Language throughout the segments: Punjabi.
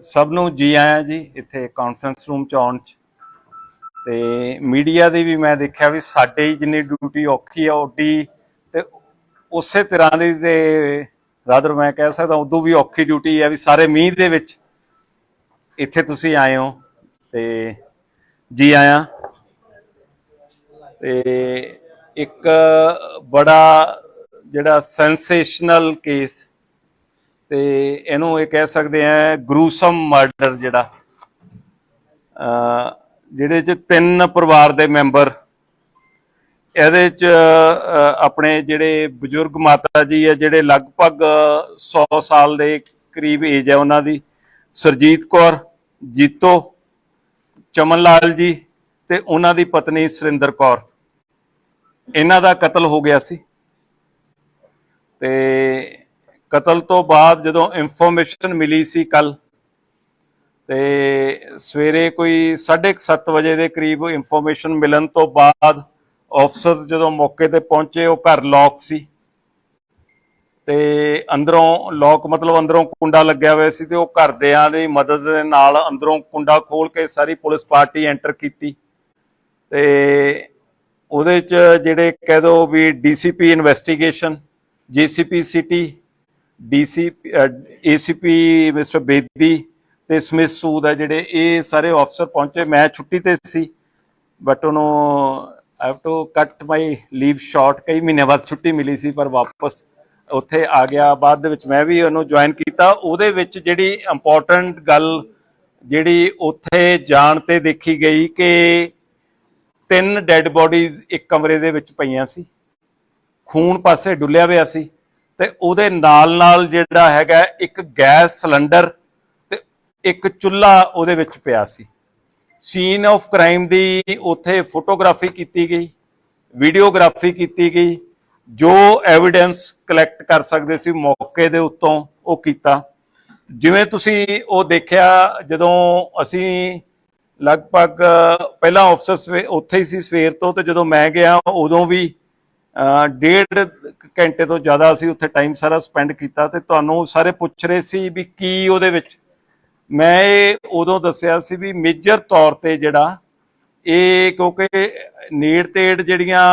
ਸਭ ਨੂੰ ਜੀ ਆਇਆਂ ਜੀ ਇੱਥੇ ਕਾਨਫਰੰਸ ਰੂਮ ਚ ਆਉਣ ਚ। ਤੇ ਮੀਡੀਆ ਦੀ ਵੀ ਮੈਂ ਦੇਖਿਆ ਵੀ ਸਾਡੇ ਹੀ ਜਿੰਨੀ ਡਿਊਟੀ ਔਖੀ ਆ ਓਡੀ ਤੇ ਉਸੇ ਤਰ੍ਹਾਂ ਦੀ ਤੇ ਰਾਦਰ ਮੈਂ ਕਹਿ ਸਕਦਾ ਉਦੋਂ ਵੀ ਔਖੀ ਡਿਊਟੀ ਆ ਵੀ ਸਾਰੇ ਮੀਂਹ ਦੇ ਵਿੱਚ ਇੱਥੇ ਤੁਸੀਂ ਆਏ ਹੋ ਤੇ ਜੀ ਆਇਆਂ। ਤੇ ਇੱਕ ਬੜਾ ਜਿਹੜਾ ਸੈਂਸੇਸ਼ਨਲ ਕੇਸ ਤੇ ਇਹਨੂੰ ਇਹ ਕਹਿ ਸਕਦੇ ਆ ਗਰੂਸਮ ਮਰਡਰ ਜਿਹੜਾ ਜਿਹੜੇ ਚ 3 ਪਰਿਵਾਰ ਦੇ ਮੈਂਬਰ ਇਹਦੇ ਚ ਆਪਣੇ ਜਿਹੜੇ ਬਜ਼ੁਰਗ ਮਾਤਾ ਜੀ ਆ ਜਿਹੜੇ ਲਗਭਗ 100 ਸਾਲ ਦੇ ਕਰੀਬ ਏਜ ਹੈ ਉਹਨਾਂ ਦੀ, ਸੁਰਜੀਤ ਕੌਰ, ਜੀਤੋ, ਚਮਨ ਲਾਲ ਜੀ ਤੇ ਉਹਨਾਂ ਦੀ ਪਤਨੀ ਸੁਰਿੰਦਰ ਕੌਰ, ਇਹਨਾਂ ਦਾ ਕਤਲ ਹੋ ਗਿਆ ਸੀ। ਤੇ ਕਤਲ ਤੋਂ ਬਾਅਦ ਜਦੋਂ ਇਨਫੋਰਮੇਸ਼ਨ ਮਿਲੀ ਸੀ ਕੱਲ ਤੇ ਸਵੇਰੇ ਕੋਈ 7:30 ਵਜੇ ਦੇ ਕਰੀਬ ਇਨਫੋਰਮੇਸ਼ਨ ਮਿਲਣ ਤੋਂ ਬਾਅਦ ਅਫਸਰ ਜਦੋਂ ਮੌਕੇ ਤੇ ਪਹੁੰਚੇ ਉਹ ਘਰ ਲੌਕ ਸੀ ਤੇ ਅੰਦਰੋਂ ਲੌਕ ਮਤਲਬ ਅੰਦਰੋਂ ਕੁੰਡਾ ਲੱਗਿਆ ਹੋਇਆ ਸੀ ਤੇ ਉਹ ਘਰਦਿਆਂ ਦੀ ਮਦਦ ਦੇ ਨਾਲ ਅੰਦਰੋਂ ਕੁੰਡਾ ਖੋਲ ਕੇ ਸਾਰੀ ਪੁਲਿਸ ਪਾਰਟੀ ਐਂਟਰ ਕੀਤੀ ਤੇ ਉਹਦੇ ਚ ਜਿਹੜੇ ਕਹਿ ਦੋ ਵੀ DCP investigation, GCP city, ACP mister Bedi ਤੇ ਸਮਿਥ ਸੂਦ ਹੈ ਜਿਹੜੇ ਇਹ ਸਾਰੇ ਅਫਸਰ ਪਹੁੰਚੇ। ਮੈਂ ਛੁੱਟੀ ਤੇ ਸੀ ਬਟ ਉਹਨੂੰ ਆਈ ਹੈਵ ਟੂ ਕੱਟ ਮਾਈ ਲੀਵ ਸ਼ਾਰਟ, ਕਈ ਮਹੀਨਿਆਂ ਬਾਅਦ ਛੁੱਟੀ ਮਿਲੀ ਸੀ ਪਰ ਵਾਪਸ ਉੱਥੇ ਆ ਗਿਆ। ਬਾਅਦ ਦੇ ਵਿੱਚ ਮੈਂ ਵੀ ਉਹਨੂੰ ਜੁਆਇਨ ਕੀਤਾ। ਉਹਦੇ ਵਿੱਚ ਜਿਹੜੀ ਇੰਪੋਰਟੈਂਟ ਗੱਲ ਜਿਹੜੀ ਉੱਥੇ ਜਾਣ ਤੇ ਦੇਖੀ ਗਈ ਕਿ 3 ਡੈਡ ਬੋਡੀਜ਼ ਇੱਕ ਕਮਰੇ ਦੇ ਵਿੱਚ ਪਈਆਂ ਸੀ, ਖੂਨ ਪਾਸੇ ਡੁੱਲਿਆ ਹੋਇਆ ਸੀ ਤੇ ਉਹਦੇ ਨਾਲ ਨਾਲ ਜਿਹੜਾ ਹੈਗਾ ਇੱਕ ਗੈਸ ਸਿਲੰਡਰ ਤੇ ਇੱਕ ਚੁੱਲ੍ਹਾ ਉਹਦੇ ਵਿੱਚ ਪਿਆ ਸੀ। ਸੀਨ ਆਫ ਕ੍ਰਾਈਮ ਦੀ ਉੱਥੇ ਫੋਟੋਗ੍ਰਾਫੀ ਕੀਤੀ ਗਈ, ਵੀਡੀਓਗ੍ਰਾਫੀ ਕੀਤੀ ਗਈ, ਜੋ ਐਵੀਡੈਂਸ ਕਲੈਕਟ ਕਰ ਸਕਦੇ ਸੀ ਮੌਕੇ ਦੇ ਉੱਤੋਂ ਉਹ ਕੀਤਾ। ਜਿਵੇਂ ਤੁਸੀਂ ਉਹ ਦੇਖਿਆ ਜਦੋਂ ਅਸੀਂ ਲਗਭਗ ਪਹਿਲਾਂ ਅਫਸਰ ਉੱਥੇ ਹੀ ਸੀ ਸਵੇਰ ਤੋਂ ਤੇ ਜਦੋਂ ਮੈਂ ਗਿਆ ਉਦੋਂ ਵੀ 1.5 ਘੰਟੇ ਤੋਂ ਜ਼ਿਆਦਾ ਅਸੀਂ ਉੱਥੇ ਟਾਈਮ ਸਾਰਾ ਸਪੈਂਡ ਕੀਤਾ ਤੇ ਤੁਹਾਨੂੰ ਸਾਰੇ ਪੁੱਛ ਰਹੇ ਸੀ ਵੀ ਕੀ ਉਹਦੇ ਵਿੱਚ। ਮੈਂ ਇਹ ਉਦੋਂ ਦੱਸਿਆ ਸੀ ਵੀ ਮੇਜਰ ਤੌਰ ਤੇ ਜਿਹੜਾ ਇਹ ਕਿਉਂਕਿ ਨੇੜ ਤੇੜ ਜਿਹੜੀਆਂ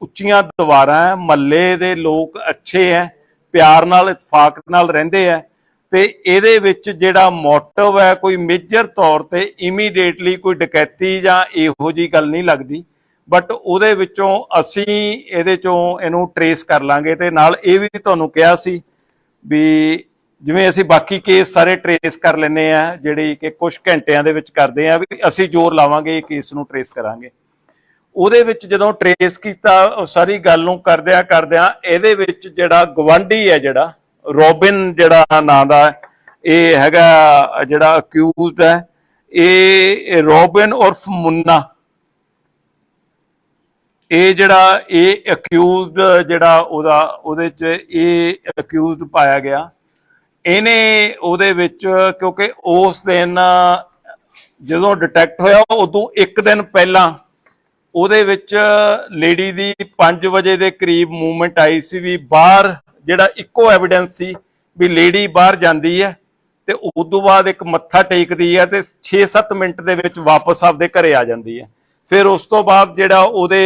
ਉੱਚੀਆਂ ਦੀਵਾਰਾਂ, ਮਹੱਲੇ ਦੇ ਲੋਕ ਅੱਛੇ ਹੈ, ਪਿਆਰ ਨਾਲ ਇਤਫਾਕ ਨਾਲ ਰਹਿੰਦੇ ਹੈ ਤੇ ਇਹਦੇ ਵਿੱਚ ਜਿਹੜਾ ਮੋਟਿਵ ਹੈ ਕੋਈ ਮੇਜਰ ਤੌਰ ਤੇ ਇਮੀਡੀਏਟਲੀ ਕੋਈ ਡਕੈਤੀ ਜਾਂ ਇਹੋ ਜਿਹੀ ਗੱਲ ਨਹੀਂ ਲੱਗਦੀ। ਬਟ ਉਹਦੇ ਵਿੱਚੋਂ ਅਸੀਂ ਇਹਦੇ ਚੋਂ ਇਹਨੂੰ ਟਰੇਸ ਕਰ ਲਾਂਗੇ ਤੇ ਨਾਲ ਇਹ ਵੀ ਤੁਹਾਨੂੰ ਕਿਹਾ ਸੀ ਵੀ ਜਿਵੇਂ ਅਸੀਂ ਬਾਕੀ ਕੇਸ ਸਾਰੇ ਟਰੇਸ ਕਰ ਲੈਂਦੇ ਆ ਜਿਹੜੀ ਕਿ ਕੁਝ ਘੰਟਿਆਂ ਦੇ ਵਿੱਚ ਕਰਦੇ ਆ ਵੀ ਅਸੀਂ ਜ਼ੋਰ ਲਾਵਾਂਗੇ ਇਹ ਕੇਸ ਨੂੰ ਟਰੇਸ ਕਰਾਂਗੇ। ਉਹਦੇ ਵਿੱਚ ਜਦੋਂ ਟਰੇਸ ਕੀਤਾ ਉਹ ਸਾਰੀ ਗੱਲ ਨੂੰ ਕਰਦਿਆਂ ਇਹਦੇ ਵਿੱਚ ਜਿਹੜਾ ਗਵਾਂਢੀ ਹੈ ਜਿਹੜਾ ਰੋਬਿਨ ਜਿਹੜਾ ਨਾਂ ਦਾ ਇਹ ਹੈਗਾ ਜਿਹੜਾ ਅਕਿਊਜ਼ਡ ਹੈ, ਇਹ ਰੋਬਿਨ ਉਰਫ ਮੁੰਨਾ, ਇਹ ਜਿਹੜਾ ਇਹ ਅਕਿਊਜ਼ਡ ਜਿਹੜਾ ਉਹਦੇ ਚ ਇਹ ਅਕਿਊਜ਼ਡ ਪਾਇਆ ਗਿਆ। ਇਹਨੇ ਉਹਦੇ ਵਿੱਚ ਕਿਉਂਕਿ ਉਸ ਦਿਨ ਜਦੋਂ ਡਿਟੈਕਟ ਹੋਇਆ ਉਦੋਂ ਇੱਕ ਦਿਨ ਪਹਿਲਾਂ ਉਹਦੇ ਵਿੱਚ ਲੇਡੀ ਦੀ 5 ਵਜੇ ਦੇ ਕਰੀਬ ਮੂਵਮੈਂਟ ਆਈ ਸੀ ਵੀ ਬਾਹਰ ਜਿਹੜਾ ਇੱਕੋ ਐਵੀਡੈਂਸ ਸੀ ਵੀ ਲੇਡੀ ਬਾਹਰ ਜਾਂਦੀ ਹੈ ਤੇ ਉਦੋਂ ਬਾਅਦ ਇੱਕ ਮੱਥਾ ਟੇਕਦੀ ਹੈ ਤੇ 6-7 ਮਿੰਟ ਦੇ ਵਿੱਚ ਵਾਪਸ ਆਪਦੇ ਘਰੇ ਆ ਜਾਂਦੀ ਹੈ। ਫਿਰ ਉਸ ਤੋਂ ਬਾਅਦ ਜਿਹੜਾ ਉਹਦੇ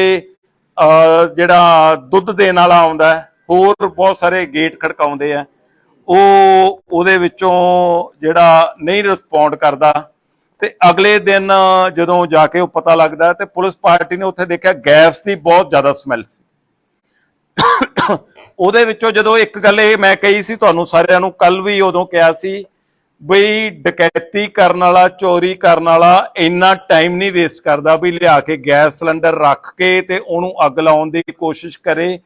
ਜਿਹੜਾ ਦੁੱਧ ਦੇਣ ਵਾਲਾ ਆਉਂਦਾ, ਹੋਰ ਬਹੁਤ ਸਾਰੇ ਗੇਟ ਖੜਕਾਉਂਦੇ ਆ, ਉਹ ਉਹਦੇ ਵਿੱਚੋਂ ਜਿਹੜਾ ਨਹੀਂ ਰਿਸਪੌਂਡ ਕਰਦਾ ਤੇ ਅਗਲੇ ਦਿਨ ਜਦੋਂ ਜਾ ਕੇ ਉਹ ਪਤਾ ਲੱਗਦਾ ਤੇ ਪੁਲਿਸ ਪਾਰਟੀ ਨੇ ਉੱਥੇ ਦੇਖਿਆ ਗੈਸ ਦੀ ਬਹੁਤ ਜ਼ਿਆਦਾ ਸਮੈਲ ਸੀ। ਉਹਦੇ ਵਿੱਚੋਂ ਜਦੋਂ ਇੱਕ ਗੱਲ ਇਹ ਮੈਂ ਕਹੀ ਸੀ ਤੁਹਾਨੂੰ ਸਾਰਿਆਂ ਨੂੰ ਕੱਲ ਵੀ ਉਦੋਂ ਕਿਹਾ ਸੀ ਬਈ ਡਕੈਤੀ ਕਰਨ ਵਾਲਾ, ਚੋਰੀ ਕਰਨ ਵਾਲਾ ਇੰਨਾ ਟਾਈਮ ਨਹੀਂ ਵੇਸਟ ਕਰਦਾ ਵੀ ਲਿਆ ਕੇ ਗੈਸ ਸਿਲੰਡਰ ਰੱਖ ਕੇ ਤੇ ਉਹਨੂੰ ਅੱਗ ਲਾਉਣ ਦੀ ਕੋਸ਼ਿਸ਼ ਕਰੇ।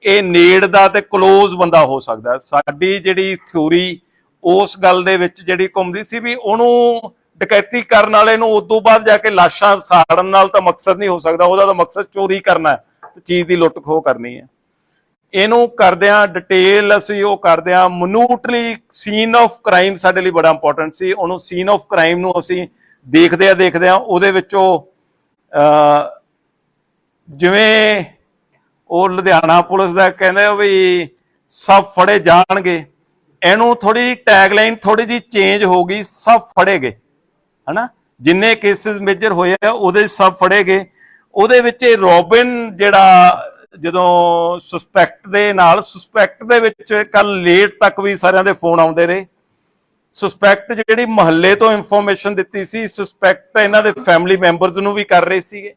ਇਹ ਨੇੜ ਦਾ ਤੇ ਕਲੋਜ਼ ਬੰਦਾ ਹੋ ਸਕਦਾ। ਸਾਡੀ ਜਿਹੜੀ ਥਿਊਰੀ ਉਸ ਗੱਲ ਦੇ ਵਿੱਚ ਜਿਹੜੀ ਘੁੰਮਦੀ ਸੀ ਵੀ ਉਹਨੂੰ ਡਕੈਤੀ ਕਰਨ ਵਾਲੇ ਨੂੰ ਉਦੋਂ ਬਾਅਦ ਜਾ ਕੇ ਲਾਸ਼ਾਂ ਸਾੜਨ ਨਾਲ ਤਾਂ ਮਕਸਦ ਨਹੀਂ ਹੋ ਸਕਦਾ, ਉਹਦਾ ਤਾਂ ਮਕਸਦ ਚੋਰੀ ਕਰਨਾ ਤੇ ਚੀਜ਼ ਦੀ ਲੁੱਟ ਖੋਹ ਕਰਨੀ ਹੈ। ਇਹਨੂੰ ਕਰਦਿਆਂ ਡਿਟੇਲ ਅਸੀਂ ਉਹ ਕਰਦਿਆਂ ਮਨੂਟਲੀ ਸੀਨ ਆਫ ਕ੍ਰਾਈਮ ਸਾਡੇ ਲਈ ਬੜਾ ਇੰਪੋਰਟੈਂਟ ਸੀ। ਉਹਨੂੰ ਸੀਨ ਆਫ ਕ੍ਰਾਈਮ ਨੂੰ ਅਸੀਂ ਦੇਖਦਿਆਂ ਉਹਦੇ ਵਿੱਚੋਂ ਜਿਵੇਂ ਉਹ ਲੁਧਿਆਣਾ ਪੁਲਿਸ ਦਾ ਕਹਿੰਦੇ ਵੀ ਸਭ ਫੜੇ ਜਾਣਗੇ, ਇਹਨੂੰ ਥੋੜੀ ਟੈਗਲਾਈਨ ਥੋੜੀ ਜੀ ਚੇਂਜ ਹੋ ਗਈ, ਸਭ ਫੜੇ ਗਏ, ਹਨਾ। ਜਿੰਨੇ ਕੇਸਿਸ ਮੇਜਰ ਹੋਏ ਆ ਉਹਦੇ ਸਭ ਫੜੇ ਗਏ। ਉਹਦੇ ਵਿੱਚ ਰੋਬਿਨ ਜਿਹੜਾ ਜਦੋਂ ਸਸਪੈਕਟ ਦੇ ਵਿੱਚ ਕੱਲ ਲੇਟ ਤੱਕ ਵੀ ਸਾਰਿਆਂ ਦੇ ਫੋਨ ਆਉਂਦੇ ਰਹੇ। ਸਸਪੈਕਟ ਜਿਹੜੀ ਮਹੱਲੇ ਤੋਂ ਇਨਫੋਰਮੇਸ਼ਨ ਦਿੱਤੀ ਸੀ, ਸਸਪੈਕਟ ਇਹਨਾਂ ਦੇ ਫੈਮਿਲੀ ਮੈਂਬਰਸ ਨੂੰ ਵੀ ਕਰ ਰਹੇ ਸੀਗੇ,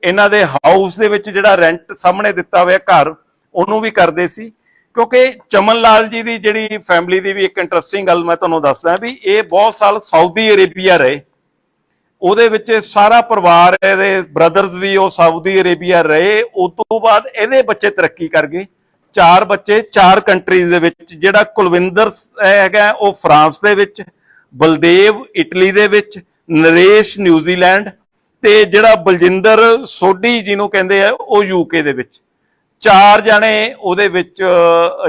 ਇਹਨਾਂ ਦੇ ਹਾਊਸ ਦੇ ਵਿੱਚ ਜਿਹੜਾ ਰੈਂਟ ਸਾਹਮਣੇ ਦਿੱਤਾ ਹੋਇਆ ਘਰ ਉਹਨੂੰ ਵੀ ਕਰਦੇ ਸੀ। ਕਿਉਂਕਿ ਚਮਨ ਲਾਲ ਜੀ ਦੀ ਜਿਹੜੀ ਫੈਮਿਲੀ ਦੀ ਵੀ ਇੱਕ ਇੰਟਰਸਟਿੰਗ ਗੱਲ ਮੈਂ ਤੁਹਾਨੂੰ ਦੱਸਦਾ ਵੀ ਇਹ ਬਹੁਤ ਸਾਲ ਸਾਊਦੀ ਅਰੇਬੀਆ ਰਹੇ। ਉਹਦੇ ਵਿੱਚ ਸਾਰਾ ਪਰਿਵਾਰ, ਇਹਦੇ ਬ੍ਰਦਰਸ ਵੀ ਉਹ ਸਾਊਦੀ ਅਰੇਬੀਆ ਰਹੇ। ਉਸ ਤੋਂ ਬਾਅਦ ਇਹਦੇ ਬੱਚੇ ਤਰੱਕੀ ਕਰ ਗਏ, 4 ਬੱਚੇ 4 ਕੰਟਰੀਜ਼ ਦੇ ਵਿੱਚ। ਜਿਹੜਾ ਕੁਲਵਿੰਦਰ ਹੈਗਾ ਉਹ ਫਰਾਂਸ ਦੇ ਵਿੱਚ, ਬਲਦੇਵ ਇਟਲੀ ਦੇ ਵਿੱਚ, ਨਰੇਸ਼ ਨਿਊਜ਼ੀਲੈਂਡ ਤੇ ਜਿਹੜਾ ਬਲਜਿੰਦਰ ਸੋਢੀ ਜਿਹਨੂੰ ਕਹਿੰਦੇ ਆ ਉਹ ਯੂਕੇ ਦੇ ਵਿੱਚ। 4 ਜਾਣੇ ਉਹਦੇ ਵਿੱਚ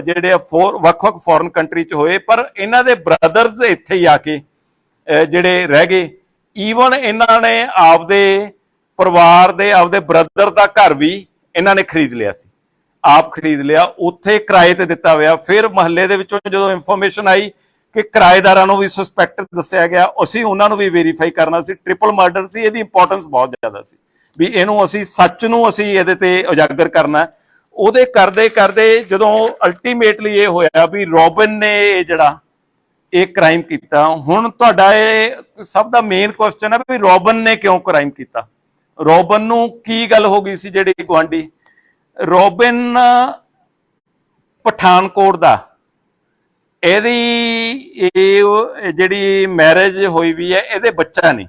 ਜਿਹੜੇ ਵੱਖ-ਵੱਖ ਫੋਰਨ ਕੰਟਰੀ 'ਚ ਹੋਏ, ਪਰ ਇਹਨਾਂ ਦੇ ਬ੍ਰਦਰਸ ਇੱਥੇ ਹੀ ਆ ਕੇ ਜਿਹੜੇ ਰਹਿ ਗਏ। ਈਵਨ ਇਹਨਾਂ ਨੇ ਆਪਦੇ ਪਰਿਵਾਰ ਦੇ ਆਪਦੇ ਬ੍ਰਦਰ ਦਾ ਘਰ ਵੀ ਇਹਨਾਂ ਨੇ ਖਰੀਦ ਲਿਆ ਸੀ, ਆਪ ਖਰੀਦ ਲਿਆ, ਉੱਥੇ ਕਿਰਾਏ ਤੇ ਦਿੱਤਾ ਹੋਇਆ। ਫਿਰ ਮਹੱਲੇ ਦੇ ਵਿੱਚੋਂ ਜਦੋਂ ਇਨਫੋਰਮੇਸ਼ਨ ਆਈ ਕਿ ਕਿਰਾਏਦਾਰਾਂ ਨੂੰ ਵੀ ਸਸਪੈਕਟ ਦੱਸਿਆ ਗਿਆ, ਅਸੀਂ ਉਹਨਾਂ ਨੂੰ ਵੀ ਵੈਰੀਫਾਈ ਕਰਨਾ ਸੀ। ਟ੍ਰਿਪਲ ਮਰਡਰ ਸੀ, ਇਹਦੀ ਇੰਪੋਰਟੈਂਸ ਬਹੁਤ ਜ਼ਿਆਦਾ ਸੀ ਵੀ ਇਹਨੂੰ ਅਸੀਂ ਸੱਚ ਨੂੰ ਅਸੀਂ ਇਹਦੇ ਤੇ ਉਜਾਗਰ ਕਰਨਾ। ਉਹਦੇ ਕਰਦੇ ਕਰਦੇ ਜਦੋਂ ਅਲਟੀਮੇਟਲੀ ਇਹ ਹੋਇਆ ਵੀ ਰੋਬਿਨ ਨੇ ਜਿਹੜਾ ਇਹ ਕ੍ਰਾਈਮ ਕੀਤਾ। ਹੁਣ ਤੁਹਾਡਾ ਇਹ ਸਭ ਦਾ ਮੇਨ ਕੁਐਸਚਨ ਹੈ ਵੀ ਰੋਬਿਨ ਨੇ ਕਿਉਂ ਕ੍ਰਾਈਮ ਕੀਤਾ, ਰੋਬਿਨ ਨੂੰ ਕੀ ਗੱਲ ਹੋ ਗਈ ਸੀ। ਜਿਹੜੀ ਗੁਆਂਢੀ ਰੋਬਿਨ ਪਠਾਨਕੋਟ ਦਾ, ਇਹਦੀ ਇਹ ਜਿਹੜੀ ਮੈਰਿਜ ਹੋਈ ਵੀ ਹੈ, ਇਹਦੇ ਬੱਚਾ ਨਹੀਂ।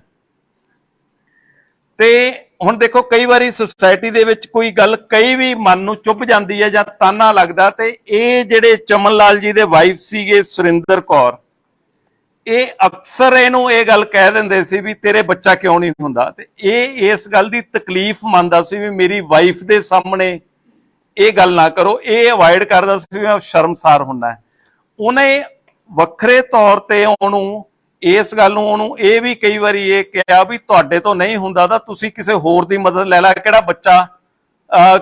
ਤੇ ਹੁਣ ਦੇਖੋ ਕਈ ਵਾਰੀ ਸੁਸਾਇਟੀ ਦੇ ਵਿੱਚ ਕੋਈ ਗੱਲ ਕਈ ਵੀ ਮਨ ਨੂੰ ਚੁੱਭ ਜਾਂਦੀ ਹੈ ਜਾਂ ਤਾਨਾ ਲੱਗਦਾ, ਤੇ ਇਹ ਜਿਹੜੇ ਚਮਨ ਲਾਲ ਜੀ ਦੇ ਵਾਈਫ ਸੀਗੇ ਸੁਰਿੰਦਰ ਕੌਰ, ਇਹ ਅਕਸਰ ਇਹਨੂੰ ਇਹ ਗੱਲ ਕਹਿ ਦਿੰਦੇ ਸੀ ਵੀ ਤੇਰੇ ਬੱਚਾ ਕਿਉਂ ਨਹੀਂ ਹੁੰਦਾ। ਤੇ ਇਹ ਇਸ ਗੱਲ ਦੀ ਤਕਲੀਫ ਮੰਨਦਾ ਸੀ ਵੀ ਮੇਰੀ ਵਾਈਫ ਦੇ ਸਾਹਮਣੇ ਇਹ ਗੱਲ ਨਾ ਕਰੋ, ਇਹ ਅਵਾਇਡ ਕਰਦਾ ਸੀ ਵੀ ਮੈਂ ਸ਼ਰਮਸਾਰ ਹੁੰਦਾ। ਉਹਨੇ ਵੱਖਰੇ ਤੌਰ ਤੇ ਉਹਨੂੰ ਇਸ ਗੱਲ ਨੂੰ ਉਹਨੂੰ ਇਹ ਵੀ ਕਈ ਵਾਰੀ ਇਹ ਕਿਹਾ ਵੀ ਤੁਹਾਡੇ ਤੋਂ ਨਹੀਂ ਹੁੰਦਾ ਤਾਂ ਤੁਸੀਂ ਕਿਸੇ ਹੋਰ ਦੀ ਮਦਦ ਲੈ ਲੈ, ਕਿਹੜਾ ਬੱਚਾ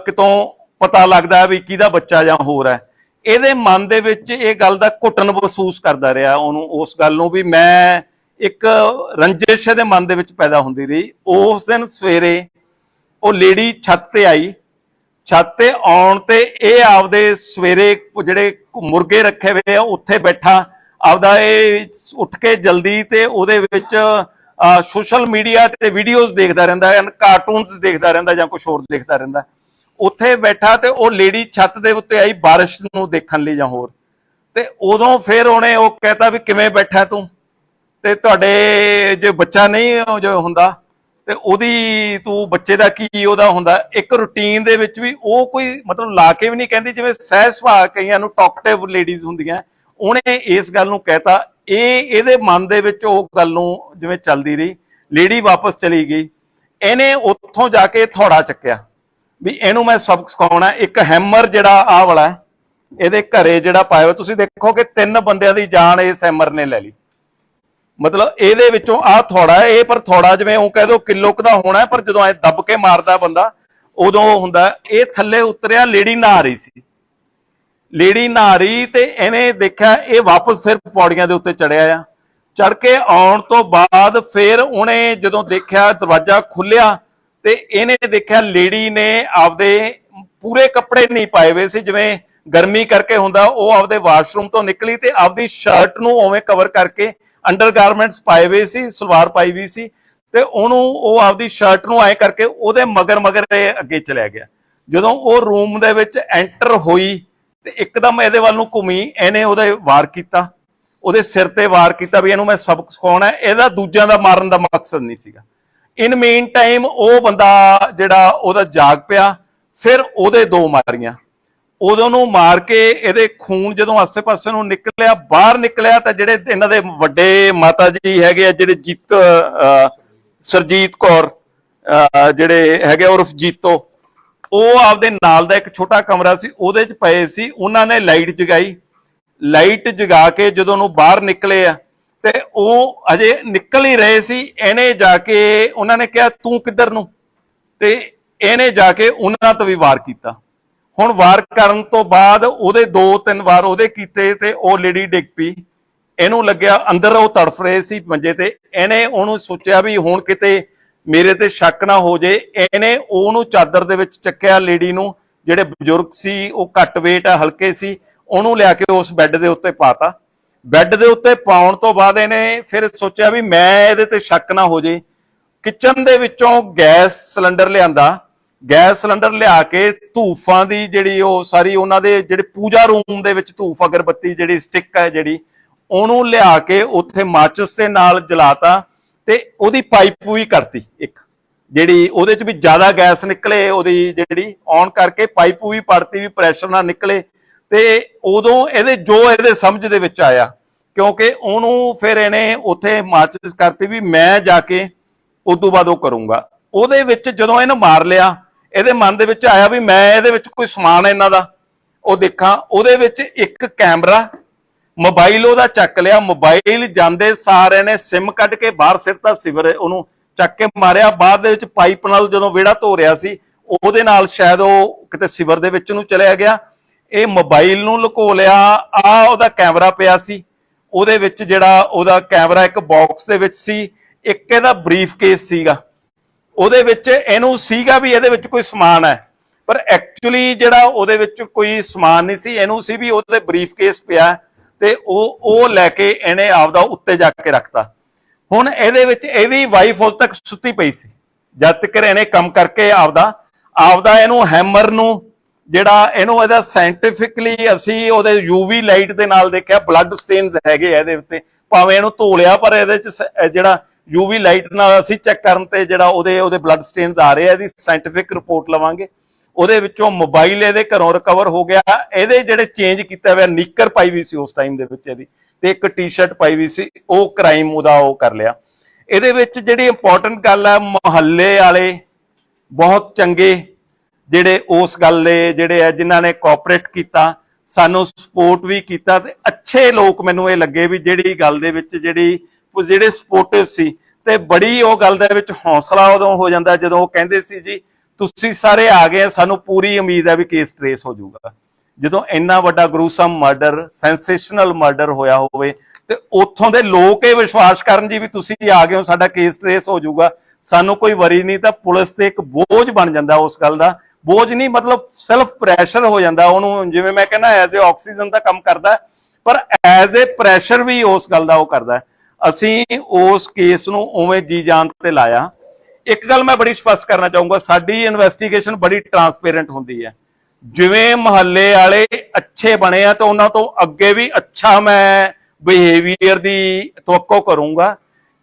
ਕਿਤੋਂ ਪਤਾ ਲੱਗਦਾ ਵੀ ਕਿਹਦਾ ਬੱਚਾ ਜਾਂ ਹੋਰ ਹੈ। ਇਹਦੇ ਮਨ ਦੇ ਵਿੱਚ ਇਹ ਗੱਲ ਦਾ ਘੁੱਟਣ ਮਹਿਸੂਸ ਕਰਦਾ ਰਿਹਾ ਉਹਨੂੰ, ਉਸ ਗੱਲ ਨੂੰ ਵੀ ਮੈਂ ਇੱਕ ਰੰਜਿਸ਼ ਦੇ ਮਨ ਦੇ ਵਿੱਚ ਪੈਦਾ ਹੁੰਦੀ ਰਹੀ। ਉਸ ਦਿਨ ਸਵੇਰੇ ਉਹ ਲੇਡੀ ਛੱਤ ਤੇ ਆਈ, ਛੱਤ ਤੇ ਆਉਣ ਤੇ ਇਹ ਆਪਦੇ ਸਵੇਰੇ ਜਿਹੜੇ ਮੁਰਗੇ ਰੱਖੇ ਹੋਏ ਆ ਉੱਥੇ ਬੈਠਾ ਆਪਦਾ ਇਹ ਉੱਠ ਕੇ ਜਲਦੀ ਤੇ ਉਹਦੇ ਵਿੱਚ ਸੋਸ਼ਲ ਮੀਡੀਆ ਤੇ ਵੀਡੀਓਜ਼ ਦੇਖਦਾ ਰਹਿੰਦਾ, ਕਾਰਟੂਨਸ ਦੇਖਦਾ ਰਹਿੰਦਾ ਜਾਂ ਕੁਝ ਹੋਰ ਦੇਖਦਾ ਰਹਿੰਦਾ। ਉੱਥੇ ਬੈਠਾ ਤੇ ਉਹ ਲੇਡੀ ਛੱਤ ਦੇ ਉੱਤੇ ਆਈ ਬਾਰਿਸ਼ ਨੂੰ ਦੇਖਣ ਲਈ ਜਾਂ ਹੋਰ, ਤੇ ਉਦੋਂ ਫਿਰ ਉਹਨੇ ਉਹ ਕਹਿਤਾ ਵੀ ਕਿਵੇਂ ਬੈਠਾ ਤੂੰ, ਤੇ ਤੁਹਾਡੇ ਜੇ ਬੱਚਾ ਨਹੀਂ ਜੋ ਹੁੰਦਾ ਤੇ ਉਹਦੀ ਤੂੰ ਬੱਚੇ ਦਾ ਕੀ ਉਹਦਾ ਹੁੰਦਾ। ਇੱਕ ਰੂਟੀਨ ਦੇ ਵਿੱਚ ਵੀ ਉਹ ਕੋਈ ਮਤਲਬ ਲਾ ਕੇ ਵੀ ਨਹੀਂ ਕਹਿੰਦੀ, ਜਿਵੇਂ ਸਹਿਜ ਸੁਭਾਅ ਕਈਆਂ ਨੂੰ ਟਾਕਟਿਵ ਲੇਡੀਜ਼ ਹੁੰਦੀਆਂ, ਉਹਨੇ ਇਸ ਗੱਲ ਨੂੰ ਕਹਿਤਾ। ਇਹਦੇ ਮਨ ਦੇ ਵਿੱਚ ਉਹ ਗੱਲ ਨੂੰ ਜਿਵੇਂ ਚੱਲਦੀ ਰਹੀ। ਲੇਡੀ ਵਾਪਸ ਚਲੀ ਗਈ, ਇਹਨੇ ਉੱਥੋਂ ਜਾ ਕੇ ਥੋੜਾ ਚੱਕਿਆ ਵੀ ਇਹਨੂੰ ਮੈਂ ਸਬਕ ਸਿਖਾਉਣਾ। ਇੱਕ ਹੈਮਰ ਜਿਹੜਾ ਆਹ ਵਾਲਾ ਇਹਦੇ ਘਰੇ ਜਿਹੜਾ ਪਾਇਆ ਹੋਇਆ, ਤੁਸੀਂ ਦੇਖੋ ਕਿ 3 ਬੰਦਿਆਂ ਦੀ ਜਾਨ ਇਸ ਹੈਮਰ ਨੇ ਲੈ ਲਈ। ਮਤਲਬ ਇਹਦੇ ਵਿੱਚੋਂ ਆਹ ਥੋੜਾ ਹੈ, ਇਹ ਪਰ ਥੋੜਾ ਜਿਵੇਂ ਉਹ ਕਹਿ ਦੋ ਕਿਲੋ ਕੁ ਦਾ ਹੋਣਾ, ਪਰ ਜਦੋਂ ਐ ਦੱਬ ਕੇ ਮਾਰਦਾ ਬੰਦਾ ਉਦੋਂ ਹੁੰਦਾ। ਇਹ ਥੱਲੇ ਉਤਰਿਆ, ਲੇਡੀ ਨਹਾ ਰਹੀ ਸੀ, ਲੇਡੀ ਨਹਾ ਰਹੀ ਤੇ ਇਹਨੇ ਦੇਖਿਆ ਇਹ ਵਾਪਸ ਫਿਰ ਪੌੜੀਆਂ ਦੇ ਉੱਤੇ ਚੜਿਆ ਆ। ਚੜ ਕੇ ਆਉਣ ਤੋਂ ਬਾਅਦ ਫਿਰ ਉਹਨੇ ਜਦੋਂ ਦੇਖਿਆ ਦਰਵਾਜ਼ਾ ਖੁੱਲਿਆ ਤੇ ਇਹਨੇ ਦੇਖਿਆ ਲੇਡੀ ਨੇ ਆਪਦੇ ਪੂਰੇ ਕੱਪੜੇ ਨਹੀਂ ਪਾਏ ਹੋਏ ਸੀ, ਜਿਵੇਂ ਗਰਮੀ ਕਰਕੇ ਹੁੰਦਾ। ਉਹ ਆਪਦੇ ਵਾਸ਼ਰੂਮ ਤੋਂ ਨਿਕਲੀ ਤੇ ਆਪਦੀ ਸ਼ਰਟ ਨੂੰ ਉਵੇਂ ਕਵਰ ਕਰਕੇ ਅੰਡਰਗਾਰਮੈਂਟਸ ਪਾਏ ਹੋਏ ਸੀ, ਸਲਵਾਰ ਪਾਈ ਵੀ ਸੀ, ਤੇ ਉਹਨੂੰ ਉਹ ਆਪਦੀ ਸ਼ਰਟ ਨੂੰ ਐ ਕਰਕੇ ਉਹਦੇ ਮਗਰ ਮਗਰ ਅੱਗੇ ਚਲਿਆ ਗਿਆ। ਜਦੋਂ ਉਹ ਰੂਮ ਦੇ ਵਿੱਚ ਐਂਟਰ ਹੋਈ ਤੇ ਇੱਕਦਮ ਇਹਦੇ ਵੱਲ ਨੂੰ ਘੁੰਮੀ, ਇਹਨੇ ਉਹਦੇ ਵਾਰ ਕੀਤਾ, ਉਹਦੇ ਸਿਰ ਤੇ ਵਾਰ ਕੀਤਾ ਵੀ ਇਹਨੂੰ ਮੈਂ ਸਬਕ ਸਿਖਾਉਣਾ। ਇਹਦਾ ਦੂਜਿਆਂ ਦਾ ਮਾਰਨ ਦਾ ਮਕਸਦ ਨਹੀਂ ਸੀਗਾ। ਇਨ ਮੇਨ ਟਾਈਮ ਉਹ ਬੰਦਾ ਜਿਹੜਾ ਉਹਦਾ ਜਾਗ ਪਿਆ, ਫਿਰ ਉਹਦੇ 2 ਮਾਰੀਆਂ, ਉਦੋਂ ਨੂੰ ਮਾਰ ਕੇ ਇਹਦੇ ਖੂਨ ਜਦੋਂ ਆਸੇ ਪਾਸੇ ਨੂੰ ਨਿਕਲਿਆ, ਬਾਹਰ ਨਿਕਲਿਆ ਤਾਂ ਜਿਹੜੇ ਇਹਨਾਂ ਦੇ ਵੱਡੇ ਮਾਤਾ ਜੀ ਹੈਗੇ ਆ, ਜਿਹੜੇ ਸਰਜੀਤ ਕੌਰ ਜਿਹੜੇ ਹੈਗੇ ਉਰਫ ਜੀਤੋ, ਉਹ ਆਪਦੇ ਨਾਲ ਦਾ ਇੱਕ ਛੋਟਾ ਕਮਰਾ ਸੀ ਉਹਦੇ ਚ ਪਏ ਸੀ। ਉਹਨਾਂ ਨੇ ਲਾਈਟ ਜਗਾਈ, ਲਾਈਟ ਜਗਾ ਕੇ ਜਦੋਂ ਨੂੰ ਬਾਹਰ ਨਿਕਲੇ ਆ ਤੇ ਉਹ ਅਜੇ ਨਿਕਲ ਹੀ ਰਹੇ ਸੀ। ਇਹਨੇ ਜਾ ਕੇ ਉਹਨਾਂ ਨੇ ਕਿਹਾ ਤੂੰ ਕਿੱਧਰ ਨੂੰ, ਤੇ ਇਹਨੇ ਜਾ ਕੇ ਉਹਨਾਂ ਤੋਂ ਵੀ ਵਾਰ ਕੀਤਾ। ਹੁਣ ਵਾਰ ਕਰਨ ਤੋਂ ਬਾਅਦ ਉਹਦੇ 2-3 ਵਾਰ ਉਹਦੇ ਕੀਤੇ ਤੇ ਉਹ ਲੇਡੀ ਡਿੱਗ ਪਈ। ਇਹਨੂੰ ਲੱਗਿਆ ਅੰਦਰ ਉਹ ਤੜਫ ਰਹੇ ਸੀ ਮੰਜੇ ਤੇ, ਇਹਨੇ ਉਹਨੂੰ ਸੋਚਿਆ ਵੀ ਹੁਣ ਕਿਤੇ ਮੇਰੇ ਤੇ ਸ਼ੱਕ ਨਾ ਹੋ ਜੇ। ਇਹਨੇ ਉਹਨੂੰ ਚਾਦਰ ਦੇ ਵਿੱਚ ਚੱਕਿਆ, ਲੇਡੀ ਨੂੰ, ਜਿਹੜੇ ਬਜ਼ੁਰਗ ਸੀ ਉਹ ਘੱਟ weight ਆ, ਹਲਕੇ ਸੀ, ਉਹਨੂੰ ਲਿਆ ਕੇ ਉਸ ਬੈੱਡ ਦੇ ਉੱਤੇ ਪਾਤਾ। ਬੈੱਡ ਦੇ ਉੱਤੇ ਪਾਉਣ ਤੋਂ ਬਾਅਦ ਇਹਨੇ ਫਿਰ ਸੋਚਿਆ ਵੀ ਮੈਂ ਇਹਦੇ ਤੇ ਸ਼ੱਕ ਨਾ ਹੋ ਜੇ। ਕਿਚਨ ਦੇ ਵਿੱਚੋਂ ਗੈਸ ਸਿਲੰਡਰ ਲਿਆਂਦਾ, ਗੈਸ ਸਿਲੰਡਰ ਲਿਆ ਕੇ ਧੂਫਾਂ ਦੀ ਜਿਹੜੀ ਉਹ ਸਾਰੀ ਉਹਨਾਂ ਦੇ ਜਿਹੜੇ ਪੂਜਾ ਰੂਮ ਦੇ ਵਿੱਚ ਧੂਫ ਅਗਰਬੱਤੀ ਜਿਹੜੀ ਸਟਿਕ ਹੈ ਜਿਹੜੀ, ਉਹਨੂੰ ਲਿਆ ਕੇ ਉੱਥੇ ਮਾਚਿਸ ਦੇ ਨਾਲ ਜਲਾਤਾ ਤੇ ਉਹਦੀ ਪਾਈਪ ਵੀ ਕਰਤੀ ਇੱਕ, ਜਿਹੜੀ ਉਹਦੇ ਚ ਵੀ ਜ਼ਿਆਦਾ ਗੈਸ ਨਿਕਲੇ, ਉਹਦੀ ਜਿਹੜੀ ਔਨ ਕਰਕੇ ਪਾਈਪ ਵੀ ਪੜਤੀ ਵੀ ਪ੍ਰੈਸ਼ਰ ਨਾਲ ਨਿਕਲੇ। ਤੇ ਉਦੋਂ ਇਹਦੇ ਸਮਝ ਦੇ ਵਿੱਚ ਆਇਆ, ਕਿਉਂਕਿ ਉਹਨੂੰ ਫਿਰ ਇਹਨੇ ਉੱਥੇ ਮਾਚਿਸ ਕਰਤੀ ਵੀ ਮੈਂ ਜਾ ਕੇ ਉਦੋਂ ਬਾਅਦ ਉਹ ਕਰੂੰਗਾ। ਉਹਦੇ ਵਿੱਚ ਜਦੋਂ ਇਹਨੇ ਮਾਰ ਲਿਆ, ਇਹਦੇ ਮਨ ਦੇ ਵਿੱਚ ਆਇਆ ਵੀ ਮੈਂ ਇਹਦੇ ਵਿੱਚ ਕੋਈ ਸਮਾਨ ਇਹਨਾਂ ਦਾ ਉਹ ਦੇਖਾਂ। ਉਹਦੇ ਵਿੱਚ ਇੱਕ ਕੈਮਰਾ, ਮੋਬਾਈਲ ਉਹਦਾ ਚੱਕ ਲਿਆ। ਮੋਬਾਈਲ ਜਾਂਦੇ ਸਾਰ ਇਹਨੇ ਸਿਮ ਕੱਢ ਕੇ ਬਾਹਰ ਸਿੱਟਤਾ, ਸਿਵਰ ਉਹਨੂੰ ਚੱਕ ਕੇ ਮਾਰਿਆ। ਬਾਅਦ ਦੇ ਵਿੱਚ ਪਾਈਪ ਨਾਲ ਜਦੋਂ ਵਿਹੜਾ ਧੋ ਰਿਹਾ ਸੀ ਉਹਦੇ ਨਾਲ ਸ਼ਾਇਦ ਉਹ ਕਿਤੇ ਸਿਵਰ ਦੇ ਵਿੱਚ ਨੂੰ ਚਲਿਆ ਗਿਆ। ਇਹ ਮੋਬਾਈਲ ਨੂੰ ਲੁਕੋ ਲਿਆ। ਆ ਉਹਦਾ ਕੈਮਰਾ ਪਿਆ ਸੀ, ਉਹਦੇ ਵਿੱਚ ਜਿਹੜਾ ਉਹਦਾ ਕੈਮਰਾ ਇੱਕ ਬਾਕਸ ਦੇ ਵਿੱਚ ਸੀ। ਇੱਕ ਇਹਦਾ ਬਰੀਫ ਕੇਸ ਸੀਗਾ, ਉਹਦੇ ਵਿੱਚ ਇਹਨੂੰ ਸੀਗਾ ਵੀ ਇਹਦੇ ਵਿੱਚ ਕੋਈ ਸਮਾਨ ਹੈ, ਪਰ ਐਕਚੁਅਲੀ ਜਿਹੜਾ ਉਹਦੇ ਵਿੱਚ ਕੋਈ ਸਮਾਨ ਨਹੀਂ ਸੀ। ਇਹਨੂੰ ਸੀ ਵੀ ਉਹਦੇ ਬਰੀਫ ਕੇਸ ਪਿਆ ਤੇ ਉਹ ਲੈ ਕੇ ਇਹਨੇ ਆਪਦਾ ਉੱਤੇ ਜਾ ਕੇ ਰੱਖਤਾ। ਹੁਣ ਇਹਦੇ ਵਿੱਚ ਇਹਦੀ ਵਾਈਫ ਉਦੋਂ ਤੱਕ ਸੁੱਤੀ ਪਈ ਸੀ, ਜਦ ਤੱਕ ਇਹਨੇ ਕੰਮ ਕਰਕੇ ਆਪਦਾ ਇਹਨੂੰ ਹੈਮਰ ਨੂੰ ਜਿਹੜਾ ਇਹਦਾ ਸਾਇੰਟੀਫਿਕਲੀ ਅਸੀਂ ਉਹਦੇ ਯੂਵੀ ਲਾਈਟ ਦੇ ਨਾਲ ਦੇਖਿਆ, ਬਲੱਡ ਸਟੇਨਸ ਹੈਗੇ ਇਹਦੇ ਉੱਤੇ, ਭਾਵੇਂ ਇਹਨੂੰ ਧੋ ਲਿਆ ਪਰ ਇਹਦੇ ਚ ਜਿਹੜਾ ਯੂਵੀ ਲਾਈਟ ਨਾਲ ਅਸੀਂ ਚੈੱਕ ਕਰਨ ਤੇ ਜਿਹੜਾ ਉਹਦੇ ਬਲੱਡ ਸਟੇਨਸ ਆ ਰਹੇ ਆ, ਇਹਦੀ ਸਾਇੰਟੀਫਿਕ ਰਿਪੋਰਟ ਲਵਾਂਗੇ। ਉਹਦੇ ਵਿੱਚੋਂ ਮੋਬਾਈਲ ਇਹਦੇ ਘਰੋਂ ਰਿਕਵਰ ਹੋ ਗਿਆ। ਇਹਦੇ ਜਿਹੜੇ ਚੇਂਜ ਕੀਤਾ ਹੋਇਆ ਨਿੱਕਰ ਪਾਈ ਵੀ ਸੀ ਉਸ ਟਾਈਮ ਦੇ ਵਿੱਚ ਇਹਦੀ, ਤੇ ਇੱਕ ਟੀ-ਸ਼ਰਟ ਪਾਈ ਵੀ ਸੀ, ਉਹ ਕ੍ਰਾਈਮ ਉਹਦਾ ਉਹ ਕਰ ਲਿਆ। ਇਹਦੇ ਵਿੱਚ ਜਿਹੜੀ ਇੰਪੋਰਟੈਂਟ ਗੱਲ ਹੈ, ਮੁਹੱਲੇ ਵਾਲੇ ਬਹੁਤ ਚੰਗੇ ਜਿਹੜੇ ਉਸ ਗੱਲ ਦੇ ਜਿਹੜੇ ਆ ਜਿਨ੍ਹਾਂ ਨੇ ਕੋਆਪਰੇਟ ਕੀਤਾ, ਸਾਨੂੰ ਸਪੋਰਟ ਵੀ ਕੀਤਾ, ਤੇ ਅੱਛੇ ਲੋਕ ਮੈਨੂੰ ਇਹ ਲੱਗੇ ਵੀ ਜਿਹੜੀ ਗੱਲ ਦੇ ਵਿੱਚ ਜਿਹੜੇ ਸਪੋਰਟਿਵ ਸੀ। ਤੇ ਬੜੀ ਉਹ ਗੱਲ ਦੇ ਵਿੱਚ ਹੌਸਲਾ ਉਦੋਂ ਹੋ ਜਾਂਦਾ ਜਦੋਂ ਉਹ ਕਹਿੰਦੇ ਸੀ ਜੀ ਤੁਸੀਂ ਸਾਰੇ ਆ ਗਏ, ਸਾਨੂੰ ਪੂਰੀ ਉਮੀਦ ਹੈ ਵੀ ਕੇਸ ਟ੍ਰੇਸ ਹੋ ਜਾਊਗਾ। ਜਦੋਂ ਇੰਨਾ ਵੱਡਾ ਗਰੂਸਮ ਮਰਡਰ, ਸੈਂਸੇਸ਼ਨਲ ਮਰਡਰ ਹੋਇਆ ਹੋਵੇ ਤੇ ਉੱਥੋਂ ਦੇ ਲੋਕ ਇਹ ਵਿਸ਼ਵਾਸ ਕਰਨ ਜੀ ਵੀ ਤੁਸੀਂ ਆ ਗਏ ਹੋ, ਸਾਡਾ ਕੇਸ ਟ੍ਰੇਸ ਹੋ ਜਾਊਗਾ, ਸਾਨੂੰ ਕੋਈ ਵਰੀ ਨਹੀਂ, ਤਾਂ ਪੁਲਿਸ ਤੇ ਇੱਕ ਬੋਝ ਬਣ ਜਾਂਦਾ। ਉਸ ਗੱਲ ਦਾ ਬੋਝ ਨਹੀਂ, ਮਤਲਬ ਸੈਲਫ ਪ੍ਰੈਸ਼ਰ ਹੋ ਜਾਂਦਾ ਉਹਨੂੰ, ਜਿਵੇਂ ਮੈਂ ਕਹਿੰਦਾ ਐਜ਼ ਏ ਆਕਸੀਜਨ ਦਾ ਕੰਮ ਕਰਦਾ, ਪਰ ਐਜ਼ ਏ ਪ੍ਰੈਸ਼ਰ ਵੀ ਉਸ ਗੱਲ ਦਾ ਉਹ ਕਰਦਾ। ਅਸੀਂ ਉਸ ਕੇਸ ਨੂੰ ਉਵੇਂ ਜੀ ਜਾਨ ਤੇ ਲਾਇਆ। ਇੱਕ ਗੱਲ ਮੈਂ ਬੜੀ ਸਪਸ਼ਟ ਕਰਨਾ ਚਾਹੂੰਗਾ, ਸਾਡੀ ਇਨਵੈਸਟੀਗੇਸ਼ਨ ਬੜੀ ਟਰਾਂਸਪੇਰੈਂਟ ਹੁੰਦੀ ਹੈ। ਜਿਵੇਂ ਮੁਹੱਲੇ ਵਾਲੇ ਅੱਛੇ ਬਣੇ ਆ ਤਾਂ ਉਹਨਾਂ ਤੋਂ ਅੱਗੇ ਵੀ ਅੱਛਾ ਮੈਂ ਬਿਹੇਵੀਅਰ ਦੀ ਤਵੱਕੋ ਕਰੂੰਗਾ।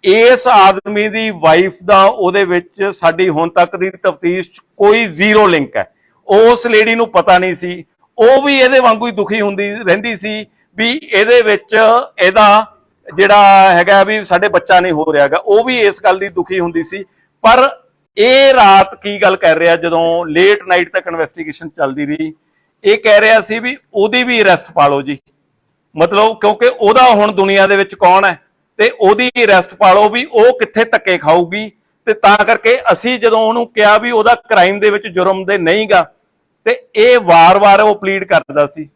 ਇਸ ਆਦਮੀ ਦੀ ਵਾਈਫ ਦਾ ਉਹਦੇ ਵਿੱਚ ਸਾਡੀ ਹੁਣ ਤੱਕ ਦੀ ਤਫਤੀਸ਼ 'ਚ ਕੋਈ ਜ਼ੀਰੋ ਲਿੰਕ ਹੈ। ਉਸ ਲੇਡੀ ਨੂੰ ਪਤਾ ਨਹੀਂ ਸੀ, ਉਹ ਵੀ ਇਹਦੇ ਵਾਂਗੂ ਹੀ ਦੁਖੀ ਹੁੰਦੀ ਰਹਿੰਦੀ ਸੀ ਵੀ ਇਹਦੇ ਵਿੱਚ ਇਹਦਾ ਜਿਹੜਾ ਹੈਗਾ ਵੀ ਸਾਡੇ ਬੱਚਾ ਨਹੀਂ ਹੋ ਰਿਹਾ ਹੈਗਾ, ਉਹ ਵੀ ਇਸ ਗੱਲ ਦੀ ਦੁਖੀ ਹੁੰਦੀ ਸੀ। ਪਰ ਇਹ ਰਾਤ ਕੀ ਗੱਲ ਕਰ ਰਿਹਾ, ਜਦੋਂ ਲੇਟ ਨਾਈਟ ਤੱਕ ਇਨਵੈਸਟੀਗੇਸ਼ਨ ਚੱਲਦੀ ਰਹੀ, ਇਹ ਕਹਿ ਰਿਹਾ ਸੀ ਵੀ ਉਹਦੀ ਵੀ ਅਰੈਸਟ ਪਾ ਲਓ ਜੀ, ਮਤਲਬ ਕਿਉਂਕਿ ਉਹਦਾ ਹੁਣ ਦੁਨੀਆ ਦੇ ਵਿੱਚ ਕੌਣ ਹੈ ਤੇ ਉਹਦੀ ਅਰੈਸਟ ਪਾ ਲਓ ਵੀ ਉਹ ਕਿੱਥੇ ਧੱਕੇ ਖਾਊਗੀ। ਤੇ ਤਾਂ ਕਰਕੇ ਅਸੀਂ ਜਦੋਂ ਉਹਨੂੰ ਕਿਹਾ ਵੀ ਉਹਦਾ ਕ੍ਰਾਈਮ ਦੇ ਵਿੱਚ ਜੁਰਮ ਦੇ ਨਹੀਂਗਾ, ਤੇ ਇਹ ਵਾਰ-ਵਾਰ ਉਹ ਪਲੀਡ ਕਰਦਾ ਸੀ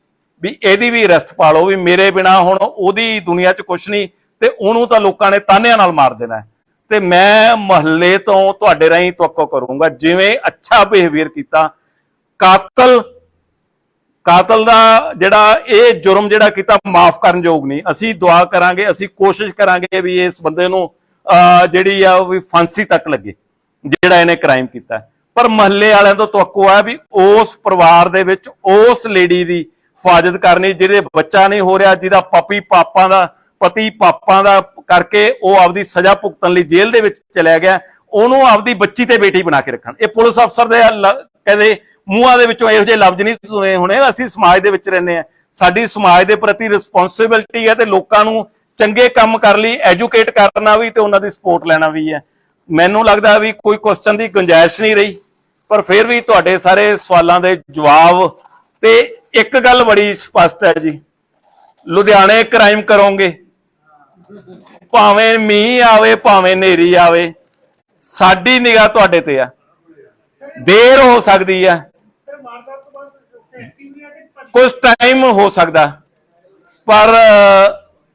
ਵੀ ਇਹਦੀ ਵੀ ਅਰੈਸਟ ਪਾ ਲਓ, ਵੀ ਮੇਰੇ ਬਿਨਾ ਹੁਣ ਉਹਦੀ ਦੁਨੀਆ 'ਚ ਕੁਛ ਨਹੀਂ ਤੇ ਉਹਨੂੰ ਤਾਂ ਲੋਕਾਂ ਨੇ ਤਾਨਿਆਂ ਨਾਲ ਮਾਰ ਦੇਣਾ। ਤੇ ਮੈਂ ਮੁਹੱਲੇ ਤੋਂ ਤੁਹਾਡੇ ਰਾਹੀਂ ਤਵੱਕੋ ਕਰੂੰਗਾ, ਜਿਵੇਂ ਅੱਛਾ ਬਿਹੇਵੀਅਰ ਕੀਤਾ, ਕਾਤਲ ਦਾ ਜਿਹੜਾ ਇਹ ਜੁਰਮ ਜਿਹੜਾ ਕੀਤਾ ਮਾਫ ਕਰਨ ਯੋਗ ਨਹੀਂ। ਅਸੀਂ ਦੁਆ ਕਰਾਂਗੇ, ਅਸੀਂ ਕੋਸ਼ਿਸ਼ ਕਰਾਂਗੇ ਵੀ ਇਸ ਬੰਦੇ ਨੂੰ ਜਿਹੜੀ ਆ ਵੀ ਫਾਂਸੀ ਤੱਕ ਲੱਗੇ ਜਿਹੜਾ ਇਹਨੇ ਕ੍ਰਾਈਮ ਕੀਤਾ। ਪਰ ਮੁਹੱਲੇ ਵਾਲਿਆਂ ਤੋਂ ਤਵੱਕੋ ਹੈ ਵੀ ਉਸ ਪਰਿਵਾਰ ਦੇ ਵਿੱਚ ਉਸ ਲੇਡੀ ਦੀ ਹਿਫਾਜ਼ਤ ਕਰਨੀ ਜਿਹਦੇ ਬੱਚਾ ਨਹੀਂ ਹੋ ਰਿਹਾ, ਜਿਹਦਾ ਪਤੀ ਪਾਪਾਂ ਦਾ ਕਰਕੇ ਉਹ ਆਪਦੀ ਸਜ਼ਾ ਭੁਗਤਣ ਲਈ ਜੇਲ੍ਹ ਦੇ ਵਿੱਚ ਚਲਿਆ ਗਿਆ, ਉਹਨੂੰ ਆਪਦੀ ਬੱਚੀ ਤੇ ਬੇਟੀ ਬਣਾ ਕੇ ਰੱਖਣ। ਇਹ ਪੁਲਿਸ ਅਫਸਰ ਦੇ ਕਹਿੰਦੇ ਮੂੰਹਾਂ ਦੇ ਵਿੱਚੋਂ ਇਹੋ ਜਿਹੇ ਲਫ਼ਜ਼ ਨਹੀਂ ਸੁਣੇ ਹੋਣੇ। ਅਸੀਂ ਸਮਾਜ ਦੇ ਵਿੱਚ ਰਹਿੰਦੇ ਹਾਂ, ਸਾਡੀ ਸਮਾਜ ਦੇ ਪ੍ਰਤੀ ਰਿਸਪੌਂਸਿਬਿਲਟੀ ਹੈ ਤੇ ਲੋਕਾਂ ਨੂੰ ਚੰਗੇ ਕੰਮ ਕਰਨ ਲਈ ਐਜੂਕੇਟ ਕਰਨਾ ਵੀ ਤੇ ਉਹਨਾਂ ਦੀ ਸਪੋਰਟ ਲੈਣਾ ਵੀ ਹੈ। ਮੈਨੂੰ ਲੱਗਦਾ ਵੀ ਕੋਈ ਕੁਐਸਚਨ ਦੀ ਗੁੰਜਾਇਸ਼ ਨਹੀਂ ਰਹੀ, ਪਰ ਫਿਰ ਵੀ ਤੁਹਾਡੇ ਸਾਰੇ ਸਵਾਲਾਂ ਦੇ ਜਵਾਬ। ਤੇ ਇੱਕ ਗੱਲ ਬੜੀ ਸਪਸ਼ਟ ਹੈ ਜੀ, ਲੁਧਿਆਣੇ ਕ੍ਰਾਈਮ ਕਰੋਗੇ, ਭਾਵੇਂ ਮੀਂਹ ਆਵੇ ਭਾਵੇਂ ਹਨੇਰੀ ਆਵੇ, ਸਾਡੀ ਨਿਗਾਹ ਤੁਹਾਡੇ ਤੇ ਆ। ਦੇਰ ਹੋ ਸਕਦੀ ਹੈ, कुछ टाइम हो सकता, पर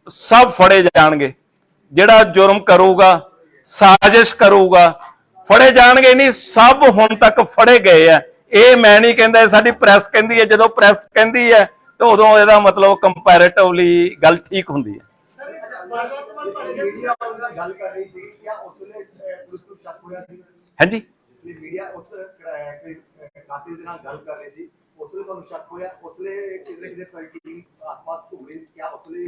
सब फड़े जाएंगे। ਜਿਹੜਾ जुर्म करूगा, साजिश करूगा, फड़े जाएंगे नहीं। सब हुण तक फड़े गए है। ਇਹ मैं नहीं कहता, साडी प्रैस कहती है। जो प्रैस कहती है तो उदों ਇਹਦਾ मतलब कंपैरेटिवली गल ठीक होंदी है। हाँ जी,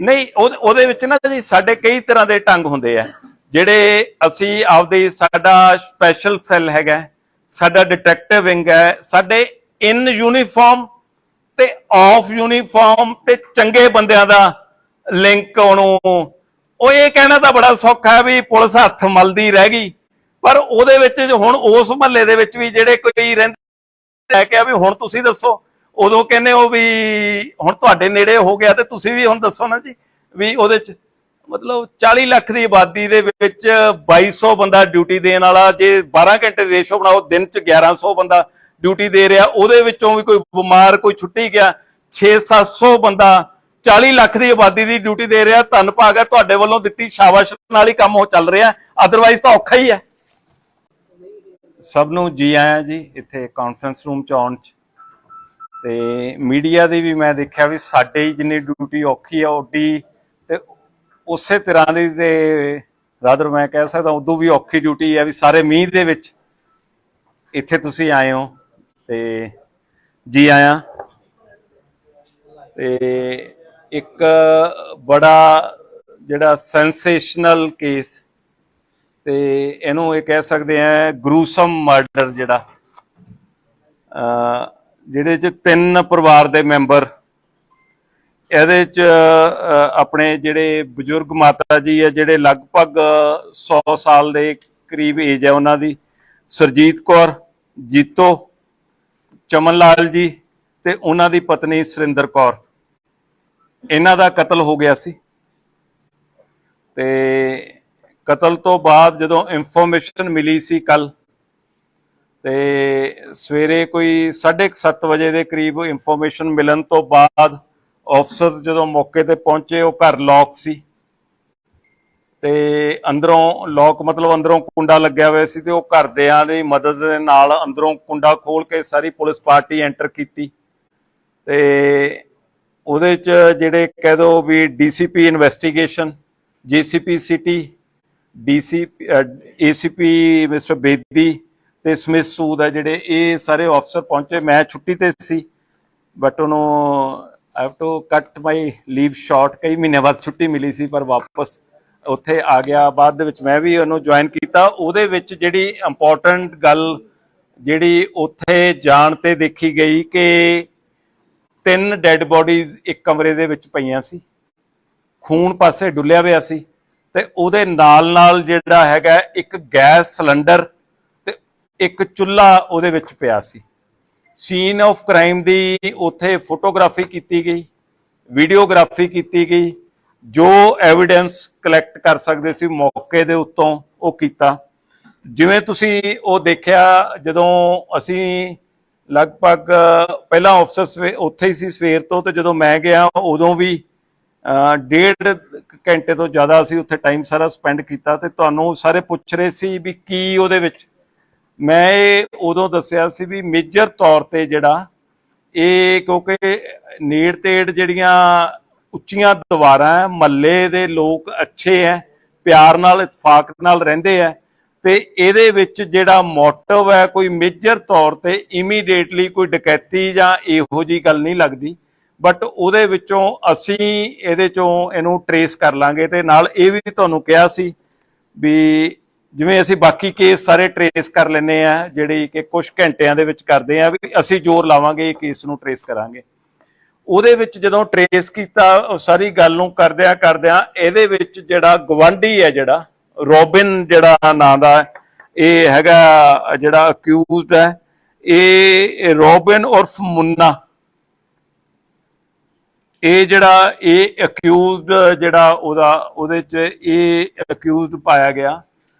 नहीं ਉਹਦੇ ਵਿੱਚ ਨਾ ਜੀ ਸਾਡੇ ਕਈ ਤਰ੍ਹਾਂ ਦੇ ਢੰਗ ਹੁੰਦੇ ਆ ਜਿਹੜੇ ਅਸੀਂ ਆਪਦੇ ਸਾਡਾ ਸਪੈਸ਼ਲ ਸੈੱਲ ਹੈਗਾ, ਸਾਡਾ ਡਿਟੈਕਟਿਵ ਵਿੰਗ ਹੈ, ਸਾਡੇ ਇਨ ਯੂਨੀਫਾਰਮ ਤੇ ਆਫ ਯੂਨੀਫਾਰਮ ਤੇ ਚੰਗੇ ਬੰਦਿਆਂ ਦਾ ਲਿੰਕ ਉਹਨੂੰ। ਉਹ ਇਹ ਕਹਿਣਾ ਤਾਂ ਬੜਾ ਸੌਖਾ ਹੈ ਵੀ ਪੁਲਿਸ ਹੱਥ ਮਲਦੀ ਰਹਿ ਗਈ, ਪਰ ਉਹਦੇ ਵਿੱਚ ਹੁਣ ਉਸ ਮਹੱਲੇ ਦੇ ਵਿੱਚ ਵੀ ਜਿਹੜੇ ਕੋਈ ਰਹਿੰਦੇ ਲੈ ਕੇ ਆ ਵੀ ਹੁਣ ਤੁਸੀਂ ਦੱਸੋ, ਉਦੋਂ ਕਹਿੰਦੇ ਹੋ ਵੀ ਹੁਣ ਤੁਹਾਡੇ ਨੇੜੇ ਹੋ ਗਿਆ ਤੇ ਤੁਸੀਂ ਵੀ ਹੁਣ ਦੱਸੋ ਨਾ ਜੀ ਵੀ ਉਹਦੇ ਚ मतलब 40 ਲੱਖ ਦੀ ਆਬਾਦੀ ਦੇ ਵਿੱਚ 2200 ਬੰਦਾ ਡਿਊਟੀ ਦੇਣ ਵਾਲਾ, ਜੇ 12 ਘੰਟੇ ਦੇ ਰੇਸ਼ੋ ਬਣਾਓ ਦਿਨ ਚ 1100 ਬੰਦਾ ਡਿਊਟੀ ਦੇ ਰਿਹਾ, ਉਹਦੇ ਵਿੱਚੋਂ ਵੀ ਕੋਈ ਬਿਮਾਰ ਕੋਈ ਛੁੱਟੀ ਗਿਆ 6-700 ਬੰਦਾ 40 ਲੱਖ ਦੀ ਆਬਾਦੀ ਦੀ ਡਿਊਟੀ ਦੇ ਰਿਹਾ। ਧੰਨ ਭਾਗ ਹੈ ਤੁਹਾਡੇ ਵੱਲੋਂ ਦਿੱਤੀ ਸ਼ਾਬਾਸ਼ ਨਾਲ ਹੀ ਕੰਮ ਉਹ ਚੱਲ ਰਿਹਾ, ਅਦਰਵਾਈਜ਼ ਤਾਂ ਔਖਾ ਹੀ ਹੈ। ਸਭ ਨੂੰ ਜੀ ਆਇਆਂ ਜੀ ਇੱਥੇ ਕਾਨਫਰੰਸ ਰੂਮ ਚ ਆਉਣ ਚ, ਤੇ ਮੀਡੀਆ ਦੀ ਵੀ ਮੈਂ ਦੇਖਿਆ ਵੀ ਸਾਡੇ ਹੀ ਜਿੰਨੀ ਡਿਊਟੀ ਔਖੀ ਆ ਓਡੀ ਤੇ ਉਸੇ ਤਰ੍ਹਾਂ ਦੀ ਤੇ ਰਾਦਰ ਮੈਂ ਕਹਿ ਸਕਦਾ ਉਦੋਂ ਵੀ ਔਖੀ ਡਿਊਟੀ ਹੈ ਵੀ ਸਾਰੇ ਮੀਂਹ ਦੇ ਵਿੱਚ ਇੱਥੇ ਤੁਸੀਂ ਆਏ ਹੋ ਤੇ ਜੀ ਆਇਆਂ। ਤੇ ਇੱਕ ਬੜਾ ਜਿਹੜਾ ਸੈਂਸੇਸ਼ਨਲ ਕੇਸ ਤੇ ਇਹਨੂੰ ਇਹ ਕਹਿ ਸਕਦੇ ਆ ਗਰੂਸਮ ਮਰਡਰ, ਜਿਹੜਾ ਜਿਹਦੇ ਚ 3 ਪਰਿਵਾਰ ਦੇ ਮੈਂਬਰ, ਇਹਦੇ ਚ ਆਪਣੇ ਜਿਹੜੇ ਬਜ਼ੁਰਗ ਮਾਤਾ ਜੀ ਹੈ ਜਿਹੜੇ ਲਗਭਗ 100 ਸਾਲ ਦੇ ਕਰੀਬ ਏਜ ਹੈ ਉਹਨਾਂ ਦੀ, ਸਰਜੀਤ ਕੌਰ, ਜੀਤੋ, ਚਮਨ ਲਾਲ ਜੀ ਤੇ ਉਹਨਾਂ ਦੀ ਪਤਨੀ ਸੁਰਿੰਦਰ ਕੌਰ, ਇਹਨਾਂ ਦਾ ਕਤਲ ਹੋ ਗਿਆ ਸੀ। ਤੇ ਕਤਲ ਤੋਂ ਬਾਅਦ ਜਦੋਂ ਇਨਫੋਰਮੇਸ਼ਨ ਮਿਲੀ ਸੀ ਕੱਲ, ਤੇ ਸਵੇਰੇ ਕੋਈ 7:30 ਵਜੇ ਦੇ ਕਰੀਬ ਇਨਫੋਰਮੇਸ਼ਨ ਮਿਲਣ ਤੋਂ ਬਾਅਦ ਅਫਸਰ ਜਦੋਂ ਮੌਕੇ ਤੇ ਪਹੁੰਚੇ ਉਹ ਘਰ ਲੌਕ ਸੀ ਤੇ ਅੰਦਰੋਂ ਲੌਕ ਮਤਲਬ ਅੰਦਰੋਂ ਕੁੰਡਾ ਲੱਗਿਆ ਹੋਇਆ ਸੀ ਤੇ ਉਹ ਘਰਦਿਆਂ ਦੀ ਮਦਦ ਦੇ ਨਾਲ ਅੰਦਰੋਂ ਕੁੰਡਾ ਖੋਲ ਕੇ ਸਾਰੀ ਪੁਲਿਸ ਪਾਰਟੀ ਐਂਟਰ ਕੀਤੀ। ਤੇ ਉਹਦੇ ਚ ਜਿਹੜੇ ਕਹਿ ਦੋ ਵੀ DCP investigation, GCP city, ACP mister Bedi ਤੇ ਸਮਿਥ ਸੂਦ ਹੈ ਜਿਹੜੇ ਇਹ ਸਾਰੇ ਅਫਸਰ ਪਹੁੰਚੇ। ਮੈਂ ਛੁੱਟੀ ਤੇ ਸੀ ਬਟ ਉਹਨੂੰ I have to cut my leave short, ਕਈ ਮਹੀਨਿਆਂ ਬਾਅਦ ਛੁੱਟੀ ਮਿਲੀ ਸੀ ਪਰ ਵਾਪਸ ਉੱਥੇ ਆ ਗਿਆ। ਬਾਅਦ ਦੇ ਵਿੱਚ ਮੈਂ ਵੀ ਉਹਨੂੰ ਜੁਆਇਨ ਕੀਤਾ। ਉਹਦੇ ਵਿੱਚ ਜਿਹੜੀ ਇੰਪੋਰਟੈਂਟ ਗੱਲ ਜਿਹੜੀ ਉੱਥੇ ਜਾਣ ਤੇ ਦੇਖੀ ਗਈ ਕਿ 3 ਡੈਡ ਬੋਡੀਜ਼ ਇੱਕ ਕਮਰੇ ਦੇ ਵਿੱਚ ਪਈਆਂ ਸੀ, ਖੂਨ ਪਾਸੇ ਡੁੱਲਿਆ ਹੋਇਆ ਸੀ ਤੇ ਉਹਦੇ ਨਾਲ ਨਾਲ ਜਿਹੜਾ ਹੈਗਾ ਇੱਕ ਗੈਸ ਸਿਲੰਡਰ ਤੇ ਇੱਕ ਚੁੱਲ੍ਹਾ ਉਹਦੇ ਵਿੱਚ ਪਿਆ ਸੀ। ਸੀਨ ਆਫ ਕ੍ਰਾਈਮ ਦੀ ਉੱਥੇ ਫੋਟੋਗ੍ਰਾਫੀ ਕੀਤੀ ਗਈ, ਵੀਡੀਓਗ੍ਰਾਫੀ ਕੀਤੀ ਗਈ, ਜੋ ਐਵੀਡੈਂਸ ਕਲੈਕਟ ਕਰ ਸਕਦੇ ਸੀ ਮੌਕੇ ਦੇ ਉੱਤੋਂ ਉਹ ਕੀਤਾ। ਜਿਵੇਂ ਤੁਸੀਂ ਉਹ ਦੇਖਿਆ ਜਦੋਂ ਅਸੀਂ ਲਗਭਗ ਪਹਿਲਾਂ ਅਫਸਰ ਉੱਥੇ ਹੀ ਸੀ ਸਵੇਰ ਤੋਂ, ਤੇ ਜਦੋਂ ਮੈਂ ਗਿਆ ਉਦੋਂ ਵੀ 1.5 ਘੰਟੇ ਤੋਂ ਜ਼ਿਆਦਾ ਅਸੀਂ ਉੱਥੇ ਟਾਈਮ ਸਾਰਾ ਸਪੈਂਡ ਕੀਤਾ। ਤੇ ਤੁਹਾਨੂੰ ਸਾਰੇ ਪੁੱਛ ਰਹੇ ਸੀ ਵੀ ਕੀ ਉਹਦੇ ਵਿੱਚ, ਮੈਂ ਇਹ ਉਦੋਂ ਦੱਸਿਆ ਸੀ ਵੀ ਮੇਜਰ ਤੌਰ ਤੇ ਜਿਹੜਾ ਇਹ ਕਿਉਂਕਿ ਨੇੜ ਤੇੜ ਜਿਹੜੀਆਂ ਉੱਚੀਆਂ ਦੀਵਾਰਾਂ, ਮਹੱਲੇ ਦੇ ਲੋਕ ਅੱਛੇ ਹੈ, ਪਿਆਰ ਨਾਲ ਇਤਫਾਕ ਨਾਲ ਰਹਿੰਦੇ ਹੈ, ਤੇ ਇਹਦੇ ਵਿੱਚ ਜਿਹੜਾ ਮੋਟਿਵ ਹੈ ਕੋਈ ਮੇਜਰ ਤੌਰ ਤੇ ਇਮੀਡੀਏਟਲੀ ਕੋਈ ਡਕੈਤੀ ਜਾਂ ਇਹੋ ਜਿਹੀ ਗੱਲ ਨਹੀਂ ਲੱਗਦੀ। ਬਟ ਉਹਦੇ ਵਿੱਚੋਂ ਅਸੀਂ ਇਹਦੇ ਚੋਂ ਇਹਨੂੰ ਟਰੇਸ ਕਰ ਲਾਂਗੇ। ਤੇ ਨਾਲ ਇਹ ਵੀ ਤੁਹਾਨੂੰ ਕਿਹਾ ਸੀ ਵੀ ਜਿਵੇਂ ਅਸੀਂ ਬਾਕੀ ਕੇਸ ਸਾਰੇ ਟਰੇਸ ਕਰ ਲੈਂਦੇ ਆ ਜਿਹੜੀ ਕਿ ਕੁਝ ਘੰਟਿਆਂ ਦੇ ਵਿੱਚ ਕਰਦੇ ਆ, ਵੀ ਅਸੀਂ ਜ਼ੋਰ ਲਾਵਾਂਗੇ ਇਹ ਕੇਸ ਨੂੰ ਟਰੇਸ ਕਰਾਂਗੇ। ਉਹਦੇ ਵਿੱਚ ਜਦੋਂ ਟਰੇਸ ਕੀਤਾ ਉਹ ਸਾਰੀ ਗੱਲ ਨੂੰ ਕਰਦਿਆਂ ਇਹਦੇ ਵਿੱਚ ਜਿਹੜਾ ਗਵਾਂਢੀ ਹੈ ਜਿਹੜਾ ਰੋਬਿਨ ਜਿਹੜਾ ਨਾਂ ਦਾ ਇਹ ਹੈਗਾ ਜਿਹੜਾ ਅਕਿਊਜ਼ਡ ਹੈ, ਇਹ ਰੋਬਿਨ ਉਰਫ ਮੁੰਨਾ, ਇਹ ਜਿਹੜਾ ਇਹ ਅਕਿਊਜ਼ਡ ਜਿਹੜਾ ਉਹਦੇ ਚ ਇਹ ਅਕਿਊਜ਼ਡ ਪਾਇਆ ਗਿਆ।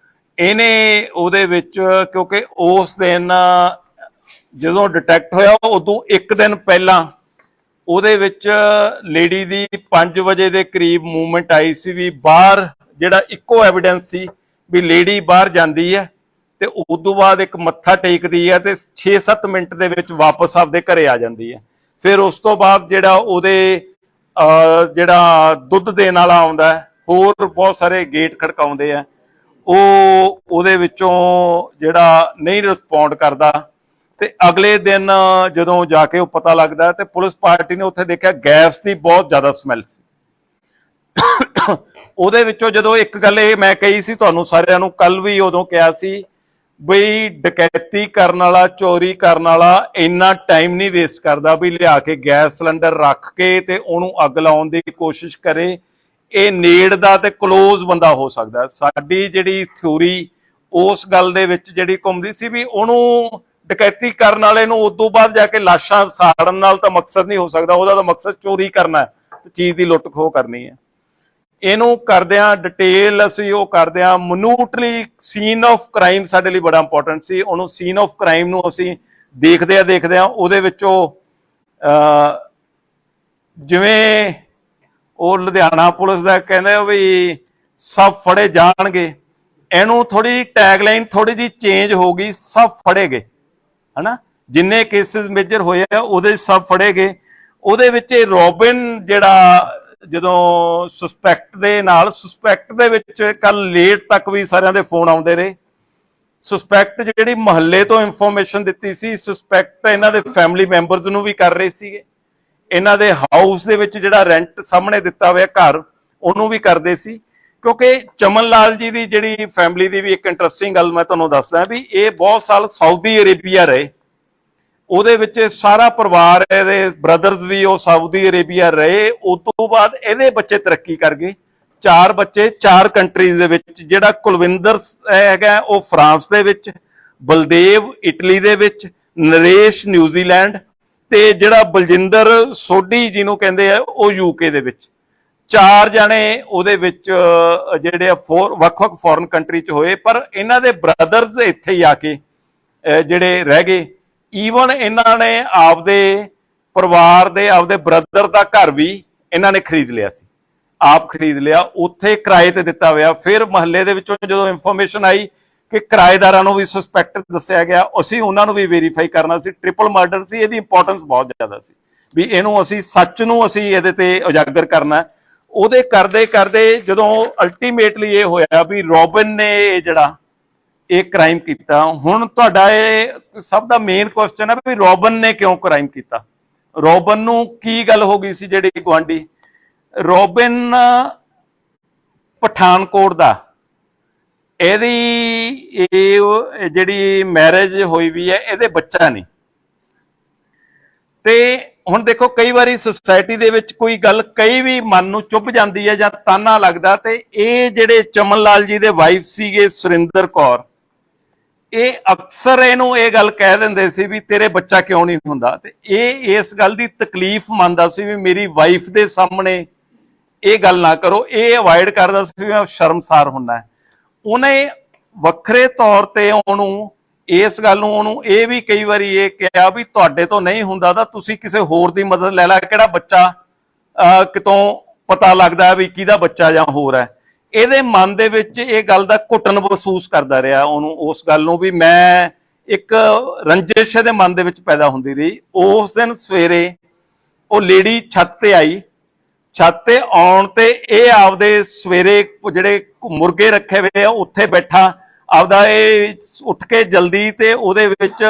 ਇਹਨੇ ਉਹਦੇ ਵਿੱਚ ਕਿਉਂਕਿ ਉਸ ਦਿਨ ਜਦੋਂ ਡਿਟੈਕਟ ਹੋਇਆ ਉਦੋਂ ਇੱਕ ਦਿਨ ਪਹਿਲਾਂ ਉਹਦੇ ਵਿੱਚ ਲੇਡੀ ਦੀ 5 ਵਜੇ ਦੇ ਕਰੀਬ ਮੂਵਮੈਂਟ ਆਈ ਸੀ ਵੀ ਬਾਹਰ ਜਿਹੜਾ ਇੱਕੋ ਐਵੀਡੈਂਸ ਸੀ ਵੀ ਲੇਡੀ ਬਾਹਰ ਜਾਂਦੀ ਹੈ ਤੇ ਉਦੋਂ ਬਾਅਦ ਇੱਕ ਮੱਥਾ ਟੇਕਦੀ ਹੈ ਤੇ 6-7 ਮਿੰਟ ਦੇ ਵਿੱਚ ਵਾਪਸ ਆਪਦੇ ਘਰੇ ਆ ਜਾਂਦੀ ਹੈ। ਫਿਰ ਉਸ ਤੋਂ ਬਾਅਦ ਜਿਹੜਾ ਉਹਦੇ ਜਿਹੜਾ ਦੁੱਧ ਦੇਣ ਵਾਲਾ ਆਉਂਦਾ, ਹੋਰ ਬਹੁਤ ਸਾਰੇ ਗੇਟ ਖੜਕਾਉਂਦੇ ਆ, ਉਹ ਉਹਦੇ ਵਿੱਚੋਂ ਜਿਹੜਾ ਨਹੀਂ ਰਿਸਪੌਂਡ ਕਰਦਾ ਤੇ ਅਗਲੇ ਦਿਨ ਜਦੋਂ ਜਾ ਕੇ ਉਹ ਪਤਾ ਲੱਗਦਾ ਤੇ ਪੁਲਿਸ ਪਾਰਟੀ ਨੇ ਉੱਥੇ ਦੇਖਿਆ ਗੈਸ ਦੀ ਬਹੁਤ ਜ਼ਿਆਦਾ ਸਮੈਲ ਸੀ। ਉਹਦੇ ਵਿੱਚੋਂ ਜਦੋਂ ਇੱਕ ਗੱਲ ਇਹ ਮੈਂ ਕਹੀ ਸੀ ਤੁਹਾਨੂੰ ਸਾਰਿਆਂ ਨੂੰ, ਕੱਲ ਵੀ ਉਦੋਂ ਕਿਹਾ ਸੀ ਬਈ ਡਕੈਤੀ ਕਰਨ ਵਾਲਾ, ਚੋਰੀ ਕਰਨ ਵਾਲਾ ਇੰਨਾ ਟਾਈਮ ਨਹੀਂ ਵੇਸਟ ਕਰਦਾ ਵੀ ਲਿਆ ਕੇ ਗੈਸ ਸਿਲੰਡਰ ਰੱਖ ਕੇ ਤੇ ਉਹਨੂੰ ਅੱਗ ਲਾਉਣ ਦੀ ਕੋਸ਼ਿਸ਼ ਕਰੇ। ਇਹ ਨੇੜ ਦਾ ਤੇ ਕਲੋਜ਼ ਬੰਦਾ ਹੋ ਸਕਦਾ। ਸਾਡੀ ਜਿਹੜੀ ਥਿਊਰੀ ਉਸ ਗੱਲ ਦੇ ਵਿੱਚ ਜਿਹੜੀ ਘੁੰਮਦੀ ਸੀ ਵੀ ਉਹਨੂੰ ਡਕੈਤੀ ਕਰਨ ਵਾਲੇ ਨੂੰ ਉਦੋਂ ਬਾਅਦ ਜਾ ਕੇ ਲਾਸ਼ਾਂ ਸਾੜਨ ਨਾਲ ਤਾਂ ਮਕਸਦ ਨਹੀਂ ਹੋ ਸਕਦਾ, ਉਹਦਾ ਤਾਂ ਮਕਸਦ ਚੋਰੀ ਕਰਨਾ ਤੇ ਚੀਜ਼ ਦੀ ਲੁੱਟ ਖੋਹ ਕਰਨੀ ਹੈ। ਇਹਨੂੰ ਕਰਦਿਆਂ ਡਿਟੇਲ ਅਸੀਂ ਉਹ ਕਰਦਿਆਂ ਮਨੂਟਲੀ ਸੀਨ ਆਫ ਕ੍ਰਾਈਮ ਸਾਡੇ ਲਈ ਬੜਾ ਇੰਪੋਰਟੈਂਟ ਸੀ। ਉਹਨੂੰ ਸੀਨ ਆਫ ਕ੍ਰਾਈਮ ਨੂੰ ਅਸੀਂ ਦੇਖਦਿਆਂ ਉਹਦੇ ਵਿੱਚੋਂ ਜਿਵੇਂ ਉਹ ਲੁਧਿਆਣਾ ਪੁਲਿਸ ਦਾ ਕਹਿੰਦੇ ਵੀ ਸਭ ਫੜੇ ਜਾਣਗੇ, ਇਹਨੂੰ ਥੋੜੀ ਟੈਗਲਾਈਨ ਥੋੜੀ ਜਿਹੀ ਚੇਂਜ ਹੋ ਗਈ, ਸਭ ਫੜੇ ਗਏ, ਹਨਾ। ਜਿੰਨੇ ਕੇਸਿਸ ਮੇਜਰ ਹੋਏ ਆ ਉਹਦੇ ਸਭ ਫੜੇ ਗਏ। ਉਹਦੇ ਵਿੱਚ ਰੋਬਿਨ ਜਿਹੜਾ ਜਦੋਂ ਸਸਪੈਕਟ ਦੇ ਵਿੱਚ ਕੱਲ ਲੇਟ ਤੱਕ ਵੀ ਸਾਰਿਆਂ ਦੇ ਫੋਨ ਆਉਂਦੇ ਰਹੇ। ਸਸਪੈਕਟ ਜਿਹੜੀ ਮਹੱਲੇ ਤੋਂ ਇਨਫੋਰਮੇਸ਼ਨ ਦਿੱਤੀ ਸੀ, ਸਸਪੈਕਟ ਇਹਨਾਂ ਦੇ ਫੈਮਿਲੀ ਮੈਂਬਰਸ ਨੂੰ ਵੀ ਕਰ ਰਹੇ ਸੀਗੇ, ਇਹਨਾਂ ਦੇ ਹਾਊਸ ਦੇ ਵਿੱਚ ਜਿਹੜਾ ਰੈਂਟ ਸਾਹਮਣੇ ਦਿੱਤਾ ਹੋਇਆ ਘਰ ਉਹਨੂੰ ਵੀ ਕਰਦੇ ਸੀ। ਕਿਉਂਕਿ ਚਮਨ ਲਾਲ ਜੀ ਦੀ ਜਿਹੜੀ ਫੈਮਿਲੀ ਦੀ ਵੀ ਇੱਕ ਇੰਟਰਸਟਿੰਗ ਗੱਲ ਮੈਂ ਤੁਹਾਨੂੰ ਦੱਸਦਾ ਵੀ ਇਹ ਬਹੁਤ ਸਾਲ ਸਾਊਦੀ ਅਰੇਬੀਆ ਰਹੇ, ਉਹਦੇ ਵਿੱਚ ਸਾਰਾ ਪਰਿਵਾਰ, ਇਹਦੇ ਬ੍ਰਦਰਸ ਵੀ ਉਹ ਸਾਊਦੀ ਅਰੇਬੀਆ ਰਹੇ। ਉਸ ਤੋਂ ਬਾਅਦ ਇਹਦੇ ਬੱਚੇ ਤਰੱਕੀ ਕਰ ਗਏ, 4 ਬੱਚੇ 4 ਕੰਟਰੀਜ਼ ਦੇ ਵਿੱਚ। ਜਿਹੜਾ ਕੁਲਵਿੰਦਰ ਹੈਗਾ ਉਹ ਫਰਾਂਸ ਦੇ ਵਿੱਚ, ਬਲਦੇਵ ਇਟਲੀ ਦੇ ਵਿੱਚ, ਨਰੇਸ਼ ਨਿਊਜ਼ੀਲੈਂਡ ਤੇ ਜਿਹੜਾ ਬਲਜਿੰਦਰ ਸੋਢੀ ਜਿਹਨੂੰ ਕਹਿੰਦੇ ਆ ਉਹ ਯੂਕੇ ਦੇ ਵਿੱਚ। 4 ਜਣੇ ਉਹਦੇ ਵਿੱਚ ਜਿਹੜੇ ਵੱਖ-ਵੱਖ ਫੋਰਨ ਕੰਟਰੀ ਚ ਹੋਏ, ਪਰ ਇਹਨਾਂ ਦੇ ਬ੍ਰਦਰਸ ਇੱਥੇ ਹੀ ਆ ਕੇ ਜਿਹੜੇ ਰਹਿ ਗਏ। ਈਵਨ ਇਹਨਾਂ ਨੇ ਆਪਦੇ ਪਰਿਵਾਰ ਦੇ ਆਪਦੇ ਬ੍ਰਦਰ ਦਾ ਘਰ ਵੀ ਇਹਨਾਂ ਨੇ ਖਰੀਦ ਲਿਆ ਸੀ, ਆਪ ਖਰੀਦ ਲਿਆ, ਉੱਥੇ ਕਿਰਾਏ ਤੇ ਦਿੱਤਾ ਹੋਇਆ। ਫਿਰ ਮਹੱਲੇ ਦੇ ਵਿੱਚੋਂ ਜਦੋਂ ਇਨਫੋਰਮੇਸ਼ਨ ਆਈ ਕਿ ਕਿਰਾਏਦਾਰਾਂ ਨੂੰ ਵੀ ਸਸਪੈਕਟ ਦੱਸਿਆ ਗਿਆ, ਅਸੀਂ ਉਹਨਾਂ ਨੂੰ ਵੀ ਵੈਰੀਫਾਈ ਕਰਨਾ ਸੀ। ਟ੍ਰਿਪਲ ਮਰਡਰ ਸੀ, ਇਹਦੀ ਇੰਪੋਰਟੈਂਸ ਬਹੁਤ ਜ਼ਿਆਦਾ ਸੀ ਵੀ ਇਹਨੂੰ ਅਸੀਂ ਸੱਚ ਨੂੰ ਅਸੀਂ ਇਹਦੇ ਤੇ ਉਜਾਗਰ ਕਰਨਾ। ਉਹਦੇ ਕਰਦੇ ਕਰਦੇ ਜਦੋਂ ਅਲਟੀਮੇਟਲੀ ਇਹ ਹੋਇਆ ਵੀ ਰੋਬਿਨ ਨੇ ਜਿਹੜਾ ਇਹ ਕ੍ਰਾਈਮ ਕੀਤਾ। ਹੁਣ ਤੁਹਾਡਾ ਇਹ ਸਭ ਦਾ ਮੇਨ ਕੁਐਸਚਨ ਹੈ ਵੀ ਰੋਬਿਨ ਨੇ ਕਿਉਂ ਕ੍ਰਾਈਮ ਕੀਤਾ, ਰੋਬਿਨ ਨੂੰ ਕੀ ਗੱਲ ਹੋ ਗਈ ਸੀ। ਜਿਹੜੀ ਗੁਆਂਢੀ ਰੋਬਿਨ ਪਠਾਨਕੋਟ ਦਾ, ਇਹਦੀ ਇਹ ਜਿਹੜੀ ਮੈਰਿਜ ਹੋਈ ਵੀ ਹੈ, ਇਹਦੇ ਬੱਚਾ ਨਹੀਂ। ਤੇ ਹੁਣ ਦੇਖੋ ਕਈ ਵਾਰੀ ਸੁਸਾਇਟੀ ਦੇ ਵਿੱਚ ਕੋਈ ਗੱਲ ਕਈ ਵੀ ਮਨ ਨੂੰ ਚੁੱਭ ਜਾਂਦੀ ਹੈ ਜਾਂ ਤਾਨਾ ਲੱਗਦਾ, ਤੇ ਇਹ ਜਿਹੜੇ ਚਮਨ ਲਾਲ ਜੀ ਦੇ ਵਾਈਫ ਸੀਗੇ ਸੁਰਿੰਦਰ ਕੌਰ, ਇਹ ਅਕਸਰ ਇਹਨੂੰ ਇਹ ਗੱਲ ਕਹਿ ਦਿੰਦੇ ਸੀ ਵੀ ਤੇਰੇ ਬੱਚਾ ਕਿਉਂ ਨਹੀਂ ਹੁੰਦਾ। ਤੇ ਇਹ ਇਸ ਗੱਲ ਦੀ ਤਕਲੀਫ ਮੰਨਦਾ ਸੀ ਵੀ ਮੇਰੀ ਵਾਈਫ ਦੇ ਸਾਹਮਣੇ ਇਹ ਗੱਲ ਨਾ ਕਰੋ, ਇਹ ਅਵਾਇਡ ਕਰਦਾ ਸੀ ਵੀ ਮੈਂ ਸ਼ਰਮਸਾਰ ਹੁੰਦਾ। ਉਹਨੇ ਵੱਖਰੇ ਤੌਰ ਤੇ ਉਹਨੂੰ ਇਸ ਗੱਲ ਨੂੰ ਉਹਨੂੰ ਇਹ ਵੀ ਕਈ ਵਾਰੀ ਇਹ ਕਿਹਾ ਵੀ ਤੁਹਾਡੇ ਤੋਂ ਨਹੀਂ ਹੁੰਦਾ ਤਾਂ ਤੁਸੀਂ ਕਿਸੇ ਹੋਰ ਦੀ ਮਦਦ ਲੈ ਲੈ, ਕਿਹੜਾ ਬੱਚਾ ਕਿਤੋਂ ਪਤਾ ਲੱਗਦਾ ਵੀ ਕਿਹਦਾ ਬੱਚਾ ਜਾਂ ਹੋਰ ਹੈ। ਇਹਦੇ ਮਨ ਦੇ ਵਿੱਚ ਇਹ ਗੱਲ ਦਾ ਘੁੱਟਣ ਮਹਿਸੂਸ ਕਰਦਾ ਰਿਹਾ ਉਹਨੂੰ, ਉਸ ਗੱਲ ਨੂੰ ਵੀ ਮੈਂ ਇੱਕ ਰੰਜਿਸ਼ ਦੇ ਮਨ ਦੇ ਵਿੱਚ ਪੈਦਾ ਹੁੰਦੀ ਰਹੀ। ਉਸ ਦਿਨ ਸਵੇਰੇ ਉਹ ਲੇਡੀ ਛੱਤ ਤੇ ਆਈ, ਛੱਤ ਤੇ ਆਉਣ ਤੇ ਇਹ ਆਪਦੇ ਸਵੇਰੇ ਜਿਹੜੇ ਮੁਰਗੇ ਰੱਖੇ ਹੋਏ ਆ ਉੱਥੇ ਬੈਠਾ ਆਪਦਾ ਇਹ ਉੱਠ ਕੇ ਜਲਦੀ ਤੇ ਉਹਦੇ ਵਿੱਚ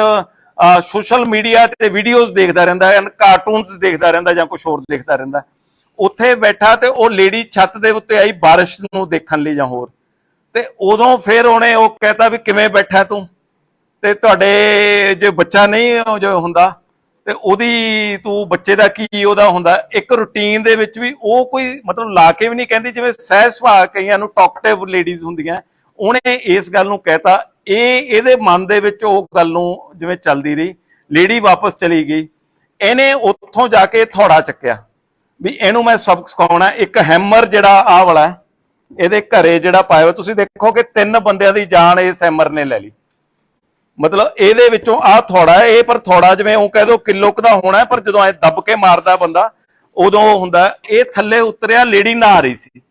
ਸੋਸ਼ਲ ਮੀਡੀਆ ਤੇ ਵੀਡੀਓਜ਼ ਦੇਖਦਾ ਰਹਿੰਦਾ, ਕਾਰਟੂਨਸ ਦੇਖਦਾ ਰਹਿੰਦਾ ਜਾਂ ਕੁਝ ਹੋਰ ਦੇਖਦਾ ਰਹਿੰਦਾ। ਉੱਥੇ ਬੈਠਾ ਤੇ ਉਹ ਲੇਡੀ ਛੱਤ ਦੇ ਉੱਤੇ ਆਈ ਬਾਰਿਸ਼ ਨੂੰ ਦੇਖਣ ਲਈ ਜਾਂ ਹੋਰ, ਤੇ ਉਦੋਂ ਫਿਰ ਉਹਨੇ ਉਹ ਕਹਿਤਾ ਵੀ ਕਿਵੇਂ ਬੈਠਾ ਤੂੰ, ਤੇ ਤੁਹਾਡੇ ਜੇ ਬੱਚਾ ਨਹੀਂ ਜੋ ਹੁੰਦਾ ਤੇ ਉਹਦੀ ਤੂੰ ਬੱਚੇ ਦਾ ਕੀ ਉਹਦਾ ਹੁੰਦਾ। ਇੱਕ ਰੂਟੀਨ ਦੇ ਵਿੱਚ ਵੀ ਉਹ ਕੋਈ ਮਤਲਬ ਲਾ ਕੇ ਵੀ ਨਹੀਂ ਕਹਿੰਦੀ, ਜਿਵੇਂ ਸਹਿਜ ਸੁਭਾਅ ਕਈਆਂ ਨੂੰ ਟਾਕਟਿਵ ਲੇਡੀਜ਼ ਹੁੰਦੀਆਂ, ਉਹਨੇ ਇਸ ਗੱਲ ਨੂੰ ਕਹਿਤਾ। ਇਹਦੇ ਮਨ ਦੇ ਵਿੱਚ ਉਹ ਗੱਲ ਨੂੰ ਜਿਵੇਂ ਚੱਲਦੀ ਰਹੀ। ਲੇਡੀ ਵਾਪਸ ਚਲੀ ਗਈ, ਇਹਨੇ ਉੱਥੋਂ ਜਾ ਕੇ ਥੋੜਾ ਚੱਕਿਆ ਵੀ ਇਹਨੂੰ ਮੈਂ ਸਬਕ ਸਿਖਾਉਣਾ। ਇੱਕ ਹੈਮਰ ਜਿਹੜਾ ਆਹ ਵਾਲਾ ਇਹਦੇ ਘਰੇ ਜਿਹੜਾ ਪਾਇਆ ਹੋਇਆ, ਤੁਸੀਂ ਦੇਖੋ ਕਿ 3 ਬੰਦਿਆਂ ਦੀ ਜਾਨ ਇਸ ਹੈਮਰ ਨੇ ਲੈ ਲਈ। मतलब ਇਹਦੇ ਵਿੱਚੋਂ ਆ ਥੋੜਾ ਹੈ ਇਹ, ਪਰ ਥੋੜਾ ਜਿਵੇਂ ਉਹ ਕਹਿ ਦੋ ਕਿਲੋ ਕੁ ਦਾ ਹੋਣਾ, ਪਰ ਜਦੋਂ ਐ ਦੱਬ ਕੇ ਮਾਰਦਾ ਬੰਦਾ ਉਦੋਂ ਹੁੰਦਾ। ਇਹ ਥੱਲੇ ਉਤਰਿਆ, ਲੇਡੀ ਨਹਾ ਰਹੀ ਸੀ,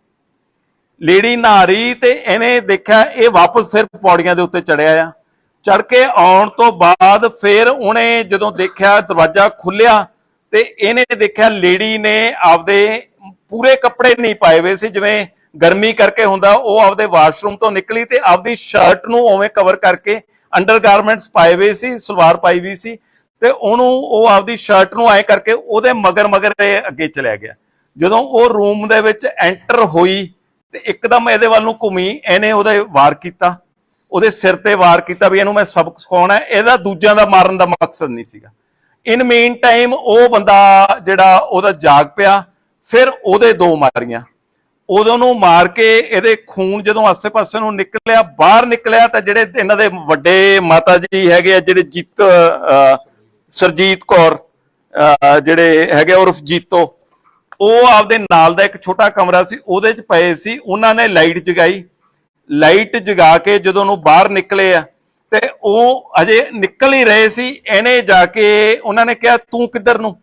ਲੇਡੀ ਨਹਾ ਰਹੀ ਤੇ ਇਹਨੇ ਦੇਖਿਆ ਇਹ ਵਾਪਸ ਫਿਰ ਪੌੜੀਆਂ ਦੇ ਉੱਤੇ ਚੜਿਆ ਆ। ਚੜ ਕੇ ਆਉਣ ਤੋਂ ਬਾਅਦ ਫਿਰ ਉਹਨੇ ਜਦੋਂ ਦੇਖਿਆ ਦਰਵਾਜ਼ਾ ਖੁੱਲਿਆ ਤੇ ਇਹਨੇ ਦੇਖਿਆ ਲੇਡੀ ਨੇ ਆਪਦੇ ਪੂਰੇ ਕੱਪੜੇ ਨਹੀਂ ਪਾਏ ਹੋਏ ਸੀ, ਜਿਵੇਂ ਗਰਮੀ ਕਰਕੇ ਹੁੰਦਾ, ਉਹ ਆਪਦੇ ਵਾਸ਼ਰੂਮ ਤੋਂ ਨਿਕਲੀ ਤੇ ਆਪਦੀ ਸ਼ਰਟ ਨੂੰ ਉਵੇਂ ਕਵਰ ਕਰਕੇ ਅੰਡਰਗਾਰਮੈਂਟਸ ਪਾਏ ਹੋਏ ਸੀ, ਸਲਵਾਰ ਪਾਈ ਹੋਈ ਸੀ, ਤੇ ਉਹਨੂੰ ਉਹ ਆਪਦੀ ਸ਼ਰਟ ਨੂੰ ਐ ਕਰਕੇ ਉਹਦੇ ਮਗਰ ਮਗਰ ਅੱਗੇ ਚਲਿਆ ਗਿਆ। ਜਦੋਂ ਉਹ ਰੂਮ ਦੇ ਵਿੱਚ ਐਂਟਰ ਹੋਈ ਤੇ ਇੱਕਦਮ ਇਹਦੇ ਵੱਲ ਨੂੰ ਘੁੰਮੀ, ਇਹਨੇ ਉਹਦੇ ਵਾਰ ਕੀਤਾ, ਉਹਦੇ ਸਿਰ ਤੇ ਵਾਰ ਕੀਤਾ ਵੀ ਇਹਨੂੰ ਮੈਂ ਸਬਕ ਸਿਖਾਉਣਾ। ਇਹਦਾ ਦੂਜਿਆਂ ਦਾ ਮਾਰਨ ਦਾ ਮਕਸਦ ਨਹੀਂ ਸੀਗਾ। ਇਨ ਮੇਨ ਟਾਈਮ ਉਹ ਬੰਦਾ ਜਿਹੜਾ ਉਹਦਾ ਜਾਗ ਪਿਆ, ਫਿਰ ਉਹਦੇ ਦੋ ਮਾਰੀਆਂ, ਉਦੋਂ ਨੂੰ ਮਾਰ ਕੇ ਇਹਦੇ ਖੂਨ ਜਦੋਂ ਆਸੇ ਪਾਸੇ ਨੂੰ ਨਿਕਲਿਆ, ਬਾਹਰ ਨਿਕਲਿਆ ਤਾਂ ਜਿਹੜੇ ਇਹਨਾਂ ਦੇ ਵੱਡੇ ਮਾਤਾ ਜੀ ਹੈਗੇ ਆ, ਜਿਹੜੇ ਸਰਜੀਤ ਕੌਰ ਜਿਹੜੇ ਹੈਗੇ ਉਰਫ ਜੀਤੋ, ਉਹ ਆਪਦੇ ਨਾਲ ਦਾ ਇੱਕ ਛੋਟਾ ਕਮਰਾ ਸੀ ਉਹਦੇ ਚ ਪਏ ਸੀ। ਉਹਨਾਂ ਨੇ ਲਾਈਟ ਜਗਾਈ, ਲਾਈਟ ਜਗਾ ਕੇ ਜਦੋਂ ਉਹਨੂੰ ਬਾਹਰ ਨਿਕਲੇ ਆ ਤੇ ਉਹ ਅਜੇ ਨਿਕਲ ਹੀ ਰਹੇ ਸੀ, ਇਹਨੇ ਜਾ ਕੇ ਉਹਨਾਂ ਨੇ ਕਿਹਾ ਤੂੰ ਕਿੱਧਰ ਨੂੰ,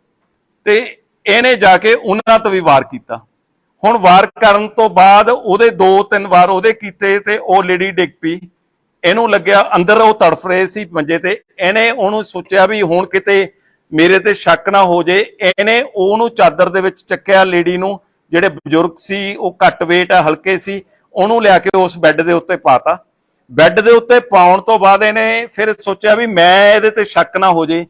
ਤੇ ਇਹਨੇ ਜਾ ਕੇ ਉਹਨਾਂ ਤੋਂ ਵੀ ਵਾਰ ਕੀਤਾ। ਹੁਣ ਵਾਰ ਕਰਨ ਤੋਂ ਬਾਅਦ ਉਹਦੇ 2-3 ਵਾਰ ਉਹਦੇ ਕੀਤੇ ਤੇ ਉਹ ਲੇਡੀ ਡਿੱਗ ਪਈ। ਇਹਨੂੰ ਲੱਗਿਆ ਅੰਦਰ ਉਹ ਤੜਫ ਰਹੇ ਸੀ ਮੰਜੇ ਤੇ, ਇਹਨੇ ਉਹਨੂੰ ਸੋਚਿਆ ਵੀ ਹੁਣ ਕਿਤੇ ਮੇਰੇ ਤੇ ਸ਼ੱਕ ਨਾ ਹੋ ਜੇ। ਇਹਨੇ ਉਹਨੂੰ ਚਾਦਰ ਦੇ ਵਿੱਚ ਚੱਕਿਆ, ਲੇਡੀ ਨੂੰ, ਜਿਹੜੇ ਬਜ਼ੁਰਗ ਸੀ ਉਹ ਘੱਟ ਵੇਟ ਆ, ਹਲਕੇ ਸੀ, ਉਹਨੂੰ ਲਿਆ ਕੇ ਉਸ ਬੈੱਡ ਦੇ ਉੱਤੇ ਪਾਤਾ। ਬੈੱਡ ਦੇ ਉੱਤੇ ਪਾਉਣ ਤੋਂ ਬਾਅਦ ਇਹਨੇ ਫਿਰ ਸੋਚਿਆ ਵੀ ਮੈਂ ਇਹਦੇ ਤੇ ਸ਼ੱਕ ਨਾ ਹੋ ਜੇ।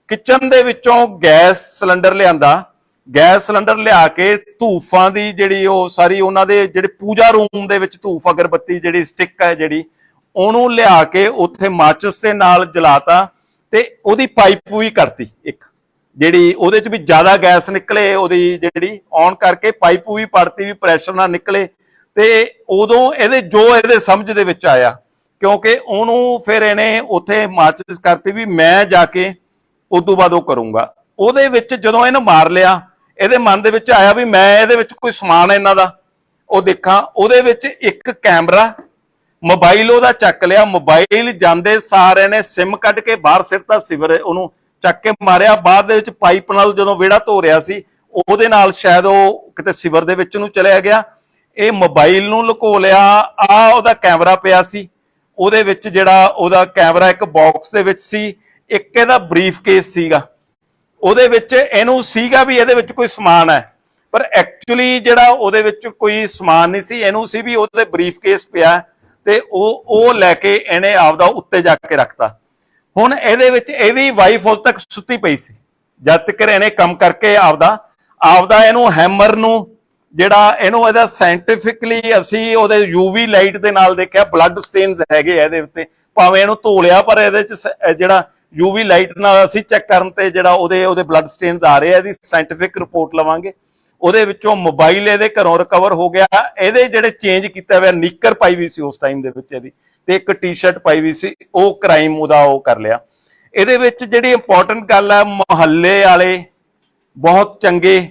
ਕਿਚਨ ਦੇ ਵਿੱਚੋਂ ਗੈਸ ਸਿਲੰਡਰ ਲਿਆਂਦਾ, ਗੈਸ ਸਿਲੰਡਰ ਲਿਆ ਕੇ ਧੂਫਾਂ ਦੀ ਜਿਹੜੀ ਉਹ ਸਾਰੀ ਉਹਨਾਂ ਦੇ ਜਿਹੜੇ ਪੂਜਾ ਰੂਮ ਦੇ ਵਿੱਚ ਧੂਫ ਅਗਰਬੱਤੀ ਜਿਹੜੀ ਸਟਿਕ ਹੈ ਜਿਹੜੀ, ਉਹਨੂੰ ਲਿਆ ਕੇ ਉੱਥੇ ਮਾਚਿਸ ਦੇ ਨਾਲ ਜਲਾਤਾ ਤੇ ਉਹਦੀ ਪਾਈਪ ਵੀ ਕਰਤੀ ਇੱਕ, ਜਿਹੜੀ ਉਹਦੇ ਚ ਵੀ ਜ਼ਿਆਦਾ ਗੈਸ ਨਿਕਲੇ, ਉਹਦੀ ਜਿਹੜੀ ਔਨ ਕਰਕੇ ਪਾਈਪ ਵੀ ਪੜਤੀ ਵੀ ਪ੍ਰੈਸ਼ਰ ਨਾਲ ਨਿਕਲੇ। ਤੇ ਉਦੋਂ ਇਹਦੇ ਸਮਝ ਦੇ ਵਿੱਚ ਆਇਆ, ਕਿਉਂਕਿ ਉਹਨੂੰ ਫਿਰ ਇਹਨੇ ਉੱਥੇ ਮਾਚਿਸ ਕਰਤੀ ਵੀ ਮੈਂ ਜਾ ਕੇ ਉਦੋਂ ਬਾਅਦ ਉਹ ਕਰੂੰਗਾ। ਉਹਦੇ ਵਿੱਚ ਜਦੋਂ ਇਹਨੇ ਮਾਰ ਲਿਆ, ਇਹਦੇ ਮਨ ਦੇ ਵਿੱਚ ਆਇਆ ਵੀ ਮੈਂ ਇਹਦੇ ਵਿੱਚ ਕੋਈ ਸਮਾਨ ਇਹਨਾਂ ਦਾ ਉਹ ਦੇਖਾਂ। ਉਹਦੇ ਵਿੱਚ ਇੱਕ ਕੈਮਰਾ, ਮੋਬਾਈਲ ਉਹਦਾ ਚੱਕ ਲਿਆ, ਮੋਬਾਈਲ ਜਾਂਦੇ ਸਾਰੇ ਨੇ ਸਿਮ ਕੱਢ ਕੇ ਬਾਹਰ ਸਿੱਟਤਾ, ਸਿਵਰ ਉਹਨੂੰ ਚੱਕ ਕੇ ਮਾਰਿਆ। ਬਾਅਦ ਦੇ ਵਿੱਚ ਪਾਈਪ ਨਾਲ ਜਦੋਂ ਵਿਹੜਾ ਧੋ ਰਿਹਾ ਸੀ ਉਹਦੇ ਨਾਲ ਸ਼ਾਇਦ ਉਹ ਕਿਤੇ ਸਿਵਰ ਦੇ ਵਿੱਚ ਨੂੰ ਚਲਿਆ ਗਿਆ। ਇਹ ਮੋਬਾਈਲ ਨੂੰ ਲੁਕੋ ਲਿਆ। ਆ ਉਹਦਾ ਕੈਮਰਾ ਪਿਆ ਸੀ, ਉਹਦੇ ਵਿੱਚ ਜਿਹੜਾ ਉਹਦਾ ਕੈਮਰਾ ਇੱਕ ਬਾਕਸ ਦੇ ਵਿੱਚ ਸੀ, ਇੱਕ ਇਹਦਾ ਬਰੀਫ ਕੇਸ ਸੀਗਾ, ਉਹਦੇ ਵਿੱਚ ਇਹਨੂੰ ਸੀਗਾ ਵੀ ਇਹਦੇ ਵਿੱਚ ਕੋਈ ਸਮਾਨ ਹੈ, ਪਰ ਐਕਚੁਅਲੀ ਜਿਹੜਾ ਉਹਦੇ ਵਿੱਚ ਕੋਈ ਸਮਾਨ ਨਹੀਂ ਸੀ। ਇਹਨੂੰ ਸੀ ਵੀ ਉਹਦੇ ਬਰੀਫ ਕੇਸ ਪਿਆ ਤੇ ਉਹ ਲੈ ਕੇ ਇਹਨੇ ਆਪਦਾ ਉੱਤੇ ਜਾ ਕੇ ਰੱਖਤਾ। ਹੁਣ ਇਹਦੇ ਵਿੱਚ ਇਹਦੀ ਵਾਈਫ ਉਦੋਂ ਤੱਕ ਸੁੱਤੀ ਪਈ ਸੀ, ਜਦ ਤੱਕ ਇਹਨੇ ਕੰਮ ਕਰਕੇ ਆਪਦਾ ਇਹਨੂੰ ਹੈਮਰ ਨੂੰ ਜਿਹੜਾ ਇਹਦਾ ਸਾਇੰਟੀਫਿਕਲੀ ਅਸੀਂ ਉਹਦੇ ਯੂਵੀ ਲਾਈਟ ਦੇ ਨਾਲ ਦੇਖਿਆ ਬਲੱਡ ਸਟੇਨਸ ਹੈਗੇ ਆ ਇਹਦੇ ਉੱਤੇ, ਭਾਵੇਂ ਇਹਨੂੰ ਧੋ ਲਿਆ ਪਰ ਇਹਦੇ ਚ ਜਿਹੜਾ ਯੂਵੀ ਲਾਈਟ ਨਾਲ ਅਸੀਂ ਚੈੱਕ ਕਰਨ ਤੇ ਜਿਹੜਾ ਉਹਦੇ ਬਲੱਡ ਸਟੇਨਸ ਆ ਰਹੇ ਆ, ਇਹਦੀ ਸਾਇੰਟੀਫਿਕ ਰਿਪੋਰਟ ਲਵਾਂਗੇ। ਉਹਦੇ ਵਿੱਚੋਂ ਮੋਬਾਈਲ ਇਹਦੇ ਘਰੋਂ ਰਿਕਵਰ ਹੋ ਗਿਆ। ਇਹਦੇ ਜਿਹੜੇ ਚੇਂਜ ਕੀਤਾ ਹੋਇਆ ਨਿੱਕਰ ਪਾਈ ਵੀ ਸੀ ਉਸ ਟਾਈਮ ਦੇ ਵਿੱਚ ਇਹਦੀ, ਤੇ ਇੱਕ ਟੀ-ਸ਼ਰਟ ਪਾਈ ਵੀ ਸੀ, ਉਹ ਕ੍ਰਾਈਮ ਉਹਦਾ ਉਹ ਕਰ ਲਿਆ। ਇਹਦੇ ਵਿੱਚ ਜਿਹੜੀ ਇੰਪੋਰਟੈਂਟ ਗੱਲ ਹੈ, ਮੁਹੱਲੇ ਵਾਲੇ ਬਹੁਤ ਚੰਗੇ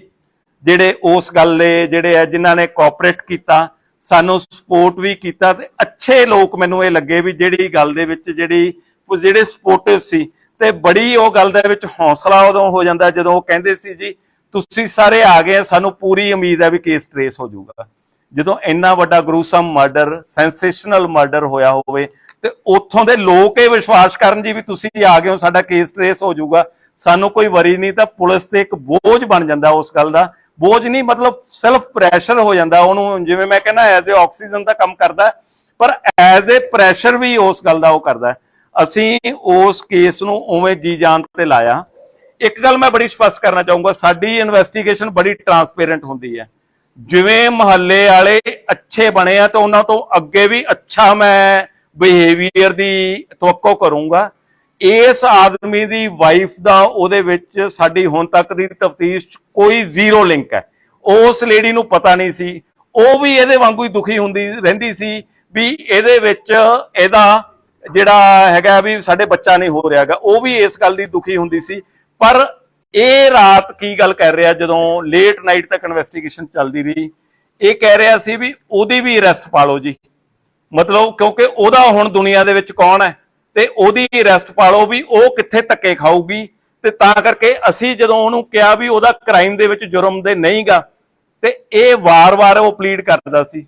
ਜਿਹੜੇ ਉਸ ਗੱਲ ਦੇ ਜਿਹੜੇ ਆ ਜਿਨ੍ਹਾਂ ਨੇ ਕੋਆਪਰੇਟ ਕੀਤਾ, ਸਾਨੂੰ ਸਪੋਰਟ ਵੀ ਕੀਤਾ, ਤੇ ਅੱਛੇ ਲੋਕ ਮੈਨੂੰ ਇਹ ਲੱਗੇ ਵੀ ਜਿਹੜੀ ਗੱਲ ਦੇ ਵਿੱਚ ਜਿਹੜੇ ਸਪੋਰਟਿਵ ਸੀ। ਤੇ ਬੜੀ ਉਹ ਗੱਲ ਦੇ ਵਿੱਚ ਹੌਸਲਾ ਉਦੋਂ ਹੋ ਜਾਂਦਾ ਜਦੋਂ ਉਹ ਕਹਿੰਦੇ ਸੀ ਜੀ ਤੁਸੀਂ ਸਾਰੇ ਆ ਗਏ, ਸਾਨੂੰ ਪੂਰੀ ਉਮੀਦ ਹੈ ਵੀ ਕੇਸ ਟ੍ਰੇਸ ਹੋ ਜਾਊਗਾ। ਜਦੋਂ ਇੰਨਾ ਵੱਡਾ ਗਰੂਸਮ ਮਰਡਰ, ਸੈਂਸੇਸ਼ਨਲ ਮਰਡਰ ਹੋਇਆ ਹੋਵੇ ਤੇ ਉੱਥੋਂ ਦੇ ਲੋਕ ਇਹ ਵਿਸ਼ਵਾਸ ਕਰਨ ਜੀ ਵੀ ਤੁਸੀਂ ਆ ਗਏ ਹੋ, ਸਾਡਾ ਕੇਸ ਟ੍ਰੇਸ ਹੋ ਜਾਊਗਾ, ਸਾਨੂੰ ਕੋਈ ਵਰੀ ਨਹੀਂ, ਤਾਂ ਪੁਲਿਸ ਤੇ ਇੱਕ ਬੋਝ ਬਣ ਜਾਂਦਾ। ਉਸ ਗੱਲ ਦਾ ਬੋਝ ਨਹੀਂ, ਮਤਲਬ ਸੈਲਫ ਪ੍ਰੈਸ਼ਰ ਹੋ ਜਾਂਦਾ ਉਹਨੂੰ, ਜਿਵੇਂ ਮੈਂ ਕਹਿੰਦਾ ਐਜ਼ ਏ ਆਕਸੀਜਨ ਦਾ ਕੰਮ ਕਰਦਾ, ਪਰ ਐਜ਼ ਏ ਪ੍ਰੈਸ਼ਰ ਵੀ ਉਸ ਗੱਲ ਦਾ ਉਹ ਕਰਦਾ। ਅਸੀਂ ਉਸ ਕੇਸ ਨੂੰ ਉਵੇਂ ਜੀ ਜਾਨ ਤੇ ਲਾਇਆ। ਇੱਕ ਗੱਲ ਮੈਂ ਬੜੀ ਸਪਸ਼ਟ ਕਰਨਾ ਚਾਹੂੰਗਾ, ਸਾਡੀ ਇਨਵੈਸਟੀਗੇਸ਼ਨ ਬੜੀ ਟਰਾਂਸਪੇਰੈਂਟ ਹੁੰਦੀ ਹੈ। ਜਿਵੇਂ ਮੁਹੱਲੇ ਵਾਲੇ ਅੱਛੇ ਬਣੇ ਆ ਤਾਂ ਉਹਨਾਂ ਤੋਂ ਅੱਗੇ ਵੀ ਅੱਛਾ ਮੈਂ ਬਿਹੇਵੀਅਰ ਦੀ ਤਵੱਕੋ ਕਰੂੰਗਾ। ਇਸ ਆਦਮੀ ਦੀ ਵਾਈਫ ਦਾ ਉਹਦੇ ਵਿੱਚ ਸਾਡੀ ਹੁਣ ਤੱਕ ਦੀ ਤਫਤੀਸ਼ ਕੋਈ ਜ਼ੀਰੋ ਲਿੰਕ ਹੈ। ਉਸ ਲੇਡੀ ਨੂੰ ਪਤਾ ਨਹੀਂ ਸੀ, ਉਹ ਵੀ ਇਹਦੇ ਵਾਂਗੂ ਹੀ ਦੁਖੀ ਹੁੰਦੀ ਰਹਿੰਦੀ ਸੀ ਵੀ ਇਹਦੇ ਵਿੱਚ ਇਹਦਾ ਜਿਹੜਾ ਹੈਗਾ ਵੀ ਸਾਡੇ ਬੱਚਾ ਨਹੀਂ ਹੋ ਰਿਹਾ ਹੈਗਾ, ਉਹ ਵੀ ਇਸ ਗੱਲ ਦੀ ਦੁਖੀ ਹੁੰਦੀ ਸੀ। ਪਰ ਇਹ ਰਾਤ ਕੀ ਗੱਲ ਕਰ ਰਿਹਾ, ਜਦੋਂ ਲੇਟ ਨਾਈਟ ਤੱਕ ਇਨਵੈਸਟੀਗੇਸ਼ਨ ਚੱਲਦੀ ਰਹੀ, ਇਹ ਕਹਿ ਰਿਹਾ ਸੀ ਵੀ ਉਹਦੀ ਵੀ ਅਰੈਸਟ ਪਾ ਲਓ ਜੀ, ਮਤਲਬ ਕਿਉਂਕਿ ਉਹਦਾ ਹੁਣ ਦੁਨੀਆ ਦੇ ਵਿੱਚ ਕੌਣ ਹੈ, ਤੇ ਉਹਦੀ ਅਰੈਸਟ ਪਾ ਲਓ ਵੀ ਉਹ ਕਿੱਥੇ ਧੱਕੇ ਖਾਊਗੀ। ਤੇ ਤਾਂ ਕਰਕੇ ਅਸੀਂ ਜਦੋਂ ਉਹਨੂੰ ਕਿਹਾ ਵੀ ਉਹਦਾ ਕ੍ਰਾਈਮ ਦੇ ਵਿੱਚ ਜੁਰਮ ਦੇ ਨਹੀਂਗਾ, ਤੇ ਇਹ ਵਾਰ-ਵਾਰ ਉਹ ਪਲੀਡ ਕਰਦਾ ਸੀ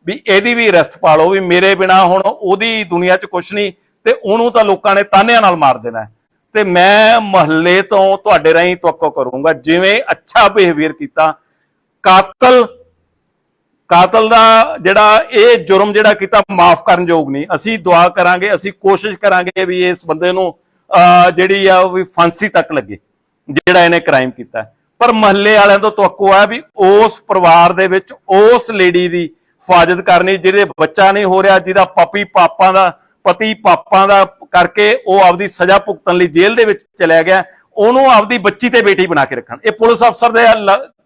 ਵੀ ਇਹਦੀ ਵੀ ਅਰੈਸਟ ਪਾ ਲਓ, ਵੀ ਮੇਰੇ ਬਿਨਾ ਹੁਣ ਉਹਦੀ ਦੁਨੀਆ 'ਚ ਕੁਛ ਨਹੀਂ, ਤੇ ਉਹਨੂੰ ਤਾਂ ਲੋਕਾਂ ਨੇ ਤਾਨਿਆਂ ਨਾਲ ਮਾਰ ਦੇਣਾ। ਤੇ ਮੈਂ ਮਹੱਲੇ ਤੋਂ ਤੁਹਾਡੇ ਰਾਹੀਂ ਤਵੱਕੋ ਕਰੂੰਗਾ, ਜਿਵੇਂ ਅੱਛਾ ਬਿਹੇਵੀਅਰ ਕੀਤਾ, ਕਾਤਲ ਦਾ ਜਿਹੜਾ ਇਹ ਜੁਰਮ ਜਿਹੜਾ ਕੀਤਾ ਮਾਫ ਕਰਨ ਯੋਗ ਨਹੀਂ। ਅਸੀਂ ਦੁਆ ਕਰਾਂਗੇ, ਅਸੀਂ ਕੋਸ਼ਿਸ਼ ਕਰਾਂਗੇ ਵੀ ਇਸ ਬੰਦੇ ਨੂੰ ਜਿਹੜੀ ਆ ਵੀ ਫਾਂਸੀ ਤੱਕ ਲੱਗੇ ਜਿਹੜਾ ਇਹਨੇ ਕ੍ਰਾਈਮ ਕੀਤਾ। ਪਰ ਮਹੱਲੇ ਵਾਲਿਆਂ ਤੋਂ ਤਵੱਕੋ ਹੈ ਵੀ ਉਸ ਪਰਿਵਾਰ ਦੇ ਵਿੱਚ ਉਸ ਲੇਡੀ ਦੀ ਹਿਫਾਜ਼ਤ ਕਰਨੀ ਜਿਹਦੇ ਬੱਚਾ ਨਹੀਂ ਹੋ ਰਿਹਾ, ਜਿਹਦਾ ਪਤੀ ਪਾਪਾਂ ਦਾ ਕਰਕੇ ਉਹ ਆਪਦੀ ਸਜ਼ਾ ਭੁਗਤਣ ਲਈ ਜੇਲ੍ਹ ਦੇ ਵਿੱਚ ਚਲਿਆ ਗਿਆ, ਉਹਨੂੰ ਆਪਦੀ ਬੱਚੀ ਤੇ ਬੇਟੀ ਬਣਾ ਕੇ ਰੱਖਣ। ਇਹ ਪੁਲਿਸ ਅਫਸਰ ਦੇ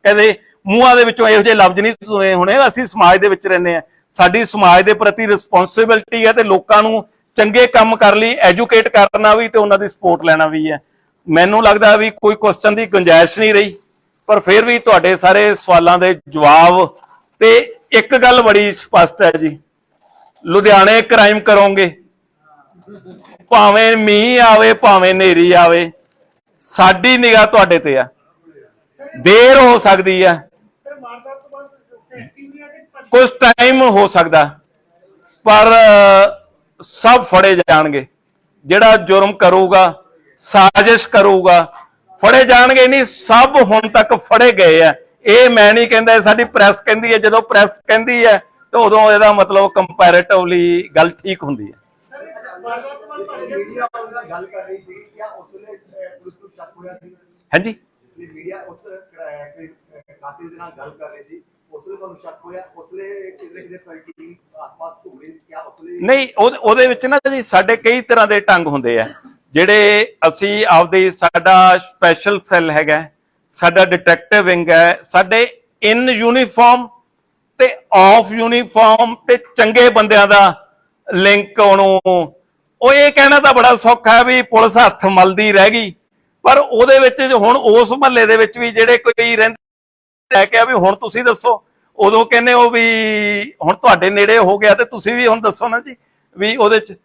ਕਦੇ ਮੂੰਹਾਂ ਦੇ ਵਿੱਚੋਂ ਇਹੋ ਜਿਹੇ ਲਫ਼ਜ਼ ਨਹੀਂ ਸੁਣੇ ਹੋਣੇ। ਅਸੀਂ ਸਮਾਜ ਦੇ ਵਿੱਚ ਰਹਿੰਦੇ ਹਾਂ, ਸਾਡੀ ਸਮਾਜ ਦੇ ਪ੍ਰਤੀ ਰਿਸਪੌਂਸਿਬਿਲਟੀ ਹੈ ਤੇ ਲੋਕਾਂ ਨੂੰ ਚੰਗੇ ਕੰਮ ਕਰਨ ਲਈ ਐਜੂਕੇਟ ਕਰਨਾ ਵੀ ਤੇ ਉਹਨਾਂ ਦੀ ਸਪੋਰਟ ਲੈਣਾ ਵੀ ਹੈ। ਮੈਨੂੰ ਲੱਗਦਾ ਵੀ ਕੋਈ ਕੁਐਸਚਨ ਦੀ ਗੁੰਜਾਇਸ਼ ਨਹੀਂ ਰਹੀ, ਪਰ ਫਿਰ ਵੀ ਤੁਹਾਡੇ ਸਾਰੇ ਸਵਾਲਾਂ ਦੇ ਜਵਾਬ। ਤੇ ਇੱਕ ਗੱਲ ਬੜੀ ਸਪਸ਼ਟ ਹੈ ਜੀ, ਲੁਧਿਆਣੇ ਕ੍ਰਾਈਮ ਕਰੋਗੇ, ਭਾਵੇਂ ਮੀਂਹ ਆਵੇ ਭਾਵੇਂ ਹਨੇਰੀ ਆਵੇ, ਸਾਡੀ ਨਿਗਾਹ ਤੁਹਾਡੇ ਤੇ ਆ। ਦੇਰ ਹੋ ਸਕਦੀ ਹੈ, ਕੁਝ ਟਾਈਮ ਹੋ ਸਕਦਾ, ਪਰ ਸਭ ਫੜੇ ਜਾਣਗੇ। ਜਿਹੜਾ ਜੁਰਮ ਕਰੂਗਾ, ਸਾਜ਼ਿਸ਼ ਕਰੂਗਾ, ਫੜੇ ਜਾਣਗੇ। ਨਹੀਂ, ਸਭ ਹੁਣ ਤੱਕ ਫੜੇ ਗਏ ਆ। ਇਹ ਮੈਂ ਨਹੀਂ ਕਹਿੰਦਾ, ਸਾਡੀ ਪ੍ਰੈਸ ਕਹਿੰਦੀ ਹੈ। ਜਦੋਂ ਪ੍ਰੈਸ ਕਹਿੰਦੀ ਹੈ ਤੇ ਉਦੋਂ ਇਹਦਾ ਮਤਲਬ ਕੰਪੈਰੇਟਿਵਲੀ ਗੱਲ ਠੀਕ ਹੁੰਦੀ ਹੈ। ਹਾਂਜੀ, ਨਹੀਂ, ਉਹਦੇ ਵਿੱਚ ਨਾ ਜੀ ਸਾਡੇ ਕਈ ਤਰ੍ਹਾਂ ਦੇ ਢੰਗ ਹੁੰਦੇ ਆ ਜਿਹੜੇ ਅਸੀਂ ਆਪਦੇ, ਸਾਡਾ ਸਪੈਸ਼ਲ ਸੈੱਲ ਹੈਗਾ, ਸਾਡਾ ਡਿਟੈਕਟਿਵ ਵਿੰਗ ਹੈ, ਸਾਡੇ ਇਨ ਯੂਨੀਫਾਰਮ ਤੇ ਆਫ ਯੂਨੀਫਾਰਮ ਤੇ ਚੰਗੇ ਬੰਦਿਆਂ ਦਾ ਲਿੰਕ। ਉਹਨੂੰ ਉਹ ਇਹ ਕਹਿਣਾ ਤਾਂ ਬੜਾ ਸੌਖਾ ਹੈ ਵੀ ਪੁਲਿਸ ਹੱਥ ਮਲਦੀ ਰਹਿ ਗਈ, ਪਰ ਉਹਦੇ ਵਿੱਚ ਹੁਣ ਉਸ ਮਹੱਲੇ ਦੇ ਵਿੱਚ ਵੀ ਜਿਹੜੇ ਕੋਈ ਰਹਿੰਦੇ ਲੈ ਕੇ ਵੀ ਹੁਣ ਤੁਸੀਂ ਦੱਸੋ, ਉਦੋਂ ਕਹਿੰਦੇ ਹੋ ਵੀ ਹੁਣ ਤੁਹਾਡੇ ਨੇੜੇ ਹੋ ਗਿਆ ਤੇ ਤੁਸੀਂ ਵੀ ਹੁਣ ਦੱਸੋ ਨਾ ਜੀ ਵੀ ਉਹਦੇ ਚ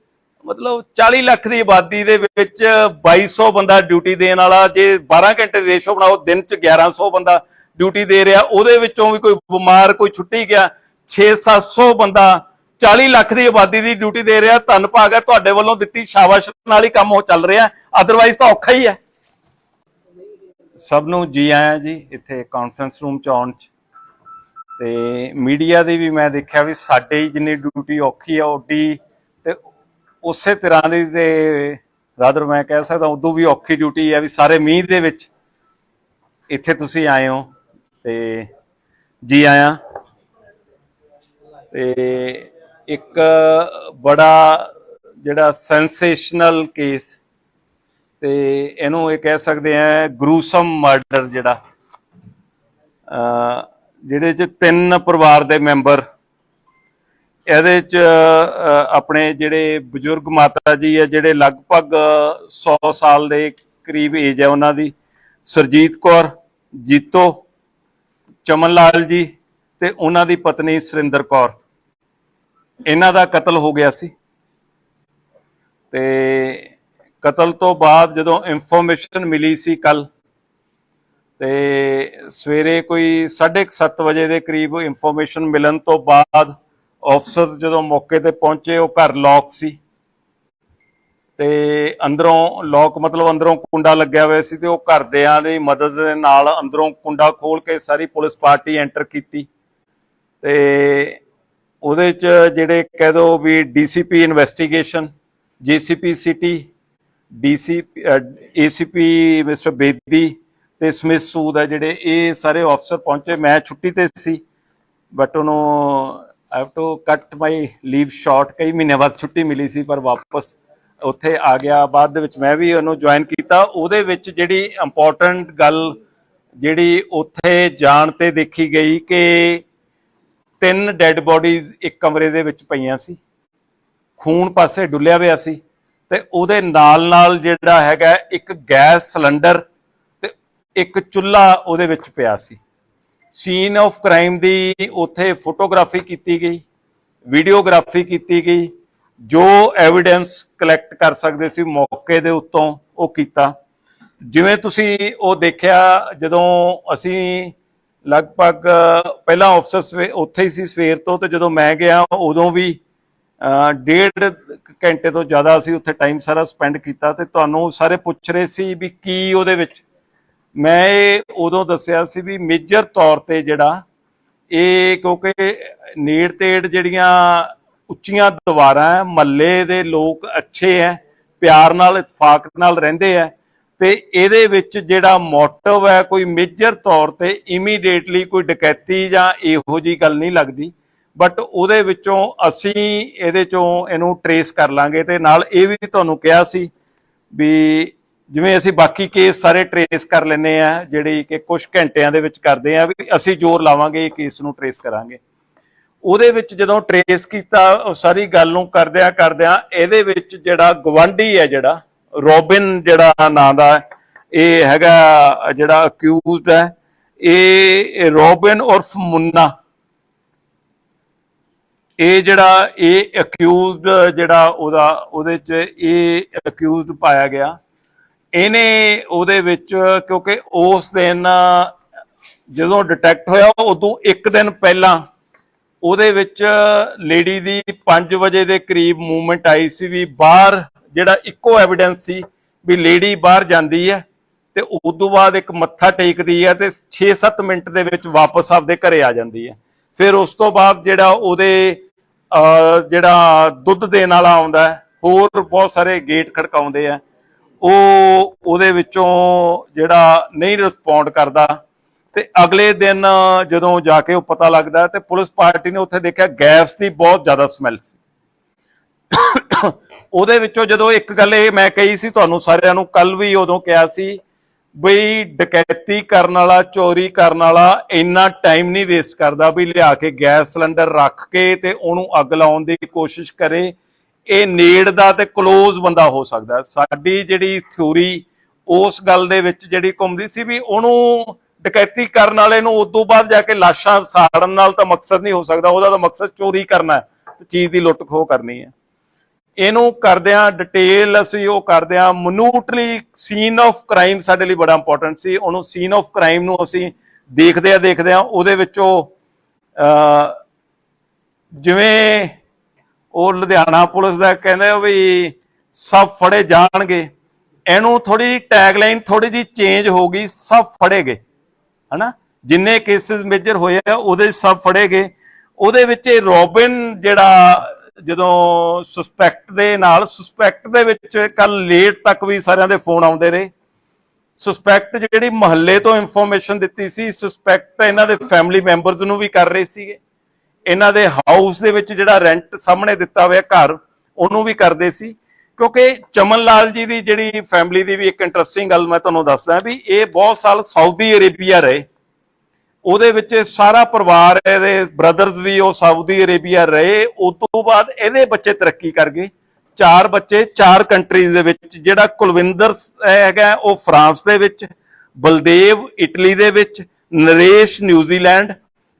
ਮਤਲਬ 40 ਲੱਖ ਦੀ ਆਬਾਦੀ ਦੇ ਵਿੱਚ 2200 ਬੰਦਾ ਡਿਊਟੀ ਦੇਣ ਵਾਲਾ, ਜੇ 12 ਘੰਟੇ ਦੇ ਰੇਸ਼ੋ ਬਣਾਓ, ਦਿਨ ਚ 1100 ਬੰਦਾ ਡਿਊਟੀ ਦੇ ਰਿਹਾ, ਉਹਦੇ ਵਿੱਚੋਂ ਵੀ ਕੋਈ ਬਿਮਾਰ ਕੋਈ ਛੁੱਟੀ ਗਿਆ, 600-700 ਬੰਦਾ 40 ਲੱਖ ਦੀ ਆਬਾਦੀ ਦੀ ਡਿਊਟੀ ਦੇ ਰਿਹਾ। ਧੰਨ ਭਾਗ ਹੈ, ਤੁਹਾਡੇ ਵੱਲੋਂ ਦਿੱਤੀ ਸ਼ਾਬਾਸ਼ ਨਾਲ ਹੀ ਕੰਮ ਉਹ ਚੱਲ ਰਿਹਾ, ਅਦਰਵਾਈਜ਼ ਤਾਂ ਔਖਾ ਹੀ ਹੈ। ਸਭ ਨੂੰ ਜੀ ਆਇਆਂ ਜੀ ਇੱਥੇ ਕਾਨਫਰੰਸ ਰੂਮ ਚ ਆਉਣ ਚ। ਤੇ ਮੀਡੀਆ ਦੀ ਵੀ ਮੈਂ ਦੇਖਿਆ ਵੀ ਸਾਡੇ ਹੀ ਜਿੰਨੀ ਡਿਊਟੀ ਔਖੀ ਆ ਓਡੀ ਤੇ ਉਸੇ ਤਰ੍ਹਾਂ ਦੀ, ਤੇ ਰਾਦਰ ਮੈਂ ਕਹਿ ਸਕਦਾ ਉਦੋਂ ਵੀ ਔਖੀ ਡਿਊਟੀ ਹੈ ਵੀ ਸਾਰੇ ਮੀਂਹ ਦੇ ਵਿੱਚ ਇੱਥੇ ਤੁਸੀਂ ਆਏ ਹੋ, ਤੇ ਜੀ ਆਇਆਂ। ਤੇ ਇੱਕ ਬੜਾ ਜਿਹੜਾ ਸੈਂਸੇਸ਼ਨਲ ਕੇਸ, ਤੇ ਇਹਨੂੰ ਇਹ ਕਹਿ ਸਕਦੇ ਆ ਗਰੂਸਮ ਮਰਡਰ, ਜਿਹੜਾ ਜਿਹਦੇ ਚ 3 ਪਰਿਵਾਰ ਦੇ ਮੈਂਬਰ, ਇਹਦੇ ਚ ਆਪਣੇ ਜਿਹੜੇ ਬਜ਼ੁਰਗ ਮਾਤਾ ਜੀ ਹੈ ਜਿਹੜੇ ਲਗਭਗ 100 ਸਾਲ ਦੇ ਕਰੀਬ ਏਜ ਹੈ ਉਹਨਾਂ ਦੀ, ਸਰਜੀਤ ਕੌਰ, ਜੀਤੋ, ਚਮਨ ਲਾਲ ਜੀ ਤੇ ਉਹਨਾਂ ਦੀ ਪਤਨੀ ਸੁਰਿੰਦਰ ਕੌਰ, ਇਹਨਾਂ ਦਾ ਕਤਲ ਹੋ ਗਿਆ ਸੀ। ਤੇ ਕਤਲ ਤੋਂ ਬਾਅਦ ਜਦੋਂ ਇਨਫੋਰਮੇਸ਼ਨ ਮਿਲੀ ਸੀ ਕੱਲ, ਤੇ ਸਵੇਰੇ ਕੋਈ 7:30 ਵਜੇ ਦੇ ਕਰੀਬ ਇਨਫੋਰਮੇਸ਼ਨ ਮਿਲਣ ਤੋਂ ਬਾਅਦ ਅਫਸਰ ਜਦੋਂ ਮੌਕੇ ਤੇ ਪਹੁੰਚੇ, ਉਹ ਘਰ ਲੌਕ ਸੀ ਤੇ ਅੰਦਰੋਂ ਲੌਕ ਮਤਲਬ ਅੰਦਰੋਂ ਕੁੰਡਾ ਲੱਗਿਆ ਹੋਇਆ ਸੀ, ਤੇ ਉਹ ਘਰਦਿਆਂ ਦੀ ਮਦਦ ਦੇ ਨਾਲ ਅੰਦਰੋਂ ਕੁੰਡਾ ਖੋਲ ਕੇ ਸਾਰੀ ਪੁਲਿਸ ਪਾਰਟੀ ਐਂਟਰ ਕੀਤੀ। ਤੇ ਉਹਦੇ ਚ ਜਿਹੜੇ ਕਹਿ ਦੋ ਵੀ DCP investigation, GCP city, ACP mister Bedi ਤੇ ਸਮਿਥ ਸੂਦ ਹੈ ਜਿਹੜੇ, ਇਹ ਸਾਰੇ ਅਫਸਰ ਪਹੁੰਚੇ। ਮੈਂ ਛੁੱਟੀ ਤੇ ਸੀ, ਬਟ ਉਹਨੂੰ ਆਈ ਹੈਵ ਟੂ ਕੱਟ ਮਾਈ ਲੀਵ ਸ਼ਾਰਟ, ਕਈ ਮਹੀਨਿਆਂ ਬਾਅਦ ਛੁੱਟੀ ਮਿਲੀ ਸੀ, ਪਰ ਵਾਪਸ ਉੱਥੇ ਆ ਗਿਆ। ਬਾਅਦ ਦੇ ਵਿੱਚ ਮੈਂ ਵੀ ਉਹਨੂੰ ਜੁਆਇਨ ਕੀਤਾ। ਉਹਦੇ ਵਿੱਚ ਜਿਹੜੀ ਇੰਪੋਰਟੈਂਟ ਗੱਲ ਜਿਹੜੀ ਉੱਥੇ ਜਾਣ ਤੇ ਦੇਖੀ ਗਈ ਕਿ 3 ਡੈਡ ਬੋਡੀਜ਼ ਇੱਕ ਕਮਰੇ ਦੇ ਵਿੱਚ ਪਈਆਂ ਸੀ, ਖੂਨ ਪਾਸੇ ਡੁੱਲਿਆ ਹੋਇਆ ਸੀ, ਤੇ ਉਹਦੇ ਨਾਲ ਜਿਹੜਾ ਹੈਗਾ ਇੱਕ ਗੈਸ ਸਿਲੰਡਰ ਤੇ ਇੱਕ ਚੁੱਲ੍ਹਾ ਉਹਦੇ ਵਿੱਚ ਪਿਆ ਸੀ। ਸੀਨ ਆਫ ਕ੍ਰਾਈਮ ਦੀ ਉੱਥੇ ਫੋਟੋਗ੍ਰਾਫੀ ਕੀਤੀ ਗਈ, ਵੀਡੀਓਗ੍ਰਾਫੀ ਕੀਤੀ ਗਈ, ਜੋ ਐਵੀਡੈਂਸ ਕਲੈਕਟ ਕਰ ਸਕਦੇ ਸੀ ਮੌਕੇ ਦੇ ਉੱਤੋਂ ਉਹ ਕੀਤਾ। ਜਿਵੇਂ ਤੁਸੀਂ ਉਹ ਦੇਖਿਆ, ਜਦੋਂ ਅਸੀਂ ਲਗਭਗ ਪਹਿਲਾਂ ਅਫਸਰ ਉੱਥੇ ਹੀ ਸੀ ਸਵੇਰ ਤੋਂ, ਤੇ ਜਦੋਂ ਮੈਂ ਗਿਆ ਉਦੋਂ ਵੀ 1.5 ਘੰਟੇ ਤੋਂ ਜ਼ਿਆਦਾ ਅਸੀਂ ਉੱਥੇ ਟਾਈਮ ਸਾਰਾ ਸਪੈਂਡ ਕੀਤਾ। ਤੇ ਤੁਹਾਨੂੰ ਸਾਰੇ ਪੁੱਛ ਰਹੇ ਸੀ ਵੀ ਕੀ ਉਹਦੇ ਵਿੱਚ, ਮੈਂ ਇਹ ਉਦੋਂ ਦੱਸਿਆ ਸੀ ਵੀ ਮੇਜਰ ਤੌਰ ਤੇ ਜਿਹੜਾ ਇਹ, ਕਿਉਂਕਿ ਨੇੜ ਤੇੜ ਜਿਹੜੀਆਂ ਉੱਚੀਆਂ ਦੀਵਾਰਾਂ, ਮਹੱਲੇ ਦੇ ਲੋਕ ਅੱਛੇ ਹੈ, ਪਿਆਰ ਨਾਲ ਇਤਫਾਕ ਨਾਲ ਰਹਿੰਦੇ ਹੈ, ਤੇ ਇਹਦੇ ਵਿੱਚ ਜਿਹੜਾ ਮੋਟਿਵ ਹੈ ਕੋਈ ਮੇਜਰ ਤੌਰ ਤੇ ਇਮੀਡੀਏਟਲੀ ਕੋਈ ਡਕੈਤੀ ਜਾਂ ਇਹੋ ਜਿਹੀ ਗੱਲ ਨਹੀਂ ਲੱਗਦੀ। ਬਟ ਉਹਦੇ ਵਿੱਚੋਂ ਅਸੀਂ ਇਹਦੇ ਚੋਂ ਇਹਨੂੰ ਟਰੇਸ ਕਰ ਲਾਂਗੇ। ਤੇ ਨਾਲ ਇਹ ਵੀ ਤੁਹਾਨੂੰ ਕਿਹਾ ਸੀ ਵੀ ਜਿਵੇਂ ਅਸੀਂ ਬਾਕੀ ਕੇਸ ਸਾਰੇ ਟਰੇਸ ਕਰ ਲੈਂਦੇ ਆ, ਜਿਹੜੀ ਕਿ ਕੁਝ ਘੰਟਿਆਂ ਦੇ ਵਿੱਚ ਕਰਦੇ ਆ, ਵੀ ਅਸੀਂ ਜ਼ੋਰ ਲਾਵਾਂਗੇ ਇਹ ਕੇਸ ਨੂੰ ਟਰੇਸ ਕਰਾਂਗੇ। ਉਹਦੇ ਵਿੱਚ ਜਦੋਂ ਟਰੇਸ ਕੀਤਾ ਉਹ ਸਾਰੀ ਗੱਲ ਨੂੰ ਕਰਦਿਆਂ ਇਹਦੇ ਵਿੱਚ ਜਿਹੜਾ ਗਵਾਂਢੀ ਹੈ, ਜਿਹੜਾ ਰੋਬਿਨ ਜਿਹੜਾ ਨਾਂ ਦਾ ਇਹ ਹੈਗਾ ਜਿਹੜਾ ਅਕਿਊਜ਼ਡ ਹੈ, ਇਹ ਰੋਬਿਨ ਉਰਫ ਮੁੰਨਾ, ਇਹ ਜਿਹੜਾ ਇਹ ਅਕਿਊਜ਼ਡ ਜਿਹੜਾ ਉਹਦੇ ਚ ਇਹ ਅਕਿਊਜ਼ਡ ਪਾਇਆ ਗਿਆ। ਇਹਨੇ ਉਹਦੇ ਵਿੱਚ, ਕਿਉਂਕਿ ਉਸ ਦਿਨ ਜਦੋਂ ਡਿਟੈਕਟ ਹੋਇਆ ਉਦੋਂ ਇੱਕ ਦਿਨ ਪਹਿਲਾਂ ਉਹਦੇ ਵਿੱਚ ਲੇਡੀ ਦੀ 5 ਵਜੇ ਦੇ ਕਰੀਬ ਮੂਵਮੈਂਟ ਆਈ ਸੀ ਵੀ ਬਾਹਰ, ਜਿਹੜਾ ਇੱਕੋ ਐਵੀਡੈਂਸ ਸੀ ਵੀ ਲੇਡੀ ਬਾਹਰ ਜਾਂਦੀ ਹੈ ਤੇ ਉਦੋਂ ਬਾਅਦ ਇੱਕ ਮੱਥਾ ਟੇਕਦੀ ਹੈ ਤੇ 6-7 ਮਿੰਟ ਦੇ ਵਿੱਚ ਵਾਪਸ ਆਪਦੇ ਘਰੇ ਆ ਜਾਂਦੀ ਹੈ। ਫਿਰ ਉਸ ਤੋਂ ਬਾਅਦ ਜਿਹੜਾ ਉਹਦੇ ਜਿਹੜਾ ਦੁੱਧ ਦੇਣ ਵਾਲਾ ਆਉਂਦਾ, ਹੋਰ ਬਹੁਤ ਸਾਰੇ ਗੇਟ ਖੜਕਾਉਂਦੇ ਆ, ਉਹ ਉਹਦੇ ਵਿੱਚੋਂ ਜਿਹੜਾ ਨਹੀਂ ਰਿਸਪੌਂਡ ਕਰਦਾ। ਤੇ ਅਗਲੇ ਦਿਨ ਜਦੋਂ ਜਾ ਕੇ ਉਹ ਪਤਾ ਲੱਗਦਾ ਤੇ ਪੁਲਿਸ ਪਾਰਟੀ ਨੇ ਉੱਥੇ ਦੇਖਿਆ ਗੈਸ ਦੀ ਬਹੁਤ ਜ਼ਿਆਦਾ ਸਮੈਲ ਸੀ। ਉਹਦੇ ਵਿੱਚੋਂ ਜਦੋਂ ਇੱਕ ਗੱਲ ਇਹ ਮੈਂ ਕਹੀ ਸੀ ਤੁਹਾਨੂੰ ਸਾਰਿਆਂ ਨੂੰ, ਕੱਲ ਵੀ ਉਦੋਂ ਕਿਹਾ ਸੀ ਬਈ ਡਕੈਤੀ ਕਰਨ ਵਾਲਾ, ਚੋਰੀ ਕਰਨ ਵਾਲਾ ਇੰਨਾ ਟਾਈਮ ਨਹੀਂ ਵੇਸਟ ਕਰਦਾ ਵੀ ਲਿਆ ਕੇ ਗੈਸ ਸਿਲੰਡਰ ਰੱਖ ਕੇ ਤੇ ਉਹਨੂੰ ਅੱਗ ਲਾਉਣ ਦੀ ਕੋਸ਼ਿਸ਼ ਕਰੇ। ਇਹ ਨੇੜ ਦਾ ਤੇ ਕਲੋਜ਼ ਬੰਦਾ ਹੋ ਸਕਦਾ। ਸਾਡੀ ਜਿਹੜੀ ਥਿਊਰੀ ਉਸ ਗੱਲ ਦੇ ਵਿੱਚ ਜਿਹੜੀ ਘੁੰਮਦੀ ਸੀ ਵੀ ਉਹਨੂੰ ਡਕੈਤੀ ਕਰਨ ਵਾਲੇ ਨੂੰ ਉਦੋਂ ਬਾਅਦ ਜਾ ਕੇ ਲਾਸ਼ਾਂ ਸਾੜਨ ਨਾਲ ਤਾਂ ਮਕਸਦ ਨਹੀਂ ਹੋ ਸਕਦਾ, ਉਹਦਾ ਤਾਂ ਮਕਸਦ ਚੋਰੀ ਕਰਨਾ, ਚੀਜ਼ ਦੀ ਲੁੱਟ ਖੋਹ ਕਰਨੀ ਹੈ। ਇਹਨੂੰ ਕਰਦਿਆਂ ਡਿਟੇਲ ਅਸੀਂ ਉਹ ਕਰਦਿਆਂ ਮਨੂਟਲੀ ਸੀਨ ਆਫ ਕ੍ਰਾਈਮ ਸਾਡੇ ਲਈ ਬੜਾ ਇੰਪੋਰਟੈਂਟ ਸੀ। ਉਹਨੂੰ ਸੀਨ ਆਫ ਕ੍ਰਾਈਮ ਨੂੰ ਅਸੀਂ ਦੇਖਦਿਆਂ ਉਹਦੇ ਵਿੱਚੋਂ ਜਿਵੇਂ ਉਹ ਲੁਧਿਆਣਾ ਪੁਲਿਸ ਦਾ ਕਹਿੰਦੇ ਵੀ ਸਭ ਫੜੇ ਜਾਣਗੇ, ਇਹਨੂੰ ਥੋੜੀ ਟੈਗਲਾਈਨ ਥੋੜੀ ਜਿਹੀ ਚੇਂਜ ਹੋ ਗਈ, ਸਭ ਫੜੇ ਗਏ, ਹਨਾ। ਜਿੰਨੇ ਕੇਸਿਸ ਮੇਜਰ ਹੋਏ ਆ ਉਹਦੇ ਸਭ ਫੜੇ ਗਏ। ਉਹਦੇ ਵਿੱਚ ਇਹ ਰੋਬਿਨ ਜਿਹੜਾ ਜਦੋਂ ਸਸਪੈਕਟ ਦੇ ਵਿੱਚ ਕੱਲ ਲੇਟ ਤੱਕ ਵੀ ਸਾਰਿਆਂ ਦੇ ਫੋਨ ਆਉਂਦੇ ਰਹੇ। ਸਸਪੈਕਟ ਜਿਹੜੀ ਮਹੱਲੇ ਤੋਂ ਇਨਫੋਰਮੇਸ਼ਨ ਦਿੱਤੀ ਸੀ, ਸਸਪੈਕਟ ਇਹਨਾਂ ਦੇ ਫੈਮਿਲੀ ਮੈਂਬਰਸ ਨੂੰ ਵੀ ਕਰ ਰਹੇ ਸੀਗੇ, ਇਹਨਾਂ ਦੇ ਹਾਊਸ ਦੇ ਵਿੱਚ ਜਿਹੜਾ ਰੈਂਟ ਸਾਹਮਣੇ ਦਿੱਤਾ ਹੋਇਆ ਘਰ ਉਹਨੂੰ ਵੀ ਕਰਦੇ ਸੀ। ਕਿਉਂਕਿ ਚਮਨ ਲਾਲ ਜੀ ਦੀ ਜਿਹੜੀ ਫੈਮਿਲੀ ਦੀ ਵੀ ਇੱਕ ਇੰਟਰਸਟਿੰਗ ਗੱਲ ਮੈਂ ਤੁਹਾਨੂੰ ਦੱਸਦਾ ਵੀ ਇਹ ਬਹੁਤ ਸਾਲ ਸਾਊਦੀ ਅਰੇਬੀਆ ਰਹੇ। ਉਹਦੇ ਵਿੱਚ ਸਾਰਾ ਪਰਿਵਾਰ, ਇਹਦੇ ਬ੍ਰਦਰਸ ਵੀ ਉਹ ਸਾਊਦੀ ਅਰੇਬੀਆ ਰਹੇ। ਉਸ ਤੋਂ ਬਾਅਦ ਇਹਦੇ ਬੱਚੇ ਤਰੱਕੀ ਕਰ ਗਏ, 4 ਬੱਚੇ 4 ਕੰਟਰੀਜ਼ ਦੇ ਵਿੱਚ। ਜਿਹੜਾ ਕੁਲਵਿੰਦਰ ਹੈਗਾ ਉਹ ਫਰਾਂਸ ਦੇ ਵਿੱਚ, ਬਲਦੇਵ ਇਟਲੀ ਦੇ ਵਿੱਚ, ਨਰੇਸ਼ ਨਿਊਜ਼ੀਲੈਂਡ,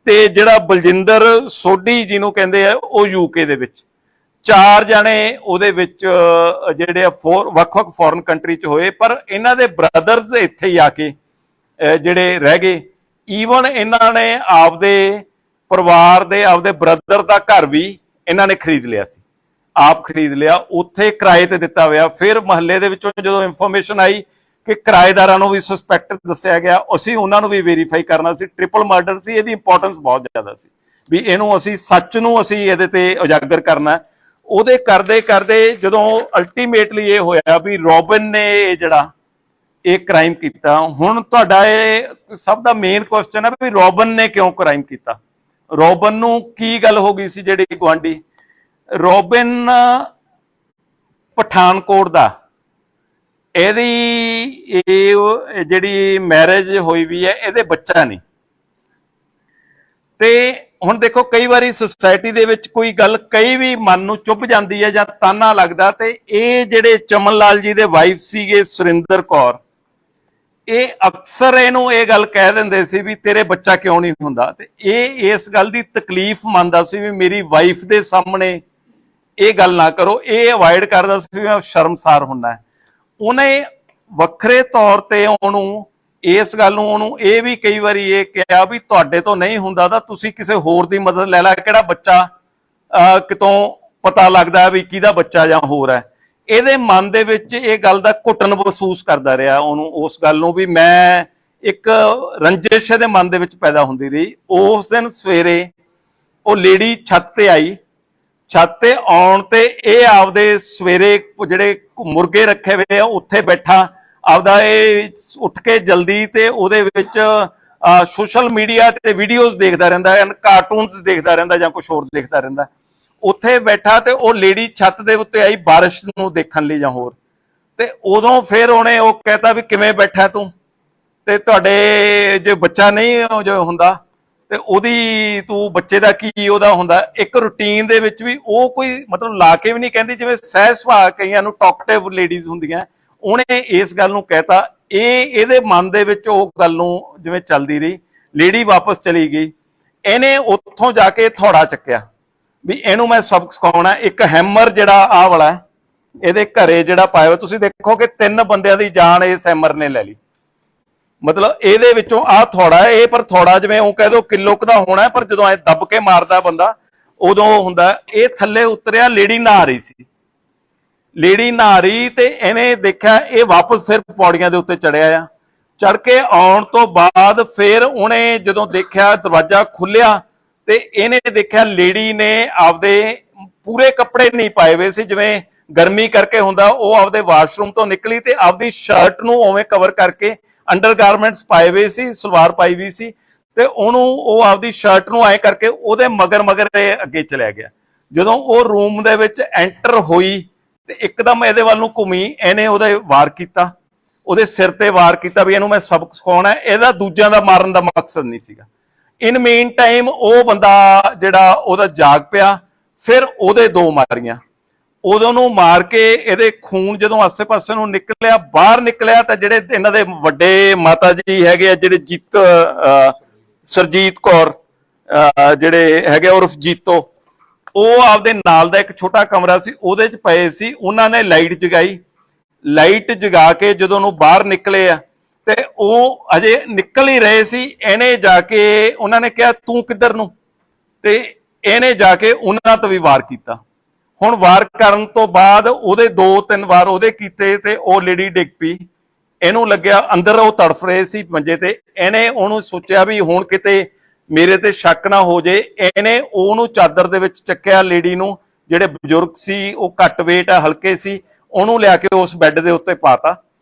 ਤੇ ਜਿਹੜਾ ਬਲਜਿੰਦਰ ਸੋਢੀ ਜਿਹਨੂੰ ਕਹਿੰਦੇ ਆ ਉਹ ਯੂਕੇ ਦੇ ਵਿੱਚ। 4 ਜਾਣੇ ਉਹਦੇ ਵਿੱਚ ਜਿਹੜੇ ਵੱਖ-ਵੱਖ ਫੋਰਨ ਕੰਟਰੀ ਚ ਹੋਏ, ਪਰ ਇਹਨਾਂ ਦੇ ਬ੍ਰਦਰਸ ਇੱਥੇ ਹੀ ਆ ਕੇ ਜਿਹੜੇ ਰਹਿ ਗਏ। ਈਵਨ ਇਹਨਾਂ ਨੇ ਆਪਦੇ ਪਰਿਵਾਰ ਦੇ, ਆਪਦੇ ਬ੍ਰਦਰ ਦਾ ਘਰ ਵੀ ਇਹਨਾਂ ਨੇ ਖਰੀਦ ਲਿਆ ਸੀ, ਆਪ ਖਰੀਦ ਲਿਆ, ਉੱਥੇ ਕਿਰਾਏ ਤੇ ਦਿੱਤਾ ਹੋਇਆ। ਫਿਰ ਮਹੱਲੇ ਦੇ ਵਿੱਚੋਂ ਜਦੋਂ ਇਨਫੋਰਮੇਸ਼ਨ ਆਈ ਕਿ ਕਿਰਾਏਦਾਰਾਂ ਨੂੰ ਵੀ ਸਸਪੈਕਟ ਦੱਸਿਆ ਗਿਆ, ਅਸੀਂ ਉਹਨਾਂ ਨੂੰ ਵੀ ਵੈਰੀਫਾਈ ਕਰਨਾ ਸੀ। ਟ੍ਰਿਪਲ ਮਰਡਰ ਸੀ, ਇਹਦੀ ਇੰਪੋਰਟੈਂਸ ਬਹੁਤ ਜ਼ਿਆਦਾ ਸੀ ਵੀ ਇਹਨੂੰ ਅਸੀਂ ਸੱਚ ਨੂੰ ਅਸੀਂ ਇਹਦੇ ਤੇ ਉਜਾਗਰ ਕਰਨਾ। ਉਹਦੇ ਕਰਦੇ ਜਦੋਂ ਅਲਟੀਮੇਟਲੀ ਇਹ ਹੋਇਆ ਵੀ ਰੋਬਿਨ ਨੇ ਜਿਹੜਾ ਇਹ ਕ੍ਰਾਈਮ ਕੀਤਾ। ਹੁਣ ਤੁਹਾਡਾ ਇਹ ਸਭ ਦਾ ਮੇਨ ਕੁਐਸਚਨ ਹੈ ਵੀ ਰੋਬਿਨ ਨੇ ਕਿਉਂ ਕ੍ਰਾਈਮ ਕੀਤਾ, ਰੋਬਿਨ ਨੂੰ ਕੀ ਗੱਲ ਹੋ ਗਈ ਸੀ। ਜਿਹੜੀ ਗੁਆਂਢੀ ਰੋਬਿਨ ਪਠਾਨਕੋਟ ਦਾ, ਇਹਦੀ ਇਹ ਜਿਹੜੀ ਮੈਰਿਜ ਹੋਈ ਵੀ ਹੈ, ਇਹਦੇ ਬੱਚਾ ਨਹੀਂ। ਤੇ ਹੁਣ ਦੇਖੋ ਕਈ ਵਾਰੀ ਸੁਸਾਇਟੀ ਦੇ ਵਿੱਚ ਕੋਈ ਗੱਲ ਕਈ ਵੀ ਮਨ ਨੂੰ ਚੁੱਭ ਜਾਂਦੀ ਹੈ ਜਾਂ ਤਾਨਾ ਲੱਗਦਾ, ਤੇ ਇਹ ਜਿਹੜੇ ਚਮਨ ਲਾਲ ਜੀ ਦੇ ਵਾਈਫ ਸੀਗੇ ਸੁਰਿੰਦਰ ਕੌਰ, ਇਹ ਅਕਸਰ ਇਹਨੂੰ ਇਹ ਗੱਲ ਕਹਿ ਦਿੰਦੇ ਸੀ ਵੀ ਤੇਰੇ ਬੱਚਾ ਕਿਉਂ ਨਹੀਂ ਹੁੰਦਾ। ਤੇ ਇਹ ਇਸ ਗੱਲ ਦੀ ਤਕਲੀਫ ਮੰਨਦਾ ਸੀ ਵੀ ਮੇਰੀ ਵਾਈਫ ਦੇ ਸਾਹਮਣੇ ਇਹ ਗੱਲ ਨਾ ਕਰੋ। ਇਹ ਅਵਾਇਡ ਕਰਦਾ ਸੀ, ਮੈਂ ਸ਼ਰਮਸਾਰ ਹੁੰਦਾ। ਉਹਨੇ ਵੱਖਰੇ ਤੌਰ ਤੇ ਉਹਨੂੰ ਇਸ ਗੱਲ ਨੂੰ ਉਹਨੂੰ ਇਹ ਵੀ ਕਈ ਵਾਰੀ ਇਹ ਕਿਹਾ ਵੀ ਤੁਹਾਡੇ ਤੋਂ ਨਹੀਂ ਹੁੰਦਾ ਤਾਂ ਤੁਸੀਂ ਕਿਸੇ ਹੋਰ ਦੀ ਮਦਦ ਲੈ ਲੈ, ਕਿਹੜਾ ਬੱਚਾ ਕਿਤੋਂ ਪਤਾ ਲੱਗਦਾ ਵੀ ਕਿਹਦਾ ਬੱਚਾ ਜਾਂ ਹੋਰ ਹੈ। ਇਹਦੇ ਮਨ ਦੇ ਵਿੱਚ ਇਹ ਗੱਲ ਦਾ ਘੁੱਟਣ ਮਹਿਸੂਸ ਕਰਦਾ ਰਿਹਾ ਉਹਨੂੰ, ਉਸ ਗੱਲ ਨੂੰ ਵੀ ਮੈਂ ਇੱਕ ਰੰਜਿਸ਼ ਦੇ ਮਨ ਦੇ ਵਿੱਚ ਪੈਦਾ ਹੁੰਦੀ ਰਹੀ। ਉਸ ਦਿਨ ਸਵੇਰੇ ਉਹ ਲੇਡੀ ਛੱਤ ਤੇ ਆਈ, ਛੱਤ ਤੇ ਆਉਣ ਤੇ ਇਹ ਆਪਦੇ ਸਵੇਰੇ ਜਿਹੜੇ ਮੁਰਗੇ ਰੱਖੇ ਹੋਏ ਆ ਉੱਥੇ ਬੈਠਾ ਆਪਦਾ ਇਹ ਉੱਠ ਕੇ ਜਲਦੀ ਤੇ ਉਹਦੇ ਵਿੱਚ ਸੋਸ਼ਲ ਮੀਡੀਆ ਤੇ ਵੀਡੀਓਜ਼ ਦੇਖਦਾ ਰਹਿੰਦਾ, ਕਾਰਟੂਨਸ ਦੇਖਦਾ ਰਹਿੰਦਾ ਜਾਂ ਕੁਝ ਹੋਰ ਦੇਖਦਾ ਰਹਿੰਦਾ। ਉੱਥੇ ਬੈਠਾ ਤੇ ਉਹ ਲੇਡੀ ਛੱਤ ਦੇ ਉੱਤੇ ਆਈ ਬਾਰਿਸ਼ ਨੂੰ ਦੇਖਣ ਲਈ ਜਾਂ ਹੋਰ, ਤੇ ਉਦੋਂ ਫਿਰ ਉਹਨੇ ਉਹ ਕਹਿਤਾ ਵੀ ਕਿਵੇਂ ਬੈਠਾ ਤੂੰ, ਤੇ ਤੁਹਾਡੇ ਜੇ ਬੱਚਾ ਨਹੀਂ ਜੋ ਹੁੰਦਾ ਤੇ ਉਹਦੀ ਤੂੰ ਬੱਚੇ ਦਾ ਕੀ ਉਹਦਾ ਹੁੰਦਾ। ਇੱਕ ਰੂਟੀਨ ਦੇ ਵਿੱਚ ਵੀ ਉਹ ਕੋਈ ਮਤਲਬ ਲਾ ਕੇ ਵੀ ਨਹੀਂ ਕਹਿੰਦੀ, ਜਿਵੇਂ ਸਹਿਜ ਸੁਭਾਅ ਕਈਆਂ ਨੂੰ ਟਾਕਟਿਵ ਲੇਡੀਜ਼ ਹੁੰਦੀਆਂ, ਉਹਨੇ ਇਸ ਗੱਲ ਨੂੰ ਕਹਿਤਾ। ਇਹਦੇ ਮਨ ਦੇ ਵਿੱਚ ਉਹ ਗੱਲ ਨੂੰ ਜਿਵੇਂ ਚੱਲਦੀ ਰਹੀ। ਲੇਡੀ ਵਾਪਸ ਚਲੀ ਗਈ, ਇਹਨੇ ਉੱਥੋਂ ਜਾ ਕੇ ਥੋੜਾ ਚੱਕਿਆ ਵੀ ਇਹਨੂੰ ਮੈਂ ਸਬਕ ਸਿਖਾਉਣਾ। ਇੱਕ ਹੈਮਰ ਜਿਹੜਾ ਆਹ ਵਾਲਾ ਇਹਦੇ ਘਰੇ ਜਿਹੜਾ ਪਾਇਆ ਹੋਇਆ, ਤੁਸੀਂ ਦੇਖੋ ਕਿ 3 ਬੰਦਿਆਂ ਦੀ ਜਾਨ ਇਸ ਹੈਮਰ ਨੇ ਲੈ ਲਈ। ਮਤਲਬ ਇਹਦੇ ਵਿੱਚੋਂ ਆਹ ਥੋੜਾ ਇਹ, ਪਰ ਥੋੜਾ ਜਿਵੇਂ ਉਹ ਕਹਿ ਦੋ ਕਿਲੋ ਕੁ ਦਾ ਹੋਣਾ, ਪਰ ਜਦੋਂ ਐ ਦੱਬ ਕੇ ਮਾਰਦਾ ਬੰਦਾ ਉਦੋਂ ਹੁੰਦਾ। ਇਹ ਥੱਲੇ ਉਤਰਿਆ, ਲੇਡੀ ਨਹਾ ਰਹੀ ਸੀ, ਲੇਡੀ ਨਹਾ ਰਹੀ ਤੇ ਇਹਨੇ ਦੇਖਿਆ ਇਹ ਵਾਪਸ ਫਿਰ ਪੌੜੀਆਂ ਦੇ ਉੱਤੇ ਚੜਿਆ ਆ। ਚੜ ਕੇ ਆਉਣ ਤੋਂ ਬਾਅਦ ਫਿਰ ਉਹਨੇ ਜਦੋਂ ਦੇਖਿਆ ਦਰਵਾਜ਼ਾ ਖੁੱਲਿਆ ਤੇ ਇਹਨੇ ਦੇਖਿਆ ਲੇਡੀ ਨੇ ਆਪਦੇ ਪੂਰੇ ਕੱਪੜੇ ਨਹੀਂ ਪਾਏ ਹੋਏ ਸੀ, ਜਿਵੇਂ ਗਰਮੀ ਕਰਕੇ ਹੁੰਦਾ। ਉਹ ਆਪਦੇ ਵਾਸ਼ਰੂਮ ਤੋਂ ਨਿਕਲੀ ਤੇ ਆਪਦੀ ਸ਼ਰਟ ਨੂੰ ਉਵੇਂ ਕਵਰ ਕਰਕੇ ਅੰਡਰਗਾਰਮੈਂਟਸ ਪਾਏ ਹੋਏ ਸੀ, ਸਲਵਾਰ ਪਾਈ ਹੋਈ ਸੀ, ਤੇ ਉਹਨੂੰ ਉਹ ਆਪਦੀ ਸ਼ਰਟ ਨੂੰ ਐ ਕਰਕੇ ਉਹਦੇ ਮਗਰ ਮਗਰ ਅੱਗੇ ਚਲਿਆ ਗਿਆ। ਜਦੋਂ ਉਹ ਰੂਮ ਦੇ ਵਿੱਚ ਐਂਟਰ ਹੋਈ ਤੇ ਇੱਕਦਮ ਇਹਦੇ ਵੱਲ ਨੂੰ ਘੁੰਮੀ, ਇਹਨੇ ਉਹਦੇ ਵਾਰ ਕੀਤਾ, ਉਹਦੇ ਸਿਰ ਤੇ ਵਾਰ ਕੀਤਾ ਵੀ ਇਹਨੂੰ ਮੈਂ ਸਬਕ ਸਿਖਾਉਣਾ। ਇਹਦਾ ਦੂਜਿਆਂ ਦਾ ਮਾਰਨ ਦਾ ਮਕਸਦ ਨਹੀਂ ਸੀਗਾ। ਇਨ ਮੇਨ ਟਾਈਮ ਉਹ ਬੰਦਾ ਜਿਹੜਾ ਉਹਦਾ ਜਾਗ ਪਿਆ, ਫਿਰ ਉਹਦੇ 2 ਮਾਰੀਆਂ। ਉਦੋਂ ਨੂੰ ਮਾਰ ਕੇ ਇਹਦੇ ਖੂਨ ਜਦੋਂ ਆਸੇ ਪਾਸੇ ਨੂੰ ਨਿਕਲਿਆ, ਬਾਹਰ ਨਿਕਲਿਆ, ਤਾਂ ਜਿਹੜੇ ਇਹਨਾਂ ਦੇ ਵੱਡੇ ਮਾਤਾ ਜੀ ਹੈਗੇ ਆ, ਜਿਹੜੇ ਸਰਜੀਤ ਕੌਰ ਜਿਹੜੇ ਹੈਗੇ ਉਰਫ ਜੀਤੋ, ਉਹ ਆਪਦੇ ਨਾਲ ਦਾ ਇੱਕ ਛੋਟਾ ਕਮਰਾ ਸੀ ਉਹਦੇ ਚ ਪਏ ਸੀ। ਉਹਨਾਂ ਨੇ ਲਾਈਟ ਜਗਾਈ, ਲਾਈਟ ਜਗਾ ਕੇ ਜਦੋਂ ਉਹਨੂੰ ਬਾਹਰ ਨਿਕਲੇ ਆ ਤੇ ਉਹ ਅਜੇ ਨਿਕਲ ਹੀ ਰਹੇ ਸੀ। ਇਹਨੇ ਜਾ ਕੇ ਉਹਨਾਂ ਨੇ ਕਿਹਾ ਤੂੰ ਕਿੱਧਰ ਨੂੰ, ਤੇ ਇਹਨੇ ਜਾ ਕੇ ਉਹਨਾਂ ਤੋਂ ਵੀ ਵਾਰ ਕੀਤਾ। ਹੁਣ ਵਾਰ ਕਰਨ ਤੋਂ ਬਾਅਦ ਉਹਦੇ 2-3 ਵਾਰ ਉਹਦੇ ਕੀਤੇ ਤੇ ਉਹ ਲੇਡੀ ਡਿੱਗ ਪਈ। ਇਹਨੂੰ ਲੱਗਿਆ ਅੰਦਰ ਉਹ ਤੜਫ ਰਹੇ ਸੀ ਮੰਜੇ ਤੇ। ਇਹਨੇ ਉਹਨੂੰ ਸੋਚਿਆ ਵੀ ਹੁਣ ਕਿਤੇ ਮੇਰੇ ਤੇ ਸ਼ੱਕ ਨਾ ਹੋ ਜੇ। ਇਹਨੇ ਉਹਨੂੰ ਚਾਦਰ ਦੇ ਵਿੱਚ ਚੱਕਿਆ, ਲੇਡੀ ਨੂੰ, ਜਿਹੜੇ ਬਜ਼ੁਰਗ ਸੀ ਉਹ ਘੱਟ weight ਆ, ਹਲਕੇ ਸੀ, ਉਹਨੂੰ ਲਿਆ ਕੇ ਉਸ ਬੈੱਡ ਦੇ ਉੱਤੇ ਪਾਤਾ।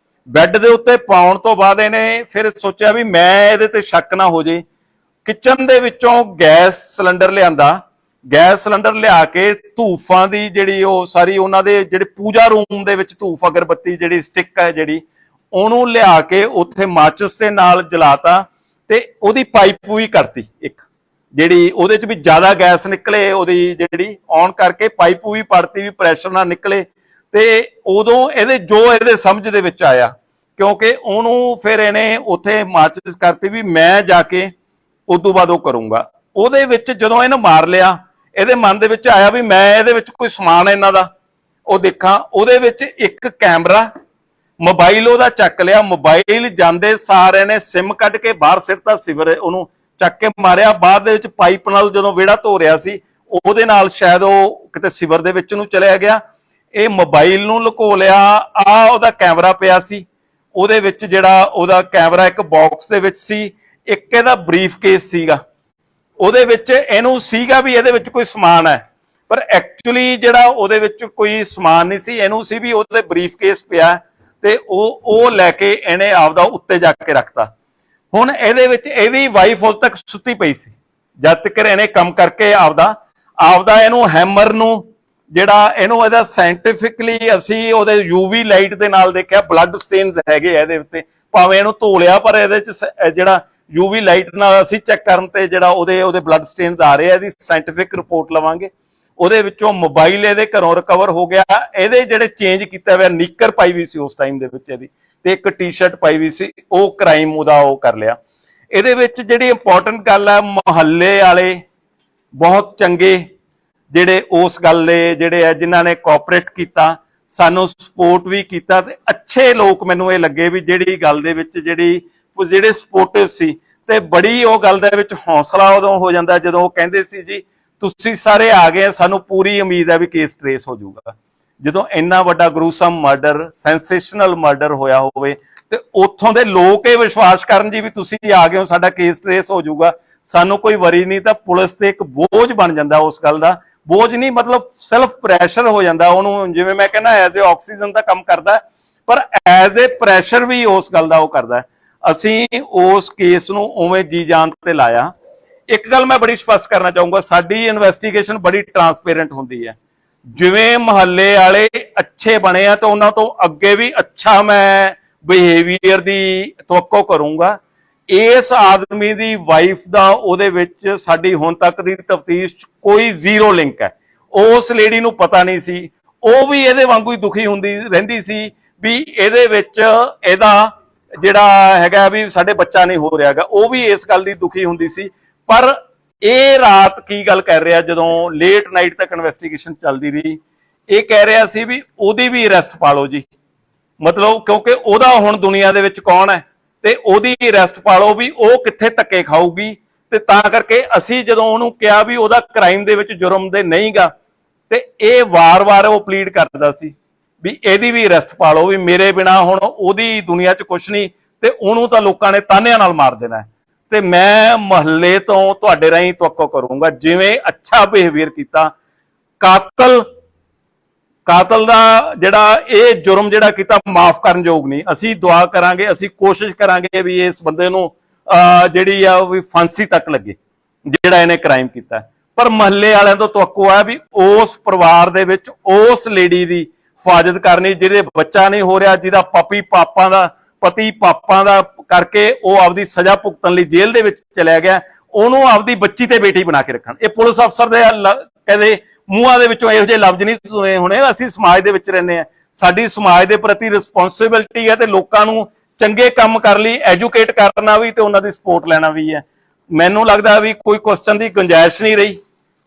ਬੈੱਡ ਦੇ ਉੱਤੇ ਪਾਉਣ ਤੋਂ ਬਾਅਦ ਇਹਨੇ ਫਿਰ ਸੋਚਿਆ ਵੀ ਮੈਂ ਇਹਦੇ ਤੇ ਸ਼ੱਕ ਨਾ ਹੋ ਜੇ। ਕਿਚਨ ਦੇ ਵਿੱਚੋਂ ਗੈਸ ਸਿਲੰਡਰ ਲਿਆਂਦਾ, ਗੈਸ ਸਿਲੰਡਰ ਲਿਆ ਕੇ ਧੂਫਾਂ ਦੀ ਜਿਹੜੀ ਉਹ ਸਾਰੀ ਉਹਨਾਂ ਦੇ ਜਿਹੜੇ ਪੂਜਾ ਰੂਮ ਦੇ ਵਿੱਚ ਧੂਫ ਅਗਰਬੱਤੀ ਜਿਹੜੀ ਸਟਿਕ ਹੈ ਜਿਹੜੀ, ਉਹਨੂੰ ਲਿਆ ਕੇ ਉੱਥੇ ਮਾਚਿਸ ਦੇ ਨਾਲ ਜਲਾਤਾ ਤੇ ਉਹਦੀ ਪਾਈਪ ਵੀ ਕਰਤੀ ਇੱਕ, ਜਿਹੜੀ ਉਹਦੇ ਚ ਵੀ ਜ਼ਿਆਦਾ ਗੈਸ ਨਿਕਲੇ, ਉਹਦੀ ਜਿਹੜੀ ਔਨ ਕਰਕੇ ਪਾਈਪ ਵੀ ਪੜਤੀ ਵੀ ਪ੍ਰੈਸ਼ਰ ਨਾਲ ਨਿਕਲੇ। ਤੇ ਉਦੋਂ ਇਹਦੇ ਸਮਝ ਦੇ ਵਿੱਚ ਆਇਆ, ਕਿਉਂਕਿ ਉਹਨੂੰ ਫਿਰ ਇਹਨੇ ਉੱਥੇ ਮਾਚਿਸ ਕਰਤੀ ਵੀ ਮੈਂ ਜਾ ਕੇ ਉਦੋਂ ਬਾਅਦ ਉਹ ਕਰੂੰਗਾ। ਉਹਦੇ ਵਿੱਚ ਜਦੋਂ ਇਹਨੇ ਮਾਰ ਲਿਆ, ਇਹਦੇ ਮਨ ਦੇ ਵਿੱਚ ਆਇਆ ਵੀ ਮੈਂ ਇਹਦੇ ਵਿੱਚ ਕੋਈ ਸਮਾਨ ਇਹਨਾਂ ਦਾ ਉਹ ਦੇਖਾਂ। ਉਹਦੇ ਵਿੱਚ ਇੱਕ ਕੈਮਰਾ, ਮੋਬਾਈਲ ਉਹਦਾ ਚੱਕ ਲਿਆ। ਮੋਬਾਈਲ ਜਾਂਦੇ ਸਾਰੇ ਨੇ ਸਿਮ ਕੱਢ ਕੇ ਬਾਹਰ ਸਿੱਟਤਾ, ਸਿਵਰ ਉਹਨੂੰ ਚੱਕ ਕੇ ਮਾਰਿਆ। ਬਾਅਦ ਦੇ ਵਿੱਚ ਪਾਈਪ ਨਾਲ ਜਦੋਂ ਵਿਹੜਾ ਧੋ ਰਿਹਾ ਸੀ ਉਹਦੇ ਨਾਲ ਸ਼ਾਇਦ ਉਹ ਕਿਤੇ ਸਿਵਰ ਦੇ ਵਿੱਚ ਨੂੰ ਚਲਿਆ ਗਿਆ। ਇਹ ਮੋਬਾਈਲ ਨੂੰ ਲੁਕੋ ਲਿਆ। ਆ ਉਹਦਾ ਕੈਮਰਾ ਪਿਆ ਸੀ, ਉਹਦੇ ਵਿੱਚ ਜਿਹੜਾ ਉਹਦਾ ਕੈਮਰਾ ਇੱਕ ਬਾਕਸ ਦੇ ਵਿੱਚ ਸੀ। ਇੱਕ ਇਹਦਾ ਬਰੀਫ ਕੇਸ ਸੀਗਾ, ਉਹਦੇ ਵਿੱਚ ਇਹਨੂੰ ਸੀਗਾ ਵੀ ਇਹਦੇ ਵਿੱਚ ਕੋਈ ਸਮਾਨ ਹੈ, ਪਰ ਐਕਚੁਅਲੀ ਜਿਹੜਾ ਉਹਦੇ ਵਿੱਚ ਕੋਈ ਸਮਾਨ ਨਹੀਂ ਸੀ। ਇਹਨੂੰ ਸੀ ਵੀ ਉਹਦੇ ਬਰੀਫ ਕੇਸ ਪਿਆ ਤੇ ਉਹ ਲੈ ਕੇ ਇਹਨੇ ਆਪਦਾ ਉੱਤੇ ਜਾ ਕੇ ਰੱਖਤਾ। ਹੁਣ ਇਹਦੇ ਵਿੱਚ ਇਹਦੀ ਵਾਈਫ ਉਦੋਂ ਤੱਕ ਸੁੱਤੀ ਪਈ ਸੀ ਜਦ ਤੱਕ ਇਹਨੇ ਕੰਮ ਕਰਕੇ ਆਪਦਾ ਇਹਨੂੰ ਹੈਮਰ ਨੂੰ ਜਿਹੜਾ ਇਹਦਾ ਸਾਇੰਟੀਫਿਕਲੀ ਅਸੀਂ ਉਹਦੇ ਯੂਵੀ ਲਾਈਟ ਦੇ ਨਾਲ ਦੇਖਿਆ ਬਲੱਡ ਸਟੇਨਸ ਹੈਗੇ ਇਹਦੇ ਉੱਤੇ, ਭਾਵੇਂ ਇਹਨੂੰ ਧੋ ਲਿਆ ਪਰ ਇਹਦੇ ਚ ਜਿਹੜਾ ਯੂਵੀ ਲਾਈਟ ਨਾਲ ਅਸੀਂ ਚੈੱਕ ਕਰਨ ਤੇ ਜਿਹੜਾ ਉਹਦੇ ਬਲੱਡ ਸਟੇਨਸ ਆ ਰਹੇ ਆ। ਇਹਦੀ ਸਾਇੰਟੀਫਿਕ ਰਿਪੋਰਟ ਲਵਾਂਗੇ। ਉਹਦੇ ਵਿੱਚੋਂ ਮੋਬਾਈਲ ਇਹਦੇ ਘਰੋਂ ਰਿਕਵਰ ਹੋ ਗਿਆ। ਇਹਦੇ ਜਿਹੜੇ ਚੇਂਜ ਕੀਤਾ ਹੋਇਆ ਨੀਕਰ ਪਾਈ ਵੀ ਸੀ ਉਸ ਟਾਈਮ ਦੇ ਵਿੱਚ ਇਹਦੀ, ਤੇ ਇੱਕ ਟੀ-ਸ਼ਰਟ ਪਾਈ ਵੀ ਸੀ, ਉਹ ਕ੍ਰਾਈਮ ਉਹਦਾ ਉਹ ਕਰ ਲਿਆ। ਇਹਦੇ ਵਿੱਚ ਜਿਹੜੀ ਇੰਪੋਰਟੈਂਟ ਗੱਲ ਹੈ, ਮੁਹੱਲੇ ਵਾਲੇ ਬਹੁਤ ਚੰਗੇ ਜਿਹੜੇ ਉਸ ਗੱਲ ਦੇ ਜਿਹੜੇ ਆ ਜਿਨ੍ਹਾਂ ਨੇ ਕੋਆਪਰੇਟ ਕੀਤਾ, ਸਾਨੂੰ ਸਪੋਰਟ ਵੀ ਕੀਤਾ, ਤੇ ਅੱਛੇ ਲੋਕ ਮੈਨੂੰ ਇਹ ਲੱਗੇ ਵੀ ਜਿਹੜੀ ਗੱਲ ਦੇ ਵਿੱਚ ਜਿਹੜੇ ਸਪੋਰਟਿਵ ਸੀ। ਤੇ ਬੜੀ ਉਹ ਗੱਲ ਦੇ ਵਿੱਚ ਹੌਸਲਾ ਉਦੋਂ ਹੋ ਜਾਂਦਾ ਜਦੋਂ ਉਹ ਕਹਿੰਦੇ ਸੀ ਜੀ ਤੁਸੀਂ ਸਾਰੇ ਆ ਗਏ, ਸਾਨੂੰ ਪੂਰੀ ਉਮੀਦ ਹੈ ਵੀ ਕੇਸ ਟ੍ਰੇਸ ਹੋ ਜਾਊਗਾ। ਜਦੋਂ ਇੰਨਾ ਵੱਡਾ ਗਰੂਸਮ ਮਰਡਰ, ਸੈਂਸੇਸ਼ਨਲ ਮਰਡਰ ਹੋਇਆ ਹੋਵੇ ਤੇ ਉੱਥੋਂ ਦੇ ਲੋਕ ਇਹ ਵਿਸ਼ਵਾਸ ਕਰਨ ਜੀ ਵੀ ਤੁਸੀਂ ਆ ਗਏ ਹੋ, ਸਾਡਾ ਕੇਸ ਟ੍ਰੇਸ ਹੋ ਜਾਊਗਾ, ਸਾਨੂੰ ਕੋਈ ਵਰੀ ਨਹੀਂ, ਤਾਂ ਪੁਲਿਸ ਤੇ ਇੱਕ ਬੋਝ ਬਣ ਜਾਂਦਾ। ਉਸ ਗੱਲ ਦਾ ਬੋਝ ਨਹੀਂ, ਮਤਲਬ ਸੈਲਫ ਪ੍ਰੈਸ਼ਰ ਹੋ ਜਾਂਦਾ ਉਹਨੂੰ, ਜਿਵੇਂ ਮੈਂ ਕਹਿੰਦਾ ਐਜ਼ ਏ ਆਕਸੀਜਨ ਦਾ ਕੰਮ ਕਰਦਾ, ਪਰ ਐਜ਼ ਏ ਪ੍ਰੈਸ਼ਰ ਵੀ ਉਸ ਗੱਲ ਦਾ ਉਹ ਕਰਦਾ। ਅਸੀਂ ਉਸ ਕੇਸ ਨੂੰ ਉਵੇਂ ਜੀ ਜਾਨ ਤੇ ਲਾਇਆ। ਇੱਕ ਗੱਲ ਮੈਂ ਬੜੀ ਸਪਸ਼ਟ ਕਰਨਾ ਚਾਹੂੰਗਾ, ਸਾਡੀ ਇਨਵੈਸਟੀਗੇਸ਼ਨ ਬੜੀ ਟਰਾਂਸਪੇਰੈਂਟ ਹੁੰਦੀ ਹੈ। ਜਿਵੇਂ ਮੁਹੱਲੇ ਵਾਲੇ ਅੱਛੇ ਬਣੇ ਆ ਤਾਂ ਉਹਨਾਂ ਤੋਂ ਅੱਗੇ ਵੀ ਅੱਛਾ ਮੈਂ ਬਿਹੇਵੀਅਰ ਦੀ ਤਵੱਕੋ ਕਰੂੰਗਾ। ਇਸ ਆਦਮੀ ਦੀ ਵਾਈਫ ਦਾ ਉਹਦੇ ਵਿੱਚ ਸਾਡੀ ਹੁਣ ਤੱਕ ਦੀ ਤਫਤੀਸ਼ ਕੋਈ ਜ਼ੀਰੋ ਲਿੰਕ ਹੈ। ਉਸ ਲੇਡੀ ਨੂੰ ਪਤਾ ਨਹੀਂ ਸੀ, ਉਹ ਵੀ ਇਹਦੇ ਵਾਂਗੂ ਹੀ ਦੁਖੀ ਹੁੰਦੀ ਰਹਿੰਦੀ ਸੀ ਵੀ ਇਹਦੇ ਵਿੱਚ ਇਹਦਾ ਜਿਹੜਾ ਹੈਗਾ ਵੀ ਸਾਡੇ ਬੱਚਾ ਨਹੀਂ ਹੋ ਰਿਹਾ ਹੈਗਾ, ਉਹ ਵੀ ਇਸ ਗੱਲ ਦੀ ਦੁਖੀ ਹੁੰਦੀ ਸੀ। ਪਰ ਇਹ ਰਾਤ ਕੀ ਗੱਲ ਕਰ ਰਿਹਾ, ਜਦੋਂ ਲੇਟ ਨਾਈਟ ਤੱਕ ਇਨਵੈਸਟੀਗੇਸ਼ਨ ਚੱਲਦੀ ਰਹੀ, ਇਹ ਕਹਿ ਰਿਹਾ ਸੀ ਵੀ ਉਹਦੀ ਵੀ ਅਰੈਸਟ ਪਾ ਲਓ ਜੀ, ਮਤਲਬ ਕਿਉਂਕਿ ਉਹਦਾ ਹੁਣ ਦੁਨੀਆ ਦੇ ਵਿੱਚ ਕੌਣ ਹੈ ਤੇ ਉਹਦੀ ਅਰੈਸਟ ਪਾ ਲਓ ਵੀ ਉਹ ਕਿੱਥੇ ਧੱਕੇ ਖਾਊਗੀ। ਤੇ ਤਾਂ ਕਰਕੇ ਅਸੀਂ ਜਦੋਂ ਉਹਨੂੰ ਕਿਹਾ ਵੀ ਉਹਦਾ ਕ੍ਰਾਈਮ ਦੇ ਵਿੱਚ ਜੁਰਮ ਦੇ ਨਹੀਂਗਾ, ਤੇ ਇਹ ਵਾਰ-ਵਾਰ ਉਹ ਪਲੀਡ ਕਰਦਾ ਸੀ ਵੀ ਇਹਦੀ ਵੀ ਅਰੈਸਟ ਪਾ ਲਓ, ਵੀ ਮੇਰੇ ਬਿਨਾ ਹੁਣ ਉਹਦੀ ਦੁਨੀਆ 'ਚ ਕੁਛ ਨਹੀਂ ਤੇ ਉਹਨੂੰ ਤਾਂ ਲੋਕਾਂ ਨੇ ਤਾਨਿਆਂ ਨਾਲ ਮਾਰ ਦੇਣਾ। ਤੇ ਮੈਂ ਮਹੱਲੇ ਤੋਂ ਤੁਹਾਡੇ ਰਾਹੀਂ ਤਵੱਕੋ ਕਰੂੰਗਾ, ਜਿਵੇਂ ਅੱਛਾ ਬਿਹੇਵੀਅਰ ਕੀਤਾ, ਕਾਤਲ ਦਾ ਜਿਹੜਾ ਇਹ ਜੁਰਮ ਜਿਹੜਾ ਕੀਤਾ ਮਾਫ ਕਰਨ ਯੋਗ ਨਹੀਂ। ਅਸੀਂ ਦੁਆ ਕਰਾਂਗੇ, ਅਸੀਂ ਕੋਸ਼ਿਸ਼ ਕਰਾਂਗੇ ਵੀ ਇਸ ਬੰਦੇ ਨੂੰ ਜਿਹੜੀ ਆ ਵੀ ਫਾਂਸੀ ਤੱਕ ਲੱਗੇ ਜਿਹੜਾ ਇਹਨੇ ਕ੍ਰਾਈਮ ਕੀਤਾ। ਪਰ ਮਹੱਲੇ ਵਾਲਿਆਂ ਤੋਂ ਤਵੱਕੋ ਹੈ ਵੀ ਉਸ ਪਰਿਵਾਰ ਦੇ ਵਿੱਚ ਉਸ ਲੇਡੀ ਦੀ ਹਿਫਾਜ਼ਤ ਕਰਨੀ ਜਿਹਦੇ ਬੱਚਾ ਨਹੀਂ ਹੋ ਰਿਹਾ, ਜਿਹਦਾ ਪਤੀ ਪਾਪਾਂ ਦਾ ਕਰਕੇ ਉਹ ਆਪਦੀ ਸਜ਼ਾ ਭੁਗਤਣ ਲਈ ਜੇਲ੍ਹ ਦੇ ਵਿੱਚ ਚਲਿਆ ਗਿਆ, ਉਹਨੂੰ ਆਪਦੀ ਬੱਚੀ ਤੇ ਬੇਟੀ ਬਣਾ ਕੇ ਰੱਖਣ। ਇਹ ਪੁਲਿਸ ਅਫਸਰ ਦੇ ਕਹਿੰਦੇ ਮੂੰਹਾਂ ਦੇ ਵਿੱਚੋਂ ਇਹੋ ਜਿਹੇ ਲਫ਼ਜ਼ ਨਹੀਂ ਸੁਣੇ ਹੋਣੇ। ਅਸੀਂ ਸਮਾਜ ਦੇ ਵਿੱਚ ਰਹਿੰਦੇ ਹਾਂ, ਸਾਡੀ ਸਮਾਜ ਦੇ ਪ੍ਰਤੀ ਰਿਸਪੌਂਸਿਬਿਲਟੀ ਹੈ ਤੇ ਲੋਕਾਂ ਨੂੰ ਚੰਗੇ ਕੰਮ ਕਰਨ ਲਈ ਐਜੂਕੇਟ ਕਰਨਾ ਵੀ ਤੇ ਉਹਨਾਂ ਦੀ ਸਪੋਰਟ ਲੈਣਾ ਵੀ ਹੈ। ਮੈਨੂੰ ਲੱਗਦਾ ਵੀ ਕੋਈ ਕੁਐਸਚਨ ਦੀ ਗੁੰਜਾਇਸ਼ ਨਹੀਂ ਰਹੀ,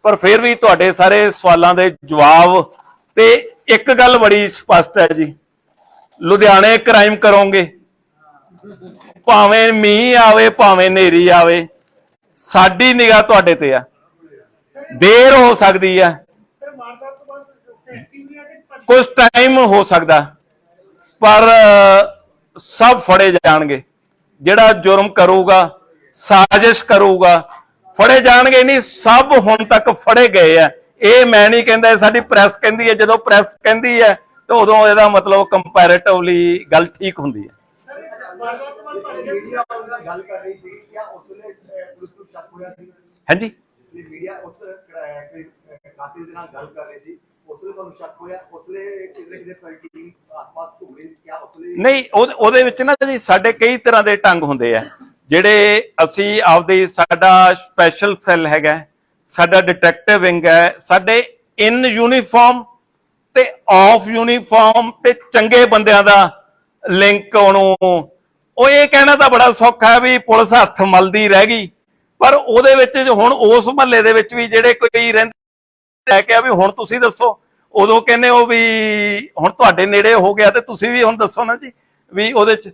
ਪਰ ਫਿਰ ਵੀ ਤੁਹਾਡੇ ਸਾਰੇ ਸਵਾਲਾਂ ਦੇ ਜਵਾਬ। ਤੇ ਇੱਕ ਗੱਲ ਬੜੀ ਸਪਸ਼ਟ ਹੈ ਜੀ, ਲੁਧਿਆਣੇ ਕ੍ਰਾਈਮ ਕਰੋਗੇ, ਭਾਵੇਂ ਮੀਂਹ ਆਵੇ ਭਾਵੇਂ ਹਨੇਰੀ ਆਵੇ, ਸਾਡੀ ਨਿਗਾਹ ਤੁਹਾਡੇ ਤੇ ਆ। ਦੇਰ ਹੋ ਸਕਦੀ ਆ, ਕੁਝ ਟਾਈਮ ਹੋ ਸਕਦਾ, ਪਰ ਸਭ ਫੜੇ ਜਾਣਗੇ। ਜਿਹੜਾ ਜੁਰਮ ਕਰੂਗਾ, ਸਾਜ਼ਿਸ਼ ਕਰੂਗਾ, ਫੜੇ ਜਾਣਗੇ। ਨਹੀਂ, ਸਭ ਹੁਣ ਤੱਕ ਫੜੇ ਗਏ ਆ। ਇਹ ਮੈਂ ਨਹੀਂ ਕਹਿੰਦਾ, ਸਾਡੀ ਪ੍ਰੈਸ ਕਹਿੰਦੀ ਹੈ। ਜਦੋਂ ਪ੍ਰੈਸ ਕਹਿੰਦੀ ਹੈ ਤਾਂ ਉਦੋਂ ਇਹਦਾ ਮਤਲਬ ਕੰਪੈਰੇਟਿਵਲੀ ਗੱਲ ਠੀਕ ਹੁੰਦੀ ਹੈ। ਹਾਂਜੀ, ਨਹੀਂ, ਉਹਦੇ ਵਿੱਚ ਨਾ ਜੀ ਸਾਡੇ ਕਈ ਤਰ੍ਹਾਂ ਦੇ ਢੰਗ ਹੁੰਦੇ ਆ ਜਿਹੜੇ ਅਸੀਂ ਆਪਦੇ, ਸਾਡਾ ਸਪੈਸ਼ਲ ਸੈੱਲ ਹੈਗਾ, ਸਾਡਾ ਡਿਟੈਕਟਿਵ ਵਿੰਗ ਹੈ, ਸਾਡੇ ਇਨ ਯੂਨੀਫਾਰਮ ਤੇ ਆਫ ਯੂਨੀਫਾਰਮ ਤੇ ਚੰਗੇ ਬੰਦਿਆਂ ਦਾ ਲਿੰਕ। ਉਹਨੂੰ ਉਹ ਇਹ ਕਹਿਣਾ ਤਾਂ ਬੜਾ ਸੌਖਾ ਹੈ ਵੀ ਪੁਲਿਸ ਹੱਥ ਮਲਦੀ ਰਹਿ ਗਈ, ਪਰ ਉਹਦੇ ਵਿੱਚ ਹੁਣ ਉਸ ਮਹੱਲੇ ਦੇ ਵਿੱਚ ਵੀ ਜਿਹੜੇ ਕੋਈ ਰਹਿੰਦੇ ਲੈ ਕੇ ਵੀ ਹੁਣ ਤੁਸੀਂ ਦੱਸੋ, ਉਦੋਂ ਕਹਿੰਦੇ ਹੋ ਵੀ ਹੁਣ ਤੁਹਾਡੇ ਨੇੜੇ ਹੋ ਗਿਆ ਤੇ ਤੁਸੀਂ ਵੀ ਹੁਣ ਦੱਸੋ ਨਾ ਜੀ ਵੀ ਉਹਦੇ ਚ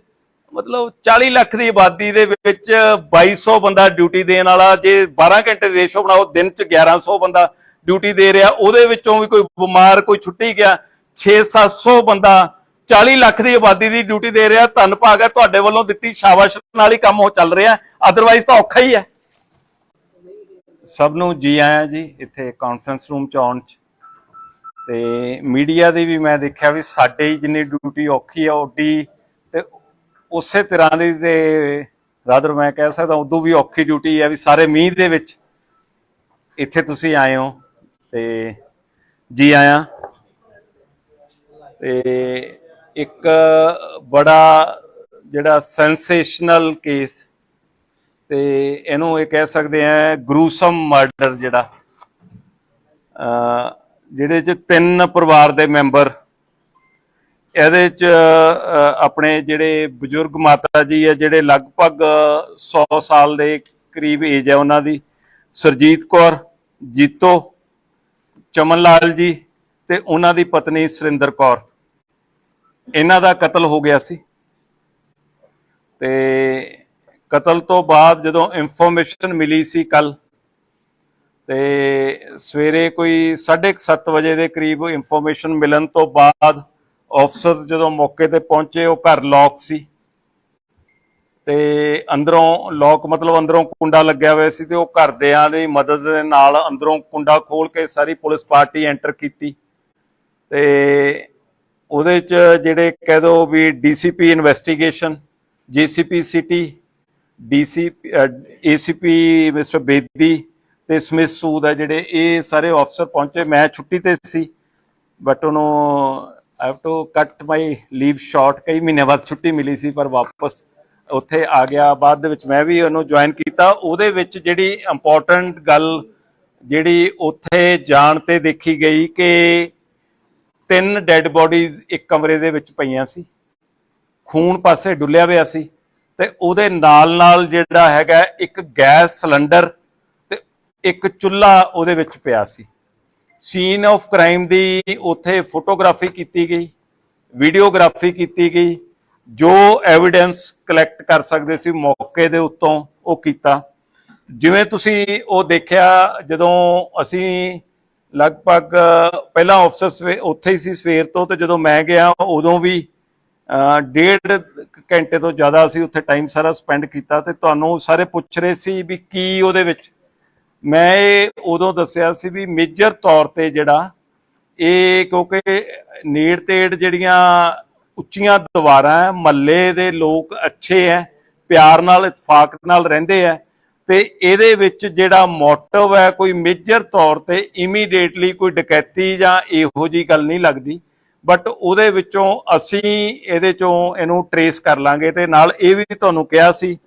ਮਤਲਬ 40 ਲੱਖ ਦੀ ਆਬਾਦੀ ਦੇ ਵਿੱਚ 2200 ਬੰਦਾ ਡਿਊਟੀ ਦੇਣ ਵਾਲਾ, ਜੇ 12 ਘੰਟੇ ਦੇ ਰੇਸ਼ੋ ਬਣਾਓ, ਦਿਨ ਚ 1100 ਬੰਦਾ ਡਿਊਟੀ ਦੇ ਰਿਹਾ, ਉਹਦੇ ਵਿੱਚੋਂ ਵੀ ਕੋਈ ਬਿਮਾਰ, ਕੋਈ ਛੁੱਟੀ ਗਿਆ, 600-700 ਬੰਦਾ 40 ਲੱਖ ਦੀ ਆਬਾਦੀ ਦੀ ਡਿਊਟੀ ਦੇ ਰਿਹਾ। ਧੰਨ ਭਾਗ ਹੈ, ਤੁਹਾਡੇ ਵੱਲੋਂ ਦਿੱਤੀ ਸ਼ਾਬਾਸ਼ ਨਾਲ ਹੀ ਕੰਮ ਉਹ ਚੱਲ ਰਿਹਾ, ਅਦਰਵਾਈਜ਼ ਤਾਂ ਔਖਾ ਹੀ ਹੈ। ਸਭ ਨੂੰ ਜੀ ਆਇਆਂ ਜੀ ਇੱਥੇ ਕਾਨਫਰੰਸ ਰੂਮ ਚ ਆਉਣ ਚ। ਤੇ ਮੀਡੀਆ ਦੀ ਵੀ ਮੈਂ ਦੇਖਿਆ ਵੀ ਸਾਡੇ ਜਿੰਨੀ ਡਿਊਟੀ ਔਖੀ ਆ ਓਡੀ ਤੇ ਉਸੇ ਤਰ੍ਹਾਂ ਦੀ, ਤੇ ਰਾਦਰ ਮੈਂ ਕਹਿ ਸਕਦਾ ਉਦੋਂ ਵੀ ਔਖੀ ਡਿਊਟੀ ਹੈ ਵੀ ਸਾਰੇ ਮੀਂਹ ਦੇ ਵਿੱਚ ਇੱਥੇ ਤੁਸੀਂ ਆਏ ਹੋ, ਤੇ ਜੀ ਆਇਆਂ। ਤੇ ਇੱਕ ਬੜਾ ਜਿਹੜਾ ਸੈਂਸੇਸ਼ਨਲ ਕੇਸ, ਤੇ ਇਹਨੂੰ ਇਹ ਕਹਿ ਸਕਦੇ ਆ ਗਰੂਸਮ ਮਰਡਰ, ਜਿਹੜਾ ਜਿਹਦੇ ਚ 3 ਪਰਿਵਾਰ ਦੇ ਮੈਂਬਰ, ਇਹਦੇ ਚ ਆਪਣੇ ਜਿਹੜੇ ਬਜ਼ੁਰਗ ਮਾਤਾ ਜੀ ਹੈ ਜਿਹੜੇ ਲਗਭਗ 100 ਸਾਲ ਦੇ ਕਰੀਬ ਏਜ ਹੈ ਉਹਨਾਂ ਦੀ, ਸਰਜੀਤ ਕੌਰ, ਜੀਤੋ ਚਮਨ ਲਾਲ ਜੀ ਤੇ ਉਹਨਾਂ ਦੀ ਪਤਨੀ ਸੁਰਿੰਦਰ ਕੌਰ, ਇਹਨਾਂ ਦਾ ਕਤਲ ਹੋ ਗਿਆ ਸੀ। ਤੇ ਕਤਲ ਤੋਂ ਬਾਅਦ ਜਦੋਂ ਇਨਫੋਰਮੇਸ਼ਨ ਮਿਲੀ ਸੀ ਕੱਲ, ਤੇ ਸਵੇਰੇ ਕੋਈ 7:30 ਵਜੇ ਦੇ ਕਰੀਬ ਇਨਫੋਰਮੇਸ਼ਨ ਮਿਲਣ ਤੋਂ ਬਾਅਦ ਆਫਸਰ ਜਦੋਂ ਮੌਕੇ ਤੇ ਪਹੁੰਚੇ, ਉਹ ਘਰ ਲੌਕ ਸੀ ਤੇ ਅੰਦਰੋਂ ਲੌਕ ਮਤਲਬ ਅੰਦਰੋਂ ਕੁੰਡਾ ਲੱਗਿਆ ਹੋਇਆ ਸੀ, ਤੇ ਉਹ ਘਰਦਿਆਂ ਦੀ ਮਦਦ ਦੇ ਨਾਲ ਅੰਦਰੋਂ ਕੁੰਡਾ ਖੋਲ ਕੇ ਸਾਰੀ ਪੁਲਿਸ ਪਾਰਟੀ ਐਂਟਰ ਕੀਤੀ। ਤੇ ਉਹਦੇ ਚ ਜਿਹੜੇ ਕਹਿ ਦੋ ਵੀ DCP investigation, GCP city, ACP mister Bedi ਤੇ ਸਮਿਥ ਸੂਦ ਹੈ ਜਿਹੜੇ, ਇਹ ਸਾਰੇ ਆਫਸਰ ਪਹੁੰਚੇ। ਮੈਂ ਛੁੱਟੀ ਤੇ ਸੀ, ਬਟ ਉਹਨੂੰ ਆਈ ਹੈਵ ਟੂ ਕੱਟ ਮਾਈ ਲੀਵ ਸ਼ਾਰਟ, ਕਈ ਮਹੀਨਿਆਂ ਬਾਅਦ ਛੁੱਟੀ ਮਿਲੀ ਸੀ, ਪਰ ਵਾਪਸ ਉੱਥੇ ਆ ਗਿਆ। ਬਾਅਦ ਦੇ ਵਿੱਚ ਮੈਂ ਵੀ ਉਹਨੂੰ ਜੁਆਇਨ ਕੀਤਾ। ਉਹਦੇ ਵਿੱਚ ਜਿਹੜੀ ਇੰਪੋਰਟੈਂਟ ਗੱਲ ਜਿਹੜੀ ਉੱਥੇ ਜਾਣ ਤੇ ਦੇਖੀ ਗਈ ਕਿ 3 ਡੈਡ ਬੋਡੀਜ਼ ਇੱਕ ਕਮਰੇ ਦੇ ਵਿੱਚ ਪਈਆਂ ਸੀ, ਖੂਨ ਪਾਸੇ ਡੁੱਲਿਆ ਹੋਇਆ ਸੀ, ਤੇ ਉਹਦੇ ਨਾਲ ਜਿਹੜਾ ਹੈਗਾ ਇੱਕ ਗੈਸ ਸਿਲੰਡਰ ਤੇ ਇੱਕ ਚੁੱਲ੍ਹਾ ਉਹਦੇ ਵਿੱਚ ਪਿਆ ਸੀ। ਸੀਨ ਆਫ ਕ੍ਰਾਈਮ ਦੀ ਉੱਥੇ ਫੋਟੋਗ੍ਰਾਫੀ ਕੀਤੀ ਗਈ, ਵੀਡੀਓਗ੍ਰਾਫੀ ਕੀਤੀ ਗਈ, ਜੋ ਐਵੀਡੈਂਸ ਕਲੈਕਟ ਕਰ ਸਕਦੇ ਸੀ ਮੌਕੇ ਦੇ ਉੱਤੋਂ ਉਹ ਕੀਤਾ। ਜਿਵੇਂ ਤੁਸੀਂ ਉਹ ਦੇਖਿਆ, ਜਦੋਂ ਅਸੀਂ ਲਗਭਗ ਪਹਿਲਾਂ ਆਫਸਰ ਉੱਥੇ ਹੀ ਸੀ ਸਵੇਰ ਤੋਂ, ਤੇ ਜਦੋਂ ਮੈਂ ਗਿਆ ਉਦੋਂ ਵੀ 1.5 ਘੰਟੇ ਤੋਂ ਜ਼ਿਆਦਾ ਅਸੀਂ ਉੱਥੇ ਟਾਈਮ ਸਾਰਾ ਸਪੈਂਡ ਕੀਤਾ। ਤੇ ਤੁਹਾਨੂੰ ਸਾਰੇ ਪੁੱਛ ਰਹੇ ਸੀ ਵੀ ਕੀ ਉਹਦੇ ਵਿੱਚ, ਮੈਂ ਇਹ ਉਦੋਂ ਦੱਸਿਆ ਸੀ ਵੀ ਮੇਜਰ ਤੌਰ ਤੇ ਜਿਹੜਾ ਇਹ, ਕਿਉਂਕਿ ਨੇੜ ਤੇੜ ਜਿਹੜੀਆਂ ਉੱਚੀਆਂ ਦੀਵਾਰਾਂ, ਮਹੱਲੇ ਦੇ ਲੋਕ ਅੱਛੇ ਹੈ, ਪਿਆਰ ਨਾਲ ਇਤਫਾਕ ਨਾਲ ਰਹਿੰਦੇ ਹੈ, ਤੇ ਇਹਦੇ ਵਿੱਚ ਜਿਹੜਾ ਮੋਟਿਵ ਹੈ ਕੋਈ ਮੇਜਰ ਤੌਰ ਤੇ ਇਮੀਡੀਏਟਲੀ ਕੋਈ ਡਕੈਤੀ ਜਾਂ ਇਹੋ ਜਿਹੀ ਗੱਲ ਨਹੀਂ ਲੱਗਦੀ। ਬਟ ਉਹਦੇ ਵਿੱਚੋਂ ਅਸੀਂ ਇਹਦੇ ਚੋਂ ਇਹਨੂੰ ਟਰੇਸ ਕਰ ਲਾਂਗੇ। ਤੇ ਨਾਲ ਇਹ ਵੀ ਤੁਹਾਨੂੰ ਕਿਹਾ ਸੀ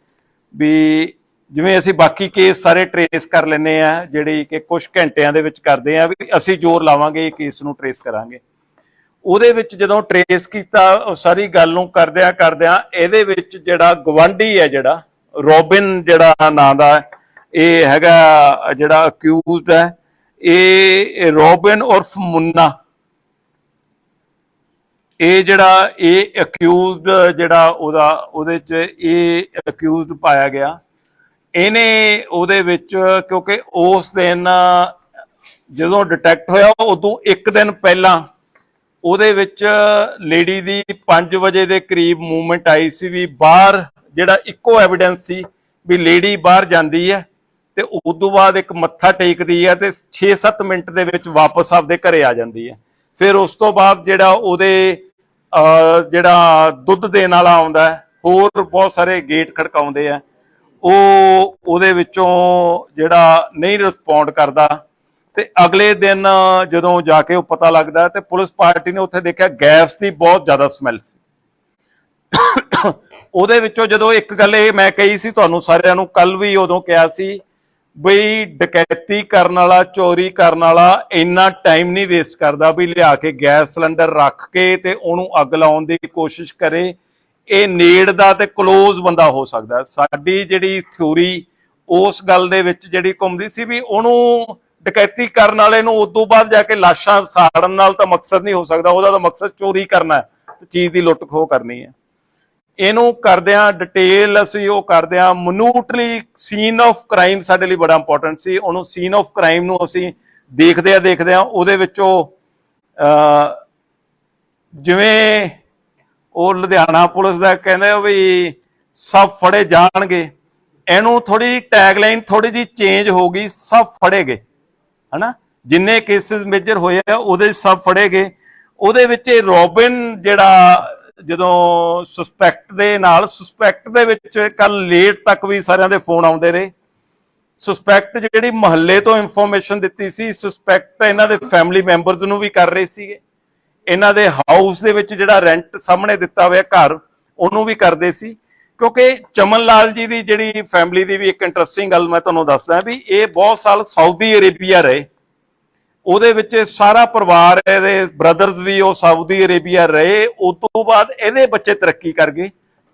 ਵੀ ਜਿਵੇਂ ਅਸੀਂ ਬਾਕੀ ਕੇਸ ਸਾਰੇ ਟਰੇਸ ਕਰ ਲੈਂਦੇ ਆ, ਜਿਹੜੀ ਕਿ ਕੁਝ ਘੰਟਿਆਂ ਦੇ ਵਿੱਚ ਕਰਦੇ ਆ, ਵੀ ਅਸੀਂ ਜ਼ੋਰ ਲਾਵਾਂਗੇ ਇਹ ਕੇਸ ਨੂੰ ਟਰੇਸ ਕਰਾਂਗੇ। ਉਹਦੇ ਵਿੱਚ ਜਦੋਂ ਟਰੇਸ ਕੀਤਾ ਉਹ ਸਾਰੀ ਗੱਲ ਨੂੰ ਕਰਦਿਆਂ ਇਹਦੇ ਵਿੱਚ ਜਿਹੜਾ ਗਵਾਂਢੀ ਹੈ, ਜਿਹੜਾ ਰੋਬਿਨ ਜਿਹੜਾ ਨਾਂ ਦਾ, ਇਹ ਹੈਗਾ ਜਿਹੜਾ ਅਕਿਊਜ਼ਡ ਹੈ, ਇਹ ਰੋਬਿਨ ਉਰਫ ਮੁੰਨਾ, ਇਹ ਜਿਹੜਾ ਇਹ ਅਕਿਊਜ਼ਡ ਜਿਹੜਾ ਉਹਦੇ ਚ ਇਹ ਅਕਿਊਜ਼ਡ ਪਾਇਆ ਗਿਆ। ਇਹਨੇ ਉਹਦੇ ਵਿੱਚ, ਕਿਉਂਕਿ ਉਸ ਦਿਨ ਜਦੋਂ ਡਿਟੈਕਟ ਹੋਇਆ ਉਦੋਂ ਇੱਕ ਦਿਨ ਪਹਿਲਾਂ ਉਹਦੇ ਵਿੱਚ ਲੇਡੀ ਦੀ 5 ਵਜੇ ਦੇ ਕਰੀਬ ਮੂਵਮੈਂਟ ਆਈ ਸੀ, ਵੀ ਬਾਹਰ ਜਿਹੜਾ ਇੱਕੋ ਐਵੀਡੈਂਸ ਸੀ ਵੀ ਲੇਡੀ ਬਾਹਰ ਜਾਂਦੀ ਹੈ ਤੇ ਉਦੋਂ ਬਾਅਦ ਇੱਕ ਮੱਥਾ ਟੇਕਦੀ ਹੈ ਤੇ 6-7 ਮਿੰਟ ਦੇ ਵਿੱਚ ਵਾਪਸ ਆਪਦੇ ਘਰੇ ਆ ਜਾਂਦੀ ਹੈ। ਫਿਰ ਉਸ ਤੋਂ ਬਾਅਦ ਜਿਹੜਾ ਉਹਦੇ ਜਿਹੜਾ ਦੁੱਧ ਦੇਣ ਵਾਲਾ ਆਉਂਦਾ ਹੈ, ਹੋਰ ਬਹੁਤ ਸਾਰੇ ਗੇਟ ਖੜਕਾਉਂਦੇ ਆ, ਉਹ ਉਹਦੇ ਵਿੱਚੋਂ ਜਿਹੜਾ ਨਹੀਂ ਰਿਸਪੌਂਡ ਕਰਦਾ। ਤੇ ਅਗਲੇ ਦਿਨ ਜਦੋਂ ਜਾ ਕੇ ਉਹ ਪਤਾ ਲੱਗਦਾ ਤੇ ਪੁਲਿਸ ਪਾਰਟੀ ਨੇ ਉੱਥੇ ਦੇਖਿਆ ਗੈਸ ਦੀ ਬਹੁਤ ਜ਼ਿਆਦਾ ਸਮੈਲ ਸੀ। ਉਹਦੇ ਵਿੱਚੋਂ ਜਦੋਂ ਇੱਕ ਗੱਲ ਇਹ ਮੈਂ ਕਹੀ ਸੀ ਤੁਹਾਨੂੰ ਸਾਰਿਆਂ ਨੂੰ, ਕੱਲ ਵੀ ਉਦੋਂ ਕਿਹਾ ਸੀ ਬਈ ਡਕੈਤੀ ਕਰਨ ਵਾਲਾ, ਚੋਰੀ ਕਰਨ ਵਾਲਾ ਇੰਨਾ ਟਾਈਮ ਨਹੀਂ ਵੇਸਟ ਕਰਦਾ ਵੀ ਲਿਆ ਕੇ ਗੈਸ ਸਿਲੰਡਰ ਰੱਖ ਕੇ ਤੇ ਉਹਨੂੰ ਅੱਗ ਲਾਉਣ ਦੀ ਕੋਸ਼ਿਸ਼ ਕਰੇ। ਇਹ ਨੇੜ ਦਾ ਤੇ ਕਲੋਜ਼ ਬੰਦਾ ਹੋ ਸਕਦਾ। ਸਾਡੀ ਜਿਹੜੀ ਥਿਊਰੀ ਉਸ ਗੱਲ ਦੇ ਵਿੱਚ ਜਿਹੜੀ ਘੁੰਮਦੀ ਸੀ ਵੀ ਉਹਨੂੰ ਡਕੈਤੀ ਕਰਨ ਵਾਲੇ ਨੂੰ ਉਦੋਂ ਬਾਅਦ ਜਾ ਕੇ ਲਾਸ਼ਾਂ ਸਾੜਨ ਨਾਲ ਤਾਂ ਮਕਸਦ ਨਹੀਂ ਹੋ ਸਕਦਾ, ਉਹਦਾ ਤਾਂ ਮਕਸਦ ਚੋਰੀ ਕਰਨਾ ਹੈ, ਚੀਜ਼ ਦੀ ਲੁੱਟ ਖੋਹ ਕਰਨੀ ਹੈ। ਇਹਨੂੰ ਕਰਦਿਆਂ ਡਿਟੇਲ ਅਸੀਂ ਉਹ ਕਰਦਿਆਂ ਮਨੂਟਲੀ ਸੀਨ ਆਫ ਕ੍ਰਾਈਮ ਸਾਡੇ ਲਈ ਬੜਾ ਇੰਪੋਰਟੈਂਟ ਸੀ। ਉਹਨੂੰ ਸੀਨ ਆਫ ਕ੍ਰਾਈਮ ਨੂੰ ਅਸੀਂ ਦੇਖਦਿਆਂ ਉਹਦੇ ਵਿੱਚੋਂ ਜਿਵੇਂ ਉਹ ਲੁਧਿਆਣਾ ਪੁਲਿਸ ਦਾ ਕਹਿੰਦੇ ਵੀ ਸਭ ਫੜੇ ਜਾਣਗੇ, ਇਹਨੂੰ ਥੋੜੀ ਟੈਗਲਾਈਨ ਥੋੜੀ ਜਿਹੀ ਚੇਂਜ ਹੋ ਗਈ, ਸਭ ਫੜੇ ਗਏ, ਹਨਾ। ਜਿੰਨੇ ਕੇਸਿਸ ਮੇਜਰ ਹੋਏ ਆ ਉਹਦੇ ਸਭ ਫੜੇ ਗਏ। ਉਹਦੇ ਵਿੱਚ ਇਹ ਰੋਬਿਨ ਜਿਹੜਾ ਜਦੋਂ ਸਸਪੈਕਟ ਦੇ ਵਿੱਚ ਕੱਲ ਲੇਟ ਤੱਕ ਵੀ ਸਾਰਿਆਂ ਦੇ ਫੋਨ ਆਉਂਦੇ ਰਹੇ। ਸਸਪੈਕਟ ਜਿਹੜੀ ਮਹੱਲੇ ਤੋਂ ਇਨਫੋਰਮੇਸ਼ਨ ਦਿੱਤੀ ਸੀ, ਸਸਪੈਕਟ ਇਹਨਾਂ ਦੇ ਫੈਮਿਲੀ ਮੈਂਬਰਸ ਨੂੰ ਵੀ ਕਰ ਰਹੇ ਸੀਗੇ, ਇਹਨਾਂ ਦੇ ਹਾਊਸ ਦੇ ਵਿੱਚ ਜਿਹੜਾ ਰੈਂਟ ਸਾਹਮਣੇ ਦਿੱਤਾ ਹੋਇਆ ਘਰ ਉਹਨੂੰ ਵੀ ਕਰਦੇ ਸੀ। ਕਿਉਂਕਿ ਚਮਨ ਲਾਲ ਜੀ ਦੀ ਜਿਹੜੀ ਫੈਮਿਲੀ ਦੀ ਵੀ ਇੱਕ ਇੰਟਰਸਟਿੰਗ ਗੱਲ ਮੈਂ ਤੁਹਾਨੂੰ ਦੱਸਦਾ ਵੀ ਇਹ ਬਹੁਤ ਸਾਲ ਸਾਊਦੀ ਅਰੇਬੀਆ ਰਹੇ, ਉਹਦੇ ਵਿੱਚ ਸਾਰਾ ਪਰਿਵਾਰ, ਇਹਦੇ ਬ੍ਰਦਰਸ ਵੀ ਉਹ ਸਾਊਦੀ ਅਰੇਬੀਆ ਰਹੇ। ਉਸ ਤੋਂ ਬਾਅਦ ਇਹਦੇ ਬੱਚੇ ਤਰੱਕੀ ਕਰ ਗਏ,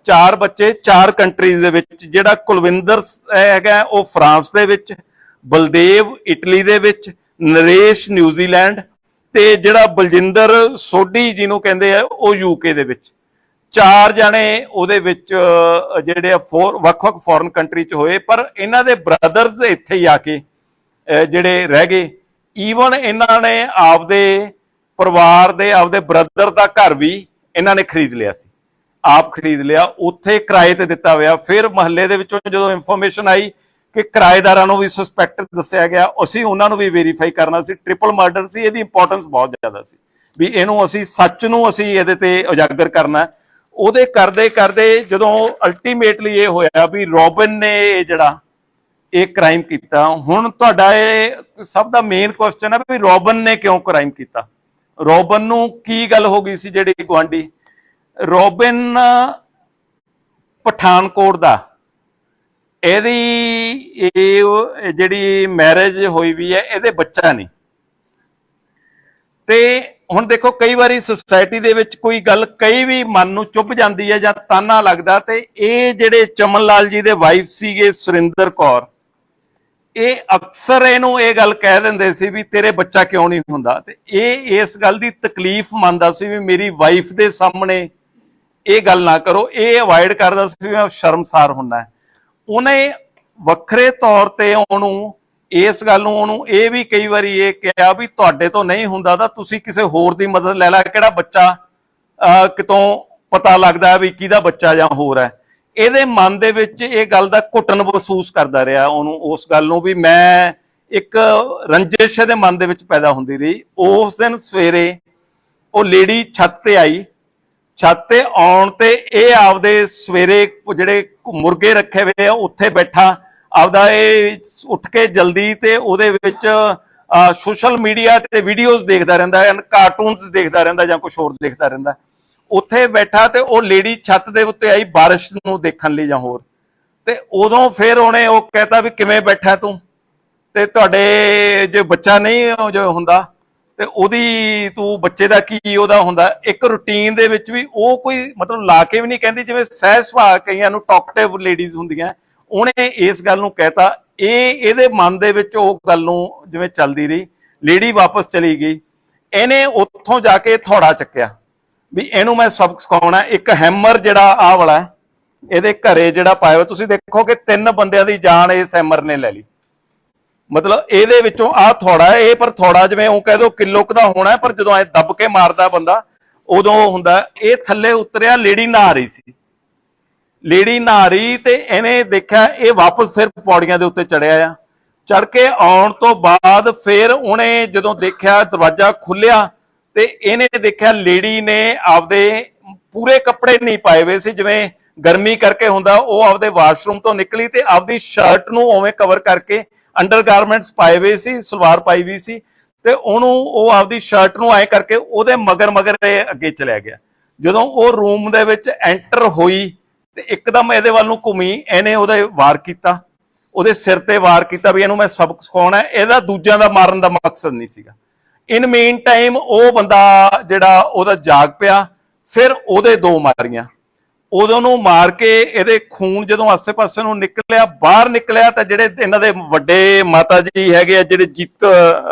4 ਬੱਚੇ 4 ਕੰਟਰੀਜ਼ ਦੇ ਵਿੱਚ। ਜਿਹੜਾ ਕੁਲਵਿੰਦਰ ਹੈਗਾ ਉਹ ਫਰਾਂਸ ਦੇ ਵਿੱਚ, ਬਲਦੇਵ ਇਟਲੀ ਦੇ ਵਿੱਚ, ਨਰੇਸ਼ ਨਿਊਜ਼ੀਲੈਂਡ ਤੇ ਜਿਹੜਾ ਬਲਜਿੰਦਰ ਸੋਢੀ ਜਿਹਨੂੰ ਕਹਿੰਦੇ ਆ ਉਹ ਯੂਕੇ ਦੇ ਵਿੱਚ। 4 ਜਣੇ ਉਹਦੇ ਵਿੱਚ ਜਿਹੜੇ ਵੱਖ-ਵੱਖ ਫੋਰਨ ਕੰਟਰੀ ਚ ਹੋਏ, ਪਰ ਇਹਨਾਂ ਦੇ ਬ੍ਰਦਰਸ ਇੱਥੇ ਹੀ ਆ ਕੇ ਜਿਹੜੇ ਰਹਿ ਗਏ। ਈਵਨ ਇਹਨਾਂ ਨੇ ਆਪਦੇ ਪਰਿਵਾਰ ਦੇ ਆਪਦੇ ਬ੍ਰਦਰ ਦਾ ਘਰ ਵੀ ਇਹਨਾਂ ਨੇ ਖਰੀਦ ਲਿਆ ਸੀ, ਆਪ ਖਰੀਦ ਲਿਆ, ਉੱਥੇ ਕਿਰਾਏ ਤੇ ਦਿੱਤਾ ਹੋਇਆ। ਫਿਰ ਮਹੱਲੇ ਦੇ ਵਿੱਚੋਂ ਜਦੋਂ ਇਨਫੋਰਮੇਸ਼ਨ ਆਈ ਕਿ ਕਿਰਾਏਦਾਰਾਂ ਨੂੰ ਵੀ ਸਸਪੈਕਟ ਦੱਸਿਆ ਗਿਆ, ਅਸੀਂ ਉਹਨਾਂ ਨੂੰ ਵੀ ਵੈਰੀਫਾਈ ਕਰਨਾ ਸੀ। ਟ੍ਰਿਪਲ ਮਰਡਰ ਸੀ, ਇਹਦੀ ਇੰਪੋਰਟੈਂਸ ਬਹੁਤ ਜ਼ਿਆਦਾ ਸੀ ਵੀ ਇਹਨੂੰ ਅਸੀਂ ਸੱਚ ਨੂੰ ਅਸੀਂ ਇਹਦੇ ਤੇ ਉਜਾਗਰ ਕਰਨਾ। ਉਹਦੇ ਕਰਦੇ ਕਰਦੇ ਜਦੋਂ ਅਲਟੀਮੇਟਲੀ ਇਹ ਹੋਇਆ ਵੀ ਰੋਬਿਨ ਨੇ ਜਿਹੜਾ ਇਹ ਕ੍ਰਾਈਮ ਕੀਤਾ। ਹੁਣ ਤੁਹਾਡਾ ਇਹ ਸਭ ਦਾ ਮੇਨ ਕੁਐਸਚਨ ਹੈ ਵੀ ਰੋਬਿਨ ਨੇ ਕਿਉਂ ਕ੍ਰਾਈਮ ਕੀਤਾ, ਰੋਬਿਨ ਨੂੰ ਕੀ ਗੱਲ ਹੋ ਗਈ ਸੀ। ਜਿਹੜੀ ਗੁਆਂਢੀ ਰੋਬਿਨ ਪਠਾਨਕੋਟ ਦਾ, ਇਹਦੀ ਇਹ ਜਿਹੜੀ ਮੈਰਿਜ ਹੋਈ ਵੀ ਹੈ, ਇਹਦੇ ਬੱਚਾ ਨਹੀਂ। ਤੇ ਹੁਣ ਦੇਖੋ ਕਈ ਵਾਰੀ ਸੁਸਾਇਟੀ ਦੇ ਵਿੱਚ ਕੋਈ ਗੱਲ ਕਈ ਵੀ ਮਨ ਨੂੰ ਚੁੱਭ ਜਾਂਦੀ ਹੈ ਜਾਂ ਤਾਨਾ ਲੱਗਦਾ, ਤੇ ਇਹ ਜਿਹੜੇ ਚਮਨ ਲਾਲ ਜੀ ਦੇ ਵਾਈਫ ਸੀਗੇ ਸੁਰਿੰਦਰ ਕੌਰ, ਇਹ ਅਕਸਰ ਇਹਨੂੰ ਇਹ ਗੱਲ ਕਹਿ ਦਿੰਦੇ ਸੀ ਵੀ ਤੇਰੇ ਬੱਚਾ ਕਿਉਂ ਨਹੀਂ ਹੁੰਦਾ। ਤੇ ਇਹ ਇਸ ਗੱਲ ਦੀ ਤਕਲੀਫ ਮੰਨਦਾ ਸੀ ਵੀ ਮੇਰੀ ਵਾਈਫ ਦੇ ਸਾਹਮਣੇ ਇਹ ਗੱਲ ਨਾ ਕਰੋ, ਇਹ ਅਵਾਇਡ ਕਰਦਾ ਸੀ ਵੀ ਮੈਂ ਸ਼ਰਮਸਾਰ ਹੁੰਦਾ। ਉਹਨੇ ਵੱਖਰੇ ਤੌਰ ਤੇ ਉਹਨੂੰ ਇਸ ਗੱਲ ਨੂੰ ਉਹਨੂੰ ਇਹ ਵੀ ਕਈ ਵਾਰੀ ਇਹ ਕਿਹਾ ਵੀ ਤੁਹਾਡੇ ਤੋਂ ਨਹੀਂ ਹੁੰਦਾ ਤਾਂ ਤੁਸੀਂ ਕਿਸੇ ਹੋਰ ਦੀ ਮਦਦ ਲੈ ਲੈ, ਕਿਹੜਾ ਬੱਚਾ ਕਿਤੋਂ ਪਤਾ ਲੱਗਦਾ ਵੀ ਕਿਹਦਾ ਬੱਚਾ ਜਾਂ ਹੋਰ ਹੈ। ਇਹਦੇ ਮਨ ਦੇ ਵਿੱਚ ਇਹ ਗੱਲ ਦਾ ਘੁੱਟਣ ਮਹਿਸੂਸ ਕਰਦਾ ਰਿਹਾ ਉਹਨੂੰ, ਉਸ ਗੱਲ ਨੂੰ ਵੀ ਮੈਂ ਇੱਕ ਰੰਜਿਸ਼ ਦੇ ਮਨ ਦੇ ਵਿੱਚ ਪੈਦਾ ਹੁੰਦੀ ਰਹੀ। ਉਸ ਦਿਨ ਸਵੇਰੇ ਉਹ ਲੇਡੀ ਛੱਤ ਤੇ ਆਈ, ਛੱਤ ਤੇ ਆਉਣ ਤੇ ਇਹ ਆਪਦੇ ਸਵੇਰੇ ਜਿਹੜੇ ਮੁਰਗੇ ਰੱਖੇ ਹੋਏ ਆ ਉੱਥੇ ਬੈਠਾ ਆਪਦਾ ਇਹ ਉੱਠ ਕੇ ਜਲਦੀ ਤੇ ਉਹਦੇ ਵਿੱਚ ਸੋਸ਼ਲ ਮੀਡੀਆ ਤੇ ਵੀਡੀਓਜ਼ ਦੇਖਦਾ ਰਹਿੰਦਾ ਹੈ, ਕਾਰਟੂਨਸ ਦੇਖਦਾ ਰਹਿੰਦਾ ਜਾਂ ਕੁਝ ਹੋਰ ਦੇਖਦਾ ਰਹਿੰਦਾ। ਉੱਥੇ ਬੈਠਾ ਤੇ ਉਹ ਲੇਡੀ ਛੱਤ ਦੇ ਉੱਤੇ ਆਈ ਬਾਰਿਸ਼ ਨੂੰ ਦੇਖਣ ਲਈ ਜਾਂ ਹੋਰ, ਤੇ ਉਦੋਂ ਫਿਰ ਉਹਨੇ ਉਹ ਕਹਿਤਾ ਵੀ ਕਿਵੇਂ ਬੈਠਾ ਤੂੰ, ਤੇ ਤੁਹਾਡੇ ਜੇ ਬੱਚਾ ਨਹੀਂ ਜੋ ਹੁੰਦਾ ਤੇ ਉਹਦੀ ਤੂੰ ਬੱਚੇ ਦਾ ਕੀ ਉਹਦਾ ਹੁੰਦਾ। ਇੱਕ ਰੂਟੀਨ ਦੇ ਵਿੱਚ ਵੀ ਉਹ ਕੋਈ ਮਤਲਬ ਲਾ ਕੇ ਵੀ ਨਹੀਂ ਕਹਿੰਦੀ, ਜਿਵੇਂ ਸਹਿਜ ਸੁਭਾਅ ਕਈਆਂ ਨੂੰ ਟਾਕਟਿਵ ਲੇਡੀਜ਼ ਹੁੰਦੀਆਂ, ਉਹਨੇ ਇਸ ਗੱਲ ਨੂੰ ਕਹਿਤਾ। ਇਹਦੇ ਮਨ ਦੇ ਵਿੱਚ ਉਹ ਗੱਲ ਨੂੰ ਜਿਵੇਂ ਚੱਲਦੀ ਰਹੀ। ਲੇਡੀ ਵਾਪਸ ਚਲੀ ਗਈ, ਇਹਨੇ ਉੱਥੋਂ ਜਾ ਕੇ ਥੋੜਾ ਚੱਕਿਆ ਵੀ ਇਹਨੂੰ ਮੈਂ ਸਬਕ ਸਿਖਾਉਣਾ। ਇੱਕ ਹੈਮਰ ਜਿਹੜਾ ਆਹ ਵਾਲਾ ਇਹਦੇ ਘਰੇ ਜਿਹੜਾ ਪਾਇਆ ਹੋਇਆ, ਤੁਸੀਂ ਦੇਖੋ ਕਿ 3 ਬੰਦਿਆਂ ਦੀ ਜਾਨ ਇਸ ਹੈਮਰ ਨੇ ਲੈ ਲਈ। ਮਤਲਬ ਇਹਦੇ ਵਿੱਚੋਂ ਆਹ ਥੋੜਾ ਇਹ, ਪਰ ਥੋੜਾ ਜਿਵੇਂ ਉਹ ਕਹਿ ਦੋ ਕਿਲੋ ਕੁ ਦਾ ਹੋਣਾ, ਪਰ ਜਦੋਂ ਐ ਦੱਬ ਕੇ ਮਾਰਦਾ ਬੰਦਾ ਉਦੋਂ ਹੁੰਦਾ। ਇਹ ਥੱਲੇ ਉਤਰਿਆ, ਲੇਡੀ ਨਹਾ ਰਹੀ ਸੀ, ਲੇਡੀ ਨਹਾ ਰਹੀ ਤੇ ਇਹਨੇ ਦੇਖਿਆ ਇਹ ਵਾਪਸ ਫਿਰ ਪੌੜੀਆਂ ਦੇ ਉੱਤੇ ਚੜਿਆ ਆ। ਚੜ ਕੇ ਆਉਣ ਤੋਂ ਬਾਅਦ ਫਿਰ ਉਹਨੇ ਜਦੋਂ ਦੇਖਿਆ ਦਰਵਾਜ਼ਾ ਖੁੱਲਿਆ ਤੇ ਇਹਨੇ ਦੇਖਿਆ ਲੇਡੀ ਨੇ ਆਪਦੇ ਪੂਰੇ ਕੱਪੜੇ ਨਹੀਂ ਪਾਏ ਹੋਏ ਸੀ, ਜਿਵੇਂ ਗਰਮੀ ਕਰਕੇ ਹੁੰਦਾ। ਉਹ ਆਪਦੇ ਵਾਸ਼ਰੂਮ ਤੋਂ ਨਿਕਲੀ ਤੇ ਆਪਦੀ ਸ਼ਰਟ ਨੂੰ ਉਵੇਂ ਕਵਰ ਕਰਕੇ ਅੰਡਰਗਾਰਮੈਂਟਸ ਪਾਏ ਹੋਏ ਸੀ, ਸਲਵਾਰ ਪਾਈ ਵੀ ਸੀ, ਤੇ ਉਹਨੂੰ ਉਹ ਆਪਦੀ ਸ਼ਰਟ ਨੂੰ ਐ ਕਰਕੇ ਉਹਦੇ ਮਗਰ ਇਹ ਅੱਗੇ ਚਲਿਆ ਗਿਆ। ਜਦੋਂ ਉਹ ਰੂਮ ਦੇ ਵਿੱਚ ਐਂਟਰ ਹੋਈ ਤੇ ਇੱਕਦਮ ਇਹਦੇ ਵੱਲ ਨੂੰ ਘੁੰਮੀ, ਇਹਨੇ ਉਹਦੇ ਵਾਰ ਕੀਤਾ, ਉਹਦੇ ਸਿਰ ਤੇ ਵਾਰ ਕੀਤਾ ਵੀ ਇਹਨੂੰ ਮੈਂ ਸਬਕ ਸਿਖਾਉਣਾ। ਇਹਦਾ ਦੂਜਿਆਂ ਦਾ ਮਾਰਨ ਦਾ ਮਕਸਦ ਨਹੀਂ ਸੀਗਾ। ਇਨ ਮੇਨ ਟਾਈਮ ਉਹ ਬੰਦਾ ਜਿਹੜਾ ਉਹਦਾ ਜਾਗ ਪਿਆ, ਫਿਰ ਉਹਦੇ 2 ਮਾਰੀਆਂ। ਉਦੋਂ ਨੂੰ ਮਾਰ ਕੇ ਇਹਦੇ ਖੂਨ ਜਦੋਂ ਆਸੇ-ਪਾਸੇ ਨੂੰ ਨਿਕਲਿਆ, ਬਾਹਰ ਨਿਕਲਿਆ, ਤਾਂ ਜਿਹੜੇ ਇਹਨਾਂ ਦੇ ਵੱਡੇ ਮਾਤਾ ਜੀ ਹੈਗੇ ਆ ਜਿਹੜੇ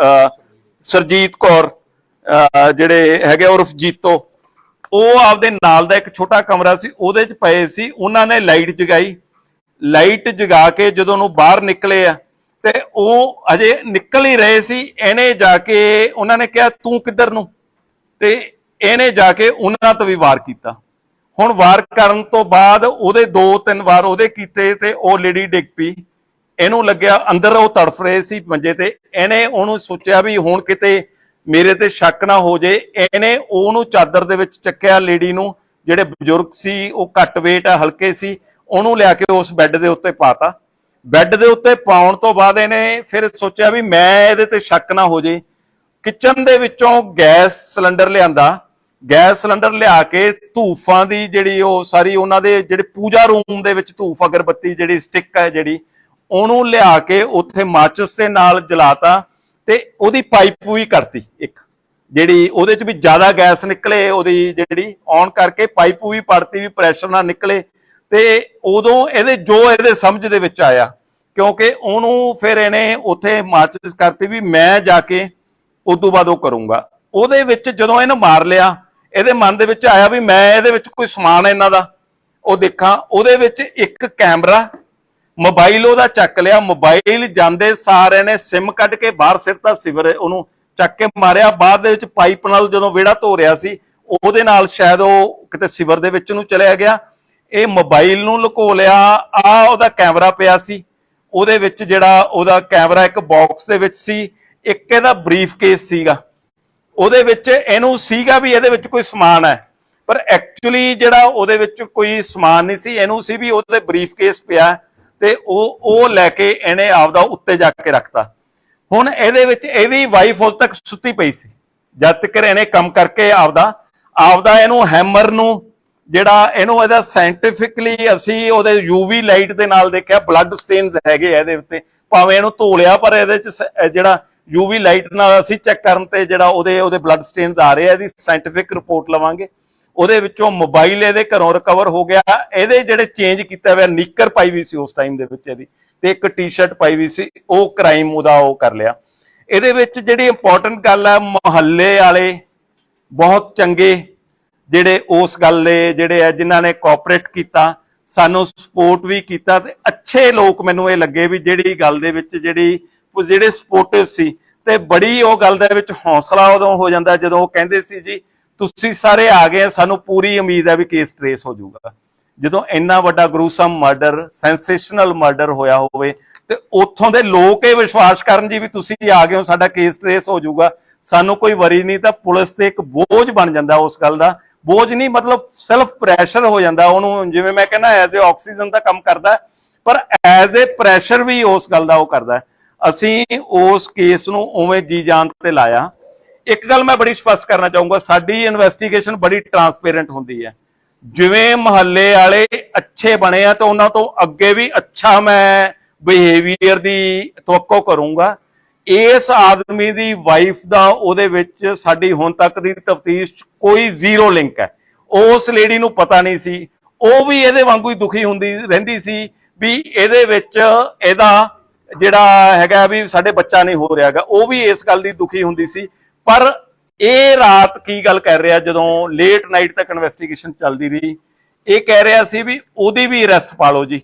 ਸਰਜੀਤ ਕੌਰ ਜਿਹੜੇ ਹੈਗੇ ਉਰਫ ਜੀਤੋ, ਉਹ ਆਪਦੇ ਨਾਲ ਦਾ ਇੱਕ ਛੋਟਾ ਕਮਰਾ ਸੀ ਉਹਦੇ ਚ ਪਏ ਸੀ। ਉਹਨਾਂ ਨੇ ਲਾਈਟ ਜਗਾਈ, ਲਾਈਟ ਜਗਾ ਕੇ ਜਦੋਂ ਉਹਨੂੰ ਬਾਹਰ ਨਿਕਲੇ ਆ ਤੇ ਉਹ ਅਜੇ ਨਿਕਲ ਹੀ ਰਹੇ ਸੀ। ਇਹਨੇ ਜਾ ਕੇ ਉਹਨਾਂ ਨੇ ਕਿਹਾ ਤੂੰ ਕਿੱਧਰ ਨੂੰ, ਤੇ ਇਹਨੇ ਜਾ ਕੇ ਉਹਨਾਂ ਤੋਂ ਵੀ ਵਾਰ ਕੀਤਾ। ਹੁਣ ਵਾਰ ਕਰਨ ਤੋਂ ਬਾਅਦ ਉਹਦੇ 2-3 ਵਾਰ ਉਹਦੇ ਕੀਤੇ ਤੇ ਉਹ ਲੇਡੀ ਡਿੱਗ ਪਈ। ਇਹਨੂੰ ਲੱਗਿਆ ਅੰਦਰ ਉਹ ਤੜਫ ਰਹੇ ਸੀ ਮੰਜੇ ਤੇ, ਇਹਨੇ ਉਹਨੂੰ ਸੋਚਿਆ ਵੀ ਹੁਣ ਕਿਤੇ ਮੇਰੇ ਤੇ ਸ਼ੱਕ ਨਾ ਹੋ ਜੇ। ਇਹਨੇ ਉਹਨੂੰ ਚਾਦਰ ਦੇ ਵਿੱਚ ਚੱਕਿਆ, ਲੇਡੀ ਨੂੰ, ਜਿਹੜੇ ਬਜ਼ੁਰਗ ਸੀ ਉਹ ਘੱਟ weight ਆ, ਹਲਕੇ ਸੀ, ਉਹਨੂੰ ਲਿਆ ਕੇ ਉਸ ਬੈੱਡ ਦੇ ਉੱਤੇ ਪਾਤਾ। ਬੈੱਡ ਦੇ ਉੱਤੇ ਪਾਉਣ ਤੋਂ ਬਾਅਦ ਇਹਨੇ ਫਿਰ ਸੋਚਿਆ ਵੀ ਮੈਂ ਇਹਦੇ ਤੇ ਸ਼ੱਕ ਨਾ ਹੋ ਜੇ। ਕਿਚਨ ਦੇ ਵਿੱਚੋਂ ਗੈਸ ਸਿਲੰਡਰ ਲਿਆਂਦਾ, ਗੈਸ ਸਿਲੰਡਰ ਲਿਆ ਕੇ ਧੂਫਾਂ ਦੀ ਜਿਹੜੀ ਉਹ ਸਾਰੀ ਉਹਨਾਂ ਦੇ ਜਿਹੜੇ ਪੂਜਾ ਰੂਮ ਦੇ ਵਿੱਚ ਧੂਫ ਅਗਰਬੱਤੀ ਜਿਹੜੀ ਸਟਿਕ ਹੈ ਜਿਹੜੀ, ਉਹਨੂੰ ਲਿਆ ਕੇ ਉੱਥੇ ਮਾਚਿਸ ਦੇ ਨਾਲ ਜਲਾਤਾ ਤੇ ਉਹਦੀ ਪਾਈਪ ਵੀ ਕਰਤੀ ਇੱਕ, ਜਿਹੜੀ ਉਹਦੇ ਚ ਵੀ ਜ਼ਿਆਦਾ ਗੈਸ ਨਿਕਲੇ, ਉਹਦੀ ਜਿਹੜੀ ਔਨ ਕਰਕੇ ਪਾਈਪ ਵੀ ਪੜਤੀ ਵੀ ਪ੍ਰੈਸ਼ਰ ਨਾਲ ਨਿਕਲੇ। ਤੇ ਉਦੋਂ ਇਹਦੇ ਸਮਝ ਦੇ ਵਿੱਚ ਆਇਆ ਕਿਉਂਕਿ ਉਹਨੂੰ ਫਿਰ ਇਹਨੇ ਉੱਥੇ ਮਾਚਿਸ ਕਰਤੀ ਵੀ ਮੈਂ ਜਾ ਕੇ ਉਦੋਂ ਬਾਅਦ ਉਹ ਕਰੂੰਗਾ। ਉਹਦੇ ਵਿੱਚ ਜਦੋਂ ਇਹਨੇ ਮਾਰ ਲਿਆ, ਇਹਦੇ ਮਨ ਦੇ ਵਿੱਚ ਆਇਆ ਵੀ ਮੈਂ ਇਹਦੇ ਵਿੱਚ ਕੋਈ ਸਮਾਨ ਇਹਨਾਂ ਦਾ ਉਹ ਦੇਖਾਂ। ਉਹਦੇ ਵਿੱਚ ਇੱਕ ਕੈਮਰਾ, ਮੋਬਾਈਲ ਉਹਦਾ ਚੱਕ ਲਿਆ। ਮੋਬਾਈਲ ਜਾਂਦੇ ਸਾਰ ਇਹਨੇ ਸਿਮ ਕੱਢ ਕੇ ਬਾਹਰ ਸਿੱਟਤਾ, ਸਿਵਰ ਉਹਨੂੰ ਚੱਕ ਕੇ ਮਾਰਿਆ। ਬਾਅਦ ਦੇ ਵਿੱਚ ਪਾਈਪ ਨਾਲ ਜਦੋਂ ਵਿਹੜਾ ਧੋ ਰਿਹਾ ਸੀ, ਉਹਦੇ ਨਾਲ ਸ਼ਾਇਦ ਉਹ ਕਿਤੇ ਸਿਵਰ ਦੇ ਵਿੱਚ ਨੂੰ ਚਲਿਆ ਗਿਆ। ਇਹ ਮੋਬਾਈਲ ਨੂੰ ਲੁਕੋ ਲਿਆ। ਆ ਉਹਦਾ ਕੈਮਰਾ ਪਿਆ ਸੀ, ਉਹਦੇ ਵਿੱਚ ਜਿਹੜਾ ਉਹਦਾ ਕੈਮਰਾ ਇੱਕ ਬਾਕਸ ਦੇ ਵਿੱਚ ਸੀ। ਇੱਕ ਇਹਦਾ ਬਰੀਫ ਕੇਸ ਸੀਗਾ, ਉਹਦੇ ਵਿੱਚ ਇਹਨੂੰ ਸੀਗਾ ਵੀ ਇਹਦੇ ਵਿੱਚ ਕੋਈ ਸਮਾਨ ਹੈ, ਪਰ ਐਕਚੁਅਲੀ ਜਿਹੜਾ ਉਹਦੇ ਵਿੱਚ ਕੋਈ ਸਮਾਨ ਨਹੀਂ ਸੀ। ਇਹਨੂੰ ਸੀ ਵੀ ਉਹਦੇ ਬਰੀਫ ਕੇਸ ਪਿਆ ਤੇ ਉਹ ਲੈ ਕੇ ਇਹਨੇ ਆਪਦਾ ਉੱਤੇ ਜਾ ਕੇ ਰੱਖਤਾ। ਹੁਣ ਇਹਦੇ ਵਿੱਚ ਇਹਦੀ ਵਾਈਫ ਉਦੋਂ ਤੱਕ ਸੁੱਤੀ ਪਈ ਸੀ, ਜਦ ਤੱਕ ਇਹਨੇ ਕੰਮ ਕਰਕੇ ਆਪਦਾ ਇਹਨੂੰ ਹੈਮਰ ਨੂੰ ਜਿਹੜਾ ਇਹਨੂੰ ਇਹਦਾ ਸਾਇੰਟੀਫਿਕਲੀ ਅਸੀਂ ਉਹਦੇ ਯੂਵੀ ਲਾਈਟ ਦੇ ਨਾਲ ਦੇਖਿਆ, ਬਲੱਡ ਸਟੇਨਸ ਹੈਗੇ ਇਹਦੇ ਉੱਤੇ, ਭਾਵੇਂ ਇਹਨੂੰ ਧੋ ਲਿਆ ਪਰ ਇਹਦੇ ਚ ਜਿਹੜਾ ਯੂਵੀ ਲਾਈਟ ਨਾਲ ਅਸੀਂ ਚੈੱਕ ਕਰਨ ਤੇ ਜਿਹੜਾ ਉਹਦੇ ਬਲੱਡ ਸਟੇਨਸ ਆ ਰਹੇ ਆ। ਇਹਦੀ ਸਾਇੰਟੀਫਿਕ ਰਿਪੋਰਟ ਲਵਾਂਗੇ। ਉਹਦੇ ਵਿੱਚੋਂ ਮੋਬਾਈਲ ਇਹਦੇ ਘਰੋਂ ਰਿਕਵਰ ਹੋ ਗਿਆ। ਇਹਦੇ ਜਿਹੜੇ ਚੇਂਜ ਕੀਤਾ ਹੋਇਆ, ਨਿੱਕਰ ਪਾਈ ਵੀ ਸੀ ਉਸ ਟਾਈਮ ਦੇ ਵਿੱਚ ਇਹਦੀ, ਤੇ ਇੱਕ ਟੀ-ਸ਼ਰਟ ਪਾਈ ਵੀ ਸੀ, ਉਹ ਕ੍ਰਾਈਮ ਉਹਦਾ ਉਹ ਕਰ ਲਿਆ। ਇਹਦੇ ਵਿੱਚ ਜਿਹੜੀ ਇੰਪੋਰਟੈਂਟ ਗੱਲ ਹੈ, ਮੁਹੱਲੇ ਵਾਲੇ ਬਹੁਤ ਚੰਗੇ ਜਿਹੜੇ ਉਸ ਗੱਲ ਦੇ ਜਿਹੜੇ ਆ ਜਿਨ੍ਹਾਂ ਨੇ ਕੋਆਪਰੇਟ ਕੀਤਾ, ਸਾਨੂੰ ਸਪੋਰਟ ਵੀ ਕੀਤਾ, ਤੇ ਅੱਛੇ ਲੋਕ ਮੈਨੂੰ ਇਹ ਲੱਗੇ ਵੀ ਜਿਹੜੀ ਗੱਲ ਦੇ ਵਿੱਚ ਜਿਹੜੇ ਸਪੋਰਟਿਵ ਸੀ। ਤੇ ਬੜੀ ਉਹ ਗੱਲ ਦੇ ਵਿੱਚ ਹੌਸਲਾ ਉਦੋਂ ਹੋ ਜਾਂਦਾ ਜਦੋਂ ਉਹ ਕਹਿੰਦੇ ਸੀ ਜੀ ਤੁਸੀਂ ਸਾਰੇ ਆ ਗਏ, ਸਾਨੂੰ ਪੂਰੀ ਉਮੀਦ ਹੈ ਵੀ ਕੇਸ ਟ੍ਰੇਸ ਹੋ ਜਾਊਗਾ। ਜਦੋਂ ਇੰਨਾ ਵੱਡਾ ਗਰੂਸਮ ਮਰਡਰ, ਸੈਂਸੇਸ਼ਨਲ ਮਰਡਰ ਹੋਇਆ ਹੋਵੇ ਤੇ ਉੱਥੋਂ ਦੇ ਲੋਕ ਇਹ ਵਿਸ਼ਵਾਸ ਕਰਨ ਜੀ ਵੀ ਤੁਸੀਂ ਆ ਗਏ ਹੋ, ਸਾਡਾ ਕੇਸ ਟ੍ਰੇਸ ਹੋ ਜਾਊਗਾ, ਸਾਨੂੰ ਕੋਈ ਵਰੀ ਨਹੀਂ, ਤਾਂ ਪੁਲਿਸ ਤੇ ਇੱਕ ਬੋਝ ਬਣ ਜਾਂਦਾ। ਉਸ ਗੱਲ ਦਾ ਬੋਝ ਨਹੀਂ, ਮਤਲਬ ਸੈਲਫ ਪ੍ਰੈਸ਼ਰ ਹੋ ਜਾਂਦਾ ਉਹਨੂੰ। ਜਿਵੇਂ ਮੈਂ ਕਹਿੰਦਾ ਐਜ਼ ਏ ਆਕਸੀਜਨ ਦਾ ਕੰਮ ਕਰਦਾ, ਪਰ ਐਜ਼ ਏ ਪ੍ਰੈਸ਼ਰ ਵੀ ਉਸ ਗੱਲ ਦਾ ਉਹ ਕਰਦਾ। ਅਸੀਂ ਉਸ ਕੇਸ ਨੂੰ ਉਵੇਂ ਜੀ ਜਾਨ ਤੇ ਲਾਇਆ। ਇੱਕ ਗੱਲ ਮੈਂ ਬੜੀ ਸਪਸ਼ਟ ਕਰਨਾ ਚਾਹੂੰਗਾ, ਸਾਡੀ ਇਨਵੈਸਟੀਗੇਸ਼ਨ ਬੜੀ ਟਰਾਂਸਪੇਰੈਂਟ ਹੁੰਦੀ ਹੈ। ਜਿਵੇਂ ਮੁਹੱਲੇ ਵਾਲੇ ਅੱਛੇ ਬਣੇ ਆ ਤਾਂ ਉਹਨਾਂ ਤੋਂ ਅੱਗੇ ਵੀ ਅੱਛਾ ਮੈਂ ਬਿਹੇਵੀਅਰ ਦੀ ਤਵੱਕੋ ਕਰੂੰਗਾ। ਇਸ ਆਦਮੀ ਦੀ ਵਾਈਫ ਦਾ ਉਹਦੇ ਵਿੱਚ ਸਾਡੀ ਹੁਣ ਤੱਕ ਦੀ ਤਫਤੀਸ਼ ਕੋਈ ਜ਼ੀਰੋ ਲਿੰਕ ਹੈ। ਉਸ ਲੇਡੀ ਨੂੰ ਪਤਾ ਨਹੀਂ ਸੀ, ਉਹ ਵੀ ਇਹਦੇ ਵਾਂਗੂ ਹੀ ਦੁਖੀ ਹੁੰਦੀ ਰਹਿੰਦੀ ਸੀ ਵੀ ਇਹਦੇ ਵਿੱਚ ਇਹਦਾ ਜਿਹੜਾ ਹੈਗਾ ਵੀ ਸਾਡੇ ਬੱਚਾ ਨਹੀਂ ਹੋ ਰਿਹਾਗਾ, ਉਹ ਵੀ ਇਸ ਗੱਲ ਦੀ ਦੁਖੀ ਹੁੰਦੀ ਸੀ। ਪਰ ਇਹ ਰਾਤ ਕੀ ਗੱਲ ਕਰ ਰਿਹਾ, ਜਦੋਂ ਲੇਟ ਨਾਈਟ ਤੱਕ ਇਨਵੈਸਟੀਗੇਸ਼ਨ ਚੱਲਦੀ ਰਹੀ, ਇਹ ਕਹਿ ਰਿਹਾ ਸੀ ਵੀ ਉਹਦੀ ਵੀ ਅਰੈਸਟ ਪਾ ਲਓ ਜੀ,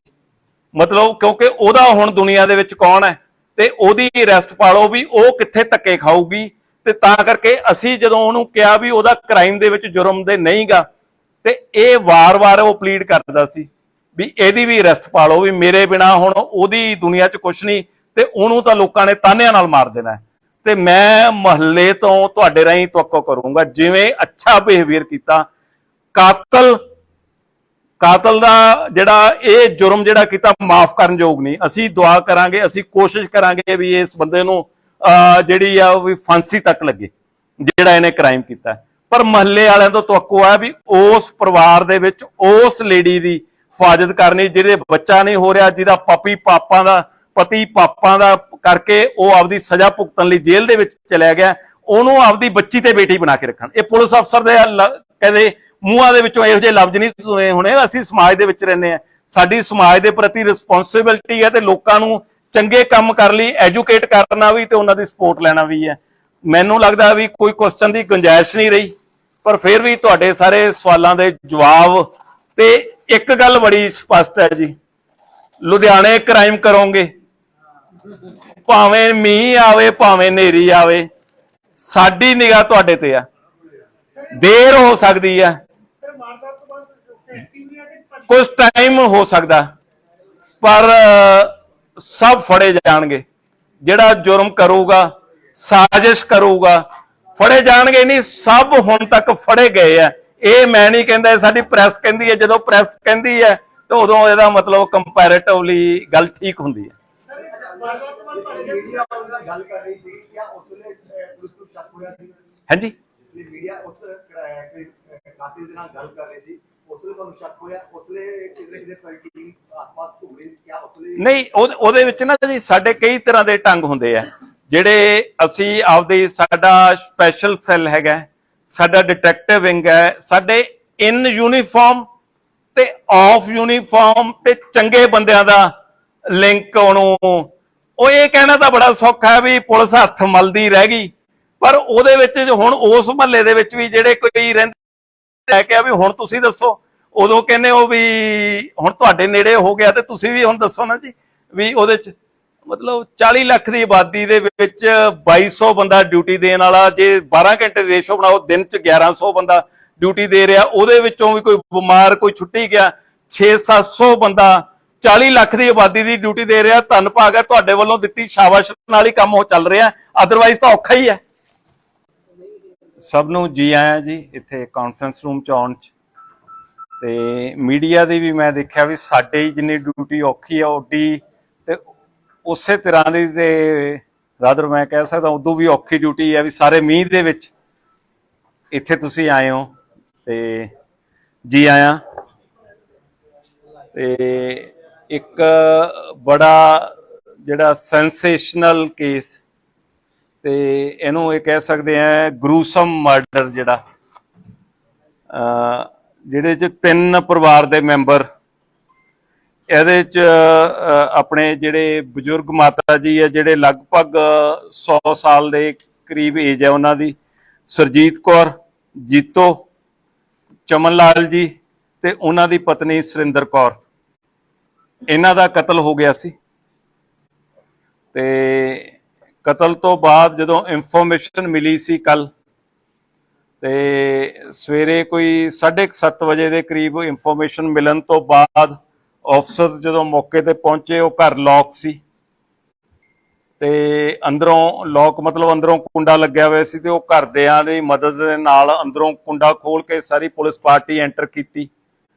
ਮਤਲਬ ਕਿਉਂਕਿ ਉਹਦਾ ਹੁਣ ਦੁਨੀਆ ਦੇ ਵਿੱਚ ਕੌਣ ਹੈ ਤੇ ਉਹਦੀ ਅਰੈਸਟ ਪਾ ਲਓ ਵੀ ਉਹ ਕਿੱਥੇ ਧੱਕੇ ਖਾਊਗੀ। ਤੇ ਤਾਂ ਕਰਕੇ ਅਸੀਂ ਜਦੋਂ ਉਹਨੂੰ ਕਿਹਾ ਵੀ ਉਹਦਾ ਕ੍ਰਾਈਮ ਦੇ ਵਿੱਚ ਜੁਰਮ ਦੇ ਨਹੀਂਗਾ, ਤੇ ਇਹ ਵਾਰ-ਵਾਰ ਉਹ ਪਲੀਡ ਕਰਦਾ ਸੀ ਵੀ ਇਹਦੀ ਵੀ ਅਰੈਸਟ ਪਾ ਲਓ, ਵੀ ਮੇਰੇ ਬਿਨਾ ਹੁਣ ਉਹਦੀ ਦੁਨੀਆ 'ਚ ਕੁਛ ਨਹੀਂ, ਤੇ ਉਹਨੂੰ ਤਾਂ ਲੋਕਾਂ ਨੇ ਤਾਨਿਆਂ ਨਾਲ ਮਾਰ ਦੇਣਾ। ਤੇ ਮੈਂ ਮੁਹੱਲੇ ਤੋਂ ਤੁਹਾਡੇ ਰਾਹੀਂ ਤਵੱਕੋ ਕਰੂੰਗਾ, ਜਿਵੇਂ ਅੱਛਾ ਬਿਹੇਵੀਅਰ ਕੀਤਾ, ਕਾਤਲ ਦਾ ਜਿਹੜਾ ਇਹ ਜੁਰਮ ਜਿਹੜਾ ਕੀਤਾ ਮਾਫ ਕਰਨ ਯੋਗ ਨਹੀਂ। ਅਸੀਂ ਦੁਆ ਕਰਾਂਗੇ, ਅਸੀਂ ਕੋਸ਼ਿਸ਼ ਕਰਾਂਗੇ ਵੀ ਇਸ ਬੰਦੇ ਨੂੰ ਜਿਹੜੀ ਆ ਵੀ ਫਾਂਸੀ ਤੱਕ ਲੱਗੇ ਜਿਹੜਾ ਇਹਨੇ ਕ੍ਰਾਈਮ ਕੀਤਾ। ਪਰ ਮੁਹੱਲੇ ਵਾਲਿਆਂ ਤੋਂ ਤਵੱਕੋ ਹੈ ਵੀ ਉਸ ਪਰਿਵਾਰ ਦੇ ਵਿੱਚ ਉਸ ਲੇਡੀ ਦੀ ਹਿਫਾਜ਼ਤ ਕਰਨੀ ਜਿਹਦੇ ਬੱਚਾ ਨਹੀਂ ਹੋ ਰਿਹਾ, ਜਿਹਦਾ ਪਤੀ ਪਾਪਾਂ ਦਾ ਕਰਕੇ ਉਹ ਆਪਦੀ ਸਜ਼ਾ ਭੁਗਤਣ ਲਈ ਜੇਲ੍ਹ ਦੇ ਵਿੱਚ ਚਲਿਆ ਗਿਆ, ਉਹਨੂੰ ਆਪਦੀ ਬੱਚੀ ਤੇ ਬੇਟੀ ਬਣਾ ਕੇ ਰੱਖਣ। ਇਹ ਪੁਲਿਸ ਅਫਸਰ ਦੇ ਕਹਿੰਦੇ ਮੂੰਹਾਂ ਦੇ ਵਿੱਚੋਂ ਇਹੋ ਜਿਹੇ ਲਫ਼ਜ਼ ਨਹੀਂ ਸੁਣੇ ਹੋਣੇ। ਅਸੀਂ ਸਮਾਜ ਦੇ ਵਿੱਚ ਰਹਿੰਦੇ ਹਾਂ, ਸਾਡੀ ਸਮਾਜ ਦੇ ਪ੍ਰਤੀ ਰਿਸਪੌਂਸਿਬਿਲਟੀ ਹੈ ਤੇ ਲੋਕਾਂ ਨੂੰ ਚੰਗੇ ਕੰਮ ਕਰਨ ਲਈ ਐਜੂਕੇਟ ਕਰਨਾ ਵੀ ਤੇ ਉਹਨਾਂ ਦੀ ਸਪੋਰਟ ਲੈਣਾ ਵੀ ਹੈ। ਮੈਨੂੰ ਲੱਗਦਾ ਵੀ ਕੋਈ ਕੁਐਸਚਨ ਦੀ ਗੁੰਜਾਇਸ਼ ਨਹੀਂ ਰਹੀ, ਪਰ ਫਿਰ ਵੀ ਤੁਹਾਡੇ ਸਾਰੇ ਸਵਾਲਾਂ ਦੇ ਜਵਾਬ। ਤੇ ਇੱਕ ਗੱਲ ਬੜੀ ਸਪਸ਼ਟ ਹੈ ਜੀ, ਲੁਧਿਆਣੇ ਕ੍ਰਾਈਮ ਕਰੋਗੇ, ਭਾਵੇਂ ਮੀਂਹ ਆਵੇ ਭਾਵੇਂ ਹਨੇਰੀ ਆਵੇ, ਸਾਡੀ ਨਿਗਾਹ ਤੁਹਾਡੇ ਤੇ ਆ। ਦੇਰ ਹੋ ਸਕਦੀ ਆ, ਕੁਝ ਟਾਈਮ ਹੋ ਸਕਦਾ, ਪਰ ਸਭ ਫੜੇ ਜਾਣਗੇ। ਜਿਹੜਾ ਜੁਰਮ ਕਰੂਗਾ, ਸਾਜ਼ਿਸ਼ ਕਰੂਗਾ, ਫੜੇ ਜਾਣਗੇ। ਨਹੀਂ, ਸਭ ਹੁਣ ਤੱਕ ਫੜੇ ਗਏ ਆ। ਇਹ ਮੈਂ ਨਹੀਂ ਕਹਿੰਦਾ, ਸਾਡੀ ਪ੍ਰੈਸ ਕਹਿੰਦੀ ਹੈ। ਜਦੋਂ ਪ੍ਰੈਸ ਕਹਿੰਦੀ ਹੈ ਤਾਂ ਉਦੋਂ ਇਹਦਾ ਮਤਲਬ ਕੰਪੈਰੇਟਿਵਲੀ ਗੱਲ ਠੀਕ ਹੁੰਦੀ ਹੈ। ਹਾਂਜੀ, ਨਹੀਂ, ਉਹਦੇ ਵਿੱਚ ਨਾ ਜੀ ਸਾਡੇ ਕਈ ਤਰ੍ਹਾਂ ਦੇ ਢੰਗ ਹੁੰਦੇ ਆ ਜਿਹੜੇ ਅਸੀਂ ਆਪਦੇ, ਸਾਡਾ ਸਪੈਸ਼ਲ ਸੈੱਲ ਹੈਗਾ, ਸਾਡਾ ਡਿਟੈਕਟਿਵ ਵਿੰਗ ਹੈ, ਸਾਡੇ ਇਨ ਯੂਨੀਫਾਰਮ ਤੇ ਆਫ ਯੂਨੀਫਾਰਮ ਤੇ ਚੰਗੇ ਬੰਦਿਆਂ ਦਾ ਲਿੰਕ ਉਹਨੂੰ ਉਹ ਇਹ ਕਹਿਣਾ ਤਾਂ ਬੜਾ ਸੌਖਾ ਹੈ ਵੀ ਪੁਲਿਸ ਹੱਥ ਮਲਦੀ ਰਹਿ ਗਈ, ਪਰ ਉਹਦੇ ਵਿੱਚ ਹੁਣ ਉਸ ਮਹੱਲੇ ਦੇ ਵਿੱਚ ਵੀ ਜਿਹੜੇ ਕੋਈ ਰਹਿੰਦੇ ਲੈ ਕੇ ਆ ਵੀ ਹੁਣ ਤੁਸੀਂ ਦੱਸੋ, ਉਦੋਂ ਕਹਿੰਦੇ ਹੋ ਵੀ ਹੁਣ ਤੁਹਾਡੇ ਨੇੜੇ ਹੋ ਗਿਆ ਤੇ ਤੁਸੀਂ ਵੀ ਹੁਣ ਦੱਸੋ ਨਾ ਜੀ ਵੀ ਉਹਦੇ ਚ ਮਤਲਬ 40 ਲੱਖ ਦੀ ਆਬਾਦੀ ਦੇ ਵਿੱਚ 2200 ਬੰਦਾ ਡਿਊਟੀ ਦੇਣ ਵਾਲਾ, ਜੇ 12 ਘੰਟੇ ਦੇ ਰੇਸ਼ੋ ਬਣਾਓ ਦਿਨ ਚ 1100 ਬੰਦਾ ਡਿਊਟੀ ਦੇ ਰਿਹਾ, ਉਹਦੇ ਵਿੱਚੋਂ ਵੀ ਕੋਈ ਬਿਮਾਰ ਕੋਈ ਛੁੱਟੀ ਗਿਆ 600-700 ਬੰਦਾ 40 ਲੱਖ ਦੀ ਆਬਾਦੀ ਦੀ ਡਿਊਟੀ ਦੇ ਰਿਹਾ। ਧੰਨ ਭਾਗ ਹੈ ਤੁਹਾਡੇ ਵੱਲੋਂ ਦਿੱਤੀ ਸ਼ਾਬਾਸ਼ ਨਾਲ ਹੀ ਕੰਮ ਉਹ ਚੱਲ ਰਿਹਾ, ਅਦਰਵਾਈਜ਼ ਤਾਂ ਔਖਾ ਹੀ ਹੈ। ਸਭ ਨੂੰ ਜੀ ਆਇਆਂ ਜੀ ਇੱਥੇ ਕਾਨਫਰੰਸ ਰੂਮ ਚ ਆਉਣ ਚ, ਤੇ ਮੀਡੀਆ ਦੀ ਵੀ ਮੈਂ ਦੇਖਿਆ ਵੀ ਸਾਡੇ ਜਿੰਨੀ ਡਿਊਟੀ ਔਖੀ ਆ ਓਡੀ ਤੇ ਉਸੇ ਤਰ੍ਹਾਂ ਦੀ ਤੇ ਰਾਦਰ ਮੈਂ ਕਹਿ ਸਕਦਾ ਉਦੋਂ ਵੀ ਔਖੀ ਡਿਊਟੀ ਹੈ ਵੀ ਸਾਰੇ ਮੀਂਹ ਦੇ ਵਿੱਚ ਇੱਥੇ ਤੁਸੀਂ ਆਏ ਹੋ ਤੇ ਜੀ ਆਇਆਂ। ਤੇ ਇੱਕ ਬੜਾ ਜਿਹੜਾ ਸੈਂਸੇਸ਼ਨਲ ਕੇਸ ਤੇ ਇਹਨੂੰ ਇਹ ਕਹਿ ਸਕਦੇ ਆ ਗਰੂਸਮ ਮਰਡਰ, ਜਿਹੜਾ ਜਿਹਦੇ ਚ 3 ਪਰਿਵਾਰ ਦੇ ਮੈਂਬਰ, ਇਹਦੇ ਚ ਆਪਣੇ ਜਿਹੜੇ ਬਜ਼ੁਰਗ ਮਾਤਾ ਜੀ ਆ ਜਿਹੜੇ ਲਗਭਗ 100 ਸਾਲ ਦੇ ਕਰੀਬ ਏਜ ਹੈ ਉਹਨਾਂ ਦੀ, ਸਰਜੀਤ ਕੌਰ, ਜੀਤੋ, ਚਮਨ ਲਾਲ ਜੀ ਤੇ ਉਹਨਾਂ ਦੀ ਪਤਨੀ ਸੁਰਿੰਦਰ ਕੌਰ, ਇਹਨਾਂ ਦਾ ਕਤਲ ਹੋ ਗਿਆ ਸੀ। ਤੇ ਕਤਲ ਤੋਂ ਬਾਅਦ ਜਦੋਂ ਇਨਫੋਰਮੇਸ਼ਨ ਮਿਲੀ ਸੀ ਕੱਲ, ਤੇ ਸਵੇਰੇ ਕੋਈ 7:30 ਵਜੇ ਦੇ ਕਰੀਬ ਇਨਫੋਰਮੇਸ਼ਨ ਮਿਲਣ ਤੋਂ ਬਾਅਦ ਅਫਸਰ ਜਦੋਂ ਮੌਕੇ ਤੇ ਪਹੁੰਚੇ ਉਹ ਘਰ ਲੌਕ ਸੀ ਤੇ ਅੰਦਰੋਂ ਲੌਕ ਮਤਲਬ ਅੰਦਰੋਂ ਕੁੰਡਾ ਲੱਗਿਆ ਹੋਇਆ ਸੀ, ਤੇ ਉਹ ਘਰਦਿਆਂ ਦੀ ਮਦਦ ਦੇ ਨਾਲ ਅੰਦਰੋਂ ਕੁੰਡਾ ਖੋਲ ਕੇ ਸਾਰੀ ਪੁਲਿਸ ਪਾਰਟੀ ਐਂਟਰ ਕੀਤੀ।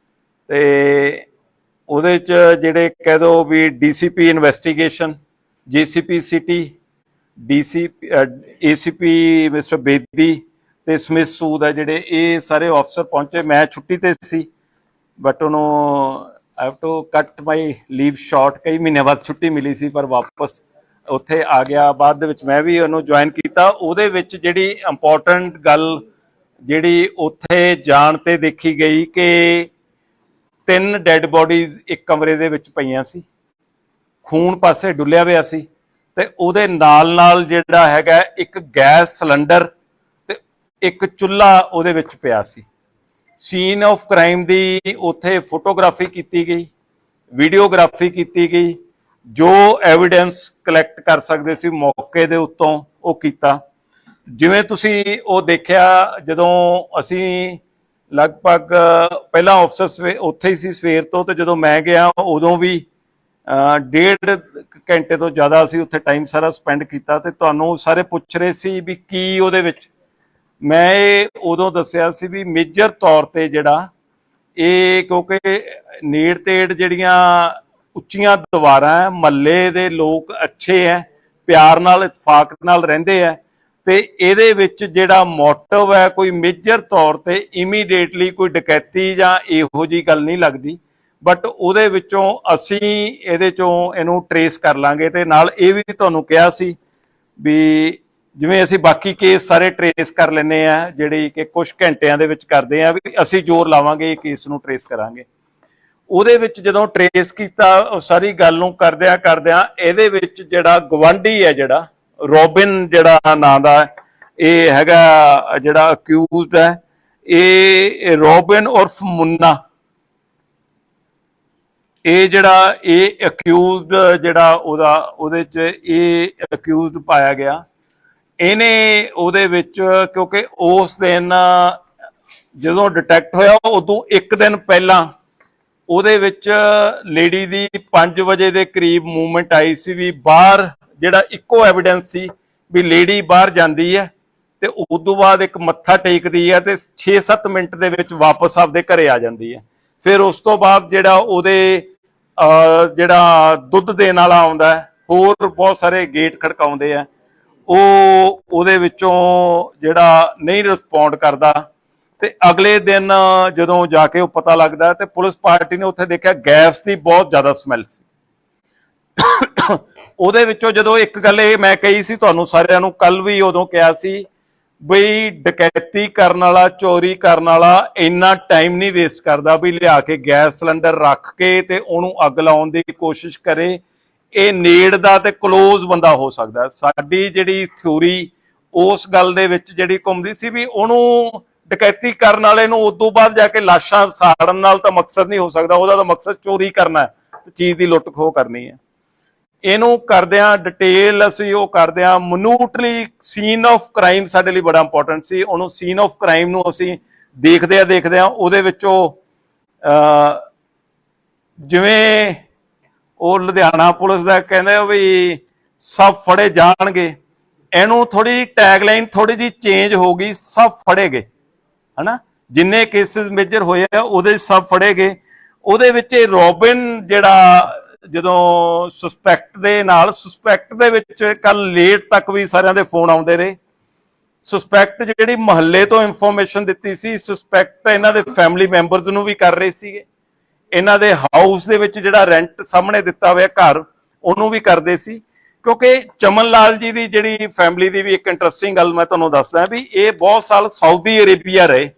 ਤੇ ਉਹਦੇ ਚ ਜਿਹੜੇ ਕਹਿ ਦੋ ਵੀ DCP investigation, GCP city, ACP mister Bedi ਤੇ ਸਮਿਥ ਸੂਦ ਹੈ ਜਿਹੜੇ, ਇਹ ਸਾਰੇ ਅਫਸਰ ਪਹੁੰਚੇ। ਮੈਂ ਛੁੱਟੀ ਤੇ ਸੀ ਬਟ ਉਹਨੂੰ ਆਈ ਹੈਵ ਟੂ ਕੱਟ ਮਾਈ ਲੀਵ ਸ਼ਾਰਟ, ਕਈ ਮਹੀਨਿਆਂ ਬਾਅਦ ਛੁੱਟੀ ਮਿਲੀ ਸੀ ਪਰ ਵਾਪਸ ਉੱਥੇ ਆ ਗਿਆ। ਬਾਅਦ ਦੇ ਵਿੱਚ ਮੈਂ ਵੀ ਉਹਨੂੰ ਜੁਆਇਨ ਕੀਤਾ। ਉਹਦੇ ਵਿੱਚ ਜਿਹੜੀ ਇੰਪੋਰਟੈਂਟ ਗੱਲ ਜਿਹੜੀ ਉੱਥੇ ਜਾਣ ਤੇ ਦੇਖੀ ਗਈ ਕਿ 3 ਡੈਡ ਬੋਡੀਜ਼ ਇੱਕ ਕਮਰੇ ਦੇ ਵਿੱਚ ਪਈਆਂ ਸੀ, ਖੂਨ ਪਾਸੇ ਡੁੱਲਿਆ ਹੋਇਆ ਸੀ, ਤੇ ਉਹਦੇ ਨਾਲ ਨਾਲ ਜਿਹੜਾ ਹੈਗਾ ਇੱਕ ਗੈਸ ਸਿਲੰਡਰ ਤੇ ਇੱਕ ਚੁੱਲ੍ਹਾ ਉਹਦੇ ਵਿੱਚ ਪਿਆ ਸੀ। ਸੀਨ ਆਫ ਕ੍ਰਾਈਮ ਦੀ ਉੱਥੇ ਫੋਟੋਗ੍ਰਾਫੀ ਕੀਤੀ ਗਈ, ਵੀਡੀਓਗ੍ਰਾਫੀ ਕੀਤੀ ਗਈ, ਜੋ ਐਵੀਡੈਂਸ ਕਲੈਕਟ ਕਰ ਸਕਦੇ ਸੀ ਮੌਕੇ ਦੇ ਉੱਤੋਂ ਉਹ ਕੀਤਾ। ਜਿਵੇਂ ਤੁਸੀਂ ਉਹ ਦੇਖਿਆ, ਜਦੋਂ ਅਸੀਂ ਲਗਭਗ ਪਹਿਲਾਂ ਅਫਸਰ ਉੱਥੇ ਹੀ ਸੀ ਸਵੇਰ ਤੋਂ, ਤੇ ਜਦੋਂ ਮੈਂ ਗਿਆ ਉਦੋਂ ਵੀ 1.5 ਘੰਟੇ ਤੋਂ ਜ਼ਿਆਦਾ ਅਸੀਂ ਉੱਥੇ ਟਾਈਮ ਸਾਰਾ ਸਪੈਂਡ ਕੀਤਾ। ਤੇ ਤੁਹਾਨੂੰ ਸਾਰੇ ਪੁੱਛ ਰਹੇ ਸੀ ਵੀ ਕੀ ਉਹਦੇ ਵਿੱਚ, ਮੈਂ ਇਹ ਉਦੋਂ ਦੱਸਿਆ ਸੀ ਵੀ ਮੇਜਰ ਤੌਰ ਤੇ ਜਿਹੜਾ ਇਹ, ਕਿਉਂਕਿ ਨੇੜ ਤੇੜ ਜਿਹੜੀਆਂ ਉੱਚੀਆਂ ਦੀਵਾਰਾਂ, ਮਹੱਲੇ ਦੇ ਲੋਕ ਅੱਛੇ ਹੈ, ਪਿਆਰ ਨਾਲ ਇਤਫਾਕ ਨਾਲ ਰਹਿੰਦੇ ਹੈ, ਤੇ ਇਹਦੇ ਵਿੱਚ ਜਿਹੜਾ ਮੋਟਿਵ ਹੈ ਕੋਈ ਮੇਜਰ ਤੌਰ ਤੇ ਇਮੀਡੀਏਟਲੀ ਕੋਈ ਡਕੈਤੀ ਜਾਂ ਇਹੋ ਜਿਹੀ ਗੱਲ ਨਹੀਂ ਲੱਗਦੀ। ਬਟ ਉਹਦੇ ਵਿੱਚੋਂ ਅਸੀਂ ਇਹਦੇ ਚੋਂ ਇਹਨੂੰ ਟਰੇਸ ਕਰ ਲਾਂਗੇ। ਤੇ ਨਾਲ ਇਹ ਵੀ ਤੁਹਾਨੂੰ ਕਿਹਾ ਸੀ ਵੀ ਜਿਵੇਂ ਅਸੀਂ ਬਾਕੀ ਕੇਸ ਸਾਰੇ ਟਰੇਸ ਕਰ ਲੈਂਦੇ ਆ, ਜਿਹੜੀ ਕਿ ਕੁਝ ਘੰਟਿਆਂ ਦੇ ਵਿੱਚ ਕਰਦੇ ਆ, ਵੀ ਅਸੀਂ ਜ਼ੋਰ ਲਾਵਾਂਗੇ ਇਹ ਕੇਸ ਨੂੰ ਟਰੇਸ ਕਰਾਂਗੇ। ਉਹਦੇ ਵਿੱਚ ਜਦੋਂ ਟਰੇਸ ਕੀਤਾ ਉਹ ਸਾਰੀ ਗੱਲ ਨੂੰ ਕਰਦਿਆਂ ਇਹਦੇ ਵਿੱਚ ਜਿਹੜਾ ਗਵਾਂਢੀ ਹੈ, ਜਿਹੜਾ ਰੋਬਿਨ ਜਿਹੜਾ ਨਾਂ ਦਾ, ਇਹ ਹੈਗਾ ਜਿਹੜਾ ਅਕਿਊਜ਼ਡ ਹੈ, ਇਹ ਰੋਬਿਨ ਉਰਫ ਮੁੰਨਾ, ਇਹ ਜਿਹੜਾ ਇਹ ਅਕਿਊਜ਼ਡ ਜਿਹੜਾ ਉਹਦੇ ਚ ਇਹ ਅਕਿਊਜ਼ਡ ਪਾਇਆ ਗਿਆ। ਇਹਨੇ ਉਹਦੇ ਵਿੱਚ, ਕਿਉਂਕਿ ਉਸ ਦਿਨ ਜਦੋਂ ਡਿਟੈਕਟ ਹੋਇਆ ਉਦੋਂ ਇੱਕ ਦਿਨ ਪਹਿਲਾਂ ਉਹਦੇ ਵਿੱਚ ਲੇਡੀ ਦੀ 5 ਵਜੇ ਦੇ ਕਰੀਬ ਮੂਵਮੈਂਟ ਆਈ ਸੀ ਵੀ ਬਾਹਰ, ਜਿਹੜਾ ਇੱਕੋ ਐਵੀਡੈਂਸ ਸੀ ਵੀ ਲੇਡੀ ਬਾਹਰ ਜਾਂਦੀ ਹੈ ਤੇ ਉਦੋਂ ਬਾਅਦ ਇੱਕ ਮੱਥਾ ਟੇਕਦੀ ਹੈ ਤੇ 6-7 ਮਿੰਟ ਦੇ ਵਿੱਚ ਵਾਪਸ ਆਪਦੇ ਘਰੇ ਆ ਜਾਂਦੀ ਹੈ। ਫਿਰ ਉਸ ਤੋਂ ਬਾਅਦ ਜਿਹੜਾ ਉਹਦੇ ਜਿਹੜਾ ਦੁੱਧ ਦੇਣ ਵਾਲਾ ਆਉਂਦਾ ਹੈ, ਹੋਰ ਬਹੁਤ ਸਾਰੇ ਗੇਟ ਖੜਕਾਉਂਦੇ ਆ, ਉਹ ਉਹਦੇ ਵਿੱਚੋਂ ਜਿਹੜਾ ਨਹੀਂ ਰਿਸਪੌਂਡ ਕਰਦਾ। ਤੇ ਅਗਲੇ ਦਿਨ ਜਦੋਂ ਜਾ ਕੇ ਉਹ ਪਤਾ ਲੱਗਦਾ ਤੇ ਪੁਲਿਸ ਪਾਰਟੀ ਨੇ ਉੱਥੇ ਦੇਖਿਆ ਗੈਸ ਦੀ ਬਹੁਤ ਜ਼ਿਆਦਾ ਸਮੈਲ ਸੀ। ਉਹਦੇ ਵਿੱਚੋਂ ਜਦੋਂ ਇੱਕ ਗੱਲ ਇਹ ਮੈਂ ਕਹੀ ਸੀ ਤੁਹਾਨੂੰ ਸਾਰਿਆਂ ਨੂੰ, ਕੱਲ ਵੀ ਉਦੋਂ ਕਿਹਾ ਸੀ ਬਈ ਡਕੈਤੀ ਕਰਨ ਵਾਲਾ, ਚੋਰੀ ਕਰਨ ਵਾਲਾ ਇੰਨਾ ਟਾਈਮ ਨਹੀਂ ਵੇਸਟ ਕਰਦਾ ਵੀ ਲਿਆ ਕੇ ਗੈਸ ਸਿਲੰਡਰ ਰੱਖ ਕੇ ਤੇ ਉਹਨੂੰ ਅੱਗ ਲਾਉਣ ਦੀ ਕੋਸ਼ਿਸ਼ ਕਰੇ ਇਹ ਨੇੜ ਦਾ ਤੇ ਕਲੋਜ਼ ਬੰਦਾ ਹੋ ਸਕਦਾ। ਸਾਡੀ ਜਿਹੜੀ ਥਿਊਰੀ ਉਸ ਗੱਲ ਦੇ ਵਿੱਚ ਜਿਹੜੀ ਘੁੰਮਦੀ ਸੀ ਵੀ ਉਹਨੂੰ ਡਕੈਤੀ ਕਰਨ ਵਾਲੇ ਨੂੰ ਉਦੋਂ ਬਾਅਦ ਜਾ ਕੇ ਲਾਸ਼ਾਂ ਸਾੜਨ ਨਾਲ ਤਾਂ ਮਕਸਦ ਨਹੀਂ ਹੋ ਸਕਦਾ, ਉਹਦਾ ਤਾਂ ਮਕਸਦ ਚੋਰੀ ਕਰਨਾ ਹੈ, ਚੀਜ਼ ਦੀ ਲੁੱਟ ਖੋਹ ਕਰਨੀ ਹੈ। ਇਹਨੂੰ ਕਰਦਿਆਂ ਡਿਟੇਲ ਅਸੀਂ ਉਹ ਕਰਦਿਆਂ ਮਨੂਟਲੀ ਸੀਨ ਆਫ ਕ੍ਰਾਈਮ ਸਾਡੇ ਲਈ ਬੜਾ ਇੰਪੋਰਟੈਂਟ ਸੀ। ਉਹਨੂੰ ਸੀਨ ਆਫ ਕ੍ਰਾਈਮ ਨੂੰ ਅਸੀਂ ਦੇਖਦਿਆਂ ਉਹਦੇ ਵਿੱਚੋਂ ਜਿਵੇਂ ਉਹ ਲੁਧਿਆਣਾ ਪੁਲਿਸ ਦਾ ਕਹਿੰਦੇ ਵੀ ਸਭ ਫੜੇ ਜਾਣਗੇ, ਇਹਨੂੰ ਥੋੜੀ ਟੈਗਲਾਈਨ ਥੋੜੀ ਜਿਹੀ ਚੇਂਜ ਹੋ ਗਈ, ਸਭ ਫੜੇ ਗਏ, ਹਨਾ। ਜਿੰਨੇ ਕੇਸਿਸ ਮੇਜਰ ਹੋਏ ਆ ਉਹਦੇ ਸਭ ਫੜੇ ਗਏ। ਉਹਦੇ ਵਿੱਚ ਰੋਬਿਨ ਜਿਹੜਾ ਜਦੋਂ ਸਸਪੈਕਟ ਦੇ ਵਿੱਚ ਕੱਲ ਲੇਟ ਤੱਕ ਵੀ ਸਾਰਿਆਂ ਦੇ ਫੋਨ ਆਉਂਦੇ ਰਹੇ। ਸਸਪੈਕਟ ਜਿਹੜੀ ਮਹੱਲੇ ਤੋਂ ਇਨਫੋਰਮੇਸ਼ਨ ਦਿੱਤੀ ਸੀ, ਸਸਪੈਕਟ ਇਹਨਾਂ ਦੇ ਫੈਮਿਲੀ ਮੈਂਬਰਸ ਨੂੰ ਵੀ ਕਰ ਰਹੇ ਸੀਗੇ, ਇਹਨਾਂ ਦੇ ਹਾਊਸ ਦੇ ਵਿੱਚ ਜਿਹੜਾ ਰੈਂਟ ਸਾਹਮਣੇ ਦਿੱਤਾ ਹੋਇਆ ਘਰ ਉਹਨੂੰ ਵੀ ਕਰਦੇ ਸੀ। ਕਿਉਂਕਿ ਚਮਨ ਲਾਲ ਜੀ ਦੀ ਜਿਹੜੀ ਫੈਮਿਲੀ ਦੀ ਵੀ ਇੱਕ ਇੰਟਰਸਟਿੰਗ ਗੱਲ ਮੈਂ ਤੁਹਾਨੂੰ ਦੱਸਦਾ ਵੀ ਇਹ ਬਹੁਤ ਸਾਲ ਸਾਊਦੀ ਅਰੇਬੀਆ ਰਹੇ,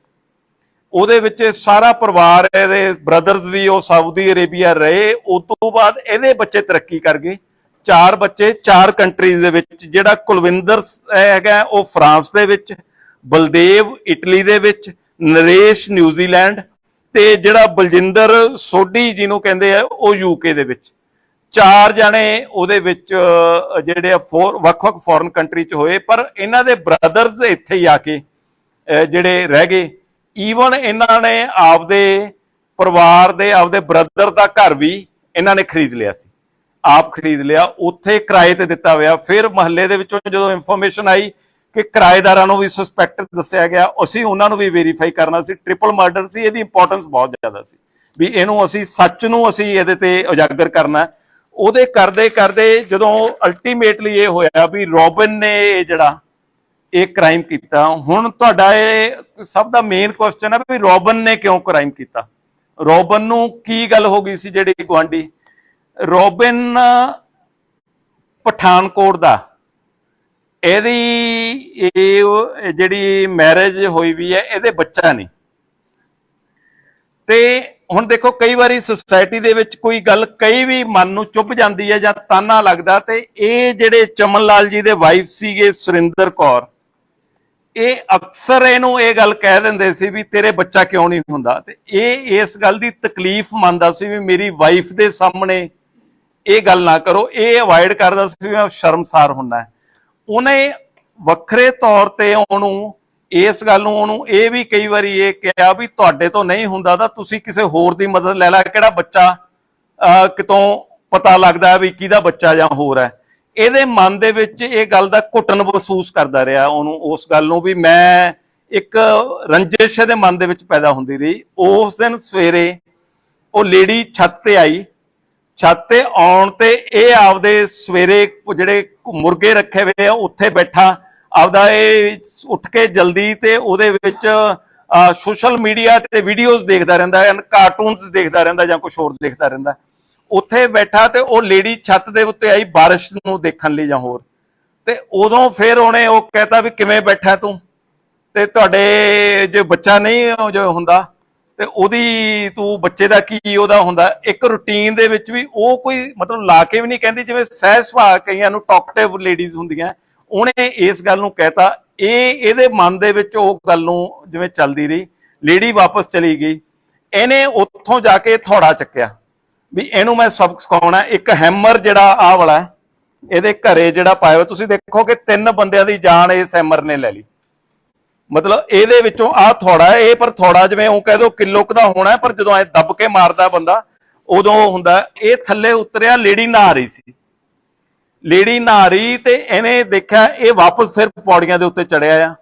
ਉਹਦੇ ਵਿੱਚ ਸਾਰਾ ਪਰਿਵਾਰ, ਇਹਦੇ ਬ੍ਰਦਰਸ ਵੀ ਉਹ ਸਾਊਦੀ ਅਰੇਬੀਆ ਰਹੇ। ਉਸ ਤੋਂ ਬਾਅਦ ਇਹਦੇ ਬੱਚੇ ਤਰੱਕੀ ਕਰ ਗਏ, 4 ਬੱਚੇ 4 ਕੰਟਰੀਜ਼ ਦੇ ਵਿੱਚ। ਜਿਹੜਾ ਕੁਲਵਿੰਦਰ ਹੈਗਾ ਉਹ ਫਰਾਂਸ ਦੇ ਵਿੱਚ, ਬਲਦੇਵ ਇਟਲੀ ਦੇ ਵਿੱਚ, ਨਰੇਸ਼ ਨਿਊਜ਼ੀਲੈਂਡ ਤੇ ਜਿਹੜਾ ਬਲਜਿੰਦਰ ਸੋਢੀ ਜਿਹਨੂੰ ਕਹਿੰਦੇ ਆ ਉਹ ਯੂਕੇ ਦੇ ਵਿੱਚ। 4 ਜਾਣੇ ਉਹਦੇ ਵਿੱਚ ਜਿਹੜੇ ਵੱਖ-ਵੱਖ ਫੋਰਨ ਕੰਟਰੀ ਚ ਹੋਏ, ਪਰ ਇਹਨਾਂ ਦੇ ਬ੍ਰਦਰਸ ਇੱਥੇ ਹੀ ਆ ਕੇ ਜਿਹੜੇ ਰਹਿ ਗਏ। ਈਵਨ ਇਹਨਾਂ ਨੇ ਆਪਦੇ ਪਰਿਵਾਰ ਦੇ ਆਪਦੇ ਬ੍ਰਦਰ ਦਾ ਘਰ ਵੀ ਇਹਨਾਂ ਨੇ ਖਰੀਦ ਲਿਆ ਸੀ, ਆਪ ਖਰੀਦ ਲਿਆ, ਉੱਥੇ ਕਿਰਾਏ ਤੇ ਦਿੱਤਾ ਹੋਇਆ। ਫਿਰ ਮਹੱਲੇ ਦੇ ਵਿੱਚੋਂ ਜਦੋਂ ਇਨਫੋਰਮੇਸ਼ਨ ਆਈ ਕਿ ਕਿਰਾਏਦਾਰਾਂ ਨੂੰ ਵੀ ਸਸਪੈਕਟ ਦੱਸਿਆ ਗਿਆ, ਅਸੀਂ ਉਹਨਾਂ ਨੂੰ ਵੀ ਵੈਰੀਫਾਈ ਕਰਨਾ ਸੀ। ਟ੍ਰਿਪਲ ਮਰਡਰ ਸੀ, ਇਹਦੀ ਇੰਪੋਰਟੈਂਸ ਬਹੁਤ ਜ਼ਿਆਦਾ ਸੀ ਵੀ ਇਹਨੂੰ ਅਸੀਂ ਸੱਚ ਨੂੰ ਅਸੀਂ ਇਹਦੇ ਤੇ ਉਜਾਗਰ ਕਰਨਾ। ਉਹਦੇ ਕਰਦੇ ਜਦੋਂ ਅਲਟੀਮੇਟਲੀ ਇਹ ਹੋਇਆ ਵੀ ਰੋਬਿਨ ਨੇ ਜਿਹੜਾ ਇਹ ਕ੍ਰਾਈਮ ਕੀਤਾ। ਹੁਣ ਤੁਹਾਡਾ ਇਹ ਸਭ ਦਾ ਮੇਨ ਕੁਐਸਚਨ ਹੈ ਵੀ ਰੋਬਿਨ ਨੇ ਕਿਉਂ ਕ੍ਰਾਈਮ ਕੀਤਾ, ਰੋਬਿਨ ਨੂੰ ਕੀ ਗੱਲ ਹੋ ਗਈ ਸੀ। ਜਿਹੜੀ ਗੁਆਂਢੀ ਰੋਬਿਨ ਪਠਾਨਕੋਟ ਦਾ, ਇਹਦੀ ਇਹ ਜਿਹੜੀ ਮੈਰਿਜ ਹੋਈ ਵੀ ਹੈ, ਇਹਦੇ ਬੱਚਾ ਨਹੀਂ। ਤੇ ਹੁਣ ਦੇਖੋ ਕਈ ਵਾਰੀ ਸੁਸਾਇਟੀ ਦੇ ਵਿੱਚ ਕੋਈ ਗੱਲ ਕਈ ਵੀ ਮਨ ਨੂੰ ਚੁੱਭ ਜਾਂਦੀ ਹੈ ਜਾਂ ਤਾਨਾ ਲੱਗਦਾ, ਤੇ ਇਹ ਜਿਹੜੇ ਚਮਨ ਲਾਲ ਜੀ ਦੇ ਵਾਈਫ ਸੀਗੇ ਸੁਰਿੰਦਰ ਕੌਰ, ਇਹ ਅਕਸਰ ਇਹਨੂੰ ਇਹ ਗੱਲ ਕਹਿ ਦਿੰਦੇ ਸੀ ਵੀ ਤੇਰੇ ਬੱਚਾ ਕਿਉਂ ਨਹੀਂ ਹੁੰਦਾ। ਤੇ ਇਹ ਇਸ ਗੱਲ ਦੀ ਤਕਲੀਫ ਮੰਨਦਾ ਸੀ ਵੀ ਮੇਰੀ ਵਾਈਫ ਦੇ ਸਾਹਮਣੇ ਇਹ ਗੱਲ ਨਾ ਕਰੋ, ਇਹ ਅਵਾਇਡ ਕਰਦਾ ਸੀ ਵੀ ਮੈਂ ਸ਼ਰਮਸਾਰ ਹੁੰਨਾ। ਉਹਨੇ ਵੱਖਰੇ ਤੌਰ ਤੇ ਉਹਨੂੰ ਇਸ ਗੱਲ ਨੂੰ ਉਹਨੂੰ ਇਹ ਵੀ ਕਈ ਵਾਰੀ ਇਹ ਕਿਹਾ ਵੀ ਤੁਹਾਡੇ ਤੋਂ ਨਹੀਂ ਹੁੰਦਾ ਤਾਂ ਤੁਸੀਂ ਕਿਸੇ ਹੋਰ ਦੀ ਮਦਦ ਲੈ ਲੈ, ਕਿਹੜਾ ਬੱਚਾ ਕਿਤੋਂ ਪਤਾ ਲੱਗਦਾ ਵੀ ਕਿਹਦਾ ਬੱਚਾ ਜਾਂ ਹੋਰ ਹੈ। ਇਹਦੇ ਮਨ ਦੇ ਵਿੱਚ ਇਹ ਗੱਲ ਦਾ ਘੁੱਟਣ ਮਹਿਸੂਸ ਕਰਦਾ ਰਿਹਾ ਉਹਨੂੰ, ਉਸ ਗੱਲ ਨੂੰ ਵੀ ਮੈਂ ਇੱਕ ਰੰਜਿਸ਼ ਦੇ ਮਨ ਦੇ ਵਿੱਚ ਪੈਦਾ ਹੁੰਦੀ ਰਹੀ। ਉਸ ਦਿਨ ਸਵੇਰੇ ਉਹ ਲੇਡੀ ਛੱਤ ਤੇ ਆਈ, ਛੱਤ ਤੇ ਆਉਣ ਤੇ ਇਹ ਆਪਦੇ ਸਵੇਰੇ ਜਿਹੜੇ ਮੁਰਗੇ ਰੱਖੇ ਹੋਏ ਆ ਉੱਥੇ ਬੈਠਾ ਆਪਦਾ ਇਹ ਉੱਠ ਕੇ ਜਲਦੀ ਤੇ ਉਹਦੇ ਵਿੱਚ ਸੋਸ਼ਲ ਮੀਡੀਆ ਤੇ ਵੀਡੀਓਜ਼ ਦੇਖਦਾ ਰਹਿੰਦਾ ਹੈ, ਕਾਰਟੂਨਸ ਦੇਖਦਾ ਰਹਿੰਦਾ ਜਾਂ ਕੁਝ ਹੋਰ ਦੇਖਦਾ ਰਹਿੰਦਾ। ਉੱਥੇ ਬੈਠਾ ਤੇ ਉਹ ਲੇਡੀ ਛੱਤ ਦੇ ਉੱਤੇ ਆਈ ਬਾਰਿਸ਼ ਨੂੰ ਦੇਖਣ ਲਈ ਜਾਂ ਹੋਰ, ਤੇ ਉਦੋਂ ਫਿਰ ਉਹਨੇ ਉਹ ਕਹਿਤਾ ਵੀ ਕਿਵੇਂ ਬੈਠਾ ਤੂੰ, ਤੇ ਤੁਹਾਡੇ ਜੋ ਬੱਚਾ ਨਹੀਂ ਜੋ ਹੁੰਦਾ ਤੇ ਉਹਦੀ ਤੂੰ ਬੱਚੇ ਦਾ ਕੀ ਉਹਦਾ ਹੁੰਦਾ। ਇੱਕ ਰੂਟੀਨ ਦੇ ਵਿੱਚ ਵੀ ਉਹ ਕੋਈ ਮਤਲਬ ਲਾ ਕੇ ਵੀ ਨਹੀਂ ਕਹਿੰਦੀ, ਜਿਵੇਂ ਸਹਿਜ ਸੁਭਾਅ ਕਈਆਂ ਨੂੰ ਟਾਕਟਿਵ ਲੇਡੀਜ਼ ਹੁੰਦੀਆਂ, ਉਹਨੇ ਇਸ ਗੱਲ ਨੂੰ ਕਹਿਤਾ। ਇਹਦੇ ਮਨ ਦੇ ਵਿੱਚ ਉਹ ਗੱਲ ਨੂੰ ਜਿਵੇਂ ਚੱਲਦੀ ਰਹੀ। ਲੇਡੀ ਵਾਪਸ ਚਲੀ ਗਈ, ਇਹਨੇ ਉੱਥੋਂ ਜਾ ਕੇ ਥੋੜਾ ਚੱਕਿਆ ਵੀ ਇਹਨੂੰ ਮੈਂ ਸਬਕ ਸਿਖਾਉਣਾ। ਇੱਕ ਹੈਮਰ ਜਿਹੜਾ ਆਹ ਵਾਲਾ ਇਹਦੇ ਘਰੇ ਜਿਹੜਾ ਪਾਇਆ ਹੋਇਆ, ਤੁਸੀਂ ਦੇਖੋ ਕਿ 3 ਬੰਦਿਆਂ ਦੀ ਜਾਨ ਇਸ ਹੈਮਰ ਨੇ ਲੈ ਲਈ। ਮਤਲਬ ਇਹਦੇ ਵਿੱਚੋਂ ਆਹ ਥੋੜਾ ਇਹ, ਪਰ ਥੋੜਾ ਜਿਵੇਂ ਉਹ ਕਹਿ ਦੋ ਕਿਲੋ ਕੁ ਦਾ ਹੋਣਾ, ਪਰ ਜਦੋਂ ਐ ਦੱਬ ਕੇ ਮਾਰਦਾ ਬੰਦਾ ਉਦੋਂ ਹੁੰਦਾ। ਇਹ ਥੱਲੇ ਉਤਰਿਆ, ਲੇਡੀ ਨਹਾ ਰਹੀ ਸੀ, ਲੇਡੀ ਨਹਾ ਰਹੀ ਤੇ ਇਹਨੇ ਦੇਖਿਆ ਇਹ ਵਾਪਸ ਫਿਰ ਪੌੜੀਆਂ ਦੇ ਉੱਤੇ ਚੜਿਆ ਆ।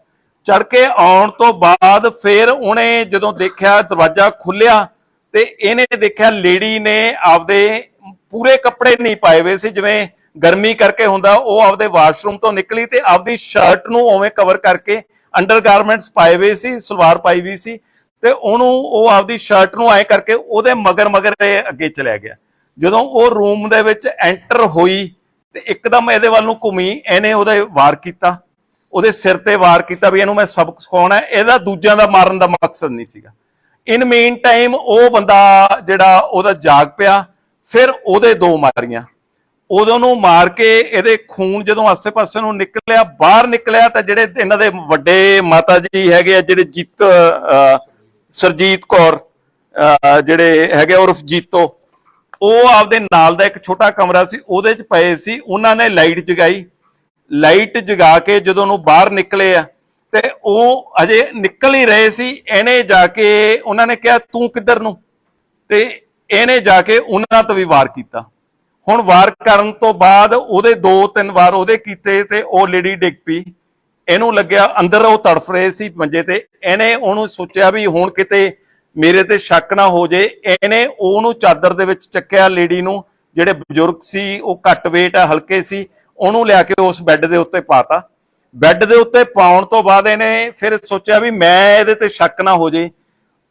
ਚੜ ਕੇ ਆਉਣ ਤੋਂ ਬਾਅਦ ਫਿਰ ਉਹਨੇ ਜਦੋਂ ਦੇਖਿਆ ਦਰਵਾਜ਼ਾ ਖੁੱਲਿਆ ਤੇ ਇਹਨੇ ਦੇਖਿਆ ਲੇਡੀ ਨੇ ਆਪਦੇ ਪੂਰੇ ਕੱਪੜੇ ਨਹੀਂ ਪਾਏ ਹੋਏ ਸੀ, ਜਿਵੇਂ ਗਰਮੀ ਕਰਕੇ ਹੁੰਦਾ। ਉਹ ਆਪਦੇ ਵਾਸ਼ਰੂਮ ਤੋਂ ਨਿਕਲੀ ਤੇ ਆਪਦੀ ਸ਼ਰਟ ਨੂੰ ਉਵੇਂ ਕਵਰ ਕਰਕੇ ਅੰਡਰਗਾਰਮੈਂਟਸ ਪਾਏ ਹੋਏ ਸੀ, ਸਲਵਾਰ ਪਾਈ ਹੋਈ ਸੀ, ਤੇ ਉਹਨੂੰ ਉਹ ਆਪਦੀ ਸ਼ਰਟ ਨੂੰ ਐ ਕਰਕੇ ਉਹਦੇ ਮਗਰ ਅੱਗੇ ਚਲਿਆ ਗਿਆ। ਜਦੋਂ ਉਹ ਰੂਮ ਦੇ ਵਿੱਚ ਐਂਟਰ ਹੋਈ ਤੇ ਇੱਕਦਮ ਇਹਦੇ ਵੱਲ ਨੂੰ ਘੁੰਮੀ, ਇਹਨੇ ਉਹਦੇ ਵਾਰ ਕੀਤਾ, ਉਹਦੇ ਸਿਰ ਤੇ ਵਾਰ ਕੀਤਾ ਵੀ ਇਹਨੂੰ ਮੈਂ ਸਬਕ ਸਿਖਾਉਣਾ। ਇਹਦਾ ਦੂਜਿਆਂ ਦਾ ਮਾਰਨ ਦਾ ਮਕਸਦ ਨਹੀਂ ਸੀਗਾ। ਇਨ ਮੇਨ ਟਾਈਮ ਉਹ ਬੰਦਾ ਜਿਹੜਾ ਉਹਦਾ ਜਾਗ ਪਿਆ, ਫਿਰ ਉਹਦੇ 2 ਮਾਰੀਆਂ। ਉਦੋਂ ਨੂੰ ਮਾਰ ਕੇ ਇਹਦੇ ਖੂਨ ਜਦੋਂ ਆਸੇ-ਪਾਸੇ ਨੂੰ ਨਿਕਲਿਆ, ਬਾਹਰ ਨਿਕਲਿਆ, ਤਾਂ ਜਿਹੜੇ ਇਹਨਾਂ ਦੇ ਵੱਡੇ ਮਾਤਾ ਜੀ ਹੈਗੇ ਆ, ਜਿਹੜੇ ਸਰਜੀਤ ਕੌਰ ਜਿਹੜੇ ਹੈਗੇ ਉਰਫ ਜੀਤੋ, ਉਹ ਆਪਦੇ ਨਾਲ ਦਾ ਇੱਕ ਛੋਟਾ ਕਮਰਾ ਸੀ, ਉਹਦੇ 'ਚ ਪਏ ਸੀ। ਉਹਨਾਂ ਨੇ ਲਾਈਟ ਜਗਾਈ, ਲਾਈਟ ਜਗਾ ਕੇ ਜਦੋਂ ਉਹਨੂੰ ਬਾਹਰ ਨਿਕਲੇ ਆ, ਤੇ ਉਹ ਅਜੇ ਨਿਕਲ ਹੀ ਰਹੇ ਸੀ, ਇਹਨੇ ਜਾ ਕੇ ਉਹਨਾਂ ਨੇ ਕਿਹਾ ਤੂੰ ਕਿੱਧਰ ਨੂੰ, ਤੇ ਇਹਨੇ ਜਾ ਕੇ ਉਹਨਾਂ ਤੋਂ ਵੀ ਵਾਰ ਕੀਤਾ। ਹੁਣ ਵਾਰ ਕਰਨ ਤੋਂ ਬਾਅਦ ਉਹਦੇ 2-3 ਵਾਰ ਉਹਦੇ ਕੀਤੇ ਤੇ ਉਹ ਲੇਡੀ ਡਿੱਗ ਪਈ। ਇਹਨੂੰ ਲੱਗਿਆ ਅੰਦਰ ਉਹ ਤੜਫ ਰਹੇ ਸੀ ਮੰਜੇ ਤੇ, ਇਹਨੇ ਉਹਨੂੰ ਸੋਚਿਆ ਵੀ ਹੁਣ ਕਿਤੇ ਮੇਰੇ ਤੇ ਸ਼ੱਕ ਨਾ ਹੋ ਜੇ। ਇਹਨੇ ਉਹਨੂੰ ਚਾਦਰ ਦੇ ਵਿੱਚ ਚੱਕਿਆ, ਲੇਡੀ ਨੂੰ, ਜਿਹੜੇ ਬਜ਼ੁਰਗ ਸੀ ਉਹ ਘੱਟ weight ਆ, ਹਲਕੇ ਸੀ, ਉਹਨੂੰ ਲਿਆ ਕੇ ਉਸ ਬੈੱਡ ਦੇ ਉੱਤੇ ਪਾਤਾ। ਬੈੱਡ ਦੇ ਉੱਤੇ ਪਾਉਣ ਤੋਂ ਬਾਅਦ ਇਹਨੇ ਫਿਰ ਸੋਚਿਆ ਵੀ ਮੈਂ ਇਹਦੇ ਤੇ ਸ਼ੱਕ ਨਾ ਹੋ ਜੇ।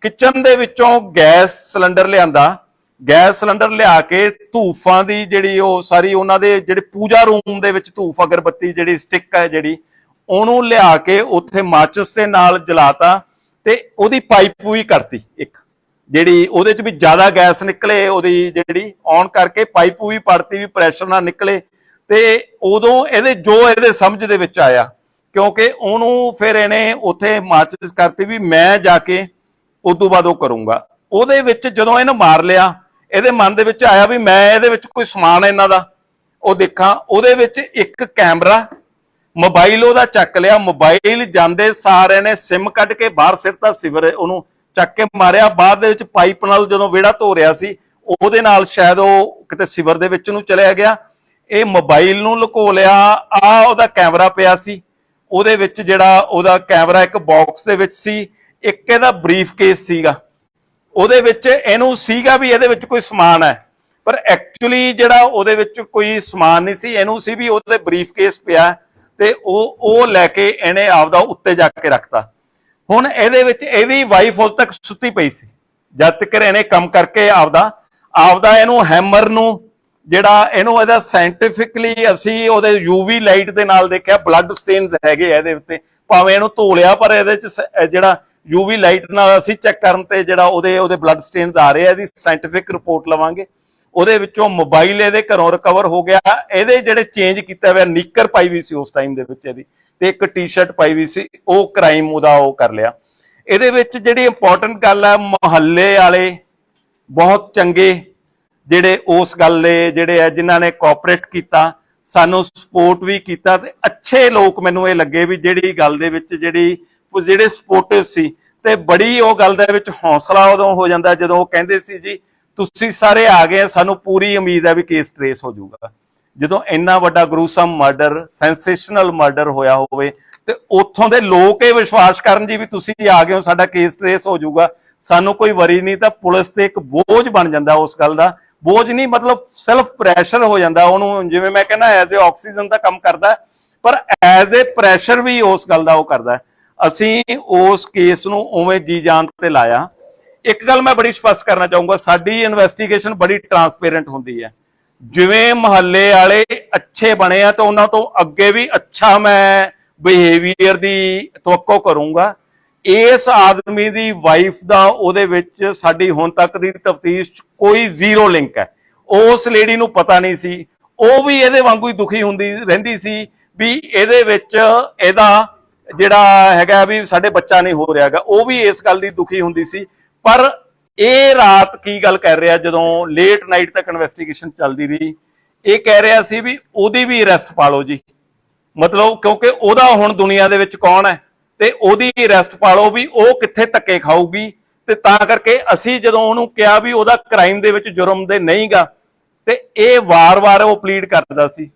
ਕਿਚਨ ਦੇ ਵਿੱਚੋਂ ਗੈਸ ਸਿਲੰਡਰ ਲਿਆਂਦਾ, ਗੈਸ ਸਿਲੰਡਰ ਲਿਆ ਕੇ ਧੂਫਾਂ ਦੀ ਜਿਹੜੀ ਉਹ ਸਾਰੀ ਉਹਨਾਂ ਦੇ ਜਿਹੜੇ ਪੂਜਾ ਰੂਮ ਦੇ ਵਿੱਚ ਧੂਫ ਅਗਰਬੱਤੀ ਜਿਹੜੀ ਸਟਿੱਕ ਹੈ ਜਿਹੜੀ, ਉਹਨੂੰ ਲਿਆ ਕੇ ਉੱਥੇ ਮਾਚਿਸ ਦੇ ਨਾਲ ਜਲਾਤਾ, ਤੇ ਉਹਦੀ ਪਾਈਪ ਵੀ ਕਰਤੀ ਇੱਕ, ਜਿਹੜੀ ਉਹਦੇ ਚ ਵੀ ਜ਼ਿਆਦਾ ਗੈਸ ਨਿਕਲੇ, ਉਹਦੀ ਜਿਹੜੀ ਔਨ ਕਰਕੇ ਪਾਈਪ ਵੀ ਪੜਤੀ ਵੀ ਪ੍ਰੈਸ਼ਰ ਨਾਲ ਨਿਕਲੇ। ਤੇ ਉਦੋਂ ਇਹਦੇ ਸਮਝ ਦੇ ਵਿੱਚ ਆਇਆ, ਕਿਉਂਕਿ ਉਹਨੂੰ ਫਿਰ ਇਹਨੇ ਉੱਥੇ ਮਾਚਿਸ ਕਰਤੀ ਵੀ ਮੈਂ ਜਾ ਕੇ ਉਦੋਂ ਬਾਅਦ ਉਹ ਕਰੂੰਗਾ। ਉਹਦੇ ਵਿੱਚ ਜਦੋਂ ਇਹਨੂੰ ਮਾਰ ਲਿਆ, ਇਹਦੇ ਮਨ ਦੇ ਵਿੱਚ ਆਇਆ ਵੀ ਮੈਂ ਇਹਦੇ ਵਿੱਚ ਕੋਈ ਸਮਾਨ ਇਹਨਾਂ ਦਾ ਉਹ ਦੇਖਾਂ। ਉਹਦੇ ਵਿੱਚ ਇੱਕ ਕੈਮਰਾ, ਮੋਬਾਈਲ ਉਹਦਾ ਚੱਕ ਲਿਆ, ਮੋਬਾਈਲ ਜਾਂਦੇ ਸਾਰ ਇਹਨੇ ਸਿਮ ਕੱਢ ਕੇ ਬਾਹਰ ਸਿੱਟਤਾ, ਸਿਵਰ ਉਹਨੂੰ ਚੱਕ ਕੇ ਮਾਰਿਆ। ਬਾਅਦ ਦੇ ਵਿੱਚ ਪਾਈਪ ਨਾਲ ਜਦੋਂ ਵਿਹੜਾ ਧੋ ਰਿਹਾ ਸੀ, ਉਹਦੇ ਨਾਲ ਸ਼ਾਇਦ ਉਹ ਕਿਤੇ ਸਿਵਰ ਦੇ ਵਿੱਚ ਨੂੰ ਚਲਿਆ ਗਿਆ। ਇਹ ਮੋਬਾਈਲ ਨੂੰ ਲੁਕੋ ਲਿਆ। ਆ ਉਹਦਾ ਕੈਮਰਾ ਪਿਆ ਸੀ, ਉਹਦੇ ਵਿੱਚ ਜਿਹੜਾ ਉਹਦਾ ਕੈਮਰਾ ਇੱਕ ਬਾਕਸ ਦੇ ਵਿੱਚ ਸੀ, ਇੱਕ ਇਹਦਾ ਬਰੀਫ ਕੇਸ ਸੀਗਾ, ਉਹਦੇ ਵਿੱਚ ਇਹਨੂੰ ਸੀਗਾ ਵੀ ਇਹਦੇ ਵਿੱਚ ਕੋਈ ਸਮਾਨ ਹੈ, ਪਰ ਐਕਚੁਅਲੀ ਜਿਹੜਾ ਉਹਦੇ ਵਿੱਚ ਕੋਈ ਸਮਾਨ ਨਹੀਂ ਸੀ। ਇਹਨੂੰ ਸੀ ਵੀ ਉਹਦੇ ਬਰੀਫ ਕੇਸ ਪਿਆ, ਤੇ ਉਹ ਲੈ ਕੇ ਇਹਨੇ ਆਪਦਾ ਉੱਤੇ ਜਾ ਕੇ ਰੱਖਤਾ। ਹੁਣ ਇਹਦੇ ਵਿੱਚ ਇਹਦੀ ਵਾਈਫ ਉਦੋਂ ਤੱਕ ਸੁੱਤੀ ਪਈ ਸੀ, ਜਦ ਤੱਕ ਇਹਨੇ ਕੰਮ ਕਰਕੇ ਆਪਦਾ ਇਹਨੂੰ ਹੈਮਰ ਨੂੰ ਜਿਹੜਾ ਇਹਨੂੰ ਇਹਦਾ ਸਾਇੰਟੀਫਿਕਲੀ ਅਸੀਂ ਉਹਦੇ ਯੂਵੀ ਲਾਈਟ ਦੇ ਨਾਲ ਦੇਖਿਆ, ਬਲੱਡ ਸਟੇਨਸ ਹੈਗੇ ਇਹਦੇ ਉੱਤੇ, ਭਾਵੇਂ ਇਹਨੂੰ ਧੋ ਲਿਆ ਪਰ ਇਹਦੇ ਚ ਜਿਹੜਾ ਯੂਵੀ ਲਾਈਟ ਨਾਲ ਅਸੀਂ ਚੈੱਕ ਕਰਨ ਤੇ ਜਿਹੜਾ ਉਹਦੇ ਬਲੱਡ ਸਟੇਨਸ ਆ ਰਹੇ ਆ, ਇਹਦੀ ਸਾਇੰਟੀਫਿਕ ਰਿਪੋਰਟ ਲਵਾਂਗੇ। ਉਹਦੇ ਵਿੱਚੋਂ ਮੋਬਾਈਲ ਇਹਦੇ ਘਰੋਂ ਰਿਕਵਰ ਹੋ ਗਿਆ। ਇਹਦੇ ਜਿਹੜੇ ਚੇਂਜ ਕੀਤਾ ਹੋਇਆ, ਨੀਕਰ ਪਾਈ ਵੀ ਸੀ ਉਸ ਟਾਈਮ ਦੇ ਵਿੱਚ ਇਹਦੀ, ਤੇ ਇੱਕ ਟੀ-ਸ਼ਰਟ ਪਾਈ ਵੀ ਸੀ, ਉਹ ਕ੍ਰਾਈਮ ਉਹਦਾ ਉਹ ਕਰ ਲਿਆ। ਇਹਦੇ ਵਿੱਚ ਜਿਹੜੀ ਇੰਪੋਰਟੈਂਟ ਗੱਲ ਹੈ, ਮੁਹੱਲੇ ਵਾਲੇ ਬਹੁਤ ਚੰਗੇ ਜਿਹੜੇ ਉਸ ਗੱਲ ਦੇ ਜਿਹੜੇ ਆ, ਜਿਨ੍ਹਾਂ ਨੇ ਕੋਆਪਰੇਟ ਕੀਤਾ, ਸਾਨੂੰ ਸਪੋਰਟ ਵੀ ਕੀਤਾ, ਤੇ ਅੱਛੇ ਲੋਕ ਮੈਨੂੰ ਇਹ ਲੱਗੇ ਵੀ ਜਿਹੜੀ ਗੱਲ ਦੇ ਵਿੱਚ ਜਿਹੜੇ ਸਪੋਰਟਿਵ ਸੀ। ਤੇ ਬੜੀ ਉਹ ਗੱਲ ਦੇ ਵਿੱਚ ਹੌਸਲਾ ਉਦੋਂ ਹੋ ਜਾਂਦਾ ਜਦੋਂ ਉਹ ਕਹਿੰਦੇ ਸੀ ਜੀ ਤੁਸੀਂ ਸਾਰੇ ਆ ਗਏ, ਸਾਨੂੰ ਪੂਰੀ ਉਮੀਦ ਹੈ ਵੀ ਕੇਸ ਟ੍ਰੇਸ ਹੋ ਜਾਊਗਾ। ਜਦੋਂ ਇੰਨਾ ਵੱਡਾ ਗਰੂਸਮ ਮਰਡਰ, ਸੈਂਸੇਸ਼ਨਲ ਮਰਡਰ ਹੋਇਆ ਹੋਵੇ, ਤੇ ਉੱਥੋਂ ਦੇ ਲੋਕ ਇਹ ਵਿਸ਼ਵਾਸ ਕਰਨ ਜੀ ਵੀ ਤੁਸੀਂ ਆ ਗਏ ਹੋ, ਸਾਡਾ ਕੇਸ ਟ੍ਰੇਸ ਹੋ ਜਾਊਗਾ, ਸਾਨੂੰ ਕੋਈ ਵਰੀ ਨਹੀਂ, ਤਾਂ ਪੁਲਿਸ ਤੇ ਇੱਕ ਬੋਝ ਬਣ ਜਾਂਦਾ। ਉਸ ਗੱਲ ਦਾ ਬੋਝ ਨਹੀਂ, ਮਤਲਬ ਸੈਲਫ ਪ੍ਰੈਸ਼ਰ ਹੋ ਜਾਂਦਾ ਉਹਨੂੰ, ਜਿਵੇਂ ਮੈਂ ਕਹਿੰਦਾ ਐਜ਼ ਏ ਆਕਸੀਜਨ ਦਾ ਕੰਮ ਕਰਦਾ, ਪਰ ਐਜ਼ ਏ ਪ੍ਰੈਸ਼ਰ ਵੀ ਉਸ ਗੱਲ ਦਾ ਉਹ ਕਰਦਾ। ਅਸੀਂ ਉਸ ਕੇਸ ਨੂੰ ਉਵੇਂ ਜੀ ਜਾਨ ਤੇ ਲਾਇਆ। ਇੱਕ ਗੱਲ ਮੈਂ ਬੜੀ ਸਪਸ਼ਟ ਕਰਨਾ ਚਾਹੂੰਗਾ, ਸਾਡੀ ਇਨਵੈਸਟੀਗੇਸ਼ਨ ਬੜੀ ਟਰਾਂਸਪੇਰੈਂਟ ਹੁੰਦੀ ਹੈ। ਜਿਵੇਂ ਮੁਹੱਲੇ ਵਾਲੇ ਅੱਛੇ ਬਣੇ ਆ, ਤਾਂ ਉਹਨਾਂ ਤੋਂ ਅੱਗੇ ਵੀ ਅੱਛਾ ਮੈਂ ਬਿਹੇਵੀਅਰ ਦੀ ਤਵੱਕੋ ਕਰੂੰਗਾ। ਇਸ ਆਦਮੀ ਦੀ ਵਾਈਫ ਦਾ ਉਹਦੇ ਵਿੱਚ ਸਾਡੀ ਹੁਣ ਤੱਕ ਦੀ ਤਫਤੀਸ਼ ਕੋਈ ਜ਼ੀਰੋ ਲਿੰਕ ਹੈ। ਉਸ ਲੇਡੀ ਨੂੰ ਪਤਾ ਨਹੀਂ ਸੀ, ਉਹ ਵੀ ਇਹਦੇ ਵਾਂਗੂ ਹੀ ਦੁਖੀ ਹੁੰਦੀ ਰਹਿੰਦੀ ਸੀ ਵੀ ਇਹਦੇ ਵਿੱਚ ਇਹਦਾ ਜਿਹੜਾ ਹੈਗਾ ਵੀ ਸਾਡੇ ਬੱਚਾ ਨਹੀਂ ਹੋ ਰਿਹਾਗਾ, ਉਹ ਵੀ ਇਸ ਗੱਲ ਦੀ ਦੁਖੀ ਹੁੰਦੀ ਸੀ। ਪਰ ਇਹ ਰਾਤ ਕੀ ਗੱਲ ਕਰ ਰਿਹਾ, ਜਦੋਂ ਲੇਟ ਨਾਈਟ ਤੱਕ ਇਨਵੈਸਟੀਗੇਸ਼ਨ ਚੱਲਦੀ ਰਹੀ, ਇਹ ਕਹਿ ਰਿਹਾ ਸੀ ਵੀ ਉਹਦੀ ਵੀ ਅਰੈਸਟ ਪਾ ਲਓ ਜੀ, ਮਤਲਬ ਕਿਉਂਕਿ ਉਹਦਾ ਹੁਣ ਦੁਨੀਆ ਦੇ ਵਿੱਚ ਕੌਣ ਹੈ, ਤੇ ਉਹਦੀ ਅਰੈਸਟ ਪਾ ਲਓ ਵੀ ਉਹ ਕਿੱਥੇ ਧੱਕੇ ਖਾਊਗੀ। ਤੇ ਤਾਂ ਕਰਕੇ ਅਸੀਂ ਜਦੋਂ ਉਹਨੂੰ ਕਿਹਾ ਵੀ ਉਹਦਾ ਕ੍ਰਾਈਮ ਦੇ ਵਿੱਚ ਜੁਰਮ ਦੇ ਨਹੀਂਗਾ, ਤੇ ਇਹ ਵਾਰ-ਵਾਰ ਉਹ ਪਲੀਡ ਕਰਦਾ ਸੀ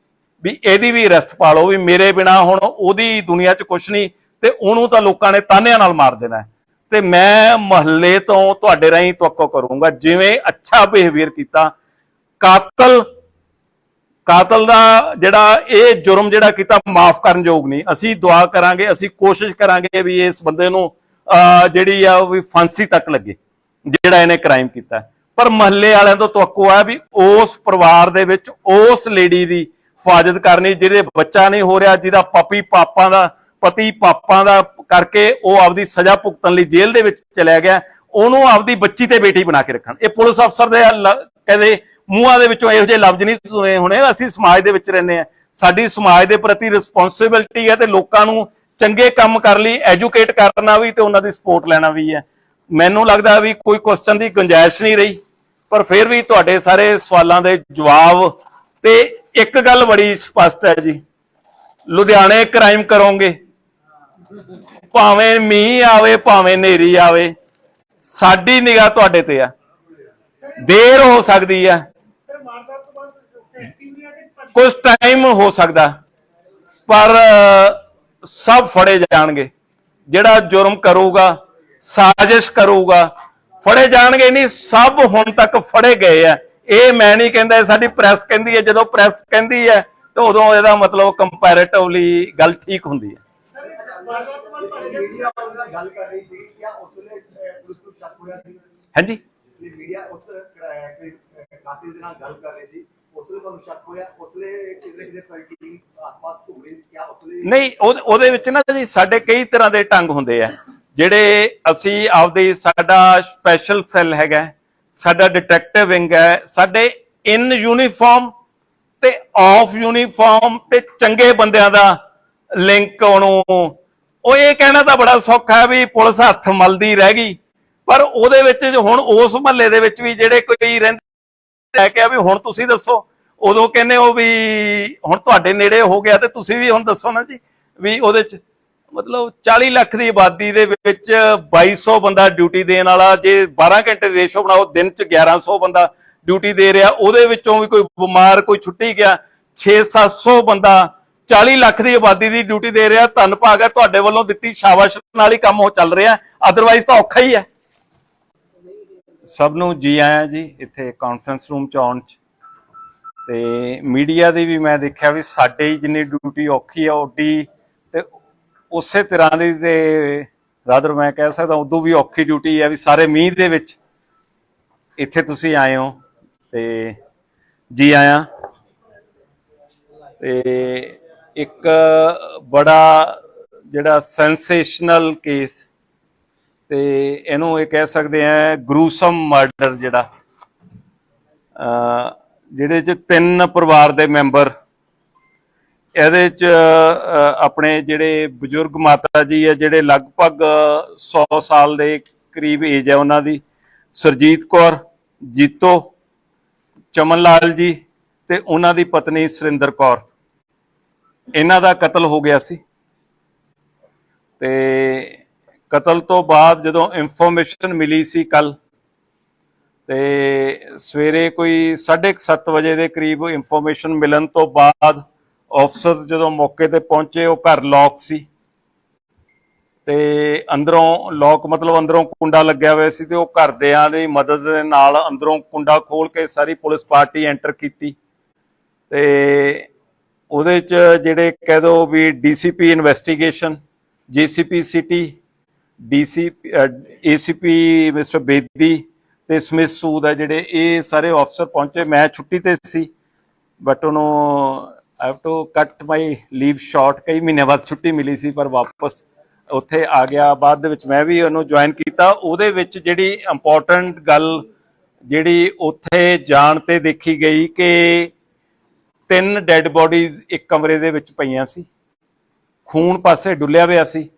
ਵੀ ਇਹਦੀ ਵੀ ਅਰੈਸਟ ਪਾ ਲਓ, ਵੀ ਮੇਰੇ ਬਿਨਾ ਹੁਣ ਉਹਦੀ ਦੁਨੀਆ 'ਚ ਕੁਛ ਨਹੀਂ, ਤੇ ਉਹਨੂੰ ਤਾਂ ਲੋਕਾਂ ਨੇ ਤਾਨਿਆਂ ਨਾਲ ਮਾਰ ਦੇਣਾ। ਤੇ ਮੈਂ ਮੁਹੱਲੇ ਤੋਂ ਤੁਹਾਡੇ ਰਾਹੀਂ ਤਵੱਕੋ ਕਰੂੰਗਾ, ਜਿਵੇਂ ਅੱਛਾ ਬਿਹੇਵੀਅਰ ਕੀਤਾ, ਕਾਤਲ ਦਾ ਜਿਹੜਾ ਇਹ ਜੁਰਮ ਜਿਹੜਾ ਕੀਤਾ ਮਾਫ ਕਰਨ ਯੋਗ ਨਹੀਂ। ਅਸੀਂ ਦੁਆ ਕਰਾਂਗੇ, ਅਸੀਂ ਕੋਸ਼ਿਸ਼ ਕਰਾਂਗੇ ਵੀ ਇਸ ਬੰਦੇ ਨੂੰ ਜਿਹੜੀ ਆ ਵੀ ਫਾਂਸੀ ਤੱਕ ਲੱਗੇ ਜਿਹੜਾ ਇਹਨੇ ਕ੍ਰਾਈਮ ਕੀਤਾ। ਪਰ ਮੁਹੱਲੇ ਵਾਲਿਆਂ ਤੋਂ ਤਵੱਕੋ ਹੈ ਵੀ ਉਸ ਪਰਿਵਾਰ ਦੇ ਵਿੱਚ ਉਸ ਲੇਡੀ ਦੀ ਹਿਫਾਜ਼ਤ ਕਰਨੀ ਜਿਹਦੇ ਬੱਚਾ ਨਹੀਂ ਹੋ ਰਿਹਾ, ਜਿਹਦਾ ਪਤੀ ਪਾਪਾਂ ਦਾ ਕਰਕੇ ਉਹ ਆਪਦੀ ਸਜ਼ਾ ਭੁਗਤਣ ਲਈ ਜੇਲ੍ਹ ਦੇ ਵਿੱਚ ਚਲਿਆ ਗਿਆ, ਉਹਨੂੰ ਆਪਦੀ ਬੱਚੀ ਤੇ ਬੇਟੀ ਬਣਾ ਕੇ ਰੱਖਣ। ਇਹ ਪੁਲਿਸ ਅਫਸਰ ਦੇ ਕਹਿੰਦੇ ਮੂੰਹਾਂ ਦੇ ਵਿੱਚੋਂ ਇਹੋ ਜਿਹੇ ਲਫ਼ਜ਼ ਨਹੀਂ ਸੁਣੇ ਹੋਣੇ। ਅਸੀਂ ਸਮਾਜ ਦੇ ਵਿੱਚ ਰਹਿੰਦੇ ਆ, ਸਾਡੀ ਸਮਾਜ ਦੇ ਪ੍ਰਤੀ ਰਿਸਪੌਂਸਿਬਿਲਟੀ ਹੈ ਤੇ ਲੋਕਾਂ ਨੂੰ ਚੰਗੇ ਕੰਮ ਕਰਨ ਲਈ ਐਜੂਕੇਟ ਕਰਨਾ ਵੀ ਤੇ ਉਹਨਾਂ ਦੀ ਸਪੋਰਟ ਲੈਣਾ ਵੀ ਹੈ। ਮੈਨੂੰ ਲੱਗਦਾ ਵੀ ਕੋਈ ਕੁਐਸਚਨ ਦੀ ਗੁੰਜਾਇਸ਼ ਨਹੀਂ ਰਹੀ, ਪਰ ਫਿਰ ਵੀ ਤੁਹਾਡੇ ਸਾਰੇ ਸਵਾਲਾਂ ਦੇ ਜਵਾਬ ਤੇ ਇੱਕ ਗੱਲ ਬੜੀ ਸਪਸ਼ਟ ਹੈ ਜੀ, ਲੁਧਿਆਣੇ ਕ੍ਰਾਈਮ ਕਰੋਗੇ, ਭਾਵੇਂ ਮੀਂਹ ਆਵੇ ਭਾਵੇਂ ਹਨੇਰੀ ਆਵੇ, ਸਾਡੀ ਨਿਗਾਹ ਤੁਹਾਡੇ ਤੇ ਆ। ਦੇਰ ਹੋ ਸਕਦੀ ਆ, ਕੁਝ ਟਾਈਮ ਹੋ ਸਕਦਾ, ਪਰ ਸਭ ਫੜੇ ਜਾਣਗੇ। ਜਿਹੜਾ ਜੁਰਮ ਕਰੂਗਾ, ਸਾਜ਼ਿਸ਼ ਕਰੂਗਾ, ਫੜੇ ਜਾਣਗੇ। ਨਹੀਂ, ਸਭ ਹੁਣ ਤੱਕ ਫੜੇ ਗਏ ਆ। ਇਹ ਮੈਂ ਨਹੀਂ ਕਹਿੰਦਾ, ਸਾਡੀ ਪ੍ਰੈਸ ਕਹਿੰਦੀ ਹੈ। ਜਦੋਂ ਪ੍ਰੈਸ ਕਹਿੰਦੀ ਹੈ ਤਾਂ ਉਦੋਂ ਇਹਦਾ ਮਤਲਬ ਕੰਪੈਰੇਟਿਵਲੀ ਗੱਲ ਠੀਕ ਹੁੰਦੀ ਹੈ। ਹਾਂਜੀ, ਮੀਡੀਆ ਉਸ ਕਾਤਿਲ ਦੇ ਨਾਲ ਗੱਲ ਕਰ ਰਹੀ ਸੀ, ਉਸਲੇ ਤੁਹਾਨੂੰ ਸ਼ੱਕ ਹੋਇਆ? ਉਸਲੇ ਕਿਸੇ ਟੀਮ ਆਸ-ਪਾਸ ਘੁੰਮੇ ਕਿਆ? ਉਸਲੇ ਨਹੀਂ, ਉਹਦੇ ਵਿੱਚ ਨਾ ਜੀ ਸਾਡੇ ਕਈ ਤਰ੍ਹਾਂ ਦੇ ਢੰਗ ਹੁੰਦੇ ਆ ਜਿਹੜੇ ਅਸੀਂ ਆਪਦੇ, ਸਾਡਾ ਸਪੈਸ਼ਲ ਸੈੱਲ ਹੈਗਾ, ਸਾਡਾ ਡਿਟੈਕਟਿਵ ਵਿੰਗ ਹੈ, ਸਾਡੇ ਇਨ ਯੂਨੀਫਾਰਮ ਤੇ ਆਫ ਯੂਨੀਫਾਰਮ ਤੇ ਚੰਗੇ ਬੰਦਿਆਂ ਦਾ ਲਿੰਕ। ਉਹਨੂੰ ਉਹ ਇਹ ਕਹਿਣਾ ਤਾਂ ਬੜਾ ਸੌਖਾ ਹੈ ਵੀ ਪੁਲਿਸ ਹੱਥ ਮਲਦੀ ਰਹਿ ਗਈ, ਪਰ ਉਹਦੇ ਵਿੱਚ ਹੁਣ ਉਸ ਮਹੱਲੇ ਦੇ ਵਿੱਚ ਵੀ ਜਿਹੜੇ ਕੋਈ ਰਹਿੰਦੇ, ਕਹਿਆ ਵੀ ਹੁਣ ਤੁਸੀਂ ਦੱਸੋ, ਉਦੋਂ ਕਹਿੰਦੇ ਹੋ ਵੀ ਹੁਣ ਤੁਹਾਡੇ ਨੇੜੇ ਹੋ ਗਿਆ ਤੇ ਤੁਸੀਂ ਵੀ ਹੁਣ ਦੱਸੋ ਨਾ ਜੀ। ਵੀ ਉਹਦੇ ਚ ਮਤਲਬ 40 ਲੱਖ ਦੀ ਆਬਾਦੀ ਦੇ ਵਿੱਚ 2200 ਬੰਦਾ ਡਿਊਟੀ ਦੇਣ ਵਾਲਾ, ਜੇ 12 ਘੰਟੇ ਦੇ ਰੇਸ਼ੋ ਬਣਾਓ, ਦਿਨ ਚ 1100 ਬੰਦਾ ਡਿਊਟੀ ਦੇ ਰਿਹਾ, ਉਹਦੇ ਵਿੱਚੋਂ ਵੀ ਕੋਈ ਬਿਮਾਰ, ਕੋਈ ਛੁੱਟੀ ਗਿਆ, 600-700 ਬੰਦਾ 40 ਲੱਖ ਦੀ ਆਬਾਦੀ ਦੀ ਡਿਊਟੀ ਦੇ ਰਿਹਾ। ਧੰਨ ਭਾਗ ਹੈ, ਤੁਹਾਡੇ ਵੱਲੋਂ ਦਿੱਤੀ ਸ਼ਾਬਾਸ਼ ਨਾਲ ਹੀ ਕੰਮ ਉਹ ਚੱਲ ਰਿਹਾ, ਅਦਰਵਾਈਜ਼ ਤਾਂ ਔਖਾ ਹੀ ਹੈ। ਸਭ ਨੂੰ ਜੀ ਆਇਆਂ ਜੀ ਇੱਥੇ ਕਾਨਫਰੰਸ ਰੂਮ ਚ ਆਉਣ ਚ, ਤੇ ਮੀਡੀਆ ਦੀ ਵੀ ਮੈਂ ਦੇਖਿਆ ਵੀ ਸਾਡੇ ਜਿੰਨੀ ਡਿਊਟੀ ਔਖੀ ਆ ਓਡੀ ਤੇ ਉਸੇ ਤਰ੍ਹਾਂ ਦੀ, ਤੇ ਰਾਦਰ ਮੈਂ ਕਹਿ ਸਕਦਾ ਉਦੋਂ ਵੀ ਔਖੀ ਡਿਊਟੀ ਹੈ ਵੀ ਸਾਰੇ ਮੀਂਹ ਦੇ ਵਿੱਚ ਇੱਥੇ ਤੁਸੀਂ ਆਏ ਹੋ, ਤੇ ਜੀ ਆਇਆਂ। ਤੇ ਇੱਕ ਬੜਾ ਜਿਹੜਾ ਸੈਂਸੇਸ਼ਨਲ ਕੇਸ, ਤੇ ਇਹਨੂੰ ਇਹ ਕਹਿ ਸਕਦੇ ਆ ਗਰੂਸਮ ਮਰਡਰ, ਜਿਹੜਾ ਜਿਹਦੇ ਚ 3 ਪਰਿਵਾਰ ਦੇ ਮੈਂਬਰ, ਇਹਦੇ ਚ ਆਪਣੇ ਜਿਹੜੇ ਬਜ਼ੁਰਗ ਮਾਤਾ ਜੀ ਹੈ, ਜਿਹੜੇ ਲਗਭਗ 100 ਸਾਲ ਦੇ ਕਰੀਬ ਏਜ ਹੈ ਉਹਨਾਂ ਦੀ, ਸਰਜੀਤ ਕੌਰ, ਜੀਤੋ, ਚਮਨ ਲਾਲ ਜੀ ਤੇ ਉਹਨਾਂ ਦੀ ਪਤਨੀ ਸੁਰਿੰਦਰ ਕੌਰ, ਇਹਨਾਂ ਦਾ ਕਤਲ ਹੋ ਗਿਆ ਸੀ। ਤੇ ਕਤਲ ਤੋਂ ਬਾਅਦ ਜਦੋਂ ਇਨਫੋਰਮੇਸ਼ਨ ਮਿਲੀ ਸੀ ਕੱਲ, ਤੇ ਸਵੇਰੇ ਕੋਈ 7:30 ਵਜੇ ਦੇ ਕਰੀਬ ਇਨਫੋਰਮੇਸ਼ਨ ਮਿਲਣ ਤੋਂ ਬਾਅਦ ਅਫਸਰ ਜਦੋਂ ਮੌਕੇ ਤੇ ਪਹੁੰਚੇ, ਉਹ ਘਰ ਲੌਕ ਸੀ ਤੇ ਅੰਦਰੋਂ ਲੌਕ ਮਤਲਬ ਅੰਦਰੋਂ ਕੁੰਡਾ ਲੱਗਿਆ ਹੋਇਆ ਸੀ, ਤੇ ਉਹ ਘਰਦਿਆਂ ਦੀ ਮਦਦ ਦੇ ਨਾਲ ਅੰਦਰੋਂ ਕੁੰਡਾ ਖੋਲ ਕੇ ਸਾਰੀ ਪੁਲਿਸ ਪਾਰਟੀ ਐਂਟਰ ਕੀਤੀ। ਤੇ ਉਹਦੇ ਚ ਜਿਹੜੇ ਕਹਿ ਦੋ ਵੀ DCP investigation, GCP city, ACP mister Bedi ਤੇ ਸਮਿਥ ਸੂਦ ਹੈ, ਜਿਹੜੇ ਇਹ ਸਾਰੇ ਅਫਸਰ ਪਹੁੰਚੇ। ਮੈਂ ਛੁੱਟੀ ਤੇ ਸੀ, ਬਟ ਉਹਨੂੰ ਆਈ ਹੈਵ ਟੂ ਕੱਟ ਮਾਈ ਲੀਵ ਸ਼ਾਰਟ, ਕਈ ਮਹੀਨਿਆਂ ਬਾਅਦ ਛੁੱਟੀ ਮਿਲੀ ਸੀ, ਪਰ ਵਾਪਸ ਉੱਥੇ ਆ ਗਿਆ। ਬਾਅਦ ਦੇ ਵਿੱਚ ਮੈਂ ਵੀ ਉਹਨੂੰ ਜੁਆਇਨ ਕੀਤਾ। ਉਹਦੇ ਵਿੱਚ ਜਿਹੜੀ ਇੰਪੋਰਟੈਂਟ ਗੱਲ ਜਿਹੜੀ ਉੱਥੇ ਜਾਣ ਤੇ ਦੇਖੀ ਗਈ ਕਿ 3 ਡੈਡ ਬੋਡੀਜ਼ ਇੱਕ ਕਮਰੇ ਦੇ ਵਿੱਚ ਪਈਆਂ ਸੀ, ਖੂਨ ਪਾਸੇ ਡੁੱਲਿਆ ਹੋਇਆ ਸੀ,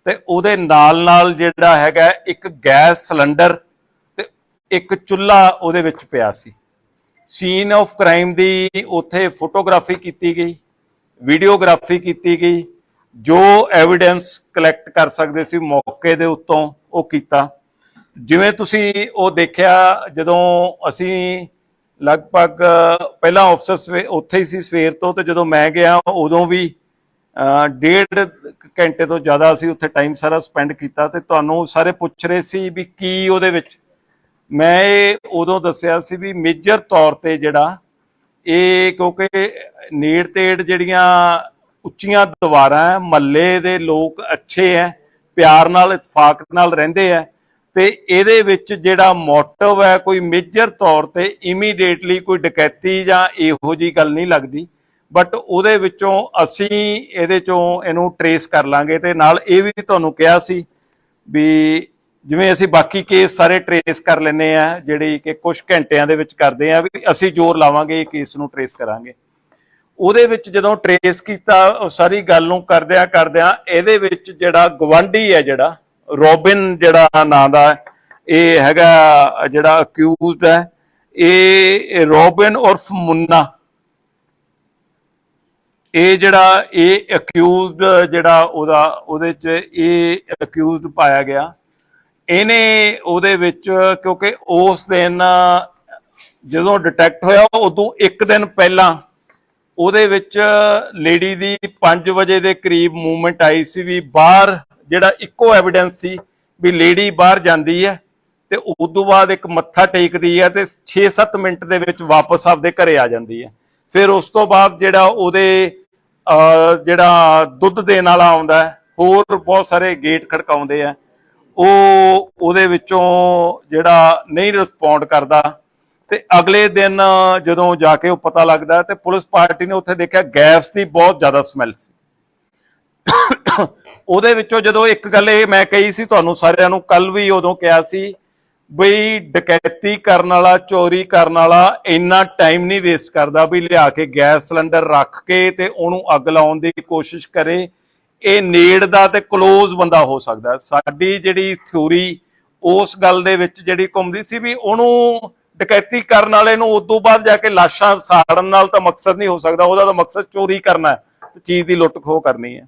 ਤੇ ਉਹਦੇ ਨਾਲ ਜਿਹੜਾ ਹੈਗਾ ਇੱਕ ਗੈਸ ਸਿਲੰਡਰ ਤੇ ਇੱਕ ਚੁੱਲ੍ਹਾ ਉਹਦੇ ਵਿੱਚ ਪਿਆ ਸੀ। ਸੀਨ ਆਫ ਕ੍ਰਾਈਮ ਦੀ ਉੱਥੇ ਫੋਟੋਗ੍ਰਾਫੀ ਕੀਤੀ ਗਈ, ਵੀਡੀਓਗ੍ਰਾਫੀ ਕੀਤੀ ਗਈ, ਜੋ ਐਵੀਡੈਂਸ ਕਲੈਕਟ ਕਰ ਸਕਦੇ ਸੀ ਮੌਕੇ ਦੇ ਉੱਤੋਂ ਉਹ ਕੀਤਾ। ਜਿਵੇਂ ਤੁਸੀਂ ਉਹ ਦੇਖਿਆ, ਜਦੋਂ ਅਸੀਂ ਲਗਭਗ ਪਹਿਲਾਂ ਅਫਸਰ ਉੱਥੇ ਹੀ ਸੀ ਸਵੇਰ ਤੋਂ, ਤੇ ਜਦੋਂ ਮੈਂ ਗਿਆ ਉਦੋਂ ਵੀ 1.5 ਘੰਟੇ ਤੋਂ ਜ਼ਿਆਦਾ ਅਸੀਂ ਉੱਥੇ ਟਾਈਮ ਸਾਰਾ ਸਪੈਂਡ ਕੀਤਾ। ਤੇ ਤੁਹਾਨੂੰ ਸਾਰੇ ਪੁੱਛ ਰਹੇ ਸੀ ਵੀ ਕੀ ਉਹਦੇ ਵਿੱਚ, ਮੈਂ ਇਹ ਉਦੋਂ ਦੱਸਿਆ ਸੀ ਵੀ ਮੇਜਰ ਤੌਰ ਤੇ ਜਿਹੜਾ ਇਹ, ਕਿਉਂਕਿ ਨੇੜ ਤੇੜ ਜਿਹੜੀਆਂ ਉੱਚੀਆਂ ਦੀਵਾਰਾਂ, ਮਹੱਲੇ ਦੇ ਲੋਕ ਅੱਛੇ ਹੈ, ਪਿਆਰ ਨਾਲ ਇਤਫਾਕ ਨਾਲ ਰਹਿੰਦੇ ਹੈ, ਤੇ ਇਹਦੇ ਵਿੱਚ ਜਿਹੜਾ ਮੋਟਿਵ ਹੈ ਕੋਈ ਮੇਜਰ ਤੌਰ ਤੇ ਇਮੀਡੀਏਟਲੀ ਕੋਈ ਡਕੈਤੀ ਜਾਂ ਇਹੋ ਜਿਹੀ ਗੱਲ ਨਹੀਂ ਲੱਗਦੀ, ਬਟ ਉਹਦੇ ਵਿੱਚੋਂ ਅਸੀਂ ਇਹਦੇ ਚੋਂ ਇਹਨੂੰ ਟਰੇਸ ਕਰ ਲਾਂਗੇ। ਤੇ ਨਾਲ ਇਹ ਵੀ ਤੁਹਾਨੂੰ ਕਿਹਾ ਸੀ ਵੀ ਜਿਵੇਂ ਅਸੀਂ ਬਾਕੀ ਕੇਸ ਸਾਰੇ ਟਰੇਸ ਕਰ ਲੈਂਦੇ ਆ, ਜਿਹੜੀ ਕਿ ਕੁਝ ਘੰਟਿਆਂ ਦੇ ਵਿੱਚ ਕਰਦੇ ਆ ਵੀ ਅਸੀਂ ਜ਼ੋਰ ਲਾਵਾਂਗੇ ਇਹ ਕੇਸ ਨੂੰ ਟਰੇਸ ਕਰਾਂਗੇ। ਉਹਦੇ ਵਿੱਚ ਜਦੋਂ ਟਰੇਸ ਕੀਤਾ ਉਹ ਸਾਰੀ ਗੱਲ ਨੂੰ ਕਰਦਿਆਂ ਇਹਦੇ ਵਿੱਚ ਜਿਹੜਾ ਗਵਾਂਢੀ ਹੈ, ਜਿਹੜਾ ਰੋਬਿਨ ਜਿਹੜਾ ਨਾਂ ਦਾ ਇਹ ਹੈਗਾ ਜਿਹੜਾ ਅਕਿਊਜ਼ਡ ਹੈ, ਇਹ ਰੋਬਿਨ ਉਰਫ ਮੁੰਨਾ, ਇਹ ਜਿਹੜਾ ਇਹ ਅਕਿਊਜ਼ਡ ਜਿਹੜਾ ਉਹਦੇ ਚ ਇਹ ਅਕਿਊਜ਼ਡ ਪਾਇਆ ਗਿਆ। ਇਹਨੇ ਉਹਦੇ ਵਿੱਚ ਕਿਉਂਕਿ ਉਸ ਦਿਨ ਜਦੋਂ ਡਿਟੈਕਟ ਹੋਇਆ ਉਦੋਂ ਇੱਕ ਦਿਨ ਪਹਿਲਾਂ ਉਹਦੇ ਵਿੱਚ ਲੇਡੀ ਦੀ 5 ਵਜੇ ਦੇ ਕਰੀਬ ਮੂਵਮੈਂਟ ਆਈ ਸੀ ਵੀ ਬਾਹਰ, ਜਿਹੜਾ ਇੱਕੋ ਐਵੀਡੈਂਸ ਸੀ ਵੀ ਲੇਡੀ ਬਾਹਰ ਜਾਂਦੀ ਹੈ ਤੇ ਉਦੋਂ ਬਾਅਦ ਇੱਕ ਮੱਥਾ ਟੇਕਦੀ ਹੈ ਤੇ 6-7 ਮਿੰਟ ਦੇ ਵਿੱਚ ਵਾਪਸ ਆਪਦੇ ਘਰੇ ਆ ਜਾਂਦੀ ਹੈ। ਫਿਰ ਉਸ ਤੋਂ ਬਾਅਦ ਜਿਹੜਾ ਉਹਦੇ ਜਿਹੜਾ ਦੁੱਧ ਦੇਣ ਵਾਲਾ ਆਉਂਦਾ ਹੈ, ਹੋਰ ਬਹੁਤ ਸਾਰੇ ਗੇਟ ਖੜਕਾਉਂਦੇ ਆ, ਉਹ ਉਹਦੇ ਵਿੱਚੋਂ ਜਿਹੜਾ ਨਹੀਂ ਰਿਸਪੌਂਡ ਕਰਦਾ ਤੇ ਅਗਲੇ ਦਿਨ ਜਦੋਂ ਜਾ ਕੇ ਉਹ ਪਤਾ ਲੱਗਦਾ ਤੇ ਪੁਲਿਸ ਪਾਰਟੀ ਨੇ ਉੱਥੇ ਦੇਖਿਆ ਗੈਸ ਦੀ ਬਹੁਤ ਜ਼ਿਆਦਾ ਸਮੈਲ ਸੀ। ਉਹਦੇ ਵਿੱਚੋਂ ਜਦੋਂ ਇੱਕ ਗੱਲ ਇਹ ਮੈਂ ਕਹੀ ਸੀ ਤੁਹਾਨੂੰ ਸਾਰਿਆਂ ਨੂੰ, ਕੱਲ ਵੀ ਉਦੋਂ ਕਿਹਾ ਸੀ ਬਈ ਡਕੈਤੀ ਕਰਨ ਵਾਲਾ, ਚੋਰੀ ਕਰਨ ਵਾਲਾ ਇੰਨਾ ਟਾਈਮ ਨਹੀਂ ਵੇਸਟ ਕਰਦਾ ਵੀ ਲਿਆ ਕੇ ਗੈਸ ਸਿਲੰਡਰ ਰੱਖ ਕੇ ਤੇ ਉਹਨੂੰ ਅੱਗ ਲਾਉਣ ਦੀ ਕੋਸ਼ਿਸ਼ ਕਰੇ। ਇਹ ਨੇੜ ਦਾ ਤੇ ਕਲੋਜ਼ ਬੰਦਾ ਹੋ ਸਕਦਾ। ਸਾਡੀ ਜਿਹੜੀ ਥਿਊਰੀ ਉਸ ਗੱਲ ਦੇ ਵਿੱਚ ਜਿਹੜੀ ਘੁੰਮਦੀ ਸੀ ਵੀ ਉਹਨੂੰ ਡਕੈਤੀ ਕਰਨ ਵਾਲੇ ਨੂੰ ਉਦੋਂ ਬਾਅਦ ਜਾ ਕੇ ਲਾਸ਼ਾਂ ਸਾੜਨ ਨਾਲ ਤਾਂ ਮਕਸਦ ਨਹੀਂ ਹੋ ਸਕਦਾ, ਉਹਦਾ ਤਾਂ ਮਕਸਦ ਚੋਰੀ ਕਰਨਾ ਹੈ, ਚੀਜ਼ ਦੀ ਲੁੱਟ ਖੋਹ ਕਰਨੀ ਹੈ।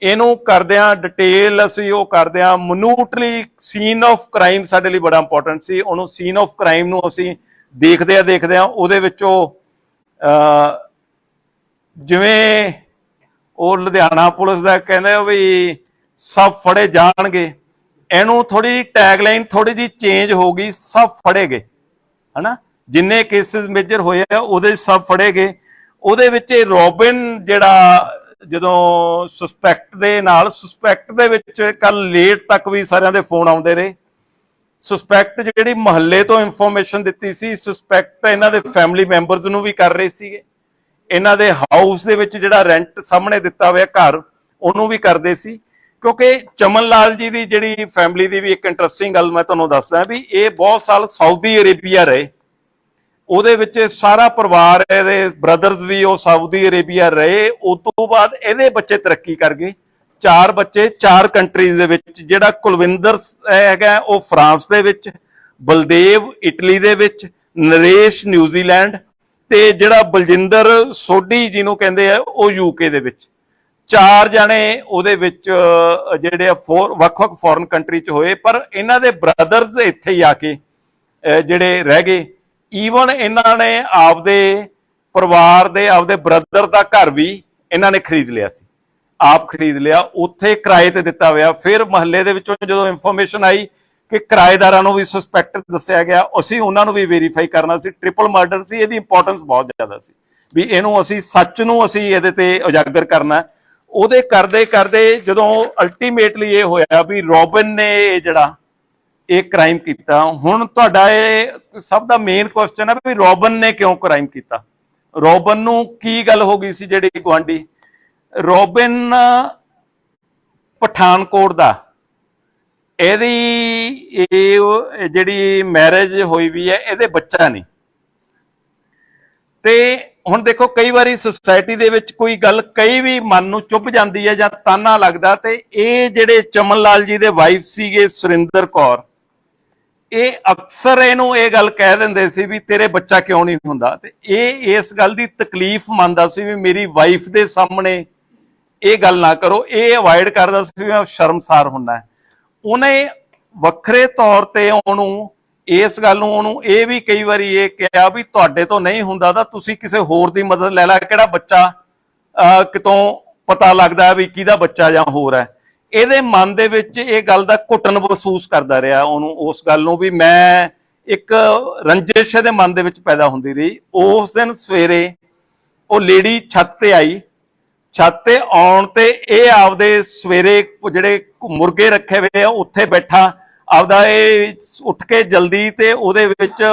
ਇਹਨੂੰ ਕਰਦਿਆਂ ਡਿਟੇਲ ਅਸੀਂ ਉਹ ਕਰਦਿਆਂ ਮਨੂਟਲੀ ਸੀਨ ਆਫ ਕ੍ਰਾਈਮ ਸਾਡੇ ਲਈ ਬੜਾ ਇੰਪੋਰਟੈਂਟ ਸੀ। ਉਹਨੂੰ ਸੀਨ ਆਫ ਕ੍ਰਾਈਮ ਨੂੰ ਅਸੀਂ ਦੇਖਦਿਆਂ ਉਹਦੇ ਵਿੱਚੋਂ ਜਿਵੇਂ ਉਹ ਲੁਧਿਆਣਾ ਪੁਲਿਸ ਦਾ ਕਹਿੰਦੇ ਵੀ ਸਭ ਫੜੇ ਜਾਣਗੇ, ਇਹਨੂੰ ਥੋੜੀ ਟੈਗਲਾਈਨ ਥੋੜੀ ਜਿਹੀ ਚੇਂਜ ਹੋ ਗਈ, ਸਭ ਫੜੇ ਗਏ, ਹਨਾ। ਜਿੰਨੇ ਕੇਸਿਸ ਮੇਜਰ ਹੋਏ ਆ ਉਹਦੇ ਸਭ ਫੜੇ ਗਏ। ਉਹਦੇ ਵਿੱਚ ਰੋਬਿਨ ਜਿਹੜਾ ਜਦੋਂ ਸਸਪੈਕਟ ਦੇ ਵਿੱਚ ਕੱਲ ਲੇਟ ਤੱਕ ਵੀ ਸਾਰਿਆਂ ਦੇ ਫੋਨ ਆਉਂਦੇ ਰਹੇ। ਸਸਪੈਕਟ ਜਿਹੜੀ ਮਹੱਲੇ ਤੋਂ ਇਨਫੋਰਮੇਸ਼ਨ ਦਿੱਤੀ ਸੀ, ਸਸਪੈਕਟ ਇਹਨਾਂ ਦੇ ਫੈਮਿਲੀ ਮੈਂਬਰਸ ਨੂੰ ਵੀ ਕਰ ਰਹੇ ਸੀਗੇ, ਇਹਨਾਂ ਦੇ ਹਾਊਸ ਦੇ ਵਿੱਚ ਜਿਹੜਾ ਰੈਂਟ ਸਾਹਮਣੇ ਦਿੱਤਾ ਹੋਇਆ ਘਰ ਉਹਨੂੰ ਵੀ ਕਰਦੇ ਸੀ। ਕਿਉਂਕਿ ਚਮਨ ਲਾਲ ਜੀ ਦੀ ਜਿਹੜੀ ਫੈਮਿਲੀ ਦੀ ਵੀ ਇੱਕ ਇੰਟਰਸਟਿੰਗ ਗੱਲ ਮੈਂ ਤੁਹਾਨੂੰ ਦੱਸਦਾ ਵੀ ਇਹ ਬਹੁਤ ਸਾਲ ਸਾਊਦੀ ਅਰੇਬੀਆ ਰਹੇ, ਉਹਦੇ ਵਿੱਚ ਸਾਰਾ ਪਰਿਵਾਰ, ਇਹਦੇ ਬ੍ਰਦਰਸ ਵੀ ਉਹ ਸਾਊਦੀ ਅਰੇਬੀਆ ਰਹੇ। ਉਸ ਤੋਂ ਬਾਅਦ ਇਹਦੇ ਬੱਚੇ ਤਰੱਕੀ ਕਰ ਗਏ, 4 ਬੱਚੇ 4 ਕੰਟਰੀਜ਼ ਦੇ ਵਿੱਚ। ਜਿਹੜਾ ਕੁਲਵਿੰਦਰ ਹੈਗਾ ਉਹ ਫਰਾਂਸ ਦੇ ਵਿੱਚ, ਬਲਦੇਵ ਇਟਲੀ ਦੇ ਵਿੱਚ, ਨਰੇਸ਼ ਨਿਊਜ਼ੀਲੈਂਡ ਤੇ ਜਿਹੜਾ ਬਲਜਿੰਦਰ ਸੋਢੀ ਜਿਹਨੂੰ ਕਹਿੰਦੇ ਆ ਉਹ ਯੂਕੇ ਦੇ ਵਿੱਚ। 4 ਜਾਣੇ ਉਹਦੇ ਵਿੱਚ ਜਿਹੜੇ ਵੱਖ-ਵੱਖ ਫੋਰਨ ਕੰਟਰੀ ਚ ਹੋਏ, ਪਰ ਇਹਨਾਂ ਦੇ ਬ੍ਰਦਰਸ ਇੱਥੇ ਹੀ ਆ ਕੇ ਜਿਹੜੇ ਰਹਿ ਗਏ। ਈਵਨ ਇਹਨਾਂ ਨੇ ਆਪਦੇ ਪਰਿਵਾਰ ਦੇ ਆਪਦੇ ਬ੍ਰਦਰ ਦਾ ਘਰ ਵੀ ਇਹਨਾਂ ਨੇ ਖਰੀਦ ਲਿਆ ਸੀ, ਆਪ ਖਰੀਦ ਲਿਆ, ਉੱਥੇ ਕਿਰਾਏ ਤੇ ਦਿੱਤਾ ਹੋਇਆ। ਫਿਰ ਮਹੱਲੇ ਦੇ ਵਿੱਚੋਂ ਜਦੋਂ ਇਨਫੋਰਮੇਸ਼ਨ ਆਈ ਕਿ ਕਿਰਾਏਦਾਰਾਂ ਨੂੰ ਵੀ ਸਸਪੈਕਟ ਦੱਸਿਆ ਗਿਆ, ਅਸੀਂ ਉਹਨਾਂ ਨੂੰ ਵੀ ਵੈਰੀਫਾਈ ਕਰਨਾ ਸੀ। ਟ੍ਰਿਪਲ ਮਰਡਰ ਸੀ, ਇਹਦੀ ਇੰਪੋਰਟੈਂਸ ਬਹੁਤ ਜ਼ਿਆਦਾ ਸੀ ਵੀ ਇਹਨੂੰ ਅਸੀਂ ਸੱਚ ਨੂੰ ਅਸੀਂ ਇਹਦੇ ਤੇ ਉਜਾਗਰ ਕਰਨਾ। ਉਹਦੇ ਕਰਦੇ ਜਦੋਂ ਅਲਟੀਮੇਟਲੀ ਇਹ ਹੋਇਆ ਵੀ ਰੋਬਿਨ ਨੇ ਜਿਹੜਾ ਇਹ ਕ੍ਰਾਈਮ ਕੀਤਾ। ਹੁਣ ਤੁਹਾਡਾ ਇਹ ਸਭ ਦਾ ਮੇਨ ਕੁਐਸਚਨ ਹੈ ਵੀ ਰੋਬਿਨ ਨੇ ਕਿਉਂ ਕ੍ਰਾਈਮ ਕੀਤਾ, ਰੋਬਿਨ ਨੂੰ ਕੀ ਗੱਲ ਹੋ ਗਈ ਸੀ। ਜਿਹੜੀ ਗੁਆਂਢੀ ਰੋਬਿਨ ਪਠਾਨਕੋਟ ਦਾ, ਇਹਦੀ ਇਹ ਜਿਹੜੀ ਮੈਰਿਜ ਹੋਈ ਵੀ ਹੈ, ਇਹਦੇ ਬੱਚਾ ਨਹੀਂ। ਤੇ ਹੁਣ ਦੇਖੋ ਕਈ ਵਾਰੀ ਸੁਸਾਇਟੀ ਦੇ ਵਿੱਚ ਕੋਈ ਗੱਲ ਕਈ ਵੀ ਮਨ ਨੂੰ ਚੁੱਭ ਜਾਂਦੀ ਹੈ ਜਾਂ ਤਾਨਾ ਲੱਗਦਾ, ਤੇ ਇਹ ਜਿਹੜੇ ਚਮਨ ਲਾਲ ਜੀ ਦੇ ਵਾਈਫ ਸੀਗੇ ਸੁਰਿੰਦਰ ਕੌਰ, ਇਹ ਅਕਸਰ ਇਹਨੂੰ ਇਹ ਗੱਲ ਕਹਿ ਦਿੰਦੇ ਸੀ ਵੀ ਤੇਰੇ ਬੱਚਾ ਕਿਉਂ ਨਹੀਂ ਹੁੰਦਾ। ਤੇ ਇਹ ਇਸ ਗੱਲ ਦੀ ਤਕਲੀਫ ਮੰਨਦਾ ਸੀ ਵੀ ਮੇਰੀ ਵਾਈਫ ਦੇ ਸਾਹਮਣੇ ਇਹ ਗੱਲ ਨਾ ਕਰੋ, ਇਹ ਅਵਾਇਡ ਕਰਦਾ ਸੀ ਵੀ ਮੈਂ ਸ਼ਰਮਸਾਰ ਹੁੰਨਾ। ਉਹਨੇ ਵੱਖਰੇ ਤੌਰ ਤੇ ਉਹਨੂੰ ਇਸ ਗੱਲ ਨੂੰ ਉਹਨੂੰ ਇਹ ਵੀ ਕਈ ਵਾਰੀ ਇਹ ਕਿਹਾ ਵੀ ਤੁਹਾਡੇ ਤੋਂ ਨਹੀਂ ਹੁੰਦਾ ਤਾਂ ਤੁਸੀਂ ਕਿਸੇ ਹੋਰ ਦੀ ਮਦਦ ਲੈ ਲੈ, ਕਿਹੜਾ ਬੱਚਾ ਕਿਤੋਂ ਪਤਾ ਲੱਗਦਾ ਵੀ ਕਿਹਦਾ ਬੱਚਾ ਜਾਂ ਹੋਰ ਹੈ। ਇਹਦੇ ਮਨ ਦੇ ਵਿੱਚ ਇਹ ਗੱਲ ਦਾ ਘੁੱਟਣ ਮਹਿਸੂਸ ਕਰਦਾ ਰਿਹਾ ਉਹਨੂੰ, ਉਸ ਗੱਲ ਨੂੰ ਵੀ ਮੈਂ ਇੱਕ ਰੰਜਿਸ਼ ਦੇ ਮਨ ਦੇ ਵਿੱਚ ਪੈਦਾ ਹੁੰਦੀ ਰਹੀ। ਉਸ ਦਿਨ ਸਵੇਰੇ ਉਹ ਲੇਡੀ ਛੱਤ ਤੇ ਆਈ, ਛੱਤ ਤੇ ਆਉਣ ਤੇ ਇਹ ਆਪਦੇ ਸਵੇਰੇ ਜਿਹੜੇ ਮੁਰਗੇ ਰੱਖੇ ਹੋਏ ਆ ਉੱਥੇ ਬੈਠਾ ਆਪਦਾ ਇਹ ਉੱਠ ਕੇ ਜਲਦੀ ਤੇ ਉਹਦੇ ਵਿੱਚ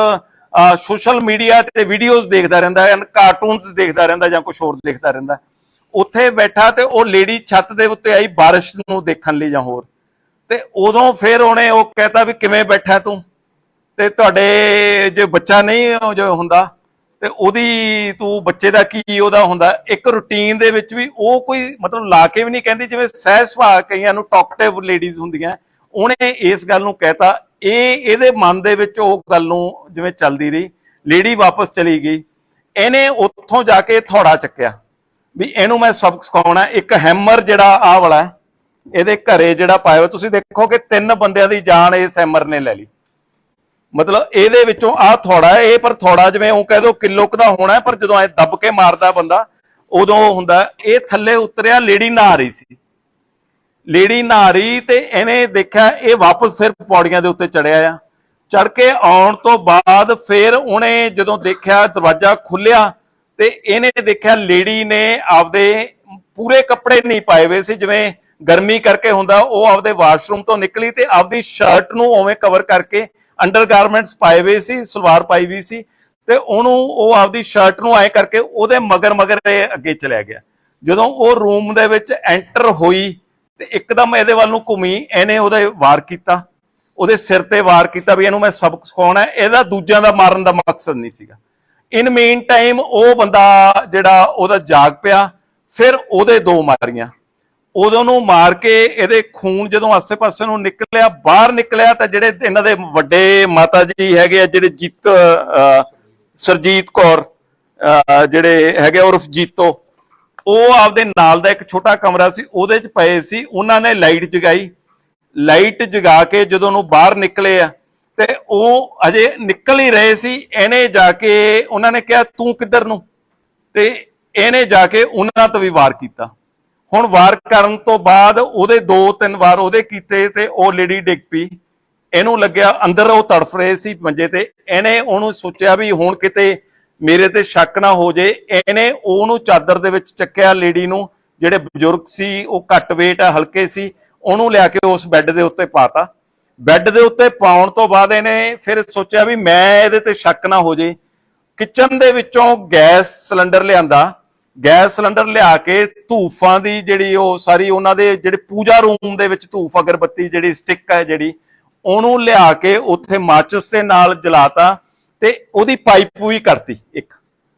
ਸੋਸ਼ਲ ਮੀਡੀਆ ਤੇ ਵੀਡੀਓਜ਼ ਦੇਖਦਾ ਰਹਿੰਦਾ, ਕਾਰਟੂਨਸ ਦੇਖਦਾ ਰਹਿੰਦਾ ਜਾਂ ਕੁਝ ਹੋਰ ਦੇਖਦਾ ਰਹਿੰਦਾ। ਉੱਥੇ ਬੈਠਾ ਤੇ ਉਹ ਲੇਡੀ ਛੱਤ ਦੇ ਉੱਤੇ ਆਈ ਬਾਰਿਸ਼ ਨੂੰ ਦੇਖਣ ਲਈ ਜਾਂ ਹੋਰ, ਤੇ ਉਦੋਂ ਫਿਰ ਉਹਨੇ ਉਹ ਕਹਿਤਾ ਵੀ ਕਿਵੇਂ ਬੈਠਾ ਤੂੰ, ਤੇ ਤੁਹਾਡੇ ਜੇ ਬੱਚਾ ਨਹੀਂ ਜੋ ਹੁੰਦਾ ਤੇ ਉਹਦੀ ਤੂੰ ਬੱਚੇ ਦਾ ਕੀ ਉਹਦਾ ਹੁੰਦਾ। ਇੱਕ ਰੂਟੀਨ ਦੇ ਵਿੱਚ ਵੀ ਉਹ ਕੋਈ ਮਤਲਬ ਲਾ ਕੇ ਵੀ ਨਹੀਂ ਕਹਿੰਦੀ, ਜਿਵੇਂ ਸਹਿਜ ਸੁਭਾਅ ਕਈਆਂ ਨੂੰ ਟਾਕਟਿਵ ਲੇਡੀਜ਼ ਹੁੰਦੀਆਂ, ਉਹਨੇ ਇਸ ਗੱਲ ਨੂੰ ਕਹਿਤਾ। ਇਹਦੇ ਮਨ ਦੇ ਵਿੱਚ ਉਹ ਗੱਲ ਨੂੰ ਜਿਵੇਂ ਚੱਲਦੀ ਰਹੀ, ਲੇਡੀ ਵਾਪਸ ਚਲੀ ਗਈ। ਇਹਨੇ ਉੱਥੋਂ ਜਾ ਕੇ ਥੋੜਾ ਚੱਕਿਆ ਵੀ ਇਹਨੂੰ ਮੈਂ ਸਬਕ ਸਿਖਾਉਣਾ। ਇੱਕ ਹੈਮਰ ਜਿਹੜਾ ਆਹ ਵਾਲਾ ਇਹਦੇ ਘਰੇ ਜਿਹੜਾ ਪਾਇਆ ਹੋਇਆ, ਤੁਸੀਂ ਦੇਖੋ ਕਿ 3 ਬੰਦਿਆਂ ਦੀ ਜਾਨ ਇਸ ਹੈਮਰ ਨੇ ਲੈ ਲਈ। ਮਤਲਬ ਇਹਦੇ ਵਿੱਚੋਂ ਆਹ ਥੋੜਾ ਇਹ, ਪਰ ਥੋੜਾ ਜਿਵੇਂ ਉਹ ਕਹਿ ਦੋ ਕਿਲੋ ਕੁ ਦਾ ਹੋਣਾ, ਪਰ ਜਦੋਂ ਐ ਦੱਬ ਕੇ ਮਾਰਦਾ ਬੰਦਾ ਉਦੋਂ ਹੁੰਦਾ। ਇਹ ਥੱਲੇ ਉਤਰਿਆ, ਲੇਡੀ ਨਹਾ ਰਹੀ ਸੀ, ਲੇਡੀ ਨਹਾ ਰਹੀ ਤੇ ਇਹਨੇ ਦੇਖਿਆ ਇਹ ਵਾਪਸ ਫਿਰ ਪੌੜੀਆਂ ਦੇ ਉੱਤੇ ਚੜਿਆ ਆ। ਚੜ ਕੇ ਆਉਣ ਤੋਂ ਬਾਅਦ ਫਿਰ ਉਹਨੇ ਜਦੋਂ ਦੇਖਿਆ ਦਰਵਾਜ਼ਾ ਖੁੱਲਿਆ ਤੇ ਇਹਨੇ ਦੇਖਿਆ ਲੇਡੀ ਨੇ ਆਪਦੇ ਪੂਰੇ ਕੱਪੜੇ ਨਹੀਂ ਪਾਏ ਹੋਏ ਸੀ, ਜਿਵੇਂ ਗਰਮੀ ਕਰਕੇ ਹੁੰਦਾ। ਉਹ ਆਪਦੇ ਵਾਸ਼ਰੂਮ ਤੋਂ ਨਿਕਲੀ ਤੇ ਆਪਦੀ ਸ਼ਰਟ ਨੂੰ ਉਵੇਂ ਕਵਰ ਕਰਕੇ ਅੰਡਰਗਾਰਮੈਂਟਸ ਪਾਏ ਹੋਏ ਸੀ, ਸਲਵਾਰ ਪਾਈ ਵੀ ਸੀ, ਤੇ ਉਹਨੂੰ ਉਹ ਆਪਦੀ ਸ਼ਰਟ ਨੂੰ ਐ ਕਰਕੇ ਉਹਦੇ ਮਗਰ ਇਹ ਅੱਗੇ ਚਲਿਆ ਗਿਆ। ਜਦੋਂ ਉਹ ਰੂਮ ਦੇ ਵਿੱਚ ਐਂਟਰ ਹੋਈ ਤੇ ਇੱਕਦਮ ਇਹਦੇ ਵੱਲ ਨੂੰ ਘੁੰਮੀ, ਇਹਨੇ ਉਹਦੇ ਵਾਰ ਕੀਤਾ, ਉਹਦੇ ਸਿਰ ਤੇ ਵਾਰ ਕੀਤਾ ਵੀ ਇਹਨੂੰ ਮੈਂ ਸਬਕ ਸਿਖਾਉਣਾ। ਇਹਦਾ ਦੂਜਿਆਂ ਦਾ ਮਾਰਨ ਦਾ ਮਕਸਦ ਨਹੀਂ ਸੀਗਾ। ਇਨ ਮੇਨ ਟਾਈਮ ਉਹ ਬੰਦਾ ਜਿਹੜਾ ਉਹਦਾ ਜਾਗ ਪਿਆ, ਫਿਰ ਉਹਦੇ 2 ਮਾਰੀਆਂ। ਉਦੋਂ ਨੂੰ ਮਾਰ ਕੇ ਇਹਦੇ ਖੂਨ ਜਦੋਂ ਆਸੇ-ਪਾਸੇ ਨੂੰ ਨਿਕਲਿਆ, ਬਾਹਰ ਨਿਕਲਿਆ, ਤਾਂ ਜਿਹੜੇ ਇਹਨਾਂ ਦੇ ਵੱਡੇ ਮਾਤਾ ਜੀ ਹੈਗੇ ਆ, ਜਿਹੜੇ ਸਰਜੀਤ ਕੌਰ ਜਿਹੜੇ ਹੈਗੇ ਉਰਫ ਜੀਤੋ, ਉਹ ਆਪਦੇ ਨਾਲ ਦਾ ਇੱਕ ਛੋਟਾ ਕਮਰਾ ਸੀ, ਉਹਦੇ 'ਚ ਪਏ ਸੀ। ਉਹਨਾਂ ਨੇ ਲਾਈਟ ਜਗਾਈ, ਲਾਈਟ ਜਗਾ ਕੇ ਜਦੋਂ ਨੂੰ ਬਾਹਰ ਨਿਕਲੇ ਆ ਤੇ ਉਹ ਅਜੇ ਨਿਕਲ ਹੀ ਰਹੇ ਸੀ। ਇਹਨੇ ਜਾ ਕੇ ਉਹਨਾਂ ਨੇ ਕਿਹਾ ਤੂੰ ਕਿੱਧਰ ਨੂੰ, ਤੇ ਇਹਨੇ ਜਾ ਕੇ ਉਹਨਾਂ ਤੋਂ ਵੀ ਵਾਰ ਕੀਤਾ। ਹੁਣ ਵਾਰ ਕਰਨ ਤੋਂ ਬਾਅਦ ਉਹਦੇ 2-3 ਵਾਰ ਉਹਦੇ ਕੀਤੇ ਤੇ ਉਹ ਲੇਡੀ ਡਿੱਗ ਪਈ। ਇਹਨੂੰ ਲੱਗਿਆ ਅੰਦਰ ਉਹ ਤੜਫ ਰਹੇ ਸੀ ਮੰਜੇ ਤੇ। ਇਹਨੇ ਉਹਨੂੰ ਸੋਚਿਆ ਵੀ ਹੁਣ ਕਿਤੇ ਮੇਰੇ ਤੇ ਸ਼ੱਕ ਨਾ ਹੋ ਜੇ। ਇਹਨੇ ਉਹਨੂੰ ਚਾਦਰ ਦੇ ਵਿੱਚ ਚੱਕਿਆ, ਲੇਡੀ ਨੂੰ, ਜਿਹੜੇ ਬਜ਼ੁਰਗ ਸੀ ਉਹ ਘੱਟ weight ਆ, ਹਲਕੇ ਸੀ, ਉਹਨੂੰ ਲਿਆ ਕੇ ਉਸ ਬੈੱਡ ਦੇ ਉੱਤੇ ਪਾਤਾ। ਬੈੱਡ ਦੇ ਉੱਤੇ ਪਾਉਣ ਤੋਂ ਬਾਅਦ ਇਹਨੇ ਫਿਰ ਸੋਚਿਆ ਵੀ ਮੈਂ ਇਹਦੇ ਤੇ ਸ਼ੱਕ ਨਾ ਹੋ ਜੇ। ਕਿਚਨ ਦੇ ਵਿੱਚੋਂ ਗੈਸ ਸਿਲੰਡਰ ਲਿਆਂਦਾ, ਗੈਸ ਸਿਲੰਡਰ ਲਿਆ ਕੇ ਧੂਫਾਂ ਦੀ ਜਿਹੜੀ ਉਹ ਸਾਰੀ ਉਹਨਾਂ ਦੇ ਜਿਹੜੇ ਪੂਜਾ ਰੂਮ ਦੇ ਵਿੱਚ ਧੂਫ ਅਗਰਬੱਤੀ ਜਿਹੜੀ ਸਟਿੱਕ ਹੈ ਜਿਹੜੀ, ਉਹਨੂੰ ਲਿਆ ਕੇ ਉੱਥੇ ਮਾਚਿਸ ਦੇ ਨਾਲ ਜਲਾਤਾ ਤੇ ਉਹਦੀ ਪਾਈਪ ਵੀ ਕਰਤੀ ਇੱਕ,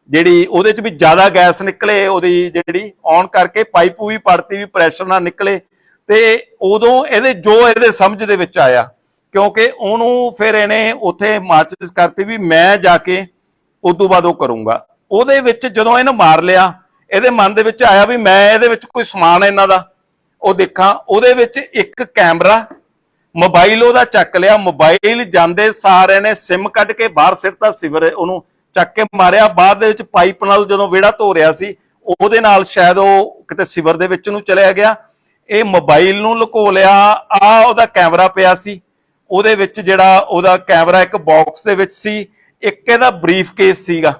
ਜਿਹੜੀ ਉਹਦੇ 'ਚ ਵੀ ਜ਼ਿਆਦਾ ਗੈਸ ਨਿਕਲੇ, ਉਹਦੀ ਜਿਹੜੀ ਔਨ ਕਰਕੇ ਪਾਈਪ ਵੀ ਪੜਤੀ ਵੀ ਪ੍ਰੈਸ਼ਰ ਨਾਲ ਨਿਕਲੇ। ਤੇ ਉਦੋਂ ਇਹਦੇ ਸਮਝ ਦੇ ਵਿੱਚ ਆਇਆ, ਕਿਉਂਕਿ ਉਹਨੂੰ ਫਿਰ ਇਹਨੇ ਉੱਥੇ ਮਾਚਿਸ ਕਰਤੀ ਵੀ ਮੈਂ ਜਾ ਕੇ ਉਦੋਂ ਬਾਅਦ ਉਹ ਕਰੂੰਗਾ। ਉਹਦੇ ਵਿੱਚ ਜਦੋਂ ਇਹਨੂੰ ਮਾਰ ਲਿਆ, ਇਹਦੇ ਮਨ ਦੇ ਵਿੱਚ ਆਇਆ ਵੀ ਮੈਂ ਇਹਦੇ ਵਿੱਚ ਕੋਈ ਸਮਾਨ ਇਹਨਾਂ ਦਾ ਉਹ ਦੇਖਾਂ। ਉਹਦੇ ਵਿੱਚ ਇੱਕ ਕੈਮਰਾ, ਮੋਬਾਈਲ ਉਹਦਾ ਚੱਕ ਲਿਆ। ਮੋਬਾਈਲ ਜਾਂਦੇ ਸਾਰ ਇਹਨੇ ਸਿਮ ਕੱਢ ਕੇ ਬਾਹਰ ਸਿੱਟਤਾ, ਸਿਵਰ ਉਹਨੂੰ ਚੱਕ ਕੇ ਮਾਰਿਆ। ਬਾਅਦ ਦੇ ਵਿੱਚ ਪਾਈਪ ਨਾਲ ਜਦੋਂ ਵਿਹੜਾ ਧੋ ਰਿਹਾ ਸੀ, ਉਹਦੇ ਨਾਲ ਸ਼ਾਇਦ ਉਹ ਕਿਤੇ ਸਿਵਰ ਦੇ ਵਿੱਚ ਨੂੰ ਚਲਿਆ ਗਿਆ। ਇਹ ਮੋਬਾਈਲ ਨੂੰ ਲੁਕੋ ਲਿਆ। ਆ ਉਹਦਾ ਕੈਮਰਾ ਪਿਆ ਸੀ, ਉਹਦੇ ਵਿੱਚ ਜਿਹੜਾ ਉਹਦਾ ਕੈਮਰਾ ਇੱਕ ਬਾਕਸ ਦੇ ਵਿੱਚ ਸੀ। ਇੱਕ ਇਹਦਾ ਬਰੀਫ ਕੇਸ ਸੀਗਾ,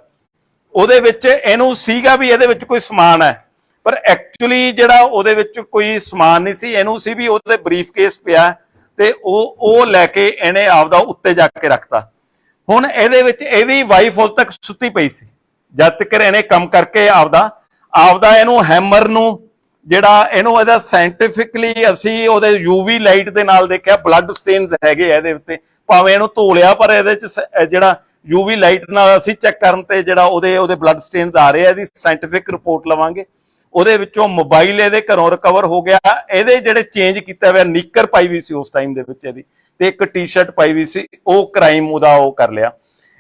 ਉਹਦੇ ਵਿੱਚ ਇਹਨੂੰ ਸੀਗਾ ਵੀ ਇਹਦੇ ਵਿੱਚ ਕੋਈ ਸਮਾਨ ਹੈ, ਪਰ ਐਕਚੁਅਲੀ ਜਿਹੜਾ ਉਹਦੇ ਵਿੱਚ ਕੋਈ ਸਮਾਨ ਨਹੀਂ ਸੀ। ਇਹਨੂੰ ਸੀ ਵੀ ਉਹਦੇ ਬਰੀਫ ਕੇਸ ਪਿਆ ਤੇ ਉਹ ਲੈ ਕੇ ਇਹਨੇ ਆਪਦਾ ਉੱਤੇ ਜਾ ਕੇ ਰੱਖਤਾ। ਹੁਣ ਇਹਦੇ ਵਿੱਚ ਇਹਦੀ ਵਾਈਫ ਉਦੋਂ ਤੱਕ ਸੁੱਤੀ ਪਈ ਸੀ, ਜਦ ਤੱਕ ਇਹਨੇ ਕੰਮ ਕਰਕੇ ਆਪਦਾ ਇਹਨੂੰ ਹੈਮਰ ਨੂੰ ਜਿਹੜਾ ਇਹਨੂੰ ਇਹਦਾ ਸਾਇੰਟੀਫਿਕਲੀ ਅਸੀਂ ਉਹਦੇ UV ਲਾਈਟ ਦੇ ਨਾਲ ਦੇਖਿਆ, ਬਲੱਡ ਸਟੇਨਸ ਹੈਗੇ ਇਹਦੇ ਉੱਤੇ, ਭਾਵੇਂ ਇਹਨੂੰ ਧੋ ਲਿਆ ਪਰ ਇਹਦੇ ਚ ਜਿਹੜਾ UV ਲਾਈਟ ਨਾਲ ਅਸੀਂ ਚੈੱਕ ਕਰਨ ਤੇ ਜਿਹੜਾ ਉਹਦੇ ਬਲੱਡ ਸਟੇਨਸ ਆ ਰਹੇ ਆ। ਇਹਦੀ ਸਾਇੰਟੀਫਿਕ ਰਿਪੋਰਟ ਲਵਾਂਗੇ। ਉਹਦੇ ਵਿੱਚੋਂ ਮੋਬਾਈਲ ਇਹਦੇ ਘਰੋਂ ਰਿਕਵਰ ਹੋ ਗਿਆ। ਇਹਦੇ ਜਿਹੜੇ ਚੇਂਜ ਕੀਤਾ ਹੋਇਆ, ਨਿੱਕਰ ਪਾਈ ਵੀ ਸੀ ਉਸ ਟਾਈਮ ਦੇ ਵਿੱਚ ਇਹਦੀ, ਤੇ ਇੱਕ ਟੀ-ਸ਼ਰਟ ਪਾਈ ਵੀ ਸੀ, ਉਹ ਕ੍ਰਾਈਮ ਉਹਦਾ ਉਹ ਕਰ ਲਿਆ।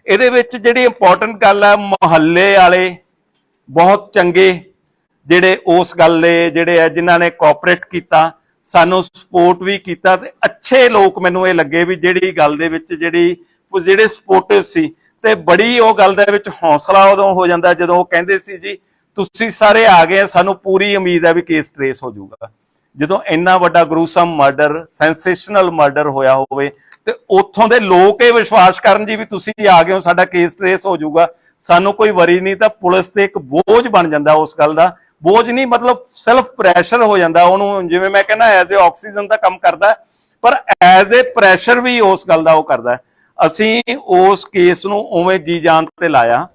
ਇਹਦੇ ਵਿੱਚ ਜਿਹੜੀ ਇੰਪੋਰਟੈਂਟ ਗੱਲ ਹੈ, ਮੁਹੱਲੇ ਵਾਲੇ ਬਹੁਤ ਚੰਗੇ ਜਿਹੜੇ ਉਸ ਗੱਲ ਦੇ ਜਿਹੜੇ ਆ, ਜਿਨ੍ਹਾਂ ਨੇ ਕੋਆਪਰੇਟ ਕੀਤਾ, ਸਾਨੂੰ ਸਪੋਰਟ ਵੀ ਕੀਤਾ, ਤੇ ਅੱਛੇ ਲੋਕ ਮੈਨੂੰ ਇਹ ਲੱਗੇ ਵੀ ਜਿਹੜੀ ਗੱਲ ਦੇ ਵਿੱਚ ਜਿਹੜੇ ਸਪੋਰਟਿਵ ਸੀ। ਤੇ ਬੜੀ ਉਹ ਗੱਲ ਦੇ ਵਿੱਚ ਹੌਸਲਾ ਉਦੋਂ ਹੋ ਜਾਂਦਾ ਜਦੋਂ ਉਹ ਕਹਿੰਦੇ ਸੀ ਜੀ ਤੁਸੀਂ ਸਾਰੇ ਆ ਗਏ, ਸਾਨੂੰ ਪੂਰੀ ਉਮੀਦ ਹੈ ਵੀ ਕੇਸ ਟ੍ਰੇਸ ਹੋ ਜਾਊਗਾ। ਜਦੋਂ ਇੰਨਾ ਵੱਡਾ ਗਰੂਸਮ ਮਰਡਰ, ਸੈਂਸੇਸ਼ਨਲ ਮਰਡਰ ਹੋਇਆ ਹੋਵੇ ਤੇ ਉੱਥੋਂ ਦੇ ਲੋਕ ਇਹ ਵਿਸ਼ਵਾਸ ਕਰਨ ਜੀ ਵੀ ਤੁਸੀਂ ਆ ਗਏ ਹੋ, ਸਾਡਾ ਕੇਸ ਟ੍ਰੇਸ ਹੋ ਜਾਊਗਾ, ਸਾਨੂੰ ਕੋਈ ਵਰੀ ਨਹੀਂ, ਤਾਂ ਪੁਲਿਸ ਤੇ ਇੱਕ ਬੋਝ ਬਣ ਜਾਂਦਾ। ਉਸ ਗੱਲ ਦਾ ਬੋਝ ਨਹੀਂ, ਮਤਲਬ ਸੈਲਫ ਪ੍ਰੈਸ਼ਰ ਹੋ ਜਾਂਦਾ ਉਹਨੂੰ। ਜਿਵੇਂ ਮੈਂ ਕਹਿੰਦਾ ਐਜ਼ ਏ ਆਕਸੀਜਨ ਦਾ ਕੰਮ ਕਰਦਾ, ਪਰ ਐਜ਼ ਏ ਪ੍ਰੈਸ਼ਰ ਵੀ ਉਸ ਗੱਲ ਦਾ ਉਹ ਕਰਦਾ। ਅਸੀਂ ਉਸ ਕੇਸ ਨੂੰ ਉਵੇਂ ਜੀ ਜਾਨ ਤੇ ਲਾਇਆ।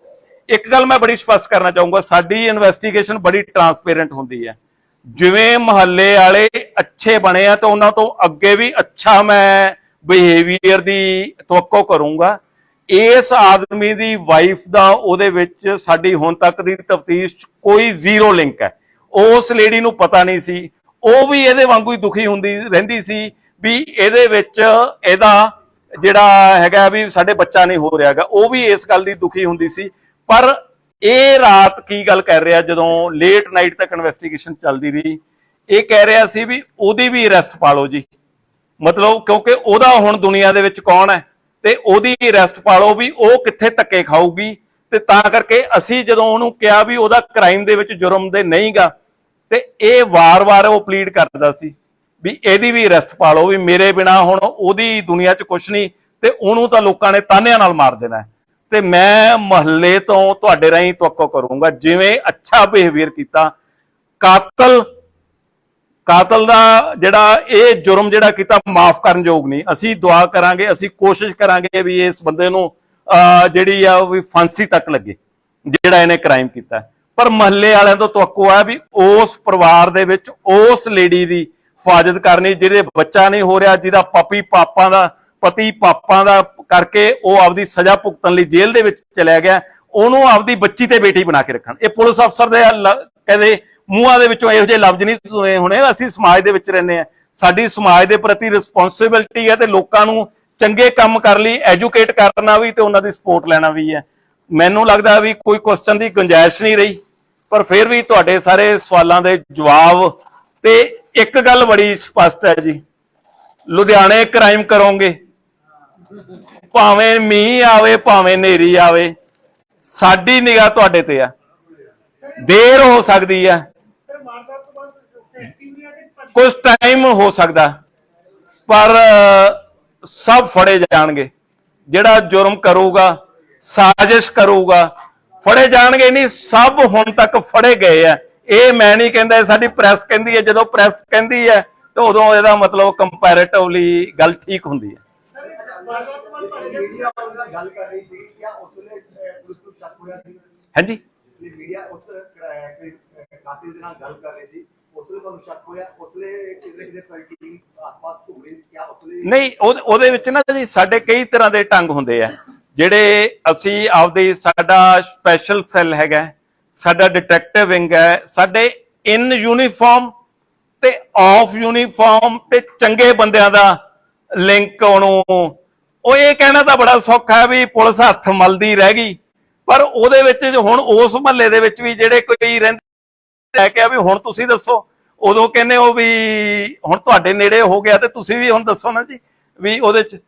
ਇੱਕ ਗੱਲ ਮੈਂ ਬੜੀ ਸਪਸ਼ਟ ਕਰਨਾ ਚਾਹੂੰਗਾ, ਸਾਡੀ ਇਨਵੈਸਟੀਗੇਸ਼ਨ ਬੜੀ ਟਰਾਂਸਪੇਰੈਂਟ ਹੁੰਦੀ ਹੈ। ਜਿਵੇਂ ਮਹੱਲੇ ਵਾਲੇ ਅੱਛੇ ਬਣੇ ਆ ਤਾਂ ਉਹਨਾਂ ਤੋਂ ਅੱਗੇ ਵੀ ਅੱਛਾ ਮੈਂ ਬਿਹੇਵੀਅਰ ਦੀ ਤਵੱਕੋ ਕਰੂੰਗਾ। ਇਸ ਆਦਮੀ ਦੀ ਵਾਈਫ ਦਾ ਉਹਦੇ ਵਿੱਚ ਸਾਡੀ ਹੁਣ ਤੱਕ ਦੀ ਤਫਤੀਸ਼ 'ਚ ਕੋਈ ਜ਼ੀਰੋ ਲਿੰਕ ਹੈ। ਉਸ ਲੇਡੀ ਨੂੰ ਪਤਾ ਨਹੀਂ ਸੀ, ਉਹ ਵੀ ਇਹਦੇ ਵਾਂਗੂ ਹੀ ਦੁਖੀ ਹੁੰਦੀ ਰਹਿੰਦੀ ਸੀ ਵੀ ਇਹਦੇ ਵਿੱਚ ਇਹਦਾ ਜਿਹੜਾ ਹੈਗਾ ਵੀ ਸਾਡੇ ਬੱਚਾ ਨਹੀਂ ਹੋ ਰਿਹਾਗਾ, ਉਹ ਵੀ ਇਸ ਗੱਲ ਦੀ ਦੁਖੀ ਹੁੰਦੀ ਸੀ। ਪਰ ਇਹ ਰਾਤ ਕੀ ਗੱਲ ਕਰ ਰਿਹਾ, ਜਦੋਂ ਲੇਟ ਨਾਈਟ ਤੱਕ ਇਨਵੈਸਟੀਗੇਸ਼ਨ ਚੱਲਦੀ ਰਹੀ, ਇਹ ਕਹਿ ਰਿਹਾ ਸੀ ਵੀ ਉਹਦੀ ਵੀ ਅਰੈਸਟ ਪਾ ਲਓ ਜੀ, ਮਤਲਬ ਕਿਉਂਕਿ ਉਹਦਾ ਹੁਣ ਦੁਨੀਆ ਦੇ ਵਿੱਚ ਕੌਣ ਹੈ ਤੇ ਉਹਦੀ ਅਰੈਸਟ ਪਾ ਲਓ ਵੀ ਉਹ ਕਿੱਥੇ ਧੱਕੇ ਖਾਊਗੀ। ਤੇ ਤਾਂ ਕਰਕੇ ਅਸੀਂ ਜਦੋਂ ਉਹਨੂੰ ਕਿਹਾ ਵੀ ਉਹਦਾ ਕ੍ਰਾਈਮ ਦੇ ਵਿੱਚ ਜੁਰਮ ਦੇ ਨਹੀਂਗਾ, ਤੇ ਇਹ ਵਾਰ-ਵਾਰ ਉਹ ਪਲੀਡ ਕਰਦਾ ਸੀ ਵੀ ਇਹਦੀ ਵੀ ਅਰੈਸਟ ਪਾ ਲਓ, ਵੀ ਮੇਰੇ ਬਿਨਾ ਹੁਣ ਉਹਦੀ ਦੁਨੀਆ 'ਚ ਕੁਛ ਨਹੀਂ ਤੇ ਉਹਨੂੰ ਤਾਂ ਲੋਕਾਂ ਨੇ ਤਾਨਿਆਂ ਨਾਲ ਮਾਰ ਦੇਣਾ। ਤੇ ਮੈਂ ਮਹੱਲੇ ਤੋਂ ਤੁਹਾਡੇ ਰਾਹੀਂ ਤਵੱਕੋ ਕਰੂੰਗਾ, ਜਿਵੇਂ ਅੱਛਾ ਬਿਹੇਵੀਅਰ ਕੀਤਾ, ਕਾਤਲ ਦਾ ਜਿਹੜਾ ਇਹ ਜੁਰਮ ਜਿਹੜਾ ਕੀਤਾ ਮਾਫ ਕਰਨ ਯੋਗ ਨਹੀਂ। ਅਸੀਂ ਦੁਆ ਕਰਾਂਗੇ, ਅਸੀਂ ਕੋਸ਼ਿਸ਼ ਕਰਾਂਗੇ ਵੀ ਇਸ ਬੰਦੇ ਨੂੰ ਜਿਹੜੀ ਆ ਵੀ ਫਾਂਸੀ ਤੱਕ ਲੱਗੇ ਜਿਹੜਾ ਇਹਨੇ ਕ੍ਰਾਈਮ ਕੀਤਾ। ਪਰ ਮਹੱਲੇ ਵਾਲਿਆਂ ਤੋਂ ਤਵੱਕੋ ਹੈ ਵੀ ਉਸ ਪਰਿਵਾਰ ਦੇ ਵਿੱਚ ਉਸ ਲੇਡੀ ਦੀ ਹਿਫਾਜ਼ਤ ਕਰਨੀ ਜਿਹਦੇ ਬੱਚਾ ਨਹੀਂ ਹੋ ਰਿਹਾ, ਜਿਹਦਾ ਪਤੀ ਪਾਪਾਂ ਦਾ ਕਰਕੇ ਉਹ ਆਪਦੀ ਸਜ਼ਾ ਭੁਗਤਣ ਲਈ ਜੇਲ੍ਹ ਦੇ ਵਿੱਚ ਚਲਿਆ ਗਿਆ, ਉਹਨੂੰ ਆਪਦੀ ਬੱਚੀ ਤੇ ਬੇਟੀ ਬਣਾ ਕੇ ਰੱਖਣ। ਇਹ ਪੁਲਿਸ ਅਫਸਰ ਦੇ ਕਹਿੰਦੇ ਮੂੰਹਾਂ ਦੇ ਵਿੱਚੋਂ ਇਹੋ ਜਿਹੇ ਲਫ਼ਜ਼ ਨਹੀਂ ਸੁਣੇ ਹੋਣੇ। ਅਸੀਂ ਸਮਾਜ ਦੇ ਵਿੱਚ ਰਹਿੰਦੇ ਹਾਂ, ਸਾਡੀ ਸਮਾਜ ਦੇ ਪ੍ਰਤੀ ਰਿਸਪੌਂਸਿਬਿਲਟੀ ਹੈ ਤੇ ਲੋਕਾਂ ਨੂੰ ਚੰਗੇ ਕੰਮ ਕਰਨ ਲਈ ਐਜੂਕੇਟ ਕਰਨਾ ਵੀ ਤੇ ਉਹਨਾਂ ਦੀ ਸਪੋਰਟ ਲੈਣਾ ਵੀ ਹੈ। ਮੈਨੂੰ ਲੱਗਦਾ ਵੀ ਕੋਈ ਕੁਐਸਚਨ ਦੀ ਗੁੰਜਾਇਸ਼ ਨਹੀਂ ਰਹੀ, ਪਰ ਫਿਰ ਵੀ ਤੁਹਾਡੇ ਸਾਰੇ ਸਵਾਲਾਂ ਦੇ ਜਵਾਬ ਤੇ ਇੱਕ ਗੱਲ ਬੜੀ ਸਪਸ਼ਟ ਹੈ ਜੀ, ਲੁਧਿਆਣੇ ਕ੍ਰਾਈਮ ਕਰੋਗੇ, ਭਾਵੇਂ ਮੀਂਹ ਆਵੇ ਭਾਵੇਂ ਹਨੇਰੀ ਆਵੇ, ਸਾਡੀ ਨਿਗਾਹ ਤੁਹਾਡੇ ਤੇ ਆ। ਦੇਰ ਹੋ ਸਕਦੀ ਆ, ਕੁਝ ਟਾਈਮ ਹੋ ਸਕਦਾ, ਪਰ ਸਭ ਫੜੇ ਜਾਣਗੇ। ਜਿਹੜਾ ਜੁਰਮ ਕਰੂਗਾ, ਸਾਜ਼ਿਸ਼ ਕਰੂਗਾ, ਫੜੇ ਜਾਣਗੇ। ਨਹੀਂ, ਸਭ ਹੁਣ ਤੱਕ ਫੜੇ ਗਏ ਆ। ਇਹ ਮੈਂ ਨਹੀਂ ਕਹਿੰਦਾ, ਸਾਡੀ ਪ੍ਰੈਸ ਕਹਿੰਦੀ ਹੈ। ਜਦੋਂ ਪ੍ਰੈਸ ਕਹਿੰਦੀ ਹੈ ਤਾਂ ਉਦੋਂ ਇਹਦਾ ਮਤਲਬ ਕੰਪੈਰੇਟਿਵਲੀ ਗੱਲ ਠੀਕ ਹੁੰਦੀ ਹੈ। मीडिया गल कर रही थी क्या उसने पुलिस को शक होया थी? हाँ जी, मीडिया उस कातिल दे नाल गल कर रही थी, उसने ਤੁਹਾਨੂੰ शक ਹੋਇਆ? उसने किसी टीम आसपास घूमे क्या उसने? ਨਹੀਂ, ਉਹਦੇ ਵਿੱਚ ਨਾ ਜੀ ਸਾਡੇ ਕਈ ਤਰ੍ਹਾਂ ਦੇ ਢੰਗ ਹੁੰਦੇ ਆ ਜਿਹੜੇ ਅਸੀਂ ਆਪਦੇ, ਸਾਡਾ ਸਪੈਸ਼ਲ ਸੈੱਲ ਹੈਗਾ, ਸਾਡਾ ਡਿਟੈਕਟਿਵ ਵਿੰਗ ਹੈ, ਸਾਡੇ ਇਨ ਯੂਨੀਫਾਰਮ ਤੇ ਆਫ ਯੂਨੀਫਾਰਮ ਤੇ ਚੰਗੇ ਬੰਦਿਆਂ ਦਾ ਲਿੰਕ। ਉਹਨੂੰ ਉਹ ਇਹ ਕਹਿਣਾ ਤਾਂ ਬੜਾ ਸੌਖਾ ਹੈ ਵੀ ਪੁਲਿਸ ਹੱਥ ਮਲਦੀ ਰਹਿ ਗਈ, ਪਰ ਉਹਦੇ ਵਿੱਚ ਹੁਣ ਉਸ ਮਹੱਲੇ ਦੇ ਵਿੱਚ ਵੀ ਜਿਹੜੇ ਕੋਈ ਰਹਿੰਦੇ, ਕਿਹਾ ਵੀ ਹੁਣ ਤੁਸੀਂ ਦੱਸੋ, ਉਦੋਂ ਕਹਿੰਦੇ ਹੋ ਵੀ ਹੁਣ ਤੁਹਾਡੇ ਨੇੜੇ ਹੋ ਗਿਆ ਤੇ ਤੁਸੀਂ ਵੀ ਹੁਣ ਦੱਸੋ ਨਾ ਜੀ। ਵੀ ਉਹਦੇ ਚ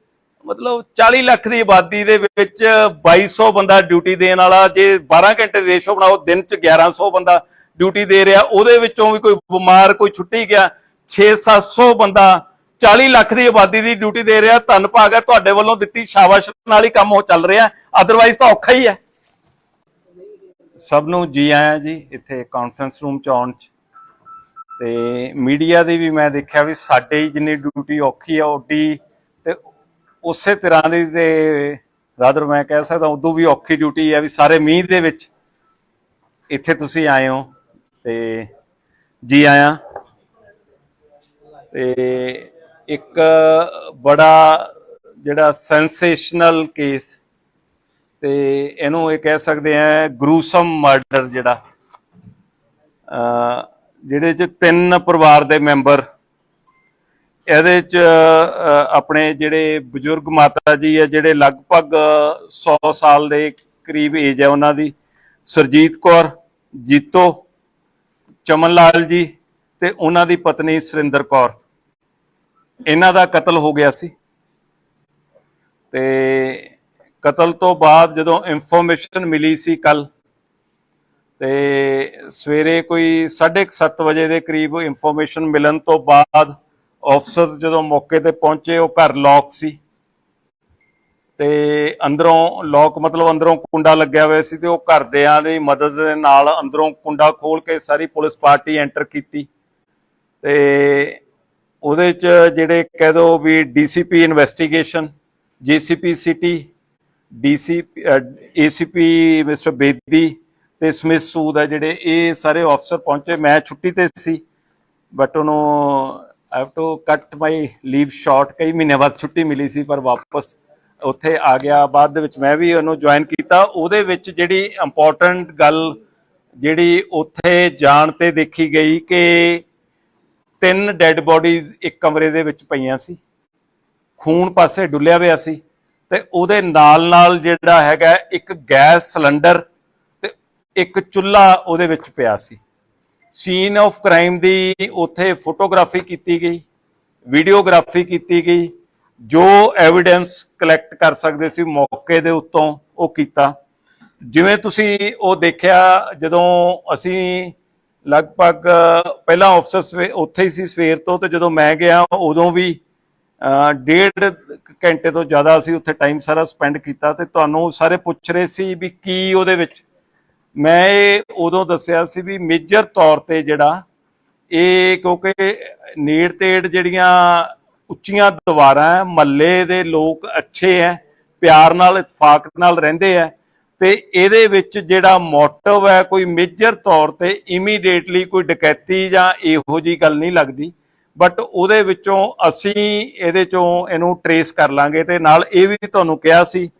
ਮਤਲਬ 40 ਲੱਖ ਦੀ ਆਬਾਦੀ ਦੇ ਵਿੱਚ 2200 ਬੰਦਾ ਡਿਊਟੀ ਦੇਣ ਵਾਲਾ, ਜੇ 12 ਘੰਟੇ ਦੇ ਰੇਸ਼ੋ ਬਣਾਓ, ਦਿਨ ਚ 1100 ਬੰਦਾ ਡਿਊਟੀ ਦੇ ਰਿਹਾ, ਉਹਦੇ ਵਿੱਚੋਂ ਵੀ ਕੋਈ ਬਿਮਾਰ, ਕੋਈ ਛੁੱਟੀ ਗਿਆ, 600-700 ਬੰਦਾ 40 ਲੱਖ ਦੀ ਆਬਾਦੀ ਦੀ ਡਿਊਟੀ ਦੇ ਰਿਹਾ। ਧੰਨ ਭਾਗ ਹੈ, ਤੁਹਾਡੇ ਵੱਲੋਂ ਦਿੱਤੀ ਸ਼ਾਬਾਸ਼ ਨਾਲ ਹੀ ਕੰਮ ਉਹ ਚੱਲ ਰਿਹਾ, ਅਦਰਵਾਈਜ਼ ਤਾਂ ਔਖਾ ਹੀ ਹੈ। ਸਭ ਨੂੰ ਜੀ ਆਇਆਂ ਜੀ ਇੱਥੇ ਕਾਨਫਰੰਸ ਰੂਮ ਚ ਆਉਣ ਚ। ਤੇ ਮੀਡੀਆ ਦੀ ਵੀ ਮੈਂ ਦੇਖਿਆ ਵੀ ਸਾਡੇ ਜਿੰਨੀ ਡਿਊਟੀ ਔਖੀ ਆ ਓਡੀ ਤੇ ਉਸੇ ਤਰ੍ਹਾਂ ਦੀ, ਤੇ ਰਾਦਰ ਮੈਂ ਕਹਿ ਸਕਦਾ ਉਦੋਂ ਵੀ ਔਖੀ ਡਿਊਟੀ ਹੈ ਵੀ ਸਾਰੇ ਮੀਂਹ ਦੇ ਵਿੱਚ ਇੱਥੇ ਤੁਸੀਂ ਆਏ ਹੋ, ਤੇ ਜੀ ਆਇਆਂ। ਤੇ ਇੱਕ ਬੜਾ ਜਿਹੜਾ ਸੈਂਸੇਸ਼ਨਲ ਕੇਸ, ਤੇ ਇਹਨੂੰ ਇਹ ਕਹਿ ਸਕਦੇ ਆ ਗਰੂਸਮ ਮਰਡਰ, ਜਿਹੜਾ ਜਿਹਦੇ ਚ 3 ਪਰਿਵਾਰ ਦੇ ਮੈਂਬਰ, ਇਹਦੇ ਚ ਆਪਣੇ ਜਿਹੜੇ ਬਜ਼ੁਰਗ ਮਾਤਾ ਜੀ ਹੈ, ਜਿਹੜੇ ਲਗਭਗ 100 ਸਾਲ ਦੇ ਕਰੀਬ ਏਜ ਹੈ ਉਹਨਾਂ ਦੀ, ਸੁਰਜੀਤ ਕੌਰ, ਜੀਤੋ, ਚਮਨ ਲਾਲ ਜੀ ਤੇ ਉਹਨਾਂ ਦੀ ਪਤਨੀ ਸੁਰਿੰਦਰ ਕੌਰ, ਇਹਨਾਂ ਦਾ ਕਤਲ ਹੋ ਗਿਆ ਸੀ। ਤੇ ਕਤਲ ਤੋਂ ਬਾਅਦ ਜਦੋਂ ਇਨਫੋਰਮੇਸ਼ਨ ਮਿਲੀ ਸੀ ਕੱਲ, ਤੇ ਸਵੇਰੇ ਕੋਈ 7:30 ਵਜੇ ਦੇ ਕਰੀਬ ਇਨਫੋਰਮੇਸ਼ਨ ਮਿਲਣ ਤੋਂ ਬਾਅਦ ਅਫਸਰ ਜਦੋਂ ਮੌਕੇ ਤੇ ਪਹੁੰਚੇ, ਉਹ ਘਰ ਲੌਕ ਸੀ ਤੇ ਅੰਦਰੋਂ ਲੌਕ ਮਤਲਬ ਅੰਦਰੋਂ ਕੁੰਡਾ ਲੱਗਿਆ ਹੋਇਆ ਸੀ, ਤੇ ਉਹ ਘਰਦਿਆਂ ਦੀ ਮਦਦ ਦੇ ਨਾਲ ਅੰਦਰੋਂ ਕੁੰਡਾ ਖੋਲ ਕੇ ਸਾਰੀ ਪੁਲਿਸ ਪਾਰਟੀ ਐਂਟਰ ਕੀਤੀ। ਤੇ ਉਹਦੇ ਚ ਜਿਹੜੇ ਕਹਿ ਦੋ ਵੀ DCP investigation, GCP city, ACP mister Bedi ਤੇ ਸਮਿਥ ਸੂਦ ਹੈ, ਜਿਹੜੇ ਇਹ ਸਾਰੇ ਅਫਸਰ ਪਹੁੰਚੇ। ਮੈਂ ਛੁੱਟੀ ਤੇ ਸੀ, ਬਟ ਉਹਨੂੰ ਆਈ ਹੈਵ ਟੂ ਕੱਟ ਮਾਈ ਲੀਵ ਸ਼ਾਰਟ। ਕਈ ਮਹੀਨਿਆਂ ਬਾਅਦ ਛੁੱਟੀ ਮਿਲੀ ਸੀ ਪਰ ਵਾਪਸ ਉੱਥੇ ਆ ਗਿਆ। ਬਾਅਦ ਦੇ ਵਿੱਚ ਮੈਂ ਵੀ ਉਹਨੂੰ ਜੁਆਇਨ ਕੀਤਾ। ਉਹਦੇ ਵਿੱਚ ਜਿਹੜੀ ਇੰਪੋਰਟੈਂਟ ਗੱਲ ਜਿਹੜੀ ਉੱਥੇ ਜਾਣ ਤੇ ਦੇਖੀ ਗਈ ਕਿ 3 ਡੈਡ ਬੋਡੀਜ਼ ਇੱਕ ਕਮਰੇ ਦੇ ਵਿੱਚ ਪਈਆਂ ਸੀ, ਖੂਨ ਪਾਸੇ ਡੁੱਲਿਆ ਹੋਇਆ ਸੀ, ਤੇ ਉਹਦੇ ਨਾਲ ਨਾਲ ਜਿਹੜਾ ਹੈਗਾ ਇੱਕ ਗੈਸ ਸਿਲੰਡਰ ਤੇ ਇੱਕ ਚੁੱਲ੍ਹਾ ਉਹਦੇ ਵਿੱਚ ਪਿਆ ਸੀ। ਸੀਨ ਆਫ ਕ੍ਰਾਈਮ ਦੀ ਉੱਥੇ ਫੋਟੋਗ੍ਰਾਫੀ ਕੀਤੀ ਗਈ, ਵੀਡੀਓਗ੍ਰਾਫੀ ਕੀਤੀ ਗਈ, ਜੋ ਐਵੀਡੈਂਸ ਕਲੈਕਟ ਕਰ ਸਕਦੇ ਸੀ ਮੌਕੇ ਦੇ ਉੱਤੋਂ ਉਹ ਕੀਤਾ। ਜਿਵੇਂ ਤੁਸੀਂ ਉਹ ਦੇਖਿਆ, ਜਦੋਂ ਅਸੀਂ ਲਗਭਗ ਪਹਿਲਾਂ ਆਫਿਸਰ ਉੱਥੇ ਹੀ ਸੀ ਸਵੇਰ ਤੋਂ, ਤੇ ਜਦੋਂ ਮੈਂ ਗਿਆ ਉਦੋਂ ਵੀ 1.5 ਘੰਟੇ ਤੋਂ ਜ਼ਿਆਦਾ ਅਸੀਂ ਉੱਥੇ ਟਾਈਮ ਸਾਰਾ ਸਪੈਂਡ ਕੀਤਾ। ਤੇ ਤੁਹਾਨੂੰ ਸਾਰੇ ਪੁੱਛ ਰਹੇ ਸੀ ਵੀ ਕੀ ਉਹਦੇ ਵਿੱਚ, ਮੈਂ ਇਹ ਉਦੋਂ ਦੱਸਿਆ ਸੀ ਵੀ ਮੇਜਰ ਤੌਰ ਤੇ ਜਿਹੜਾ ਇਹ, ਕਿਉਂਕਿ ਨੇੜ ਤੇੜ ਜਿਹੜੀਆਂ ਉੱਚੀਆਂ ਦੀਵਾਰਾਂ, ਮਹੱਲੇ ਦੇ ਲੋਕ ਅੱਛੇ ਹੈ, ਪਿਆਰ ਨਾਲ ਇਤਫਾਕ ਨਾਲ ਰਹਿੰਦੇ ਹੈ, ਤੇ ਇਹਦੇ ਵਿੱਚ ਜਿਹੜਾ ਮੋਟਿਵ ਹੈ ਕੋਈ ਮੇਜਰ ਤੌਰ ਤੇ ਇਮੀਡੀਏਟਲੀ ਕੋਈ ਡਕੈਤੀ ਜਾਂ ਇਹੋ ਜੀ ਗੱਲ ਨਹੀਂ ਲੱਗਦੀ। ਬਟ ਉਹਦੇ ਵਿੱਚੋਂ ਅਸੀਂ ਇਹਦੇ ਚੋਂ ਇਹਨੂੰ ਟਰੇਸ ਕਰ ਲਾਂਗੇ। ਤੇ ਨਾਲ ਇਹ ਵੀ ਤੁਹਾਨੂੰ ਕਿਹਾ ਸੀ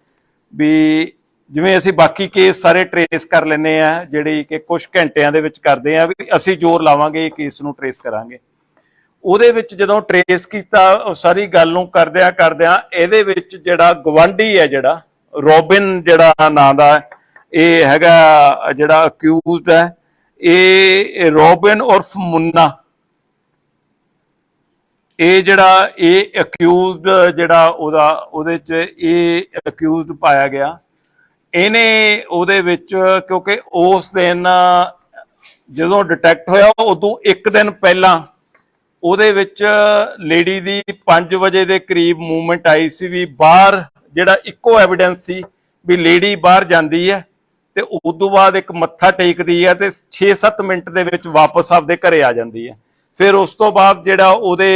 ਵੀ ਜਿਵੇਂ ਅਸੀਂ ਬਾਕੀ ਕੇਸ ਸਾਰੇ ਟਰੇਸ ਕਰ ਲੈਂਦੇ ਆ, ਜਿਹੜੀ ਕਿ ਕੁਝ ਘੰਟਿਆਂ ਦੇ ਵਿੱਚ ਕਰਦੇ ਆ, ਵੀ ਅਸੀਂ ਜ਼ੋਰ ਲਾਵਾਂਗੇ ਇਹ ਕੇਸ ਨੂੰ ਟਰੇਸ ਕਰਾਂਗੇ। ਉਹਦੇ ਵਿੱਚ ਜਦੋਂ ਟਰੇਸ ਕੀਤਾ ਉਹ ਸਾਰੀ ਗੱਲ ਨੂੰ ਕਰਦਿਆਂ ਇਹਦੇ ਵਿੱਚ ਜਿਹੜਾ ਗਵਾਂਢੀ ਹੈ, ਜਿਹੜਾ ਰੋਬਿਨ ਜਿਹੜਾ ਨਾਂ ਦਾ ਇਹ ਹੈਗਾ ਜਿਹੜਾ ਅਕਿਊਜ਼ਡ ਹੈ, ਇਹ ਰੋਬਿਨ ਉਰਫ ਮੁੰਨਾ, ਇਹ ਜਿਹੜਾ ਇਹ ਅਕਿਊਜ਼ਡ ਜਿਹੜਾ ਉਹਦੇ ਚ ਇਹ ਅਕਿਊਜ਼ਡ ਪਾਇਆ ਗਿਆ। ਇਹਨੇ ਉਹਦੇ ਵਿੱਚ, ਕਿਉਂਕਿ ਉਸ ਦਿਨ ਜਦੋਂ ਡਿਟੈਕਟ ਹੋਇਆ ਉਦੋਂ ਇੱਕ ਦਿਨ ਪਹਿਲਾਂ ਉਹਦੇ ਵਿੱਚ ਲੇਡੀ ਦੀ 5 ਵਜੇ ਦੇ ਕਰੀਬ ਮੂਵਮੈਂਟ ਆਈ ਸੀ ਵੀ ਬਾਹਰ, ਜਿਹੜਾ ਇੱਕੋ ਐਵੀਡੈਂਸ ਸੀ ਵੀ ਲੇਡੀ ਬਾਹਰ ਜਾਂਦੀ ਹੈ ਤੇ ਉਦੋਂ ਬਾਅਦ ਇੱਕ ਮੱਥਾ ਟੇਕਦੀ ਹੈ ਤੇ 6-7 ਮਿੰਟ ਦੇ ਵਿੱਚ ਵਾਪਸ ਆਪਦੇ ਘਰੇ ਆ ਜਾਂਦੀ ਹੈ। ਫਿਰ ਉਸ ਤੋਂ ਬਾਅਦ ਜਿਹੜਾ ਉਹਦੇ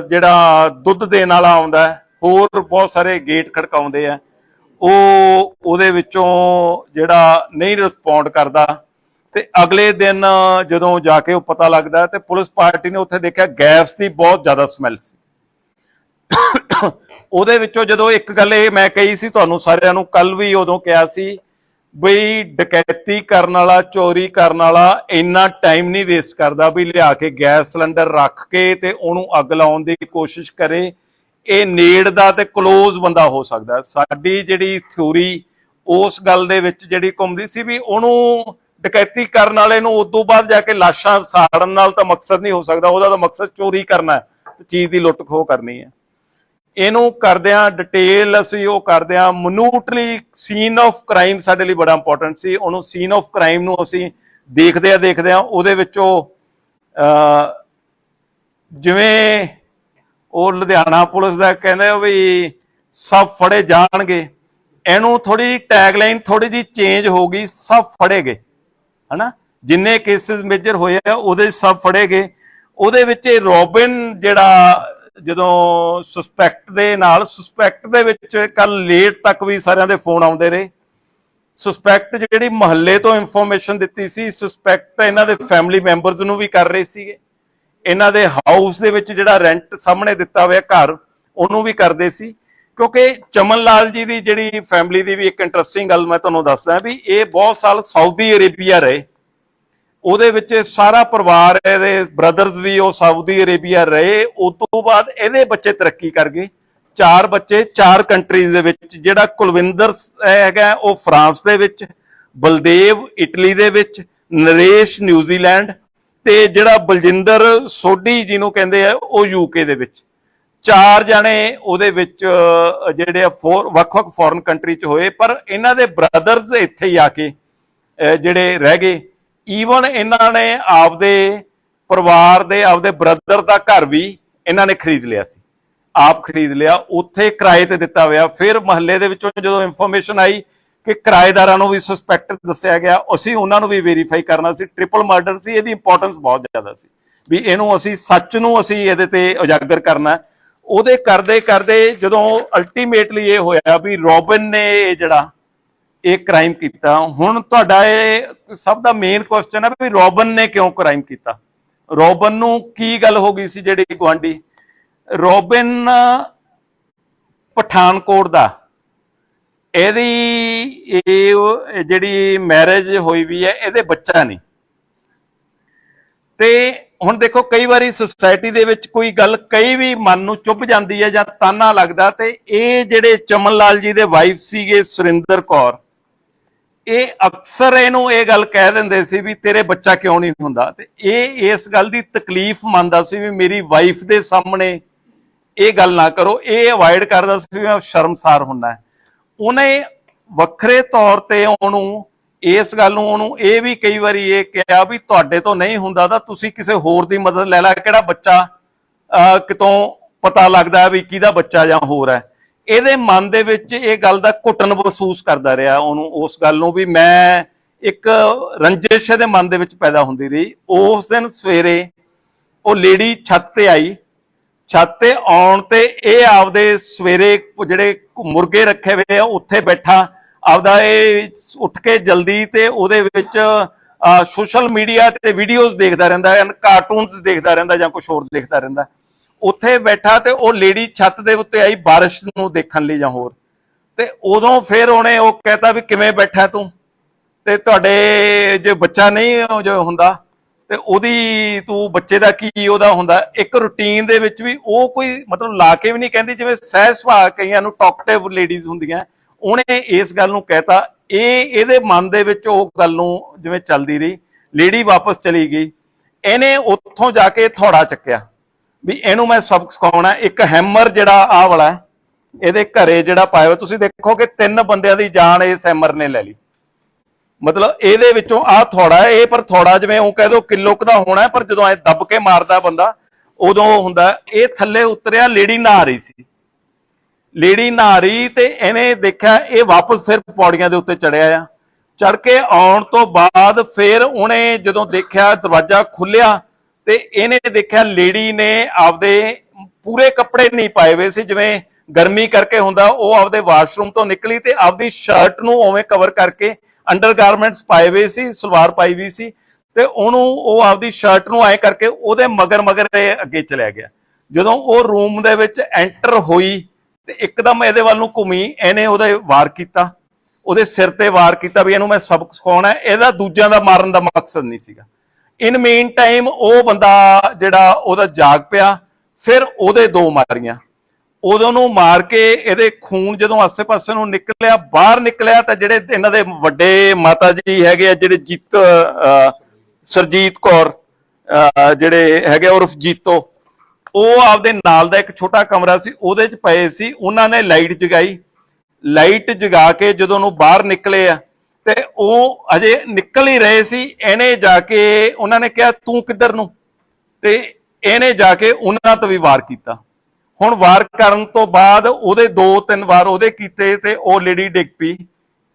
ਜਿਹੜਾ ਦੁੱਧ ਦੇਣ ਵਾਲਾ ਆਉਂਦਾ, ਹੋਰ ਬਹੁਤ ਸਾਰੇ ਗੇਟ ਖੜਕਾਉਂਦੇ ਆ, ਉਹ ਉਹਦੇ ਵਿੱਚੋਂ ਜਿਹੜਾ ਨਹੀਂ ਰਿਸਪੌਂਡ ਕਰਦਾ। ਤੇ ਅਗਲੇ ਦਿਨ ਜਦੋਂ ਜਾ ਕੇ ਉਹ ਪਤਾ ਲੱਗਦਾ ਤੇ ਪੁਲਿਸ ਪਾਰਟੀ ਨੇ ਉੱਥੇ ਦੇਖਿਆ ਗੈਸ ਦੀ ਬਹੁਤ ਜ਼ਿਆਦਾ ਸਮੈਲ ਸੀ। ਉਹਦੇ ਵਿੱਚੋਂ ਜਦੋਂ ਇੱਕ ਗੱਲ ਇਹ ਮੈਂ ਕਹੀ ਸੀ ਤੁਹਾਨੂੰ ਸਾਰਿਆਂ ਨੂੰ, ਕੱਲ ਵੀ ਉਦੋਂ ਕਿਹਾ ਸੀ ਬਈ ਡਕੈਤੀ ਕਰਨ ਵਾਲਾ, ਚੋਰੀ ਕਰਨ ਵਾਲਾ ਇੰਨਾ ਟਾਈਮ ਨਹੀਂ ਵੇਸਟ ਕਰਦਾ ਵੀ ਲਿਆ ਕੇ ਗੈਸ ਸਿਲੰਡਰ ਰੱਖ ਕੇ ਤੇ ਉਹਨੂੰ ਅੱਗ ਲਾਉਣ ਦੀ ਕੋਸ਼ਿਸ਼ ਕਰੇ। ਇਹ ਨੇੜ ਦਾ ਤੇ ਕਲੋਜ਼ ਬੰਦਾ ਹੋ ਸਕਦਾ। ਸਾਡੀ ਜਿਹੜੀ ਥਿਊਰੀ ਉਸ ਗੱਲ ਦੇ ਵਿੱਚ ਜਿਹੜੀ ਘੁੰਮਦੀ ਸੀ ਵੀ ਉਹਨੂੰ ਡਕੈਤੀ ਕਰਨ ਵਾਲੇ ਨੂੰ ਉਦੋਂ ਬਾਅਦ ਜਾ ਕੇ ਲਾਸ਼ਾਂ ਸਾੜਨ ਨਾਲ ਤਾਂ ਮਕਸਦ ਨਹੀਂ ਹੋ ਸਕਦਾ, ਉਹਦਾ ਤਾਂ ਮਕਸਦ ਚੋਰੀ ਕਰਨਾ ਹੈ, ਚੀਜ਼ ਦੀ ਲੁੱਟ ਖੋਹ ਕਰਨੀ ਹੈ। ਇਹਨੂੰ ਕਰਦਿਆਂ ਡਿਟੇਲ ਅਸੀਂ ਉਹ ਕਰਦਿਆਂ ਮਨੂਟਲੀ ਸੀਨ ਆਫ ਕ੍ਰਾਈਮ ਸਾਡੇ ਲਈ ਬੜਾ ਇੰਪੋਰਟੈਂਟ ਸੀ। ਉਹਨੂੰ ਸੀਨ ਆਫ ਕ੍ਰਾਈਮ ਨੂੰ ਅਸੀਂ ਦੇਖਦਿਆਂ ਉਹਦੇ ਵਿੱਚੋਂ ਜਿਵੇਂ ਉਹ ਲੁਧਿਆਣਾ ਪੁਲਿਸ ਦਾ ਕਹਿੰਦੇ ਵੀ ਸਭ ਫੜੇ ਜਾਣਗੇ, ਇਹਨੂੰ ਥੋੜੀ ਟੈਗਲਾਈਨ ਥੋੜੀ ਜਿਹੀ ਚੇਂਜ ਹੋ ਗਈ, ਸਭ ਫੜੇ ਗਏ, ਹਨਾ। ਜਿੰਨੇ ਕੇਸਿਸ ਮੇਜਰ ਹੋਏ ਆ ਉਹਦੇ ਸਭ ਫੜੇ ਗਏ। ਉਹਦੇ ਵਿੱਚ ਰੋਬਿਨ ਜਿਹੜਾ ਜਦੋਂ ਸਸਪੈਕਟ ਦੇ ਵਿੱਚ ਕੱਲ ਲੇਟ ਤੱਕ ਵੀ ਸਾਰਿਆਂ ਦੇ ਫੋਨ ਆਉਂਦੇ ਰਹੇ। ਸਸਪੈਕਟ ਜਿਹੜੀ ਮਹੱਲੇ ਤੋਂ ਇਨਫੋਰਮੇਸ਼ਨ ਦਿੱਤੀ ਸੀ, ਸਸਪੈਕਟ ਇਹਨਾਂ ਦੇ ਫੈਮਿਲੀ ਮੈਂਬਰਸ ਨੂੰ ਵੀ ਕਰ ਰਹੇ ਸੀਗੇ, ਇਹਨਾਂ ਦੇ ਹਾਊਸ ਦੇ ਵਿੱਚ ਜਿਹੜਾ ਰੈਂਟ ਸਾਹਮਣੇ ਦਿੱਤਾ ਹੋਇਆ ਘਰ ਉਹਨੂੰ ਵੀ ਕਰਦੇ ਸੀ। ਕਿਉਂਕਿ ਚਮਨ ਲਾਲ ਜੀ ਦੀ ਜਿਹੜੀ ਫੈਮਿਲੀ ਦੀ ਵੀ ਇੱਕ ਇੰਟਰਸਟਿੰਗ ਗੱਲ ਮੈਂ ਤੁਹਾਨੂੰ ਦੱਸਦਾ ਵੀ ਇਹ ਬਹੁਤ ਸਾਲ ਸਾਊਦੀ ਅਰੇਬੀਆ ਰਹੇ। ਉਹਦੇ ਵਿੱਚ ਸਾਰਾ ਪਰਿਵਾਰ, ਇਹਦੇ ਬ੍ਰਦਰਸ ਵੀ ਉਹ ਸਾਊਦੀ ਅਰੇਬੀਆ ਰਹੇ। ਉਸ ਤੋਂ ਬਾਅਦ ਇਹਦੇ ਬੱਚੇ ਤਰੱਕੀ ਕਰ ਗਏ, 4 ਬੱਚੇ 4 ਕੰਟਰੀਜ਼ ਦੇ ਵਿੱਚ। ਜਿਹੜਾ ਕੁਲਵਿੰਦਰ ਹੈਗਾ ਉਹ ਫਰਾਂਸ ਦੇ ਵਿੱਚ, ਬਲਦੇਵ ਇਟਲੀ ਦੇ ਵਿੱਚ, ਨਰੇਸ਼ ਨਿਊਜ਼ੀਲੈਂਡ, ਤੇ ਜਿਹੜਾ ਬਲਜਿੰਦਰ ਸੋਢੀ ਜਿਹਨੂੰ ਕਹਿੰਦੇ ਆ ਉਹ ਯੂਕੇ ਦੇ ਵਿੱਚ। 4 ਜਾਣੇ ਉਹਦੇ ਵਿੱਚ ਜਿਹੜੇ ਵੱਖ-ਵੱਖ ਫੋਰਨ ਕੰਟਰੀ 'ਚ ਹੋਏ, ਪਰ ਇਹਨਾਂ ਦੇ ਬ੍ਰਦਰਸ ਇੱਥੇ ਹੀ ਆ ਕੇ ਜਿਹੜੇ ਰਹਿ ਗਏ। ਈਵਨ ਇਹਨਾਂ ਨੇ ਆਪਦੇ ਪਰਿਵਾਰ ਦੇ, ਆਪਦੇ ਬ੍ਰਦਰ ਦਾ ਘਰ ਵੀ ਇਹਨਾਂ ਨੇ ਖਰੀਦ ਲਿਆ ਸੀ, ਆਪ ਖਰੀਦ ਲਿਆ, ਉੱਥੇ ਕਿਰਾਏ ਤੇ ਦਿੱਤਾ ਹੋਇਆ। ਫਿਰ ਮਹੱਲੇ ਦੇ ਵਿੱਚੋਂ ਜਦੋਂ ਇਨਫੋਰਮੇਸ਼ਨ ਆਈ ਕਿ ਕਿਰਾਏਦਾਰਾਂ ਨੂੰ ਵੀ ਸਸਪੈਕਟ ਦੱਸਿਆ ਗਿਆ, ਅਸੀਂ ਉਹਨਾਂ ਨੂੰ ਵੀ ਵੈਰੀਫਾਈ ਕਰਨਾ ਸੀ। ਟ੍ਰਿਪਲ ਮਰਡਰ ਸੀ, ਇਹਦੀ ਇੰਪੋਰਟੈਂਸ ਬਹੁਤ ਜ਼ਿਆਦਾ ਸੀ ਵੀ ਇਹਨੂੰ ਅਸੀਂ ਸੱਚ ਨੂੰ ਅਸੀਂ ਇਹਦੇ ਤੇ ਉਜਾਗਰ ਕਰਨਾ। ਉਹਦੇ ਕਰਦੇ ਜਦੋਂ ਅਲਟੀਮੇਟਲੀ ਇਹ ਹੋਇਆ ਵੀ ਰੋਬਿਨ ਨੇ ਜਿਹੜਾ ਇਹ ਕ੍ਰਾਈਮ ਕੀਤਾ। ਹੁਣ ਤੁਹਾਡਾ ਇਹ ਸਭ ਦਾ ਮੇਨ ਕੁਐਸਚਨ ਹੈ ਵੀ ਰੋਬਿਨ ਨੇ ਕਿਉਂ ਕ੍ਰਾਈਮ ਕੀਤਾ। ਰੋਬਨ ਨੂੰ ਕੀ ਗੱਲ ਹੋ ਗਈ ਸੀ, ਜਿਹੜੀ ਗੁਆਂਢੀ ਰੋਬਿਨ ਪਠਾਨਕੋਟ ਦਾ, ਇਹਦੀ ਇਹ ਜਿਹੜੀ ਮੈਰਿਜ ਹੋਈ ਵੀ ਹੈ, ਇਹਦੇ ਬੱਚਾ ਨਹੀਂ। ਤੇ ਹੁਣ ਦੇਖੋ ਕਈ ਵਾਰੀ ਸੁਸਾਇਟੀ ਦੇ ਵਿੱਚ ਕੋਈ ਗੱਲ ਕਈ ਵੀ ਮਨ ਨੂੰ ਚੁੱਭ ਜਾਂਦੀ ਹੈ ਜਾਂ ਤਾਨਾ ਲੱਗਦਾ, ਤੇ ਇਹ ਜਿਹੜੇ ਚਮਨ ਲਾਲ ਜੀ ਦੇ ਵਾਈਫ ਸੀਗੇ ਸੁਰਿੰਦਰ ਕੌਰ, ਇਹ ਅਕਸਰ ਇਹਨੂੰ ਇਹ ਗੱਲ ਕਹਿ ਦਿੰਦੇ ਸੀ ਵੀ ਤੇਰੇ ਬੱਚਾ ਕਿਉਂ ਨਹੀਂ ਹੁੰਦਾ, ਤੇ ਇਹ ਇਸ ਗੱਲ ਦੀ ਤਕਲੀਫ ਮੰਨਦਾ ਸੀ ਵੀ ਮੇਰੀ ਵਾਈਫ ਦੇ ਸਾਹਮਣੇ ਇਹ ਗੱਲ ਨਾ ਕਰੋ, ਇਹ ਅਵਾਇਡ ਕਰਦਾ ਸੀ ਵੀ ਮੈਂ ਸ਼ਰਮਸਾਰ ਹੁੰਨਾ। ਉਹਨੇ ਵੱਖਰੇ ਤੌਰ ਤੇ ਉਹਨੂੰ ਇਸ ਗੱਲ ਨੂੰ ਉਹਨੂੰ ਇਹ ਵੀ ਕਈ ਵਾਰੀ ਇਹ ਕਿਹਾ ਵੀ ਤੁਹਾਡੇ ਤੋਂ ਨਹੀਂ ਹੁੰਦਾ ਤਾਂ ਤੁਸੀਂ ਕਿਸੇ ਹੋਰ ਦੀ ਮਦਦ ਲੈ ਲੈ, ਕਿਹੜਾ ਬੱਚਾ ਕਿਤੋਂ ਪਤਾ ਲੱਗਦਾ ਵੀ ਕਿਹਦਾ ਬੱਚਾ ਜਾਂ ਹੋਰ ਹੈ। ਇਹਦੇ ਮਨ ਦੇ ਵਿੱਚ ਇਹ ਗੱਲ ਦਾ ਘੁੱਟਣ ਮਹਿਸੂਸ ਕਰਦਾ ਰਿਹਾ ਉਹਨੂੰ, ਉਸ ਗੱਲ ਨੂੰ ਵੀ ਮੈਂ ਇੱਕ ਰੰਜਿਸ਼ ਦੇ ਮਨ ਦੇ ਵਿੱਚ ਪੈਦਾ ਹੁੰਦੀ ਰਹੀ। ਉਸ ਦਿਨ ਸਵੇਰੇ ਉਹ ਲੇਡੀ ਛੱਤ ਤੇ ਆਈ, ਛੱਤ ਤੇ ਆਉਣ ਤੇ ਇਹ ਆਪਦੇ ਸਵੇਰੇ ਜਿਹੜੇ ਮੁਰਗੇ ਰੱਖੇ ਹੋਏ ਆ ਉੱਥੇ ਬੈਠਾ ਆਪਦਾ ਇਹ ਉੱਠ ਕੇ ਜਲਦੀ ਤੇ ਉਹਦੇ ਵਿੱਚ ਸੋਸ਼ਲ ਮੀਡੀਆ ਤੇ ਵੀਡੀਓਜ਼ ਦੇਖਦਾ ਰਹਿੰਦਾ, ਕਾਰਟੂਨਸ ਦੇਖਦਾ ਰਹਿੰਦਾ ਜਾਂ ਕੁਝ ਹੋਰ ਦੇਖਦਾ ਰਹਿੰਦਾ। ਉੱਥੇ ਬੈਠਾ ਤੇ ਉਹ ਲੇਡੀ ਛੱਤ ਦੇ ਉੱਤੇ ਆਈ ਬਾਰਿਸ਼ ਨੂੰ ਦੇਖਣ ਲਈ ਜਾਂ ਹੋਰ, ਤੇ ਉਦੋਂ ਫਿਰ ਉਹਨੇ ਉਹ ਕਹਿਤਾ ਵੀ ਕਿਵੇਂ ਬੈਠਾ ਤੂੰ, ਤੇ ਤੁਹਾਡੇ ਜੇ ਬੱਚਾ ਨਹੀਂ ਜੋ ਹੁੰਦਾ ਤੇ ਉਹਦੀ ਤੂੰ ਬੱਚੇ ਦਾ ਕੀ ਉਹਦਾ ਹੁੰਦਾ। ਇੱਕ ਰੂਟੀਨ ਦੇ ਵਿੱਚ ਵੀ ਉਹ ਕੋਈ ਮਤਲਬ ਲਾ ਕੇ ਵੀ ਨਹੀਂ ਕਹਿੰਦੀ, ਜਿਵੇਂ ਸਹਿਜ ਸੁਭਾਅ ਕਈਆਂ ਨੂੰ ਟਾਕਟਿਵ ਲੇਡੀਜ਼ ਹੁੰਦੀਆਂ, ਉਹਨੇ ਇਸ ਗੱਲ ਨੂੰ ਕਹਿਤਾ। ਇਹਦੇ ਮਨ ਦੇ ਵਿੱਚ ਉਹ ਗੱਲ ਨੂੰ ਜਿਵੇਂ ਚੱਲਦੀ ਰਹੀ। ਲੇਡੀ ਵਾਪਸ ਚਲੀ ਗਈ, ਇਹਨੇ ਉੱਥੋਂ ਜਾ ਕੇ ਥੋੜਾ ਚੱਕਿਆ ਵੀ ਇਹਨੂੰ ਮੈਂ ਸਬਕ ਸਿਖਾਉਣਾ। ਇੱਕ ਹੈਮਰ ਜਿਹੜਾ ਆਹ ਵਾਲਾ ਇਹਦੇ ਘਰੇ ਜਿਹੜਾ ਪਾਇਆ ਹੋਇਆ, ਤੁਸੀਂ ਦੇਖੋ ਕਿ 3 ਬੰਦਿਆਂ ਦੀ ਜਾਨ ਇਸ ਹੈਮਰ ਨੇ ਲੈ ਲਈ। ਮਤਲਬ ਇਹਦੇ ਵਿੱਚੋਂ ਆਹ ਥੋੜਾ ਇਹ, ਪਰ ਥੋੜਾ ਜਿਵੇਂ ਉਹ ਕਹਿ ਦੋ ਕਿਲੋ ਕੁ ਦਾ ਹੋਣਾ, ਪਰ ਜਦੋਂ ਐ ਦੱਬ ਕੇ ਮਾਰਦਾ ਬੰਦਾ ਉਦੋਂ ਹੁੰਦਾ। ਇਹ ਥੱਲੇ ਉਤਰਿਆ, ਲੇਡੀ ਨਹਾ ਰਹੀ ਸੀ, ਲੇਡੀ ਨਹਾ ਰਹੀ ਤੇ ਇਹਨੇ ਦੇਖਿਆ ਇਹ ਵਾਪਸ ਫਿਰ ਪੌੜੀਆਂ ਦੇ ਉੱਤੇ ਚੜਿਆ ਆ। ਚੜ ਕੇ ਆਉਣ ਤੋਂ ਬਾਅਦ ਫਿਰ ਉਹਨੇ ਜਦੋਂ ਦੇਖਿਆ ਦਰਵਾਜ਼ਾ ਖੁੱਲਿਆ ਤੇ ਇਹਨੇ ਦੇਖਿਆ ਲੇਡੀ ਨੇ ਆਪਦੇ ਪੂਰੇ ਕੱਪੜੇ ਨਹੀਂ ਪਾਏ ਹੋਏ ਸੀ, ਜਿਵੇਂ ਗਰਮੀ ਕਰਕੇ ਹੁੰਦਾ, ਉਹ ਆਪਦੇ ਵਾਸ਼ਰੂਮ ਤੋਂ ਨਿਕਲੀ ਤੇ ਆਪਦੀ ਸ਼ਰਟ ਨੂੰ ਉਵੇਂ ਕਵਰ ਕਰਕੇ ਅੰਡਰਗਾਰਮੈਂਟਸ ਪਾਏ ਹੋਏ ਸੀ, ਸਲਵਾਰ ਪਾਈ ਹੋਈ ਸੀ, ਤੇ ਉਹਨੂੰ ਉਹ ਆਪਦੀ ਸ਼ਰਟ ਨੂੰ ਐ ਕਰਕੇ ਉਹਦੇ ਮਗਰ ਇਹ ਅੱਗੇ ਚਲਿਆ ਗਿਆ। ਜਦੋਂ ਉਹ ਰੂਮ ਦੇ ਵਿੱਚ ਐਂਟਰ ਹੋਈ ਤੇ ਇੱਕਦਮ ਇਹਦੇ ਵੱਲ ਨੂੰ ਘੁੰਮੀ, ਇਹਨੇ ਉਹਦੇ ਵਾਰ ਕੀਤਾ, ਉਹਦੇ ਸਿਰ ਤੇ ਵਾਰ ਕੀਤਾ ਵੀ ਇਹਨੂੰ ਮੈਂ ਸਬਕ ਸਿਖਾਉਣਾ। ਇਹਦਾ ਦੂਜਿਆਂ ਦਾ ਮਾਰਨ ਦਾ ਮਕਸਦ ਨਹੀਂ ਸੀਗਾ। ਇਨ ਮੇਨ ਟਾਈਮ ਉਹ ਬੰਦਾ ਜਿਹੜਾ ਉਹਦਾ ਜਾਗ ਪਿਆ, ਫਿਰ ਉਹਦੇ 2 ਮਾਰੀਆਂ, ਉਦੋਂ ਨੂੰ ਮਾਰ ਕੇ ਇਹਦੇ ਖੂਨ ਜਦੋਂ ਆਸੇ-ਪਾਸੇ ਨੂੰ ਨਿਕਲਿਆ, ਬਾਹਰ ਨਿਕਲਿਆ, ਤਾਂ ਜਿਹੜੇ ਇਹਨਾਂ ਦੇ ਵੱਡੇ ਮਾਤਾ ਜੀ ਹੈਗੇ ਆ, ਜਿਹੜੇ ਸਰਜੀਤ ਕੌਰ ਜਿਹੜੇ ਹੈਗੇ ਉਰਫ ਜੀਤੋ, ਉਹ ਆਪਦੇ ਨਾਲ ਦਾ ਇੱਕ ਛੋਟਾ ਕਮਰਾ ਸੀ, ਉਹਦੇ 'ਚ ਪਏ ਸੀ। ਉਹਨਾਂ ਨੇ ਲਾਈਟ ਜਗਾਈ, ਲਾਈਟ ਜਗਾ ਕੇ ਜਦੋਂ ਨੂੰ ਬਾਹਰ ਨਿਕਲੇ ਆ ਤੇ ਉਹ ਅਜੇ ਨਿਕਲ ਹੀ ਰਹੇ ਸੀ, ਇਹਨੇ ਜਾ ਕੇ ਉਹਨਾਂ ਨੇ ਕਿਹਾ ਤੂੰ ਕਿੱਧਰ ਨੂੰ, ਤੇ ਇਹਨੇ ਜਾ ਕੇ ਉਹਨਾਂ ਤੋਂ ਵੀ ਵਾਰ ਕੀਤਾ। ਹੁਣ ਵਾਰ ਕਰਨ ਤੋਂ ਬਾਅਦ ਉਹਦੇ 2-3 ਵਾਰ ਉਹਦੇ ਕੀਤੇ ਤੇ ਉਹ ਲੇਡੀ ਡਿੱਗ ਪਈ।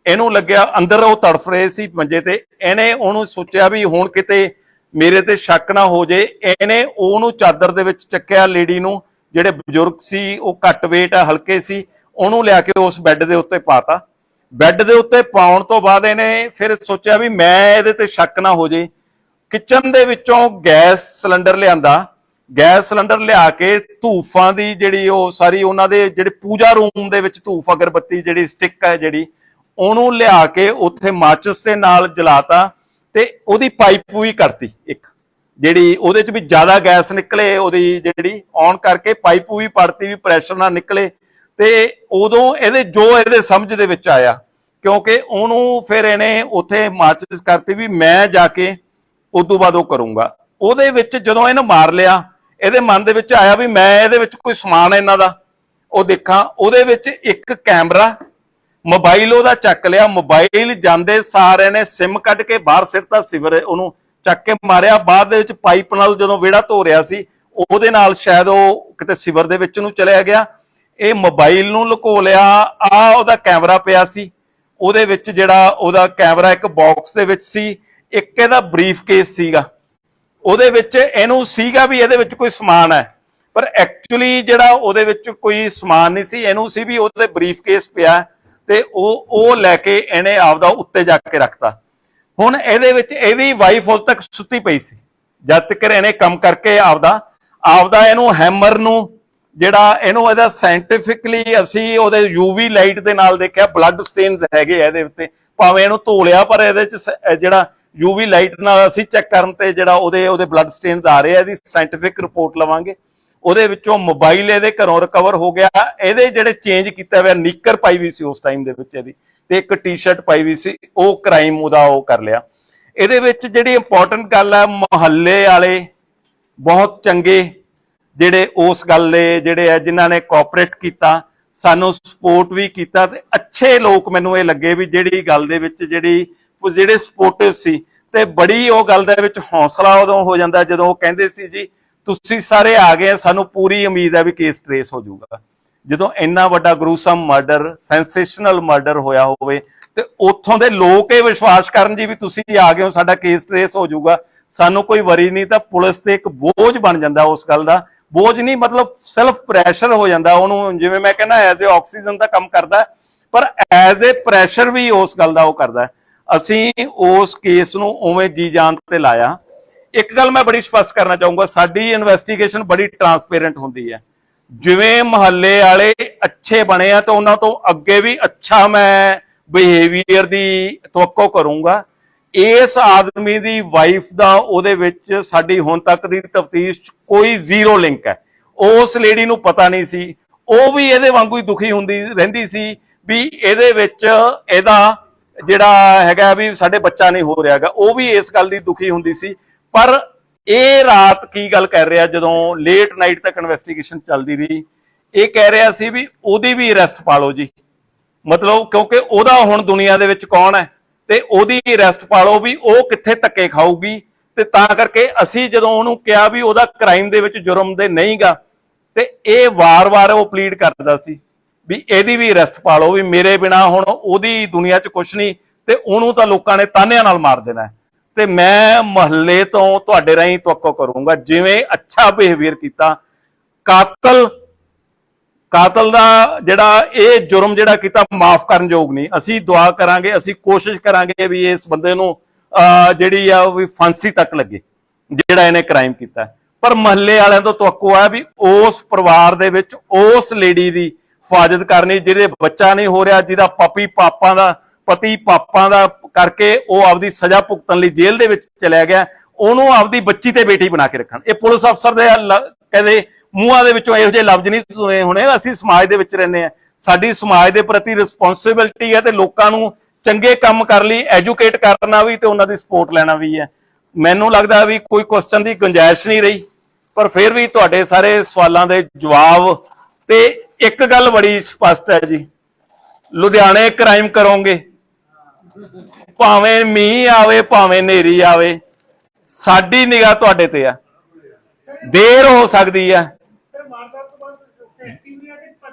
ਇਹਨੂੰ ਲੱਗਿਆ ਅੰਦਰ ਉਹ ਤੜਫ ਰਹੇ ਸੀ ਮੰਜੇ ਤੇ, ਇਹਨੇ ਉਹਨੂੰ ਸੋਚਿਆ ਵੀ ਹੁਣ ਕਿਤੇ ਮੇਰੇ ਤੇ ਸ਼ੱਕ ਨਾ ਹੋ ਜੇ। ਇਹਨੇ ਉਹਨੂੰ ਚਾਦਰ ਦੇ ਵਿੱਚ ਚੱਕਿਆ, ਲੇਡੀ ਨੂੰ, ਜਿਹੜੇ ਬਜ਼ੁਰਗ ਸੀ ਉਹ ਘੱਟ ਵੇਟ ਆ, ਹਲਕੇ ਸੀ, ਉਹਨੂੰ ਲਿਆ ਕੇ ਉਸ ਬੈੱਡ ਦੇ ਉੱਤੇ ਪਾਤਾ। ਬੈੱਡ ਦੇ ਉੱਤੇ ਪਾਉਣ ਤੋਂ ਬਾਅਦ ਇਹਨੇ ਫਿਰ ਸੋਚਿਆ ਵੀ ਮੈਂ ਇਹਦੇ ਤੇ ਸ਼ੱਕ ਨਾ ਹੋ ਜੇ। ਕਿਚਨ ਦੇ ਵਿੱਚੋਂ ਗੈਸ ਸਿਲੰਡਰ ਲਿਆਂਦਾ, ਗੈਸ ਸਿਲੰਡਰ ਲਿਆ ਕੇ ਧੂਫਾਂ ਦੀ ਜਿਹੜੀ ਉਹ ਸਾਰੀ ਉਹਨਾਂ ਦੇ ਜਿਹੜੇ ਪੂਜਾ ਰੂਮ ਦੇ ਵਿੱਚ ਧੂਫ ਅਗਰਬੱਤੀ ਜਿਹੜੀ ਸਟਿੱਕ ਹੈ ਜਿਹੜੀ, ਉਹਨੂੰ ਲਿਆ ਕੇ ਉੱਥੇ ਮਾਚਿਸ ਦੇ ਨਾਲ ਜਲਾਤਾ ਤੇ ਉਹਦੀ ਪਾਈਪ ਵੀ ਕਰਤੀ ਇੱਕ, ਜਿਹੜੀ ਉਹਦੇ ਚ ਵੀ ਜ਼ਿਆਦਾ ਗੈਸ ਨਿਕਲੇ, ਉਹਦੀ ਜਿਹੜੀ ਔਨ ਕਰਕੇ ਪਾਈਪ ਵੀ ਪੜਤੀ ਵੀ ਪ੍ਰੈਸ਼ਰ ਨਾਲ ਨਿਕਲੇ। ਤੇ ਉਦੋਂ ਇਹਦੇ ਸਮਝ ਦੇ ਵਿੱਚ ਆਇਆ, ਕਿਉਂਕਿ ਉਹਨੂੰ ਫਿਰ ਇਹਨੇ ਉੱਥੇ ਮਾਚਿਸ ਕਰਤੀ ਵੀ ਮੈਂ ਜਾ ਕੇ ਉਦੋਂ ਬਾਅਦ ਉਹ ਕਰੂੰਗਾ। ਉਹਦੇ ਵਿੱਚ ਜਦੋਂ ਇਹਨੂੰ ਮਾਰ ਲਿਆ, ਇਹਦੇ ਮਨ ਦੇ ਵਿੱਚ ਆਇਆ ਵੀ ਮੈਂ ਇਹਦੇ ਵਿੱਚ ਕੋਈ ਸਮਾਨ ਇਹਨਾਂ ਦਾ ਉਹ ਦੇਖਾਂ। ਉਹਦੇ ਵਿੱਚ ਇੱਕ ਕੈਮਰਾ, ਮੋਬਾਈਲ ਉਹਦਾ ਚੱਕ ਲਿਆ, ਮੋਬਾਈਲ ਜਾਂਦੇ ਸਾਰ ਇਹਨੇ ਸਿਮ ਕੱਢ ਕੇ ਬਾਹਰ ਸਿੱਟਤਾ, ਸਿਵਰ ਉਹਨੂੰ ਚੱਕ ਕੇ ਮਾਰਿਆ। ਬਾਅਦ ਦੇ ਵਿੱਚ ਪਾਈਪ ਨਾਲ ਜਦੋਂ ਵਿਹੜਾ ਧੋ ਰਿਹਾ ਸੀ ਉਹਦੇ ਨਾਲ ਸ਼ਾਇਦ ਉਹ ਕਿਤੇ ਸਿਵਰ ਦੇ ਵਿੱਚ ਨੂੰ ਚਲਿਆ ਗਿਆ। ਇਹ ਮੋਬਾਈਲ ਨੂੰ ਲੁਕੋ ਲਿਆ। ਆ ਉਹਦਾ ਕੈਮਰਾ ਪਿਆ ਸੀ, ਉਹਦੇ ਵਿੱਚ ਜਿਹੜਾ ਉਹਦਾ ਕੈਮਰਾ ਇੱਕ ਬਾਕਸ ਦੇ ਵਿੱਚ ਸੀ, ਇੱਕ ਇਹਦਾ ਬਰੀਫ ਕੇਸ ਸੀਗਾ, ਉਹਦੇ ਵਿੱਚ ਇਹਨੂੰ ਸੀਗਾ ਵੀ ਇਹਦੇ ਵਿੱਚ ਕੋਈ ਸਮਾਨ ਹੈ, ਪਰ ਐਕਚੁਅਲੀ ਜਿਹੜਾ ਉਹਦੇ ਵਿੱਚ ਕੋਈ ਸਮਾਨ ਨਹੀਂ ਸੀ। ਇਹਨੂੰ ਸੀ ਵੀ ਉਹਦੇ ਬਰੀਫ ਕੇਸ ਪਿਆ ਤੇ ਉਹ ਲੈ ਕੇ ਇਹਨੇ ਆਪਦਾ ਉੱਤੇ ਜਾ ਕੇ ਰੱਖਤਾ। ਹੁਣ ਇਹਦੇ ਵਿੱਚ ਇਹਦੀ ਵਾਈਫ ਉਦੋਂ ਤੱਕ ਸੁੱਤੀ ਪਈ ਸੀ, ਜਦ ਤੱਕ ਇਹਨੇ ਕੰਮ ਕਰਕੇ ਆਪਦਾ ਇਹਨੂੰ ਹੈਮਰ ਨੂੰ ਜਿਹੜਾ ਇਹਨੂੰ ਇਹਦਾ ਸਾਇੰਟੀਫਿਕਲੀ ਅਸੀਂ ਉਹਦੇ ਯੂਵੀ ਲਾਈਟ ਦੇ ਨਾਲ ਦੇਖਿਆ ਬਲੱਡ ਸਟੇਨਸ ਹੈਗੇ ਇਹਦੇ ਉੱਤੇ, ਭਾਵੇਂ ਇਹਨੂੰ ਧੋ ਲਿਆ ਪਰ ਇਹਦੇ ਚ ਜਿਹੜਾ ਯੂਵੀ ਲਾਈਟ ਨਾਲ ਅਸੀਂ ਚੈੱਕ ਕਰਨ ਤੇ ਜਿਹੜਾ ਉਹਦੇ ਬਲੱਡ ਸਟੇਨਸ ਆ ਰਹੇ ਆ, ਇਹਦੀ ਸਾਇੰਟੀਫਿਕ ਰਿਪੋਰਟ ਲਵਾਂਗੇ। ਉਹਦੇ ਵਿੱਚੋਂ ਮੋਬਾਈਲ ਇਹਦੇ ਘਰੋਂ ਰਿਕਵਰ ਹੋ ਗਿਆ। ਇਹਦੇ ਜਿਹੜੇ ਚੇਂਜ ਕੀਤਾ ਹੋਇਆ ਨਿੱਕਰ ਪਾਈ ਵੀ ਸੀ ਉਸ ਟਾਈਮ ਦੇ ਵਿੱਚ ਇਹਦੀ, ਤੇ ਇੱਕ ਟੀ-ਸ਼ਰਟ ਪਾਈ ਵੀ ਸੀ, ਉਹ ਕ੍ਰਾਈਮ ਉਹਦਾ ਉਹ ਕਰ ਲਿਆ। ਇਹਦੇ ਵਿੱਚ ਜਿਹੜੀ ਇੰਪੋਰਟੈਂਟ ਗੱਲ ਹੈ, ਮੁਹੱਲੇ ਵਾਲੇ ਬਹੁਤ ਚੰਗੇ ਜਿਹੜੇ ਉਸ ਗੱਲ ਦੇ ਜਿਹੜੇ ਆ ਜਿਨ੍ਹਾਂ ਨੇ ਕੋਆਪਰੇਟ ਕੀਤਾ, ਸਾਨੂੰ ਸਪੋਰਟ ਵੀ ਕੀਤਾ, ਤੇ ਅੱਛੇ ਲੋਕ ਮੈਨੂੰ ਇਹ ਲੱਗੇ ਵੀ ਜਿਹੜੀ ਗੱਲ ਦੇ ਵਿੱਚ ਜਿਹੜੇ ਸਪੋਰਟਿਵ ਸੀ। ਤੇ ਬੜੀ ਉਹ ਗੱਲ ਦੇ ਵਿੱਚ ਹੌਸਲਾ ਉਦੋਂ ਹੋ ਜਾਂਦਾ ਜਦੋਂ ਉਹ ਕਹਿੰਦੇ ਸੀ ਜੀ ਤੁਸੀਂ ਸਾਰੇ ਆ ਗਏ, ਸਾਨੂੰ ਪੂਰੀ ਉਮੀਦ ਹੈ ਵੀ ਕੇਸ ਟ੍ਰੇਸ ਹੋ ਜਾਊਗਾ। ਜਦੋਂ ਇੰਨਾ ਵੱਡਾ ਗਰੂਸਮ ਮਰਡਰ, ਸੈਂਸੇਸ਼ਨਲ ਮਰਡਰ ਹੋਇਆ ਹੋਵੇ ਤੇ ਉੱਥੋਂ ਦੇ ਲੋਕ ਇਹ ਵਿਸ਼ਵਾਸ ਕਰਨ ਜੀ ਵੀ ਤੁਸੀਂ ਆ ਗਏ ਹੋ, ਸਾਡਾ ਕੇਸ ਟ੍ਰੇਸ ਹੋ ਜਾਊਗਾ, ਸਾਨੂੰ ਕੋਈ ਵਰੀ ਨਹੀਂ, ਤਾਂ ਪੁਲਿਸ ਤੇ ਇੱਕ ਬੋਝ ਬਣ ਜਾਂਦਾ। ਉਸ ਗੱਲ ਦਾ ਬੋਝ ਨਹੀਂ, ਮਤਲਬ ਸੈਲਫ ਪ੍ਰੈਸ਼ਰ ਹੋ ਜਾਂਦਾ ਉਹਨੂੰ, ਜਿਵੇਂ ਮੈਂ ਕਹਿੰਦਾ ਐਜ਼ ਏ ਆਕਸੀਜਨ ਦਾ ਕੰਮ ਕਰਦਾ, ਪਰ ਐਜ਼ ਏ ਪ੍ਰੈਸ਼ਰ ਵੀ ਉਸ ਗੱਲ ਦਾ ਉਹ ਕਰਦਾ। ਅਸੀਂ ਉਸ ਕੇਸ ਨੂੰ ਉਵੇਂ ਜੀ ਜਾਨ ਤੇ ਲਾਇਆ। ਇੱਕ ਗੱਲ ਮੈਂ ਬੜੀ ਸਪਸ਼ਟ ਕਰਨਾ ਚਾਹੂੰਗਾ, ਸਾਡੀ ਇਨਵੈਸਟੀਗੇਸ਼ਨ ਬੜੀ ਟਰਾਂਸਪੇਰੈਂਟ ਹੁੰਦੀ ਹੈ। ਜਿਵੇਂ ਮੁਹੱਲੇ ਵਾਲੇ ਅੱਛੇ ਬਣੇ ਆ ਤਾਂ ਉਹਨਾਂ ਤੋਂ ਅੱਗੇ ਵੀ ਅੱਛਾ ਮੈਂ ਬਿਹੇਵੀਅਰ ਦੀ ਤਵੱਕੋ ਕਰੂੰਗਾ। ਇਸ ਆਦਮੀ ਦੀ ਵਾਈਫ ਦਾ ਉਹਦੇ ਵਿੱਚ ਸਾਡੀ ਹੁਣ ਤੱਕ ਦੀ ਤਫਤੀਸ਼ 'ਚ ਕੋਈ ਜ਼ੀਰੋ ਲਿੰਕ ਹੈ। ਉਸ ਲੇਡੀ ਨੂੰ ਪਤਾ ਨਹੀਂ ਸੀ, ਉਹ ਵੀ ਇਹਦੇ ਵਾਂਗੂ ਹੀ ਦੁਖੀ ਹੁੰਦੀ ਰਹਿੰਦੀ ਸੀ ਵੀ ਇਹਦੇ ਵਿੱਚ ਇਹਦਾ ਜਿਹੜਾ ਹੈਗਾ ਵੀ ਸਾਡੇ ਬੱਚਾ ਨਹੀਂ ਹੋ ਰਿਹਾਗਾ, ਉਹ ਵੀ ਇਸ ਗੱਲ ਦੀ ਦੁਖੀ ਹੁੰਦੀ ਸੀ। ਪਰ ਇਹ ਰਾਤ ਕੀ ਗੱਲ ਕਰ ਰਿਹਾ, ਜਦੋਂ ਲੇਟ ਨਾਈਟ ਤੱਕ ਇਨਵੈਸਟੀਗੇਸ਼ਨ ਚੱਲਦੀ ਰਹੀ, ਇਹ ਕਹਿ ਰਿਹਾ ਸੀ ਵੀ ਉਹਦੀ ਵੀ ਅਰੈਸਟ ਪਾ ਲਓ ਜੀ, ਮਤਲਬ ਕਿਉਂਕਿ ਉਹਦਾ ਹੁਣ ਦੁਨੀਆ ਦੇ ਵਿੱਚ ਕੌਣ ਹੈ ਤੇ ਉਹਦੀ ਅਰੈਸਟ ਪਾ ਲਓ ਵੀ ਉਹ ਕਿੱਥੇ ਧੱਕੇ ਖਾਊਗੀ। ਤੇ ਤਾਂ ਕਰਕੇ ਅਸੀਂ ਜਦੋਂ ਉਹਨੂੰ ਕਿਹਾ ਵੀ ਉਹਦਾ ਕ੍ਰਾਈਮ ਦੇ ਵਿੱਚ ਜੁਰਮ ਦੇ ਨਹੀਂਗਾ, ਤੇ ਇਹ ਵਾਰ-ਵਾਰ ਉਹ ਪਲੀਡ ਕਰਦਾ ਸੀ ਵੀ ਇਹਦੀ ਵੀ ਅਰੈਸਟ ਪਾ ਲਓ, ਵੀ ਮੇਰੇ ਬਿਨਾ ਹੁਣ ਉਹਦੀ ਦੁਨੀਆ 'ਚ ਕੁਛ ਨਹੀਂ, ਤੇ ਉਹਨੂੰ ਤਾਂ ਲੋਕਾਂ ਨੇ ਤਾਨਿਆਂ ਨਾਲ ਮਾਰ ਦੇਣਾ। ਤੇ ਮੈਂ ਮੁਹੱਲੇ ਤੋਂ ਤੁਹਾਡੇ ਰਾਹੀਂ ਤਵੱਕੋ ਕਰੂੰਗਾ, ਜਿਵੇਂ ਅੱਛਾ ਬਿਹੇਵੀਅਰ ਕੀਤਾ, ਕਾਤਲ ਦਾ ਜਿਹੜਾ ਇਹ ਜੁਰਮ ਜਿਹੜਾ ਕੀਤਾ ਮਾਫ ਕਰਨ ਯੋਗ ਨਹੀਂ। ਅਸੀਂ ਦੁਆ ਕਰਾਂਗੇ, ਅਸੀਂ ਕੋਸ਼ਿਸ਼ ਕਰਾਂਗੇ ਵੀ ਇਸ ਬੰਦੇ ਨੂੰ ਜਿਹੜੀ ਆ ਵੀ ਫਾਂਸੀ ਤੱਕ ਲੱਗੇ ਜਿਹੜਾ ਇਹਨੇ ਕ੍ਰਾਈਮ ਕੀਤਾ। ਪਰ ਮੁਹੱਲੇ ਵਾਲਿਆਂ ਤੋਂ ਤਵੱਕੋ ਹੈ ਵੀ ਉਸ ਪਰਿਵਾਰ ਦੇ ਵਿੱਚ ਉਸ ਲੇਡੀ ਦੀ ਹਿਫਾਜ਼ਤ ਕਰਨੀ ਜਿਹਦੇ ਬੱਚਾ ਨਹੀਂ ਹੋ ਰਿਹਾ, ਜਿਹਦਾ ਪਤੀ ਪਾਪਾਂ ਦਾ ਕਰਕੇ ਉਹ ਆਪਦੀ ਸਜ਼ਾ ਭੁਗਤਣ ਲਈ ਜੇਲ੍ਹ ਦੇ ਵਿੱਚ ਚਲਿਆ ਗਿਆ, ਉਹਨੂੰ ਆਪਦੀ ਬੱਚੀ ਤੇ ਬੇਟੀ ਬਣਾ ਕੇ ਰੱਖਣ। ਇਹ ਪੁਲਿਸ ਅਫਸਰ ਦੇ ਕਹਿੰਦੇ ਮੂੰਹਾਂ ਦੇ ਵਿੱਚੋਂ ਇਹੋ ਜਿਹੇ ਲਫ਼ਜ਼ ਨਹੀਂ ਸੁਣੇ ਹੋਣੇ। ਅਸੀਂ ਸਮਾਜ ਦੇ ਵਿੱਚ ਰਹਿੰਦੇ ਹਾਂ, ਸਾਡੀ ਸਮਾਜ ਦੇ ਪ੍ਰਤੀ ਰਿਸਪੌਂਸਿਬਿਲਟੀ ਹੈ ਤੇ ਲੋਕਾਂ ਨੂੰ ਚੰਗੇ ਕੰਮ ਕਰਨ ਲਈ ਐਜੂਕੇਟ ਕਰਨਾ ਵੀ ਤੇ ਉਹਨਾਂ ਦੀ ਸਪੋਰਟ ਲੈਣਾ ਵੀ ਹੈ। ਮੈਨੂੰ ਲੱਗਦਾ ਵੀ ਕੋਈ ਕੁਐਸਚਨ ਦੀ ਗੁੰਜਾਇਸ਼ ਨਹੀਂ ਰਹੀ, ਪਰ ਫਿਰ ਵੀ ਤੁਹਾਡੇ ਸਾਰੇ ਸਵਾਲਾਂ ਦੇ ਜਵਾਬ। ਤੇ ਇੱਕ ਗੱਲ ਬੜੀ ਸਪਸ਼ਟ ਹੈ ਜੀ, ਲੁਧਿਆਣੇ ਕ੍ਰਾਈਮ ਕਰੋਗੇ, ਭਾਵੇਂ ਮੀਂਹ ਆਵੇ ਭਾਵੇਂ ਹਨੇਰੀ ਆਵੇ, ਸਾਡੀ ਨਿਗਾਹ ਤੁਹਾਡੇ ਤੇ ਆ। ਦੇਰ ਹੋ ਸਕਦੀ ਆ,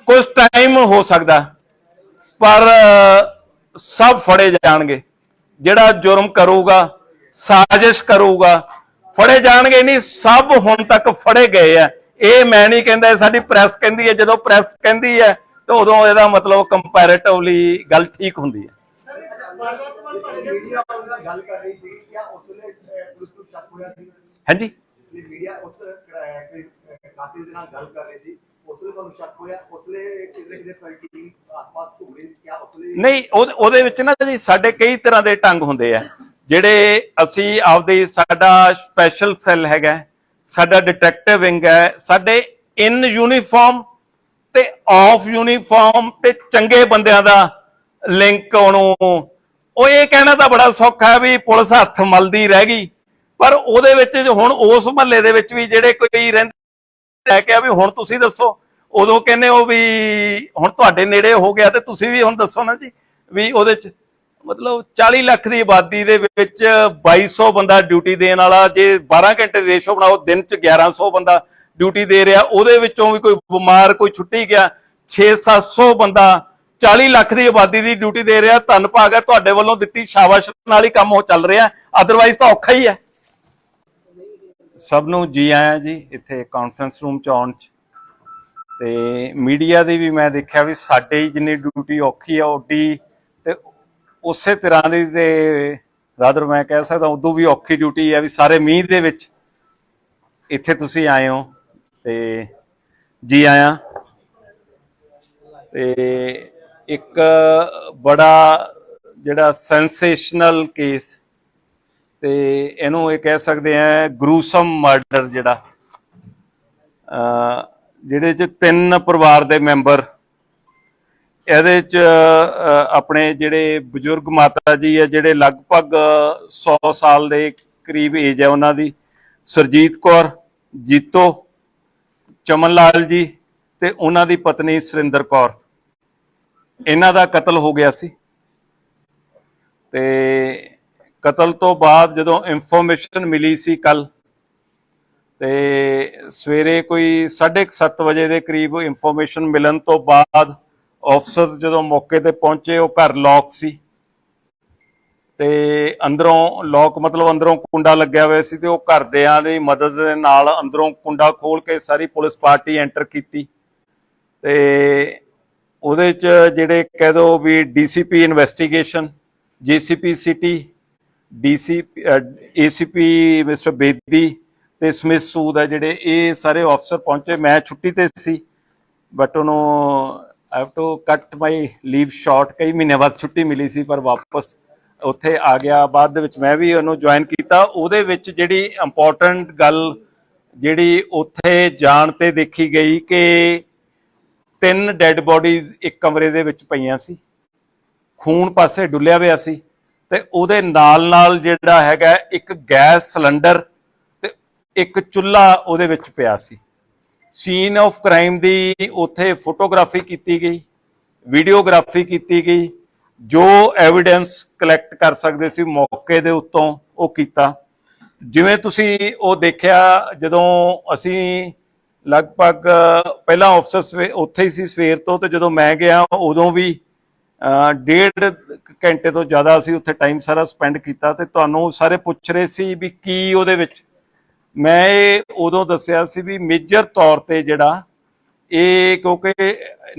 ਕੁਝ ਟਾਈਮ ਹੋ ਸਕਦਾ, ਪਰ ਸਭ ਫੜੇ ਜਾਣਗੇ। ਜਿਹੜਾ ਜੁਰਮ ਕਰੂਗਾ, ਸਾਜ਼ਿਸ਼ ਕਰੂਗਾ, ਫੜੇ ਜਾਣਗੇ। ਨਹੀਂ, ਸਭ ਹੁਣ ਤੱਕ ਫੜੇ ਗਏ ਆ। ਇਹ ਮੈਂ ਨਹੀਂ ਕਹਿੰਦਾ, ਸਾਡੀ ਪ੍ਰੈਸ ਕਹਿੰਦੀ ਹੈ। ਜਦੋਂ ਪ੍ਰੈਸ ਕਹਿੰਦੀ ਹੈ ਤਾਂ ਉਦੋਂ ਇਹਦਾ ਮਤਲਬ ਕੰਪੈਰੇਟਿਵਲੀ ਗੱਲ ਠੀਕ ਹੁੰਦੀ ਹੈ। ਮੀਡੀਆ ਉਹਨਾਂ ਗੱਲ ਕਰ ਰਹੀ ਸੀ ਕਿ ਉਸ ਵੇਲੇ ਪੁਲਿਸ ਨੂੰ ਸ਼ੱਕ ਹੋਇਆ ਸੀ। ਹਾਂਜੀ, ਮੀਡੀਆ ਉਸ ਕਾਤਿਲ ਦੇ ਨਾਲ ਗੱਲ ਕਰ ਰਹੀ ਸੀ, ਉਸ ਵੇਲੇ ਤੁਹਾਨੂੰ ਸ਼ੱਕ ਹੋਇਆ? ਉਸ ਵੇਲੇ ਕਿਸੇ ਟੀਮ ਆਸ-ਪਾਸ ਘੁੰਮ ਰਹੀ ਸੀ ਕਿਆ ਉਸ ਵੇਲੇ? ਨਹੀਂ, ਉਹਦੇ ਵਿੱਚ ਨਾ ਜੀ ਸਾਡੇ ਕਈ ਤਰ੍ਹਾਂ ਦੇ ਢੰਗ ਹੁੰਦੇ ਆ ਜਿਹੜੇ ਅਸੀਂ ਆਪਦੇ, ਸਾਡਾ ਸਪੈਸ਼ਲ ਸੈੱਲ ਹੈਗਾ, ਸਾਡਾ ਡਿਟੈਕਟਿਵ ਵਿੰਗ ਹੈ, ਸਾਡੇ ਇਨ ਯੂਨੀਫਾਰਮ ਤੇ ਆਫ ਯੂਨੀਫਾਰਮ ਤੇ ਚੰਗੇ ਬੰਦਿਆਂ ਦਾ ਲਿੰਕ। ਉਹਨੂੰ ਉਹ ਇਹ ਕਹਿਣਾ ਤਾਂ ਬੜਾ ਸੌਖਾ ਹੈ ਵੀ ਪੁਲਿਸ ਹੱਥ ਮਲਦੀ ਰਹਿ ਗਈ, ਪਰ ਉਹਦੇ ਵਿੱਚ ਹੁਣ ਉਸ ਮਹੱਲੇ ਦੇ ਵਿੱਚ ਵੀ ਜਿਹੜੇ ਕੋਈ ਰਹਿੰਦੇ ਲੈ ਕੇ ਵੀ ਹੁਣ ਤੁਸੀਂ ਦੱਸੋ, ਉਦੋਂ ਕਹਿੰਦੇ ਹੋ ਵੀ ਹੁਣ ਤੁਹਾਡੇ ਨੇੜੇ ਹੋ ਗਿਆ ਤੇ ਤੁਸੀਂ ਵੀ ਹੁਣ ਦੱਸੋ ਨਾ ਜੀ ਵੀ ਉਹਦੇ ਚ ਮਤਲਬ 40 ਲੱਖ ਦੀ ਆਬਾਦੀ ਦੇ ਵਿੱਚ 2200 ਬੰਦਾ ਡਿਊਟੀ ਦੇਣ ਵਾਲਾ, ਜੇ 12 ਘੰਟੇ ਦੇ ਰੇਸ਼ੋ ਬਣਾਓ, ਦਿਨ ਚ 1100 ਬੰਦਾ ਡਿਊਟੀ ਦੇ ਰਿਹਾ, ਉਹਦੇ ਵਿੱਚੋਂ ਵੀ ਕੋਈ ਬਿਮਾਰ ਕੋਈ ਛੁੱਟੀ ਗਿਆ, 600-700 ਬੰਦਾ 40 ਲੱਖ ਦੀ ਆਬਾਦੀ ਦੀ ਡਿਊਟੀ ਦੇ ਰਿਹਾ। ਧੰਨਵਾਦ ਹੈ ਤੁਹਾਡੇ ਵੱਲੋਂ ਦਿੱਤੀ ਸ਼ਾਬਾਸ਼ ਨਾਲ ਹੀ ਕੰਮ ਉਹ ਚੱਲ ਰਿਹਾ, ਅਦਰਵਾਈਜ਼ ਤਾਂ ਔਖਾ ਹੀ ਹੈ। ਸਭ ਨੂੰ ਜੀ ਆਇਆਂ ਜੀ ਇੱਥੇ ਕਾਨਫਰੰਸ ਰੂਮ ਚ ਆਉਣ ਚ। ਤੇ ਮੀਡੀਆ ਦੀ ਵੀ ਮੈਂ ਦੇਖਿਆ ਵੀ ਸਾਡੇ ਜਿੰਨੀ ਡਿਊਟੀ ਔਖੀ ਆ ਓਡੀ ਤੇ ਉਸੇ ਤਰ੍ਹਾਂ ਦੀ, ਤੇ ਰਾਦਰ ਮੈਂ ਕਹਿ ਸਕਦਾ ਉਦੋਂ ਵੀ ਔਖੀ ਡਿਊਟੀ ਹੈ ਵੀ ਸਾਰੇ ਮੀਂਹ ਦੇ ਵਿੱਚ ਇੱਥੇ ਤੁਸੀਂ ਆਏ ਹੋ ਤੇ ਜੀ ਆਇਆਂ। ਤੇ ਇੱਕ ਬੜਾ ਜਿਹੜਾ ਸੈਂਸੇਸ਼ਨਲ ਕੇਸ ਤੇ ਇਹਨੂੰ ਇਹ ਕਹਿ ਸਕਦੇ ਆ ਗਰੂਸਮ ਮਰਡਰ, ਜਿਹੜਾ ਜਿਹਦੇ ਚ 3 ਪਰਿਵਾਰ ਦੇ ਮੈਂਬਰ, ਇਹਦੇ ਚ ਆਪਣੇ ਜਿਹੜੇ ਬਜ਼ੁਰਗ ਮਾਤਾ ਜੀ ਹੈ, ਜਿਹੜੇ ਲਗਭਗ 100 ਸਾਲ ਦੇ ਕਰੀਬ ਏਜ ਹੈ ਉਹਨਾਂ ਦੀ, ਸੁਰਜੀਤ ਕੌਰ, ਜੀਤੋ, ਚਮਨ ਲਾਲ ਜੀ ਤੇ ਉਹਨਾਂ ਦੀ ਪਤਨੀ ਸੁਰਿੰਦਰ ਕੌਰ, ਇਹਨਾਂ ਦਾ ਕਤਲ ਹੋ ਗਿਆ ਸੀ। ਤੇ ਕਤਲ ਤੋਂ ਬਾਅਦ ਜਦੋਂ ਇਨਫੋਰਮੇਸ਼ਨ ਮਿਲੀ ਸੀ ਕੱਲ, ਤੇ ਸਵੇਰੇ ਕੋਈ 7:30 ਵਜੇ ਦੇ ਕਰੀਬ ਇਨਫੋਰਮੇਸ਼ਨ ਮਿਲਣ ਤੋਂ ਬਾਅਦ ਆਫਸਰ ਜਦੋਂ ਮੌਕੇ ਤੇ ਪਹੁੰਚੇ, ਉਹ ਘਰ ਲੌਕ ਸੀ ਤੇ ਅੰਦਰੋਂ ਲੌਕ ਮਤਲਬ ਅੰਦਰੋਂ ਕੁੰਡਾ ਲੱਗਿਆ ਹੋਇਆ ਸੀ, ਤੇ ਉਹ ਘਰਦਿਆਂ ਦੀ ਮਦਦ ਦੇ ਨਾਲ ਅੰਦਰੋਂ ਕੁੰਡਾ ਖੋਲ ਕੇ ਸਾਰੀ ਪੁਲਿਸ ਪਾਰਟੀ ਐਂਟਰ ਕੀਤੀ। ਤੇ ਉਹਦੇ ਚ ਜਿਹੜੇ ਕਹਿ ਦੋ ਵੀ DCP investigation, GCP city, ACP mister Bedi ਤੇ ਸਮਿਥ ਸੂਦ ਹੈ, ਜਿਹੜੇ ਇਹ ਸਾਰੇ ਆਫਸਰ ਪਹੁੰਚੇ। ਮੈਂ ਛੁੱਟੀ ਤੇ ਸੀ, ਬਟ ਉਹਨੂੰ ਆਈ ਹੈਵ ਟੂ ਕੱਟ ਮਾਈ ਲੀਵ ਸ਼ਾਰਟ, ਕਈ ਮਹੀਨਿਆਂ ਬਾਅਦ ਛੁੱਟੀ ਮਿਲੀ ਸੀ, ਪਰ ਵਾਪਸ ਉੱਥੇ ਆ ਗਿਆ। ਬਾਅਦ ਦੇ ਵਿੱਚ ਮੈਂ ਵੀ ਉਹਨੂੰ ਜੁਆਇਨ ਕੀਤਾ। ਉਹਦੇ ਵਿੱਚ ਜਿਹੜੀ ਇੰਪੋਰਟੈਂਟ ਗੱਲ ਜਿਹੜੀ ਉੱਥੇ ਜਾਣ ਤੇ ਦੇਖੀ ਗਈ ਕਿ 3 ਡੈਡ ਬੋਡੀਜ਼ ਇੱਕ ਕਮਰੇ ਦੇ ਵਿੱਚ ਪਈਆਂ ਸੀ, ਖੂਨ ਪਾਸੇ ਡੁੱਲਿਆ ਹੋਇਆ ਸੀ, ਤੇ ਉਹਦੇ ਨਾਲ ਨਾਲ ਜਿਹੜਾ ਹੈਗਾ ਇੱਕ ਗੈਸ ਸਿਲੰਡਰ ਤੇ ਇੱਕ ਚੁੱਲ੍ਹਾ ਉਹਦੇ ਵਿੱਚ ਪਿਆ ਸੀ। ਸੀਨ ਆਫ ਕ੍ਰਾਈਮ ਦੀ ਉੱਥੇ ਫੋਟੋਗ੍ਰਾਫੀ ਕੀਤੀ ਗਈ, ਵੀਡੀਓਗ੍ਰਾਫੀ ਕੀਤੀ ਗਈ, ਜੋ ਐਵੀਡੈਂਸ ਕਲੈਕਟ ਕਰ ਸਕਦੇ ਸੀ ਮੌਕੇ ਦੇ ਉੱਤੋਂ ਉਹ ਕੀਤਾ। ਜਿਵੇਂ ਤੁਸੀਂ ਉਹ ਦੇਖਿਆ, ਜਦੋਂ ਅਸੀਂ ਲਗਭਗ ਪਹਿਲਾਂ ਆਫਸਰ ਉੱਥੇ ਹੀ ਸੀ ਸਵੇਰ ਤੋਂ, ਤੇ ਜਦੋਂ ਮੈਂ ਗਿਆ ਉਦੋਂ ਵੀ 1.5 ਘੰਟੇ ਤੋਂ ਜ਼ਿਆਦਾ ਅਸੀਂ ਉੱਥੇ ਟਾਈਮ ਸਾਰਾ ਸਪੈਂਡ ਕੀਤਾ। ਤੇ ਤੁਹਾਨੂੰ ਸਾਰੇ ਪੁੱਛ ਰਹੇ ਸੀ ਵੀ ਕੀ ਉਹਦੇ ਵਿੱਚ, ਮੈਂ ਇਹ ਉਦੋਂ ਦੱਸਿਆ ਸੀ ਵੀ ਮੇਜਰ ਤੌਰ ਤੇ ਜਿਹੜਾ ਇਹ, ਕਿਉਂਕਿ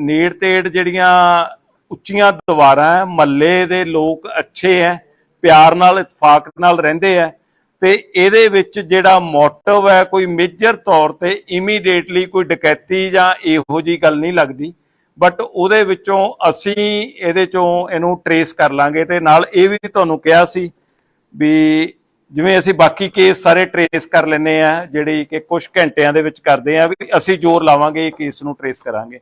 ਨੇੜ ਤੇੜ ਜਿਹੜੀਆਂ ਉੱਚੀਆਂ ਦੀਵਾਰਾਂ, ਮਹੱਲੇ ਦੇ ਲੋਕ ਅੱਛੇ ਹੈ, ਪਿਆਰ ਨਾਲ ਇਤਫਾਕ ਨਾਲ ਰਹਿੰਦੇ ਹੈ, ਤੇ ਇਹਦੇ ਵਿੱਚ ਜਿਹੜਾ ਮੋਟਿਵ ਹੈ ਕੋਈ ਮੇਜਰ ਤੌਰ ਤੇ ਇਮੀਡੀਏਟਲੀ ਕੋਈ ਡਕੈਤੀ ਜਾਂ ਇਹੋ ਜਿਹੀ ਗੱਲ ਨਹੀਂ ਲੱਗਦੀ। ਬਟ ਉਹਦੇ ਵਿੱਚੋਂ ਅਸੀਂ ਇਹਦੇ ਚੋਂ ਇਹਨੂੰ ਟਰੇਸ ਕਰ ਲਾਂਗੇ। ਤੇ ਨਾਲ ਇਹ ਵੀ ਤੁਹਾਨੂੰ ਕਿਹਾ ਸੀ ਵੀ ਜਿਵੇਂ ਅਸੀਂ ਬਾਕੀ ਕੇਸ ਸਾਰੇ ਟਰੇਸ ਕਰ ਲੈਂਦੇ ਆ, ਜਿਹੜੀ ਕਿ ਕੁਝ ਘੰਟਿਆਂ ਦੇ ਵਿੱਚ ਕਰਦੇ ਆ, ਵੀ ਅਸੀਂ ਜ਼ੋਰ ਲਾਵਾਂਗੇ ਇਹ ਕੇਸ ਨੂੰ ਟਰੇਸ ਕਰਾਂਗੇ।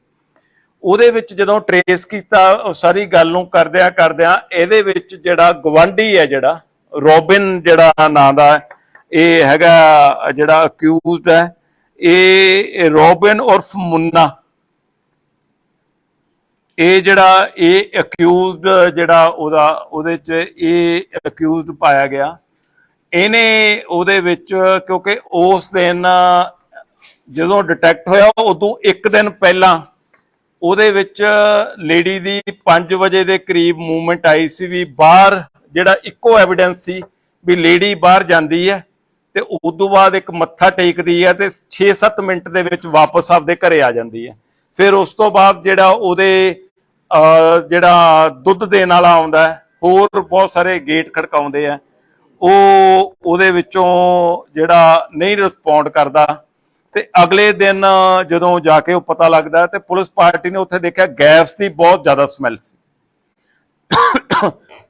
ਉਹਦੇ ਵਿੱਚ ਜਦੋਂ ਟਰੇਸ ਕੀਤਾ ਉਹ ਸਾਰੀ ਗੱਲ ਨੂੰ ਕਰਦਿਆਂ ਇਹਦੇ ਵਿੱਚ ਜਿਹੜਾ ਗਵਾਂਢੀ ਹੈ, ਜਿਹੜਾ ਰੋਬਿਨ ਜਿਹੜਾ ਨਾਂ ਦਾ, ਇਹ ਹੈਗਾ ਜਿਹੜਾ ਅਕਿਊਜ਼ਡ ਹੈ, ਇਹ ਰੋਬਿਨ ਉਰਫ ਮੁੰਨਾ, ਇਹ ਜਿਹੜਾ ਇਹ ਅਕਿਊਜ਼ਡ ਜਿਹੜਾ ਉਹਦੇ ਚ ਇਹ ਅਕਿਊਜ਼ਡ ਪਾਇਆ ਗਿਆ। ਇਹਨੇ ਉਹਦੇ ਵਿੱਚ, ਕਿਉਂਕਿ ਉਸ ਦਿਨ ਜਦੋਂ ਡਿਟੈਕਟ ਹੋਇਆ ਉਦੋਂ ਇੱਕ ਦਿਨ ਪਹਿਲਾਂ ਉਹਦੇ ਵਿੱਚ ਲੇਡੀ ਦੀ 5 ਵਜੇ ਦੇ ਕਰੀਬ ਮੂਵਮੈਂਟ ਆਈ ਸੀ, ਵੀ ਬਾਹਰ ਜਿਹੜਾ ਇੱਕੋ ਐਵੀਡੈਂਸ ਸੀ ਵੀ ਲੇਡੀ ਬਾਹਰ ਜਾਂਦੀ ਹੈ ਤੇ ਉਦੋਂ ਬਾਅਦ ਇੱਕ ਮੱਥਾ ਟੇਕਦੀ ਹੈ ਤੇ 6-7 ਮਿੰਟ ਦੇ ਵਿੱਚ ਵਾਪਸ ਆਪਦੇ ਘਰੇ ਆ ਜਾਂਦੀ ਹੈ। ਫਿਰ ਉਸ ਤੋਂ ਬਾਅਦ ਜਿਹੜਾ ਉਹਦੇ ਜਿਹੜਾ ਦੁੱਧ ਦੇਣ ਵਾਲਾ ਆਉਂਦਾ, ਹੋਰ ਬਹੁਤ ਸਾਰੇ ਗੇਟ ਖੜਕਾਉਂਦੇ ਆ, ਉਹ ਉਹਦੇ ਵਿੱਚੋਂ ਜਿਹੜਾ ਨਹੀਂ ਰਿਸਪੌਂਡ ਕਰਦਾ। ਤੇ ਅਗਲੇ ਦਿਨ ਜਦੋਂ ਜਾ ਕੇ ਉਹ ਪਤਾ ਲੱਗਦਾ ਤੇ ਪੁਲਿਸ ਪਾਰਟੀ ਨੇ ਉੱਥੇ ਦੇਖਿਆ ਗੈਸ ਦੀ ਬਹੁਤ ਜ਼ਿਆਦਾ ਸਮੈਲ ਸੀ।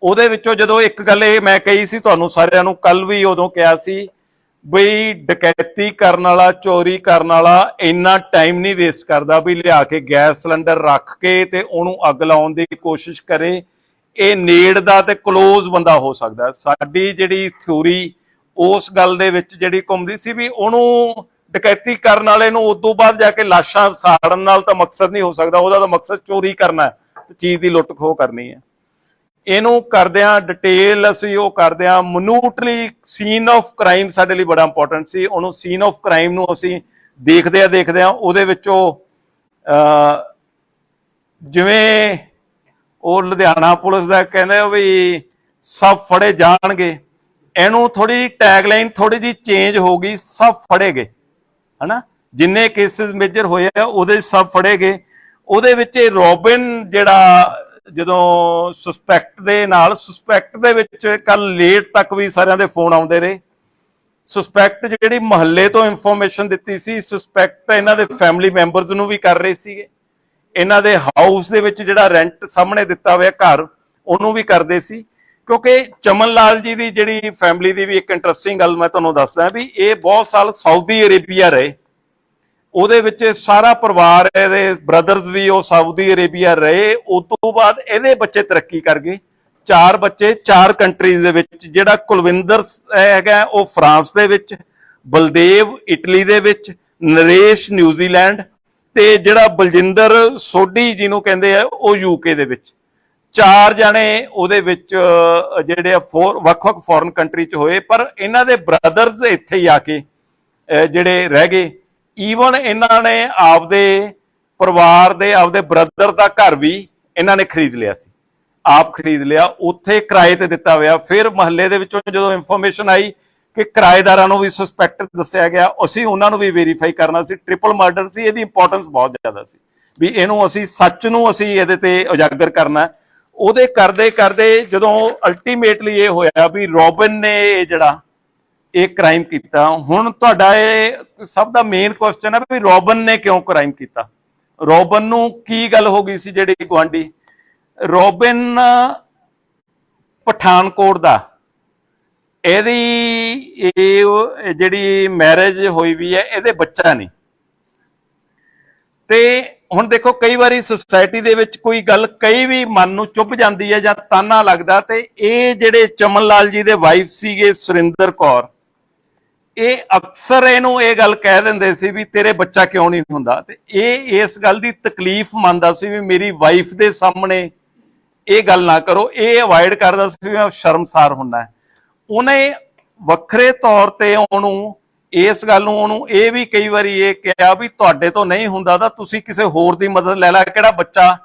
ਉਹਦੇ ਵਿੱਚੋਂ ਜਦੋਂ ਇੱਕ ਗੱਲ ਇਹ ਮੈਂ ਕਹੀ ਸੀ ਤੁਹਾਨੂੰ ਸਾਰਿਆਂ ਨੂੰ, ਕੱਲ ਵੀ ਉਦੋਂ ਕਿਹਾ ਸੀ ਬਈ ਡਕੈਤੀ ਕਰਨ ਵਾਲਾ, ਚੋਰੀ ਕਰਨ ਵਾਲਾ ਇੰਨਾ ਟਾਈਮ ਨਹੀਂ ਵੇਸਟ ਕਰਦਾ ਵੀ ਲਿਆ ਕੇ ਗੈਸ ਸਿਲੰਡਰ ਰੱਖ ਕੇ ਤੇ ਉਹਨੂੰ ਅੱਗ ਲਾਉਣ ਦੀ ਕੋਸ਼ਿਸ਼ ਕਰੇ। ਇਹ ਨੇੜ ਦਾ ਤੇ ਕਲੋਜ਼ ਬੰਦਾ ਹੋ ਸਕਦਾ। ਸਾਡੀ ਜਿਹੜੀ ਥਿਊਰੀ ਉਸ ਗੱਲ ਦੇ ਵਿੱਚ ਜਿਹੜੀ ਘੁੰਮਦੀ ਸੀ ਵੀ ਉਹਨੂੰ ਡਕੈਤੀ ਕਰਨ ਵਾਲੇ ਨੂੰ ਉਦੋਂ ਬਾਅਦ ਜਾ ਕੇ ਲਾਸ਼ਾਂ ਸਾੜਨ ਨਾਲ ਤਾਂ ਮਕਸਦ ਨਹੀਂ ਹੋ ਸਕਦਾ, ਉਹਦਾ ਤਾਂ ਮਕਸਦ ਚੋਰੀ ਕਰਨਾ ਹੈ, ਚੀਜ਼ ਦੀ ਲੁੱਟ ਖੋਹ ਕਰਨੀ ਹੈ। ਇਹਨੂੰ ਕਰਦਿਆਂ ਡਿਟੇਲ ਅਸੀਂ ਉਹ ਕਰਦਿਆਂ ਮਨੂਟਲੀ ਸੀਨ ਆਫ ਕ੍ਰਾਈਮ ਸਾਡੇ ਲਈ ਬੜਾ ਇੰਪੋਰਟੈਂਟ ਸੀ। ਉਹਨੂੰ ਸੀਨ ਆਫ ਕ੍ਰਾਈਮ ਨੂੰ ਅਸੀਂ ਦੇਖਦਿਆਂ ਉਹਦੇ ਵਿੱਚੋਂ ਜਿਵੇਂ ਉਹ ਲੁਧਿਆਣਾ ਪੁਲਿਸ ਦਾ ਕਹਿੰਦੇ ਵੀ ਸਭ ਫੜੇ ਜਾਣਗੇ, ਇਹਨੂੰ ਥੋੜੀ ਟੈਗਲਾਈਨ ਥੋੜੀ ਜਿਹੀ ਚੇਂਜ ਹੋ ਗਈ, ਸਭ ਫੜੇ ਗਏ, ਹਨਾ। ਜਿੰਨੇ ਕੇਸਿਸ ਮੇਜਰ ਹੋਏ ਆ ਉਹਦੇ ਸਭ ਫੜੇ ਗਏ। ਉਹਦੇ ਵਿੱਚ ਰੋਬਿਨ ਜਿਹੜਾ ਜਦੋਂ ਸੁਸਪੈਕਟ ਦੇ ਵਿੱਚ ਕੱਲ ਲੇਟ ਤੱਕ ਵੀ ਸਾਰਿਆਂ ਦੇ ਫੋਨ ਆਉਂਦੇ ਰਹੇ ਸਸਪੈਕਟ ਜਿਹੜੀ ਮਹੱਲੇ ਤੋਂ ਇਨਫੋਰਮੇਸ਼ਨ ਦਿੱਤੀ ਸੀ, ਸਸਪੈਕਟ ਇਹਨਾਂ ਦੇ ਫੈਮਿਲੀ ਮੈਂਬਰਸ ਨੂੰ ਵੀ ਕਰ ਰਹੇ ਸੀਗੇ, ਇਹਨਾਂ ਦੇ ਹਾਊਸ ਦੇ ਵਿੱਚ ਜਿਹੜਾ ਰੈਂਟ ਸਾਹਮਣੇ ਦਿੱਤਾ ਹੋਇਆ ਘਰ ਉਹਨੂੰ ਵੀ ਕਰਦੇ ਸੀ। ਕਿਉਂਕਿ ਚਮਨ ਲਾਲ ਜੀ ਦੀ ਜਿਹੜੀ ਫੈਮਿਲੀ ਦੀ ਵੀ ਇੱਕ ਇੰਟਰਸਟਿੰਗ ਗੱਲ ਮੈਂ ਤੁਹਾਨੂੰ ਦੱਸਦਾ ਵੀ ਇਹ ਬਹੁਤ ਸਾਲ ਸਾਊਦੀ ਅਰੇਬੀਆ ਰਹੇ, ਉਹਦੇ ਵਿੱਚ ਸਾਰਾ ਪਰਿਵਾਰ, ਇਹਦੇ ਬ੍ਰਦਰਸ ਵੀ ਉਹ ਸਾਊਦੀ ਅਰੇਬੀਆ ਰਹੇ। ਉਸ ਤੋਂ ਬਾਅਦ ਇਹਦੇ ਬੱਚੇ ਤਰੱਕੀ ਕਰ ਗਏ, 4 ਬੱਚੇ 4 ਕੰਟਰੀਜ਼ ਦੇ ਵਿੱਚ। ਜਿਹੜਾ ਕੁਲਵਿੰਦਰ ਹੈਗਾ ਉਹ ਫਰਾਂਸ ਦੇ ਵਿੱਚ, ਬਲਦੇਵ ਇਟਲੀ ਦੇ ਵਿੱਚ, ਨਰੇਸ਼ ਨਿਊਜ਼ੀਲੈਂਡ, ਤੇ ਜਿਹੜਾ ਬਲਜਿੰਦਰ ਸੋਢੀ ਜਿਹਨੂੰ ਕਹਿੰਦੇ ਆ ਉਹ ਯੂਕੇ ਦੇ ਵਿੱਚ। 4 ਜਾਣੇ ਉਹਦੇ ਵਿੱਚ ਜਿਹੜੇ ਵੱਖ-ਵੱਖ ਫੋਰਨ ਕੰਟਰੀ ਚ ਹੋਏ, ਪਰ ਇਹਨਾਂ ਦੇ ਬ੍ਰਦਰਸ ਇੱਥੇ ਹੀ ਆ ਕੇ ਜਿਹੜੇ ਰਹਿ ਗਏ। ਈਵਨ ਇਹਨਾਂ ਨੇ ਆਪਦੇ ਪਰਿਵਾਰ ਦੇ, ਆਪਦੇ ਬ੍ਰਦਰ ਦਾ ਘਰ ਵੀ ਇਹਨਾਂ ਨੇ ਖਰੀਦ ਲਿਆ ਸੀ, ਆਪ ਖਰੀਦ ਲਿਆ, ਉੱਥੇ ਕਿਰਾਏ ਤੇ ਦਿੱਤਾ ਹੋਇਆ। ਫਿਰ ਮਹੱਲੇ ਦੇ ਵਿੱਚੋਂ ਜਦੋਂ ਇਨਫੋਰਮੇਸ਼ਨ ਆਈ ਕਿ ਕਿਰਾਏਦਾਰਾਂ ਨੂੰ ਵੀ ਸਸਪੈਕਟ ਦੱਸਿਆ ਗਿਆ, ਅਸੀਂ ਉਹਨਾਂ ਨੂੰ ਵੀ ਵੈਰੀਫਾਈ ਕਰਨਾ ਸੀ। ਟ੍ਰਿਪਲ ਮਰਡਰ ਸੀ, ਇਹਦੀ ਇੰਪੋਰਟੈਂਸ ਬਹੁਤ ਜ਼ਿਆਦਾ ਸੀ ਵੀ ਇਹਨੂੰ ਅਸੀਂ ਸੱਚ ਨੂੰ ਅਸੀਂ ਇਹਦੇ ਤੇ ਉਜਾਗਰ ਕਰਨਾ। ਉਹਦੇ ਕਰਦੇ ਕਰਦੇ ਜਦੋਂ ਅਲਟੀਮੇਟਲੀ ਇਹ ਹੋਇਆ ਵੀ ਰੋਬਿਨ ਨੇ ਜਿਹੜਾ ਇਹ ਕ੍ਰਾਈਮ ਕੀਤਾ। ਹੁਣ ਤੁਹਾਡਾ ਇਹ ਸਭ ਦਾ ਮੇਨ ਕੁਐਸਚਨ ਹੈ ਵੀ ਰੋਬਿਨ ਨੇ ਕਿਉਂ ਕ੍ਰਾਈਮ ਕੀਤਾ, ਰੋਬਿਨ ਨੂੰ ਕੀ ਗੱਲ ਹੋ ਗਈ ਸੀ। ਜਿਹੜੀ ਗੁਆਂਢੀ ਰੋਬਿਨ ਪਠਾਨਕੋਟ ਦਾ, ਇਹਦੀ ਇਹ ਜਿਹੜੀ ਮੈਰਿਜ ਹੋਈ ਵੀ ਹੈ, ਇਹਦੇ ਬੱਚਾ ਨਹੀਂ। ਤੇ ਹੁਣ ਦੇਖੋ ਕਈ ਵਾਰੀ ਸੁਸਾਇਟੀ ਦੇ ਵਿੱਚ ਕੋਈ ਗੱਲ ਕਈ ਵੀ ਮਨ ਨੂੰ ਚੁੱਭ ਜਾਂਦੀ ਹੈ ਜਾਂ ਤਾਨਾ ਲੱਗਦਾ, ਤੇ ਇਹ ਜਿਹੜੇ ਚਮਨ ਲਾਲ ਜੀ ਦੇ ਵਾਈਫ ਸੀਗੇ ਸੁਰਿੰਦਰ ਕੌਰ, ਇਹ ਅਕਸਰ ਇਹਨੂੰ ਇਹ ਗੱਲ ਕਹਿ ਦਿੰਦੇ ਸੀ ਵੀ ਤੇਰੇ ਬੱਚਾ ਕਿਉਂ ਨਹੀਂ ਹੁੰਦਾ। ਤੇ ਇਹ ਇਸ ਗੱਲ ਦੀ ਤਕਲੀਫ ਮੰਨਦਾ ਸੀ ਵੀ ਮੇਰੀ ਵਾਈਫ ਦੇ ਸਾਹਮਣੇ ਇਹ ਗੱਲ ਨਾ ਕਰੋ, ਇਹ ਅਵਾਇਡ ਕਰਦਾ ਸੀ ਵੀ ਮੈਂ ਸ਼ਰਮਸਾਰ ਹੁੰਨਾ। ਉਹਨੇ ਵੱਖਰੇ ਤੌਰ ਤੇ ਉਹਨੂੰ ਇਸ ਗੱਲ ਨੂੰ, ਉਹਨੂੰ ਇਹ ਵੀ ਕਈ ਵਾਰੀ ਇਹ ਕਿਹਾ ਵੀ ਤੁਹਾਡੇ ਤੋਂ ਨਹੀਂ ਹੁੰਦਾ ਤਾਂ ਤੁਸੀਂ ਕਿਸੇ ਹੋਰ ਦੀ ਮਦਦ ਲੈ ਲੈ, ਕਿਹੜਾ ਬੱਚਾ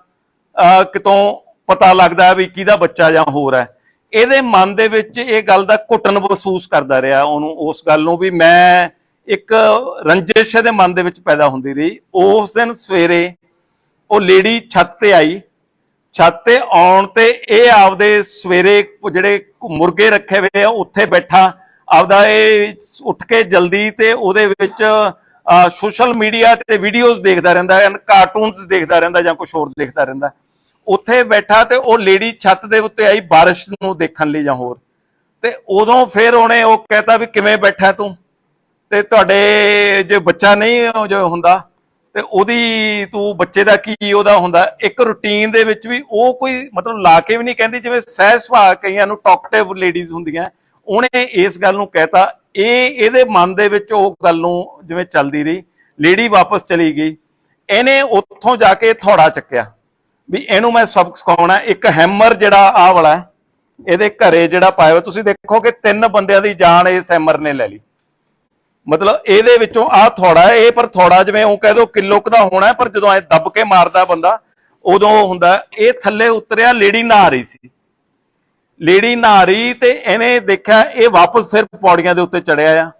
ਕਿਤੋਂ ਪਤਾ ਲੱਗਦਾ ਵੀ ਕਿਹਦਾ ਬੱਚਾ ਜਾਂ ਹੋਰ ਹੈ। ਇਹਦੇ ਮਨ ਦੇ ਵਿੱਚ ਇਹ ਗੱਲ ਦਾ ਘੁੱਟਣ ਮਹਿਸੂਸ ਕਰਦਾ ਰਿਹਾ ਉਹਨੂੰ, ਉਸ ਗੱਲ ਨੂੰ ਵੀ ਮੈਂ ਇੱਕ ਰੰਜਿਸ਼ ਦੇ ਮਨ ਦੇ ਵਿੱਚ ਪੈਦਾ ਹੁੰਦੀ ਰਹੀ। ਉਸ ਦਿਨ ਸਵੇਰੇ ਉਹ ਲੇਡੀ ਛੱਤ ਤੇ ਆਈ, ਛੱਤ ਤੇ ਆਉਣ ਤੇ ਇਹ ਆਪਦੇ ਸਵੇਰੇ ਜਿਹੜੇ ਮੁਰਗੇ ਰੱਖੇ ਹੋਏ ਆ ਉੱਥੇ ਬੈਠਾ ਆਪਦਾ ਇਹ ਉੱਠ ਕੇ ਜਲਦੀ ਤੇ ਉਹਦੇ ਵਿੱਚ ਸੋਸ਼ਲ ਮੀਡੀਆ ਤੇ ਵੀਡੀਓਜ਼ ਦੇਖਦਾ ਰਹਿੰਦਾ, ਕਾਰਟੂਨਸ ਦੇਖਦਾ ਰਹਿੰਦਾ ਜਾਂ ਕੁਝ ਹੋਰ ਦੇਖਦਾ ਰਹਿੰਦਾ। ਉੱਥੇ ਬੈਠਾ ਤੇ ਉਹ ਲੇਡੀ ਛੱਤ ਦੇ ਉੱਤੇ ਆਈ ਬਾਰਿਸ਼ ਨੂੰ ਦੇਖਣ ਲਈ ਜਾਂ ਹੋਰ, ਤੇ ਉਦੋਂ ਫਿਰ ਉਹਨੇ ਉਹ ਕਹਿਤਾ ਵੀ ਕਿਵੇਂ ਬੈਠਾ ਤੂੰ, ਤੇ ਤੁਹਾਡੇ ਜੇ ਬੱਚਾ ਨਹੀਂ ਜੋ ਹੁੰਦਾ ਤੇ ਉਹਦੀ ਤੂੰ ਬੱਚੇ ਦਾ ਕੀ ਉਹਦਾ ਹੁੰਦਾ। ਇੱਕ ਰੂਟੀਨ ਦੇ ਵਿੱਚ ਵੀ ਉਹ ਕੋਈ ਮਤਲਬ ਲਾ ਕੇ ਵੀ ਨਹੀਂ ਕਹਿੰਦੀ, ਜਿਵੇਂ ਸਹਿਜ ਸੁਭਾਅ ਕਈਆਂ ਨੂੰ ਟਾਕਟਿਵ ਲੇਡੀਜ਼ ਹੁੰਦੀਆਂ, ਉਹਨੇ ਇਸ ਗੱਲ ਨੂੰ ਕਹਿਤਾ। ਇਹਦੇ ਮਨ ਦੇ ਵਿੱਚ ਉਹ ਗੱਲ ਨੂੰ ਜਿਵੇਂ ਚੱਲਦੀ ਰਹੀ। ਲੇਡੀ ਵਾਪਸ ਚਲੀ ਗਈ, ਇਹਨੇ ਉੱਥੋਂ ਜਾ ਕੇ ਥੋੜਾ ਚੱਕਿਆ ਵੀ ਇਹਨੂੰ ਮੈਂ ਸਬਕ ਸਿਖਾਉਣਾ। ਇੱਕ ਹੈਮਰ ਜਿਹੜਾ ਆਹ ਵਾਲਾ ਇਹਦੇ ਘਰੇ ਜਿਹੜਾ ਪਾਇਆ ਹੋਇਆ, ਤੁਸੀਂ ਦੇਖੋ ਕਿ 3 ਬੰਦਿਆਂ ਦੀ ਜਾਨ ਇਸ ਹੈਮਰ ਨੇ ਲੈ ਲਈ। ਮਤਲਬ ਇਹਦੇ ਵਿੱਚੋਂ ਆਹ ਥੋੜਾ ਇਹ, ਪਰ ਥੋੜਾ ਜਿਵੇਂ ਉਹ ਕਹਿ ਦੋ ਕਿਲੋ ਕੁ ਦਾ ਹੋਣਾ, ਪਰ ਜਦੋਂ ਐ ਦੱਬ ਕੇ ਮਾਰਦਾ ਬੰਦਾ ਉਦੋਂ ਹੁੰਦਾ। ਇਹ ਥੱਲੇ ਉਤਰਿਆ, ਲੇਡੀ ਨਹਾ ਰਹੀ ਸੀ, ਲੇਡੀ ਨਹਾ ਰਹੀ ਤੇ ਇਹਨੇ ਦੇਖਿਆ ਇਹ ਵਾਪਸ ਫਿਰ ਪੌੜੀਆਂ ਦੇ ਉੱਤੇ ਚੜਿਆ ਆ।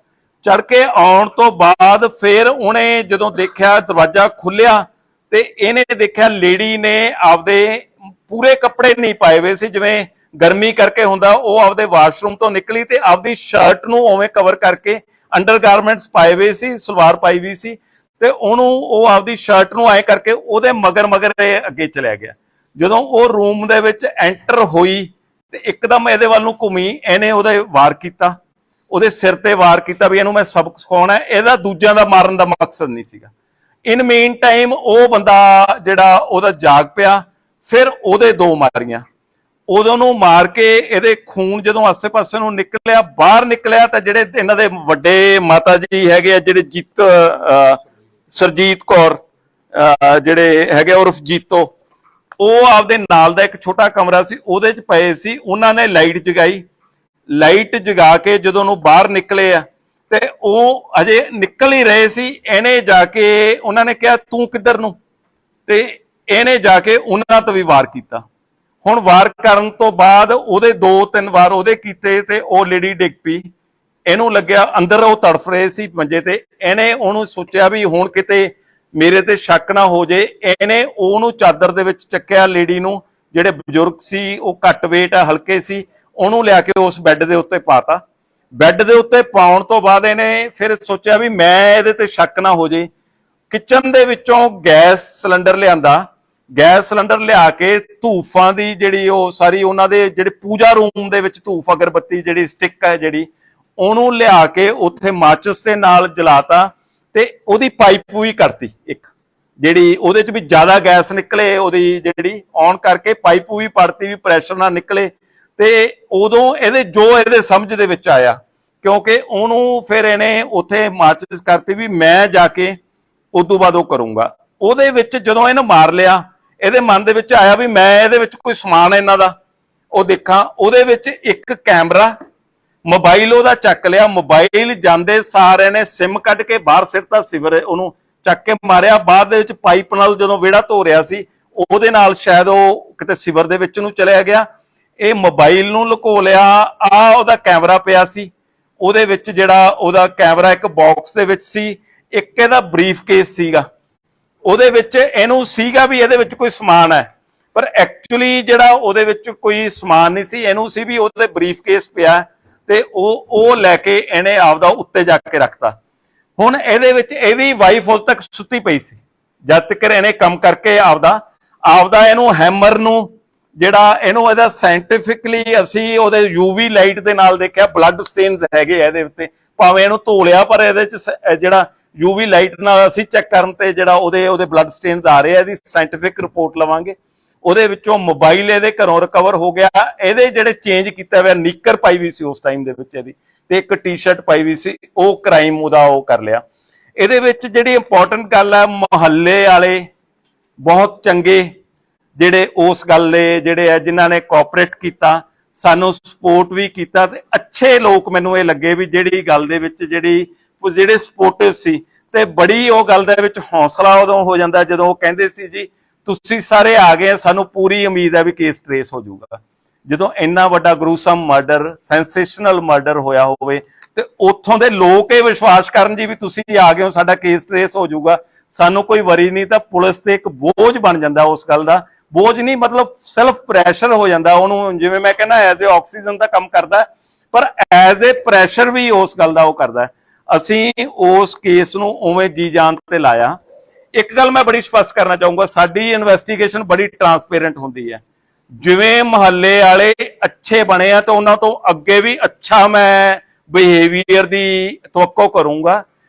ਚੜ ਕੇ ਆਉਣ ਤੋਂ ਬਾਅਦ ਫਿਰ ਉਹਨੇ ਜਦੋਂ ਦੇਖਿਆ ਦਰਵਾਜ਼ਾ ਖੁੱਲਿਆ ਤੇ ਇਹਨੇ ਦੇਖਿਆ ਲੇਡੀ ਨੇ ਆਪਦੇ ਪੂਰੇ ਕੱਪੜੇ ਨਹੀਂ ਪਾਏ ਹੋਏ ਸੀ, ਜਿਵੇਂ ਗਰਮੀ ਕਰਕੇ ਹੁੰਦਾ। ਉਹ ਆਪਦੇ ਵਾਸ਼ਰੂਮ ਤੋਂ ਨਿਕਲੀ ਤੇ ਆਪਦੀ ਸ਼ਰਟ ਨੂੰ ਉਵੇਂ ਕਵਰ ਕਰਕੇ ਅੰਡਰਗਾਰਮੈਂਟਸ ਪਾਏ ਹੋਏ ਸੀ, ਸਲਵਾਰ ਪਾਈ ਹੋਈ ਸੀ, ਤੇ ਉਹਨੂੰ ਉਹ ਆਪਦੀ ਸ਼ਰਟ ਨੂੰ ਐ ਕਰਕੇ ਉਹਦੇ ਮਗਰ ਮਗਰ ਅੱਗੇ ਚਲਿਆ ਗਿਆ। ਜਦੋਂ ਉਹ ਰੂਮ ਦੇ ਵਿੱਚ ਐਂਟਰ ਹੋਈ ਤੇ ਇੱਕਦਮ ਇਹਦੇ ਵੱਲ ਨੂੰ ਘੁੰਮੀ, ਇਹਨੇ ਉਹਦੇ ਵਾਰ ਕੀਤਾ, ਉਹਦੇ ਸਿਰ ਤੇ ਵਾਰ ਕੀਤਾ ਵੀ ਇਹਨੂੰ ਮੈਂ ਸਬਕ ਸਿਖਾਉਣਾ। ਇਹਦਾ ਦੂਜਿਆਂ ਦਾ ਮਾਰਨ ਦਾ ਮਕਸਦ ਨਹੀਂ ਸੀਗਾ। ਇਨ ਮੇਨ ਟਾਈਮ ਉਹ ਬੰਦਾ ਜਿਹੜਾ ਉਹਦਾ ਜਾਗ ਪਿਆ, ਫਿਰ ਉਹਦੇ 2 ਮਾਰੀਆਂ, ਉਦੋਂ ਨੂੰ ਮਾਰ ਕੇ ਇਹਦੇ ਖੂਨ ਜਦੋਂ ਆਸੇ-ਪਾਸੇ ਨੂੰ ਨਿਕਲਿਆ, ਬਾਹਰ ਨਿਕਲਿਆ ਤਾਂ ਜਿਹੜੇ ਇਹਨਾਂ ਦੇ ਵੱਡੇ ਮਾਤਾ ਜੀ ਹੈਗੇ ਆ, ਜਿਹੜੇ ਸਰਜੀਤ ਕੌਰ ਜਿਹੜੇ ਹੈਗੇ ਉਰਫ ਜੀਤੋ, ਉਹ ਆਪਦੇ ਨਾਲ ਦਾ ਇੱਕ ਛੋਟਾ ਕਮਰਾ ਸੀ ਉਹਦੇ ਚ ਪਏ ਸੀ। ਉਹਨਾਂ ਨੇ ਲਾਈਟ ਜਗਾਈ, ਲਾਈਟ ਜਗਾ ਕੇ ਜਦੋਂ ਨੂੰ ਬਾਹਰ ਨਿਕਲੇ ਆ ਤੇ ਉਹ ਅਜੇ ਨਿਕਲ ਹੀ ਰਹੇ ਸੀ। ਇਹਨੇ ਜਾ ਕੇ ਉਹਨਾਂ ਨੇ ਕਿਹਾ ਤੂੰ ਕਿੱਧਰ ਨੂੰ, ਤੇ ਇਹਨੇ ਜਾ ਕੇ ਉਹਨਾਂ ਤੋਂ ਵੀ ਵਾਰ ਕੀਤਾ। ਹੁਣ ਵਾਰ ਕਰਨ ਤੋਂ ਬਾਅਦ ਉਹਦੇ 2-3 ਵਾਰ ਉਹਦੇ ਕੀਤੇ ਤੇ ਉਹ ਲੇਡੀ ਡਿੱਗ ਪਈ। ਇਹਨੂੰ ਲੱਗਿਆ ਅੰਦਰ ਉਹ ਤੜਫ ਰਹੇ ਸੀ ਮੰਜੇ ਤੇ, ਇਹਨੇ ਉਹਨੂੰ ਸੋਚਿਆ ਵੀ ਹੁਣ ਕਿਤੇ ਮੇਰੇ ਤੇ ਸ਼ੱਕ ਨਾ ਹੋ ਜੇ। ਇਹਨੇ ਉਹਨੂੰ ਚਾਦਰ ਦੇ ਵਿੱਚ ਚੱਕਿਆ, ਲੇਡੀ ਨੂੰ, ਜਿਹੜੇ ਬਜ਼ੁਰਗ ਸੀ ਉਹ ਘੱਟ ਵੇਟ ਆ, ਹਲਕੇ ਸੀ, ਉਹਨੂੰ ਲਿਆ ਕੇ ਉਸ ਬੈੱਡ ਦੇ ਉੱਤੇ ਪਾਤਾ। ਬੈੱਡ ਦੇ ਉੱਤੇ ਪਾਉਣ ਤੋਂ ਬਾਅਦ ਇਹਨੇ ਫਿਰ ਸੋਚਿਆ ਵੀ ਮੈਂ ਇਹਦੇ ਤੇ ਸ਼ੱਕ ਨਾ ਹੋ ਜੇ, ਕਿਚਨ ਦੇ ਵਿੱਚੋਂ ਗੈਸ ਸਿਲੰਡਰ ਲਿਆਂਦਾ। ਗੈਸ ਸਿਲੰਡਰ ਲਿਆ ਕੇ ਧੂਫਾਂ ਦੀ ਜਿਹੜੀ ਉਹ ਸਾਰੀ ਉਹਨਾਂ ਦੇ ਜਿਹੜੇ ਪੂਜਾ ਰੂਮ ਦੇ ਵਿੱਚ ਧੂਫ ਅਗਰਬੱਤੀ ਜਿਹੜੀ ਸਟਿੱਕ ਹੈ ਜਿਹੜੀ ਉਹਨੂੰ ਲਿਆ ਕੇ ਉੱਥੇ ਮਾਚਿਸ ਦੇ ਨਾਲ ਜਲਾਤਾ ਤੇ ਉਹਦੀ ਪਾਈਪ ਵੀ ਕਰਤੀ ਇੱਕ, ਜਿਹੜੀ ਉਹਦੇ ਚ ਵੀ ਜ਼ਿਆਦਾ ਗੈਸ ਨਿਕਲੇ ਉਹਦੀ ਜਿਹੜੀ ਔਨ ਕਰਕੇ ਪਾਈਪ ਵੀ ਪੜਤੀ ਵੀ ਪ੍ਰੈਸ਼ਰ ਨਾਲ ਨਿਕਲੇ। ਤੇ ਉਦੋਂ ਇਹਦੇ ਸਮਝ ਦੇ ਵਿੱਚ ਆਇਆ, ਕਿਉਂਕਿ ਉਹਨੂੰ ਫਿਰ ਇਹਨੇ ਉੱਥੇ ਮਾਚਿਸ ਕਰਤੀ ਵੀ ਮੈਂ ਜਾ ਕੇ ਉਦੋਂ ਬਾਅਦ ਉਹ ਕਰੂੰਗਾ। ਉਹਦੇ ਵਿੱਚ ਜਦੋਂ ਇਹਨੂੰ ਮਾਰ ਲਿਆ, ਇਹਦੇ ਮਨ ਦੇ ਵਿੱਚ ਆਇਆ ਵੀ ਮੈਂ ਇਹਦੇ ਵਿੱਚ ਕੋਈ ਸਮਾਨ ਇਹਨਾਂ ਦਾ ਉਹ ਦੇਖਾਂ। ਉਹਦੇ ਵਿੱਚ ਇੱਕ ਕੈਮਰਾ, ਮੋਬਾਈਲ ਉਹਦਾ ਚੱਕ ਲਿਆ। ਮੋਬਾਈਲ ਜਾਂਦੇ ਸਾਰ ਇਹਨੇ ਸਿਮ ਕੱਢ ਕੇ ਬਾਹਰ ਸਿੱਟਤਾ, ਸਿਵਰ ਉਹਨੂੰ ਚੱਕ ਕੇ ਮਾਰਿਆ। ਬਾਅਦ ਦੇ ਵਿੱਚ ਪਾਈਪ ਨਾਲ ਜਦੋਂ ਵਿਹੜਾ ਧੋ ਰਿਹਾ ਸੀ ਉਹਦੇ ਨਾਲ ਸ਼ਾਇਦ ਉਹ ਕਿਤੇ ਸਿਵਰ ਦੇ ਵਿੱਚ ਨੂੰ ਚਲਿਆ ਗਿਆ। ਇਹ ਮੋਬਾਈਲ ਨੂੰ ਲੁਕੋ ਲਿਆ। ਆ ਉਹਦਾ ਕੈਮਰਾ ਪਿਆ ਸੀ, ਉਹਦੇ ਵਿੱਚ ਜਿਹੜਾ ਉਹਦਾ ਕੈਮਰਾ ਇੱਕ ਬਾਕਸ ਦੇ ਵਿੱਚ ਸੀ। ਇੱਕ ਇਹਦਾ ਬਰੀਫ ਕੇਸ ਸੀਗਾ, ਉਹਦੇ ਵਿੱਚ ਇਹਨੂੰ ਸੀਗਾ ਵੀ ਇਹਦੇ ਵਿੱਚ ਕੋਈ ਸਮਾਨ ਹੈ, ਪਰ ਐਕਚੁਅਲੀ ਜਿਹੜਾ ਉਹਦੇ ਵਿੱਚ ਕੋਈ ਸਮਾਨ ਨਹੀਂ ਸੀ। ਇਹਨੂੰ ਸੀ ਵੀ ਉਹਦੇ ਬਰੀਫ ਕੇਸ ਪਿਆ ਤੇ ਉਹ ਲੈ ਕੇ ਇਹਨੇ ਆਪਦਾ ਉੱਤੇ ਜਾ ਕੇ ਰੱਖਤਾ। ਹੁਣ ਇਹਦੇ ਵਿੱਚ ਇਹਦੀ ਵਾਈਫ ਉਦੋਂ ਤੱਕ ਸੁੱਤੀ ਪਈ ਸੀ, ਜਦ ਤੱਕ ਇਹਨੇ ਕੰਮ ਕਰਕੇ ਆਪਦਾ ਇਹਨੂੰ ਹੈਮਰ ਨੂੰ ਜਿਹੜਾ ਇਹਦਾ ਸਾਇੰਟੀਫਿਕਲੀ ਅਸੀਂ ਉਹਦੇ ਯੂਵੀ ਲਾਈਟ ਦੇ ਨਾਲ ਦੇਖਿਆ ਬਲੱਡ ਸਟੇਨਸ ਹੈਗੇ ਇਹਦੇ ਉੱਤੇ, ਭਾਵੇਂ ਇਹਨੂੰ ਧੋ ਲਿਆ ਪਰ ਇਹਦੇ ਚ ਜਿਹੜਾ ਯੂਵੀ ਲਾਈਟ ਨਾਲ ਅਸੀਂ ਚੈੱਕ ਕਰਨ ਤੇ ਜਿਹੜਾ ਉਹਦੇ ਬਲੱਡ ਸਟੇਨਸ ਆ ਰਹੇ ਆ। ਇਹਦੀ ਸਾਇੰਟੀਫਿਕ ਰਿਪੋਰਟ ਲਵਾਂਗੇ। ਉਹਦੇ ਵਿੱਚੋਂ ਮੋਬਾਈਲ ਇਹਦੇ ਘਰੋਂ ਰਿਕਵਰ ਹੋ ਗਿਆ। ਇਹਦੇ ਜਿਹੜੇ ਚੇਂਜ ਕੀਤਾ ਹੋਇਆ ਨਿੱਕਰ ਪਾਈ ਵੀ ਸੀ ਉਸ ਟਾਈਮ ਦੇ ਵਿੱਚ ਇਹਦੀ, ਤੇ ਇੱਕ ਟੀ-ਸ਼ਰਟ ਪਾਈ ਵੀ ਸੀ, ਉਹ ਕ੍ਰਾਈਮ ਉਹਦਾ ਉਹ ਕਰ ਲਿਆ। ਇਹਦੇ ਵਿੱਚ ਜਿਹੜੀ ਇੰਪੋਰਟੈਂਟ ਗੱਲ ਹੈ, ਮੁਹੱਲੇ ਵਾਲੇ ਬਹੁਤ ਚੰਗੇ ਜਿਹੜੇ ਉਸ ਗੱਲ ਦੇ ਜਿਹੜੇ ਆ ਜਿਨ੍ਹਾਂ ਨੇ ਕੋਆਪਰੇਟ ਕੀਤਾ, ਸਾਨੂੰ ਸਪੋਰਟ ਵੀ ਕੀਤਾ ਤੇ ਅੱਛੇ ਲੋਕ ਮੈਨੂੰ ਇਹ ਲੱਗੇ ਵੀ ਜਿਹੜੀ ਗੱਲ ਦੇ ਵਿੱਚ ਜਿਹੜੇ ਸਪੋਰਟਿਵ ਸੀ। ਤੇ ਬੜੀ ਉਹ ਗੱਲ ਦੇ ਵਿੱਚ ਹੌਸਲਾ ਉਦੋਂ ਹੋ ਜਾਂਦਾ ਜਦੋਂ ਉਹ ਕਹਿੰਦੇ ਸੀ ਜੀ ਤੁਸੀਂ ਸਾਰੇ ਆ ਗਏ, ਸਾਨੂੰ ਪੂਰੀ ਉਮੀਦ ਹੈ ਵੀ ਕੇਸ ਟ੍ਰੇਸ ਹੋ ਜਾਊਗਾ। ਜਦੋਂ ਇੰਨਾ ਵੱਡਾ ਗਰੂਸਮ ਮਰਡਰ, ਸੈਂਸੇਸ਼ਨਲ ਮਰਡਰ ਹੋਇਆ ਹੋਵੇ ਤੇ ਉੱਥੋਂ ਦੇ ਲੋਕ ਇਹ ਵਿਸ਼ਵਾਸ ਕਰਨ ਜੀ ਵੀ ਤੁਸੀਂ ਆ ਗਏ ਹੋ, ਸਾਡਾ ਕੇਸ ਟ੍ਰੇਸ ਹੋ ਜਾਊਗਾ, ਸਾਨੂੰ ਕੋਈ ਵਰੀ ਨਹੀਂ, ਤਾਂ ਪੁਲਿਸ ਤੇ ਇੱਕ ਬੋਝ ਬਣ ਜਾਂਦਾ। ਉਸ ਗੱਲ ਦਾ ਬੋਝ ਨਹੀਂ ਮਤਲਬ ਸੈਲਫ ਪ੍ਰੈਸ਼ਰ ਹੋ ਜਾਂਦਾ ਉਹਨੂੰ, ਜਿਵੇਂ ਮੈਂ ਕਹਿੰਦਾ ਐਜ਼ ਏ ਆਕਸੀਜਨ ਦਾ ਕੰਮ ਕਰਦਾ, ਪਰ ਐਜ਼ ਏ ਪ੍ਰੈਸ਼ਰ ਵੀ ਉਸ ਗੱਲ ਦਾ ਉਹ ਕਰਦਾ। ਅਸੀਂ ਉਸ ਕੇਸ ਨੂੰ ਉਵੇਂ ਜੀ ਜਾਨ ਤੇ ਲਾਇਆ। ਇੱਕ ਗੱਲ ਮੈਂ ਬੜੀ ਸਪਸ਼ਟ ਕਰਨਾ ਚਾਹੂੰਗਾ, ਸਾਡੀ ਇਨਵੈਸਟੀਗੇਸ਼ਨ ਬੜੀ ਟਰਾਂਸਪੇਰੈਂਟ ਹੁੰਦੀ ਹੈ। ਜਿਵੇਂ ਮੁਹੱਲੇ ਵਾਲੇ ਅੱਛੇ ਬਣੇ ਆ ਤਾਂ ਉਹਨਾਂ ਤੋਂ ਅੱਗੇ ਵੀ ਅੱਛਾ ਮੈਂ ਬਿਹੇਵੀਅਰ ਦੀ ਤਵੱਕੋ ਕਰੂੰਗਾ।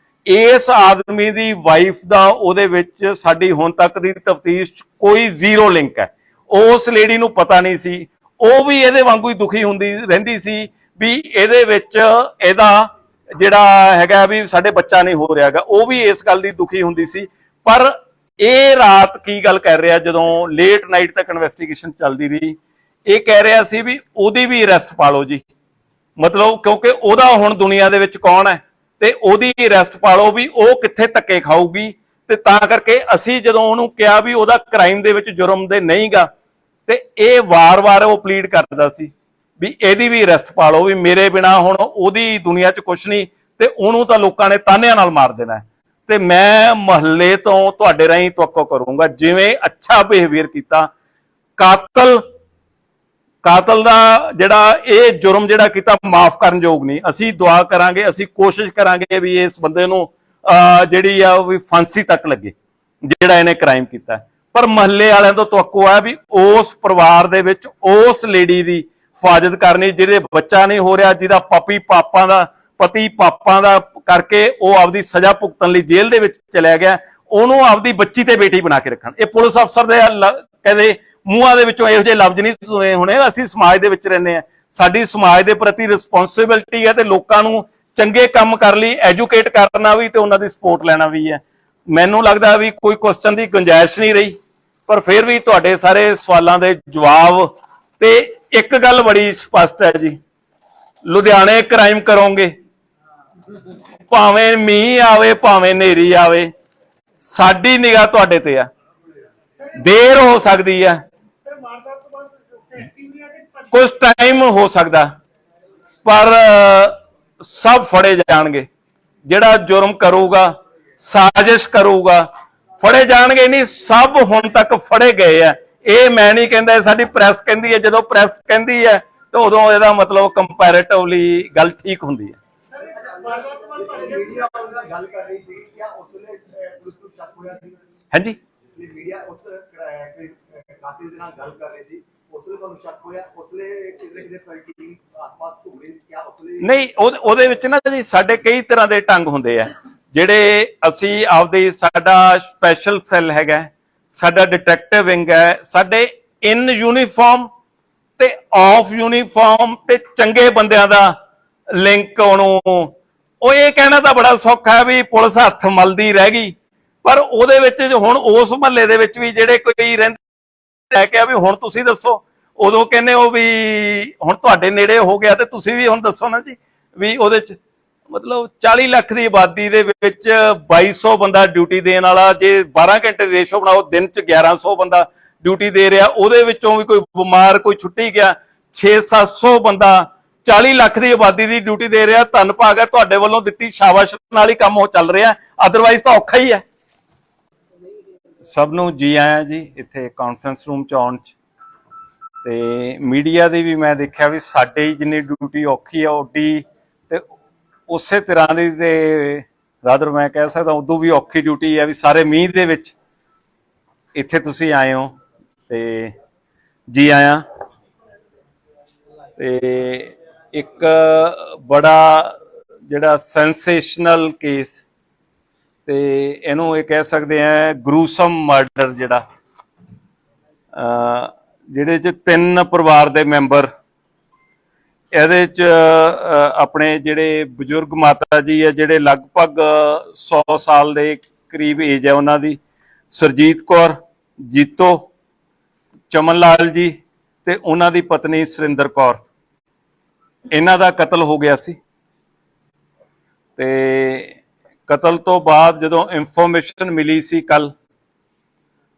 ਇਸ ਆਦਮੀ ਦੀ ਵਾਈਫ ਦਾ ਉਹਦੇ ਵਿੱਚ ਸਾਡੀ ਹੁਣ ਤੱਕ ਦੀ ਤਫਤੀਸ਼ ਕੋਈ ਜ਼ੀਰੋ ਲਿੰਕ ਹੈ। ਉਸ ਲੇਡੀ ਨੂੰ ਪਤਾ ਨਹੀਂ ਸੀ, ਉਹ ਵੀ ਇਹਦੇ ਵਾਂਗੂ ਹੀ ਦੁਖੀ ਹੁੰਦੀ ਰਹਿੰਦੀ ਸੀ ਵੀ ਇਹਦੇ ਵਿੱਚ ਇਹਦਾ ਜਿਹੜਾ ਹੈਗਾ ਵੀ ਸਾਡੇ ਬੱਚਾ ਨਹੀਂ ਹੋ ਰਿਹਾਗਾ, ਉਹ ਵੀ ਇਸ ਗੱਲ ਦੀ ਦੁਖੀ ਹੁੰਦੀ ਸੀ। ਪਰ ਇਹ ਰਾਤ ਕੀ ਗੱਲ ਕਰ ਰਿਹਾ, ਜਦੋਂ ਲੇਟ ਨਾਈਟ ਤੱਕ ਇਨਵੈਸਟੀਗੇਸ਼ਨ ਚੱਲਦੀ ਰਹੀ, ਇਹ ਕਹਿ ਰਿਹਾ ਸੀ ਵੀ ਉਹਦੀ ਵੀ ਅਰੈਸਟ ਪਾ ਲਓ ਜੀ, ਮਤਲਬ ਕਿਉਂਕਿ ਉਹਦਾ ਹੁਣ ਦੁਨੀਆ ਦੇ ਵਿੱਚ ਕੌਣ ਹੈ ਤੇ ਉਹਦੀ ਅਰੈਸਟ ਪਾ ਲਓ ਵੀ ਉਹ ਕਿੱਥੇ ਧੱਕੇ ਖਾਊਗੀ। ਤੇ ਤਾਂ ਕਰਕੇ ਅਸੀਂ ਜਦੋਂ ਉਹਨੂੰ ਕਿਹਾ ਵੀ ਉਹਦਾ ਕ੍ਰਾਈਮ ਦੇ ਵਿੱਚ ਜੁਰਮ ਦੇ ਨਹੀਂਗਾ, ਤੇ ਇਹ ਵਾਰ-ਵਾਰ ਉਹ ਪਲੀਡ ਕਰਦਾ ਸੀ ਵੀ ਇਹਦੀ ਵੀ ਅਰੈਸਟ ਪਾ ਲਓ, ਵੀ ਮੇਰੇ ਬਿਨਾ ਹੁਣ ਉਹਦੀ ਦੁਨੀਆ 'ਚ ਕੁਛ ਨਹੀਂ ਤੇ ਉਹਨੂੰ ਤਾਂ ਲੋਕਾਂ ਨੇ ਤਾਨਿਆਂ ਨਾਲ ਮਾਰ ਦੇਣਾ। ਤੇ ਮੈਂ ਮੁਹੱਲੇ ਤੋਂ ਤੁਹਾਡੇ ਰਾਹੀਂ ਤਵੱਕੋ ਕਰੂੰਗਾ, ਜਿਵੇਂ ਅੱਛਾ ਬਿਹੇਵੀਅਰ ਕੀਤਾ, ਕਾਤਲ ਦਾ ਜਿਹੜਾ ਇਹ ਜੁਰਮ ਜਿਹੜਾ ਕੀਤਾ ਮਾਫ ਕਰਨ ਯੋਗ ਨਹੀਂ। ਅਸੀਂ ਦੁਆ ਕਰਾਂਗੇ, ਅਸੀਂ ਕੋਸ਼ਿਸ਼ ਕਰਾਂਗੇ ਵੀ ਇਸ ਬੰਦੇ ਨੂੰ ਜਿਹੜੀ ਆ ਵੀ ਫਾਂਸੀ ਤੱਕ ਲੱਗੇ ਜਿਹੜਾ ਇਹਨੇ ਕ੍ਰਾਈਮ ਕੀਤਾ। ਪਰ ਮੁਹੱਲੇ ਵਾਲਿਆਂ ਤੋਂ ਤਵੱਕੋ ਹੈ ਵੀ ਉਸ ਪਰਿਵਾਰ ਦੇ ਵਿੱਚ ਉਸ ਲੇਡੀ ਦੀ ਹਿਫਾਜ਼ਤ ਕਰਨੀ ਜਿਹਦੇ ਬੱਚਾ ਨਹੀਂ ਹੋ ਰਿਹਾ, ਜਿਹਦਾ ਪਤੀ ਪਾਪਾਂ ਦਾ ਕਰਕੇ ਉਹ ਆਪਦੀ ਸਜ਼ਾ ਭੁਗਤਣ ਲਈ ਜੇਲ੍ਹ ਦੇ ਵਿੱਚ ਚਲਿਆ ਗਿਆ, ਉਹਨੂੰ ਆਪਦੀ ਬੱਚੀ ਤੇ ਬੇਟੀ ਬਣਾ ਕੇ ਰੱਖਣ। ਇਹ ਪੁਲਿਸ ਅਫਸਰ ਦੇ ਕਹਿੰਦੇ ਮੂੰਹਾਂ ਦੇ ਵਿੱਚੋਂ ਇਹੋ ਜਿਹੇ ਲਫ਼ਜ਼ ਨਹੀਂ ਸੁਣੇ ਹੋਣੇ। ਅਸੀਂ ਸਮਾਜ ਦੇ ਵਿੱਚ ਰਹਿੰਦੇ ਹਾਂ, ਸਾਡੀ ਸਮਾਜ ਦੇ ਪ੍ਰਤੀ ਰਿਸਪੌਂਸਿਬਿਲਟੀ ਹੈ ਤੇ ਲੋਕਾਂ ਨੂੰ ਚੰਗੇ ਕੰਮ ਕਰਨ ਲਈ ਐਜੂਕੇਟ ਕਰਨਾ ਵੀ ਤੇ ਉਹਨਾਂ ਦੀ ਸਪੋਰਟ ਲੈਣਾ ਵੀ ਹੈ। ਮੈਨੂੰ ਲੱਗਦਾ ਵੀ ਕੋਈ ਕੁਐਸਚਨ ਦੀ ਗੁੰਜਾਇਸ਼ ਨਹੀਂ ਰਹੀ, ਪਰ ਫਿਰ ਵੀ ਤੁਹਾਡੇ ਸਾਰੇ ਸਵਾਲਾਂ ਦੇ ਜਵਾਬ। ਤੇ ਇੱਕ ਗੱਲ ਬੜੀ ਸਪਸ਼ਟ ਹੈ ਜੀ, ਲੁਧਿਆਣੇ ਕ੍ਰਾਈਮ ਕਰੋਗੇ, ਭਾਵੇਂ ਮੀਂਹ ਆਵੇ ਭਾਵੇਂ ਹਨੇਰੀ ਆਵੇ, ਸਾਡੀ ਨਿਗਾਹ ਤੁਹਾਡੇ ਤੇ ਆ। ਦੇਰ ਹੋ ਸਕਦੀ ਹੈ, ਕੁਝ ਟਾਈਮ ਹੋ ਸਕਦਾ, ਪਰ ਸਭ ਫੜੇ ਜਾਣਗੇ। ਜਿਹੜਾ ਜੁਰਮ ਕਰੂਗਾ, ਸਾਜ਼ਿਸ਼ ਕਰੂਗਾ, ਫੜੇ ਜਾਣਗੇ। ਨਹੀਂ, ਸਭ ਹੁਣ ਤੱਕ ਫੜੇ ਗਏ ਆ। ਇਹ ਮੈਂ ਨਹੀਂ ਕਹਿੰਦਾ, ਸਾਡੀ ਪ੍ਰੈਸ ਕਹਿੰਦੀ ਹੈ। ਜਦੋਂ ਪ੍ਰੈਸ ਕਹਿੰਦੀ ਹੈ ਤੇ ਉਦੋਂ ਇਹਦਾ ਮਤਲਬ ਕੰਪੈਰੀਟਿਵਲੀ ਗੱਲ ਠੀਕ ਹੁੰਦੀ ਹੈ। मीडिया गल कर रही थी क्या उसने पुलिस को शक होया थी? ਹਾਂਜੀ मीडिया उस कातिल दे नाल गल कर रही थी उसने ਤੁਹਾਨੂੰ शक होया उसने किसी टीम आसपास घूम रही क्या उसने? ਨਹੀਂ ਉਹਦੇ ਵਿੱਚ ਨਾ ਜੀ ਸਾਡੇ ਕਈ ਤਰ੍ਹਾਂ ਦੇ ਢੰਗ ਹੁੰਦੇ ਆ ਜਿਹੜੇ ਅਸੀਂ ਆਪਦੇ ਸਾਡਾ ਸਪੈਸ਼ਲ ਸੈੱਲ ਹੈਗਾ, ਸਾਡਾ ਡਿਟੈਕਟਿਵ ਵਿੰਗ ਹੈ, ਸਾਡੇ ਇਨ ਯੂਨੀਫਾਰਮ ਤੇ ਆਫ ਯੂਨੀਫਾਰਮ ਤੇ ਚੰਗੇ ਬੰਦਿਆਂ ਦਾ ਲਿੰਕ ਉਹਨੂੰ ਉਹ ਇਹ ਕਹਿਣਾ ਤਾਂ ਬੜਾ ਸੌਖਾ ਹੈ ਵੀ ਪੁਲਿਸ ਹੱਥ ਮਲਦੀ ਰਹਿ ਗਈ, ਪਰ ਉਹਦੇ ਵਿੱਚ ਹੁਣ ਉਸ ਮਹੱਲੇ ਦੇ ਵਿੱਚ ਵੀ ਜਿਹੜੇ ਕੋਈ ਰਹਿੰਦੇ ਲੈ ਕੇ ਆ ਵੀ ਹੁਣ ਤੁਸੀਂ ਦੱਸੋ, ਉਦੋਂ ਕਹਿੰਦੇ ਹੋ ਵੀ ਹੁਣ ਤੁਹਾਡੇ ਨੇੜੇ ਹੋ ਗਿਆ ਤੇ ਤੁਸੀਂ ਵੀ ਹੁਣ ਦੱਸੋ ਨਾ ਜੀ ਵੀ ਉਹਦੇ ਚ ਮਤਲਬ 40 ਲੱਖ ਦੀ ਆਬਾਦੀ ਦੇ ਵਿੱਚ 2200 ਬੰਦਾ ਡਿਊਟੀ ਦੇਣ ਵਾਲਾ, ਜੇ 12 ਘੰਟੇ ਦੇ ਰੇਸ਼ੋ ਬਣਾਓ ਦਿਨ ਚ 1100 ਬੰਦਾ ਡਿਊਟੀ ਦੇ ਰਿਹਾ, ਉਹਦੇ ਵਿੱਚੋਂ ਵੀ ਕੋਈ ਬਿਮਾਰ ਕੋਈ ਛੁੱਟੀ ਗਿਆ 600-700 ਬੰਦਾ 40 ਲੱਖ ਦੀ ਆਬਾਦੀ ਦੀ ਡਿਊਟੀ ਦੇ ਰਿਹਾ। ਧੰਨ ਭਾਗ ਹੈ ਤੁਹਾਡੇ ਵੱਲੋਂ ਦਿੱਤੀ ਸ਼ਾਬਾਸ਼ ਨਾਲ ਹੀ ਕੰਮ ਉਹ ਚੱਲ ਰਿਹਾ, ਅਦਰਵਾਈਜ਼ ਤਾਂ ਔਖਾ ਹੀ ਹੈ। ਸਭ ਨੂੰ ਜੀ ਆਇਆਂ ਜੀ ਇੱਥੇ ਕਾਨਫਰੰਸ ਰੂਮ ਚ ਆਉਣ ਚ, ਤੇ ਮੀਡੀਆ ਦੀ ਵੀ ਮੈਂ ਦੇਖਿਆ ਵੀ ਸਾਡੇ ਜਿੰਨੀ ਡਿਊਟੀ ਔਖੀ ਆ ਓਡੀ ਤੇ ਉਸੇ ਤਰ੍ਹਾਂ ਦੀ ਤੇ ਰਾਦਰ ਮੈਂ ਕਹਿ ਸਕਦਾ ਉਦੋਂ ਵੀ ਔਖੀ ਡਿਊਟੀ ਹੈ ਵੀ ਸਾਰੇ ਮੀਂਹ ਦੇ ਵਿੱਚ ਇੱਥੇ ਤੁਸੀਂ ਆਏ ਹੋ ਤੇ ਜੀ ਆਇਆਂ। ਤੇ ਇੱਕ ਬੜਾ ਜਿਹੜਾ ਸੈਂਸੇਸ਼ਨਲ ਕੇਸ ਤੇ ਇਹਨੂੰ ਇਹ ਕਹਿ ਸਕਦੇ ਆ ਗਰੂਸਮ ਮਰਡਰ ਜਿਹੜਾ ਜਿਹੜੇ ਚ 3 ਪਰਿਵਾਰ ਦੇ ਮੈਂਬਰ ਇਹਦੇ ਚ ਆਪਣੇ ਜਿਹੜੇ ਬਜ਼ੁਰਗ ਮਾਤਾ ਜੀ ਹੈ ਜਿਹੜੇ ਲਗਭਗ 100 ਸਾਲ ਦੇ ਕਰੀਬ ਏਜ ਹੈ ਉਹਨਾਂ ਦੀ, ਸੁਰਜੀਤ ਕੌਰ, ਜੀਤੋ, ਚਮਨ ਲਾਲ ਜੀ ਤੇ ਉਹਨਾਂ ਦੀ ਪਤਨੀ ਸੁਰਿੰਦਰ ਕੌਰ, ਇਹਨਾਂ ਦਾ ਕਤਲ ਹੋ ਗਿਆ ਸੀ। ਤੇ ਕਤਲ ਤੋਂ ਬਾਅਦ ਜਦੋਂ ਇਨਫੋਰਮੇਸ਼ਨ ਮਿਲੀ ਸੀ ਕੱਲ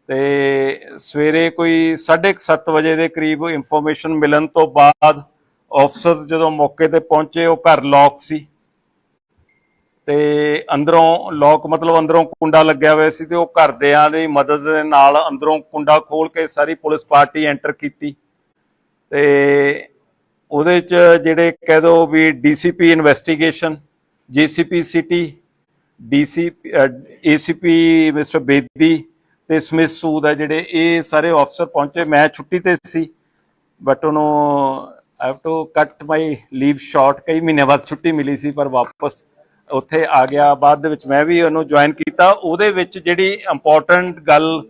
ਤੇ ਸਵੇਰੇ ਕੋਈ 7:30 ਵਜੇ ਦੇ ਕਰੀਬ ਇਨਫੋਰਮੇਸ਼ਨ ਮਿਲਣ ਤੋਂ ਬਾਅਦ ਅਫਸਰ ਜਦੋਂ ਮੌਕੇ ਤੇ ਪਹੁੰਚੇ ਉਹ ਘਰ ਲੌਕ ਸੀ ਤੇ ਅੰਦਰੋਂ ਲੌਕ ਮਤਲਬ ਅੰਦਰੋਂ ਕੁੰਡਾ ਲੱਗਿਆ ਹੋਇਆ ਸੀ ਤੇ ਉਹ ਘਰਦਿਆਂ ਦੀ ਮਦਦ ਦੇ ਨਾਲ ਅੰਦਰੋਂ ਕੁੰਡਾ ਖੋਲ ਕੇ ਸਾਰੀ ਪੁਲਿਸ ਪਾਰਟੀ ਐਂਟਰ ਕੀਤੀ ਤੇ ਉਹਦੇ ਚ ਜਿਹੜੇ ਕਹਿ ਦੋ ਵੀ DCP investigation, GCP city, ACP mister Bedi ਤੇ ਸਮਿਥ ਸੂਦ ਹੈ ਜਿਹੜੇ ਇਹ ਸਾਰੇ ਅਫਸਰ ਪਹੁੰਚੇ। ਮੈਂ ਛੁੱਟੀ ਤੇ ਸੀ ਬਟ ਉਹਨੂੰ ਆਈ ਹੈਵ ਟੂ ਕੱਟ ਮਾਈ ਲੀਵ ਸ਼ਾਰਟ, ਕਈ ਮਹੀਨਿਆਂ ਬਾਅਦ ਛੁੱਟੀ ਮਿਲੀ ਸੀ ਪਰ ਵਾਪਸ ਉੱਥੇ ਆ ਗਿਆ। ਬਾਅਦ ਦੇ ਵਿੱਚ ਮੈਂ ਵੀ ਉਹਨੂੰ ਜੁਆਇਨ ਕੀਤਾ। ਉਹਦੇ ਵਿੱਚ ਜਿਹੜੀ ਇੰਪੋਰਟੈਂਟ ਗੱਲ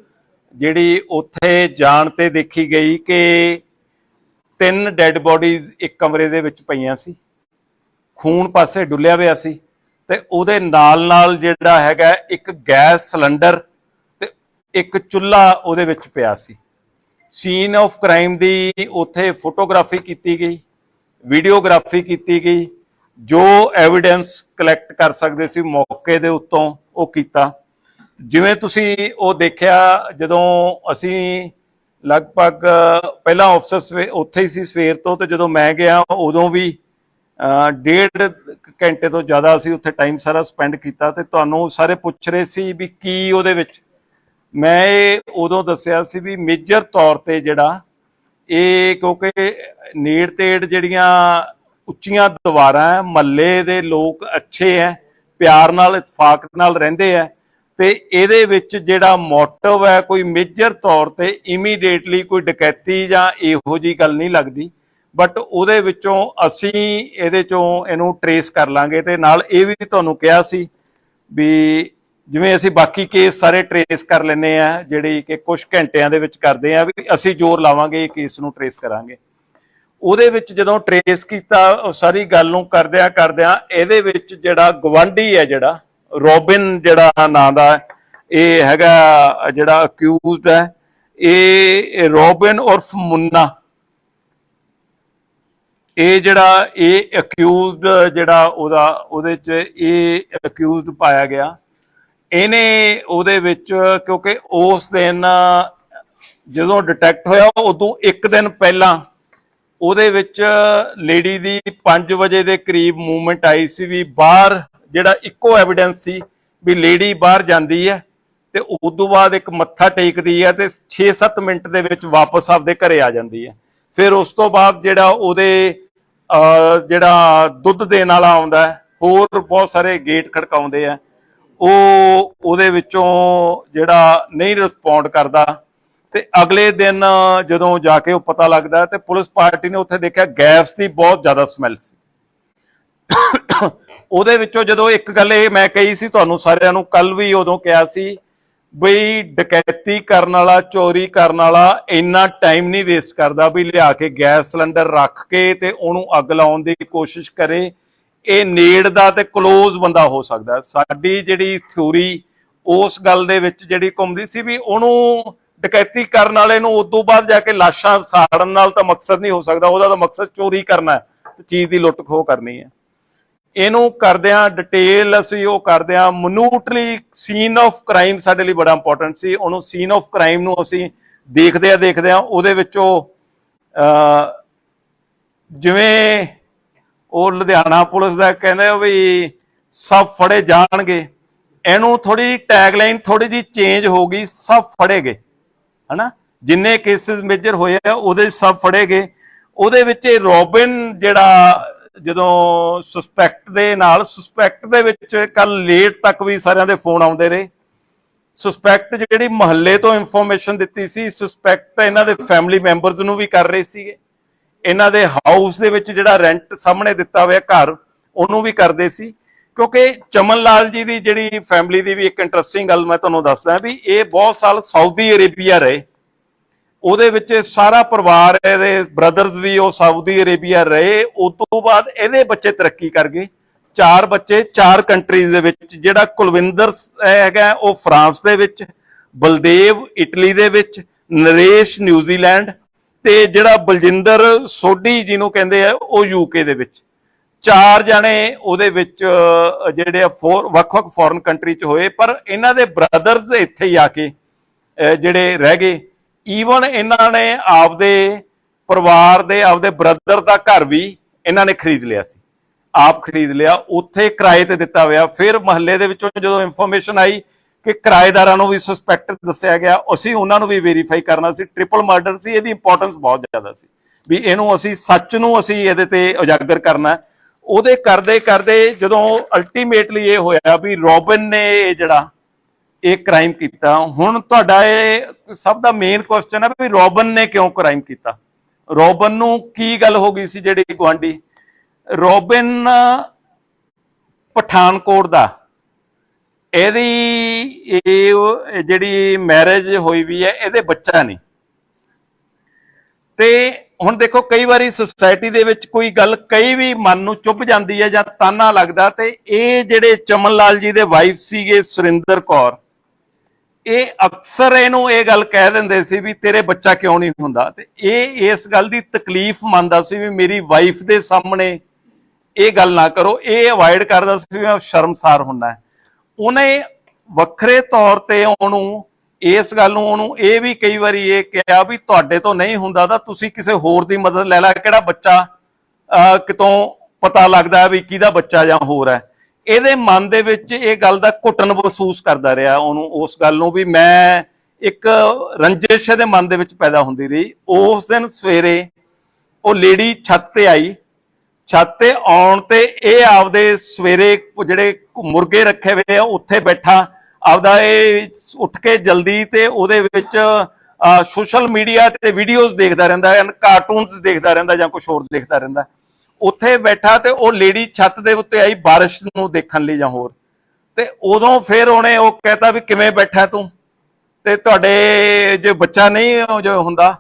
ਜਿਹੜੀ ਉੱਥੇ ਜਾਣ ਤੇ ਦੇਖੀ ਗਈ ਕਿ 3 ਡੈਡ ਬੋਡੀਜ਼ ਇੱਕ ਕਮਰੇ ਦੇ ਵਿੱਚ ਪਈਆਂ ਸੀ, ਖੂਨ ਪਾਸੇ ਡੁੱਲਿਆ ਹੋਇਆ ਸੀ ਤੇ ਉਹਦੇ ਨਾਲ ਜਿਹੜਾ ਹੈਗਾ ਇੱਕ ਗੈਸ ਸਿਲੰਡਰ ਤੇ ਇੱਕ ਚੁੱਲ੍ਹਾ ਉਹਦੇ ਵਿੱਚ ਪਿਆ ਸੀ। ਸੀਨ ਆਫ ਕ੍ਰਾਈਮ ਦੀ ਉੱਥੇ ਫੋਟੋਗ੍ਰਾਫੀ ਕੀਤੀ ਗਈ, ਵੀਡੀਓਗ੍ਰਾਫੀ ਕੀਤੀ ਗਈ, ਜੋ ਐਵੀਡੈਂਸ ਕਲੈਕਟ ਕਰ ਸਕਦੇ ਸੀ ਮੌਕੇ ਦੇ ਉੱਤੋਂ ਉਹ ਕੀਤਾ। ਜਿਵੇਂ ਤੁਸੀਂ ਉਹ ਦੇਖਿਆ ਜਦੋਂ ਅਸੀਂ ਲਗਭਗ ਪਹਿਲਾਂ ਆਫਿਸਰ ਉੱਥੇ ਹੀ ਸੀ ਸਵੇਰ ਤੋਂ, ਤੇ ਜਦੋਂ ਮੈਂ ਗਿਆ ਉਦੋਂ ਵੀ 1.5 ਘੰਟੇ ਤੋਂ ਜ਼ਿਆਦਾ ਅਸੀਂ ਉੱਥੇ ਟਾਈਮ ਸਾਰਾ ਸਪੈਂਡ ਕੀਤਾ। ਤੇ ਤੁਹਾਨੂੰ ਸਾਰੇ ਪੁੱਛ ਰਹੇ ਸੀ ਵੀ ਕੀ ਉਹਦੇ ਵਿੱਚ, ਮੈਂ ਇਹ ਉਦੋਂ ਦੱਸਿਆ ਸੀ ਵੀ ਮੇਜਰ ਤੌਰ ਤੇ ਜਿਹੜਾ ਇਹ ਕਿਉਂਕਿ ਨੇੜ ਤੇੜ ਜਿਹੜੀਆਂ ਉੱਚੀਆਂ ਦੀਵਾਰਾਂ, ਮਹੱਲੇ ਦੇ ਲੋਕ ਅੱਛੇ ਹੈ, ਪਿਆਰ ਨਾਲ ਇਤਫਾਕ ਨਾਲ ਰਹਿੰਦੇ ਹੈ ਤੇ ਇਹਦੇ ਵਿੱਚ ਜਿਹੜਾ ਮੋਟਿਵ ਹੈ ਕੋਈ ਮੇਜਰ ਤੌਰ ਤੇ ਇਮੀਡੀਏਟਲੀ ਕੋਈ ਡਕੈਤੀ ਜਾਂ ਇਹੋ ਜਿਹੀ ਗੱਲ ਨਹੀਂ ਲੱਗਦੀ। ਬਟ ਉਹਦੇ ਵਿੱਚੋਂ ਅਸੀਂ ਇਹਦੇ ਚੋਂ ਇਹਨੂੰ ਟਰੇਸ ਕਰ ਲਾਂਗੇ ਤੇ ਨਾਲ ਇਹ ਵੀ ਤੁਹਾਨੂੰ ਕਿਹਾ ਸੀ ਵੀ ਜਿਵੇਂ ਅਸੀਂ ਬਾਕੀ ਕੇਸ ਸਾਰੇ ਟਰੇਸ ਕਰ ਲੈਂਦੇ ਆ ਜਿਹੜੀ ਕਿ ਕੁਝ ਘੰਟਿਆਂ ਦੇ ਵਿੱਚ ਕਰਦੇ ਆ, ਵੀ ਅਸੀਂ ਜ਼ੋਰ ਲਾਵਾਂਗੇ ਇਹ ਕੇਸ ਨੂੰ ਟਰੇਸ ਕਰਾਂਗੇ। ਉਹਦੇ ਵਿੱਚ ਜਦੋਂ ਟਰੇਸ ਕੀਤਾ ਸਾਰੀ ਗੱਲ ਨੂੰ ਕਰਦਿਆਂ ਇਹਦੇ ਵਿੱਚ ਜਿਹੜਾ ਗਵਾਂਢੀ ਹੈ ਜਿਹੜਾ ਰੋਬਿਨ ਜਿਹੜਾ ਨਾਂ ਦਾ ਇਹ ਹੈਗਾ ਜਿਹੜਾ ਅਕਿਊਜ਼ਡ ਹੈ, ਇਹ ਰੋਬਿਨ ਉਰਫ ਮੁੰਨਾ, ਇਹ ਜਿਹੜਾ ਇਹ ਅਕਿਊਜ਼ਡ ਜਿਹੜਾ ਉਹਦੇ ਚ ਇਹ ਅਕਿਊਜ਼ਡ ਪਾਇਆ ਗਿਆ। ਇਹਨੇ ਉਹਦੇ ਵਿੱਚ ਕਿਉਂਕਿ ਉਸ ਦਿਨ ਜਦੋਂ ਡਿਟੈਕਟ ਹੋਇਆ ਉਦੋਂ ਇੱਕ ਦਿਨ ਪਹਿਲਾਂ ਉਹਦੇ ਵਿੱਚ ਲੇਡੀ ਦੀ 5 ਵਜੇ ਦੇ ਕਰੀਬ ਮੂਵਮੈਂਟ ਆਈ ਸੀ ਵੀ ਬਾਹਰ, ਜਿਹੜਾ ਇੱਕੋ ਐਵੀਡੈਂਸ ਸੀ ਵੀ ਲੇਡੀ ਬਾਹਰ ਜਾਂਦੀ ਹੈ ਤੇ ਉਸ ਤੋਂ ਬਾਅਦ ਇੱਕ ਮੱਥਾ ਟੇਕਦੀ ਹੈ ਤੇ 6-7 ਮਿੰਟ ਦੇ ਵਿੱਚ ਵਾਪਸ ਆਪਦੇ ਘਰੇ ਆ ਜਾਂਦੀ ਹੈ। ਫਿਰ ਉਸ ਤੋਂ ਬਾਅਦ ਜਿਹੜਾ ਉਹਦੇ ਜਿਹੜਾ ਦੁੱਧ ਦੇਣ ਵਾਲਾ ਆਉਂਦਾ, ਹੋਰ ਬਹੁਤ ਸਾਰੇ ਗੇਟ ਖੜਕਾਉਂਦੇ ਆ, ਉਹ ਉਹਦੇ ਵਿੱਚੋਂ ਜਿਹੜਾ ਨਹੀਂ ਰਿਸਪੌਂਡ ਕਰਦਾ। ਤੇ ਅਗਲੇ ਦਿਨ ਜਦੋਂ ਜਾ ਕੇ ਉਹ ਪਤਾ ਲੱਗਦਾ ਤੇ ਪੁਲਿਸ ਪਾਰਟੀ ਨੇ ਉੱਥੇ ਦੇਖਿਆ ਗੈਸ ਦੀ ਬਹੁਤ ਜ਼ਿਆਦਾ ਸਮੈਲ ਸੀ। ਉਹਦੇ ਵਿੱਚੋਂ ਜਦੋਂ ਇੱਕ ਗੱਲ ਇਹ ਮੈਂ ਕਹੀ ਸੀ ਤੁਹਾਨੂੰ ਸਾਰਿਆਂ ਨੂੰ, ਕੱਲ ਵੀ ਉਦੋਂ ਕਿਹਾ ਸੀ ਬਈ ਡਕੈਤੀ ਕਰਨ ਵਾਲਾ, ਚੋਰੀ ਕਰਨ ਵਾਲਾ ਇੰਨਾ ਟਾਈਮ ਨਹੀਂ ਵੇਸਟ ਕਰਦਾ ਵੀ ਲਿਆ ਕੇ ਗੈਸ ਸਿਲੰਡਰ ਰੱਖ ਕੇ ਤੇ ਉਹਨੂੰ ਅੱਗ ਲਾਉਣ ਦੀ ਕੋਸ਼ਿਸ਼ ਕਰੇ। ਇਹ ਨੇੜ ਦਾ ਤੇ ਕਲੋਜ਼ ਬੰਦਾ ਹੋ ਸਕਦਾ। ਸਾਡੀ ਜਿਹੜੀ ਥਿਊਰੀ ਉਸ ਗੱਲ ਦੇ ਵਿੱਚ ਜਿਹੜੀ ਘੁੰਮਦੀ ਸੀ ਵੀ ਉਹਨੂੰ ਡਕੈਤੀ ਕਰਨ ਵਾਲੇ ਨੂੰ ਉਦੋਂ ਬਾਅਦ ਜਾ ਕੇ ਲਾਸ਼ਾਂ ਸਾੜਨ ਨਾਲ ਤਾਂ ਮਕਸਦ ਨਹੀਂ ਹੋ ਸਕਦਾ, ਉਹਦਾ ਤਾਂ ਮਕਸਦ ਚੋਰੀ ਕਰਨਾ ਤੇ ਚੀਜ਼ ਦੀ ਲੁੱਟ ਖੋਹ ਕਰਨੀ ਹੈ। ਇਹਨੂੰ ਕਰਦਿਆਂ ਡਿਟੇਲ ਅਸੀਂ ਉਹ ਕਰਦਿਆਂ ਮਨੂਟਲੀ ਸੀਨ ਆਫ ਕ੍ਰਾਈਮ ਸਾਡੇ ਲਈ ਬੜਾ ਇੰਪੋਰਟੈਂਟ ਸੀ। ਉਹਨੂੰ ਸੀਨ ਆਫ ਕ੍ਰਾਈਮ ਨੂੰ ਅਸੀਂ ਦੇਖਦਿਆਂ ਉਹਦੇ ਵਿੱਚੋਂ ਜਿਵੇਂ ਉਹ ਲੁਧਿਆਣਾ ਪੁਲਿਸ ਦਾ ਕਹਿੰਦੇ ਵੀ ਸਭ ਫੜੇ ਜਾਣਗੇ, ਇਹਨੂੰ ਥੋੜੀ ਟੈਗਲਾਈਨ ਥੋੜੀ ਜਿਹੀ ਚੇਂਜ ਹੋ ਗਈ, ਸਭ ਫੜੇ ਗਏ, ਹਨਾ। ਜਿੰਨੇ ਕੇਸਿਸ ਮੇਜਰ ਹੋਏ ਆ ਉਹਦੇ ਸਭ ਫੜੇ ਗਏ। ਉਹਦੇ ਵਿੱਚ ਰੋਬਿਨ ਜਿਹੜਾ ਜਦੋਂ ਸਸਪੈਕਟ ਦੇ ਵਿੱਚ ਕੱਲ ਲੇਟ ਤੱਕ ਵੀ ਸਾਰਿਆਂ ਦੇ ਫੋਨ ਆਉਂਦੇ ਰਹੇ। ਸਸਪੈਕਟ ਜਿਹੜੀ ਮਹੱਲੇ ਤੋਂ ਇਨਫੋਰਮੇਸ਼ਨ ਦਿੱਤੀ ਸੀ, ਸਸਪੈਕਟ ਇਹਨਾਂ ਦੇ ਫੈਮਿਲੀ ਮੈਂਬਰਸ ਨੂੰ ਵੀ ਕਰ ਰਹੇ ਸੀਗੇ, ਇਹਨਾਂ ਦੇ ਹਾਊਸ ਦੇ ਵਿੱਚ ਜਿਹੜਾ ਰੈਂਟ ਸਾਹਮਣੇ ਦਿੱਤਾ ਹੋਇਆ ਘਰ ਉਹਨੂੰ ਵੀ ਕਰਦੇ ਸੀ। ਕਿਉਂਕਿ ਚਮਨ ਲਾਲ ਜੀ ਦੀ ਜਿਹੜੀ ਫੈਮਿਲੀ ਦੀ ਵੀ ਇੱਕ ਇੰਟਰਸਟਿੰਗ ਗੱਲ ਮੈਂ ਤੁਹਾਨੂੰ ਦੱਸਦਾ ਵੀ ਇਹ ਬਹੁਤ ਸਾਲ ਸਾਊਦੀ ਅਰੇਬੀਆ ਰਹੇ। ਉਹਦੇ ਵਿੱਚ ਸਾਰਾ ਪਰਿਵਾਰ, ਇਹਦੇ ਬ੍ਰਦਰਸ ਵੀ ਉਹ ਸਾਊਦੀ ਅਰੇਬੀਆ ਰਹੇ। ਉਸ ਤੋਂ ਬਾਅਦ ਇਹਦੇ ਬੱਚੇ ਤਰੱਕੀ ਕਰ ਗਏ, 4 ਬੱਚੇ 4 ਕੰਟਰੀਜ਼ ਦੇ ਵਿੱਚ। ਜਿਹੜਾ ਕੁਲਵਿੰਦਰ ਹੈਗਾ ਉਹ ਫਰਾਂਸ ਦੇ ਵਿੱਚ, ਬਲਦੇਵ ਇਟਲੀ ਦੇ ਵਿੱਚ, ਨਰੇਸ਼ ਨਿਊਜ਼ੀਲੈਂਡ ਤੇ ਜਿਹੜਾ ਬਲਜਿੰਦਰ ਸੋਢੀ ਜਿਹਨੂੰ ਕਹਿੰਦੇ ਆ ਉਹ ਯੂਕੇ ਦੇ ਵਿੱਚ। 4 ਜਾਣੇ ਉਹਦੇ ਵਿੱਚ ਜਿਹੜੇ ਵੱਖ-ਵੱਖ ਫੋਰਨ ਕੰਟਰੀ 'ਚ ਹੋਏ, ਪਰ ਇਹਨਾਂ ਦੇ ਬ੍ਰਦਰਸ ਇੱਥੇ ਹੀ ਆ ਕੇ ਜਿਹੜੇ ਰਹਿ ਗਏ। ਈਵਨ ਇਹਨਾਂ ਨੇ ਆਪਦੇ ਪਰਿਵਾਰ ਦੇ ਆਪਦੇ ਬ੍ਰਦਰ ਦਾ ਘਰ ਵੀ ਇਹਨਾਂ ਨੇ ਖਰੀਦ ਲਿਆ ਸੀ, ਆਪ ਖਰੀਦ ਲਿਆ, ਉੱਥੇ ਕਿਰਾਏ ਤੇ ਦਿੱਤਾ ਹੋਇਆ। ਫਿਰ ਮਹੱਲੇ ਦੇ ਵਿੱਚੋਂ ਜਦੋਂ ਇਨਫੋਰਮੇਸ਼ਨ ਆਈ ਕਿ ਕਿਰਾਏਦਾਰਾਂ ਨੂੰ ਵੀ ਸਸਪੈਕਟ ਦੱਸਿਆ ਗਿਆ, ਅਸੀਂ ਉਹਨਾਂ ਨੂੰ ਵੀ ਵੈਰੀਫਾਈ ਕਰਨਾ ਸੀ। ਟ੍ਰਿਪਲ ਮਰਡਰ ਸੀ, ਇਹਦੀ ਇੰਪੋਰਟੈਂਸ ਬਹੁਤ ਜ਼ਿਆਦਾ ਸੀ ਵੀ ਇਹਨੂੰ ਅਸੀਂ ਸੱਚ ਨੂੰ ਅਸੀਂ ਇਹਦੇ ਤੇ ਉਜਾਗਰ ਕਰਨਾ। ਉਹਦੇ ਕਰਦੇ ਕਰਦੇ ਜਦੋਂ ਅਲਟੀਮੇਟਲੀ ਇਹ ਹੋਇਆ ਵੀ ਰੋਬਿਨ ਨੇ ਜਿਹੜਾ ਇਹ ਕ੍ਰਾਈਮ ਕੀਤਾ। ਹੁਣ ਤੁਹਾਡਾ ਇਹ ਸਭ ਦਾ ਮੇਨ ਕੁਐਸਚਨ ਹੈ ਵੀ ਰੋਬਿਨ ਨੇ ਕਿਉਂ ਕ੍ਰਾਈਮ ਕੀਤਾ, ਰੋਬਿਨ ਨੂੰ ਕੀ ਗੱਲ ਹੋ ਗਈ ਸੀ। ਜਿਹੜੀ ਗੁਆਂਢੀ ਰੋਬਿਨ ਪਠਾਨਕੋਟ ਦਾ, ਇਹਦੀ ਇਹ ਜਿਹੜੀ ਮੈਰਿਜ ਹੋਈ ਵੀ ਹੈ, ਇਹਦੇ ਬੱਚਾ ਨਹੀਂ। ਤੇ ਹੁਣ ਦੇਖੋ ਕਈ ਵਾਰੀ ਸੁਸਾਇਟੀ ਦੇ ਵਿੱਚ ਕੋਈ ਗੱਲ ਕਈ ਵੀ ਮਨ ਨੂੰ ਚੁੱਭ ਜਾਂਦੀ ਹੈ ਜਾਂ ਤਾਨਾ ਲੱਗਦਾ, ਤੇ ਇਹ ਜਿਹੜੇ ਚਮਨ ਲਾਲ ਜੀ ਦੇ ਵਾਈਫ ਸੀਗੇ ਸੁਰਿੰਦਰ ਕੌਰ, ਇਹ ਅਕਸਰ ਇਹਨੂੰ ਇਹ ਗੱਲ ਕਹਿ ਦਿੰਦੇ ਸੀ ਵੀ ਤੇਰੇ ਬੱਚਾ ਕਿਉਂ ਨਹੀਂ ਹੁੰਦਾ। ਤੇ ਇਹ ਇਸ ਗੱਲ ਦੀ ਤਕਲੀਫ ਮੰਨਦਾ ਸੀ ਵੀ ਮੇਰੀ ਵਾਈਫ ਦੇ ਸਾਹਮਣੇ ਇਹ ਗੱਲ ਨਾ ਕਰੋ, ਇਹ ਅਵਾਇਡ ਕਰਦਾ ਸੀ ਵੀ ਮੈਂ ਸ਼ਰਮਸਾਰ ਹੁੰਨਾ। ਉਹਨੇ ਵੱਖਰੇ ਤੌਰ ਤੇ ਉਹਨੂੰ ਇਸ ਗੱਲ ਨੂੰ ਉਹਨੂੰ ਇਹ ਵੀ ਕਈ ਵਾਰੀ ਇਹ ਕਿਹਾ ਵੀ ਤੁਹਾਡੇ ਤੋਂ ਨਹੀਂ ਹੁੰਦਾ ਤਾਂ ਤੁਸੀਂ ਕਿਸੇ ਹੋਰ ਦੀ ਮਦਦ ਲੈ ਲੈ, ਕਿਹੜਾ ਬੱਚਾ ਕਿਤੋਂ ਪਤਾ ਲੱਗਦਾ ਵੀ ਕਿਹਦਾ ਬੱਚਾ ਜਾਂ ਹੋਰ ਹੈ। ਇਹਦੇ ਮਨ ਦੇ ਵਿੱਚ ਇਹ ਗੱਲ ਦਾ ਘੁੱਟਣ ਮਹਿਸੂਸ ਕਰਦਾ ਰਿਹਾ ਉਹਨੂੰ, ਉਸ ਗੱਲ ਨੂੰ ਵੀ ਮੈਂ ਇੱਕ ਰੰਜਿਸ਼ ਦੇ ਮਨ ਦੇ ਵਿੱਚ ਪੈਦਾ ਹੁੰਦੀ ਰਹੀ। ਉਸ ਦਿਨ ਸਵੇਰੇ ਉਹ ਲੇਡੀ ਛੱਤ ਤੇ ਆਈ, ਛੱਤ ਤੇ ਆਉਣ ਤੇ ਇਹ ਆਪਦੇ ਸਵੇਰੇ ਜਿਹੜੇ ਮੁਰਗੇ ਰੱਖੇ ਹੋਏ ਆ ਉੱਥੇ ਬੈਠਾ ਆਪਦਾ ਇਹ ਉੱਠ ਕੇ ਜਲਦੀ ਤੇ ਉਹਦੇ ਵਿੱਚ ਸੋਸ਼ਲ ਮੀਡੀਆ ਤੇ ਵੀਡੀਓਜ਼ ਦੇਖਦਾ ਰਹਿੰਦਾ, ਕਾਰਟੂਨਸ ਦੇਖਦਾ ਰਹਿੰਦਾ ਜਾਂ ਕੁਝ ਹੋਰ ਦੇਖਦਾ ਰਹਿੰਦਾ। ਉੱਥੇ ਬੈਠਾ ਤੇ ਉਹ ਲੇਡੀ ਛੱਤ ਦੇ ਉੱਤੇ ਆਈ ਬਾਰਿਸ਼ ਨੂੰ ਦੇਖਣ ਲਈ ਜਾਂ ਹੋਰ, ਤੇ ਉਦੋਂ ਫਿਰ ਉਹਨੇ ਉਹ ਕਹਿਤਾ ਵੀ ਕਿਵੇਂ ਬੈਠਾ ਤੂੰ, ਤੇ ਤੁਹਾਡੇ ਜੇ ਬੱਚਾ ਨਹੀਂ ਜੋ ਹੁੰਦਾ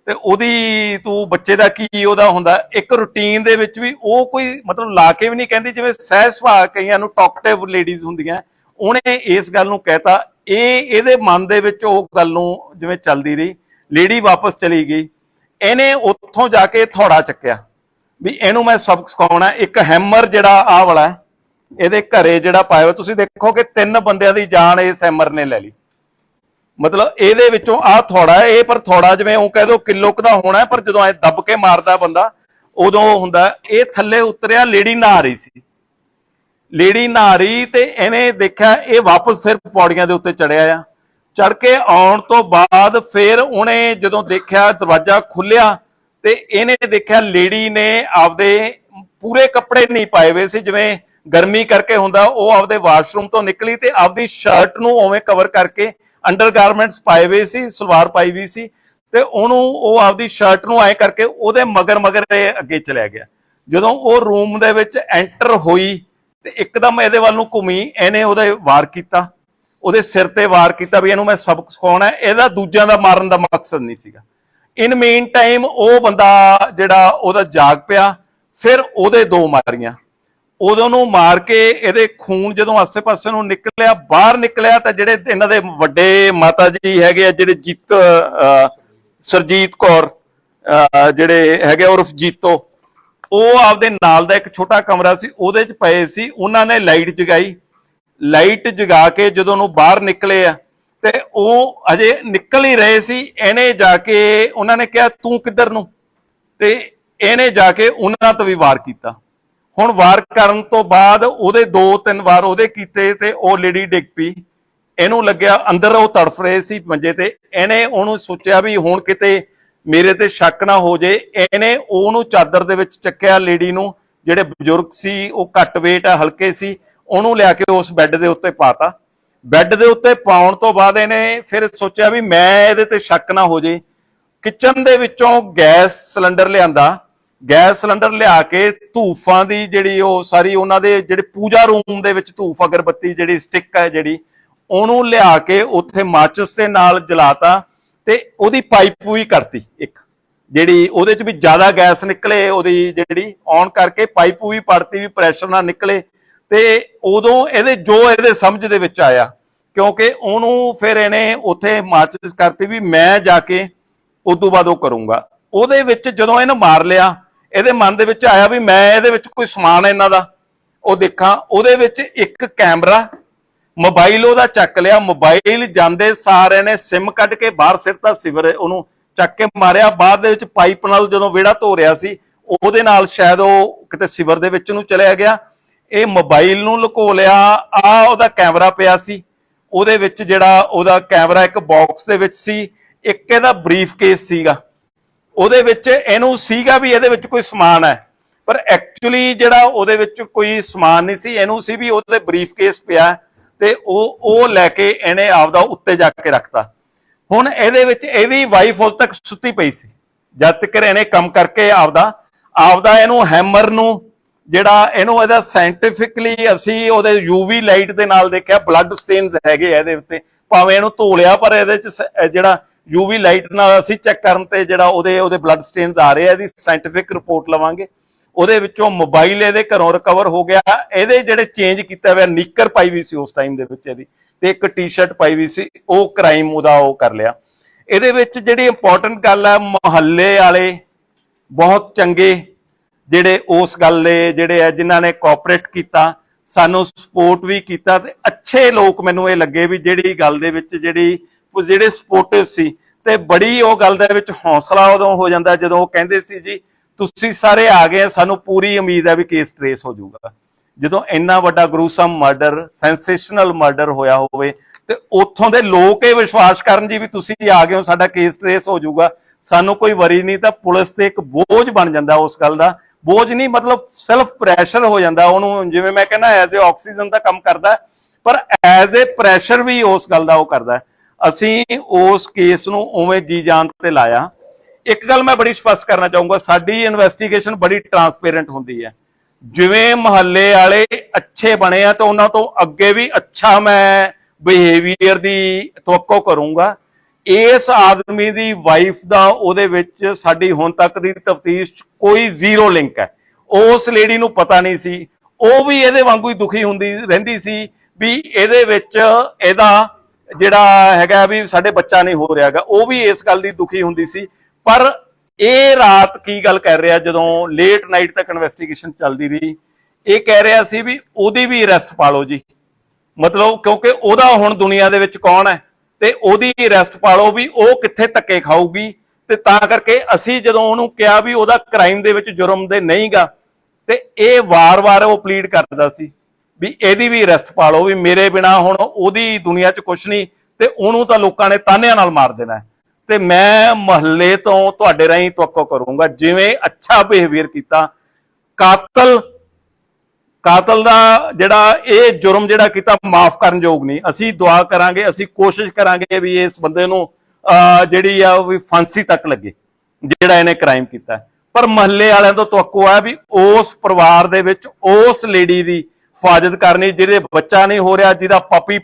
ਤੇ ਉਹਦੀ ਤੂੰ ਬੱਚੇ ਦਾ ਕੀ ਉਹਦਾ ਹੁੰਦਾ। ਇੱਕ ਰੂਟੀਨ ਦੇ ਵਿੱਚ ਵੀ ਉਹ ਕੋਈ ਮਤਲਬ ਲਾ ਕੇ ਵੀ ਨਹੀਂ ਕਹਿੰਦੀ, ਜਿਵੇਂ ਸਹਿਜ ਸੁਭਾਅ ਕਈਆਂ ਨੂੰ ਟਾਕਟਿਵ ਲੇਡੀਜ਼ ਹੁੰਦੀਆਂ, ਉਹਨੇ ਇਸ ਗੱਲ ਨੂੰ ਕਹਿਤਾ। ਇਹਦੇ ਮਨ ਦੇ ਵਿੱਚ ਉਹ ਗੱਲ ਨੂੰ ਜਿਵੇਂ ਚੱਲਦੀ ਰਹੀ। ਲੇਡੀ ਵਾਪਸ ਚਲੀ ਗਈ, ਇਹਨੇ ਉੱਥੋਂ ਜਾ ਕੇ ਥੋੜਾ ਚੱਕਿਆ ਵੀ ਇਹਨੂੰ ਮੈਂ ਸਬਕ ਸਿਖਾਉਣਾ। ਇੱਕ ਹੈਮਰ ਜਿਹੜਾ ਆਹ ਵਾਲਾ ਇਹਦੇ ਘਰੇ ਜਿਹੜਾ ਪਾਇਆ ਹੋਇਆ, ਤੁਸੀਂ ਦੇਖੋ ਕਿ 3 ਬੰਦਿਆਂ ਦੀ ਜਾਨ ਇਸ ਹੈਮਰ ਨੇ ਲੈ ਲਈ। ਮਤਲਬ ਇਹਦੇ ਵਿੱਚੋਂ ਆਹ ਥੋੜਾ ਇਹ, ਪਰ ਥੋੜਾ ਜਿਵੇਂ ਉਹ ਕਹਿ ਦੋ ਕਿਲੋ ਕੁ ਦਾ ਹੋਣਾ, ਪਰ ਜਦੋਂ ਐ ਦੱਬ ਕੇ ਮਾਰਦਾ ਬੰਦਾ ਉਦੋਂ ਹੁੰਦਾ। ਇਹ ਥੱਲੇ ਉਤਰਿਆ, ਲੇਡੀ ਨਹਾ ਰਹੀ ਸੀ, ਲੇਡੀ ਨਹਾ ਰਹੀ ਤੇ ਇਹਨੇ ਦੇਖਿਆ ਇਹ ਵਾਪਸ ਫਿਰ ਪੌੜੀਆਂ ਦੇ ਉੱਤੇ ਚੜਿਆ ਆ। ਚੜ ਕੇ ਆਉਣ ਤੋਂ ਬਾਅਦ ਫਿਰ ਉਹਨੇ ਜਦੋਂ ਦੇਖਿਆ ਦਰਵਾਜ਼ਾ ਖੁੱਲਿਆ ਤੇ ਇਹਨੇ ਦੇਖਿਆ ਲੇਡੀ ਨੇ ਆਪਦੇ ਪੂਰੇ ਕੱਪੜੇ ਨਹੀਂ ਪਾਏ ਹੋਏ ਸੀ, ਜਿਵੇਂ ਗਰਮੀ ਕਰਕੇ ਹੁੰਦਾ, ਉਹ ਆਪਦੇ ਵਾਸ਼ਰੂਮ ਤੋਂ ਨਿਕਲੀ ਤੇ ਆਪਦੀ ਸ਼ਰਟ ਨੂੰ ਉਵੇਂ ਕਵਰ ਕਰਕੇ ਅੰਡਰਗਾਰਮੈਂਟਸ ਪਾਏ ਹੋਏ ਸੀ, ਸਲਵਾਰ ਪਾਈ ਹੋਈ ਸੀ, ਤੇ ਉਹ ਆਪਦੀ ਸ਼ਰਟ ਨੂੰ ਐ ਕਰਕੇ ਉਹਦੇ ਮਗਰ ਇਹ ਅੱਗੇ ਚਲਿਆ ਗਿਆ। ਜਦੋਂ ਉਹ ਰੂਮ ਦੇ ਵਿੱਚ ਐਂਟਰ ਹੋਈ ਤੇ ਇੱਕਦਮ ਇਹਦੇ ਵੱਲ ਨੂੰ ਘੁੰਮੀ, ਇਹਨੇ ਉਹਦੇ ਵਾਰ ਕੀਤਾ, ਉਹਦੇ ਸਿਰ ਤੇ ਵਾਰ ਕੀਤਾ ਵੀ ਇਹਨੂੰ ਮੈਂ ਸਬਕ ਸਿਖਾਉਣਾ। ਇਹਦਾ ਦੂਜਿਆਂ ਦਾ ਮਾਰਨ ਦਾ ਮਕਸਦ ਨਹੀਂ ਸੀਗਾ। ਇਨ ਮੇਨ ਟਾਈਮ ਉਹ ਬੰਦਾ ਜਿਹੜਾ ਉਹਦਾ ਜਾਗ ਪਿਆ, ਫਿਰ ਉਹਦੇ 2 ਮਾਰੀਆਂ, ਉਦੋਂ ਨੂੰ ਮਾਰ ਕੇ ਇਹਦੇ ਖੂਨ ਜਦੋਂ ਆਸੇ-ਪਾਸੇ ਨੂੰ ਨਿਕਲਿਆ, ਬਾਹਰ ਨਿਕਲਿਆ, ਤਾਂ ਜਿਹੜੇ ਇਹਨਾਂ ਦੇ ਵੱਡੇ ਮਾਤਾ ਜੀ ਹੈਗੇ ਆ, ਜਿਹੜੇ ਸਰਜੀਤ ਕੌਰ ਜਿਹੜੇ ਹੈਗੇ ਉਰਫ ਜੀਤੋ, ਉਹ ਆਪਦੇ ਨਾਲ ਦਾ ਇੱਕ ਛੋਟਾ ਕਮਰਾ ਸੀ, ਉਹਦੇ 'ਚ ਪਏ ਸੀ। ਉਹਨਾਂ ਨੇ ਲਾਈਟ ਜਗਾਈ, ਲਾਈਟ ਜਗਾ ਕੇ ਜਦੋਂ ਨੂੰ ਬਾਹਰ ਨਿਕਲੇ ਆ ਤੇ ਉਹ ਅਜੇ ਨਿਕਲ ਹੀ ਰਹੇ ਸੀ, ਇਹਨੇ ਜਾ ਕੇ ਉਹਨਾਂ ਨੇ ਕਿਹਾ ਤੂੰ ਕਿੱਧਰ ਨੂੰ, ਤੇ ਇਹਨੇ ਜਾ ਕੇ ਉਹਨਾਂ ਤੋਂ ਵੀ ਵਾਰ ਕੀਤਾ। ਹੁਣ ਵਾਰ ਕਰਨ ਤੋਂ ਬਾਅਦ ਉਹਦੇ 2-3 ਵਾਰ ਉਹਦੇ ਕੀਤੇ ਤੇ ਉਹ ਲੇਡੀ ਡਿੱਗ ਪਈ। ਇਹਨੂੰ ਲੱਗਿਆ ਅੰਦਰ ਉਹ ਤੜਫ ਰਹੇ ਸੀ ਮੰਜੇ ਤੇ, ਇਹਨੇ ਉਹਨੂੰ ਸੋਚਿਆ ਵੀ ਹੁਣ ਕਿਤੇ ਮੇਰੇ ਤੇ ਸ਼ੱਕ ਨਾ ਹੋ ਜੇ। ਇਹਨੇ ਉਹਨੂੰ ਚਾਦਰ ਦੇ ਵਿੱਚ ਚੱਕਿਆ, ਲੇਡੀ ਨੂੰ, ਜਿਹੜੇ ਬਜ਼ੁਰਗ ਸੀ ਉਹ ਘੱਟ weight ਆ, ਹਲਕੇ ਸੀ, ਉਹਨੂੰ ਲਿਆ ਕੇ ਉਸ ਬੈੱਡ ਦੇ ਉੱਤੇ ਪਾਤਾ। ਬੈੱਡ ਦੇ ਉੱਤੇ ਪਾਉਣ ਤੋਂ ਬਾਅਦ ਇਹਨੇ ਫਿਰ ਸੋਚਿਆ ਵੀ ਮੈਂ ਇਹਦੇ ਤੇ ਸ਼ੱਕ ਨਾ ਹੋ ਜੇ। ਕਿਚਨ ਦੇ ਵਿੱਚੋਂ ਗੈਸ ਸਿਲੰਡਰ ਲਿਆਂਦਾ, ਗੈਸ ਸਿਲੰਡਰ ਲਿਆ ਕੇ ਧੂਫਾਂ ਦੀ ਜਿਹੜੀ ਉਹ ਸਾਰੀ ਉਹਨਾਂ ਦੇ ਜਿਹੜੇ ਪੂਜਾ ਰੂਮ ਦੇ ਵਿੱਚ ਧੂਫ ਅਗਰਬੱਤੀ ਜਿਹੜੀ ਸਟਿੱਕ ਹੈ ਜਿਹੜੀ, ਉਹਨੂੰ ਲਿਆ ਕੇ ਉੱਥੇ ਮਾਚਿਸ ਦੇ ਨਾਲ ਜਲਾਤਾ ਤੇ ਉਹਦੀ ਪਾਈਪ ਵੀ ਕਰਤੀ ਇੱਕ, ਜਿਹੜੀ ਉਹਦੇ ਚ ਵੀ ਜ਼ਿਆਦਾ ਗੈਸ ਨਿਕਲੇ, ਉਹਦੀ ਜਿਹੜੀ ਔਨ ਕਰਕੇ ਪਾਈਪ ਵੀ ਪੜਤੀ ਵੀ ਪ੍ਰੈਸ਼ਰ ਨਾਲ ਨਿਕਲੇ। ਤੇ ਉਦੋਂ ਇਹਦੇ ਸਮਝ ਦੇ ਵਿੱਚ ਆਇਆ, ਕਿਉਂਕਿ ਉਹਨੂੰ ਫਿਰ ਇਹਨੇ ਉੱਥੇ ਮਾਚਿਸ ਕਰਤੀ ਵੀ ਮੈਂ ਜਾ ਕੇ ਉਦੋਂ ਬਾਅਦ ਉਹ ਕਰੂੰਗਾ। ਉਹਦੇ ਵਿੱਚ ਜਦੋਂ ਇਹਨੇ ਮਾਰ ਲਿਆ, ਇਹਦੇ ਮਨ ਦੇ ਵਿੱਚ ਆਇਆ ਵੀ ਮੈਂ ਇਹਦੇ ਵਿੱਚ ਕੋਈ ਸਮਾਨ ਇਹਨਾਂ ਦਾ ਉਹ ਦੇਖਾਂ। ਉਹਦੇ ਵਿੱਚ ਇੱਕ ਕੈਮਰਾ, ਮੋਬਾਈਲ ਉਹਦਾ ਚੱਕ ਲਿਆ, ਮੋਬਾਈਲ ਜਾਂਦੇ ਸਾਰ ਇਹਨੇ ਸਿਮ ਕੱਢ ਕੇ ਬਾਹਰ ਸਿੱਟਤਾ, ਸਿਵਰ ਉਹਨੂੰ ਚੱਕ ਕੇ ਮਾਰਿਆ। ਬਾਅਦ ਦੇ ਵਿੱਚ ਪਾਈਪ ਨਾਲ ਜਦੋਂ ਵਿਹੜਾ ਧੋ ਰਿਹਾ ਸੀ, ਉਹਦੇ ਨਾਲ ਸ਼ਾਇਦ ਉਹ ਕਿਤੇ ਸਿਵਰ ਦੇ ਵਿੱਚ ਨੂੰ ਚਲਿਆ ਗਿਆ। ਇਹ ਮੋਬਾਈਲ ਨੂੰ ਲੁਕੋ ਲਿਆ। ਆ ਉਹਦਾ ਕੈਮਰਾ ਪਿਆ ਸੀ, ਉਹਦੇ ਵਿੱਚ ਜਿਹੜਾ ਉਹਦਾ ਕੈਮਰਾ ਇੱਕ ਬਾਕਸ ਦੇ ਵਿੱਚ ਸੀ, ਇੱਕ ਇਹਦਾ ਬਰੀਫ ਕੇਸ ਸੀਗਾ, ਉਹਦੇ ਵਿੱਚ ਇਹਨੂੰ ਸੀਗਾ ਵੀ ਇਹਦੇ ਵਿੱਚ ਕੋਈ ਸਮਾਨ ਹੈ, ਪਰ ਐਕਚੁਅਲੀ ਜਿਹੜਾ ਉਹਦੇ ਵਿੱਚ ਕੋਈ ਸਮਾਨ ਨਹੀਂ ਸੀ। ਇਹਨੂੰ ਸੀ ਵੀ ਉਹਦੇ ਬਰੀਫ ਕੇਸ ਪਿਆ ਤੇ ਉਹ ਲੈ ਕੇ ਇਹਨੇ ਆਪਦਾ ਉੱਤੇ ਜਾ ਕੇ ਰੱਖਤਾ। ਹੁਣ ਇਹਦੇ ਵਿੱਚ ਇਹਦੀ ਵਾਈਫ ਉਦੋਂ ਤੱਕ ਸੁੱਤੀ ਪਈ ਸੀ, ਜਦ ਤੱਕ ਇਹਨੇ ਕੰਮ ਕਰਕੇ ਆਪਦਾ ਇਹਨੂੰ ਹੈਮਰ ਨੂੰ ਜਿਹੜਾ ਇਹਦਾ ਸਾਇੰਟੀਫਿਕਲੀ ਅਸੀਂ ਉਹਦੇ UV ਲਾਈਟ ਦੇ ਨਾਲ ਦੇਖਿਆ, ਬਲੱਡ ਸਟੇਨਸ ਹੈਗੇ ਇਹਦੇ ਉੱਤੇ, ਭਾਵੇਂ ਇਹਨੂੰ ਧੋ ਲਿਆ ਪਰ ਇਹਦੇ ਚ ਜਿਹੜਾ UV ਲਾਈਟ ਨਾਲ ਅਸੀਂ ਚੈੱਕ ਕਰਨ ਤੇ ਜਿਹੜਾ ਉਹਦੇ ਬਲੱਡ ਸਟੇਨਸ ਆ ਰਹੇ ਆ, ਇਹਦੀ ਸਾਇੰਟੀਫਿਕ ਰਿਪੋਰਟ ਲਵਾਂਗੇ। ਉਹਦੇ ਵਿੱਚੋਂ ਮੋਬਾਈਲ ਇਹਦੇ ਘਰੋਂ ਰਿਕਵਰ ਹੋ ਗਿਆ। ਇਹਦੇ ਜਿਹੜੇ ਚੇਂਜ ਕੀਤਾ ਹੋਇਆ ਨਿੱਕਰ ਪਾਈ ਵੀ ਸੀ ਉਸ ਟਾਈਮ ਦੇ ਵਿੱਚ ਇਹਦੀ, ਤੇ ਇੱਕ ਟੀ-ਸ਼ਰਟ ਪਾਈ ਵੀ ਸੀ, ਉਹ ਕ੍ਰਾਈਮ ਉਹਦਾ ਉਹ ਕਰ ਲਿਆ। ਇਹਦੇ ਵਿੱਚ ਜਿਹੜੀ ਇੰਪੋਰਟੈਂਟ ਗੱਲ ਹੈ, ਮੁਹੱਲੇ ਵਾਲੇ ਬਹੁਤ ਚੰਗੇ ਜਿਹੜੇ ਉਸ ਗੱਲ ਦੇ ਜਿਹੜੇ ਆ ਜਿਨ੍ਹਾਂ ਨੇ ਕੋਆਪਰੇਟ ਕੀਤਾ, ਸਾਨੂੰ ਸਪੋਰਟ ਵੀ ਕੀਤਾ, ਤੇ ਅੱਛੇ ਲੋਕ ਮੈਨੂੰ ਇਹ ਲੱਗੇ ਵੀ ਜਿਹੜੀ ਗੱਲ ਦੇ ਵਿੱਚ ਜਿਹੜੇ ਸਪੋਰਟਿਵ ਸੀ। ਤੇ ਬੜੀ ਉਹ ਗੱਲ ਦੇ ਵਿੱਚ ਹੌਸਲਾ ਉਦੋਂ ਹੋ ਜਾਂਦਾ ਜਦੋਂ ਉਹ ਕਹਿੰਦੇ ਸੀ ਜੀ ਤੁਸੀਂ ਸਾਰੇ ਆ ਗਏ, ਸਾਨੂੰ ਪੂਰੀ ਉਮੀਦ ਹੈ ਵੀ ਕੇਸ ਟ੍ਰੇਸ ਹੋ ਜਾਊਗਾ। ਜਦੋਂ ਇੰਨਾ ਵੱਡਾ ਗਰੂਸਮ ਮਰਡਰ, ਸੈਂਸੇਸ਼ਨਲ ਮਰਡਰ ਹੋਇਆ ਹੋਵੇ ਤੇ ਉੱਥੋਂ ਦੇ ਲੋਕ ਇਹ ਵਿਸ਼ਵਾਸ ਕਰਨ ਜੀ ਵੀ ਤੁਸੀਂ ਆ ਗਏ ਹੋ, ਸਾਡਾ ਕੇਸ ਟ੍ਰੇਸ ਹੋ ਜਾਊਗਾ, ਸਾਨੂੰ ਕੋਈ ਵਰੀ ਨਹੀਂ, ਤਾਂ ਪੁਲਿਸ ਤੇ ਇੱਕ ਬੋਝ ਬਣ ਜਾਂਦਾ। ਉਸ ਗੱਲ ਦਾ ਬੋਝ ਨਹੀਂ, ਮਤਲਬ ਸੈਲਫ ਪ੍ਰੈਸ਼ਰ ਹੋ ਜਾਂਦਾ ਉਹਨੂੰ, ਜਿਵੇਂ ਮੈਂ ਕਹਿੰਦਾ ਐਜ਼ ਏ ਆਕਸੀਜਨ ਦਾ ਕੰਮ ਕਰਦਾ, ਪਰ ਐਜ਼ ਏ ਪ੍ਰੈਸ਼ਰ ਵੀ ਉਸ ਗੱਲ ਦਾ ਉਹ ਕਰਦਾ। ਅਸੀਂ ਉਸ ਕੇਸ ਨੂੰ ਉਵੇਂ ਜੀ ਜਾਨ ਤੇ ਲਾਇਆ। ਇੱਕ ਗੱਲ ਮੈਂ ਬੜੀ ਸਪਸ਼ਟ ਕਰਨਾ ਚਾਹੂੰਗਾ, ਸਾਡੀ ਇਨਵੈਸਟੀਗੇਸ਼ਨ ਬੜੀ ਟਰਾਂਸਪੇਰੈਂਟ ਹੁੰਦੀ ਹੈ। ਜਿਵੇਂ ਮੁਹੱਲੇ ਵਾਲੇ ਅੱਛੇ ਬਣੇ ਆ ਤਾਂ ਉਹਨਾਂ ਤੋਂ ਅੱਗੇ ਵੀ ਅੱਛਾ ਮੈਂ ਬਿਹੇਵੀਅਰ ਦੀ ਤਵੱਕੋ ਕਰੂੰਗਾ। ਇਸ ਆਦਮੀ ਦੀ ਵਾਈਫ ਦਾ ਉਹਦੇ ਵਿੱਚ ਸਾਡੀ ਹੁਣ ਤੱਕ ਦੀ ਤਫਤੀਸ਼ ਕੋਈ ਜ਼ੀਰੋ ਲਿੰਕ ਹੈ। ਉਸ ਲੇਡੀ ਨੂੰ ਪਤਾ ਨਹੀਂ ਸੀ, ਉਹ ਵੀ ਇਹਦੇ ਵਾਂਗੂ ਹੀ ਦੁਖੀ ਹੁੰਦੀ ਰਹਿੰਦੀ ਸੀ ਵੀ ਇਹਦੇ ਵਿੱਚ ਇਹਦਾ ਜਿਹੜਾ ਹੈਗਾ ਵੀ ਸਾਡੇ ਬੱਚਾ ਨਹੀਂ ਹੋ ਰਿਹਾਗਾ, ਉਹ ਵੀ ਇਸ ਗੱਲ ਦੀ ਦੁਖੀ ਹੁੰਦੀ ਸੀ। ਪਰ ਇਹ ਰਾਤ ਕੀ ਗੱਲ ਕਰ ਰਿਹਾ, ਜਦੋਂ ਲੇਟ ਨਾਈਟ ਤੱਕ ਇਨਵੈਸਟੀਗੇਸ਼ਨ ਚੱਲਦੀ ਰਹੀ, ਇਹ ਕਹਿ ਰਿਹਾ ਸੀ ਵੀ ਉਹਦੀ ਵੀ ਅਰੈਸਟ ਪਾ ਲਓ ਜੀ, ਮਤਲਬ ਕਿਉਂਕਿ ਉਹਦਾ ਹੁਣ ਦੁਨੀਆ ਦੇ ਵਿੱਚ ਕੌਣ ਹੈ ਤੇ ਉਹਦੀ ਅਰੈਸਟ ਪਾ ਲਓ ਵੀ ਉਹ ਕਿੱਥੇ ਧੱਕੇ ਖਾਊਗੀ। ਤੇ ਤਾਂ ਕਰਕੇ ਅਸੀਂ ਜਦੋਂ ਉਹਨੂੰ ਕਿਹਾ ਵੀ ਉਹਦਾ ਕ੍ਰਾਈਮ ਦੇ ਵਿੱਚ ਜੁਰਮ ਦੇ ਨਹੀਂਗਾ, ਤੇ ਇਹ ਵਾਰ-ਵਾਰ ਉਹ ਪਲੀਡ ਕਰਦਾ ਸੀ ਵੀ ਇਹਦੀ ਵੀ ਅਰੈਸਟ ਪਾ ਲਓ, ਵੀ ਮੇਰੇ ਬਿਨਾ ਹੁਣ ਉਹਦੀ ਦੁਨੀਆ 'ਚ ਕੁਛ ਨਹੀਂ, ਤੇ ਉਹਨੂੰ ਤਾਂ ਲੋਕਾਂ ਨੇ ਤਾਨਿਆਂ ਨਾਲ ਮਾਰ ਦੇਣਾ। ਤੇ ਮੈਂ ਮਹੱਲੇ ਤੋਂ ਤੁਹਾਡੇ ਰਾਹੀਂ ਤਵੱਕੋ ਕਰੂੰਗਾ, ਜਿਵੇਂ ਅੱਛਾ ਬਿਹੇਵੀਅਰ ਕੀਤਾ। ਕਾਤਲ ਦਾ ਜਿਹੜਾ ਇਹ ਜੁਰਮ ਜਿਹੜਾ ਕੀਤਾ ਮਾਫ ਕਰਨ ਯੋਗ ਨਹੀਂ। ਅਸੀਂ ਦੁਆ ਕਰਾਂਗੇ, ਅਸੀਂ ਕੋਸ਼ਿਸ਼ ਕਰਾਂਗੇ ਵੀ ਇਸ ਬੰਦੇ ਨੂੰ ਜਿਹੜੀ ਆ ਵੀ ਫਾਂਸੀ ਤੱਕ ਲੱਗੇ ਜਿਹੜਾ ਇਹਨੇ ਕ੍ਰਾਈਮ ਕੀਤਾ। ਪਰ ਮਹੱਲੇ ਵਾਲਿਆਂ ਤੋਂ ਤਵੱਕੋ ਹੈ ਵੀ ਉਸ ਪਰਿਵਾਰ ਦੇ ਵਿੱਚ ਉਸ ਲੇਡੀ ਦੀ ਹਿਫਾਜ਼ਤ ਕਰਨੀ ਜਿਹਦੇ ਬੱਚਾ ਨਹੀਂ ਹੋ ਰਿਹਾ, ਜਿਹਦਾ ਪਤੀ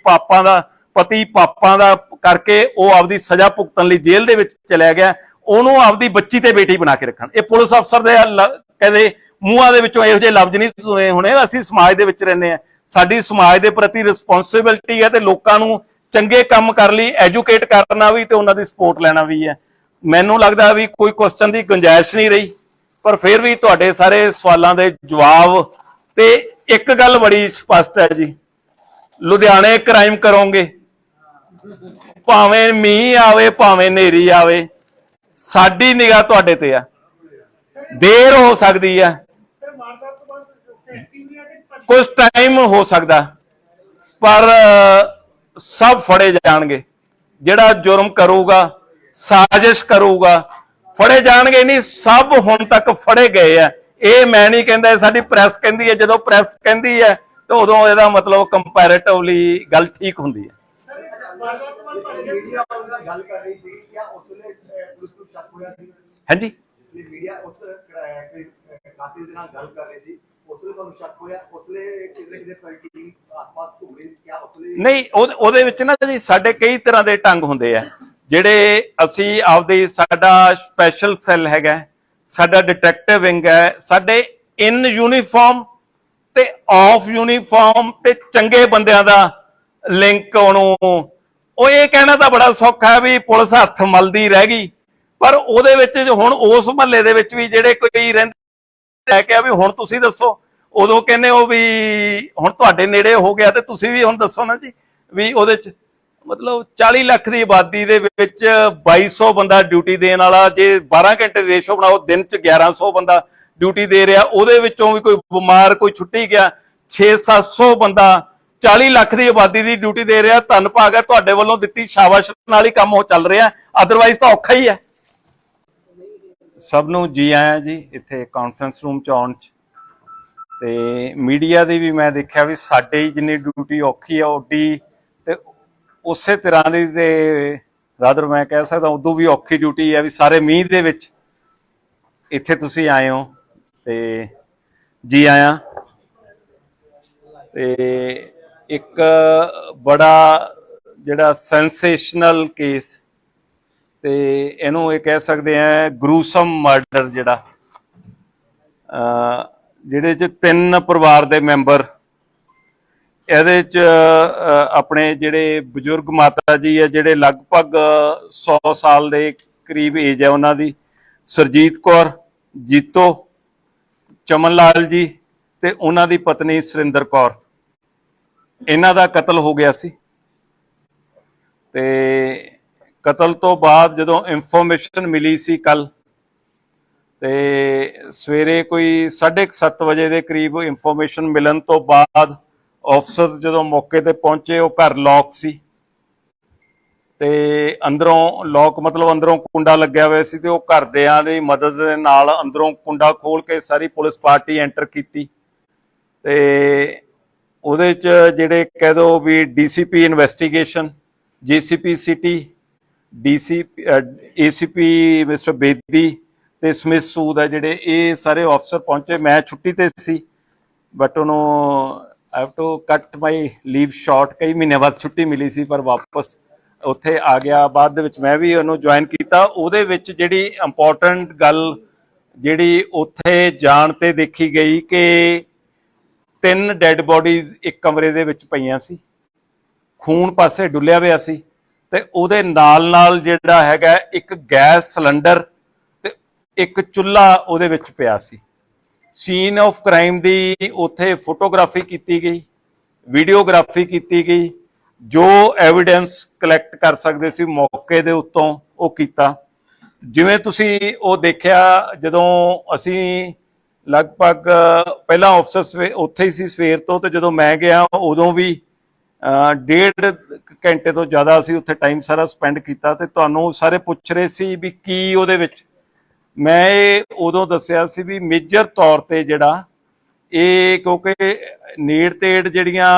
ਪਾਪਾਂ ਦਾ ਕਰਕੇ ਉਹ ਆਪਦੀ ਸਜ਼ਾ ਭੁਗਤਣ ਲਈ ਜੇਲ੍ਹ ਦੇ ਵਿੱਚ ਚਲਿਆ ਗਿਆ, ਉਹਨੂੰ ਆਪਦੀ ਬੱਚੀ ਤੇ ਬੇਟੀ ਬਣਾ ਕੇ ਰੱਖਣ। ਇਹ ਪੁਲਿਸ ਅਫਸਰ ਦੇ ਕਹਿੰਦੇ ਮੂੰਹਾਂ ਦੇ ਵਿੱਚੋਂ ਇਹੋ ਜਿਹੇ ਲਫ਼ਜ਼ ਨਹੀਂ ਸੁਣੇ ਹੋਣੇ। ਅਸੀਂ ਸਮਾਜ ਦੇ ਵਿੱਚ ਰਹਿੰਦੇ ਆ, ਸਾਡੀ ਸਮਾਜ ਦੇ ਪ੍ਰਤੀ ਰਿਸਪੌਂਸਿਬਿਲਟੀ ਹੈ ਤੇ ਲੋਕਾਂ ਨੂੰ ਚੰਗੇ ਕੰਮ ਕਰਨ ਲਈ ਐਜੂਕੇਟ ਕਰਨਾ ਵੀ ਤੇ ਉਹਨਾਂ ਦੀ ਸਪੋਰਟ ਲੈਣਾ ਵੀ ਹੈ। ਮੈਨੂੰ ਲੱਗਦਾ ਵੀ ਕੋਈ ਕੁਐਸਚਨ ਦੀ ਗੁੰਜਾਇਸ਼ ਨਹੀਂ ਰਹੀ, ਪਰ ਫਿਰ ਵੀ ਤੁਹਾਡੇ ਸਾਰੇ ਸਵਾਲਾਂ ਦੇ ਜਵਾਬ ਤੇ ਇੱਕ ਗੱਲ ਬੜੀ ਸਪਸ਼ਟ ਹੈ ਜੀ, ਲੁਧਿਆਣੇ ਕ੍ਰਾਈਮ ਕਰੋਗੇ ਭਾਵੇਂ ਮੀਂਹ ਆਵੇ ਭਾਵੇਂ ਹਨੇਰੀ ਆਵੇ, ਸਾਡੀ ਨਿਗਾਹ ਤੁਹਾਡੇ ਤੇ ਆ। ਦੇਰ ਹੋ ਸਕਦੀ ਹੈ, ਕੁਝ ਟਾਈਮ ਹੋ ਸਕਦਾ, ਪਰ ਸਭ ਫੜੇ ਜਾਣਗੇ। ਜਿਹੜਾ ਜੁਰਮ ਕਰੂਗਾ, ਸਾਜ਼ਿਸ਼ ਕਰੂਗਾ, ਫੜੇ ਜਾਣਗੇ। ਨਹੀਂ, ਸਭ ਹੁਣ ਤੱਕ ਫੜੇ ਗਏ ਆ। ਇਹ ਮੈਂ ਨਹੀਂ ਕਹਿੰਦਾ, ਸਾਡੀ ਪ੍ਰੈਸ ਕਹਿੰਦੀ ਹੈ। ਜਦੋਂ ਪ੍ਰੈਸ ਕਹਿੰਦੀ ਹੈ ਤਾਂ ਉਦੋਂ ਇਹਦਾ ਮਤਲਬ ਕੰਪੈरेटिवली ਗੱਲ ਠੀਕ ਹੁੰਦੀ ਹੈ। मीडिया गल कर रही थी, क्या उसने पुलिस को शक होया थी? हाँ जी, मीडिया उस कातिल दे नाल गल कर रही थी, उसने ਤੁਹਾਨੂੰ ਸ਼ੱਕ ਹੋਇਆ? उसने किसी पार्टी आसपास घूम रही, क्या उसने ਨਹੀਂ ਉਹਦੇ ਵਿੱਚ ਨਾ ਜੀ ਸਾਡੇ ਕਈ ਤਰ੍ਹਾਂ ਦੇ ਢੰਗ ਹੁੰਦੇ ਆ ਜਿਹੜੇ ਅਸੀਂ ਆਪਦੇ, ਸਾਡਾ ਸਪੈਸ਼ਲ ਸੈੱਲ ਹੈਗਾ, ਸਾਡਾ ਡਿਟੈਕਟਿਵ ਵਿੰਗ ਹੈ, ਸਾਡੇ ਇਨ ਯੂਨੀਫਾਰਮ ਤੇ ਆਫ ਯੂਨੀਫਾਰਮ ਤੇ ਚੰਗੇ ਬੰਦਿਆਂ ਦਾ ਲਿੰਕ। ਉਹਨੂੰ ਉਹ ਇਹ ਕਹਿਣਾ ਤਾਂ ਬੜਾ ਸੌਖਾ ਹੈ ਵੀ ਪੁਲਿਸ ਹੱਥ ਮਲਦੀ ਰਹਿ ਗਈ, ਪਰ ਉਹਦੇ ਵਿੱਚ ਹੁਣ ਉਸ ਮਹੱਲੇ ਦੇ ਵਿੱਚ ਵੀ ਜਿਹੜੇ ਕੋਈ ਰਹਿੰਦੇ ਲੈ ਕੇ ਵੀ ਹੁਣ ਤੁਸੀਂ ਦੱਸੋ, ਉਦੋਂ ਕਹਿੰਦੇ ਹੋ ਵੀ ਹੁਣ ਤੁਹਾਡੇ ਨੇੜੇ ਹੋ ਗਿਆ ਤੇ ਤੁਸੀਂ ਵੀ ਹੁਣ ਦੱਸੋ ਨਾ ਜੀ ਵੀ ਉਹਦੇ ਚ ਮਤਲਬ 40 ਲੱਖ ਦੀ ਆਬਾਦੀ ਦੇ ਵਿੱਚ 2200 ਬੰਦਾ ਡਿਊਟੀ ਦੇਣ ਵਾਲਾ, ਜੇ 12 ਘੰਟੇ ਦੇ ਰੇਸ਼ੋ ਬਣਾਓ ਦਿਨ ਚ 1100 ਬੰਦਾ ਡਿਊਟੀ ਦੇ ਰਿਹਾ, ਉਹਦੇ ਵਿੱਚੋਂ ਵੀ ਕੋਈ ਬਿਮਾਰ ਕੋਈ ਛੁੱਟੀ ਗਿਆ, 600-700 ਬੰਦਾ 40 ਲੱਖ ਦੀ ਆਬਾਦੀ ਦੀ ਡਿਊਟੀ ਦੇ ਰਿਹਾ। ਧੰਨ ਭਾਗ ਹੈ ਤੁਹਾਡੇ ਵੱਲੋਂ ਦਿੱਤੀ ਸ਼ਾਬਾਸ਼ ਨਾਲ ਹੀ ਕੰਮ ਉਹ ਚੱਲ ਰਿਹਾ, ਅਦਰਵਾਈਜ਼ ਤਾਂ ਔਖਾ ਹੀ ਹੈ। ਸਭ ਨੂੰ ਜੀ ਆਇਆਂ ਜੀ ਇੱਥੇ ਕਾਨਫਰੰਸ ਰੂਮ ਚ ਆਉਣ ਚ, ਤੇ ਮੀਡੀਆ ਦੀ ਵੀ ਮੈਂ ਦੇਖਿਆ ਵੀ ਸਾਡੇ ਹੀ ਜਿੰਨੀ ਡਿਊਟੀ ਔਖੀ ਆ ਓਡੀ ਤੇ ਉਸੇ ਤਰ੍ਹਾਂ ਦੀ ਤੇ ਰਾਦਰ ਮੈਂ ਕਹਿ ਸਕਦਾ ਉਦੋਂ ਵੀ ਔਖੀ ਡਿਊਟੀ ਹੈ ਵੀ ਸਾਰੇ ਮੀਂਹ ਦੇ ਵਿੱਚ ਇੱਥੇ ਤੁਸੀਂ ਆਏ ਹੋ ਤੇ ਜੀ ਆਇਆਂ। ਤੇ ਇੱਕ ਬੜਾ ਜਿਹੜਾ ਸੈਂਸੇਸ਼ਨਲ ਕੇਸ ਤੇ ਇਹਨੂੰ ਇਹ ਕਹਿ ਸਕਦੇ ਆ ਗਰੂਸਮ ਮਰਡਰ, ਜਿਹੜਾ ਜਿਹੜੇ ਚ 3 ਪਰਿਵਾਰ ਦੇ ਮੈਂਬਰ, ਇਹਦੇ ਚ ਆਪਣੇ ਜਿਹੜੇ ਬਜ਼ੁਰਗ ਮਾਤਾ ਜੀ ਹੈ ਜਿਹੜੇ ਲਗਭਗ 100 ਸਾਲ ਦੇ ਕਰੀਬ ਏਜ ਹੈ ਉਹਨਾਂ ਦੀ, ਸੁਰਜੀਤ ਕੌਰ, ਜੀਤੋ, ਚਮਨ ਲਾਲ ਜੀ ਤੇ ਉਹਨਾਂ ਦੀ ਪਤਨੀ ਸੁਰਿੰਦਰ ਕੌਰ, ਇਹਨਾਂ ਦਾ ਕਤਲ ਹੋ ਗਿਆ ਸੀ। ਤੇ ਕਤਲ ਤੋਂ ਬਾਅਦ ਜਦੋਂ ਇਨਫੋਰਮੇਸ਼ਨ ਮਿਲੀ ਸੀ ਕੱਲ, ਤੇ ਸਵੇਰੇ ਕੋਈ 7:30 ਵਜੇ ਦੇ ਕਰੀਬ ਇਨਫੋਰਮੇਸ਼ਨ ਮਿਲਣ ਤੋਂ ਬਾਅਦ ਅਫਸਰ ਜਦੋਂ ਮੌਕੇ ਤੇ ਪਹੁੰਚੇ, ਉਹ ਘਰ ਲੌਕ ਸੀ ਤੇ ਅੰਦਰੋਂ ਲੌਕ ਮਤਲਬ ਅੰਦਰੋਂ ਕੁੰਡਾ ਲੱਗਿਆ ਹੋਇਆ ਸੀ, ਤੇ ਉਹ ਘਰਦਿਆਂ ਦੀ ਮਦਦ ਦੇ ਨਾਲ ਅੰਦਰੋਂ ਕੁੰਡਾ ਖੋਲ ਕੇ ਸਾਰੀ ਪੁਲਿਸ ਪਾਰਟੀ ਐਂਟਰ ਕੀਤੀ। ਤੇ ਉਹਦੇ ਚ ਜਿਹੜੇ ਕਹਿ ਦੋ ਵੀ DCP investigation, GCP city, ACP mister Bedi ਤੇ ਸਮਿਥ ਸੂਦ ਹੈ ਜਿਹੜੇ, ਇਹ ਸਾਰੇ ਅਫਸਰ ਪਹੁੰਚੇ। ਮੈਂ ਛੁੱਟੀ ਤੇ ਸੀ, ਬਟ ਉਹਨੂੰ ਆਈ ਹੈਵ ਟੂ ਕੱਟ ਮਾਈ ਲੀਵ ਸ਼ਾਰਟ, ਕਈ ਮਹੀਨਿਆਂ ਬਾਅਦ ਛੁੱਟੀ ਮਿਲੀ ਸੀ ਪਰ ਵਾਪਸ ਉੱਥੇ ਆ ਗਿਆ। ਬਾਅਦ ਦੇ ਵਿੱਚ ਮੈਂ ਵੀ ਉਹਨੂੰ ਜੁਆਇਨ ਕੀਤਾ। ਉਹਦੇ ਵਿੱਚ ਜਿਹੜੀ ਇੰਪੋਰਟੈਂਟ ਗੱਲ ਜਿਹੜੀ ਉੱਥੇ ਜਾਣ ਤੇ ਦੇਖੀ ਗਈ ਕਿ 3 ਡੈਡ ਬੋਡੀਜ਼ ਇੱਕ ਕਮਰੇ ਦੇ ਵਿੱਚ ਪਈਆਂ ਸੀ, ਖੂਨ ਪਾਸੇ ਡੁੱਲਿਆ ਹੋਇਆ ਸੀ, ਤੇ ਉਹਦੇ ਨਾਲ ਜਿਹੜਾ ਹੈਗਾ ਇੱਕ ਗੈਸ ਸਿਲੰਡਰ ਤੇ ਇੱਕ ਚੁੱਲ੍ਹਾ ਉਹਦੇ ਵਿੱਚ ਪਿਆ ਸੀ। ਸੀਨ ਆਫ ਕ੍ਰਾਈਮ ਦੀ ਉੱਥੇ ਫੋਟੋਗ੍ਰਾਫੀ ਕੀਤੀ ਗਈ, ਵੀਡੀਓਗ੍ਰਾਫੀ ਕੀਤੀ ਗਈ, ਜੋ ਐਵੀਡੈਂਸ ਕਲੈਕਟ ਕਰ ਸਕਦੇ ਸੀ ਮੌਕੇ ਦੇ ਉੱਤੋਂ ਉਹ ਕੀਤਾ। ਜਿਵੇਂ ਤੁਸੀਂ ਉਹ ਦੇਖਿਆ, ਜਦੋਂ ਅਸੀਂ ਲਗਭਗ ਪਹਿਲਾਂ ਅਫਸਰ ਉੱਥੇ ਹੀ ਸੀ ਸਵੇਰ ਤੋਂ, ਤੇ ਜਦੋਂ ਮੈਂ ਗਿਆ ਉਦੋਂ ਵੀ डेढ़ घंटे तो ज़्यादा ਅਸੀਂ ਉੱਥੇ ਟਾਈਮ ਸਾਰਾ ਸਪੈਂਡ ਕੀਤਾ ਤੇ ਤੁਹਾਨੂੰ ਸਾਰੇ ਪੁੱਛ ਰਹੇ ਸੀ ਵੀ ਕੀ ਉਹਦੇ ਵਿੱਚ ਮੈਂ ਇਹ ਉਦੋਂ ਦੱਸਿਆ ਸੀ ਵੀ ਮੇਜਰ ਤੌਰ ਤੇ ਜਿਹੜਾ ਇਹ ਕਿਉਂਕਿ ਨੇੜ ਤੇੜ ਜਿਹੜੀਆਂ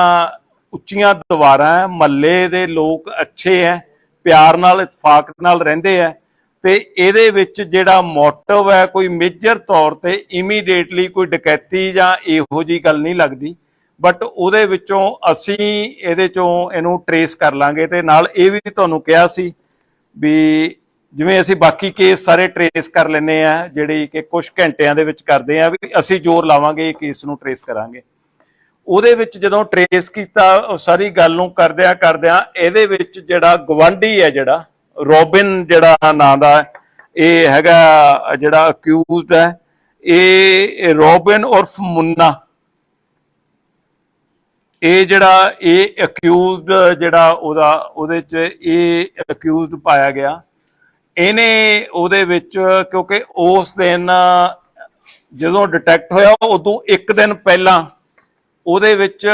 ਉੱਚੀਆਂ ਦੀਵਾਰਾਂ ਮਹੱਲੇ ਦੇ ਲੋਕ ਅੱਛੇ ਹੈ ਪਿਆਰ ਨਾਲ ਇਤਫਾਕ ਨਾਲ ਰਹਿੰਦੇ ਆ ਤੇ ਇਹਦੇ ਵਿੱਚ ਜਿਹੜਾ ਮੋਟਿਵ ਹੈ ਕੋਈ ਮੇਜਰ ਤੌਰ ਤੇ ਇਮੀਡੀਏਟਲੀ ਕੋਈ ਡਕੈਤੀ ਜਾਂ ਇਹੋ ਜੀ ਗੱਲ ਨਹੀਂ ਲੱਗਦੀ ਬਟ ਉਹਦੇ ਵਿੱਚੋਂ ਅਸੀਂ ਇਹਦੇ ਚੋਂ ਇਹਨੂੰ ਟਰੇਸ ਕਰ ਲਾਂਗੇ ਤੇ ਨਾਲ ਇਹ ਵੀ ਤੁਹਾਨੂੰ ਕਿਹਾ ਸੀ ਵੀ ਜਿਵੇਂ ਅਸੀਂ ਬਾਕੀ ਕੇਸ ਸਾਰੇ ਟਰੇਸ ਕਰ ਲੈਂਦੇ ਆ ਜਿਹੜੀ ਕਿ ਕੁਝ ਘੰਟਿਆਂ ਦੇ ਵਿੱਚ ਕਰਦੇ ਆ ਵੀ ਅਸੀਂ ਜ਼ੋਰ ਲਾਵਾਂਗੇ ਇਹ ਕੇਸ ਨੂੰ ਟਰੇਸ ਕਰਾਂਗੇ ਉਹਦੇ ਵਿੱਚ ਜਦੋਂ ਟਰੇਸ ਕੀਤਾ ਉਹ ਸਾਰੀ ਗੱਲ ਨੂੰ ਕਰਦਿਆਂ ਇਹਦੇ ਵਿੱਚ ਜਿਹੜਾ ਗਵਾਂਢੀ ਹੈ ਜਿਹੜਾ ਰੋਬਿਨ ਜਿਹੜਾ ਨਾਂ ਦਾ ਇਹ ਹੈਗਾ ਜਿਹੜਾ ਅਕਿਊਜ਼ਡ ਹੈ ਇਹ ਰੋਬਿਨ ਉਰਫ ਮੁੰਨਾ ਇਹ ਜਿਹੜਾ ਇਹ ਅਕਿਊਜ਼ਡ ਜਿਹੜਾ ਉਹਦੇ ਚ ਇਹ ਅਕਿਊਜ਼ਡ ਪਾਇਆ ਗਿਆ ਇਹਨੇ ਉਹਦੇ ਵਿੱਚ ਕਿਉਂਕਿ ਉਸ ਦਿਨ ਜਦੋਂ ਡਿਟੈਕਟ ਹੋਇਆ ਉਦੋਂ ਇੱਕ ਦਿਨ ਪਹਿਲਾਂ ਉਹਦੇ ਵਿੱਚ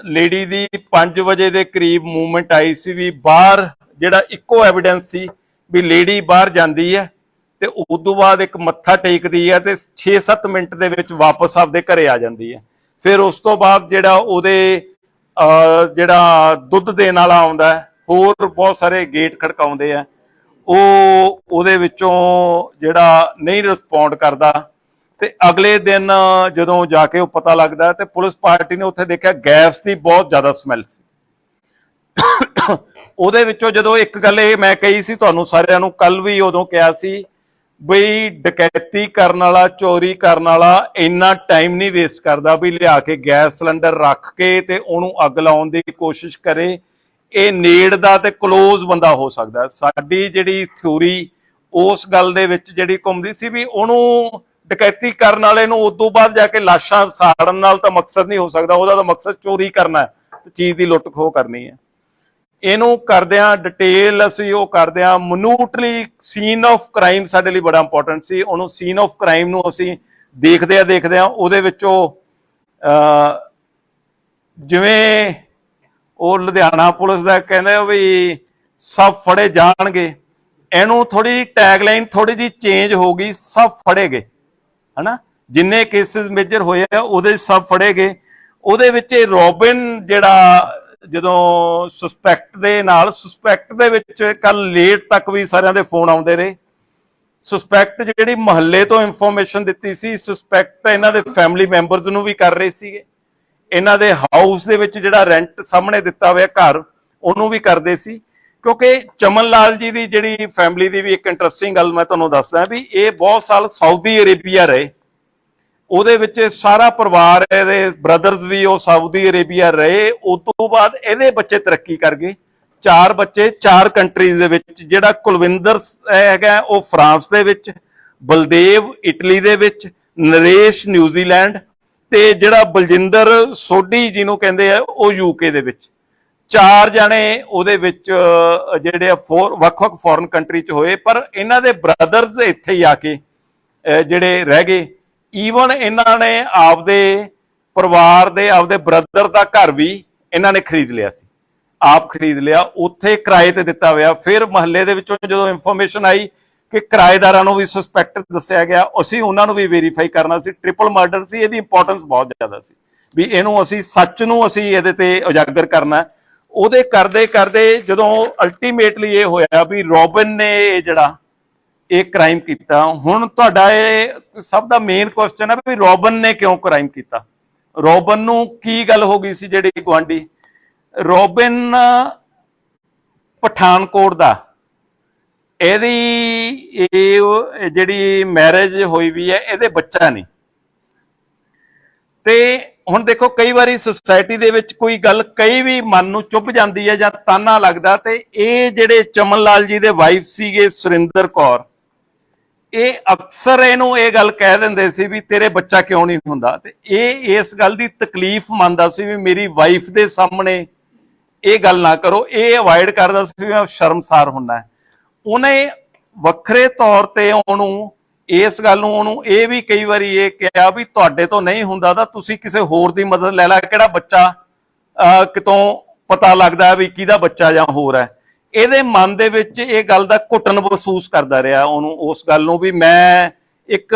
ਲੇਡੀ ਦੀ 5 ਵਜੇ ਦੇ ਕਰੀਬ ਮੂਵਮੈਂਟ ਆਈ ਸੀ ਵੀ ਬਾਹਰ ਜਿਹੜਾ ਇੱਕੋ ਐਵੀਡੈਂਸ ਸੀ ਵੀ ਲੇਡੀ ਬਾਹਰ ਜਾਂਦੀ ਹੈ ਤੇ ਉਸ ਤੋਂ ਬਾਅਦ ਇੱਕ ਮੱਥਾ ਟੇਕਦੀ ਹੈ ਤੇ 6-7 ਮਿੰਟ ਦੇ ਵਿੱਚ ਵਾਪਸ ਆਪਦੇ ਘਰੇ ਆ ਜਾਂਦੀ ਹੈ ਫਿਰ ਉਸ ਤੋਂ ਬਾਅਦ ਜਿਹੜਾ ਉਹਦੇ ਜਿਹੜਾ ਦੁੱਧ ਦੇਣ ਵਾਲਾ ਆਉਂਦਾ ਹੋਰ ਬਹੁਤ ਸਾਰੇ ਗੇਟ ਖੜਕਾਉਂਦੇ ਆ ਉਹਦੇ ਵਿੱਚੋਂ ਜਿਹੜਾ ਨਹੀਂ ਰਿਸਪੌਂਡ ਕਰਦਾ ਤੇ ਅਗਲੇ ਦਿਨ ਜਦੋਂ ਜਾ ਕੇ ਉਹ ਪਤਾ ਲੱਗਦਾ ਤੇ ਪੁਲਿਸ ਪਾਰਟੀ ਨੇ ਉੱਥੇ ਦੇਖਿਆ ਗੈਸ ਦੀ ਬਹੁਤ ਜ਼ਿਆਦਾ ਸਮੈਲ ਸੀ ਉਹਦੇ ਵਿੱਚੋਂ ਜਦੋਂ ਇੱਕ ਗੱਲ ਇਹ ਮੈਂ ਕਹੀ ਸੀ ਤੁਹਾਨੂੰ ਸਾਰਿਆਂ ਨੂੰ ਕੱਲ ਵੀ ਉਦੋਂ ਕਿਹਾ ਸੀ ਬਈ ਡਕੈਤੀ ਕਰਨ ਵਾਲਾ ਚੋਰੀ ਕਰਨ ਵਾਲਾ ਇੰਨਾ ਟਾਈਮ ਨਹੀਂ ਵੇਸਟ ਕਰਦਾ ਵੀ ਲਿਆ ਕੇ ਗੈਸ ਸਿਲੰਡਰ ਰੱਖ ਕੇ ਤੇ ਉਹਨੂੰ ਅੱਗ ਲਾਉਣ ਦੀ ਕੋਸ਼ਿਸ਼ ਕਰੇ ਇਹ ਨੇੜ ਦਾ ਤੇ ਕਲੋਜ਼ ਬੰਦਾ ਹੋ ਸਕਦਾ ਸਾਡੀ ਜਿਹੜੀ ਥਿਊਰੀ ਉਸ ਗੱਲ ਦੇ ਵਿੱਚ ਜਿਹੜੀ ਘੁੰਮਦੀ ਸੀ ਵੀ ਉਹਨੂੰ ਡਕੈਤੀ ਕਰਨ ਵਾਲੇ ਨੂੰ ਉਸ ਤੋਂ ਬਾਅਦ ਜਾ ਕੇ ਲਾਸ਼ਾਂ ਸਾੜਨ ਨਾਲ ਤਾਂ ਮਕਸਦ ਨਹੀਂ ਹੋ ਸਕਦਾ ਉਹਦਾ ਤਾਂ ਮਕਸਦ ਚੋਰੀ ਕਰਨਾ ਹੈ ਚੀਜ਼ ਦੀ ਲੁੱਟ ਖੋਹ ਕਰਨੀ ਹੈ ਇਹਨੂੰ ਕਰਦਿਆਂ ਡਿਟੇਲ ਅਸੀਂ ਉਹ ਕਰਦਿਆਂ ਮਨੂਟਲੀ ਸੀਨ ਆਫ ਕ੍ਰਾਈਮ ਸਾਡੇ ਲਈ ਬੜਾ ਇੰਪੋਰਟੈਂਟ ਸੀ ਉਹਨੂੰ ਸੀਨ ਆਫ ਕ੍ਰਾਈਮ ਨੂੰ ਅਸੀਂ ਦੇਖਦਿਆਂ ਉਹਦੇ ਵਿੱਚੋਂ ਜਿਵੇਂ ਉਹ ਲੁਧਿਆਣਾ ਪੁਲਿਸ ਦਾ ਕਹਿੰਦੇ ਵੀ ਸਭ ਫੜੇ ਜਾਣਗੇ ਇਹਨੂੰ ਥੋੜੀ ਟੈਗਲਾਈਨ ਥੋੜੀ ਜਿਹੀ ਚੇਂਜ ਹੋ ਗਈ ਸਭ ਫੜੇ ਗਏ ਹਨਾ ਜਿੰਨੇ ਕੇਸਿਸ ਮੇਜਰ ਹੋਏ ਆ ਉਹਦੇ ਸਭ ਫੜੇ ਗਏ ਉਹਦੇ ਵਿੱਚ ਇਹ ਰੋਬਿਨ ਜਿਹੜਾ ਜਦੋਂ ਸਸਪੈਕਟ ਦੇ ਵਿੱਚ ਕੱਲ ਲੇਟ ਤੱਕ ਵੀ ਸਾਰਿਆਂ ਦੇ ਫੋਨ ਆਉਂਦੇ ਰਹੇ ਸਸਪੈਕਟ ਜਿਹੜੀ ਮਹੱਲੇ ਤੋਂ ਇਨਫੋਰਮੇਸ਼ਨ ਦਿੱਤੀ ਸੀ ਸਸਪੈਕਟ ਇਹਨਾਂ ਦੇ ਫੈਮਿਲੀ ਮੈਂਬਰਸ ਨੂੰ ਵੀ ਕਰ ਰਹੇ ਸੀਗੇ ਇਹਨਾਂ ਦੇ ਹਾਊਸ ਦੇ ਵਿੱਚ ਜਿਹੜਾ ਰੈਂਟ ਸਾਹਮਣੇ ਦਿੱਤਾ ਹੋਇਆ ਘਰ ਉਹਨੂੰ ਵੀ ਕਰਦੇ ਸੀ ਕਿਉਂਕਿ ਚਮਨ ਲਾਲ ਜੀ ਦੀ ਜਿਹੜੀ ਫੈਮਿਲੀ ਦੀ ਵੀ ਇੱਕ ਇੰਟਰਸਟਿੰਗ ਗੱਲ ਮੈਂ ਤੁਹਾਨੂੰ ਦੱਸਦਾ ਵੀ ਇਹ ਬਹੁਤ ਸਾਲ ਸਾਊਦੀ ਅਰੇਬੀਆ ਰਹੇ ਉਹਦੇ ਵਿੱਚ ਸਾਰਾ ਪਰਿਵਾਰ ਇਹਦੇ ਬ੍ਰਦਰਸ ਵੀ ਉਹ ਸਾਊਦੀ ਅਰੇਬੀਆ ਰਹੇ ਉਸ ਤੋਂ ਬਾਅਦ ਇਹਦੇ ਬੱਚੇ ਤਰੱਕੀ ਕਰ ਗਏ 4 ਬੱਚੇ 4 ਕੰਟਰੀਜ਼ ਦੇ ਵਿੱਚ ਜਿਹੜਾ ਕੁਲਵਿੰਦਰ ਹੈਗਾ ਉਹ ਫਰਾਂਸ ਦੇ ਵਿੱਚ ਬਲਦੇਵ ਇਟਲੀ ਦੇ ਵਿੱਚ ਨਰੇਸ਼ ਨਿਊਜ਼ੀਲੈਂਡ ਤੇ ਜਿਹੜਾ ਬਲਜਿੰਦਰ ਸੋਢੀ ਜਿਹਨੂੰ ਕਹਿੰਦੇ ਆ ਉਹ ਯੂਕੇ ਦੇ ਵਿੱਚ 4 ਜਾਣੇ ਉਹਦੇ ਵਿੱਚ ਜਿਹੜੇ ਵੱਖ-ਵੱਖ ਫੋਰਨ ਕੰਟਰੀ ਚ ਹੋਏ ਪਰ ਇਹਨਾਂ ਦੇ ਬ੍ਰਦਰਸ ਇੱਥੇ ਹੀ ਆ ਕੇ ਜਿਹੜੇ ਰਹਿ ਗਏ ਈਵਨ ਇਹਨਾਂ ਨੇ ਆਪਦੇ ਪਰਿਵਾਰ ਦੇ ਆਪਦੇ ਬ੍ਰਦਰ ਦਾ ਘਰ ਵੀ ਇਹਨਾਂ ਨੇ ਖਰੀਦ ਲਿਆ ਸੀ ਆਪ ਖਰੀਦ ਲਿਆ ਉੱਥੇ ਕਿਰਾਏ ਤੇ ਦਿੱਤਾ ਹੋਇਆ ਫਿਰ ਮਹੱਲੇ ਦੇ ਵਿੱਚੋਂ ਜਦੋਂ ਇਨਫੋਰਮੇਸ਼ਨ ਆਈ ਕਿ ਕਿਰਾਏਦਾਰਾਂ ਨੂੰ ਵੀ ਸਸਪੈਕਟ ਦੱਸਿਆ ਗਿਆ ਅਸੀਂ ਉਹਨਾਂ ਨੂੰ ਵੀ ਵੈਰੀਫਾਈ ਕਰਨਾ ਸੀ ਟ੍ਰਿਪਲ ਮਰਡਰ ਸੀ ਇਹਦੀ ਇੰਪੋਰਟੈਂਸ ਬਹੁਤ ਜ਼ਿਆਦਾ ਸੀ ਵੀ ਇਹਨੂੰ ਅਸੀਂ ਸੱਚ ਨੂੰ ਅਸੀਂ ਇਹਦੇ ਤੇ ਉਜਾਗਰ ਕਰਨਾ ਉਹਦੇ ਕਰਦੇ ਜਦੋਂ ਅਲਟੀਮੇਟਲੀ ਇਹ ਹੋਇਆ ਵੀ ਰੋਬਿਨ ਨੇ ਜਿਹੜਾ ਇਹ ਕ੍ਰਾਈਮ ਕੀਤਾ ਹੁਣ ਤੁਹਾਡਾ ਇਹ ਸਭ ਦਾ ਮੇਨ ਕੁਐਸਚਨ ਹੈ ਵੀ ਰੋਬਿਨ ਨੇ ਕਿਉਂ ਕ੍ਰਾਈਮ ਕੀਤਾ ਰੋਬਿਨ ਨੂੰ ਕੀ ਗੱਲ ਹੋ ਗਈ ਸੀ ਜਿਹੜੀ ਗੁਆਂਢੀ ਰੋਬਿਨ ਪਠਾਨਕੋਟ ਦਾ ਇਹਦੀ ਇਹ ਜਿਹੜੀ ਮੈਰਿਜ ਹੋਈ ਵੀ ਹੈ ਇਹਦੇ ਬੱਚਾ ਨਹੀਂ ਤੇ ਹੁਣ ਦੇਖੋ ਕਈ ਵਾਰੀ ਸੁਸਾਇਟੀ ਦੇ ਵਿੱਚ ਕੋਈ ਗੱਲ ਕਈ ਵੀ ਮਨ ਨੂੰ ਚੁੱਭ ਜਾਂਦੀ ਹੈ ਜਾਂ ਤਾਨਾ ਲੱਗਦਾ ਤੇ ਇਹ ਜਿਹੜੇ ਚਮਨ ਲਾਲ ਜੀ ਦੇ ਵਾਈਫ ਸੀਗੇ ਸੁਰਿੰਦਰ ਕੌਰ ਇਹ ਅਕਸਰ ਇਹਨੂੰ ਇਹ ਗੱਲ ਕਹਿ ਦਿੰਦੇ ਸੀ ਵੀ ਤੇਰੇ ਬੱਚਾ ਕਿਉਂ ਨਹੀਂ ਹੁੰਦਾ ਤੇ ਇਹ ਇਸ ਗੱਲ ਦੀ ਤਕਲੀਫ ਮੰਨਦਾ ਸੀ ਵੀ ਮੇਰੀ ਵਾਈਫ ਦੇ ਸਾਹਮਣੇ ਇਹ ਗੱਲ ਨਾ ਕਰੋ ਇਹ ਅਵਾਇਡ ਕਰਦਾ ਸੀ ਵੀ ਮੈਂ ਸ਼ਰਮਸਾਰ ਹੁੰਦਾ ਉਹਨੇ ਵੱਖਰੇ ਤੌਰ ਤੇ ਉਹਨੂੰ ਇਸ ਗੱਲ ਨੂੰ ਉਹਨੂੰ ਇਹ ਵੀ ਕਈ ਵਾਰੀ ਇਹ ਕਿਹਾ ਵੀ ਤੁਹਾਡੇ ਤੋਂ ਨਹੀਂ ਹੁੰਦਾ ਤਾਂ ਤੁਸੀਂ ਕਿਸੇ ਹੋਰ ਦੀ ਮਦਦ ਲੈ ਲੈ ਕਿਹੜਾ ਬੱਚਾ ਕਿਤੋਂ ਪਤਾ ਲੱਗਦਾ ਵੀ ਕਿਹਦਾ ਬੱਚਾ ਜਾਂ ਹੋਰ ਹੈ। ਇਹਦੇ ਮਨ ਦੇ ਵਿੱਚ ਇਹ ਗੱਲ ਦਾ ਘੁੱਟਣ ਮਹਿਸੂਸ ਕਰਦਾ ਰਿਹਾ, ਉਹਨੂੰ ਉਸ ਗੱਲ ਨੂੰ ਵੀ ਮੈਂ ਇੱਕ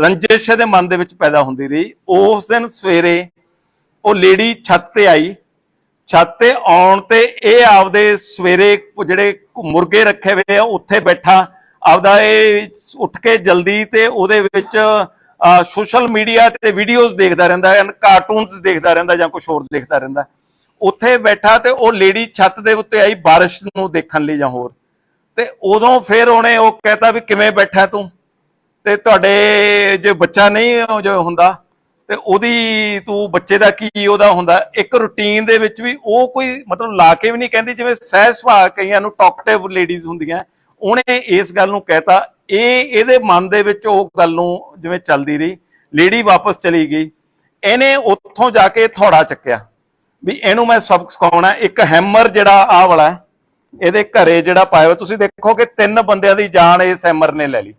ਰੰਜਿਸ਼ ਦੇ ਮਨ ਦੇ ਵਿੱਚ ਪੈਦਾ ਹੁੰਦੀ ਰਹੀ। ਉਸ ਦਿਨ ਸਵੇਰੇ ਉਹ ਲੇਡੀ ਛੱਤ ਤੇ ਆਈ, ਛੱਤ ਤੇ ਆਉਣ ਤੇ ਇਹ ਆਪਦੇ ਸਵੇਰੇ ਜਿਹੜੇ ਮੁਰਗੇ ਰੱਖੇ ਹੋਏ ਆ ਉੱਥੇ ਬੈਠਾ ਆਪਦਾ ਇਹ ਉੱਠ ਕੇ ਜਲਦੀ ਤੇ ਉਹਦੇ ਵਿੱਚ ਸੋਸ਼ਲ ਮੀਡੀਆ ਤੇ ਵੀਡੀਓਜ਼ ਦੇਖਦਾ ਰਹਿੰਦਾ, ਕਾਰਟੂਨਸ ਦੇਖਦਾ ਰਹਿੰਦਾ ਜਾਂ ਕੁਝ ਹੋਰ ਦੇਖਦਾ ਰਹਿੰਦਾ। ਉੱਥੇ ਬੈਠਾ ਤੇ ਉਹ ਲੇਡੀ ਛੱਤ ਦੇ ਉੱਤੇ ਆਈ ਬਾਰਿਸ਼ ਨੂੰ ਦੇਖਣ ਲਈ ਜਾਂ ਹੋਰ, ਤੇ ਉਦੋਂ ਫਿਰ ਉਹਨੇ ਉਹ ਕਹਿਤਾ ਵੀ ਕਿਵੇਂ ਬੈਠਾ ਤੂੰ, ਤੇ ਤੁਹਾਡੇ ਜੇ ਬੱਚਾ ਨਹੀਂ ਜੋ ਹੁੰਦਾ ਤੇ ਉਹਦੀ ਤੂੰ ਬੱਚੇ ਦਾ ਕੀ ਉਹਦਾ ਹੁੰਦਾ। ਇੱਕ ਰੂਟੀਨ ਦੇ ਵਿੱਚ ਵੀ ਉਹ ਕੋਈ ਮਤਲਬ ਲਾ ਕੇ ਵੀ ਨਹੀਂ ਕਹਿੰਦੀ, ਜਿਵੇਂ ਸਹਿਜ ਸੁਭਾਅ ਕਈਆਂ ਨੂੰ ਟਾਕਟਿਵ ਲੇਡੀਜ਼ ਹੁੰਦੀਆਂ, ਉਹਨੇ ਇਸ ਗੱਲ ਨੂੰ ਕਹਿਤਾ। ਇਹਦੇ ਮਨ ਦੇ ਵਿੱਚ ਉਹ ਗੱਲ ਨੂੰ ਜਿਵੇਂ ਚੱਲਦੀ ਰਹੀ। ਲੇਡੀ ਵਾਪਸ ਚਲੀ ਗਈ, ਇਹਨੇ ਉੱਥੋਂ ਜਾ ਕੇ ਥੋੜਾ ਚੱਕਿਆ ਵੀ ਇਹਨੂੰ ਮੈਂ ਸਬਕ ਸਿਖਾਉਣਾ। ਇੱਕ ਹੈਮਰ ਜਿਹੜਾ ਆਹ ਵਾਲਾ ਇਹਦੇ ਘਰੇ ਜਿਹੜਾ ਪਾਇਆ ਹੋਇਆ, ਤੁਸੀਂ ਦੇਖੋ ਕਿ 3 ਬੰਦਿਆਂ ਦੀ ਜਾਨ ਇਸ ਹੈਮਰ ਨੇ ਲੈ ਲਈ।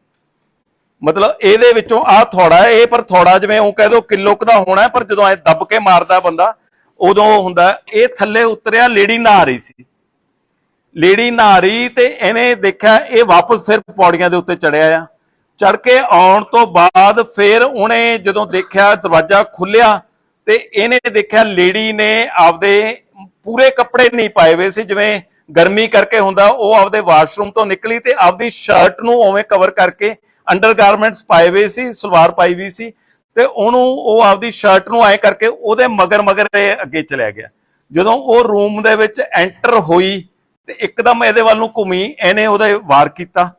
ਮਤਲਬ ਇਹਦੇ ਵਿੱਚੋਂ ਆਹ ਥੋੜਾ ਹੈ, ਇਹ ਪਰ ਥੋੜਾ ਜਿਵੇਂ ਉਹ ਕਹਿ ਦੋ ਕਿਲੋ ਕੁ ਦਾ ਹੋਣਾ, ਪਰ ਜਦੋਂ ਐ ਦੱਬ ਕੇ ਮਾਰਦਾ ਬੰਦਾ ਉਦੋਂ ਹੁੰਦਾ। ਇਹ ਥੱਲੇ ਉਤਰਿਆ, ਲੇਡੀ ਨਹਾ ਰਹੀ ਸੀ, ਲੇਡੀ ਨਹਾ ਰਹੀ ਤੇ ਇਹਨੇ ਦੇਖਿਆ ਇਹ ਵਾਪਸ ਫਿਰ ਪੌੜੀਆਂ ਦੇ ਉੱਤੇ ਚੜਿਆ ਆ। ਚੜ ਕੇ ਆਉਣ ਤੋਂ ਬਾਅਦ ਫਿਰ ਉਹਨੇ ਜਦੋਂ ਦੇਖਿਆ ਦਰਵਾਜ਼ਾ ਖੁੱਲਿਆ ਤੇ ਇਹਨੇ ਦੇਖਿਆ ਲੇਡੀ ਨੇ ਆਪਦੇ ਪੂਰੇ ਕੱਪੜੇ ਨਹੀਂ ਪਾਏ ਹੋਏ ਸੀ, ਜਿਵੇਂ ਗਰਮੀ ਕਰਕੇ ਹੁੰਦਾ। ਉਹ ਆਪਦੇ ਵਾਸ਼ਰੂਮ ਤੋਂ ਨਿਕਲੀ ਤੇ ਆਪਦੀ ਸ਼ਰਟ ਨੂੰ ਉਵੇਂ ਕਵਰ ਕਰਕੇ ਅੰਡਰਗਾਰਮੈਂਟਸ ਪਾਏ ਹੋਏ ਸੀ, ਸਲਵਾਰ ਪਾਈ ਹੋਈ ਸੀ, ਤੇ ਉਹਨੂੰ ਉਹ ਆਪਦੀ ਸ਼ਰਟ ਨੂੰ ਐਂ ਕਰਕੇ ਉਹਦੇ ਮਗਰ ਇਹ ਅੱਗੇ ਚਲਿਆ ਗਿਆ। ਜਦੋਂ ਉਹ ਰੂਮ ਦੇ ਵਿੱਚ ਐਂਟਰ ਹੋਈ ਤੇ ਇੱਕਦਮ ਇਹਦੇ ਵੱਲ ਨੂੰ ਘੁੰਮੀ, ਇਹਨੇ ਉਹਦੇ ਵਾਰ ਕੀਤਾ,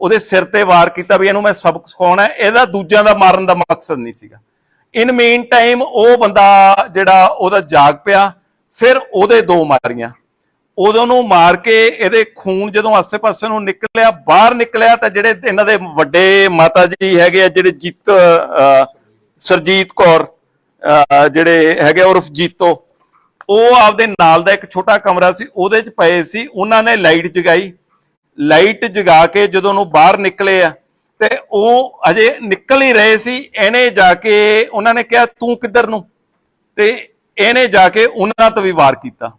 ਉਹਦੇ ਸਿਰ ਤੇ ਵਾਰ ਕੀਤਾ ਵੀ ਇਹਨੂੰ ਮੈਂ ਸਬਕ ਸਿਖਾਉਣਾ। ਇਹਦਾ ਦੂਜਿਆਂ ਦਾ ਮਾਰਨ ਦਾ ਮਕਸਦ ਨਹੀਂ ਸੀਗਾ। ਇਨ ਮੇਨ ਟਾਈਮ ਉਹ ਬੰਦਾ ਜਿਹੜਾ ਉਹਦਾ ਜਾਗ ਪਿਆ, ਫਿਰ ਉਹਦੇ 2 ਮਾਰੀਆਂ, ਉਦੋਂ ਨੂੰ ਮਾਰ ਕੇ ਇਹਦੇ ਖੂਨ ਜਦੋਂ ਆਸੇ-ਪਾਸੇ ਨੂੰ ਨਿਕਲਿਆ, ਬਾਹਰ ਨਿਕਲਿਆ ਤਾਂ ਜਿਹੜੇ ਇਹਨਾਂ ਦੇ ਵੱਡੇ ਮਾਤਾ ਜੀ ਹੈਗੇ ਆ, ਜਿਹੜੇ ਸਰਜੀਤ ਕੌਰ ਜਿਹੜੇ ਹੈਗੇ ਉਰਫ ਜੀਤੋ, ਉਹ ਆਪਦੇ ਨਾਲ ਦਾ ਇੱਕ ਛੋਟਾ ਕਮਰਾ ਸੀ ਉਹਦੇ 'ਚ ਪਏ ਸੀ। ਉਹਨਾਂ ਨੇ ਲਾਈਟ ਜਗਾਈ, ਲਾਈਟ ਜਗਾ ਕੇ ਜਦੋਂ ਨੂੰ ਬਾਹਰ ਨਿਕਲੇ ਆ ਤੇ ਉਹ ਅਜੇ ਨਿਕਲ ਹੀ ਰਹੇ ਸੀ। ਇਹਨੇ ਜਾ ਕੇ ਉਹਨਾਂ ਨੇ ਕਿਹਾ ਤੂੰ ਕਿੱਧਰ ਨੂੰ, ਤੇ ਇਹਨੇ ਜਾ ਕੇ ਉਹਨਾਂ ਤੋਂ ਵੀ ਵਾਰ ਕੀਤਾ।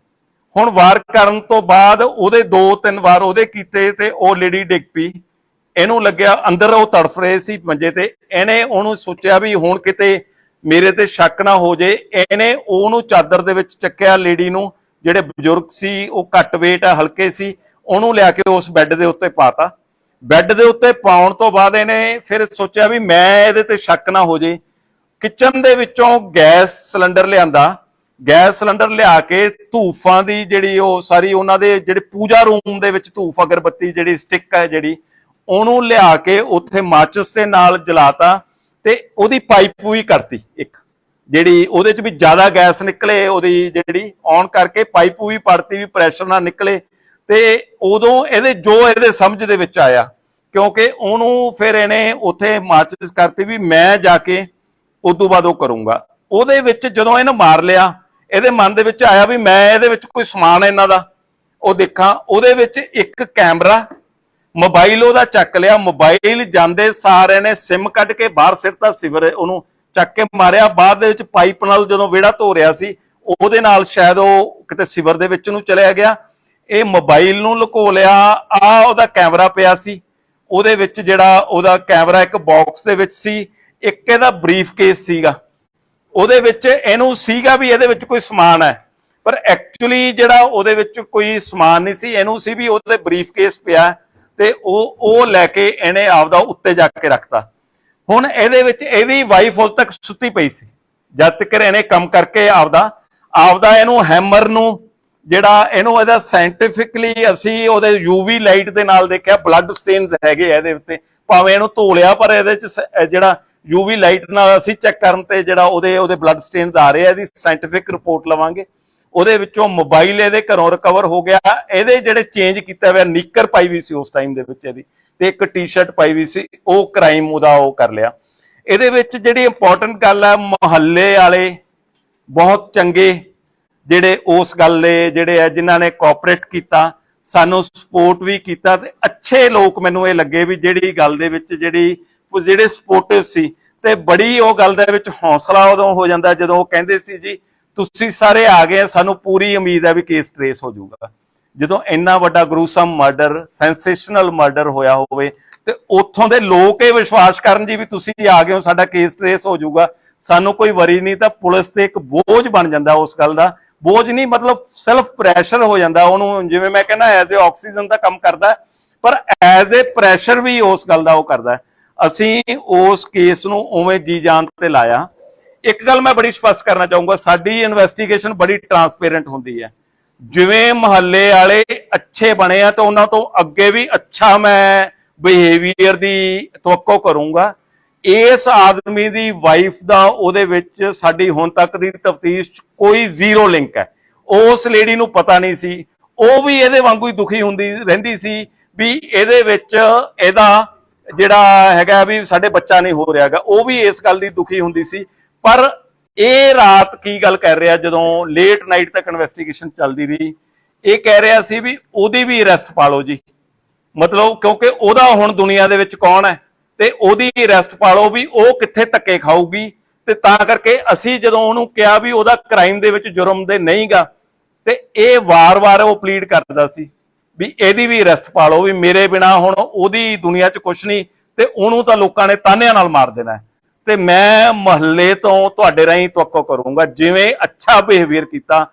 ਹੁਣ ਵਾਰ ਕਰਨ ਤੋਂ ਬਾਅਦ ਉਹਦੇ 2-3 ਵਾਰ ਉਹਦੇ ਕੀਤੇ ਤੇ ਉਹ ਲੇਡੀ ਡਿੱਗ ਪਈ। ਇਹਨੂੰ ਲੱਗਿਆ ਅੰਦਰ ਉਹ ਤੜਫ ਰਹੇ ਸੀ ਮੰਜੇ ਤੇ, ਇਹਨੇ ਉਹਨੂੰ ਸੋਚਿਆ ਵੀ ਹੁਣ ਕਿਤੇ ਮੇਰੇ ਤੇ ਸ਼ੱਕ ਨਾ ਹੋ ਜੇ। ਇਹਨੇ ਉਹਨੂੰ ਚਾਦਰ ਦੇ ਵਿੱਚ ਚੱਕਿਆ, ਲੇਡੀ ਨੂੰ, ਜਿਹੜੇ ਬਜ਼ੁਰਗ ਸੀ ਉਹ ਘੱਟ weight ਆ, ਹਲਕੇ ਸੀ, ਉਹਨੂੰ ਲਿਆ ਕੇ ਉਸ ਬੈੱਡ ਦੇ ਉੱਤੇ ਪਾਤਾ। ਬੈੱਡ ਦੇ ਉੱਤੇ ਪਾਉਣ ਤੋਂ ਬਾਅਦ ਇਹਨੇ ਫਿਰ ਸੋਚਿਆ ਵੀ ਮੈਂ ਇਹਦੇ ਤੇ ਸ਼ੱਕ ਨਾ ਹੋ ਜੇ। ਕਿਚਨ ਦੇ ਵਿੱਚੋਂ ਗੈਸ ਸਿਲੰਡਰ ਲਿਆਂਦਾ, ਗੈਸ ਸਿਲੰਡਰ ਲਿਆ ਕੇ ਧੂਫਾਂ ਦੀ ਜਿਹੜੀ ਉਹ ਸਾਰੀ ਉਹਨਾਂ ਦੇ ਜਿਹੜੇ ਪੂਜਾ ਰੂਮ ਦੇ ਵਿੱਚ ਧੂਫ ਅਗਰਬੱਤੀ ਜਿਹੜੀ ਸਟਿੱਕ ਹੈ ਜਿਹੜੀ, ਉਹਨੂੰ ਲਿਆ ਕੇ ਉੱਥੇ ਮਾਚਿਸ ਦੇ ਨਾਲ ਜਲਾਤਾ ਤੇ ਉਹਦੀ ਪਾਈਪ ਵੀ ਕਰਤੀ ਇੱਕ, ਜਿਹੜੀ ਉਹਦੇ 'ਚ ਵੀ ਜ਼ਿਆਦਾ ਗੈਸ ਨਿਕਲੇ, ਉਹਦੀ ਜਿਹੜੀ ਔਨ ਕਰਕੇ ਪਾਈਪ ਵੀ ਪੜਤੀ ਵੀ ਪ੍ਰੈਸ਼ਰ ਨਾਲ ਨਿਕਲੇ। ਤੇ ਉਦੋਂ ਇਹਦੇ ਸਮਝ ਦੇ ਵਿੱਚ ਆਇਆ, ਕਿਉਂਕਿ ਉਹਨੂੰ ਫਿਰ ਇਹਨੇ ਉੱਥੇ ਮਾਚਿਸ ਕਰਤੀ ਵੀ ਮੈਂ ਜਾ ਕੇ ਉਦੋਂ ਬਾਅਦ ਉਹ ਕਰੂੰਗਾ। ਉਹਦੇ ਵਿੱਚ ਜਦੋਂ ਇਹਨੇ ਮਾਰ ਲਿਆ, ਇਹਦੇ ਮਨ ਦੇ ਵਿੱਚ ਆਇਆ ਵੀ ਮੈਂ ਇਹਦੇ ਵਿੱਚ ਕੋਈ ਸਮਾਨ ਇਹਨਾਂ ਦਾ ਉਹ ਦੇਖਾਂ। ਉਹਦੇ ਵਿੱਚ ਇੱਕ ਕੈਮਰਾ, ਮੋਬਾਈਲ ਉਹਦਾ ਚੱਕ ਲਿਆ। ਮੋਬਾਈਲ ਜਾਂਦੇ ਸਾਰ ਇਹਨੇ ਸਿਮ ਕੱਢ ਕੇ ਬਾਹਰ ਸਿੱਟਤਾ, ਸਿਵਰ ਉਹਨੂੰ ਚੱਕ ਕੇ ਮਾਰਿਆ। ਬਾਅਦ ਦੇ ਵਿੱਚ ਪਾਈਪ ਨਾਲ ਜਦੋਂ ਵਿਹੜਾ ਧੋ ਰਿਹਾ ਸੀ ਉਹਦੇ ਨਾਲ ਸ਼ਾਇਦ ਉਹ ਕਿਤੇ ਸਿਵਰ ਦੇ ਵਿੱਚ ਨੂੰ ਚਲਿਆ ਗਿਆ। ਇਹ ਮੋਬਾਈਲ ਨੂੰ ਲੁਕੋ ਲਿਆ। ਆ ਉਹਦਾ ਕੈਮਰਾ ਪਿਆ ਸੀ, ਉਹਦੇ ਵਿੱਚ ਜਿਹੜਾ ਉਹਦਾ ਕੈਮਰਾ ਇੱਕ ਬਾਕਸ ਦੇ ਵਿੱਚ ਸੀ। ਇੱਕ ਇਹਦਾ ਬਰੀਫ ਕੇਸ ਸੀਗਾ, ਉਹਦੇ ਵਿੱਚ ਇਹਨੂੰ ਸੀਗਾ ਵੀ ਇਹਦੇ ਵਿੱਚ ਕੋਈ ਸਮਾਨ ਹੈ, ਪਰ ਐਕਚੁਅਲੀ ਜਿਹੜਾ ਉਹਦੇ ਵਿੱਚ ਕੋਈ ਸਮਾਨ ਨਹੀਂ ਸੀ। ਇਹਨੂੰ ਸੀ ਵੀ ਉਹਦੇ ਬਰੀਫ ਕੇਸ ਪਿਆ ਤੇ ਉਹ ਲੈ ਕੇ ਇਹਨੇ ਆਪਦਾ ਉੱਤੇ ਜਾ ਕੇ ਰੱਖਤਾ। ਹੁਣ ਇਹਦੇ ਵਿੱਚ ਇਹਦੀ ਵਾਈਫ ਉਦੋਂ ਤੱਕ ਸੁੱਤੀ ਪਈ ਸੀ, ਜਦ ਤੱਕ ਇਹਨੇ ਕੰਮ ਕਰਕੇ ਆਪਦਾ ਇਹਨੂੰ ਹੈਮਰ ਨੂੰ ਜਿਹੜਾ ਇਹਨੂੰ ਇਹਦਾ ਸਾਇੰਟੀਫਿਕਲੀ ਅਸੀਂ ਉਹਦੇ UV ਲਾਈਟ ਦੇ ਨਾਲ ਦੇਖਿਆ, ਬਲੱਡ ਸਟੇਨਸ ਹੈਗੇ ਇਹਦੇ ਉੱਤੇ, ਭਾਵੇਂ ਇਹਨੂੰ ਧੋ ਲਿਆ ਪਰ ਇਹਦੇ ਚ ਜਿਹੜਾ UV ਲਾਈਟ ਨਾਲ ਅਸੀਂ ਚੈੱਕ ਕਰਨ ਤੇ ਜਿਹੜਾ ਉਹਦੇ ਬਲੱਡ ਸਟੇਨਸ ਆ ਰਹੇ ਆ। ਇਹਦੀ ਸਾਇੰਟੀਫਿਕ ਰਿਪੋਰਟ ਲਵਾਂਗੇ। ਉਹਦੇ ਵਿੱਚੋਂ ਮੋਬਾਈਲ ਇਹਦੇ ਘਰੋਂ ਰਿਕਵਰ ਹੋ ਗਿਆ। ਇਹਦੇ ਜਿਹੜੇ ਚੇਂਜ ਕੀਤਾ ਹੋਇਆ ਨਿੱਕਰ ਪਾਈ ਵੀ ਸੀ ਉਸ ਟਾਈਮ ਦੇ ਵਿੱਚ ਇਹਦੀ, ਤੇ ਇੱਕ ਟੀ-ਸ਼ਰਟ ਪਾਈ ਵੀ ਸੀ, ਉਹ ਕ੍ਰਾਈਮ ਉਹਦਾ ਉਹ ਕਰ ਲਿਆ। ਇਹਦੇ ਵਿੱਚ ਜਿਹੜੀ ਇੰਪੋਰਟੈਂਟ ਗੱਲ ਹੈ, ਮੁਹੱਲੇ ਵਾਲੇ ਬਹੁਤ ਚੰਗੇ ਜਿਹੜੇ ਉਸ ਗੱਲ ਦੇ ਜਿਹੜੇ ਆ ਜਿਨ੍ਹਾਂ ਨੇ ਕੋਆਪਰੇਟ ਕੀਤਾ, ਸਾਨੂੰ ਸਪੋਰਟ ਵੀ ਕੀਤਾ, ਤੇ ਅੱਛੇ ਲੋਕ ਮੈਨੂੰ ਇਹ ਲੱਗੇ ਵੀ ਜਿਹੜੀ ਗੱਲ ਦੇ ਵਿੱਚ ਜਿਹੜੇ ਸਪੋਰਟਿਵ ਸੀ। ਤੇ ਬੜੀ ਉਹ ਗੱਲ ਦੇ ਵਿੱਚ ਹੌਸਲਾ ਉਦੋਂ ਹੋ ਜਾਂਦਾ ਜਦੋਂ ਉਹ ਕਹਿੰਦੇ ਸੀ ਜੀ ਤੁਸੀਂ ਸਾਰੇ ਆ ਗਏ, ਸਾਨੂੰ ਪੂਰੀ ਉਮੀਦ ਹੈ ਵੀ ਕੇਸ ਟ੍ਰੇਸ ਹੋ ਜਾਊਗਾ। ਜਦੋਂ ਇੰਨਾ ਵੱਡਾ ਗਰੂਸਮ ਮਰਡਰ, ਸੈਂਸੇਸ਼ਨਲ ਮਰਡਰ ਹੋਇਆ ਹੋਵੇ ਤੇ ਉੱਥੋਂ ਦੇ ਲੋਕ ਇਹ ਵਿਸ਼ਵਾਸ ਕਰਨ ਜੀ ਵੀ ਤੁਸੀਂ ਆ ਗਏ ਹੋ, ਸਾਡਾ ਕੇਸ ਟ੍ਰੇਸ ਹੋ ਜਾਊਗਾ, ਸਾਨੂੰ ਕੋਈ ਵਰੀ ਨਹੀਂ, ਤਾਂ ਪੁਲਿਸ ਤੇ ਇੱਕ ਬੋਝ ਬਣ ਜਾਂਦਾ। ਉਸ ਗੱਲ ਦਾ ਬੋਝ ਨਹੀਂ, ਮਤਲਬ ਸੈਲਫ ਪ੍ਰੈਸ਼ਰ ਹੋ ਜਾਂਦਾ ਉਹਨੂੰ, ਜਿਵੇਂ ਮੈਂ ਕਹਿੰਦਾ ਐਜ਼ ਏ ਆਕਸੀਜਨ ਦਾ ਕੰਮ ਕਰਦਾ, ਪਰ ਐਜ਼ ਏ ਪ੍ਰੈਸ਼ਰ ਵੀ ਉਸ ਗੱਲ ਦਾ ਉਹ ਕਰਦਾ। ਅਸੀਂ ਉਸ ਕੇਸ ਨੂੰ ਉਵੇਂ ਜੀ ਜਾਨ ਤੇ ਲਾਇਆ। ਇੱਕ ਗੱਲ ਮੈਂ ਬੜੀ ਸਪਸ਼ਟ ਕਰਨਾ ਚਾਹੂੰਗਾ, ਸਾਡੀ ਇਨਵੈਸਟੀਗੇਸ਼ਨ ਬੜੀ ਟਰਾਂਸਪੇਰੈਂਟ ਹੁੰਦੀ ਹੈ। ਜਿਵੇਂ ਮੁਹੱਲੇ ਵਾਲੇ ਅੱਛੇ ਬਣੇ ਆ ਤਾਂ ਉਹਨਾਂ ਤੋਂ ਅੱਗੇ ਵੀ ਅੱਛਾ ਮੈਂ ਬਿਹੇਵੀਅਰ ਦੀ ਤਵੱਕੋ ਕਰੂੰਗਾ। ਇਸ ਆਦਮੀ ਦੀ ਵਾਈਫ ਦਾ ਉਹਦੇ ਵਿੱਚ ਸਾਡੀ ਹੁਣ ਤੱਕ ਦੀ ਤਫਤੀਸ਼ 'ਚ ਕੋਈ ਜ਼ੀਰੋ ਲਿੰਕ ਹੈ। ਉਸ ਲੇਡੀ ਨੂੰ ਪਤਾ ਨਹੀਂ ਸੀ, ਉਹ ਵੀ ਇਹਦੇ ਵਾਂਗੂ ਹੀ ਦੁਖੀ ਹੁੰਦੀ ਰਹਿੰਦੀ ਸੀ ਵੀ ਇਹਦੇ ਵਿੱਚ ਇਹਦਾ ਜਿਹੜਾ ਹੈਗਾ ਵੀ ਸਾਡੇ ਬੱਚਾ ਨਹੀਂ ਹੋ ਰਿਹਾਗਾ, ਉਹ ਵੀ ਇਸ ਗੱਲ ਦੀ ਦੁਖੀ ਹੁੰਦੀ ਸੀ। ਪਰ ਇਹ ਰਾਤ ਕੀ ਗੱਲ ਕਰ ਰਿਹਾ, ਜਦੋਂ ਲੇਟ ਨਾਈਟ ਤੱਕ ਇਨਵੈਸਟੀਗੇਸ਼ਨ ਚੱਲਦੀ ਰਹੀ, ਇਹ ਕਹਿ ਰਿਹਾ ਸੀ ਵੀ ਉਹਦੀ ਵੀ ਅਰੈਸਟ ਪਾ ਲਓ ਜੀ, ਮਤਲਬ ਕਿਉਂਕਿ ਉਹਦਾ ਹੁਣ ਦੁਨੀਆ ਦੇ ਵਿੱਚ ਕੌਣ ਹੈ ਤੇ ਉਹਦੀ ਅਰੈਸਟ ਪਾ ਲਓ ਵੀ ਉਹ ਕਿੱਥੇ ਧੱਕੇ ਖਾਊਗੀ। ਤੇ ਤਾਂ ਕਰਕੇ ਅਸੀਂ ਜਦੋਂ ਉਹਨੂੰ ਕਿਹਾ ਵੀ ਉਹਦਾ ਕ੍ਰਾਈਮ ਦੇ ਵਿੱਚ ਜੁਰਮ ਦੇ ਨਹੀਂਗਾ, ਤੇ ਇਹ ਵਾਰ-ਵਾਰ ਉਹ ਪਲੀਡ ਕਰਦਾ ਸੀ ਵੀ ਇਹਦੀ ਵੀ ਅਰੈਸਟ ਪਾ ਲਓ, ਵੀ ਮੇਰੇ ਬਿਨਾ ਹੁਣ ਉਹਦੀ ਦੁਨੀਆ 'ਚ ਕੁਛ ਨਹੀਂ ਤੇ ਉਹਨੂੰ ਤਾਂ ਲੋਕਾਂ ਨੇ ਤਾਨਿਆਂ ਨਾਲ ਮਾਰ ਦੇਣਾ। ਤੇ ਮੈਂ ਮਹੱਲੇ ਤੋਂ ਤੁਹਾਡੇ ਰਾਹੀਂ ਤਵੱਕੋ ਕਰੂੰਗਾ, ਜਿਵੇਂ ਅੱਛਾ ਬਿਹੇਵੀਅਰ ਕੀਤਾ,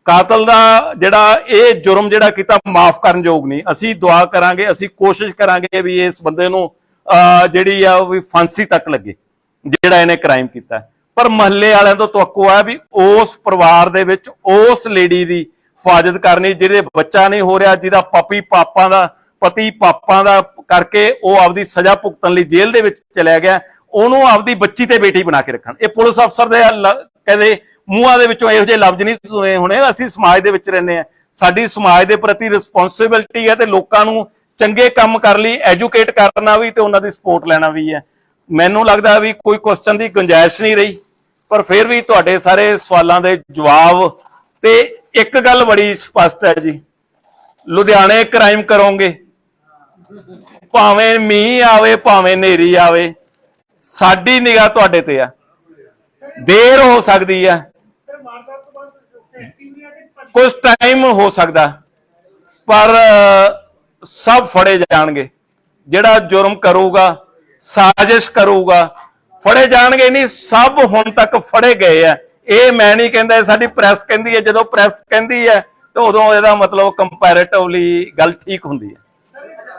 ਕਾਤਲ ਦਾ ਜਿਹੜਾ ਇਹ ਜੁਰਮ ਜਿਹੜਾ ਕੀਤਾ ਮਾਫ ਕਰਨ ਯੋਗ ਨਹੀਂ। ਅਸੀਂ ਦੁਆ ਕਰਾਂਗੇ, ਅਸੀਂ ਕੋਸ਼ਿਸ਼ ਕਰਾਂਗੇ ਵੀ ਇਸ ਬੰਦੇ ਨੂੰ ਜਿਹੜੀ ਆ ਵੀ ਫਾਂਸੀ ਤੱਕ ਲੱਗੇ ਜਿਹੜਾ ਇਹਨੇ ਕ੍ਰਾਈਮ ਕੀਤਾ। ਪਰ ਮਹੱਲੇ ਵਾਲਿਆਂ ਤੋਂ ਤਵੱਕੋ ਹੈ ਵੀ ਉਸ ਪਰਿਵਾਰ ਦੇ ਵਿੱਚ ਉਸ ਲੇਡੀ ਦੀ ਹਿਫਾਜ਼ਤ ਕਰਨੀ ਜਿਹਦੇ ਬੱਚਾ ਨਹੀਂ ਹੋ ਰਿਹਾ, ਜਿਹਦਾ ਪਤੀ ਪਾਪਾਂ ਦਾ ਕਰਕੇ ਉਹ ਆਪਦੀ ਸਜ਼ਾ ਭੁਗਤਣ ਲਈ ਜੇਲ੍ਹ ਦੇ ਵਿੱਚ ਚਲਿਆ ਗਿਆ, ਉਹਨੂੰ ਆਪਦੀ ਬੱਚੀ ਤੇ ਬੇਟੀ ਬਣਾ ਕੇ ਰੱਖਣ। ਇਹ ਪੁਲਿਸ ਅਫਸਰ ਦੇ ਕਹਿੰਦੇ ਮੂੰਹਾਂ ਦੇ ਵਿੱਚੋਂ ਇਹੋ ਜਿਹੇ ਲਫ਼ਜ਼ ਨਹੀਂ ਸੁਣੇ ਹੋਣੇ। ਅਸੀਂ ਸਮਾਜ ਦੇ ਵਿੱਚ ਰਹਿੰਦੇ ਹਾਂ, ਸਾਡੀ ਸਮਾਜ ਦੇ ਪ੍ਰਤੀ ਰਿਸਪੌਂਸਿਬਿਲਟੀ ਹੈ ਤੇ ਲੋਕਾਂ ਨੂੰ ਚੰਗੇ ਕੰਮ ਕਰਨ ਲਈ ਐਜੂਕੇਟ ਕਰਨਾ ਵੀ ਤੇ ਉਹਨਾਂ ਦੀ ਸਪੋਰਟ ਲੈਣਾ ਵੀ ਹੈ। ਮੈਨੂੰ ਲੱਗਦਾ ਵੀ ਕੋਈ ਕੁਐਸਚਨ ਦੀ ਗੁੰਜਾਇਸ਼ ਨਹੀਂ ਰਹੀ, ਪਰ ਫਿਰ ਵੀ ਤੁਹਾਡੇ ਸਾਰੇ ਸਵਾਲਾਂ ਦੇ ਜਵਾਬ। ਤੇ ਇੱਕ ਗੱਲ ਬੜੀ ਸਪਸ਼ਟ ਹੈ ਜੀ, ਲੁਧਿਆਣੇ ਕ੍ਰਾਈਮ ਕਰੋਗੇ, ਭਾਵੇਂ ਮੀਂਹ ਆਵੇ ਭਾਵੇਂ ਹਨੇਰੀ ਆਵੇ, ਸਾਡੀ ਨਿਗਾਹ ਤੁਹਾਡੇ ਤੇ ਆ। ਦੇਰ ਹੋ ਸਕਦੀ ਹੈ, ਕੁਝ ਟਾਈਮ ਹੋ ਸਕਦਾ, ਪਰ ਸਭ ਫੜੇ ਜਾਣਗੇ। ਜਿਹੜਾ ਜੁਰਮ ਕਰੂਗਾ, ਸਾਜ਼ਿਸ਼ ਕਰੂਗਾ, ਫੜੇ ਜਾਣਗੇ। ਨਹੀਂ, ਸਭ ਹੁਣ ਤੱਕ ਫੜੇ ਗਏ ਆ। ਇਹ ਮੈਂ ਨਹੀਂ ਕਹਿੰਦਾ, ਸਾਡੀ ਪ੍ਰੈਸ ਕਹਿੰਦੀ ਹੈ। ਜਦੋਂ ਪ੍ਰੈਸ ਕਹਿੰਦੀ ਹੈ ਤਾਂ ਉਦੋਂ ਇਹਦਾ ਮਤਲਬ ਕੰਪੈਰੇਟਿਵਲੀ ਗੱਲ ਠੀਕ ਹੁੰਦੀ ਹੈ।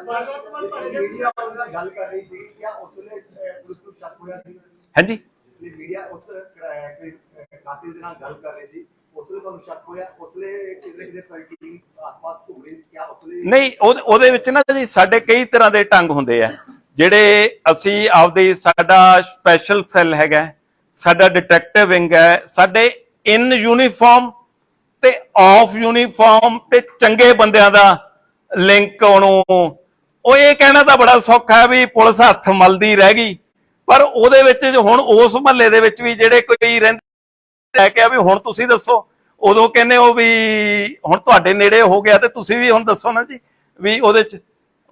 ਮੀਡੀਆ ਨਾਲ ਗੱਲ ਕਰ ਰਹੀ ਸੀ, ਕਿਆ ਉਸ ਵੇਲੇ ਪੁਲਿਸ ਨੂੰ ਸ਼ੱਕ ਹੋਇਆ ਸੀ? ਹਾਂਜੀ, ਮੀਡੀਆ ਉਸ ਕਾਤਿਲ ਦੇ ਨਾਲ ਗੱਲ ਕਰ ਰਹੀ ਸੀ, ਉਸ ਵੇਲੇ ਤੁਹਾਨੂੰ ਸ਼ੱਕ ਹੋਇਆ? ਉਸ ਵੇਲੇ ਕਿਸੇ ਟੀਮ ਆਸ-ਪਾਸ ਘੁੰਮ ਰਹੀ, ਕਿਆ ਉਸ ਵੇਲੇ? ਨਹੀਂ, ਉਹਦੇ ਵਿੱਚ ਨਾ ਜੀ ਸਾਡੇ ਕਈ ਤਰ੍ਹਾਂ ਦੇ ਢੰਗ ਹੁੰਦੇ ਆ ਜਿਹੜੇ ਅਸੀਂ ਆਪਦੇ, ਸਾਡਾ ਸਪੈਸ਼ਲ ਸੈੱਲ ਹੈਗਾ, ਸਾਡਾ ਡਿਟੈਕਟਿਵ ਵਿੰਗ ਹੈ, ਸਾਡੇ ਇਨ ਯੂਨੀਫਾਰਮ ਤੇ ਆਫ ਯੂਨੀਫਾਰਮ ਤੇ ਚੰਗੇ ਬੰਦਿਆਂ ਦਾ ਲਿੰਕ। ਉਹਨੂੰ ਉਹ ਇਹ ਕਹਿਣਾ ਤਾਂ ਬੜਾ ਸੌਖਾ ਹੈ ਵੀ ਪੁਲਿਸ ਹੱਥ ਮਲਦੀ ਰਹਿ ਗਈ, ਪਰ ਉਹਦੇ ਵਿੱਚ ਹੁਣ ਉਸ ਮਹੱਲੇ ਦੇ ਵਿੱਚ ਵੀ ਜਿਹੜੇ ਕੋਈ ਰਹਿੰਦੇ ਲੈ ਕੇ ਆ ਵੀ ਹੁਣ ਤੁਸੀਂ ਦੱਸੋ, ਉਦੋਂ ਕਹਿੰਦੇ ਹੋ ਵੀ ਹੁਣ ਤੁਹਾਡੇ ਨੇੜੇ ਹੋ ਗਿਆ ਤੇ ਤੁਸੀਂ ਵੀ ਹੁਣ ਦੱਸੋ ਨਾ ਜੀ। ਵੀ ਉਹਦੇ ਚ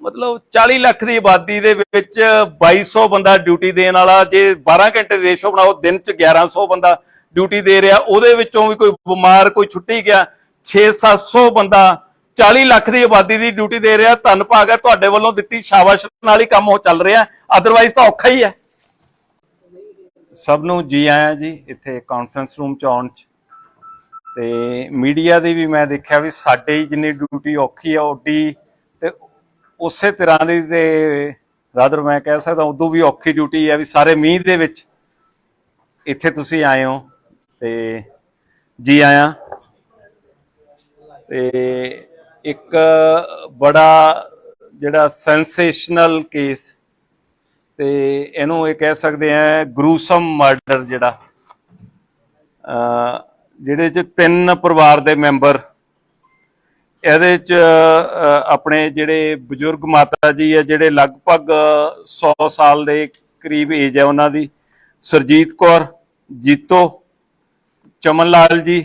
ਮਤਲਬ 40 ਲੱਖ ਦੀ ਆਬਾਦੀ ਦੇ ਵਿੱਚ 2200 ਬੰਦਾ ਡਿਊਟੀ ਦੇਣ ਵਾਲਾ, ਜੇ 12 ਘੰਟੇ ਦੀ ਰੇਸ਼ੋ ਬਣਾਓ, ਦਿਨ ਚ 1100 ਬੰਦਾ ਡਿਊਟੀ ਦੇ ਰਿਹਾ, ਉਹਦੇ ਵਿੱਚੋਂ ਵੀ ਕੋਈ ਬਿਮਾਰ, ਕੋਈ ਛੁੱਟੀ ਗਿਆ, 600-700 ਬੰਦਾ 40 ਲੱਖ ਦੀ ਆਬਾਦੀ ਦੀ ਡਿਊਟੀ ਦੇ ਰਿਹਾ। ਧੰਨ ਭਾਗ ਹੈ, ਤੁਹਾਡੇ ਵੱਲੋਂ ਦਿੱਤੀ ਸ਼ਾਬਾਸ਼ ਨਾਲ ਹੀ ਕੰਮ ਉਹ ਚੱਲ ਰਿਹਾ, ਅਦਰਵਾਈਜ਼ ਤਾਂ ਔਖਾ ਹੀ ਹੈ। ਸਭ ਨੂੰ ਜੀ ਆਇਆਂ ਜੀ ਇੱਥੇ ਕਾਨਫਰੰਸ ਰੂਮ ਚ ਆਉਣ ਚ। ਤੇ ਮੀਡੀਆ ਦੀ ਵੀ ਮੈਂ ਦੇਖਿਆ ਵੀ ਸਾਡੇ ਹੀ ਜਿੰਨੀ ਡਿਊਟੀ ਔਖੀ ਆ ਓਡੀ ਤੇ ਉਸੇ ਤਰ੍ਹਾਂ ਦੀ, ਤੇ ਰਾਦਰ ਮੈਂ ਕਹਿ ਸਕਦਾ ਉਦੋਂ ਵੀ ਔਖੀ ਡਿਊਟੀ ਹੈ ਵੀ ਸਾਰੇ ਮੀਂਹ ਦੇ ਵਿੱਚ ਇੱਥੇ ਤੁਸੀਂ ਆਏ ਹੋ ਤੇ ਜੀ ਆਇਆਂ। ਤੇ ਇੱਕ ਬੜਾ ਜਿਹੜਾ ਸੈਂਸੇਸ਼ਨਲ ਕੇਸ, ਤੇ ਇਹਨੂੰ ਇਹ ਕਹਿ ਸਕਦੇ ਆ ਗਰੂਸਮ ਮਰਡਰ, ਜਿਹੜਾ ਜਿਹਦੇ ਚ 3 ਪਰਿਵਾਰ ਦੇ ਮੈਂਬਰ, ਇਹਦੇ ਚ ਆਪਣੇ ਜਿਹੜੇ ਬਜ਼ੁਰਗ ਮਾਤਾ ਜੀ ਹੈ ਜਿਹੜੇ ਲਗਭਗ 100 ਸਾਲ ਦੇ ਕਰੀਬ ਏਜ ਹੈ ਉਹਨਾਂ ਦੀ, ਸੁਰਜੀਤ ਕੌਰ, ਜੀਤੋ, ਚਮਨ ਲਾਲ ਜੀ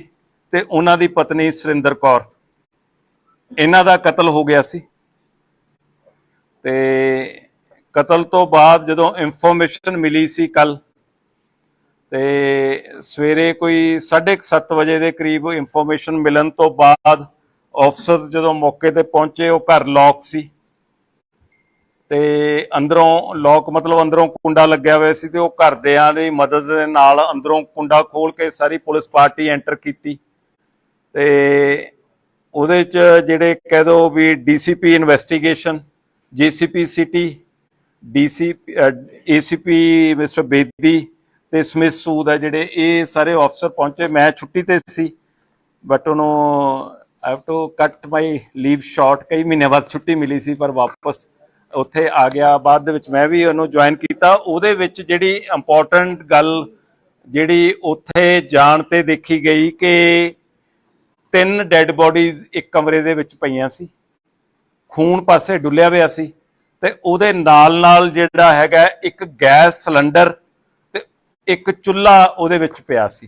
ਤੇ ਉਹਨਾਂ ਦੀ ਪਤਨੀ ਸੁਰਿੰਦਰ ਕੌਰ, ਇਹਨਾਂ ਦਾ ਕਤਲ ਹੋ ਗਿਆ ਸੀ। ਤੇ ਕਤਲ ਤੋਂ ਬਾਅਦ ਜਦੋਂ ਇਨਫੋਰਮੇਸ਼ਨ ਮਿਲੀ ਸੀ ਕੱਲ, ਤੇ ਸਵੇਰੇ ਕੋਈ 7:30 ਵਜੇ ਦੇ ਕਰੀਬ ਇਨਫੋਰਮੇਸ਼ਨ ਮਿਲਣ ਤੋਂ ਬਾਅਦ ਅਫਸਰ ਜਦੋਂ ਮੌਕੇ ਤੇ ਪਹੁੰਚੇ, ਉਹ ਘਰ ਲੌਕ ਸੀ ਤੇ ਅੰਦਰੋਂ ਲੌਕ ਮਤਲਬ ਅੰਦਰੋਂ ਕੁੰਡਾ ਲੱਗਿਆ ਹੋਇਆ ਸੀ ਤੇ ਉਹ ਘਰਦਿਆਂ ਦੀ ਮਦਦ ਦੇ ਨਾਲ ਅੰਦਰੋਂ ਕੁੰਡਾ ਖੋਲ ਕੇ ਸਾਰੀ ਪੁਲਿਸ ਪਾਰਟੀ ਐਂਟਰ ਕੀਤੀ ਤੇ ਉਹਦੇ ਚ ਜਿਹੜੇ ਕਹਿ ਦੋ ਵੀ DCP investigation, GCP city, ACP mister Bedi ਤੇ ਸਮਿਥ ਸੂਦ ਹੈ ਜਿਹੜੇ, ਇਹ ਸਾਰੇ ਅਫਸਰ ਪਹੁੰਚੇ। ਮੈਂ ਛੁੱਟੀ ਤੇ ਸੀ ਬਟ ਉਹਨੂੰ ਆਈ ਹੈਵ ਟੂ ਕੱਟ ਮਾਈ ਲੀਵ ਸ਼ਾਰਟ, ਕਈ ਮਹੀਨਿਆਂ ਬਾਅਦ ਛੁੱਟੀ ਮਿਲੀ ਸੀ ਪਰ ਵਾਪਸ ਉੱਥੇ ਆ ਗਿਆ। ਬਾਅਦ ਦੇ ਵਿੱਚ ਮੈਂ ਵੀ ਉਹਨੂੰ ਜੁਆਇਨ ਕੀਤਾ। ਉਹਦੇ ਵਿੱਚ ਜਿਹੜੀ ਇੰਪੋਰਟੈਂਟ ਗੱਲ ਜਿਹੜੀ ਉੱਥੇ ਜਾਣ ਤੇ ਦੇਖੀ ਗਈ ਕਿ 3 ਡੈਡ ਬੋਡੀਜ਼ ਇੱਕ ਕਮਰੇ ਦੇ ਵਿੱਚ ਪਈਆਂ ਸੀ, ਖੂਨ ਪਾਸੇ ਡੁੱਲਿਆ ਹੋਇਆ ਸੀ ਤੇ ਉਹਦੇ ਨਾਲ ਨਾਲ ਜਿਹੜਾ ਹੈਗਾ ਇੱਕ ਗੈਸ ਸਿਲੰਡਰ ਤੇ ਇੱਕ ਚੁੱਲ੍ਹਾ ਉਹਦੇ ਵਿੱਚ ਪਿਆ ਸੀ।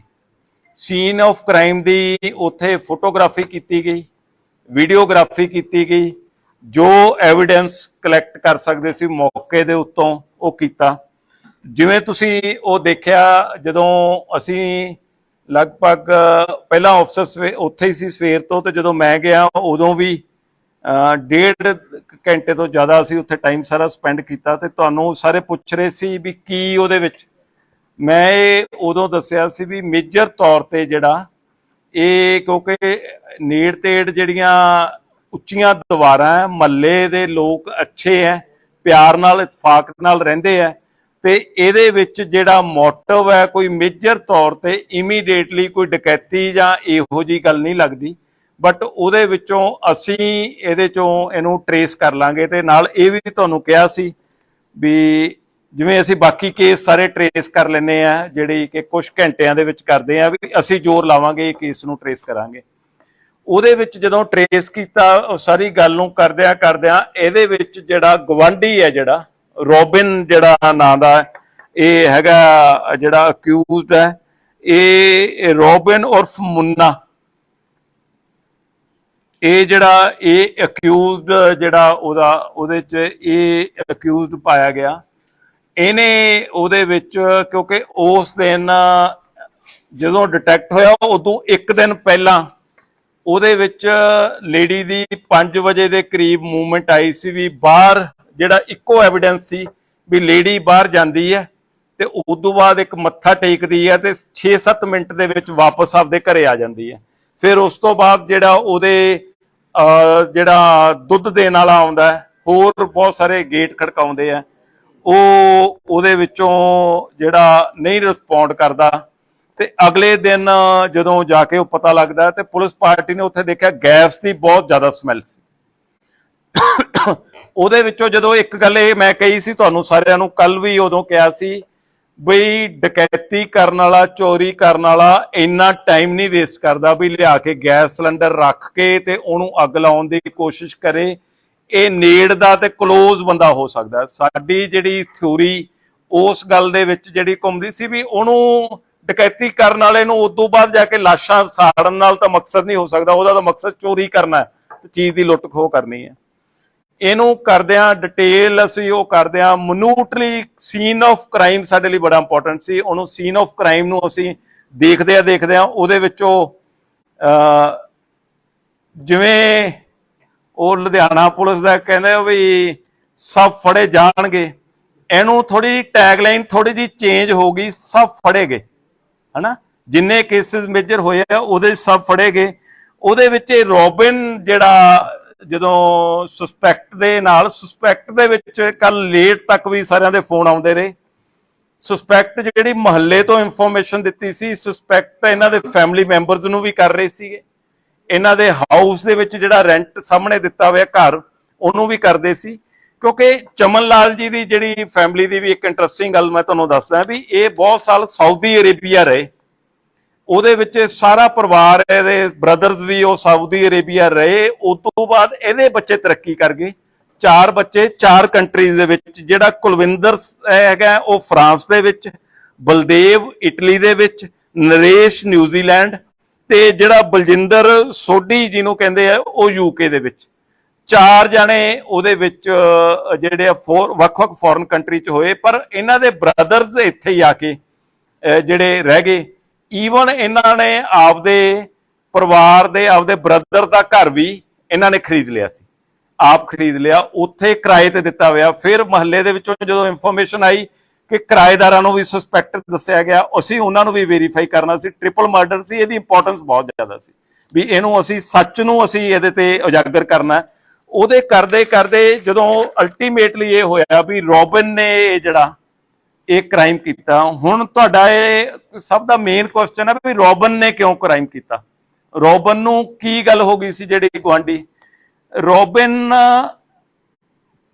ਸੀਨ ਆਫ ਕ੍ਰਾਈਮ ਦੀ ਉੱਥੇ ਫੋਟੋਗ੍ਰਾਫੀ ਕੀਤੀ ਗਈ, ਵੀਡੀਓਗ੍ਰਾਫੀ ਕੀਤੀ ਗਈ, ਜੋ ਐਵੀਡੈਂਸ ਕਲੈਕਟ ਕਰ ਸਕਦੇ ਸੀ ਮੌਕੇ ਦੇ ਉੱਤੋਂ ਉਹ ਕੀਤਾ। ਜਿਵੇਂ ਤੁਸੀਂ ਉਹ ਦੇਖਿਆ, ਜਦੋਂ ਅਸੀਂ ਲਗਭਗ ਪਹਿਲਾਂ ਅਫਸਰ ਉੱਥੇ ਹੀ ਸੀ ਸਵੇਰ ਤੋਂ, ਤੇ ਜਦੋਂ ਮੈਂ ਗਿਆ ਉਦੋਂ ਵੀ 1.5 ਘੰਟੇ ਤੋਂ ਜ਼ਿਆਦਾ ਅਸੀਂ ਉੱਥੇ ਟਾਈਮ ਸਾਰਾ ਸਪੈਂਡ ਕੀਤਾ। ਤੇ ਤੁਹਾਨੂੰ ਸਾਰੇ ਪੁੱਛ ਰਹੇ ਸੀ ਵੀ ਕੀ ਉਹਦੇ ਵਿੱਚ, ਮੈਂ ਇਹ ਉਦੋਂ ਦੱਸਿਆ ਸੀ ਵੀ ਮੇਜਰ ਤੌਰ ਤੇ ਜਿਹੜਾ ਇਹ, ਕਿਉਂਕਿ ਨੇੜ ਤੇੜ ਜਿਹੜੀਆਂ ਉੱਚੀਆਂ ਦੀਵਾਰਾਂ, ਮਹੱਲੇ ਦੇ ਲੋਕ ਅੱਛੇ ਹੈ, ਪਿਆਰ ਨਾਲ ਇਤਫਾਕ ਨਾਲ ਰਹਿੰਦੇ ਹੈ ਤੇ ਇਹਦੇ ਵਿੱਚ ਜਿਹੜਾ ਮੋਟਿਵ ਹੈ ਕੋਈ ਮੇਜਰ ਤੌਰ ਤੇ ਇਮੀਡੀਏਟਲੀ ਕੋਈ ਡਕੈਤੀ ਜਾਂ ਇਹੋ ਜੀ ਗੱਲ ਨਹੀਂ ਲੱਗਦੀ। ਬਟ ਉਹਦੇ ਵਿੱਚੋਂ ਅਸੀਂ ਇਹਦੇ ਚੋਂ ਇਹਨੂੰ ਟਰੇਸ ਕਰ ਲਾਂਗੇ ਤੇ ਨਾਲ ਇਹ ਵੀ ਤੁਹਾਨੂੰ ਕਿਹਾ ਸੀ ਵੀ ਜਿਵੇਂ ਅਸੀਂ ਬਾਕੀ ਕੇਸ ਸਾਰੇ ਟਰੇਸ ਕਰ ਲੈਂਦੇ ਆ, ਜਿਹੜੀ ਕਿ ਕੁਝ ਘੰਟਿਆਂ ਦੇ ਵਿੱਚ ਕਰਦੇ ਆ, ਵੀ ਅਸੀਂ ਜ਼ੋਰ ਲਾਵਾਂਗੇ ਇਹ ਕੇਸ ਨੂੰ ਟਰੇਸ ਕਰਾਂਗੇ। ਉਹਦੇ ਵਿੱਚ ਜਦੋਂ ਟਰੇਸ ਕੀਤਾ ਉਹ ਸਾਰੀ ਗੱਲ ਨੂੰ ਕਰਦਿਆਂ ਇਹਦੇ ਵਿੱਚ ਜਿਹੜਾ ਗਵਾਂਢੀ ਹੈ, ਜਿਹੜਾ ਰੋਬਿਨ ਜਿਹੜਾ ਨਾਂ ਦਾ ਇਹ ਹੈਗਾ ਜਿਹੜਾ ਅਕਿਊਜ਼ਡ ਹੈ, ਇਹ ਰੋਬਿਨ ਉਰਫ ਮੁੰਨਾ, ਇਹ ਜਿਹੜਾ ਇਹ ਅਕਿਊਜ਼ਡ ਜਿਹੜਾ ਉਹਦੇ ਚ ਇਹ ਅਕਿਊਜ਼ਡ ਪਾਇਆ ਗਿਆ। ਇਹਨੇ ਉਹਦੇ ਵਿੱਚ, ਕਿਉਂਕਿ ਉਸ ਦਿਨ ਜਦੋਂ ਡਿਟੈਕਟ ਹੋਇਆ ਉਦੋਂ ਇੱਕ ਦਿਨ ਪਹਿਲਾਂ ਉਹਦੇ ਵਿੱਚ ਲੇਡੀ ਦੀ 5 ਵਜੇ ਦੇ ਕਰੀਬ ਮੂਵਮੈਂਟ ਆਈ ਸੀ ਵੀ ਬਾਹਰ, ਜਿਹੜਾ ਇੱਕੋ ਐਵੀਡੈਂਸ ਸੀ ਵੀ ਲੇਡੀ ਬਾਹਰ ਜਾਂਦੀ ਹੈ ਤੇ ਉਦੋਂ ਬਾਅਦ ਇੱਕ ਮੱਥਾ ਟੇਕਦੀ ਹੈ ਤੇ 6-7 ਮਿੰਟ ਦੇ ਵਿੱਚ ਵਾਪਸ ਆਪਦੇ ਘਰੇ ਆ ਜਾਂਦੀ ਹੈ। ਫਿਰ ਉਸ ਤੋਂ ਬਾਅਦ ਜਿਹੜਾ ਉਹਦੇ ਜਿਹੜਾ ਦੁੱਧ ਦੇਣ ਵਾਲਾ ਆਉਂਦਾ, ਹੋਰ ਬਹੁਤ ਸਾਰੇ ਗੇਟ ਖੜਕਾਉਂਦੇ ਆ, ਉਹ ਉਹਦੇ ਵਿੱਚੋਂ ਜਿਹੜਾ ਨਹੀਂ ਰਿਸਪੌਂਡ ਕਰਦਾ ਤੇ ਅਗਲੇ ਦਿਨ ਜਦੋਂ ਜਾ ਕੇ ਉਹ ਪਤਾ ਲੱਗਦਾ ਤੇ ਪੁਲਿਸ ਪਾਰਟੀ ਨੇ ਉੱਥੇ ਦੇਖਿਆ ਗੈਸ ਦੀ ਬਹੁਤ ਜ਼ਿਆਦਾ ਸਮੈਲ ਸੀ। ਉਹਦੇ ਵਿੱਚੋਂ ਜਦੋਂ ਇੱਕ ਗੱਲ ਇਹ ਮੈਂ ਕਹੀ ਸੀ ਤੁਹਾਨੂੰ ਸਾਰਿਆਂ ਨੂੰ, ਕੱਲ ਵੀ ਉਦੋਂ ਕਿਹਾ ਸੀ ਬਈ ਡਕੈਤੀ ਕਰਨ ਵਾਲਾ, ਚੋਰੀ ਕਰਨ ਵਾਲਾ ਇੰਨਾ ਟਾਈਮ ਨਹੀਂ ਵੇਸਟ ਕਰਦਾ ਵੀ ਲਿਆ ਕੇ ਗੈਸ ਸਿਲੰਡਰ ਰੱਖ ਕੇ ਤੇ ਉਹਨੂੰ ਅੱਗ ਲਾਉਣ ਦੀ ਕੋਸ਼ਿਸ਼ ਕਰੇ। ਇਹ ਨੇੜ ਦਾ ਤੇ ਕਲੋਜ਼ ਬੰਦਾ ਹੋ ਸਕਦਾ। ਸਾਡੀ ਜਿਹੜੀ ਥਿਊਰੀ ਉਸ ਗੱਲ ਦੇ ਵਿੱਚ ਜਿਹੜੀ ਘੁੰਮਦੀ ਸੀ ਵੀ ਉਹਨੂੰ ਡਕੈਤੀ ਕਰਨ ਵਾਲੇ ਨੂੰ ਉਦੋਂ ਬਾਅਦ ਜਾ ਕੇ ਲਾਸ਼ਾਂ ਸਾੜਨ ਨਾਲ ਤਾਂ ਮਕਸਦ ਨਹੀਂ ਹੋ ਸਕਦਾ, ਉਹਦਾ ਤਾਂ ਮਕਸਦ ਚੋਰੀ ਕਰਨਾ ਤੇ ਚੀਜ਼ ਦੀ ਲੁੱਟ ਖੋਹ ਕਰਨੀ ਹੈ। ਇਹਨੂੰ ਕਰਦਿਆਂ ਡਿਟੇਲ ਅਸੀਂ ਉਹ ਕਰਦਿਆਂ ਮਨੂਟਲੀ ਸੀਨ ਆਫ ਕ੍ਰਾਈਮ ਸਾਡੇ ਲਈ ਬੜਾ ਇੰਪੋਰਟੈਂਟ ਸੀ। ਉਹਨੂੰ ਸੀਨ ਆਫ ਕ੍ਰਾਈਮ ਨੂੰ ਅਸੀਂ ਦੇਖਦਿਆਂ ਉਹਦੇ ਵਿੱਚੋਂ ਜਿਵੇਂ ਉਹ ਲੁਧਿਆਣਾ ਪੁਲਿਸ ਦਾ ਕਹਿੰਦੇ ਵੀ ਸਭ ਫੜੇ ਜਾਣਗੇ, ਇਹਨੂੰ ਥੋੜੀ ਟੈਗਲਾਈਨ ਥੋੜੀ ਜਿਹੀ ਚੇਂਜ ਹੋ ਗਈ, ਸਭ ਫੜੇ ਗਏ, ਹਨਾ। ਜਿੰਨੇ ਕੇਸਿਸ ਮੇਜਰ ਹੋਏ ਆ ਉਹਦੇ ਸਭ ਫੜੇ ਗਏ। ਉਹਦੇ ਵਿੱਚ ਰੋਬਿਨ ਜਿਹੜਾ ਜਦੋਂ ਸਸਪੈਕਟ ਦੇ ਵਿੱਚ ਕੱਲ ਲੇਟ ਤੱਕ ਵੀ ਸਾਰਿਆਂ ਦੇ ਫੋਨ ਆਉਂਦੇ ਰਹੇ। ਸਸਪੈਕਟ ਜਿਹੜੀ ਮਹੱਲੇ ਤੋਂ ਇਨਫੋਰਮੇਸ਼ਨ ਦਿੱਤੀ ਸੀ, ਸਸਪੈਕਟ ਇਹਨਾਂ ਦੇ ਫੈਮਿਲੀ ਮੈਂਬਰਸ ਨੂੰ ਵੀ ਕਰ ਰਹੇ ਸੀਗੇ, ਇਹਨਾਂ ਦੇ ਹਾਊਸ ਦੇ ਵਿੱਚ ਜਿਹੜਾ ਰੈਂਟ ਸਾਹਮਣੇ ਦਿੱਤਾ ਹੋਇਆ ਘਰ ਉਹਨੂੰ ਵੀ ਕਰਦੇ ਸੀ। ਕਿਉਂਕਿ ਚਮਨ ਲਾਲ ਜੀ ਦੀ ਜਿਹੜੀ ਫੈਮਿਲੀ ਦੀ ਵੀ ਇੱਕ ਇੰਟਰਸਟਿੰਗ ਗੱਲ ਮੈਂ ਤੁਹਾਨੂੰ ਦੱਸਦਾ ਵੀ ਇਹ ਬਹੁਤ ਸਾਲ ਸਾਊਦੀ ਅਰੇਬੀਆ ਰਹੇ, ਉਹਦੇ ਵਿੱਚ ਸਾਰਾ ਪਰਿਵਾਰ, ਇਹਦੇ ਬ੍ਰਦਰਸ ਵੀ ਉਹ ਸਾਊਦੀ ਅਰੇਬੀਆ ਰਹੇ। ਉਸ ਤੋਂ ਬਾਅਦ ਇਹਦੇ ਬੱਚੇ ਤਰੱਕੀ ਕਰ ਗਏ, 4 ਬੱਚੇ 4 ਕੰਟਰੀਜ਼ ਦੇ ਵਿੱਚ। ਜਿਹੜਾ ਕੁਲਵਿੰਦਰ ਹੈਗਾ ਉਹ ਫਰਾਂਸ ਦੇ ਵਿੱਚ, ਬਲਦੇਵ ਇਟਲੀ ਦੇ ਵਿੱਚ, ਨਰੇਸ਼ ਨਿਊਜ਼ੀਲੈਂਡ ਤੇ ਜਿਹੜਾ ਬਲਜਿੰਦਰ ਸੋਢੀ ਜਿਹਨੂੰ ਕਹਿੰਦੇ ਆ ਉਹ ਯੂਕੇ ਦੇ ਵਿੱਚ। 4 ਜਾਣੇ ਉਹਦੇ ਵਿੱਚ ਜਿਹੜੇ ਵੱਖ-ਵੱਖ ਫੋਰਨ ਕੰਟਰੀ 'ਚ ਹੋਏ, ਪਰ ਇਹਨਾਂ ਦੇ ਬ੍ਰਦਰਸ ਇੱਥੇ ਹੀ ਆ ਕੇ ਜਿਹੜੇ ਰਹਿ ਗਏ। ਈਵਨ ਇਹਨਾਂ ਨੇ ਆਪਦੇ ਪਰਿਵਾਰ ਦੇ ਆਪਦੇ ਬ੍ਰਦਰ ਦਾ ਘਰ ਵੀ ਇਹਨਾਂ ਨੇ ਖਰੀਦ ਲਿਆ ਸੀ, ਆਪ ਖਰੀਦ ਲਿਆ, ਉੱਥੇ ਕਿਰਾਏ ਤੇ ਦਿੱਤਾ ਹੋਇਆ। ਫਿਰ ਮਹੱਲੇ ਦੇ ਵਿੱਚੋਂ ਜਦੋਂ ਇਨਫੋਰਮੇਸ਼ਨ ਆਈ ਕਿ ਕਿਰਾਏਦਾਰਾਂ ਨੂੰ ਵੀ ਸਸਪੈਕਟ ਦੱਸਿਆ ਗਿਆ, ਅਸੀਂ ਉਹਨਾਂ ਨੂੰ ਵੀ ਵੈਰੀਫਾਈ ਕਰਨਾ ਸੀ। ਟ੍ਰਿਪਲ ਮਰਡਰ ਸੀ, ਇਹਦੀ ਇੰਪੋਰਟੈਂਸ ਬਹੁਤ ਜ਼ਿਆਦਾ ਸੀ ਵੀ ਇਹਨੂੰ ਅਸੀਂ ਸੱਚ ਨੂੰ ਅਸੀਂ ਇਹਦੇ ਤੇ ਉਜਾਗਰ ਕਰਨਾ। ਉਹਦੇ ਕਰਦੇ ਕਰਦੇ ਜਦੋਂ ਅਲਟੀਮੇਟਲੀ ਇਹ ਹੋਇਆ ਵੀ ਰੋਬਿਨ ਨੇ ਜਿਹੜਾ ਇਹ ਕ੍ਰਾਈਮ ਕੀਤਾ। ਹੁਣ ਤੁਹਾਡਾ ਇਹ ਸਭ ਦਾ ਮੇਨ ਕੁਐਸਚਨ ਹੈ ਵੀ ਰੋਬਿਨ ਨੇ ਕਿਉਂ ਕ੍ਰਾਈਮ ਕੀਤਾ, ਰੋਬਿਨ ਨੂੰ ਕੀ ਗੱਲ ਹੋ ਗਈ ਸੀ। ਜਿਹੜੀ ਗੁਆਂਢੀ ਰੋਬਿਨ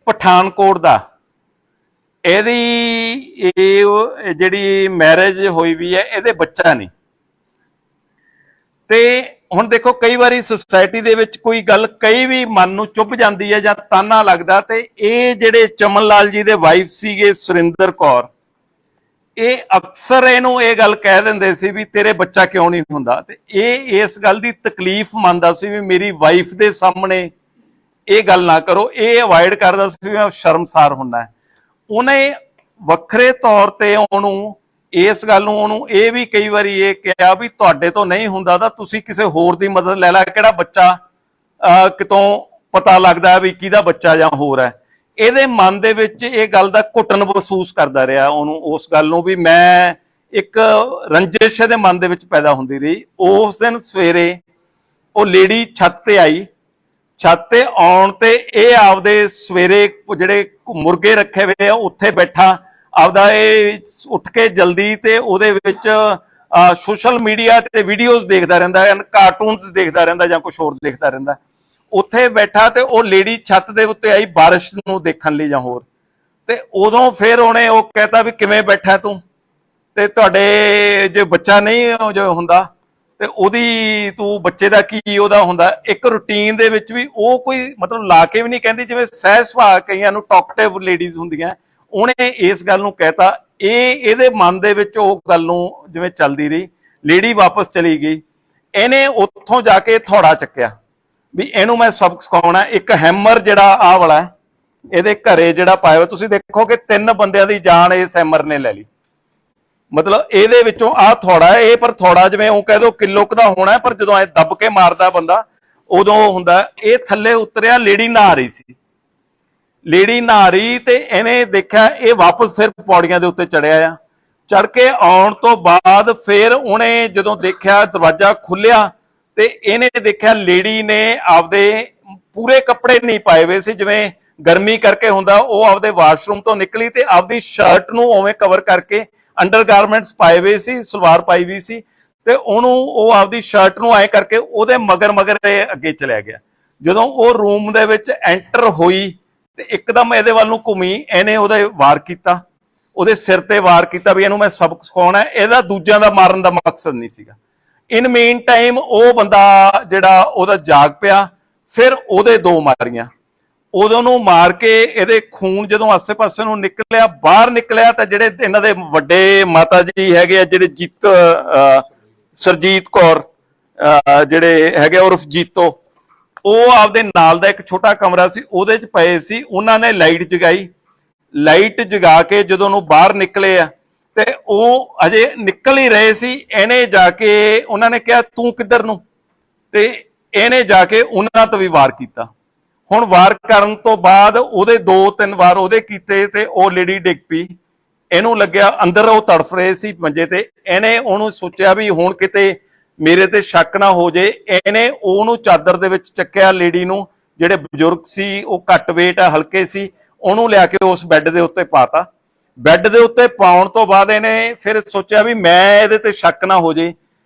ਪਠਾਨਕੋਟ ਦਾ, ਇਹਦੀ ਇਹ ਜਿਹੜੀ ਮੈਰਿਜ ਹੋਈ ਵੀ ਹੈ, ਇਹਦੇ ਬੱਚਾ ਨਹੀਂ। ਤੇ ਹੁਣ ਦੇਖੋ ਕਈ ਵਾਰੀ ਸੁਸਾਇਟੀ ਦੇ ਵਿੱਚ ਕੋਈ ਗੱਲ ਕਈ ਵੀ ਮਨ ਨੂੰ ਚੁੱਭ ਜਾਂਦੀ ਹੈ ਜਾਂ ਤਾਨਾ ਲੱਗਦਾ, ਤੇ ਇਹ ਜਿਹੜੇ ਚਮਨ ਲਾਲ ਜੀ ਦੇ ਵਾਈਫ ਸੀਗੇ ਸੁਰਿੰਦਰ ਕੌਰ, ਇਹ ਅਕਸਰ ਇਹਨੂੰ ਇਹ ਗੱਲ ਕਹਿ ਦਿੰਦੇ ਸੀ ਵੀ ਤੇਰੇ ਬੱਚਾ ਕਿਉਂ ਨਹੀਂ ਹੁੰਦਾ। ਤੇ ਇਹ ਇਸ ਗੱਲ ਦੀ ਤਕਲੀਫ ਮੰਨਦਾ ਸੀ ਵੀ ਮੇਰੀ ਵਾਈਫ ਦੇ ਸਾਹਮਣੇ ਇਹ ਗੱਲ ਨਾ ਕਰੋ, ਇਹ ਅਵਾਇਡ ਕਰਦਾ ਸੀ ਵੀ ਮੈਂ ਸ਼ਰਮਸਾਰ ਹੁੰਦਾ। ਉਹਨੇ ਵੱਖਰੇ ਤੌਰ ਤੇ ਉਹਨੂੰ ਇਸ ਗੱਲ ਨੂੰ ਉਹਨੂੰ ਇਹ ਵੀ ਕਈ ਵਾਰੀ ਇਹ ਕਿਹਾ ਵੀ ਤੁਹਾਡੇ ਤੋਂ ਨਹੀਂ ਹੁੰਦਾ ਤਾਂ ਤੁਸੀਂ ਕਿਸੇ ਹੋਰ ਦੀ ਮਦਦ ਲੈ ਲੈ, ਕਿਹੜਾ ਬੱਚਾ ਕਿਤੋਂ ਪਤਾ ਲੱਗਦਾ ਵੀ ਕਿਹਦਾ ਬੱਚਾ ਜਾਂ ਹੋਰ ਹੈ। ਇਹਦੇ ਮਨ ਦੇ ਵਿੱਚ ਇਹ ਗੱਲ ਦਾ ਘੁੱਟਣ ਮਹਿਸੂਸ ਕਰਦਾ ਰਿਹਾ ਉਹਨੂੰ, ਉਸ ਗੱਲ ਨੂੰ ਵੀ ਮੈਂ ਇੱਕ ਰੰਜਿਸ਼ ਦੇ ਮਨ ਦੇ ਵਿੱਚ ਪੈਦਾ ਹੁੰਦੀ ਰਹੀ। ਉਸ ਦਿਨ ਸਵੇਰੇ ਉਹ ਲੇਡੀ ਛੱਤ ਤੇ ਆਈ, ਛੱਤ ਤੇ ਆਉਣ ਤੇ ਇਹ ਆਪਦੇ ਸਵੇਰੇ ਜਿਹੜੇ ਮੁਰਗੇ ਰੱਖੇ ਹੋਏ ਆ ਉੱਥੇ ਬੈਠਾ ਆਪਦਾ ਇਹ ਉੱਠ ਕੇ ਜਲਦੀ ਤੇ ਉਹਦੇ ਵਿੱਚ ਸੋਸ਼ਲ ਮੀਡੀਆ ਤੇ ਵੀਡੀਓਜ਼ ਦੇਖਦਾ ਰਹਿੰਦਾ ਹੈ, ਕਾਰਟੂਨਸ ਦੇਖਦਾ ਰਹਿੰਦਾ ਜਾਂ ਕੁਝ ਹੋਰ ਦੇਖਦਾ ਰਹਿੰਦਾ। ਉੱਥੇ ਬੈਠਾ ਤੇ ਉਹ ਲੇਡੀ ਛੱਤ ਦੇ ਉੱਤੇ ਆਈ ਬਾਰਿਸ਼ ਨੂੰ ਦੇਖਣ ਲਈ ਜਾਂ ਹੋਰ, ਤੇ ਉਦੋਂ ਫਿਰ ਉਹਨੇ ਉਹ ਕਹਿਤਾ ਵੀ ਕਿਵੇਂ ਬੈਠਾ ਤੂੰ, ਤੇ ਤੁਹਾਡੇ ਜੇ ਬੱਚਾ ਨਹੀਂ ਜੋ ਹੁੰਦਾ ਤੇ ਉਹਦੀ ਤੂੰ ਬੱਚੇ ਦਾ ਕੀ ਉਹਦਾ ਹੁੰਦਾ। ਇੱਕ ਰੂਟੀਨ ਦੇ ਵਿੱਚ ਵੀ ਉਹ ਕੋਈ ਮਤਲਬ ਲਾ ਕੇ ਵੀ ਨਹੀਂ ਕਹਿੰਦੀ, ਜਿਵੇਂ ਸਹਿਜ ਸੁਭਾਅ ਕਈਆਂ ਨੂੰ ਟਾਕਟਿਵ ਲੇਡੀਜ਼ ਹੁੰਦੀਆਂ, ਉਹਨੇ ਇਸ ਗੱਲ ਨੂੰ ਕਹਿਤਾ। ਇਹਦੇ ਮਨ ਦੇ ਵਿੱਚ ਉਹ ਗੱਲ ਨੂੰ ਜਿਵੇਂ ਚੱਲਦੀ ਰਹੀ। ਲੇਡੀ ਵਾਪਸ ਚਲੀ ਗਈ, ਇਹਨੇ ਉੱਥੋਂ ਜਾ ਕੇ ਥੋੜਾ ਚੱਕਿਆ ਵੀ ਇਹਨੂੰ ਮੈਂ ਸਬਕ ਸਿਖਾਉਣਾ। ਇੱਕ ਹੈਮਰ ਜਿਹੜਾ ਆਹ ਵਾਲਾ ਇਹਦੇ ਘਰੇ ਜਿਹੜਾ ਪਾਇਆ ਹੋਇਆ, ਤੁਸੀਂ ਦੇਖੋ ਕਿ 3 ਬੰਦਿਆਂ ਦੀ ਜਾਨ ਇਸ ਹੈਮਰ ਨੇ ਲੈ ਲਈ। ਮਤਲਬ ਇਹਦੇ ਵਿੱਚੋਂ ਆਹ ਥੋੜਾ ਹੈ, ਇਹ ਪਰ ਥੋੜਾ ਜਿਵੇਂ ਉਹ ਕਹਿ ਦੋ ਕਿਲੋ ਕੁ ਦਾ ਹੋਣਾ, ਪਰ ਜਦੋਂ ਐ ਦੱਬ ਕੇ ਮਾਰਦਾ ਬੰਦਾ ਉਦੋਂ ਹੁੰਦਾ। ਇਹ ਥੱਲੇ ਉਤਰਿਆ, ਲੇਡੀ ਨਹਾ ਰਹੀ ਸੀ, ਲੇਡੀ ਨਹਾ ਰਹੀ ਤੇ ਇਹਨੇ ਦੇਖਿਆ ਇਹ ਵਾਪਸ ਫਿਰ ਪੌੜੀਆਂ ਦੇ ਉੱਤੇ ਚੜਿਆ ਆ। ਚੜ ਕੇ ਆਉਣ ਤੋਂ ਬਾਅਦ ਫਿਰ ਉਹਨੇ ਜਦੋਂ ਦੇਖਿਆ ਦਰਵਾਜ਼ਾ ਖੁੱਲਿਆ ਤੇ ਇਹਨੇ ਦੇਖਿਆ ਲੇਡੀ ਨੇ ਆਪਦੇ ਪੂਰੇ ਕੱਪੜੇ ਨਹੀਂ ਪਾਏ ਹੋਏ ਸੀ, ਜਿਵੇਂ ਗਰਮੀ ਕਰਕੇ ਹੁੰਦਾ। ਉਹ ਆਪਦੇ ਵਾਸ਼ਰੂਮ ਤੋਂ ਨਿਕਲੀ ਤੇ ਆਪਦੀ ਸ਼ਰਟ ਨੂੰ ਉਵੇਂ ਕਵਰ ਕਰਕੇ ਅੰਡਰਗਾਰਮੈਂਟਸ ਪਾਏ ਹੋਏ ਸੀ, ਸਲਵਾਰ ਪਾਈ ਹੋਈ ਸੀ, ਤੇ ਉਹਨੂੰ ਉਹ ਆਪਦੀ ਸ਼ਰਟ ਨੂੰ ਐਂ ਕਰਕੇ ਉਹਦੇ ਮਗਰ ਮਗਰ ਅੱਗੇ ਚਲਿਆ ਗਿਆ। ਜਦੋਂ ਉਹ ਰੂਮ ਦੇ ਵਿੱਚ ਐਂਟਰ ਹੋਈ ਤੇ ਇੱਕਦਮ ਇਹਦੇ ਵੱਲ ਨੂੰ ਘੁੰਮੀ, ਇਹਨੇ ਉਹਦੇ ਵਾਰ ਕੀਤਾ, ਉਹਦੇ ਸਿਰ ਤੇ ਵਾਰ ਕੀਤਾ ਵੀ ਇਹਨੂੰ ਮੈਂ ਸਬਕ ਸਿਖਾਉਣਾ। ਇਹਦਾ ਦੂਜਿਆਂ ਦਾ ਮਾਰਨ ਦਾ ਮਕਸਦ ਨਹੀਂ ਸੀਗਾ। ਇਨ ਮੇਨ ਟਾਈਮ ਉਹ ਬੰਦਾ ਜਿਹੜਾ ਉਹਦਾ ਜਾਗ ਪਿਆ, ਫਿਰ ਉਹਦੇ 2 ਮਾਰੀਆਂ, ਉਦੋਂ ਨੂੰ ਮਾਰ ਕੇ ਇਹਦੇ ਖੂਨ ਜਦੋਂ ਆਸੇ-ਪਾਸੇ ਨੂੰ ਨਿਕਲਿਆ, ਬਾਹਰ ਨਿਕਲਿਆ ਤਾਂ ਜਿਹੜੇ ਇਹਨਾਂ ਦੇ ਵੱਡੇ ਮਾਤਾ ਜੀ ਹੈਗੇ ਆ, ਜਿਹੜੇ ਸਰਜੀਤ ਕੌਰ ਜਿਹੜੇ ਹੈਗੇ ਉਰਫ ਜੀਤੋ, ਉਹ ਆਪਦੇ ਨਾਲ ਦਾ ਇੱਕ ਛੋਟਾ ਕਮਰਾ ਸੀ ਉਹਦੇ 'ਚ ਪਏ ਸੀ। ਉਹਨਾਂ ਨੇ ਲਾਈਟ ਜਗਾਈ, ਲਾਈਟ ਜਗਾ ਕੇ ਜਦੋਂ ਨੂੰ ਬਾਹਰ ਨਿਕਲੇ ਆ ਤੇ ਉਹ ਅਜੇ ਨਿਕਲ ਹੀ ਰਹੇ ਸੀ। ਇਹਨੇ ਜਾ ਕੇ ਉਹਨਾਂ ਨੇ ਕਿਹਾ ਤੂੰ ਕਿੱਧਰ ਨੂੰ, ਤੇ ਇਹਨੇ ਜਾ ਕੇ ਉਹਨਾਂ ਤੋਂ ਵੀ ਵਾਰ ਕੀਤਾ। ਹੁਣ ਵਾਰ ਕਰਨ ਤੋਂ ਬਾਅਦ ਉਹਦੇ 2-3 ਵਾਰ ਉਹਦੇ ਕੀਤੇ ਤੇ ਉਹ ਲੇਡੀ ਡਿੱਗ ਪਈ। ਇਹਨੂੰ ਲੱਗਿਆ ਅੰਦਰ ਉਹ ਤੜਫ ਰਹੇ ਸੀ ਮੰਜੇ ਤੇ, ਇਹਨੇ ਉਹਨੂੰ ਸੋਚਿਆ ਵੀ ਹੁਣ ਕਿਤੇ ਮੇਰੇ ਤੇ ਸ਼ੱਕ ਨਾ ਹੋ ਜੇ। ਇਹਨੇ ਉਹਨੂੰ ਚਾਦਰ ਦੇ ਵਿੱਚ ਚੱਕਿਆ, ਲੇਡੀ ਨੂੰ, ਜਿਹੜੇ ਬਜ਼ੁਰਗ ਸੀ ਉਹ ਘੱਟ ਵੇਟ ਆ, ਹਲਕੇ ਸੀ, ਉਹਨੂੰ ਲਿਆ ਕੇ ਉਸ ਬੈੱਡ ਦੇ ਉੱਤੇ ਪਾਤਾ। ਬੈੱਡ ਦੇ ਉੱਤੇ ਪਾਉਣ ਤੋਂ ਬਾਅਦ ਇਹਨੇ ਫਿਰ ਸੋਚਿਆ ਵੀ ਮੈਂ ਇਹਦੇ ਤੇ ਸ਼ੱਕ ਨਾ ਹੋ ਜੇ।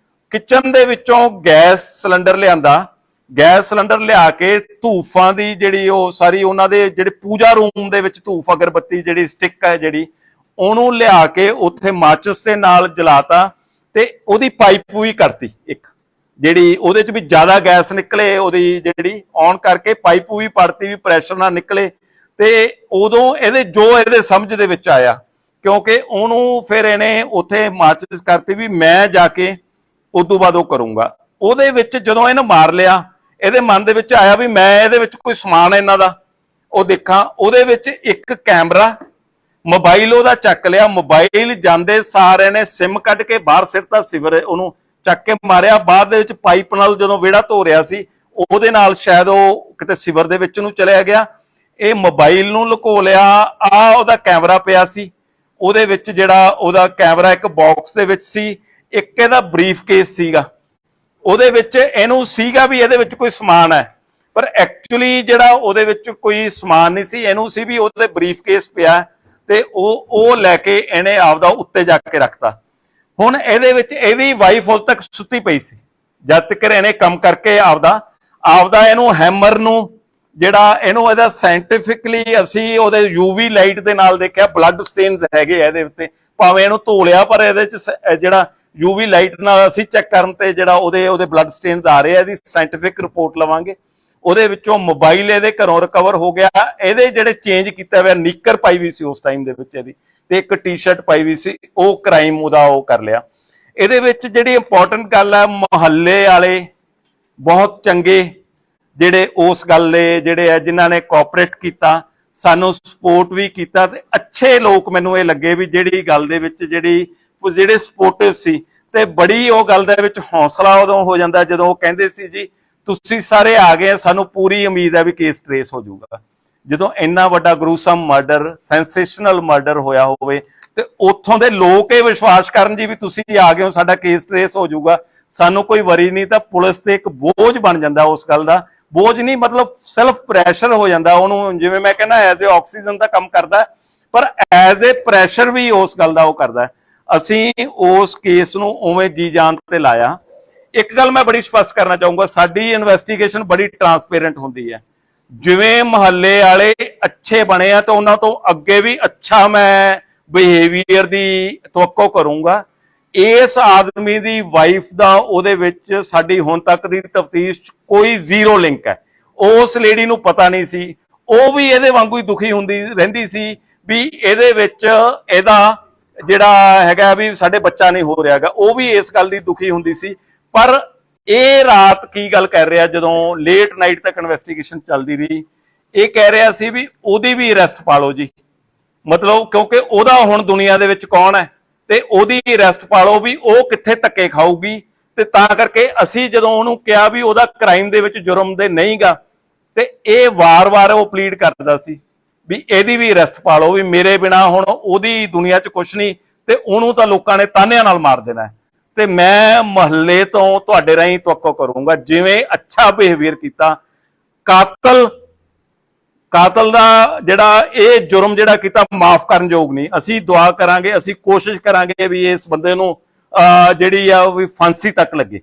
ਕਿਚਨ ਦੇ ਵਿੱਚੋਂ ਗੈਸ ਸਿਲੰਡਰ ਲਿਆਂਦਾ, ਗੈਸ ਸਿਲੰਡਰ ਲਿਆ ਕੇ ਧੂਫਾਂ ਦੀ ਜਿਹੜੀ ਉਹ ਸਾਰੀ ਉਹਨਾਂ ਦੇ ਜਿਹੜੇ ਪੂਜਾ ਰੂਮ ਦੇ ਵਿੱਚ ਧੂਫ ਅਗਰਬੱਤੀ ਜਿਹੜੀ ਸਟਿੱਕ ਹੈ ਜਿਹੜੀ, ਉਹਨੂੰ ਲਿਆ ਕੇ ਉੱਥੇ ਮਾਚਿਸ ਦੇ ਨਾਲ ਜਲਾਤਾ ਤੇ ਉਹਦੀ ਪਾਈਪ ਵੀ ਕਰਤੀ ਇੱਕ, ਜਿਹੜੀ ਉਹਦੇ 'ਚ ਵੀ ਜ਼ਿਆਦਾ ਗੈਸ ਨਿਕਲੇ, ਉਹਦੀ ਜਿਹੜੀ ਔਨ ਕਰਕੇ ਪਾਈਪ ਵੀ ਪੜਤੀ ਵੀ ਪ੍ਰੈਸ਼ਰ ਨਾਲ ਨਿਕਲੇ। ਤੇ ਉਦੋਂ ਇਹਦੇ ਸਮਝ ਦੇ ਵਿੱਚ ਆਇਆ, ਕਿਉਂਕਿ ਉਹਨੂੰ ਫਿਰ ਇਹਨੇ ਉੱਥੇ ਮਾਚਿਸ ਕਰਤੀ ਵੀ ਮੈਂ ਜਾ ਕੇ ਉਦੋਂ ਬਾਅਦ ਉਹ ਕਰੂੰਗਾ। ਉਹਦੇ ਵਿੱਚ ਜਦੋਂ ਇਹਨੇ ਮਾਰ ਲਿਆ, ਇਹਦੇ ਮਨ ਦੇ ਵਿੱਚ ਆਇਆ ਵੀ ਮੈਂ ਇਹਦੇ ਵਿੱਚ ਕੋਈ ਸਮਾਨ ਇਹਨਾਂ ਦਾ ਉਹ ਦੇਖਾਂ। ਉਹਦੇ ਵਿੱਚ ਇੱਕ ਕੈਮਰਾ ਮੋਬਾਈਲ ਉਹਦਾ ਚੱਕ ਲਿਆ, ਮੋਬਾਈਲ ਜਾਂਦੇ ਸਾਰਿਆਂ ਨੇ ਸਿਮ ਕੱਢ ਕੇ ਬਾਹਰ ਸਿੱਟਤਾ, ਸਿਵਰ ਉਹਨੂੰ ਚੱਕ ਕੇ ਮਾਰਿਆ। ਬਾਅਦ ਦੇ ਵਿੱਚ ਪਾਈਪ ਨਾਲ ਜਦੋਂ ਵਿਹੜਾ ਧੋ ਰਿਹਾ ਸੀ ਉਹਦੇ ਨਾਲ ਸ਼ਾਇਦ ਉਹ ਕਿਤੇ ਸਿਵਰ ਦੇ ਵਿੱਚ ਨੂੰ ਚਲਿਆ ਗਿਆ। ਇਹ ਮੋਬਾਈਲ ਨੂੰ ਲੁਕੋ ਲਿਆ। ਆ ਉਹਦਾ ਕੈਮਰਾ ਪਿਆ ਸੀ, ਉਹਦੇ ਵਿੱਚ ਜਿਹੜਾ ਉਹਦਾ ਕੈਮਰਾ ਇੱਕ ਬਾਕਸ ਦੇ ਵਿੱਚ ਸੀ, ਇੱਕ ਇਹਦਾ ਬਰੀਫ ਕੇਸ ਸੀਗਾ, ਉਹਦੇ ਵਿੱਚ ਇਹਨੂੰ ਸੀਗਾ ਵੀ ਇਹਦੇ ਵਿੱਚ ਕੋਈ ਸਮਾਨ ਹੈ, ਪਰ ਐਕਚੁਅਲੀ ਜਿਹੜਾ ਉਹਦੇ ਵਿੱਚ ਕੋਈ ਸਮਾਨ ਨਹੀਂ ਸੀ। ਇਹਨੂੰ ਸੀ ਵੀ ਉਹਦੇ ਬਰੀਫ ਕੇਸ ਪਿਆ ਤੇ ਉਹ ਲੈ ਕੇ ਇਹਨੇ ਆਪਦਾ ਉੱਤੇ ਜਾ ਕੇ ਰੱਖਤਾ। ਹੁਣ ਇਹਦੇ ਵਿੱਚ ਇਹਦੀ ਵਾਈਫ ਉਦੋਂ ਤੱਕ ਸੁੱਤੀ ਪਈ ਸੀ ਜਦ ਤੱਕ ਇਹਨੇ ਕੰਮ ਕਰਕੇ ਆਪਦਾ ਇਹਨੂੰ ਹੈਮਰ ਨੂੰ ਜਿਹੜਾ ਇਹਨੂੰ ਇਹਦਾ ਸਾਇੰਟੀਫਿਕਲੀ ਅਸੀਂ ਉਹਦੇ ਯੂਵੀ ਲਾਈਟ ਦੇ ਨਾਲ ਦੇਖਿਆ ਬਲੱਡ ਸਟੇਨਸ ਹੈਗੇ ਇਹਦੇ ਉੱਤੇ, ਭਾਵੇਂ ਇਹਨੂੰ ਧੋ ਲਿਆ ਪਰ ਇਹਦੇ ਚ ਜਿਹੜਾ ਯੂਵੀ ਲਾਈਟ ਨਾਲ ਅਸੀਂ ਚੈੱਕ ਕਰਨ ਤੇ ਜਿਹੜਾ ਉਹਦੇ ਬਲੱਡ ਸਟੇਨਸ ਆ ਰਹੇ ਆ। ਇਹਦੀ ਸਾਇੰਟੀਫਿਕ ਰਿਪੋਰਟ ਲਵਾਂਗੇ। ਉਹਦੇ ਵਿੱਚੋਂ ਮੋਬਾਈਲ ਇਹਦੇ ਘਰੋਂ ਰਿਕਵਰ ਹੋ ਗਿਆ। ਇਹਦੇ ਜਿਹੜੇ ਚੇਂਜ ਕੀਤਾ ਹੋਇਆ ਨਿੱਕਰ ਪਾਈ ਵੀ ਸੀ ਉਸ ਟਾਈਮ ਦੇ ਵਿੱਚ ਇਹਦੀ, ਤੇ ਇੱਕ ਟੀ-ਸ਼ਰਟ ਪਾਈ ਵੀ ਸੀ, ਉਹ ਕ੍ਰਾਈਮ ਉਹਦਾ ਉਹ ਕਰ ਲਿਆ। ਇਹਦੇ ਵਿੱਚ ਜਿਹੜੀ ਇੰਪੋਰਟੈਂਟ ਗੱਲ ਹੈ, ਮੁਹੱਲੇ ਵਾਲੇ ਬਹੁਤ ਚੰਗੇ ਜਿਹੜੇ ਉਸ ਗੱਲ ਦੇ ਜਿਹੜੇ ਆ ਜਿਨ੍ਹਾਂ ਨੇ ਕੋਆਪਰੇਟ ਕੀਤਾ, ਸਾਨੂੰ ਸਪੋਰਟ ਵੀ ਕੀਤਾ, ਤੇ ਅੱਛੇ ਲੋਕ ਮੈਨੂੰ ਇਹ ਲੱਗੇ ਵੀ ਜਿਹੜੀ ਗੱਲ ਦੇ ਵਿੱਚ ਜਿਹੜੇ ਸਪੋਰਟਿਵ ਸੀ। ਤੇ ਬੜੀ ਉਹ ਗੱਲ ਦੇ ਵਿੱਚ ਹੌਸਲਾ ਉਦੋਂ ਹੋ ਜਾਂਦਾ ਜਦੋਂ ਉਹ ਕਹਿੰਦੇ ਸੀ ਜੀ ਤੁਸੀਂ ਸਾਰੇ ਆ ਗਏ, ਸਾਨੂੰ ਪੂਰੀ ਉਮੀਦ ਹੈ ਵੀ ਕੇਸ ਟ੍ਰੇਸ ਹੋ ਜਾਊਗਾ। ਜਦੋਂ ਇੰਨਾ ਵੱਡਾ ਗਰੂਸਮ ਮਰਡਰ, ਸੈਂਸੇਸ਼ਨਲ ਮਰਡਰ ਹੋਇਆ ਹੋਵੇ ਤੇ ਉੱਥੋਂ ਦੇ ਲੋਕ ਇਹ ਵਿਸ਼ਵਾਸ ਕਰਨ ਜੀ ਵੀ ਤੁਸੀਂ ਆ ਗਏ ਹੋ, ਸਾਡਾ ਕੇਸ ਟ੍ਰੇਸ ਹੋ ਜਾਊਗਾ, ਸਾਨੂੰ ਕੋਈ ਵਰੀ ਨਹੀਂ, ਤਾਂ ਪੁਲਿਸ ਤੇ ਇੱਕ ਬੋਝ ਬਣ ਜਾਂਦਾ। ਉਸ ਗੱਲ ਦਾ ਬੋਝ ਨਹੀਂ, ਮਤਲਬ ਸੈਲਫ ਪ੍ਰੈਸ਼ਰ ਹੋ ਜਾਂਦਾ ਉਹਨੂੰ, ਜਿਵੇਂ ਮੈਂ ਕਹਿੰਦਾ ਐਜ਼ ਏ ਆਕਸੀਜਨ ਦਾ ਕੰਮ ਕਰਦਾ, ਪਰ ਐਜ਼ ਏ ਪ੍ਰੈਸ਼ਰ ਵੀ ਉਸ ਗੱਲ ਦਾ ਉਹ ਕਰਦਾ। ਅਸੀਂ ਉਸ ਕੇਸ ਨੂੰ ਉਵੇਂ ਜੀ ਜਾਨ ਤੇ ਲਾਇਆ। ਇੱਕ ਗੱਲ ਮੈਂ ਬੜੀ ਸਪਸ਼ਟ ਕਰਨਾ ਚਾਹੂੰਗਾ, ਸਾਡੀ ਇਨਵੈਸਟੀਗੇਸ਼ਨ ਬੜੀ ਟਰਾਂਸਪੇਰੈਂਟ ਹੁੰਦੀ ਹੈ। ਜਿਵੇਂ ਮੁਹੱਲੇ ਵਾਲੇ ਅੱਛੇ ਬਣੇ ਆ ਤਾਂ ਉਹਨਾਂ ਤੋਂ ਅੱਗੇ ਵੀ ਅੱਛਾ ਮੈਂ ਬਿਹੇਵੀਅਰ ਦੀ ਤਵੱਕੋ ਕਰੂੰਗਾ। ਇਸ ਆਦਮੀ ਦੀ ਵਾਈਫ ਦਾ ਉਹਦੇ ਵਿੱਚ ਸਾਡੀ ਹੁਣ ਤੱਕ ਦੀ ਤਫਤੀਸ਼ 'ਚ ਕੋਈ ਜ਼ੀਰੋ ਲਿੰਕ ਹੈ। ਉਸ ਲੇਡੀ ਨੂੰ ਪਤਾ ਨਹੀਂ ਸੀ, ਉਹ ਵੀ ਇਹਦੇ ਵਾਂਗੂ ਹੀ ਦੁਖੀ ਹੁੰਦੀ ਰਹਿੰਦੀ ਸੀ ਵੀ ਇਹਦੇ ਵਿੱਚ ਇਹਦਾ ਜਿਹੜਾ ਹੈਗਾ ਵੀ ਸਾਡੇ ਬੱਚਾ ਨਹੀਂ ਹੋ ਰਿਹਾ ਹੈਗਾ, ਉਹ ਵੀ ਇਸ ਗੱਲ ਦੀ ਦੁਖੀ ਹੁੰਦੀ ਸੀ। ਪਰ ਇਹ ਰਾਤ ਕੀ ਗੱਲ ਕਰ ਰਿਹਾ, ਜਦੋਂ ਲੇਟ ਨਾਈਟ ਤੱਕ ਇਨਵੈਸਟੀਗੇਸ਼ਨ ਚੱਲਦੀ ਰਹੀ, ਇਹ ਕਹਿ ਰਿਹਾ ਸੀ ਵੀ ਉਹਦੀ ਵੀ ਅਰੈਸਟ ਪਾ ਲਓ ਜੀ, ਮਤਲਬ ਕਿਉਂਕਿ ਉਹਦਾ ਹੁਣ ਦੁਨੀਆ ਦੇ ਵਿੱਚ ਕੌਣ ਹੈ ਤੇ ਉਹਦੀ ਅਰੈਸਟ ਪਾ ਲਓ ਵੀ ਉਹ ਕਿੱਥੇ ਧੱਕੇ ਖਾਊਗੀ। ਤੇ ਤਾਂ ਕਰਕੇ ਅਸੀਂ ਜਦੋਂ ਉਹਨੂੰ ਕਿਹਾ ਵੀ ਉਹਦਾ ਕ੍ਰਾਈਮ ਦੇ ਵਿੱਚ ਜੁਰਮ ਦੇ ਨਹੀਂਗਾ, ਤੇ ਇਹ ਵਾਰ-ਵਾਰ ਉਹ ਪਲੀਡ ਕਰਦਾ ਸੀ ਵੀ ਇਹਦੀ ਵੀ ਅਰੈਸਟ ਪਾ ਲਓ, ਵੀ ਮੇਰੇ ਬਿਨਾ ਹੁਣ ਉਹਦੀ ਦੁਨੀਆ 'ਚ ਕੁਛ ਨਹੀਂ ਤੇ ਉਹਨੂੰ ਤਾਂ ਲੋਕਾਂ ਨੇ ਤਾਨਿਆਂ ਨਾਲ ਮਾਰ ਦੇਣਾ। ਤੇ ਮੈਂ ਮੁਹੱਲੇ ਤੋਂ ਤੁਹਾਡੇ ਰਾਹੀਂ ਤਵੱਕੋ ਕਰੂੰਗਾ, ਜਿਵੇਂ ਅੱਛਾ ਬਿਹੇਵੀਅਰ ਕੀਤਾ, ਕਾਤਲ ਦਾ ਜਿਹੜਾ ਇਹ ਜੁਰਮ ਜਿਹੜਾ ਕੀਤਾ ਮਾਫ ਕਰਨ ਯੋਗ ਨਹੀਂ। ਅਸੀਂ ਦੁਆ ਕਰਾਂਗੇ, ਅਸੀਂ ਕੋਸ਼ਿਸ਼ ਕਰਾਂਗੇ ਵੀ ਇਸ ਬੰਦੇ ਨੂੰ ਜਿਹੜੀ ਆ ਉਹ ਵੀ ਫਾਂਸੀ ਤੱਕ ਲੱਗੇ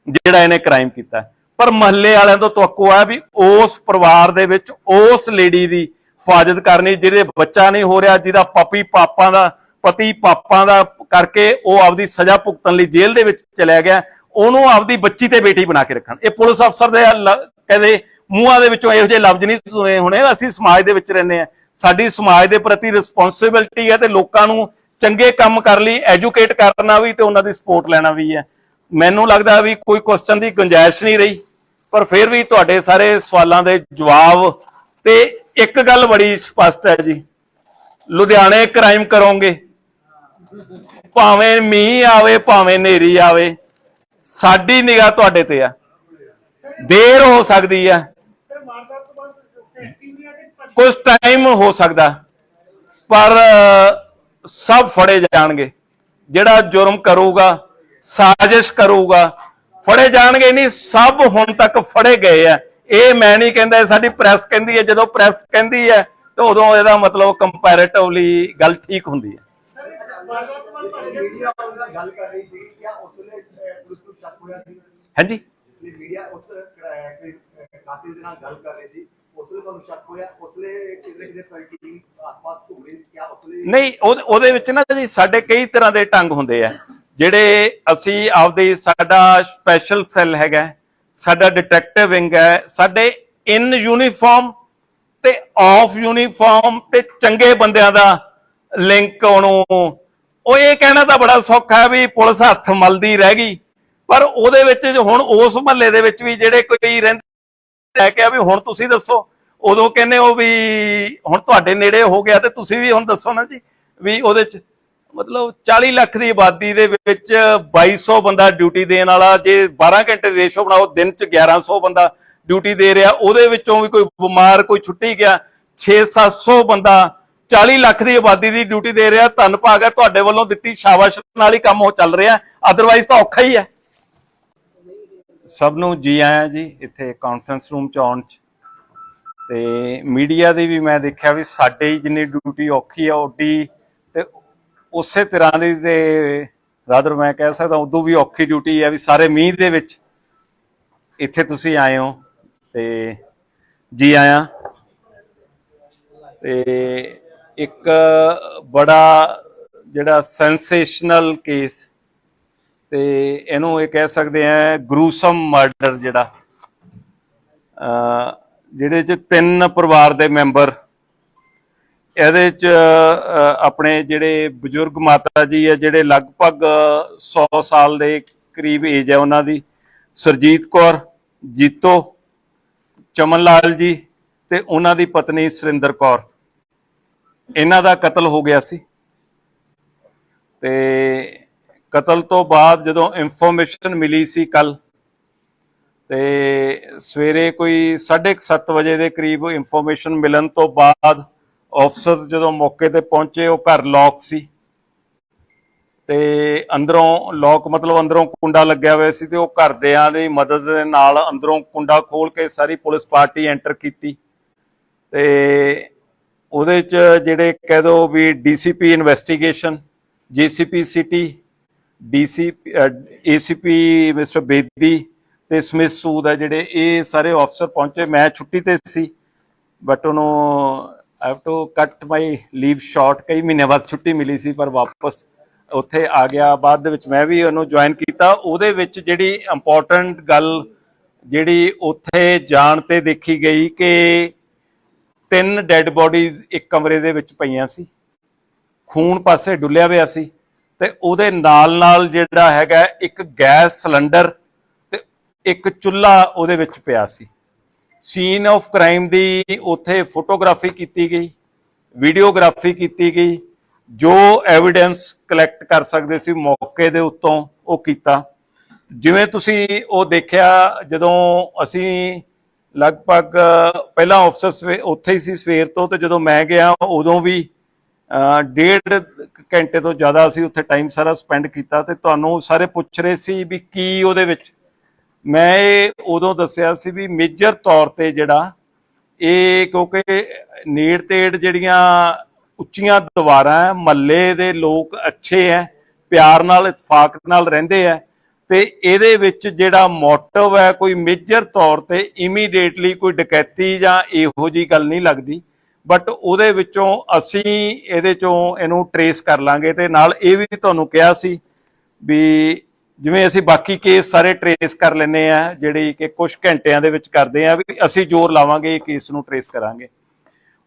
ਜਿਹੜਾ ਇਹਨੇ ਕ੍ਰਾਈਮ ਕੀਤਾ। ਪਰ ਮੁਹੱਲੇ ਵਾਲਿਆਂ ਤੋਂ ਤਵੱਕੋ ਹੈ ਵੀ ਉਸ ਪਰਿਵਾਰ ਦੇ ਵਿੱਚ ਉਸ ਲੇਡੀ ਦੀ ਹਿਫਾਜ਼ਤ ਕਰਨੀ ਜਿਹਦੇ ਬੱਚਾ ਨਹੀਂ ਹੋ ਰਿਹਾ, ਜਿਹਦਾ ਪਤੀ ਪਾਪਾਂ ਦਾ ਕਰਕੇ ਉਹ ਆਪਦੀ ਸਜ਼ਾ ਭੁਗਤਣ ਲਈ ਜੇਲ੍ਹ ਦੇ ਵਿੱਚ ਚਲਿਆ ਗਿਆ, ਉਹਨੂੰ ਆਪਦੀ ਬੱਚੀ ਤੇ ਬੇਟੀ ਬਣਾ ਕੇ ਰੱਖਣ। ਇਹ ਪੁਲਿਸ ਅਫਸਰ ਦੇ ਕਦੇ ਮੂੰਹਾਂ ਦੇ ਵਿੱਚੋਂ ਇਹੋ ਜਿਹੇ ਲਫ਼ਜ਼ ਨਹੀਂ ਸੁਣੇ ਹੋਣੇ। ਅਸੀਂ ਸਮਾਜ ਦੇ ਵਿੱਚ ਰਹਿੰਦੇ ਹਾਂ, ਸਾਡੀ ਸਮਾਜ ਦੇ ਪ੍ਰਤੀ ਰਿਸਪੌਂਸਿਬਿਲਟੀ ਹੈ ਤੇ ਲੋਕਾਂ ਨੂੰ ਚੰਗੇ ਕੰਮ ਕਰਨ ਲਈ ਐਜੂਕੇਟ ਕਰਨਾ ਵੀ ਤੇ ਉਹਨਾਂ ਦੀ ਸਪੋਰਟ ਲੈਣਾ ਵੀ ਹੈ। ਮੈਨੂੰ ਲੱਗਦਾ ਵੀ ਕੋਈ ਕੁਐਸਚਨ ਦੀ ਗੁੰਜਾਇਸ਼ ਨਹੀਂ ਰਹੀ, ਪਰ ਫਿਰ ਵੀ ਤੁਹਾਡੇ ਸਾਰੇ ਸਵਾਲਾਂ ਦੇ ਜਵਾਬ। ਤੇ ਇੱਕ ਗੱਲ ਬੜੀ ਸਪਸ਼ਟ ਹੈ ਜੀ, ਲੁਧਿਆਣੇ ਕ੍ਰਾਈਮ ਕਰੋਗੇ, ਭਾਵੇਂ ਮੀਂਹ ਆਵੇ ਭਾਵੇਂ ਹਨੇਰੀ ਆਵੇ, ਸਾਡੀ ਨਿਗਾਹ ਤੁਹਾਡੇ ਤੇ ਆ। ਦੇਰ ਹੋ ਸਕਦੀ ਹੈ, ਕੁਝ ਟਾਈਮ ਹੋ ਸਕਦਾ, ਪਰ ਸਭ ਫੜੇ ਜਾਣਗੇ। ਜਿਹੜਾ ਜੁਰਮ ਕਰੂਗਾ, ਸਾਜ਼ਿਸ਼ ਕਰੂਗਾ, ਫੜੇ ਜਾਣਗੇ। ਨਹੀਂ, ਸਭ ਹੁਣ ਤੱਕ ਫੜੇ ਗਏ ਆ। ਇਹ ਮੈਂ ਨਹੀਂ ਕਹਿੰਦਾ, ਸਾਡੀ ਪ੍ਰੈਸ ਕਹਿੰਦੀ ਹੈ। ਜਦੋਂ ਪ੍ਰੈਸ ਕਹਿੰਦੀ ਹੈ ਤੇ ਉਦੋਂ ਇਹਦਾ ਮਤਲਬ ਕੰਪੈਰੇਟਿਵਲੀ ਗੱਲ ਠੀਕ ਹੁੰਦੀ ਹੈ। ਮੀਡੀਆ ਨਾਲ ਗੱਲ ਕਰ ਰਹੀ ਸੀ, ਕਿਆ ਉਸ ਵੇਲੇ ਪੁਲਿਸ ਨੂੰ ਸ਼ੱਕ ਹੋਇਆ ਸੀ? ਹਾਂਜੀ, ਮੀਡੀਆ ਉਸ ਕਾਤਿਲ ਦੇ ਨਾਲ ਗੱਲ ਕਰ ਰਹੀ ਸੀ, ਉਸ ਵੇਲੇ ਤੁਹਾਨੂੰ ਸ਼ੱਕ ਹੋਇਆ? ਉਸ ਵੇਲੇ ਕਿਸੇ ਟੀਮ ਆਸ-ਪਾਸ ਘੁੰਮ ਰਹੀ, ਕਿਆ ਉਸ ਵੇਲੇ? ਨਹੀਂ, ਉਹਦੇ ਵਿੱਚ ਨਾ ਜੀ ਸਾਡੇ ਕਈ ਤਰ੍ਹਾਂ ਦੇ ਢੰਗ ਹੁੰਦੇ ਆ ਜਿਹੜੇ ਅਸੀਂ ਆਪਦੇ, ਸਾਡਾ ਸਪੈਸ਼ਲ ਸੈੱਲ ਹੈਗਾ, ਸਾਡਾ ਡਿਟੈਕਟਿਵ ਵਿੰਗ ਹੈ, ਸਾਡੇ ਇਨ ਯੂਨੀਫਾਰਮ ਤੇ ਆਫ ਯੂਨੀਫਾਰਮ ਤੇ ਚੰਗੇ ਬੰਦਿਆਂ ਦਾ ਲਿੰਕ। ਉਹਨੂੰ ਉਹ ਇਹ ਕਹਿਣਾ ਤਾਂ ਬੜਾ ਸੌਖਾ ਹੈ ਵੀ ਪੁਲਿਸ ਹੱਥ ਮਲਦੀ ਰਹਿ ਗਈ, ਪਰ ਉਹਦੇ ਵਿੱਚ ਹੁਣ ਉਸ ਮਹੱਲੇ ਦੇ ਵਿੱਚ ਵੀ ਜਿਹੜੇ ਕੋਈ ਰਹਿੰਦੇ ਲੈ ਕੇ ਆ ਵੀ ਹੁਣ ਤੁਸੀਂ ਦੱਸੋ, ਉਦੋਂ ਕਹਿੰਦੇ ਹੋ ਵੀ ਹੁਣ ਤੁਹਾਡੇ ਨੇੜੇ ਹੋ ਗਿਆ ਤੇ ਤੁਸੀਂ ਵੀ ਹੁਣ ਦੱਸੋ ਨਾ ਜੀ ਵੀ ਉਹਦੇ ਚ ਮਤਲਬ 40 ਲੱਖ ਦੀ ਆਬਾਦੀ ਦੇ ਵਿੱਚ 2200 ਬੰਦਾ ਡਿਊਟੀ ਦੇਣ ਵਾਲਾ, ਜੇ 12 ਘੰਟੇ ਦੇ ਰੇਸ਼ੋ ਬਣਾਓ ਦਿਨ ਚ 1100 ਬੰਦਾ ਡਿਊਟੀ ਦੇ ਰਿਹਾ, ਉਹਦੇ ਵਿੱਚੋਂ ਵੀ ਕੋਈ ਬਿਮਾਰ ਕੋਈ ਛੁੱਟੀ ਗਿਆ 600-700 ਬੰਦਾ 40 ਲੱਖ ਦੀ ਆਬਾਦੀ ਦੀ ਡਿਊਟੀ ਦੇ ਰਿਹਾ। ਧੰਨ ਭਾਗ ਹੈ ਤੁਹਾਡੇ ਵੱਲੋਂ ਦਿੱਤੀ ਸ਼ਾਬਾਸ਼ ਨਾਲ ਹੀ ਕੰਮ ਉਹ ਚੱਲ ਰਿਹਾ, ਅਦਰਵਾਈਜ਼ ਤਾਂ ਔਖਾ ਹੀ ਹੈ। ਸਭ ਨੂੰ ਜੀ ਆਇਆਂ ਜੀ ਇੱਥੇ ਕਾਨਫਰੰਸ ਰੂਮ ਚ ਆਉਣ ਚ, ਤੇ ਮੀਡੀਆ ਦੀ ਵੀ ਮੈਂ ਦੇਖਿਆ ਵੀ ਸਾਡੇ ਹੀ ਜਿੰਨੀ ਡਿਊਟੀ ਔਖੀ ਆ ਓਡੀ ਤੇ ਉਸੇ ਤਰ੍ਹਾਂ ਦੀ ਤੇ ਰਾਦਰ ਮੈਂ ਕਹਿ ਸਕਦਾ ਉਦੋਂ ਵੀ ਔਖੀ ਡਿਊਟੀ ਹੈ ਵੀ ਸਾਰੇ ਮੀਂਹ ਦੇ ਵਿੱਚ ਇੱਥੇ ਤੁਸੀਂ ਆਏ ਹੋ ਤੇ ਜੀ ਆਇਆਂ। ਤੇ ਇੱਕ ਬੜਾ ਜਿਹੜਾ ਸੈਂਸੇਸ਼ਨਲ ਕੇਸ ਤੇ ਇਹਨੂੰ ਇਹ ਕਹਿ ਸਕਦੇ ਆ ਗਰੂਸਮ ਮਰਡਰ, ਜਿਹੜਾ ਜਿਹੜੇ ਚ 3 ਪਰਿਵਾਰ ਦੇ ਮੈਂਬਰ, ਇਹਦੇ ਚ ਆਪਣੇ ਜਿਹੜੇ ਬਜ਼ੁਰਗ ਮਾਤਾ ਜੀ ਹੈ ਜਿਹੜੇ ਲਗਭਗ 100 ਸਾਲ ਦੇ ਕਰੀਬ ਏਜ ਹੈ ਉਹਨਾਂ ਦੀ, ਸਰਜੀਤ ਕੌਰ, ਜੀਤੋ, ਚਮਨ ਲਾਲ ਜੀ ਤੇ ਉਹਨਾਂ ਦੀ ਪਤਨੀ ਸੁਰਿੰਦਰ ਕੌਰ, ਇਹਨਾਂ ਦਾ ਕਤਲ ਹੋ ਗਿਆ ਸੀ। ਤੇ ਕਤਲ ਤੋਂ ਬਾਅਦ ਜਦੋਂ ਇਨਫੋਰਮੇਸ਼ਨ ਮਿਲੀ ਸੀ ਕੱਲ, ਤੇ ਸਵੇਰੇ ਕੋਈ 7:30 ਵਜੇ ਦੇ ਕਰੀਬ ਇਨਫੋਰਮੇਸ਼ਨ ਮਿਲਣ ਤੋਂ ਬਾਅਦ ਅਫਸਰ ਜਦੋਂ ਮੌਕੇ ਤੇ ਪਹੁੰਚੇ, ਉਹ ਘਰ ਲੌਕ ਸੀ ਤੇ ਅੰਦਰੋਂ ਲੌਕ ਮਤਲਬ ਅੰਦਰੋਂ ਕੁੰਡਾ ਲੱਗਿਆ ਹੋਇਆ ਸੀ, ਤੇ ਉਹ ਘਰਦਿਆਂ ਦੀ ਮਦਦ ਦੇ ਨਾਲ ਅੰਦਰੋਂ ਕੁੰਡਾ ਖੋਲ ਕੇ ਸਾਰੀ ਪੁਲਿਸ ਪਾਰਟੀ ਐਂਟਰ ਕੀਤੀ। ਤੇ ਉਹਦੇ ਚ ਜਿਹੜੇ ਕਹਿ ਦੋ ਵੀ DCP investigation, GCP city, ACP mister Bedi ਤੇ ਸਮਿਥ ਸੂਦ ਹੈ ਜਿਹੜੇ, ਇਹ ਸਾਰੇ ਅਫਸਰ ਪਹੁੰਚੇ। ਮੈਂ ਛੁੱਟੀ ਤੇ ਸੀ ਬਟ ਉਹਨੂੰ ਆਈ ਹੈਵ ਟੂ ਕੱਟ ਮਾਈ ਲੀਵ ਸ਼ਾਰਟ, ਕਈ ਮਹੀਨਿਆਂ ਬਾਅਦ ਛੁੱਟੀ ਮਿਲੀ ਸੀ ਪਰ ਵਾਪਸ ਉੱਥੇ ਆ ਗਿਆ। ਬਾਅਦ ਦੇ ਵਿੱਚ ਮੈਂ ਵੀ ਉਹਨੂੰ ਜੁਆਇਨ ਕੀਤਾ। ਉਹਦੇ ਵਿੱਚ ਜਿਹੜੀ ਇੰਪੋਰਟੈਂਟ ਗੱਲ ਜਿਹੜੀ ਉੱਥੇ ਜਾਣ ਤੇ ਦੇਖੀ ਗਈ ਕਿ 3 ਡੈਡ ਬੋਡੀਜ਼ ਇੱਕ ਕਮਰੇ ਦੇ ਵਿੱਚ ਪਈਆਂ ਸੀ, ਖੂਨ ਪਾਸੇ ਡੁੱਲਿਆ ਹੋਇਆ ਸੀ, ਤੇ ਉਹਦੇ ਨਾਲ ਨਾਲ ਜਿਹੜਾ ਹੈਗਾ ਇੱਕ ਗੈਸ ਸਿਲੰਡਰ ਤੇ ਇੱਕ ਚੁੱਲ੍ਹਾ ਉਹਦੇ ਵਿੱਚ ਪਿਆ ਸੀ। ਸੀਨ ਆਫ ਕ੍ਰਾਈਮ ਦੀ ਉੱਥੇ ਫੋਟੋਗ੍ਰਾਫੀ ਕੀਤੀ ਗਈ, ਵੀਡੀਓਗ੍ਰਾਫੀ ਕੀਤੀ ਗਈ, ਜੋ ਐਵੀਡੈਂਸ ਕਲੈਕਟ ਕਰ ਸਕਦੇ ਸੀ ਮੌਕੇ ਦੇ ਉੱਤੋਂ ਉਹ ਕੀਤਾ। ਜਿਵੇਂ ਤੁਸੀਂ ਉਹ ਦੇਖਿਆ, ਜਦੋਂ ਅਸੀਂ ਲਗਭਗ ਪਹਿਲਾਂ ਅਫਸਰ ਉੱਥੇ ਹੀ ਸੀ ਸਵੇਰ ਤੋਂ, ਤੇ ਜਦੋਂ ਮੈਂ ਗਿਆ ਉਦੋਂ ਵੀ 1.5 ਘੰਟੇ ਤੋਂ ਜ਼ਿਆਦਾ ਅਸੀਂ ਉੱਥੇ ਟਾਈਮ ਸਾਰਾ ਸਪੈਂਡ ਕੀਤਾ। ਤੇ ਤੁਹਾਨੂੰ ਸਾਰੇ ਪੁੱਛ ਰਹੇ ਸੀ ਵੀ ਕੀ ਉਹਦੇ ਵਿੱਚ, ਮੈਂ ਇਹ ਉਦੋਂ ਦੱਸਿਆ ਸੀ ਵੀ ਮੇਜਰ ਤੌਰ ਤੇ ਜਿਹੜਾ ਇਹ, ਕਿਉਂਕਿ ਨੇੜ ਤੇੜ ਜਿਹੜੀਆਂ ਉੱਚੀਆਂ ਦੀਵਾਰਾਂ, ਮਹੱਲੇ ਦੇ ਲੋਕ ਅੱਛੇ ਹੈ, ਪਿਆਰ ਨਾਲ ਇਤਫਾਕ ਨਾਲ ਰਹਿੰਦੇ ਹੈ, ਤੇ ਇਹਦੇ ਵਿੱਚ ਜਿਹੜਾ ਮੋਟਿਵ ਹੈ ਕੋਈ ਮੇਜਰ ਤੌਰ ਤੇ ਇਮੀਡੀਏਟਲੀ ਕੋਈ ਡਕੈਤੀ ਜਾਂ ਇਹੋ ਜਿਹੀ ਗੱਲ ਨਹੀਂ ਲੱਗਦੀ। ਬਟ ਉਹਦੇ ਵਿੱਚੋਂ ਅਸੀਂ ਇਹਦੇ ਚੋਂ ਇਹਨੂੰ ਟਰੇਸ ਕਰ ਲਾਂਗੇ। ਤੇ ਨਾਲ ਇਹ ਵੀ ਤੁਹਾਨੂੰ ਕਿਹਾ ਸੀ ਵੀ ਜਿਵੇਂ ਅਸੀਂ ਬਾਕੀ ਕੇਸ ਸਾਰੇ ਟਰੇਸ ਕਰ ਲੈਂਦੇ ਆ, ਜਿਹੜੀ ਕਿ ਕੁਝ ਘੰਟਿਆਂ ਦੇ ਵਿੱਚ ਕਰਦੇ ਆ, ਵੀ ਅਸੀਂ ਜ਼ੋਰ ਲਾਵਾਂਗੇ ਇਹ ਕੇਸ ਨੂੰ ਟਰੇਸ ਕਰਾਂਗੇ।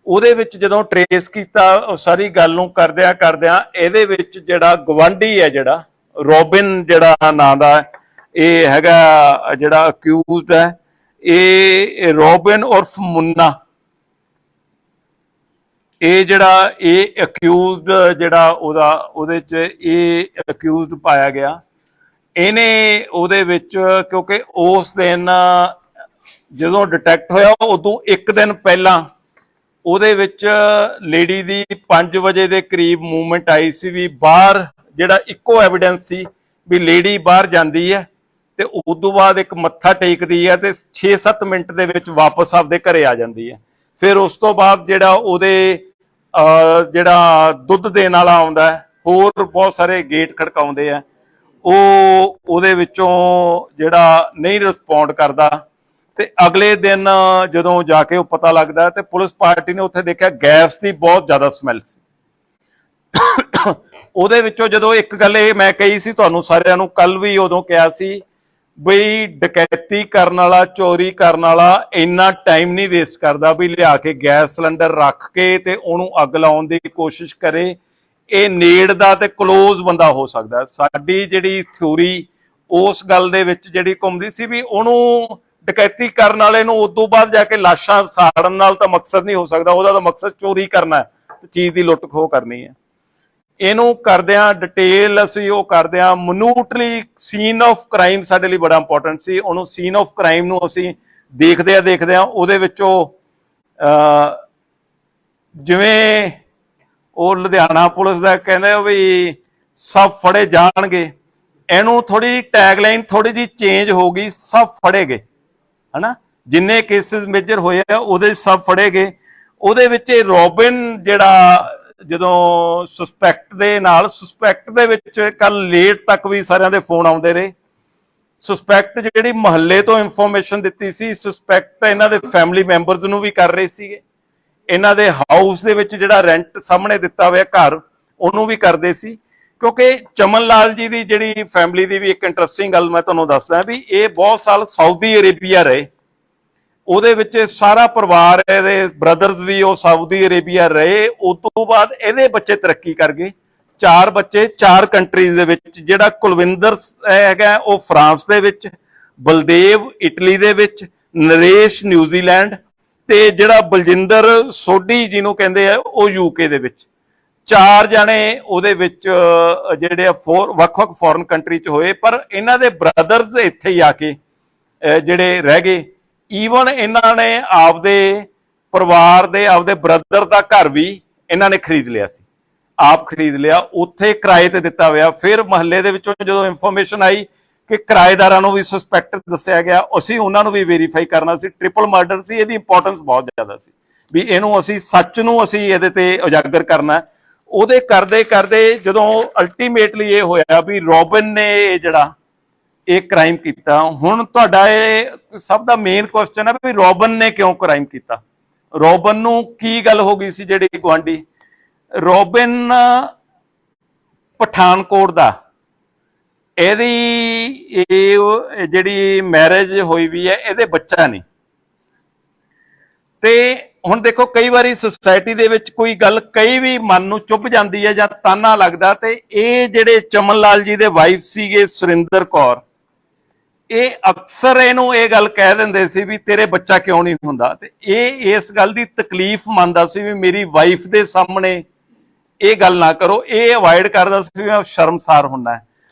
ਉਹਦੇ ਵਿੱਚ ਜਦੋਂ ਟਰੇਸ ਕੀਤਾ ਉਹ ਸਾਰੀ ਗੱਲ ਨੂੰ ਕਰਦਿਆਂ ਇਹਦੇ ਵਿੱਚ ਜਿਹੜਾ ਗਵਾਂਢੀ ਹੈ, ਜਿਹੜਾ ਰੋਬਿਨ ਜਿਹੜਾ ਨਾਂ ਦਾ, ਇਹ ਹੈਗਾ ਜਿਹੜਾ ਅਕਿਊਜ਼ਡ ਹੈ, ਇਹ ਰੋਬਿਨ ਉਰਫ ਮੁੰਨਾ, ਇਹ ਜਿਹੜਾ ਇਹ ਅਕਿਊਜ਼ਡ ਜਿਹੜਾ ਉਹਦੇ ਚ ਇਹ ਅਕਿਊਜ਼ਡ ਪਾਇਆ ਗਿਆ। ਇਹਨੇ ਉਹਦੇ ਵਿੱਚ, ਕਿਉਂਕਿ ਉਸ ਦਿਨ ਜਦੋਂ ਡਿਟੈਕਟ ਹੋਇਆ ਉਦੋਂ ਇੱਕ ਦਿਨ ਪਹਿਲਾਂ ਉਹਦੇ ਵਿੱਚ ਲੇਡੀ ਦੀ 5 ਵਜੇ ਦੇ ਕਰੀਬ ਮੂਵਮੈਂਟ ਆਈ ਸੀ ਵੀ ਬਾਹਰ, ਜਿਹੜਾ ਇੱਕੋ ਐਵੀਡੈਂਸ ਸੀ ਵੀ ਲੇਡੀ ਬਾਹਰ ਜਾਂਦੀ ਹੈ ਤੇ ਉਦੋਂ ਬਾਅਦ ਇੱਕ ਮੱਥਾ ਟੇਕਦੀ ਹੈ ਤੇ 6-7 ਮਿੰਟ ਦੇ ਵਿੱਚ ਵਾਪਸ ਆਪਦੇ ਘਰੇ ਆ ਜਾਂਦੀ ਹੈ। ਫਿਰ ਉਸ ਤੋਂ ਬਾਅਦ ਜਿਹੜਾ ਉਹਦੇ ਜਿਹੜਾ ਦੁੱਧ ਦੇਣ ਵਾਲਾ ਆਉਂਦਾ, ਹੋਰ ਬਹੁਤ ਸਾਰੇ ਗੇਟ ਖੜਕਾਉਂਦੇ ਆ, ਉਹ ਉਹਦੇ ਵਿੱਚੋਂ ਜਿਹੜਾ ਨਹੀਂ ਰਿਸਪੌਂਡ ਕਰਦਾ। ਤੇ ਅਗਲੇ ਦਿਨ ਜਦੋਂ ਜਾ ਕੇ ਉਹ ਪਤਾ ਲੱਗਦਾ ਤੇ ਪੁਲਿਸ ਪਾਰਟੀ ਨੇ ਉੱਥੇ ਦੇਖਿਆ ਗੈਸ ਦੀ ਬਹੁਤ ਜ਼ਿਆਦਾ ਸਮੈਲ ਸੀ। ਉਹਦੇ ਵਿੱਚੋਂ ਜਦੋਂ ਇੱਕ ਗੱਲ ਇਹ ਮੈਂ ਕਹੀ ਸੀ ਤੁਹਾਨੂੰ ਸਾਰਿਆਂ ਨੂੰ, ਕੱਲ ਵੀ ਉਦੋਂ ਕਿਹਾ ਸੀ ਬਈ ਡਕੈਤੀ ਕਰਨ ਵਾਲਾ, ਚੋਰੀ ਕਰਨ ਵਾਲਾ ਇੰਨਾ ਟਾਈਮ ਨਹੀਂ ਵੇਸਟ ਕਰਦਾ ਵੀ ਲਿਆ ਕੇ ਗੈਸ ਸਿਲੰਡਰ ਰੱਖ ਕੇ ਤੇ ਉਹਨੂੰ ਅੱਗ ਲਾਉਣ ਦੀ ਕੋਸ਼ਿਸ਼ ਕਰੇ। ਇਹ ਨੇੜ ਦਾ ਤੇ ਕਲੋਜ਼ ਬੰਦਾ ਹੋ ਸਕਦਾ। ਸਾਡੀ ਜਿਹੜੀ ਥਿਊਰੀ ਉਸ ਗੱਲ ਦੇ ਵਿੱਚ ਜਿਹੜੀ ਘੁੰਮਦੀ ਸੀ ਵੀ ਉਹਨੂੰ ਡਕੈਤੀ ਕਰਨ ਵਾਲੇ ਨੂੰ ਉਦੋਂ ਬਾਅਦ ਜਾ ਕੇ ਲਾਸ਼ਾਂ ਸਾੜਨ ਨਾਲ ਤਾਂ ਮਕਸਦ ਨਹੀਂ ਹੋ ਸਕਦਾ, ਉਹਦਾ ਤਾਂ ਮਕਸਦ ਚੋਰੀ ਕਰਨਾ ਤੇ ਚੀਜ਼ ਦੀ ਲੁੱਟ ਖੋਹ ਕਰਨੀ ਹੈ। ਇਹਨੂੰ ਕਰਦਿਆਂ ਡਿਟੇਲ ਅਸੀਂ ਉਹ ਕਰਦਿਆਂ ਮਨੂਟਲੀ ਸੀਨ ਆਫ ਕ੍ਰਾਈਮ ਸਾਡੇ ਲਈ ਬੜਾ ਇੰਪੋਰਟੈਂਟ ਸੀ। ਉਹਨੂੰ ਸੀਨ ਆਫ ਕ੍ਰਾਈਮ ਨੂੰ ਅਸੀਂ ਦੇਖਦਿਆਂ ਉਹਦੇ ਵਿੱਚੋਂ ਜਿਵੇਂ ਉਹ ਲੁਧਿਆਣਾ ਪੁਲਿਸ ਦਾ ਕਹਿੰਦੇ ਵੀ ਸਭ ਫੜੇ ਜਾਣਗੇ, ਇਹਨੂੰ ਥੋੜੀ ਟੈਗਲਾਈਨ ਥੋੜੀ ਜੀ ਚੇਂਜ ਹੋ ਗਈ, ਸਭ ਫੜੇ ਗਏ, ਹਨਾ। ਜਿੰਨੇ ਕੇਸਿਸ ਮੇਜਰ ਹੋਏ ਆ ਉਹਦੇ ਸਭ ਫੜੇ ਗਏ। ਉਹਦੇ ਵਿੱਚ ਰੋਬਿਨ ਜਿਹੜਾ ਜਦੋਂ ਸਸਪੈਕਟ ਦੇ ਵਿੱਚ ਕੱਲ ਲੇਟ ਤੱਕ ਵੀ ਸਾਰਿਆਂ ਦੇ ਫੋਨ ਆਉਂਦੇ ਰਹੇ। ਸਸਪੈਕਟ ਜਿਹੜੀ ਮਹੱਲੇ ਤੋਂ ਇਨਫੋਰਮੇਸ਼ਨ ਦਿੱਤੀ ਸੀ, ਸਸਪੈਕਟ ਇਹਨਾਂ ਦੇ ਫੈਮਿਲੀ ਮੈਂਬਰਸ ਨੂੰ ਵੀ ਕਰ ਰਹੇ ਸੀਗੇ, ਇਹਨਾਂ ਦੇ ਹਾਊਸ ਦੇ ਵਿੱਚ ਜਿਹੜਾ ਰੈਂਟ ਸਾਹਮਣੇ ਦਿੱਤਾ ਹੋਇਆ ਘਰ ਉਹਨੂੰ ਵੀ ਕਰਦੇ ਸੀ। ਕਿਉਂਕਿ ਚਮਨ ਲਾਲ ਜੀ ਦੀ ਜਿਹੜੀ ਫੈਮਿਲੀ ਦੀ ਵੀ ਇੱਕ ਇੰਟਰਸਟਿੰਗ ਗੱਲ ਮੈਂ ਤੁਹਾਨੂੰ ਦੱਸਦਾ ਵੀ ਇਹ ਬਹੁਤ ਸਾਲ ਸਾਊਦੀ ਅਰੇਬੀਆ ਰਹੇ, ਉਹਦੇ ਵਿੱਚ ਸਾਰਾ ਪਰਿਵਾਰ, ਇਹਦੇ ਬ੍ਰਦਰਸ ਵੀ ਉਹ ਸਾਊਦੀ ਅਰੇਬੀਆ ਰਹੇ। ਉਸ ਤੋਂ ਬਾਅਦ ਇਹਦੇ ਬੱਚੇ ਤਰੱਕੀ ਕਰ ਗਏ, 4 ਬੱਚੇ 4 ਕੰਟਰੀਜ਼ ਦੇ ਵਿੱਚ। ਜਿਹੜਾ ਕੁਲਵਿੰਦਰ ਹੈਗਾ ਉਹ ਫਰਾਂਸ ਦੇ ਵਿੱਚ, ਬਲਦੇਵ ਇਟਲੀ ਦੇ ਵਿੱਚ, ਨਰੇਸ਼ ਨਿਊਜ਼ੀਲੈਂਡ ਤੇ ਜਿਹੜਾ ਬਲਜਿੰਦਰ ਸੋਢੀ ਜਿਹਨੂੰ ਕਹਿੰਦੇ ਆ ਉਹ ਯੂਕੇ ਦੇ ਵਿੱਚ। 4 ਜਾਣੇ ਉਹਦੇ ਵਿੱਚ ਜਿਹੜੇ ਵੱਖ-ਵੱਖ ਫੋਰਨ ਕੰਟਰੀ 'ਚ ਹੋਏ, ਪਰ ਇਹਨਾਂ ਦੇ ਬ੍ਰਦਰਸ ਇੱਥੇ ਹੀ ਆ ਕੇ ਜਿਹੜੇ ਰਹਿ ਗਏ। ਈਵਨ ਇਹਨਾਂ ਨੇ ਆਪਦੇ ਪਰਿਵਾਰ ਦੇ ਆਪਦੇ ਬ੍ਰਦਰ ਦਾ ਘਰ ਵੀ ਇਹਨਾਂ ਨੇ ਖਰੀਦ ਲਿਆ ਸੀ, ਆਪ ਖਰੀਦ ਲਿਆ, ਉੱਥੇ ਕਿਰਾਏ ਤੇ ਦਿੱਤਾ ਹੋਇਆ। ਫਿਰ ਮਹੱਲੇ ਦੇ ਵਿੱਚੋਂ ਜਦੋਂ ਇਨਫੋਰਮੇਸ਼ਨ ਆਈ ਕਿ ਕਿਰਾਏਦਾਰਾਂ ਨੂੰ ਵੀ ਸਸਪੈਕਟ ਦੱਸਿਆ ਗਿਆ, ਅਸੀਂ ਉਹਨਾਂ ਨੂੰ ਵੀ ਵੈਰੀਫਾਈ ਕਰਨਾ ਸੀ। ਟ੍ਰਿਪਲ ਮਰਡਰ ਸੀ, ਇਹਦੀ ਇੰਪੋਰਟੈਂਸ ਬਹੁਤ ਜ਼ਿਆਦਾ ਸੀ ਵੀ ਇਹਨੂੰ ਅਸੀਂ ਸੱਚ ਨੂੰ ਅਸੀਂ ਇਹਦੇ ਤੇ ਉਜਾਗਰ ਕਰਨਾ। ਉਹਦੇ ਕਰਦੇ ਜਦੋਂ ਅਲਟੀਮੇਟਲੀ ਇਹ ਹੋਇਆ ਵੀ ਰੋਬਿਨ ਨੇ ਜਿਹੜਾ ਇਹ ਕ੍ਰਾਈਮ ਕੀਤਾ। ਹੁਣ ਤੁਹਾਡਾ ਇਹ ਸਭ ਦਾ ਮੇਨ ਕੁਐਸਚਨ ਹੈ ਵੀ ਰੋਬਿਨ ਨੇ ਕਿਉਂ ਕ੍ਰਾਈਮ ਕੀਤਾ, ਰੋਬਿਨ ਨੂੰ ਕੀ ਗੱਲ ਹੋ ਗਈ ਸੀ। ਜਿਹੜੀ ਗੁਆਂਢੀ ਰੋਬਿਨ ਪਠਾਨਕੋਟ ਦਾ, ਇਹਦੀ ਇਹ ਜਿਹੜੀ ਮੈਰਿਜ ਹੋਈ ਵੀ ਹੈ, ਇਹਦੇ ਬੱਚਾ ਨਹੀਂ। ਤੇ ਹੁਣ ਦੇਖੋ ਕਈ ਵਾਰੀ ਸੁਸਾਇਟੀ ਦੇ ਵਿੱਚ ਕੋਈ ਗੱਲ ਕਈ ਵੀ ਮਨ ਨੂੰ ਚੁੱਭ ਜਾਂਦੀ ਹੈ ਜਾਂ ਤਾਨਾ ਲੱਗਦਾ, ਤੇ ਇਹ ਜਿਹੜੇ ਚਮਨ ਲਾਲ ਜੀ ਦੇ ਵਾਈਫ ਸੀਗੇ ਸੁਰਿੰਦਰ ਕੌਰ, ਇਹ ਅਕਸਰ ਇਹਨੂੰ ਇਹ ਗੱਲ ਕਹਿ ਦਿੰਦੇ ਸੀ ਵੀ ਤੇਰੇ ਬੱਚਾ ਕਿਉਂ ਨਹੀਂ ਹੁੰਦਾ। ਤੇ ਇਹ ਇਸ ਗੱਲ ਦੀ ਤਕਲੀਫ ਮੰਨਦਾ ਸੀ ਵੀ ਮੇਰੀ ਵਾਈਫ ਦੇ ਸਾਹਮਣੇ ਇਹ ਗੱਲ ਨਾ ਕਰੋ, ਇਹ ਅਵਾਇਡ ਕਰਦਾ ਸੀ ਵੀ ਮੈਂ ਸ਼ਰਮਸਾਰ ਹੁੰਦਾ।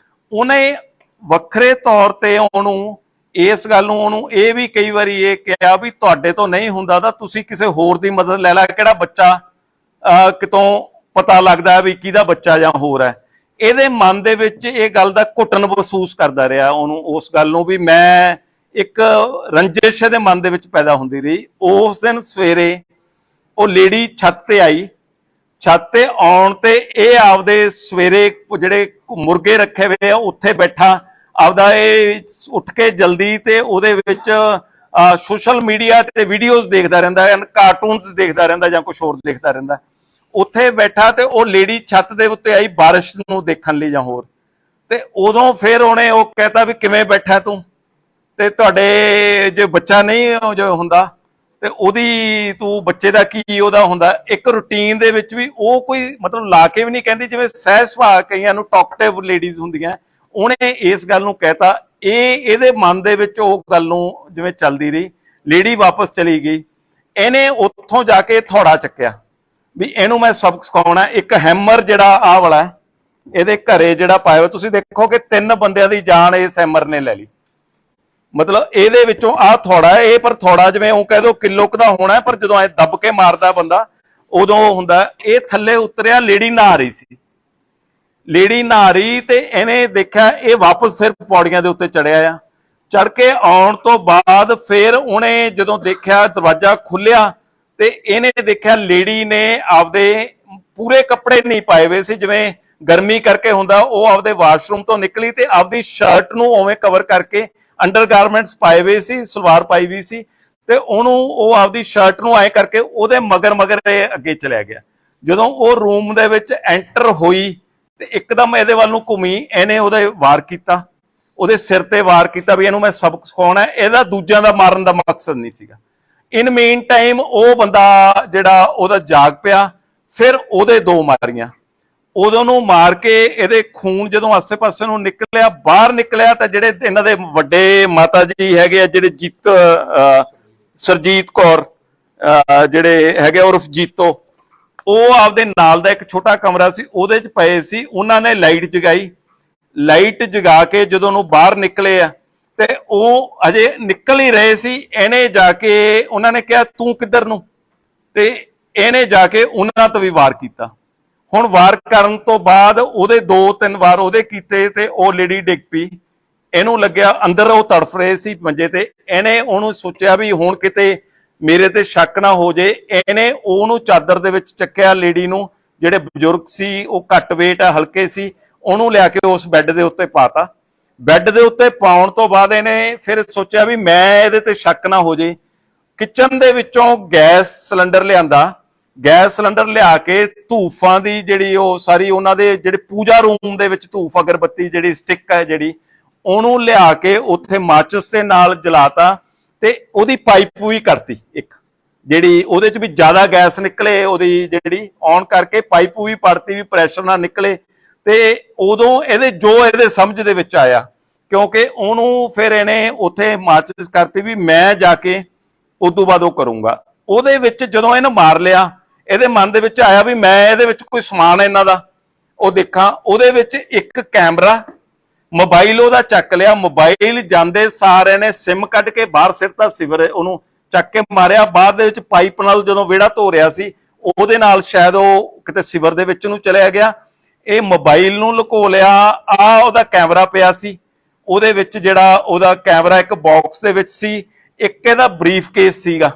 ਉਹਨੇ ਵੱਖਰੇ ਤੌਰ ਤੇ ਉਹਨੂੰ ਇਸ ਗੱਲ ਨੂੰ ਉਹਨੂੰ ਇਹ ਵੀ ਕਈ ਵਾਰੀ ਇਹ ਕਿਹਾ ਵੀ ਤੁਹਾਡੇ ਤੋਂ ਨਹੀਂ ਹੁੰਦਾ ਤਾਂ ਤੁਸੀਂ ਕਿਸੇ ਹੋਰ ਦੀ ਮਦਦ ਲੈ ਲੈ, ਕਿਹੜਾ ਬੱਚਾ ਕਿਤੋਂ ਪਤਾ ਲੱਗਦਾ ਵੀ ਕਿਹਦਾ ਬੱਚਾ ਜਾਂ ਹੋਰ ਹੈ। ਇਹਦੇ ਮਨ ਦੇ ਵਿੱਚ ਇਹ ਗੱਲ ਦਾ ਘੁੱਟਣ ਮਹਿਸੂਸ ਕਰਦਾ ਰਿਹਾ ਉਹਨੂੰ, ਉਸ ਗੱਲ ਨੂੰ ਵੀ ਮੈਂ ਇੱਕ ਰੰਜਿਸ਼ ਦੇ ਮਨ ਦੇ ਵਿੱਚ ਪੈਦਾ ਹੁੰਦੀ ਰਹੀ। ਉਸ ਦਿਨ ਸਵੇਰੇ ਉਹ ਲੇਡੀ ਛੱਤ ਤੇ ਆਈ, ਛੱਤ ਤੇ ਆਉਣ ਤੇ ਇਹ ਆਪਦੇ ਸਵੇਰੇ ਜਿਹੜੇ ਮੁਰਗੇ ਰੱਖੇ ਹੋਏ ਆ ਉੱਥੇ ਬੈਠਾ ਆਪਦਾ ਇਹ ਉੱਠ ਕੇ ਜਲਦੀ ਤੇ ਉਹਦੇ ਵਿੱਚ ਸੋਸ਼ਲ ਮੀਡੀਆ ਤੇ ਵੀਡੀਓਜ਼ ਦੇਖਦਾ ਰਹਿੰਦਾ, ਕਾਰਟੂਨਸ ਦੇਖਦਾ ਰਹਿੰਦਾ ਜਾਂ ਕੁਝ ਹੋਰ ਦੇਖਦਾ ਰਹਿੰਦਾ। ਉੱਥੇ ਬੈਠਾ ਤੇ ਉਹ ਲੇਡੀ ਛੱਤ ਦੇ ਉੱਤੇ ਆਈ ਬਾਰਿਸ਼ ਨੂੰ ਦੇਖਣ ਲਈ ਜਾਂ ਹੋਰ, ਤੇ ਉਦੋਂ ਫਿਰ ਉਹਨੇ ਉਹ ਕਹਿਤਾ ਵੀ ਕਿਵੇਂ ਬੈਠਾ ਤੂੰ, ਤੇ ਤੁਹਾਡੇ ਜੇ ਬੱਚਾ ਨਹੀਂ ਜੋ ਹੁੰਦਾ ਤੇ ਉਹਦੀ ਤੂੰ ਬੱਚੇ ਦਾ ਕੀ ਉਹਦਾ ਹੁੰਦਾ। ਇੱਕ ਰੂਟੀਨ ਦੇ ਵਿੱਚ ਵੀ ਉਹ ਕੋਈ ਮਤਲਬ ਲਾ ਕੇ ਵੀ ਨਹੀਂ ਕਹਿੰਦੀ, ਜਿਵੇਂ ਸਹਿਜ ਸੁਭਾਅ ਕਈਆਂ ਨੂੰ ਟਾਕਟਿਵ ਲੇਡੀਜ਼ ਹੁੰਦੀਆਂ, ਉਹਨੇ ਇਸ ਗੱਲ ਨੂੰ ਕਹਿਤਾ। ਇਹਦੇ ਮਨ ਦੇ ਵਿੱਚ ਉਹ ਗੱਲ ਨੂੰ ਜਿਵੇਂ ਚੱਲਦੀ ਰਹੀ। ਲੇਡੀ ਵਾਪਸ ਚਲੀ ਗਈ, ਇਹਨੇ ਉੱਥੋਂ ਜਾ ਕੇ ਥੋੜਾ ਚੱਕਿਆ ਵੀ ਇਹਨੂੰ ਮੈਂ ਸਬਕ ਸਿਖਾਉਣਾ। ਇੱਕ ਹੈਮਰ ਜਿਹੜਾ ਆਹ ਵਾਲਾ ਇਹਦੇ ਘਰੇ ਜਿਹੜਾ ਪਾਇਆ ਹੋਇਆ, ਤੁਸੀਂ ਦੇਖੋ ਕਿ 3 ਬੰਦਿਆਂ ਦੀ ਜਾਨ ਇਸ ਹੈਮਰ ਨੇ ਲੈ ਲਈ। ਮਤਲਬ ਇਹਦੇ ਵਿੱਚੋਂ ਆਹ ਥੋੜਾ ਹੈ, ਇਹ ਪਰ ਥੋੜਾ ਜਿਵੇਂ ਉਹ ਕਹਿ ਦੋ ਕਿਲੋ ਕੁ ਦਾ ਹੋਣਾ, ਪਰ ਜਦੋਂ ਐ ਦੱਬ ਕੇ ਮਾਰਦਾ ਬੰਦਾ ਉਦੋਂ ਹੁੰਦਾ। ਇਹ ਥੱਲੇ ਉਤਰਿਆ, ਲੇਡੀ ਨਹਾ ਰਹੀ ਸੀ, ਲੇਡੀ ਨਹਾ ਰਹੀ ਤੇ ਇਹਨੇ ਦੇਖਿਆ ਇਹ ਵਾਪਸ ਫਿਰ ਪੌੜੀਆਂ ਦੇ ਉੱਤੇ ਚੜਿਆ ਆ। ਚੜ ਕੇ ਆਉਣ ਤੋਂ ਬਾਅਦ ਫਿਰ ਉਹਨੇ ਜਦੋਂ ਦੇਖਿਆ ਦਰਵਾਜ਼ਾ ਖੁੱਲਿਆ ਤੇ ਇਹਨੇ ਦੇਖਿਆ ਲੇਡੀ ਨੇ ਆਪਦੇ ਪੂਰੇ ਕੱਪੜੇ ਨਹੀਂ ਪਾਏ ਹੋਏ ਸੀ, ਜਿਵੇਂ ਗਰਮੀ ਕਰਕੇ ਹੁੰਦਾ। ਉਹ ਆਪਦੇ ਵਾਸ਼ਰੂਮ ਤੋਂ ਨਿਕਲੀ ਤੇ ਆਪਦੀ ਸ਼ਰਟ ਨੂੰ ਉਵੇਂ ਕਵਰ ਕਰਕੇ ਅੰਡਰਗਾਰਮੈਂਟਸ ਪਾਏ ਹੋਏ ਸੀ, ਸਲਵਾਰ ਪਾਈ ਵੀ ਸੀ, ਤੇ ਉਹਨੂੰ ਉਹ ਆਪਦੀ ਸ਼ਰਟ ਨੂੰ ਐ ਕਰਕੇ ਉਹਦੇ ਮਗਰ ਇਹ ਅੱਗੇ ਚਲਿਆ ਗਿਆ। ਜਦੋਂ ਉਹ ਰੂਮ ਦੇ ਵਿੱਚ ਐਂਟਰ ਹੋਈ ਤੇ ਇੱਕਦਮ ਇਹਦੇ ਵੱਲ ਨੂੰ ਘੁੰਮੀ, ਇਹਨੇ ਉਹਦੇ ਵਾਰ ਕੀਤਾ, ਉਹਦੇ ਸਿਰ ਤੇ ਵਾਰ ਕੀਤਾ ਵੀ ਇਹਨੂੰ ਮੈਂ ਸਬਕ ਸਿਖਾਉਣਾ। ਇਹਦਾ ਦੂਜਿਆਂ ਦਾ ਮਾਰਨ ਦਾ ਮਕਸਦ ਨਹੀਂ ਸੀਗਾ। ਇਨ ਮੇਨ ਟਾਈਮ ਉਹ ਬੰਦਾ ਜਿਹੜਾ ਉਹਦਾ ਜਾਗ ਪਿਆ, ਫਿਰ ਉਹਦੇ 2 ਮਾਰੀਆਂ। ਉਦੋਂ ਨੂੰ ਮਾਰ ਕੇ ਇਹਦੇ ਖੂਨ ਜਦੋਂ ਆਸੇ-ਪਾਸੇ ਨੂੰ ਨਿਕਲਿਆ, ਬਾਹਰ ਨਿਕਲਿਆ, ਤਾਂ ਜਿਹੜੇ ਇਹਨਾਂ ਦੇ ਵੱਡੇ ਮਾਤਾ ਜੀ ਹੈਗੇ ਆ, ਜਿਹੜੇ ਸਰਜੀਤ ਕੌਰ ਜਿਹੜੇ ਹੈਗੇ ਉਰਫ ਜੀਤੋ, ਉਹ ਆਪਦੇ ਨਾਲ ਦਾ ਇੱਕ ਛੋਟਾ ਕਮਰਾ ਸੀ, ਉਹਦੇ 'ਚ ਪਏ ਸੀ। ਉਹਨਾਂ ਨੇ ਲਾਈਟ ਜਗਾਈ, ਲਾਈਟ ਜਗਾ ਕੇ ਜਦੋਂ ਨੂੰ ਬਾਹਰ ਨਿਕਲੇ ਆ, ਤੇ ਉਹ ਅਜੇ ਨਿਕਲ ਹੀ ਰਹੇ ਸੀ। ਇਹਨੇ ਜਾ ਕੇ ਉਹਨਾਂ ਨੇ ਕਿਹਾ ਤੂੰ ਕਿੱਧਰ ਨੂੰ, ਤੇ ਇਹਨੇ ਜਾ ਕੇ ਉਹਨਾਂ ਤੋਂ ਵੀ ਵਾਰ ਕੀਤਾ। ਹੁਣ ਵਾਰ ਕਰਨ ਤੋਂ ਬਾਅਦ ਉਹਦੇ 2-3 ਵਾਰ ਉਹਦੇ ਕੀਤੇ ਤੇ ਉਹ ਲੇਡੀ ਡਿੱਗ ਪਈ। ਇਹਨੂੰ ਲੱਗਿਆ ਅੰਦਰ ਉਹ ਤੜਫ ਰਹੇ ਸੀ ਮੰਜੇ ਤੇ। ਇਹਨੇ ਉਹਨੂੰ ਸੋਚਿਆ ਵੀ ਹੁਣ ਕਿਤੇ ਮੇਰੇ ਤੇ ਸ਼ੱਕ ਨਾ ਹੋ ਜੇ। ਇਹਨੇ ਉਹਨੂੰ ਚਾਦਰ ਦੇ ਵਿੱਚ ਚੱਕਿਆ, ਲੇਡੀ ਨੂੰ, ਜਿਹੜੇ ਬਜ਼ੁਰਗ ਸੀ ਉਹ ਘੱਟ ਵੇਟ ਆ, ਹਲਕੇ ਸੀ, ਉਹਨੂੰ ਲਿਆ ਕੇ ਉਸ ਬੈੱਡ ਦੇ ਉੱਤੇ ਪਾਤਾ। ਬੈੱਡ ਦੇ ਉੱਤੇ ਪਾਉਣ ਤੋਂ ਬਾਅਦ ਇਹਨੇ ਫਿਰ ਸੋਚਿਆ ਵੀ ਮੈਂ ਇਹਦੇ ਤੇ ਸ਼ੱਕ ਨਾ ਹੋ ਜੇ। ਕਿਚਨ ਦੇ ਵਿੱਚੋਂ ਗੈਸ ਸਿਲੰਡਰ ਲਿਆਂਦਾ, ਗੈਸ ਸਿਲੰਡਰ ਲਿਆ ਕੇ ਧੂਫਾਂ ਦੀ ਜਿਹੜੀ ਉਹ ਸਾਰੀ ਉਹਨਾਂ ਦੇ ਜਿਹੜੇ ਪੂਜਾ ਰੂਮ ਦੇ ਵਿੱਚ ਧੂਫ ਅਗਰਬੱਤੀ ਜਿਹੜੀ ਸਟਿੱਕ ਹੈ ਜਿਹੜੀ, ਉਹਨੂੰ ਲਿਆ ਕੇ ਉੱਥੇ ਮਾਚਿਸ ਦੇ ਨਾਲ ਜਲਾਤਾ ਤੇ ਉਹਦੀ ਪਾਈਪ ਵੀ ਕਰਤੀ ਇੱਕ, ਜਿਹੜੀ ਉਹਦੇ 'ਚ ਵੀ ਜ਼ਿਆਦਾ ਗੈਸ ਨਿਕਲੇ, ਉਹਦੀ ਜਿਹੜੀ ਔਨ ਕਰਕੇ ਪਾਈਪ ਵੀ ਪੜਤੀ ਵੀ ਪ੍ਰੈਸ਼ਰ ਨਾਲ ਨਿਕਲੇ। ਤੇ ਉਦੋਂ ਇਹਦੇ ਸਮਝ ਦੇ ਵਿੱਚ ਆਇਆ, ਕਿਉਂਕਿ ਉਹਨੂੰ ਫਿਰ ਇਹਨੇ ਉੱਥੇ ਮਾਚਿਸ ਕਰਤੀ ਵੀ ਮੈਂ ਜਾ ਕੇ ਉਦੋਂ ਬਾਅਦ ਉਹ ਕਰੂੰਗਾ। ਉਹਦੇ ਵਿੱਚ ਜਦੋਂ ਇਹਨੇ ਮਾਰ ਲਿਆ, ਇਹਦੇ ਮਨ ਦੇ ਵਿੱਚ ਆਇਆ ਵੀ ਮੈਂ ਇਹਦੇ ਵਿੱਚ ਕੋਈ ਸਮਾਨ ਇਹਨਾਂ ਦਾ ਉਹ ਦੇਖਾਂ। ਉਹਦੇ ਵਿੱਚ ਇੱਕ ਕੈਮਰਾ, ਮੋਬਾਈਲ ਉਹਦਾ ਚੱਕ ਲਿਆ। ਮੋਬਾਈਲ ਜਾਂਦੇ ਸਾਰ ਇਹਨੇ ਸਿਮ ਕੱਢ ਕੇ ਬਾਹਰ ਸਿੱਟਤਾ, ਸਿਵਰ ਉਹਨੂੰ ਚੱਕ ਕੇ ਮਾਰਿਆ। ਬਾਅਦ ਦੇ ਵਿੱਚ ਪਾਈਪ ਨਾਲ ਜਦੋਂ ਵਿਹੜਾ ਧੋ ਰਿਹਾ ਸੀ, ਉਹਦੇ ਨਾਲ ਸ਼ਾਇਦ ਉਹ ਕਿਤੇ ਸਿਵਰ ਦੇ ਵਿੱਚ ਨੂੰ ਚਲਿਆ ਗਿਆ। ਇਹ ਮੋਬਾਈਲ ਨੂੰ ਲੁਕੋ ਲਿਆ। ਆ ਉਹਦਾ ਕੈਮਰਾ ਪਿਆ ਸੀ, ਉਹਦੇ ਵਿੱਚ ਜਿਹੜਾ ਉਹਦਾ ਕੈਮਰਾ ਇੱਕ ਬਾਕਸ ਦੇ ਵਿੱਚ ਸੀ। ਇੱਕ ਇਹਦਾ ਬਰੀਫ ਕੇਸ ਸੀਗਾ,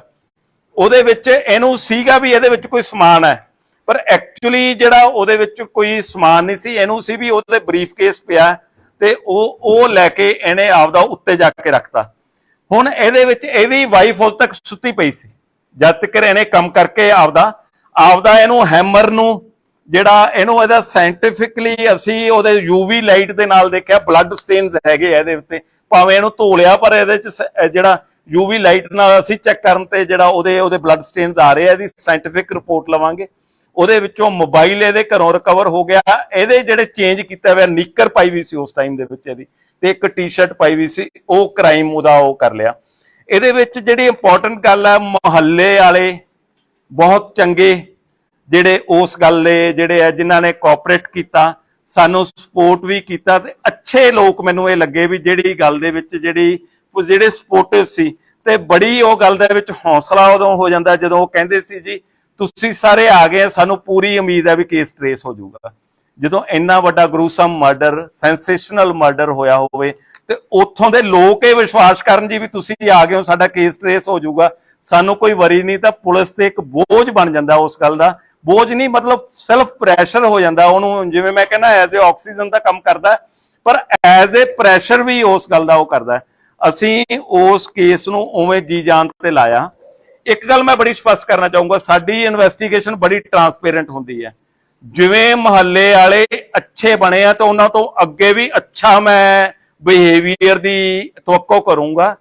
ਉਹਦੇ ਵਿੱਚ ਇਹਨੂੰ ਸੀਗਾ ਵੀ ਇਹਦੇ ਵਿੱਚ ਕੋਈ ਸਮਾਨ ਹੈ, ਪਰ ਐਕਚੁਅਲੀ ਜਿਹੜਾ ਉਹਦੇ ਵਿੱਚ ਕੋਈ ਸਮਾਨ ਨਹੀਂ ਸੀ। ਇਹਨੂੰ ਸੀ ਵੀ ਉਹਦੇ ਬਰੀਫ ਕੇਸ ਪਿਆ, ਤੇ ਉਹ ਲੈ ਕੇ ਇਹਨੇ ਆਪਦਾ ਉੱਤੇ ਜਾ ਕੇ ਰੱਖਤਾ। ਹੁਣ ਇਹਦੇ ਵਿੱਚ ਇਹਦੀ ਵਾਈਫ ਉਦੋਂ ਤੱਕ ਸੁੱਤੀ ਪਈ ਸੀ, ਜਦ ਤੱਕ ਇਹਨੇ ਕੰਮ ਕਰਕੇ ਆਪਦਾ ਇਹਨੂੰ ਹੈਮਰ ਨੂੰ ਜਿਹੜਾ ਇਹਦਾ ਸਾਇੰਟੀਫਿਕਲੀ ਅਸੀਂ ਉਹਦੇ ਯੂਵੀ ਲਾਈਟ ਦੇ ਨਾਲ ਦੇਖਿਆ, ਬਲੱਡ ਸਟੇਨਸ ਹੈਗੇ ਇਹਦੇ ਉੱਤੇ, ਭਾਵੇਂ ਇਹਨੂੰ ਧੋ ਲਿਆ ਪਰ ਇਹਦੇ ਚ ਜਿਹੜਾ ਯੂਵੀ ਲਾਈਟ ਨਾਲ ਅਸੀਂ ਚੈੱਕ ਕਰਨ ਤੇ ਜਿਹੜਾ ਉਹਦੇ ਬਲੱਡ ਸਟੇਨਸ ਆ ਰਹੇ ਆ, ਇਹਦੀ ਸਾਇੰਟੀਫਿਕ ਰਿਪੋਰਟ ਲਵਾਂਗੇ। ਉਹਦੇ ਵਿੱਚੋਂ ਮੋਬਾਈਲ ਇਹਦੇ ਘਰੋਂ ਰਿਕਵਰ ਹੋ ਗਿਆ। ਇਹਦੇ ਜਿਹੜੇ ਚੇਂਜ ਕੀਤਾ ਹੋਇਆ, ਨਿੱਕਰ ਪਾਈ ਵੀ ਸੀ ਉਸ ਟਾਈਮ ਦੇ ਵਿੱਚ ਇਹਦੀ, ਤੇ ਇੱਕ ਟੀ-ਸ਼ਰਟ ਪਾਈ ਵੀ ਸੀ, ਉਹ ਕ੍ਰਾਈਮ ਉਹਦਾ ਉਹ ਕਰ ਲਿਆ। ਇਹਦੇ ਵਿੱਚ ਜਿਹੜੀ ਇੰਪੋਰਟੈਂਟ ਗੱਲ ਹੈ, ਮੁਹੱਲੇ ਵਾਲੇ ਬਹੁਤ ਚੰਗੇ ਜਿਹੜੇ ਉਸ ਗੱਲ ਦੇ ਜਿਹੜੇ ਆ, ਜਿਨ੍ਹਾਂ ਨੇ ਕੋਆਪਰੇਟ ਕੀਤਾ, ਸਾਨੂੰ ਸਪੋਰਟ ਵੀ ਕੀਤਾ, ਤੇ ਅੱਛੇ ਲੋਕ ਮੈਨੂੰ ਇਹ ਲੱਗੇ ਵੀ ਜਿਹੜੀ ਗੱਲ ਦੇ ਵਿੱਚ ਜਿਹੜੇ ਸਪੋਰਟਿਵ ਸੀ। ਤੇ ਬੜੀ ਉਹ ਗੱਲ ਦੇ ਵਿੱਚ ਹੌਸਲਾ ਉਦੋਂ ਹੋ ਜਾਂਦਾ ਜਦੋਂ ਉਹ ਕਹਿੰਦੇ ਸੀ ਜੀ ਤੁਸੀਂ ਸਾਰੇ ਆ ਗਏ, ਸਾਨੂੰ ਪੂਰੀ ਉਮੀਦ ਹੈ ਵੀ ਕੇਸ ਟ੍ਰੇਸ ਹੋ ਜਾਊਗਾ। ਜਦੋਂ ਇੰਨਾ ਵੱਡਾ ਗਰੂਸਮ ਮਰਡਰ, ਸੈਂਸੇਸ਼ਨਲ ਮਰਡਰ ਹੋਇਆ ਹੋਵੇ, ਤੇ ਉੱਥੋਂ ਦੇ ਲੋਕ ਇਹ ਵਿਸ਼ਵਾਸ ਕਰਨ ਜੀ ਵੀ ਤੁਸੀਂ ਆ ਗਏ ਹੋ, ਸਾਡਾ ਕੇਸ ਟ੍ਰੇਸ ਹੋ ਜਾਊਗਾ, ਸਾਨੂੰ ਕੋਈ ਵਰੀ ਨਹੀਂ, ਤਾਂ ਪੁਲਿਸ ਤੇ ਇੱਕ ਬੋਝ ਬਣ ਜਾਂਦਾ। ਉਸ ਗੱਲ ਦਾ ਬੋਝ ਨਹੀਂ, ਮਤਲਬ ਸੈਲਫ ਪ੍ਰੈਸ਼ਰ ਹੋ ਜਾਂਦਾ ਉਹਨੂੰ। ਜਿਵੇਂ ਮੈਂ ਕਹਿੰਦਾ ਐਜ਼ ਏ ਆਕਸੀਜਨ ਦਾ ਕੰਮ ਕਰਦਾ, ਪਰ ਐਜ਼ ਏ ਪ੍ਰੈਸ਼ਰ ਵੀ ਉਸ ਗੱਲ ਦਾ ਉਹ ਕਰਦਾ। ਅਸੀਂ ਉਸ ਕੇਸ ਨੂੰ ਉਵੇਂ ਜੀ ਜਾਨ ਤੇ ਲਾਇਆ। ਇੱਕ ਗੱਲ ਮੈਂ ਬੜੀ ਸਪਸ਼ਟ ਕਰਨਾ ਚਾਹੂੰਗਾ, ਸਾਡੀ ਇਨਵੈਸਟੀਗੇਸ਼ਨ ਬੜੀ ਟਰਾਂਸਪੇਰੈਂਟ ਹੁੰਦੀ ਹੈ। ਜਿਵੇਂ ਮੁਹੱਲੇ ਵਾਲੇ ਅੱਛੇ ਬਣੇ ਆ, ਤਾਂ ਉਹਨਾਂ ਤੋਂ ਅੱਗੇ ਵੀ ਅੱਛਾ ਮੈਂ ਬਿਹੇਵੀਅਰ ਦੀ ਤਵੱਕੋ ਕਰੂੰਗਾ।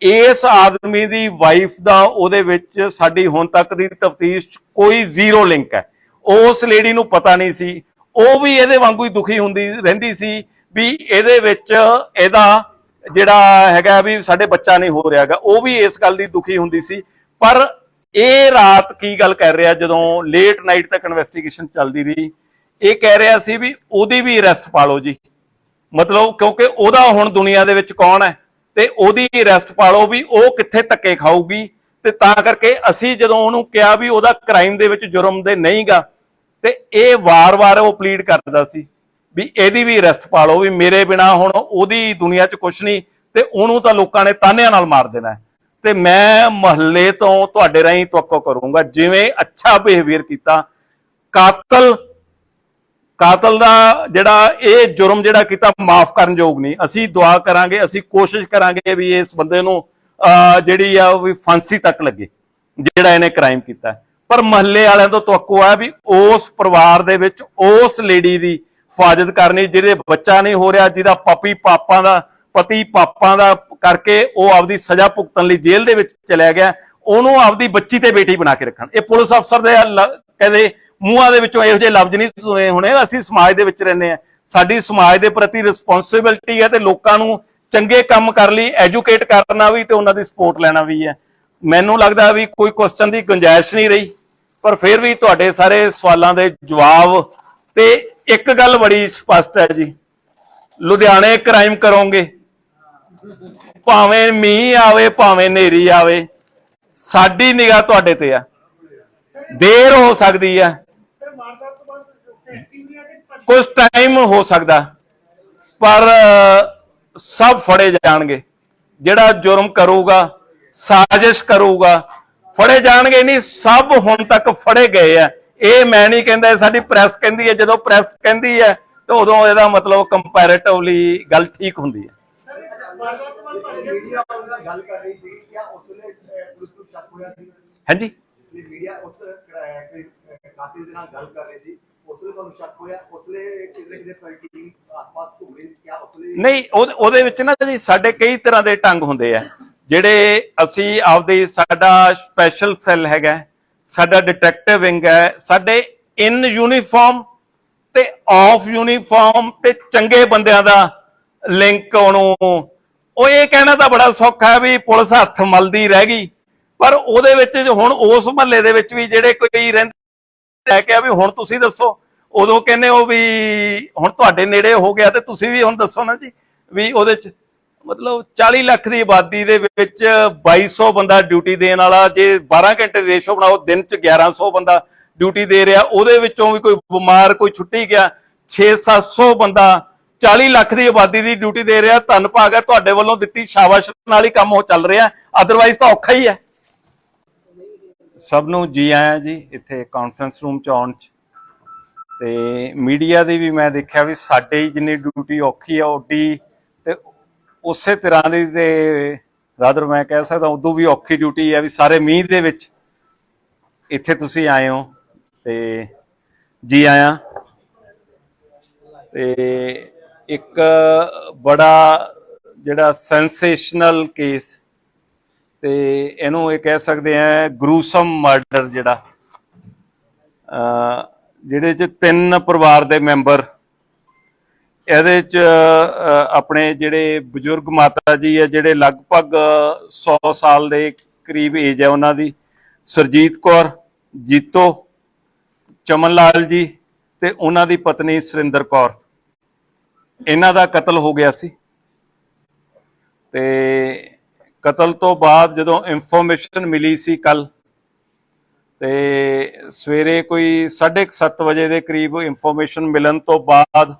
ਇਸ ਆਦਮੀ ਦੀ ਵਾਈਫ ਦਾ ਉਹਦੇ ਵਿੱਚ ਸਾਡੀ ਹੁਣ ਤੱਕ ਦੀ ਤਫਤੀਸ਼ 'ਚ ਕੋਈ ਜ਼ੀਰੋ ਲਿੰਕ ਹੈ। ਉਸ ਲੇਡੀ ਨੂੰ ਪਤਾ ਨਹੀਂ ਸੀ, ਉਹ ਵੀ ਇਹਦੇ ਵਾਂਗੂ ਹੀ ਦੁਖੀ ਹੁੰਦੀ ਰਹਿੰਦੀ ਸੀ ਵੀ ਇਹਦੇ ਵਿੱਚ ਇਹਦਾ ਜਿਹੜਾ ਹੈਗਾ ਵੀ ਸਾਡੇ ਬੱਚਾ ਨਹੀਂ ਹੋ ਰਿਹਾ ਹੈਗਾ, ਉਹ ਵੀ ਇਸ ਗੱਲ ਦੀ ਦੁਖੀ ਹੁੰਦੀ ਸੀ। ਪਰ ਇਹ ਰਾਤ ਕੀ ਗੱਲ ਕਰ ਰਿਹਾ, ਜਦੋਂ ਲੇਟ ਨਾਈਟ ਤੱਕ ਇਨਵੈਸਟੀਗੇਸ਼ਨ ਚੱਲਦੀ ਰਹੀ, ਇਹ ਕਹਿ ਰਿਹਾ ਸੀ ਵੀ ਉਹਦੀ ਵੀ ਅਰੈਸਟ ਪਾ ਲਓ ਜੀ, ਮਤਲਬ ਕਿਉਂਕਿ ਉਹਦਾ ਹੁਣ ਦੁਨੀਆ ਦੇ ਵਿੱਚ ਕੌਣ ਹੈ, ਤੇ ਉਹਦੀ ਅਰੈਸਟ ਪਾ ਲਓ ਵੀ ਉਹ ਕਿੱਥੇ ਧੱਕੇ ਖਾਊਗੀ। ਤੇ ਤਾਂ ਕਰਕੇ ਅਸੀਂ ਜਦੋਂ ਉਹਨੂੰ ਕਿਹਾ ਵੀ ਉਹਦਾ ਕ੍ਰਾਈਮ ਦੇ ਵਿੱਚ ਜੁਰਮ ਦੇ ਨਹੀਂਗਾ, ਤੇ ਇਹ ਵਾਰ-ਵਾਰ ਉਹ ਪਲੀਡ ਕਰਦਾ ਸੀ ਵੀ ਇਹਦੀ ਵੀ ਅਰੈਸਟ ਪਾ ਲਓ, ਵੀ ਮੇਰੇ ਬਿਨਾ ਹੁਣ ਉਹਦੀ ਦੁਨੀਆ 'ਚ ਕੁਛ ਨਹੀਂ, ਤੇ ਉਹਨੂੰ ਤਾਂ ਲੋਕਾਂ ਨੇ ਤਾਨਿਆਂ ਨਾਲ ਮਾਰ ਦੇਣਾ। ਤੇ ਮੈਂ ਮੁਹੱਲੇ ਤੋਂ ਤੁਹਾਡੇ ਰਾਹੀਂ ਤਵੱਕੋ ਕਰੂੰਗਾ, ਜਿਵੇਂ ਅੱਛਾ ਬਿਹੇਵੀਅਰ ਕੀਤਾ, ਕਾਤਲ ਦਾ ਜਿਹੜਾ ਇਹ ਜੁਰਮ ਜਿਹੜਾ ਕੀਤਾ ਮਾਫ ਕਰਨ ਯੋਗ ਨਹੀਂ। ਅਸੀਂ ਦੁਆ ਕਰਾਂਗੇ, ਅਸੀਂ ਕੋਸ਼ਿਸ਼ ਕਰਾਂਗੇ ਵੀ ਇਸ ਬੰਦੇ ਨੂੰ ਜਿਹੜੀ ਆ ਵੀ ਫਾਂਸੀ ਤੱਕ ਲੱਗੇ ਜਿਹੜਾ ਇਹਨੇ ਕ੍ਰਾਈਮ ਕੀਤਾ। ਪਰ ਮੁਹੱਲੇ ਵਾਲਿਆਂ ਤੋਂ ਤਵੱਕੋ ਹੈ ਵੀ ਉਸ ਪਰਿਵਾਰ ਦੇ ਵਿੱਚ ਉਸ ਲੇਡੀ ਦੀ ਹਿਫਾਜ਼ਤ ਕਰਨੀ ਜਿਹਦੇ ਬੱਚਾ ਨਹੀਂ ਹੋ ਰਿਹਾ, ਜਿਹਦਾ ਪਤੀ ਪਾਪਾਂ ਦਾ ਕਰਕੇ ਉਹ ਆਪਦੀ ਸਜ਼ਾ ਭੁਗਤਣ ਲਈ ਜੇਲ੍ਹ ਦੇ ਵਿੱਚ ਚਲਿਆ ਗਿਆ, ਉਹਨੂੰ ਆਪਦੀ ਬੱਚੀ ਤੇ ਬੇਟੀ ਬਣਾ ਕੇ ਰੱਖਣ। ਇਹ ਪੁਲਿਸ ਅਫਸਰ ਦੇ ਕਹਿੰਦੇ ਮੂੰਹਾਂ ਦੇ ਵਿੱਚੋਂ ਇਹੋ ਜਿਹੇ ਲਫ਼ਜ਼ ਨਹੀਂ ਸੁਣੇ ਹੋਣੇ। ਅਸੀਂ ਸਮਾਜ ਦੇ ਵਿੱਚ ਰਹਿੰਦੇ ਆ, ਸਾਡੀ ਸਮਾਜ ਦੇ ਪ੍ਰਤੀ ਰਿਸਪੌਂਸਿਬਿਲਟੀ ਹੈ ਤੇ ਲੋਕਾਂ ਨੂੰ ਚੰਗੇ ਕੰਮ ਕਰਨ ਲਈ ਐਜੂਕੇਟ ਕਰਨਾ ਵੀ ਤੇ ਉਹਨਾਂ ਦੀ ਸਪੋਰਟ ਲੈਣਾ ਵੀ ਹੈ। ਮੈਨੂੰ ਲੱਗਦਾ ਵੀ ਕੋਈ ਕੁਐਸਚਨ ਦੀ ਗੁੰਜਾਇਸ਼ ਨਹੀਂ ਰਹੀ, ਪਰ ਫਿਰ ਵੀ ਤੁਹਾਡੇ ਸਾਰੇ ਸਵਾਲਾਂ ਦੇ ਜਵਾਬ ਤੇ ਇੱਕ ਗੱਲ ਬੜੀ ਸਪਸ਼ਟ ਹੈ ਜੀ, ਲੁਧਿਆਣੇ ਕ੍ਰਾਈਮ ਕਰੋਗੇ, ਭਾਵੇਂ ਮੀਂਹ ਆਵੇ ਭਾਵੇਂ ਹਨੇਰੀ ਆਵੇ, ਸਾਡੀ ਨਿਗਾਹ ਤੁਹਾਡੇ ਤੇ ਆ। ਦੇਰ ਹੋ ਸਕਦੀ ਹੈ, ਕੁਝ ਟਾਈਮ ਹੋ ਸਕਦਾ, ਪਰ ਸਭ ਫੜੇ ਜਾਣਗੇ। ਜਿਹੜਾ ਜੁਰਮ ਕਰੂਗਾ, ਸਾਜ਼ਿਸ਼ ਕਰੂਗਾ, ਫੜੇ ਜਾਣਗੇ। ਨਹੀਂ, ਸਭ ਹੁਣ ਤੱਕ ਫੜੇ ਗਏ ਆ। ਇਹ ਮੈਂ ਨਹੀਂ ਕਹਿੰਦਾ, ਸਾਡੀ ਪ੍ਰੈਸ ਕਹਿੰਦੀ ਹੈ। ਜਦੋਂ ਪ੍ਰੈਸ ਕਹਿੰਦੀ ਹੈ ਤੇ ਉਦੋਂ ਇਹਦਾ ਮਤਲਬ ਕੰਪੈरेटिवली ਗੱਲ ਠੀਕ ਹੁੰਦੀ ਹੈ। मीडिया गल कर रही थी, क्या उसने पुलिस को शक होया थी? हाँ जी, मीडिया उस कातिल दे नाल गल कर रही थी, उसने ਤੁਹਾਨੂੰ ਸ਼ੱਕ ਹੋਇਆ? उसने किसी टीम आसपास घूम रही, क्या उसने ਨਹੀਂ ਉਹਦੇ ਵਿੱਚ ਨਾ ਜੀ ਸਾਡੇ ਕਈ ਤਰ੍ਹਾਂ ਦੇ ਢੰਗ ਹੁੰਦੇ ਆ, ਜਿਹੜੇ ਅਸੀਂ ਆਪਦੇ, ਸਾਡਾ ਸਪੈਸ਼ਲ ਸੈੱਲ ਹੈਗਾ, ਸਾਡਾ ਡਿਟੈਕਟਿਵ ਵਿੰਗ ਹੈ, ਸਾਡੇ ਇਨ ਯੂਨੀਫਾਰਮ ਤੇ ਆਫ ਯੂਨੀਫਾਰਮ ਤੇ ਚੰਗੇ ਬੰਦਿਆਂ ਦਾ ਲਿੰਕ ਉਹਨੂੰ। ਉਹ ਇਹ ਕਹਿਣਾ ਤਾਂ ਬੜਾ ਸੌਖਾ ਹੈ ਵੀ ਪੁਲਿਸ ਹੱਥ ਮਲਦੀ ਰਹਿ ਗਈ, ਪਰ ਉਹਦੇ ਵਿੱਚ ਹੁਣ ਉਸ ਮਹੱਲੇ ਦੇ ਵਿੱਚ ਵੀ ਜਿਹੜੇ ਕੋਈ ਰਹਿੰਦੇ ਲੈ ਕੇ ਆ ਵੀ ਹੁਣ ਤੁਸੀਂ ਦੱਸੋ, ਉਦੋਂ ਕਹਿੰਦੇ ਹੋ ਵੀ ਹੁਣ ਤੁਹਾਡੇ ਨੇੜੇ ਹੋ ਗਿਆ ਤੇ ਤੁਸੀਂ ਵੀ ਹੁਣ ਦੱਸੋ ਨਾ ਜੀ। ਵੀ ਉਹਦੇ ਚ ਮਤਲਬ 40 ਲੱਖ ਦੀ ਆਬਾਦੀ ਦੇ ਵਿੱਚ 2200 ਬੰਦਾ ਡਿਊਟੀ ਦੇਣ ਵਾਲਾ, ਜੇ 12 ਘੰਟੇ ਦੇ ਰੇਸ਼ੋ ਬਣਾਓ, ਦਿਨ ਚ 1100 ਬੰਦਾ ਡਿਊਟੀ ਦੇ ਰਿਹਾ, ਉਹਦੇ ਵਿੱਚੋਂ ਵੀ ਕੋਈ ਬਿਮਾਰ, ਕੋਈ ਛੁੱਟੀ ਗਿਆ, 600-700 ਬੰਦਾ 40 ਲੱਖ ਦੀ ਆਬਾਦੀ ਦੀ ਡਿਊਟੀ ਦੇ ਰਿਹਾ। ਧੰਨ ਭਾਗ ਹੈ, ਤੁਹਾਡੇ ਵੱਲੋਂ ਦਿੱਤੀ ਸ਼ਾਬਾਸ਼ ਨਾਲ ਹੀ ਕੰਮ ਉਹ ਚੱਲ ਰਿਹਾ, ਅਦਰਵਾਈਜ਼ ਤਾਂ ਔਖਾ ਹੀ ਹੈ। ਸਭ ਨੂੰ ਜੀ ਆਇਆਂ ਜੀ ਇੱਥੇ ਕਾਨਫਰੰਸ ਰੂਮ ਚ ਆਉਣ ਚ। ਤੇ ਮੀਡੀਆ ਦੀ ਵੀ ਮੈਂ ਦੇਖਿਆ ਵੀ ਸਾਡੇ ਹੀ ਜਿੰਨੀ ਡਿਊਟੀ ਔਖੀ ਆ ਓਡੀ ਤੇ ਉਸੇ ਤਰ੍ਹਾਂ ਦੀ, ਤੇ ਰਾਦਰ ਮੈਂ ਕਹਿ ਸਕਦਾ ਉਦੋਂ ਵੀ ਔਖੀ ਡਿਊਟੀ ਹੈ ਵੀ ਸਾਰੇ ਮੀਂਹ ਦੇ ਵਿੱਚ ਇੱਥੇ ਤੁਸੀਂ ਆਏ ਹੋ ਤੇ ਜੀ ਆਇਆਂ। ਤੇ ਇੱਕ ਬੜਾ ਜਿਹੜਾ ਸੈਂਸੇਸ਼ਨਲ ਕੇਸ, ਤੇ ਇਹਨੂੰ ਇਹ ਕਹਿ ਸਕਦੇ ਆ ਗਰੂਸਮ ਮਰਡਰ, ਜਿਹੜਾ ਜਿਹਦੇ ਚ 3 ਪਰਿਵਾਰ ਦੇ ਮੈਂਬਰ, ਇਹਦੇ ਚ ਆਪਣੇ ਜਿਹੜੇ ਬਜ਼ੁਰਗ ਮਾਤਾ ਜੀ ਹੈ, ਜਿਹੜੇ ਲਗਭਗ 100 ਸਾਲ ਦੇ ਕਰੀਬ ਏਜ ਹੈ ਉਹਨਾਂ ਦੀ, ਸਰਜੀਤ ਕੌਰ, ਜੀਤੋ, ਚਮਨ ਲਾਲ ਜੀ ਤੇ ਉਹਨਾਂ ਦੀ ਪਤਨੀ ਸੁਰਿੰਦਰ ਕੌਰ, ਇਹਨਾਂ ਦਾ ਕਤਲ ਹੋ ਗਿਆ ਸੀ। ਤੇ ਕਤਲ ਤੋਂ ਬਾਅਦ ਜਦੋਂ ਇਨਫੋਰਮੇਸ਼ਨ ਮਿਲੀ ਸੀ ਕੱਲ, ਤੇ ਸਵੇਰੇ ਕੋਈ 7:30 ਵਜੇ ਦੇ ਕਰੀਬ ਇਨਫੋਰਮੇਸ਼ਨ ਮਿਲਣ ਤੋਂ ਬਾਅਦ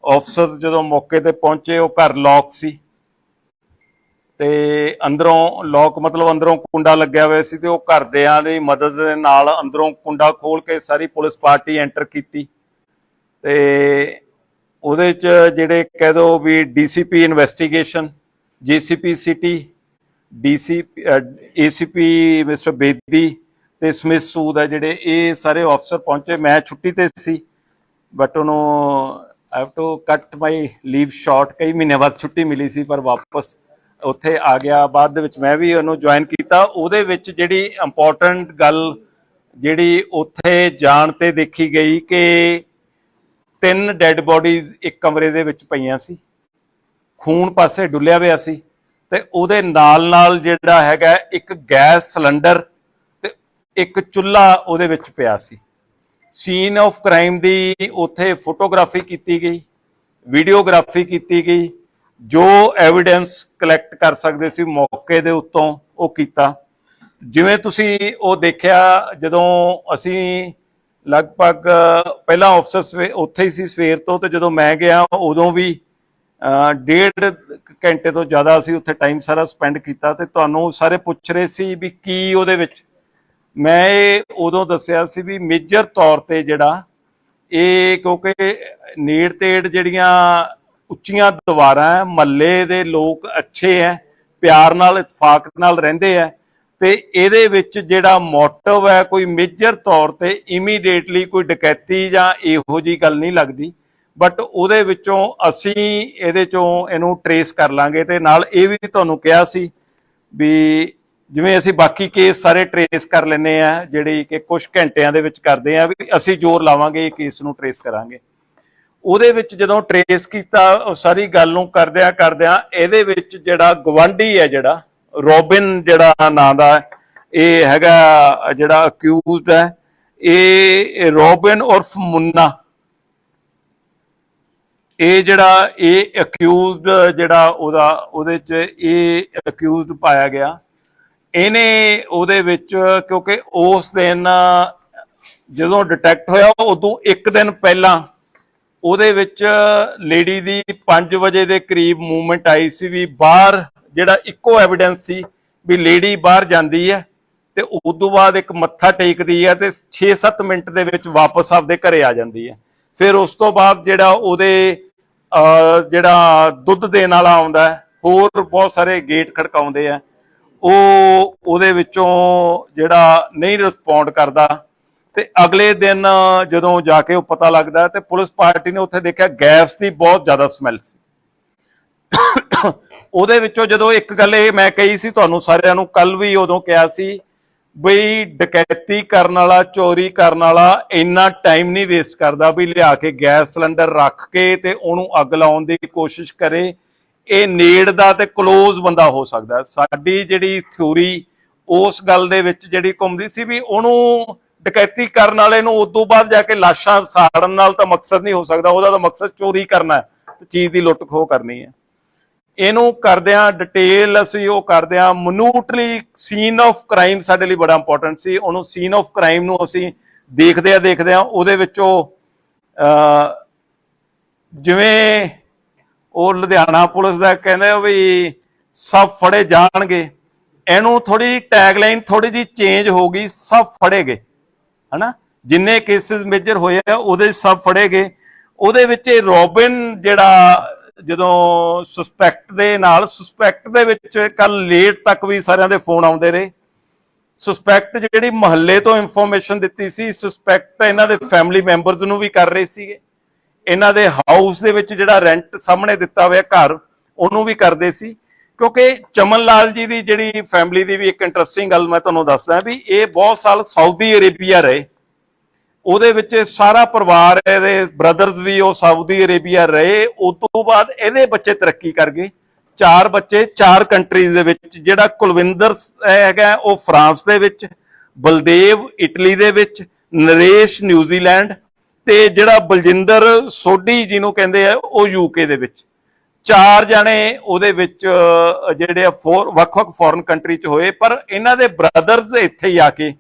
ਅਫਸਰ ਜਦੋਂ ਮੌਕੇ ਤੇ ਪਹੁੰਚੇ, ਉਹ ਘਰ ਲੌਕ ਸੀ ਤੇ ਅੰਦਰੋਂ ਲੌਕ ਮਤਲਬ ਅੰਦਰੋਂ ਕੁੰਡਾ ਲੱਗਿਆ ਹੋਇਆ ਸੀ, ਤੇ ਉਹ ਘਰਦਿਆਂ ਦੀ ਮਦਦ ਦੇ ਨਾਲ ਅੰਦਰੋਂ ਕੁੰਡਾ ਖੋਲ ਕੇ ਸਾਰੀ ਪੁਲਿਸ ਪਾਰਟੀ ਐਂਟਰ ਕੀਤੀ। ਤੇ ਉਹਦੇ ਚ ਜਿਹੜੇ ਕਹਿ ਦੋ ਵੀ DCP investigation, GCP city, ACP mister Bedi ਤੇ ਸਮਿਥ ਸੂਦ ਹੈ, ਜਿਹੜੇ ਇਹ ਸਾਰੇ ਅਫਸਰ ਪਹੁੰਚੇ। ਮੈਂ ਛੁੱਟੀ ਤੇ ਸੀ, ਬਟ ਉਹਨੂੰ ਆਈ ਹੈਵ ਟੂ ਕੱਟ ਮਾਈ ਲੀਵ ਸ਼ਾਰਟ, ਕਈ ਮਹੀਨਿਆਂ ਬਾਅਦ ਛੁੱਟੀ ਮਿਲੀ ਸੀ, ਪਰ ਵਾਪਸ ਉੱਥੇ ਆ ਗਿਆ। ਬਾਅਦ ਦੇ ਵਿੱਚ ਮੈਂ ਵੀ ਉਹਨੂੰ ਜੁਆਇਨ ਕੀਤਾ। ਉਹਦੇ ਵਿੱਚ ਜਿਹੜੀ ਇੰਪੋਰਟੈਂਟ ਗੱਲ ਜਿਹੜੀ ਉੱਥੇ ਜਾਣ ਤੇ ਦੇਖੀ ਗਈ ਕਿ 3 ਡੈਡ ਬੋਡੀਜ਼ ਇੱਕ ਕਮਰੇ ਦੇ ਵਿੱਚ ਪਈਆਂ ਸੀ, ਖੂਨ ਪਾਸੇ ਡੁੱਲਿਆ ਹੋਇਆ ਸੀ, ਤੇ ਉਹਦੇ ਨਾਲ ਜਿਹੜਾ ਹੈਗਾ ਇੱਕ ਗੈਸ ਸਿਲੰਡਰ ਤੇ ਇੱਕ ਚੁੱਲ੍ਹਾ ਉਹਦੇ ਵਿੱਚ ਪਿਆ ਸੀ। ਸੀਨ ਆਫ ਕ੍ਰਾਈਮ ਦੀ ਉੱਥੇ ਫੋਟੋਗ੍ਰਾਫੀ ਕੀਤੀ ਗਈ, ਵੀਡੀਓਗ੍ਰਾਫੀ ਕੀਤੀ ਗਈ, ਜੋ ਐਵੀਡੈਂਸ ਕਲੈਕਟ ਕਰ ਸਕਦੇ ਸੀ ਮੌਕੇ ਦੇ ਉੱਤੋਂ ਉਹ ਕੀਤਾ। ਜਿਵੇਂ ਤੁਸੀਂ ਉਹ ਦੇਖਿਆ, ਜਦੋਂ ਅਸੀਂ ਲਗਭਗ ਪਹਿਲਾਂ ਅਫਸਰ ਉੱਥੇ ਹੀ ਸੀ ਸਵੇਰ ਤੋਂ, ਤੇ ਜਦੋਂ ਮੈਂ ਗਿਆ ਉਦੋਂ ਵੀ 1.5 ਘੰਟੇ ਤੋਂ ਜ਼ਿਆਦਾ ਅਸੀਂ ਉੱਥੇ ਟਾਈਮ ਸਾਰਾ ਸਪੈਂਡ ਕੀਤਾ। ਤੇ ਤੁਹਾਨੂੰ ਸਾਰੇ ਪੁੱਛ ਰਹੇ ਸੀ ਵੀ ਕੀ ਉਹਦੇ ਵਿੱਚ, ਮੈਂ ਇਹ ਉਦੋਂ ਦੱਸਿਆ ਸੀ ਵੀ ਮੇਜਰ ਤੌਰ ਤੇ ਜਿਹੜਾ ਇਹ, ਕਿਉਂਕਿ ਨੇੜ ਤੇੜ ਜਿਹੜੀਆਂ ਉੱਚੀਆਂ ਦੀਵਾਰਾਂ, ਮਹੱਲੇ ਦੇ ਲੋਕ ਅੱਛੇ ਹੈ, ਪਿਆਰ ਨਾਲ ਇਤਫਾਕ ਨਾਲ ਰਹਿੰਦੇ ਹੈ, ਤੇ ਇਹਦੇ ਵਿੱਚ ਜਿਹੜਾ ਮੋਟਿਵ ਹੈ ਕੋਈ ਮੇਜਰ ਤੌਰ ਤੇ ਇਮੀਡੀਏਟਲੀ ਕੋਈ ਡਕੈਤੀ ਜਾਂ ਇਹੋ ਜਿਹੀ ਗੱਲ ਨਹੀਂ ਲੱਗਦੀ। ਬਟ ਉਹਦੇ ਵਿੱਚੋਂ ਅਸੀਂ ਇਹਦੇ ਚੋਂ ਇਹਨੂੰ ਟਰੇਸ ਕਰ ਲਾਂਗੇ। ਤੇ ਨਾਲ ਇਹ ਵੀ ਤੁਹਾਨੂੰ ਕਿਹਾ ਸੀ ਵੀ ਜਿਵੇਂ ਅਸੀਂ ਬਾਕੀ ਕੇਸ ਸਾਰੇ ਟਰੇਸ ਕਰ ਲੈਂਦੇ ਆ, ਜਿਹੜੀ ਕਿ ਕੁਝ ਘੰਟਿਆਂ ਦੇ ਵਿੱਚ ਕਰਦੇ ਆ ਵੀ ਅਸੀਂ ਜ਼ੋਰ ਲਾਵਾਂਗੇ ਇਹ ਕੇਸ ਨੂੰ ਟਰੇਸ ਕਰਾਂਗੇ। ਉਹਦੇ ਵਿੱਚ ਜਦੋਂ ਟਰੇਸ ਕੀਤਾ ਉਹ ਸਾਰੀ ਗੱਲ ਨੂੰ ਕਰਦਿਆਂ ਇਹਦੇ ਵਿੱਚ ਜਿਹੜਾ ਗਵਾਂਢੀ ਹੈ, ਜਿਹੜਾ ਰੋਬਿਨ ਜਿਹੜਾ ਨਾਂ ਦਾ ਇਹ ਹੈਗਾ ਜਿਹੜਾ ਅਕਿਊਜ਼ਡ ਹੈ, ਇਹ ਰੋਬਿਨ ਉਰਫ ਮੁੰਨਾ, ਇਹ ਜਿਹੜਾ ਇਹ ਅਕਿਊਜ਼ਡ ਜਿਹੜਾ ਉਹਦੇ ਚ ਇਹ ਅਕਿਊਜ਼ਡ ਪਾਇਆ ਗਿਆ। ਇਹਨੇ ਉਹਦੇ ਵਿੱਚ ਕਿਉਂਕਿ ਉਸ ਦਿਨ ਜਦੋਂ ਡਿਟੈਕਟ ਹੋਇਆ ਉਦੋਂ ਇੱਕ ਦਿਨ ਪਹਿਲਾਂ ਉਹਦੇ ਵਿੱਚ ਲੇਡੀ ਦੀ 5 ਵਜੇ ਦੇ ਕਰੀਬ ਮੂਵਮੈਂਟ ਆਈ ਸੀ ਵੀ ਬਾਹਰ, ਜਿਹੜਾ ਇੱਕੋ ਐਵੀਡੈਂਸ ਸੀ ਵੀ ਲੇਡੀ ਬਾਹਰ ਜਾਂਦੀ ਹੈ ਤੇ ਉਦੋਂ ਬਾਅਦ ਇੱਕ ਮੱਥਾ ਟੇਕਦੀ ਹੈ ਤੇ 6-7 ਮਿੰਟ ਦੇ ਵਿੱਚ ਵਾਪਸ ਆਪਦੇ ਘਰੇ ਆ ਜਾਂਦੀ ਹੈ। ਫਿਰ ਉਸ ਤੋਂ ਬਾਅਦ ਜਿਹੜਾ ਉਹਦੇ ਜਿਹੜਾ ਦੁੱਧ ਦੇਣ ਵਾਲਾ ਆਉਂਦਾ, ਹੋਰ ਬਹੁਤ ਸਾਰੇ ਗੇਟ ਖੜਕਾਉਂਦੇ ਆ, ਉਹ ਉਹਦੇ ਵਿੱਚੋਂ ਜਿਹੜਾ ਨਹੀਂ ਰਿਸਪੌਂਡ ਕਰਦਾ ਤੇ ਅਗਲੇ ਦਿਨ ਜਦੋਂ ਜਾ ਕੇ ਉਹ ਪਤਾ ਲੱਗਦਾ ਤੇ ਪੁਲਿਸ ਪਾਰਟੀ ਨੇ ਉੱਥੇ ਦੇਖਿਆ ਗੈਸ ਦੀ ਬਹੁਤ ਜ਼ਿਆਦਾ ਸਮੈਲ ਸੀ। ਉਹਦੇ ਵਿੱਚੋਂ ਜਦੋਂ ਇੱਕ ਗੱਲ ਇਹ ਮੈਂ ਕਹੀ ਸੀ ਤੁਹਾਨੂੰ ਸਾਰਿਆਂ ਨੂੰ, ਕੱਲ ਵੀ ਉਦੋਂ ਕਿਹਾ ਸੀ ਬਈ ਡਕੈਤੀ ਕਰਨ ਵਾਲਾ, ਚੋਰੀ ਕਰਨ ਵਾਲਾ ਇੰਨਾ ਟਾਈਮ ਨਹੀਂ ਵੇਸਟ ਕਰਦਾ ਵੀ ਲਿਆ ਕੇ ਗੈਸ ਸਿਲੰਡਰ ਰੱਖ ਕੇ ਤੇ ਉਹਨੂੰ ਅੱਗ ਲਾਉਣ ਦੀ ਕੋਸ਼ਿਸ਼ ਕਰੇ। ਇਹ ਨੇੜ ਦਾ ਤੇ ਕਲੋਜ਼ ਬੰਦਾ ਹੋ ਸਕਦਾ। ਸਾਡੀ ਜਿਹੜੀ ਥਿਊਰੀ ਉਸ ਗੱਲ ਦੇ ਵਿੱਚ ਜਿਹੜੀ ਘੁੰਮਦੀ ਸੀ ਵੀ ਉਹਨੂੰ ਡਕੈਤੀ ਕਰਨ ਵਾਲੇ ਨੂੰ ਉਦੋਂ ਬਾਅਦ ਜਾ ਕੇ ਲਾਸ਼ਾਂ ਸਾੜਨ ਨਾਲ ਤਾਂ ਮਕਸਦ ਨਹੀਂ ਹੋ ਸਕਦਾ, ਉਹਦਾ ਤਾਂ ਮਕਸਦ ਚੋਰੀ ਕਰਨਾ ਤੇ ਚੀਜ਼ ਦੀ ਲੁੱਟ ਖੋਹ ਕਰਨੀ ਹੈ। ਇਹਨੂੰ ਕਰਦਿਆਂ ਡਿਟੇਲ ਅਸੀਂ ਉਹ ਕਰਦਿਆਂ ਮਨੂਟਲੀ ਸੀਨ ਆਫ ਕ੍ਰਾਈਮ ਸਾਡੇ ਲਈ ਬੜਾ ਇੰਪੋਰਟੈਂਟ ਸੀ। ਉਹਨੂੰ ਸੀਨ ਆਫ ਕ੍ਰਾਈਮ ਨੂੰ ਅਸੀਂ ਦੇਖਦਿਆਂ ਉਹਦੇ ਵਿੱਚੋਂ ਜਿਵੇਂ ਉਹ ਲੁਧਿਆਣਾ ਪੁਲਿਸ ਦਾ ਕਹਿੰਦੇ ਵੀ ਸਭ ਫੜੇ ਜਾਣਗੇ, ਇਹਨੂੰ ਥੋੜੀ ਟੈਗਲਾਈਨ ਥੋੜੀ ਜਿਹੀ ਚੇਂਜ ਹੋ ਗਈ, ਸਭ ਫੜੇ ਗਏ, ਹਨਾ। ਜਿੰਨੇ ਕੇਸਿਸ ਮੇਜਰ ਹੋਏ ਆ ਉਹਦੇ ਸਭ ਫੜੇ ਗਏ। ਉਹਦੇ ਵਿੱਚ ਰੋਬਿਨ ਜਿਹੜਾ ਜਦੋਂ ਸਸਪੈਕਟ ਦੇ ਵਿੱਚ ਕੱਲ ਲੇਟ ਤੱਕ ਵੀ ਸਾਰਿਆਂ ਦੇ ਫੋਨ ਆਉਂਦੇ ਰਹੇ। ਸਸਪੈਕਟ ਜਿਹੜੀ ਮਹੱਲੇ ਤੋਂ ਇਨਫੋਰਮੇਸ਼ਨ ਦਿੱਤੀ ਸੀ, ਸਸਪੈਕਟ ਇਹਨਾਂ ਦੇ ਫੈਮਿਲੀ ਮੈਂਬਰਸ ਨੂੰ ਵੀ ਕਰ ਰਹੇ ਸੀਗੇ, ਇਹਨਾਂ ਦੇ ਹਾਊਸ ਦੇ ਵਿੱਚ ਜਿਹੜਾ ਰੈਂਟ ਸਾਹਮਣੇ ਦਿੱਤਾ ਹੋਇਆ ਘਰ ਉਹਨੂੰ ਵੀ ਕਰਦੇ ਸੀ। ਕਿਉਂਕਿ ਚਮਨ ਲਾਲ ਜੀ ਦੀ ਜਿਹੜੀ ਫੈਮਿਲੀ ਦੀ ਵੀ ਇੱਕ ਇੰਟਰਸਟਿੰਗ ਗੱਲ ਮੈਂ ਤੁਹਾਨੂੰ ਦੱਸਦਾ ਵੀ ਇਹ ਬਹੁਤ ਸਾਲ ਸਾਊਦੀ ਅਰੇਬੀਆ ਰਹੇ, ਉਹਦੇ ਵਿੱਚ ਸਾਰਾ ਪਰਿਵਾਰ, ਇਹਦੇ ਬ੍ਰਦਰਸ ਵੀ ਉਹ ਸਾਊਦੀ ਅਰੇਬੀਆ ਰਹੇ। ਉਸ ਤੋਂ ਬਾਅਦ ਇਹਦੇ ਬੱਚੇ ਤਰੱਕੀ ਕਰ ਗਏ, 4 ਬੱਚੇ 4 ਕੰਟਰੀਜ਼ ਦੇ ਵਿੱਚ। ਜਿਹੜਾ ਕੁਲਵਿੰਦਰ ਹੈਗਾ ਉਹ ਫਰਾਂਸ ਦੇ ਵਿੱਚ, ਬਲਦੇਵ ਇਟਲੀ ਦੇ ਵਿੱਚ, ਨਰੇਸ਼ ਨਿਊਜ਼ੀਲੈਂਡ ਤੇ ਜਿਹੜਾ ਬਲਜਿੰਦਰ ਸੋਢੀ ਜਿਹਨੂੰ ਕਹਿੰਦੇ ਆ ਉਹ ਯੂਕੇ ਦੇ ਵਿੱਚ। 4 ਜਾਣੇ ਉਹਦੇ ਵਿੱਚ ਜਿਹੜੇ ਵੱਖ-ਵੱਖ ਫੋਰਨ ਕੰਟਰੀ ਚ ਹੋਏ, ਪਰ ਇਹਨਾਂ ਦੇ ਬ੍ਰਦਰਸ ਇੱਥੇ ਹੀ ਆ ਕੇ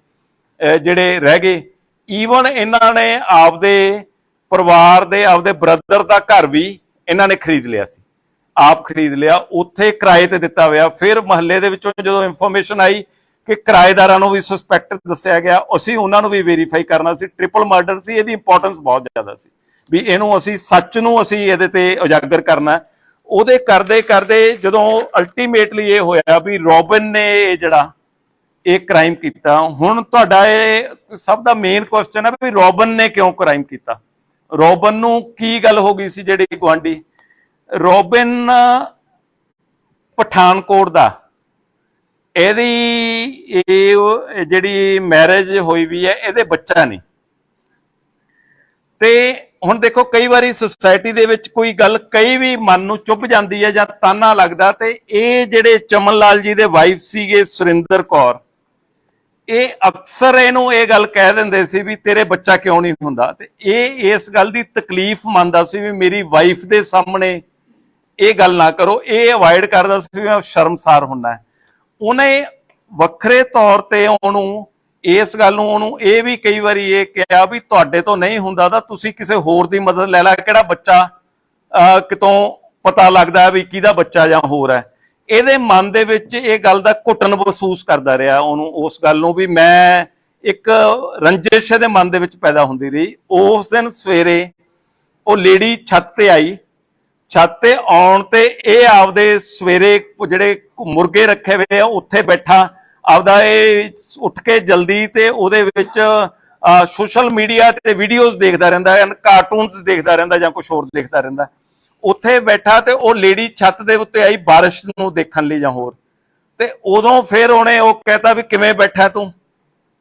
ਜਿਹੜੇ ਰਹਿ ਗਏ। ਈਵਨ ਇਹਨਾਂ ਨੇ ਆਪਦੇ ਪਰਿਵਾਰ ਦੇ ਆਪਦੇ ਬ੍ਰਦਰ ਦਾ ਘਰ ਵੀ ਇਹਨਾਂ ਨੇ ਖਰੀਦ ਲਿਆ ਸੀ, ਆਪ ਖਰੀਦ ਲਿਆ, ਉੱਥੇ ਕਿਰਾਏ ਤੇ ਦਿੱਤਾ ਹੋਇਆ। ਫਿਰ ਮਹੱਲੇ ਦੇ ਵਿੱਚੋਂ ਜਦੋਂ ਇਨਫੋਰਮੇਸ਼ਨ ਆਈ ਕਿ ਕਿਰਾਏਦਾਰਾਂ ਨੂੰ ਵੀ ਸਸਪੈਕਟ ਦੱਸਿਆ ਗਿਆ, ਅਸੀਂ ਉਹਨਾਂ ਨੂੰ ਵੀ ਵੈਰੀਫਾਈ ਕਰਨਾ ਸੀ। ਟ੍ਰਿਪਲ ਮਰਡਰ ਸੀ, ਇਹਦੀ ਇੰਪੋਰਟੈਂਸ ਬਹੁਤ ਜ਼ਿਆਦਾ ਸੀ ਵੀ ਇਹਨੂੰ ਅਸੀਂ ਸੱਚ ਨੂੰ ਅਸੀਂ ਇਹਦੇ ਤੇ ਉਜਾਗਰ ਕਰਨਾ। ਉਹਦੇ ਕਰਦੇ ਜਦੋਂ ਅਲਟੀਮੇਟਲੀ ਇਹ ਹੋਇਆ ਵੀ ਰੋਬਿਨ ਨੇ ਜਿਹੜਾ ਇਹ ਕ੍ਰਾਈਮ ਕੀਤਾ। ਹੁਣ ਤੁਹਾਡਾ ਇਹ ਸਭ ਦਾ ਮੇਨ ਕੁਐਸਚਨ ਹੈ ਵੀ ਰੋਬਿਨ ਨੇ ਕਿਉਂ ਕ੍ਰਾਈਮ ਕੀਤਾ, ਰੋਬਿਨ ਨੂੰ ਕੀ ਗੱਲ ਹੋ ਗਈ ਸੀ। ਜਿਹੜੀ ਗੁਆਂਢੀ ਰੋਬਿਨ ਪਠਾਨਕੋਟ ਦਾ, ਇਹਦੀ ਇਹ ਜਿਹੜੀ ਮੈਰਿਜ ਹੋਈ ਵੀ ਹੈ, ਇਹਦੇ ਬੱਚਾ ਨਹੀਂ। ਤੇ ਹੁਣ ਦੇਖੋ ਕਈ ਵਾਰੀ ਸੁਸਾਇਟੀ ਦੇ ਵਿੱਚ ਕੋਈ ਗੱਲ ਕਈ ਵੀ ਮਨ ਨੂੰ ਚੁੱਭ ਜਾਂਦੀ ਹੈ ਜਾਂ ਤਾਨਾ ਲੱਗਦਾ, ਤੇ ਇਹ ਜਿਹੜੇ ਚਮਨ ਲਾਲ ਜੀ ਦੇ ਵਾਈਫ ਸੀਗੇ ਸੁਰਿੰਦਰ ਕੌਰ, ਇਹ ਅਕਸਰ ਇਹਨੂੰ ਇਹ ਗੱਲ ਕਹਿ ਦਿੰਦੇ ਸੀ ਵੀ ਤੇਰੇ ਬੱਚਾ ਕਿਉਂ ਨਹੀਂ ਹੁੰਦਾ। ਤੇ ਇਹ ਇਸ ਗੱਲ ਦੀ ਤਕਲੀਫ ਮੰਨਦਾ ਸੀ ਵੀ ਮੇਰੀ ਵਾਈਫ ਦੇ ਸਾਹਮਣੇ ਇਹ ਗੱਲ ਨਾ ਕਰੋ, ਇਹ ਅਵਾਇਡ ਕਰਦਾ ਸੀ ਵੀ ਮੈਂ ਸ਼ਰਮਸਾਰ ਹੁੰਦਾ। ਉਹਨੇ ਵੱਖਰੇ ਤੌਰ ਤੇ ਉਹਨੂੰ ਇਸ ਗੱਲ ਨੂੰ ਉਹਨੂੰ ਇਹ ਵੀ ਕਈ ਵਾਰੀ ਇਹ ਕਿਹਾ ਵੀ ਤੁਹਾਡੇ ਤੋਂ ਨਹੀਂ ਹੁੰਦਾ ਤਾਂ ਤੁਸੀਂ ਕਿਸੇ ਹੋਰ ਦੀ ਮਦਦ ਲੈ ਲੈ, ਕਿਹੜਾ ਬੱਚਾ ਕਿਤੋਂ ਪਤਾ ਲੱਗਦਾ ਵੀ ਕਿਹਦਾ ਬੱਚਾ ਜਾਂ ਹੋਰ ਹੈ। ਇਹਦੇ ਮਨ ਦੇ ਵਿੱਚ ਇਹ ਗੱਲ ਦਾ ਘੁੱਟਣ ਮਹਿਸੂਸ ਕਰਦਾ ਰਿਹਾ ਉਹਨੂੰ, ਉਸ ਗੱਲ ਨੂੰ ਵੀ ਮੈਂ ਇੱਕ ਰੰਜਿਸ਼ ਦੇ ਮਨ ਦੇ ਵਿੱਚ ਪੈਦਾ ਹੁੰਦੀ ਰਹੀ। ਉਸ ਦਿਨ ਸਵੇਰੇ ਉਹ ਲੇਡੀ ਛੱਤ ਤੇ ਆਈ, ਛੱਤ ਤੇ ਆਉਣ ਤੇ ਇਹ ਆਪਦੇ ਸਵੇਰੇ ਜਿਹੜੇ ਮੁਰਗੇ ਰੱਖੇ ਹੋਏ ਆ ਉੱਥੇ ਬੈਠਾ ਆਪਦਾ ਇਹ ਉੱਠ ਕੇ ਜਲਦੀ ਤੇ ਉਹਦੇ ਵਿੱਚ ਸੋਸ਼ਲ ਮੀਡੀਆ ਤੇ ਵੀਡੀਓਜ਼ ਦੇਖਦਾ ਰਹਿੰਦਾ, ਕਾਰਟੂਨਸ ਦੇਖਦਾ ਰਹਿੰਦਾ ਜਾਂ ਕੁਝ ਹੋਰ ਦੇਖਦਾ ਰਹਿੰਦਾ। ਉੱਥੇ ਬੈਠਾ ਤੇ ਉਹ ਲੇਡੀ ਛੱਤ ਦੇ ਉੱਤੇ ਆਈ ਬਾਰਿਸ਼ ਨੂੰ ਦੇਖਣ ਲਈ ਜਾਂ ਹੋਰ, ਤੇ ਉਦੋਂ ਫਿਰ ਉਹਨੇ ਉਹ ਕਹਿਤਾ ਵੀ ਕਿਵੇਂ ਬੈਠਾ ਤੂੰ,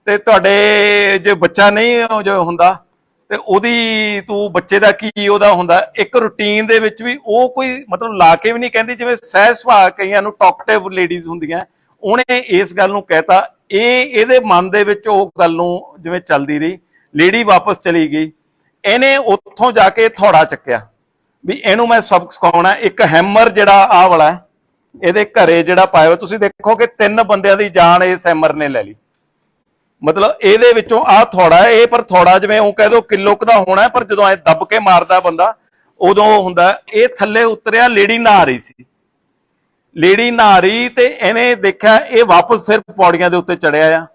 ਤੇ ਤੁਹਾਡੇ ਜੇ ਬੱਚਾ ਨਹੀਂ ਜੋ ਹੁੰਦਾ ਤੇ ਉਹਦੀ ਤੂੰ ਬੱਚੇ ਦਾ ਕੀ ਉਹਦਾ ਹੁੰਦਾ। ਇੱਕ ਰੂਟੀਨ ਦੇ ਵਿੱਚ ਵੀ ਉਹ ਕੋਈ ਮਤਲਬ ਲਾ ਕੇ ਵੀ ਨਹੀਂ ਕਹਿੰਦੀ, ਜਿਵੇਂ ਸਹਿਜ ਸੁਭਾਅ ਕਈਆਂ ਨੂੰ ਟਾਕਟਿਵ ਲੇਡੀਜ਼ ਹੁੰਦੀਆਂ, ਉਹਨੇ ਇਸ ਗੱਲ ਨੂੰ ਕਹਿਤਾ। ਇਹਦੇ ਮਨ ਦੇ ਵਿੱਚ ਉਹ ਗੱਲ ਨੂੰ ਜਿਵੇਂ ਚੱਲਦੀ ਰਹੀ, ਲੇਡੀ ਵਾਪਸ ਚਲੀ ਗਈ, ਇਹਨੇ ਉੱਥੋਂ ਜਾ ਕੇ ਥੋੜਾ ਚੱਕਿਆ ਵੀ ਇਹਨੂੰ ਮੈਂ ਸਬਕ ਸਿਖਾਉਣਾ। ਇੱਕ ਹੈਮਰ ਜਿਹੜਾ ਆਹ ਵਾਲਾ ਇਹਦੇ ਘਰੇ ਜਿਹੜਾ ਪਾਇਆ ਹੋਇਆ, ਤੁਸੀਂ ਦੇਖੋ ਕਿ 3 ਬੰਦਿਆਂ ਦੀ ਜਾਨ ਇਸ ਹੈਮਰ ਨੇ ਲੈ ਲਈ। ਮਤਲਬ ਇਹਦੇ ਵਿੱਚੋਂ ਆਹ ਥੋੜਾ ਹੈ, ਇਹ ਪਰ ਥੋੜਾ ਜਿਵੇਂ ਉਹ ਕਹਿ ਦੋ ਕਿਲੋ ਕੁ ਦਾ ਹੋਣਾ, ਪਰ ਜਦੋਂ ਐ ਦੱਬ ਕੇ ਮਾਰਦਾ ਬੰਦਾ ਉਦੋਂ ਹੁੰਦਾ। ਇਹ ਥੱਲੇ ਉਤਰਿਆ, ਲੇਡੀ ਨਹਾ ਰਹੀ ਸੀ, ਲੇਡੀ ਨਹਾ ਰਹੀ, ਤੇ ਇਹਨੇ ਦੇਖਿਆ ਇਹ ਵਾਪਸ ਫਿਰ ਪੌੜੀਆਂ ਦੇ ਉੱਤੇ ਚੜਿਆ ਆ।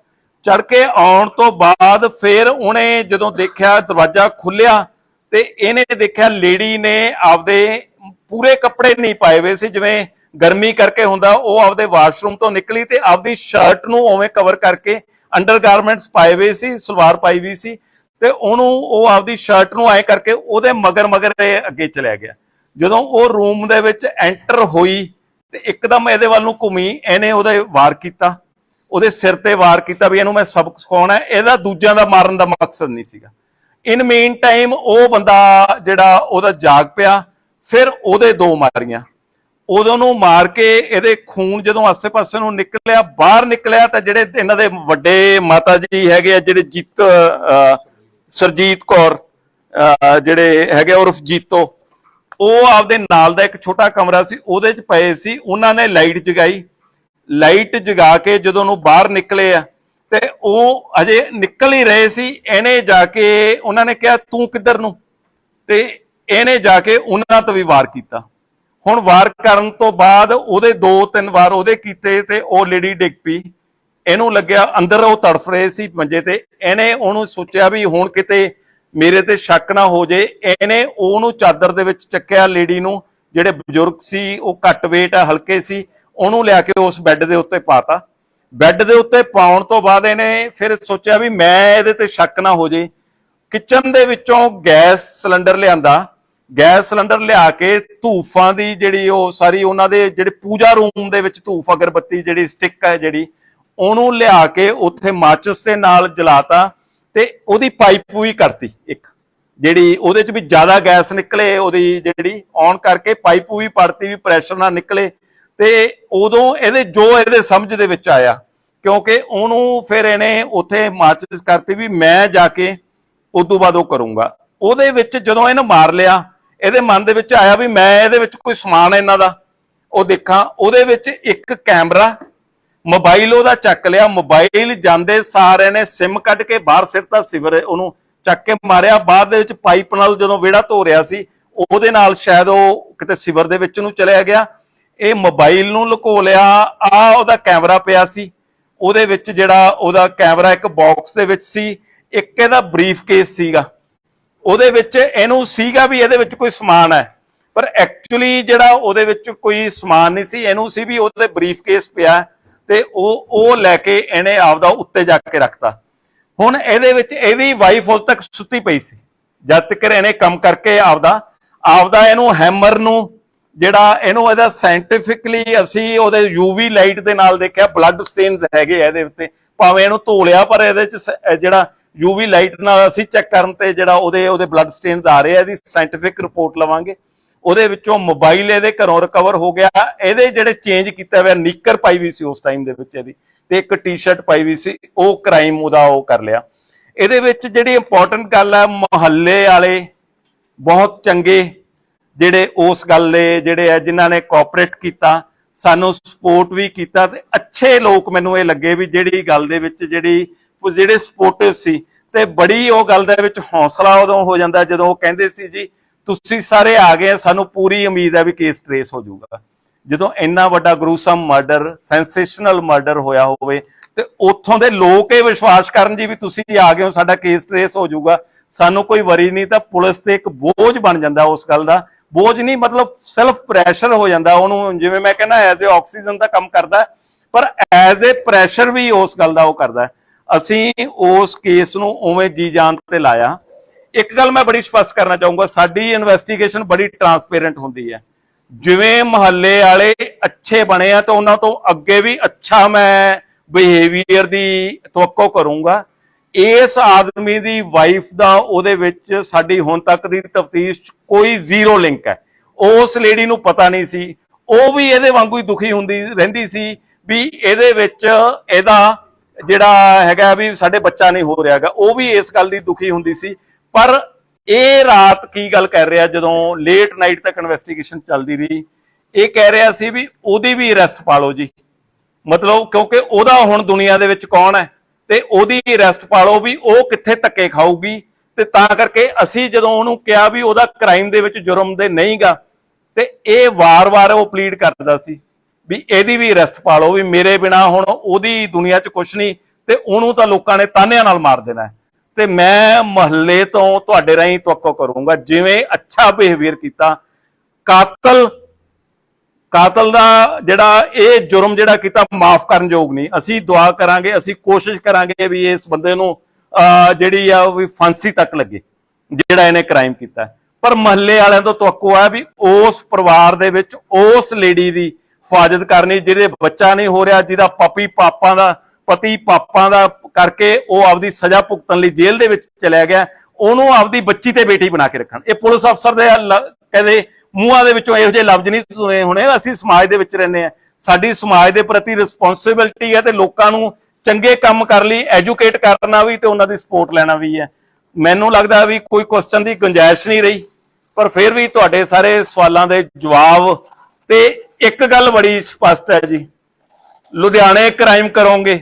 ਚੜ ਕੇ ਆਉਣ ਤੋਂ ਬਾਅਦ ਫਿਰ ਉਹਨੇ ਜਦੋਂ ਦੇਖਿਆ ਦਰਵਾਜ਼ਾ ਖੁੱਲਿਆ ਤੇ ਇਹਨੇ ਦੇਖਿਆ ਲੇਡੀ ਨੇ ਆਪਦੇ ਪੂਰੇ ਕੱਪੜੇ ਨਹੀਂ ਪਾਏ ਹੋਏ ਸੀ, ਜਿਵੇਂ ਗਰਮੀ ਕਰਕੇ ਹੁੰਦਾ। ਉਹ ਆਪਦੇ ਵਾਸ਼ਰੂਮ ਤੋਂ ਨਿਕਲੀ ਤੇ ਆਪਦੀ ਸ਼ਰਟ ਨੂੰ ਉਵੇਂ ਕਵਰ ਕਰਕੇ ਅੰਡਰਗਾਰਮੈਂਟਸ ਪਾਏ ਹੋਏ ਸੀ, ਸਲਵਾਰ ਪਾਈ ਵੀ ਸੀ, ਤੇ ਉਹਨੂੰ ਉਹ ਆਪਦੀ ਸ਼ਰਟ ਨੂੰ ਐ ਕਰਕੇ ਉਹਦੇ ਮਗਰ ਮਗਰ ਇਹ ਅੱਗੇ ਚਲਿਆ ਗਿਆ। ਜਦੋਂ ਉਹ ਰੂਮ ਦੇ ਵਿੱਚ ਐਂਟਰ ਹੋਈ ਤੇ ਇੱਕਦਮ ਇਹਦੇ ਵੱਲ ਨੂੰ ਘੁੰਮੀ, ਇਹਨੇ ਉਹਦੇ ਵਾਰ ਕੀਤਾ, ਉਹਦੇ ਸਿਰ ਤੇ ਵਾਰ ਕੀਤਾ ਵੀ ਇਹਨੂੰ ਮੈਂ ਸਬਕ ਸਿਖਾਉਣਾ। ਇਹਦਾ ਦੂਜਿਆਂ ਦਾ ਮਾਰਨ ਦਾ ਮਕਸਦ ਨਹੀਂ ਸੀਗਾ। ਇਨ ਮੇਨ ਟਾਈਮ ਉਹ ਬੰਦਾ ਜਿਹੜਾ ਉਹਦਾ ਜਾਗ ਪਿਆ, ਫਿਰ ਉਹਦੇ 2 ਮਾਰੀਆਂ, ਉਦੋਂ ਨੂੰ ਮਾਰ ਕੇ ਇਹਦੇ ਖੂਨ ਜਦੋਂ ਆਸੇ-ਪਾਸੇ ਨੂੰ ਨਿਕਲਿਆ, ਬਾਹਰ ਨਿਕਲਿਆ, ਤਾਂ ਜਿਹੜੇ ਇਹਨਾਂ ਦੇ ਵੱਡੇ ਮਾਤਾ ਜੀ ਹੈਗੇ ਆ, ਜਿਹੜੇ ਸਰਜੀਤ ਕੌਰ ਜਿਹੜੇ ਹੈਗੇ ਉਰਫ ਜੀਤੋ, ਉਹ ਆਪਦੇ ਨਾਲ ਦਾ ਇੱਕ ਛੋਟਾ ਕਮਰਾ ਸੀ, ਉਹਦੇ 'ਚ ਪਏ ਸੀ। ਉਹਨਾਂ ਨੇ ਲਾਈਟ ਜਗਾਈ, ਲਾਈਟ ਜਗਾ ਕੇ ਜਦੋਂ ਉਹਨੂੰ ਬਾਹਰ ਨਿਕਲੇ ਆ ਤੇ ਉਹ ਅਜੇ ਨਿਕਲ ਹੀ ਰਹੇ ਸੀ, ਇਹਨੇ ਜਾ ਕੇ ਉਹਨਾਂ ਨੇ ਕਿਹਾ ਤੂੰ ਕਿੱਧਰ ਨੂੰ, ਤੇ ਇਹਨੇ ਜਾ ਕੇ ਉਹਨਾਂ ਤੋਂ ਵੀ ਵਾਰ ਕੀਤਾ। ਹੁਣ ਵਾਰ ਕਰਨ ਤੋਂ ਬਾਅਦ ਉਹਦੇ 2-3 ਵਾਰ ਉਹਦੇ ਕੀਤੇ ਤੇ ਉਹ ਲੇਡੀ ਡਿੱਗ ਪਈ। ਇਹਨੂੰ ਲੱਗਿਆ ਅੰਦਰ ਉਹ ਤੜਫ ਰਹੇ ਸੀ ਮੰਜੇ ਤੇ, ਇਹਨੇ ਉਹਨੂੰ ਸੋਚਿਆ ਵੀ ਹੁਣ ਕਿਤੇ ਮੇਰੇ ਤੇ ਸ਼ੱਕ ਨਾ ਹੋ ਜੇ। ਇਹਨੇ ਉਹਨੂੰ ਚਾਦਰ ਦੇ ਵਿੱਚ ਚੱਕਿਆ, ਲੇਡੀ ਨੂੰ, ਜਿਹੜੇ ਬਜ਼ੁਰਗ ਸੀ ਉਹ ਘੱਟ weight ਆ, ਹਲਕੇ ਸੀ, ਉਹਨੂੰ ਲਿਆ ਕੇ ਉਸ ਬੈੱਡ ਦੇ ਉੱਤੇ ਪਾਤਾ। ਬੈੱਡ ਦੇ ਉੱਤੇ ਪਾਉਣ ਤੋਂ ਬਾਅਦ ਇਹਨੇ ਫਿਰ ਸੋਚਿਆ ਵੀ ਮੈਂ ਇਹਦੇ ਤੇ ਸ਼ੱਕ ਨਾ ਹੋ ਜੇ। ਕਿਚਨ ਦੇ ਵਿੱਚੋਂ ਗੈਸ ਸਿਲੰਡਰ ਲਿਆਂਦਾ, ਗੈਸ ਸਿਲੰਡਰ ਲਿਆ ਕੇ ਧੂਫਾਂ ਦੀ ਜਿਹੜੀ ਉਹ ਸਾਰੀ ਉਹਨਾਂ ਦੇ ਜਿਹੜੇ ਪੂਜਾ ਰੂਮ ਦੇ ਵਿੱਚ ਧੂਫ ਅਗਰਬੱਤੀ ਜਿਹੜੀ ਸਟਿਕ ਹੈ ਜਿਹੜੀ, ਉਹਨੂੰ ਲਿਆ ਕੇ ਉੱਥੇ ਮਾਚਿਸ ਦੇ ਨਾਲ ਜਲਾਤਾ ਤੇ ਉਹਦੀ ਪਾਈਪ ਵੀ ਕਰਤੀ ਇੱਕ, ਜਿਹੜੀ ਉਹਦੇ 'ਚ ਵੀ ਜ਼ਿਆਦਾ ਗੈਸ ਨਿਕਲੇ, ਉਹਦੀ ਜਿਹੜੀ ਔਨ ਕਰਕੇ ਪਾਈਪ ਵੀ ਪੜਤੀ ਵੀ ਪ੍ਰੈਸ਼ਰ ਨਾਲ ਨਿਕਲੇ। ਤੇ ਉਦੋਂ ਇਹਦੇ ਸਮਝ ਦੇ ਵਿੱਚ ਆਇਆ, ਕਿਉਂਕਿ ਉਹਨੂੰ ਫਿਰ ਇਹਨੇ ਉੱਥੇ ਮਾਚਿਸ ਕਰਤੀ ਵੀ ਮੈਂ ਜਾ ਕੇ ਉਦੋਂ ਬਾਅਦ ਉਹ ਕਰੂੰਗਾ। ਉਹਦੇ ਵਿੱਚ ਜਦੋਂ ਇਹਨੇ ਮਾਰ ਲਿਆ, ਇਹਦੇ ਮਨ ਦੇ ਵਿੱਚ ਆਇਆ ਵੀ ਮੈਂ ਇਹਦੇ ਵਿੱਚ ਕੋਈ ਸਮਾਨ ਇਹਨਾਂ ਦਾ ਉਹ ਦੇਖਾਂ। ਉਹਦੇ ਵਿੱਚ ਇੱਕ ਕੈਮਰਾ, ਮੋਬਾਈਲ ਉਹਦਾ ਚੱਕ ਲਿਆ, ਮੋਬਾਈਲ ਜਾਂਦੇ ਸਾਰੇ ਨੇ ਸਿਮ ਕੱਢ ਕੇ ਬਾਹਰ ਸਿੱਟਤਾ, ਸਿਵਰ ਉਹਨੂੰ ਚੱਕ ਕੇ ਮਾਰਿਆ। ਬਾਅਦ ਦੇ ਵਿੱਚ ਪਾਈਪ ਨਾਲ ਜਦੋਂ ਵਿਹੜਾ ਧੋ ਰਿਹਾ ਸੀ, ਉਹਦੇ ਨਾਲ ਸ਼ਾਇਦ ਉਹ ਕਿਤੇ ਸਿਵਰ ਦੇ ਵਿੱਚ ਨੂੰ ਚਲਿਆ ਗਿਆ। ਇਹ ਮੋਬਾਈਲ ਨੂੰ ਲੁਕੋ ਲਿਆ। ਆ ਉਹਦਾ ਕੈਮਰਾ ਪਿਆ ਸੀ, ਉਹਦੇ ਵਿੱਚ ਜਿਹੜਾ ਉਹਦਾ ਕੈਮਰਾ ਇੱਕ ਬਾਕਸ ਦੇ ਵਿੱਚ ਸੀ, ਇੱਕ ਇਹਦਾ ਬਰੀਫ ਕੇਸ ਸੀਗਾ, ਉਹਦੇ ਵਿੱਚ ਇਹਨੂੰ ਸੀਗਾ ਵੀ ਇਹਦੇ ਵਿੱਚ ਕੋਈ ਸਮਾਨ ਹੈ, ਪਰ ਐਕਚੁਅਲੀ ਜਿਹੜਾ ਉਹਦੇ ਵਿੱਚ ਕੋਈ ਸਮਾਨ ਨਹੀਂ ਸੀ। ਇਹਨੂੰ ਸੀ ਵੀ ਉਹਦੇ ਬਰੀਫ ਕੇਸ ਪਿਆ ਤੇ ਉਹ ਲੈ ਕੇ ਇਹਨੇ ਆਪਦਾ ਉੱਤੇ ਜਾ ਕੇ ਰੱਖਤਾ। ਹੁਣ ਇਹਦੇ ਵਿੱਚ ਇਹਦੀ ਵਾਈਫ ਉਦੋਂ ਤੱਕ ਸੁੱਤੀ ਪਈ ਸੀ, ਜਦ ਤੱਕ ਇਹਨੇ ਕੰਮ ਕਰਕੇ ਆਪਦਾ ਇਹਨੂੰ ਹੈਮਰ ਨੂੰ ਜਿਹੜਾ ਇਹਦਾ ਸਾਇੰਟੀਫਿਕਲੀ ਅਸੀਂ ਉਹਦੇ ਯੂਵੀ ਲਾਈਟ ਦੇ ਨਾਲ ਦੇਖਿਆ, ਬਲੱਡ ਸਟੇਨਸ ਹੈਗੇ ਆ ਇਹਦੇ ਉੱਤੇ, ਭਾਵੇਂ ਇਹਨੂੰ ਧੋ ਲਿਆ ਪਰ ਇਹਦੇ ਚ ਜਿਹੜਾ ਯੂਵੀ ਲਾਈਟ ਨਾਲ ਅਸੀਂ ਚੈੱਕ ਕਰਨ ਤੇ ਜਿਹੜਾ ਉਹਦੇ ਬਲੱਡ ਸਟੇਨਸ ਆ ਰਹੇ ਆ, ਇਹਦੀ ਸਾਇੰਟੀਫਿਕ ਰਿਪੋਰਟ ਲਵਾਂਗੇ। ਉਹਦੇ ਵਿੱਚੋਂ ਮੋਬਾਈਲ ਇਹਦੇ ਘਰੋਂ ਰਿਕਵਰ ਹੋ ਗਿਆ। ਇਹਦੇ ਜਿਹੜੇ ਚੇਂਜ ਕੀਤਾ ਹੋਇਆ, ਨੀਕਰ ਪਾਈ ਵੀ ਸੀ ਉਸ ਟਾਈਮ ਦੇ ਵਿੱਚ ਇਹਦੀ, ਤੇ ਇੱਕ ਟੀ-ਸ਼ਰਟ ਪਾਈ ਵੀ ਸੀ, ਉਹ ਕ੍ਰਾਈਮ ਉਹਦਾ ਉਹ ਕਰ ਲਿਆ। ਇਹਦੇ ਵਿੱਚ ਜਿਹੜੀ ਇੰਪੋਰਟੈਂਟ ਗੱਲ ਹੈ, ਮੁਹੱਲੇ ਵਾਲੇ ਬਹੁਤ ਚੰਗੇ ਜਿਹੜੇ ਉਸ ਗੱਲ ਦੇ ਜਿਹੜੇ ਆ ਜਿਨ੍ਹਾਂ ਨੇ ਕੋਆਪਰੇਟ ਕੀਤਾ, ਸਾਨੂੰ ਸਪੋਰਟ ਵੀ ਕੀਤਾ, ਤੇ ਅੱਛੇ ਲੋਕ ਮੈਨੂੰ ਇਹ ਲੱਗੇ ਵੀ ਜਿਹੜੀ ਗੱਲ ਦੇ ਵਿੱਚ ਜਿਹੜੇ ਸਪੋਰਟਿਵ ਸੀ। ਤੇ ਬੜੀ ਉਹ ਗੱਲ ਦੇ ਵਿੱਚ ਹੌਸਲਾ ਉਦੋਂ ਹੋ ਜਾਂਦਾ ਜਦੋਂ ਉਹ ਕਹਿੰਦੇ ਸੀ ਜੀ ਤੁਸੀਂ ਸਾਰੇ ਆ ਗਏ, ਸਾਨੂੰ ਪੂਰੀ ਉਮੀਦ ਹੈ ਵੀ ਕੇਸ ਟ੍ਰੇਸ ਹੋ ਜਾਊਗਾ। ਜਦੋਂ ਇੰਨਾ ਵੱਡਾ ਗਰੂਸਮ ਮਰਡਰ, ਸੈਂਸੇਸ਼ਨਲ ਮਰਡਰ ਹੋਇਆ ਹੋਵੇ ਤੇ ਉੱਥੋਂ ਦੇ ਲੋਕ ਇਹ ਵਿਸ਼ਵਾਸ ਕਰਨ ਜੀ ਵੀ ਤੁਸੀਂ ਆ ਗਏ ਹੋ, ਸਾਡਾ ਕੇਸ ਟ੍ਰੇਸ ਹੋ ਜਾਊਗਾ, ਸਾਨੂੰ ਕੋਈ ਵਰੀ ਨਹੀਂ, ਤਾਂ ਪੁਲਿਸ ਤੇ ਇੱਕ ਬੋਝ ਬਣ ਜਾਂਦਾ। ਉਸ ਗੱਲ ਦਾ ਬੋਝ ਨਹੀਂ, ਮਤਲਬ ਸੈਲਫ ਪ੍ਰੈਸ਼ਰ ਹੋ ਜਾਂਦਾ ਉਹਨੂੰ, ਜਿਵੇਂ ਮੈਂ ਕਹਿੰਦਾ ਐਜ਼ ਏ ਆਕਸੀਜਨ ਦਾ ਕੰਮ ਕਰਦਾ, ਪਰ ਐਜ਼ ਏ ਪ੍ਰੈਸ਼ਰ ਵੀ ਉਸ ਗੱਲ ਦਾ ਉਹ ਕਰਦਾ। ਅਸੀਂ ਉਸ ਕੇਸ ਨੂੰ ਉਵੇਂ ਜੀ ਜਾਨ ਤੇ ਲਾਇਆ। ਇੱਕ ਗੱਲ ਮੈਂ ਬੜੀ ਸਪਸ਼ਟ ਕਰਨਾ ਚਾਹੂੰਗਾ, ਸਾਡੀ ਇਨਵੈਸਟੀਗੇਸ਼ਨ ਬੜੀ ਟਰਾਂਸਪੇਰੈਂਟ ਹੁੰਦੀ ਹੈ। ਜਿਵੇਂ ਮਹੱਲੇ ਵਾਲੇ ਅੱਛੇ ਬਣੇ ਆ ਤਾਂ ਉਹਨਾਂ ਤੋਂ ਅੱਗੇ ਵੀ ਅੱਛਾ ਮੈਂ ਬਿਹੇਵੀਅਰ ਦੀ ਤਵੱਕੋ ਕਰੂੰਗਾ। ਇਸ ਆਦਮੀ ਦੀ ਵਾਈਫ ਦਾ ਉਹਦੇ ਵਿੱਚ ਸਾਡੀ ਹੁਣ ਤੱਕ ਦੀ ਤਫਤੀਸ਼ ਕੋਈ ਜ਼ੀਰੋ ਲਿੰਕ ਹੈ। ਉਸ ਲੇਡੀ ਨੂੰ ਪਤਾ ਨਹੀਂ ਸੀ, ਉਹ ਵੀ ਇਹਦੇ ਵਾਂਗੂ ਹੀ ਦੁਖੀ ਹੁੰਦੀ ਰਹਿੰਦੀ ਸੀ ਵੀ ਇਹਦੇ ਵਿੱਚ ਇਹਦਾ ਜਿਹੜਾ ਹੈਗਾ ਵੀ ਸਾਡੇ ਬੱਚਾ ਨਹੀਂ ਹੋ ਰਿਹਾ ਹੈਗਾ, ਉਹ ਵੀ ਇਸ ਗੱਲ ਦੀ ਦੁਖੀ ਹੁੰਦੀ ਸੀ। ਪਰ ਇਹ ਰਾਤ ਕੀ ਗੱਲ ਕਰ ਰਿਹਾ, ਜਦੋਂ ਲੇਟ ਨਾਈਟ ਤੱਕ ਇਨਵੈਸਟੀਗੇਸ਼ਨ ਚੱਲਦੀ ਰਹੀ, ਇਹ ਕਹਿ ਰਿਹਾ ਸੀ ਵੀ ਉਹਦੀ ਵੀ ਅਰੈਸਟ ਪਾ ਲਓ ਜੀ, ਮਤਲਬ ਕਿਉਂਕਿ ਉਹਦਾ ਹੁਣ ਦੁਨੀਆ ਦੇ ਵਿੱਚ ਕੌਣ ਹੈ ਤੇ ਉਹਦੀ ਅਰੈਸਟ ਪਾ ਲਓ ਵੀ ਉਹ ਕਿੱਥੇ ਧੱਕੇ ਖਾਊਗੀ। ਤੇ ਤਾਂ ਕਰਕੇ ਅਸੀਂ ਜਦੋਂ ਉਹਨੂੰ ਕਿਹਾ ਵੀ ਉਹਦਾ ਕ੍ਰਾਈਮ ਦੇ ਵਿੱਚ ਜੁਰਮ ਦੇ ਨਹੀਂਗਾ, ਤੇ ਇਹ ਵਾਰ-ਵਾਰ ਉਹ ਪਲੀਡ ਕਰਦਾ ਸੀ ਵੀ ਇਹਦੀ ਵੀ ਅਰੈਸਟ ਪਾ ਲਓ, ਵੀ ਮੇਰੇ ਬਿਨਾ ਹੁਣ ਉਹਦੀ ਦੁਨੀਆ 'ਚ ਕੁਛ ਨਹੀਂ ਤੇ ਉਹਨੂੰ ਤਾਂ ਲੋਕਾਂ ਨੇ ਤਾਨਿਆਂ ਨਾਲ ਮਾਰ ਦੇਣਾ। ਤੇ ਮੈਂ ਮਹੱਲੇ ਤੋਂ ਤੁਹਾਡੇ ਰਾਹੀਂ ਤਵੱਕੋ ਕਰੂੰਗਾ, ਜਿਵੇਂ ਅੱਛਾ ਬਿਹੇਵੀਅਰ ਕੀਤਾ, ਕਾਤਲ ਦਾ ਜਿਹੜਾ ਇਹ ਜੁਰਮ ਜਿਹੜਾ ਕੀਤਾ ਮਾਫ ਕਰਨ ਯੋਗ ਨਹੀਂ। ਅਸੀਂ ਦੁਆ ਕਰਾਂਗੇ, ਅਸੀਂ ਕੋਸ਼ਿਸ਼ ਕਰਾਂਗੇ ਵੀ ਇਸ ਬੰਦੇ ਨੂੰ ਜਿਹੜੀ ਆ ਵੀ ਫਾਂਸੀ ਤੱਕ ਲੱਗੇ ਜਿਹੜਾ ਇਹਨੇ ਕ੍ਰਾਈਮ ਕੀਤਾ। ਪਰ ਮਹੱਲੇ ਵਾਲਿਆਂ ਤੋਂ ਤਵੱਕੋ ਹੈ ਵੀ ਉਸ ਪਰਿਵਾਰ ਦੇ ਵਿੱਚ ਉਸ ਲੇਡੀ ਦੀ ਹਿਫਾਜ਼ਤ ਕਰਨੀ ਜਿਹਦੇ ਬੱਚਾ ਨਹੀਂ ਹੋ ਰਿਹਾ, ਜਿਹਦਾ ਪਤੀ ਪਾਪਾਂ ਦਾ ਕਰਕੇ ਉਹ ਆਪਦੀ ਸਜ਼ਾ ਭੁਗਤਣ ਲਈ ਜੇਲ੍ਹ ਦੇ ਵਿੱਚ ਚਲਿਆ ਗਿਆ, ਉਹਨੂੰ ਆਪਦੀ ਬੱਚੀ ਤੇ ਬੇਟੀ ਬਣਾ ਕੇ ਰੱਖਣ। ਇਹ ਪੁਲਿਸ ਅਫਸਰ ਦੇ ਕਹਿੰਦੇ ਮੂੰਹਾਂ ਦੇ ਵਿੱਚੋਂ ਇਹੋ ਜਿਹੇ ਲਫ਼ਜ਼ ਨਹੀਂ ਸੁਣੇ ਹੋਣੇ। ਅਸੀਂ ਸਮਾਜ ਦੇ ਵਿੱਚ ਰਹਿੰਦੇ ਹਾਂ, ਸਾਡੀ ਸਮਾਜ ਦੇ ਪ੍ਰਤੀ ਰਿਸਪੌਂਸਿਬਿਲਟੀ ਹੈ ਤੇ ਲੋਕਾਂ ਨੂੰ ਚੰਗੇ ਕੰਮ ਕਰਨ ਲਈ ਐਜੂਕੇਟ ਕਰਨਾ ਵੀ ਤੇ ਉਹਨਾਂ ਦੀ ਸਪੋਰਟ ਲੈਣਾ ਵੀ ਹੈ। ਮੈਨੂੰ ਲੱਗਦਾ ਵੀ ਕੋਈ ਕੁਐਸਚਨ ਦੀ ਗੁੰਜਾਇਸ਼ ਨਹੀਂ ਰਹੀ, ਪਰ ਫਿਰ ਵੀ ਤੁਹਾਡੇ ਸਾਰੇ ਸਵਾਲਾਂ ਦੇ ਜਵਾਬ ਤੇ ਇੱਕ ਗੱਲ ਬੜੀ ਸਪਸ਼ਟ ਹੈ ਜੀ, ਲੁਧਿਆਣੇ ਕ੍ਰਾਈਮ ਕਰੋਗੇ,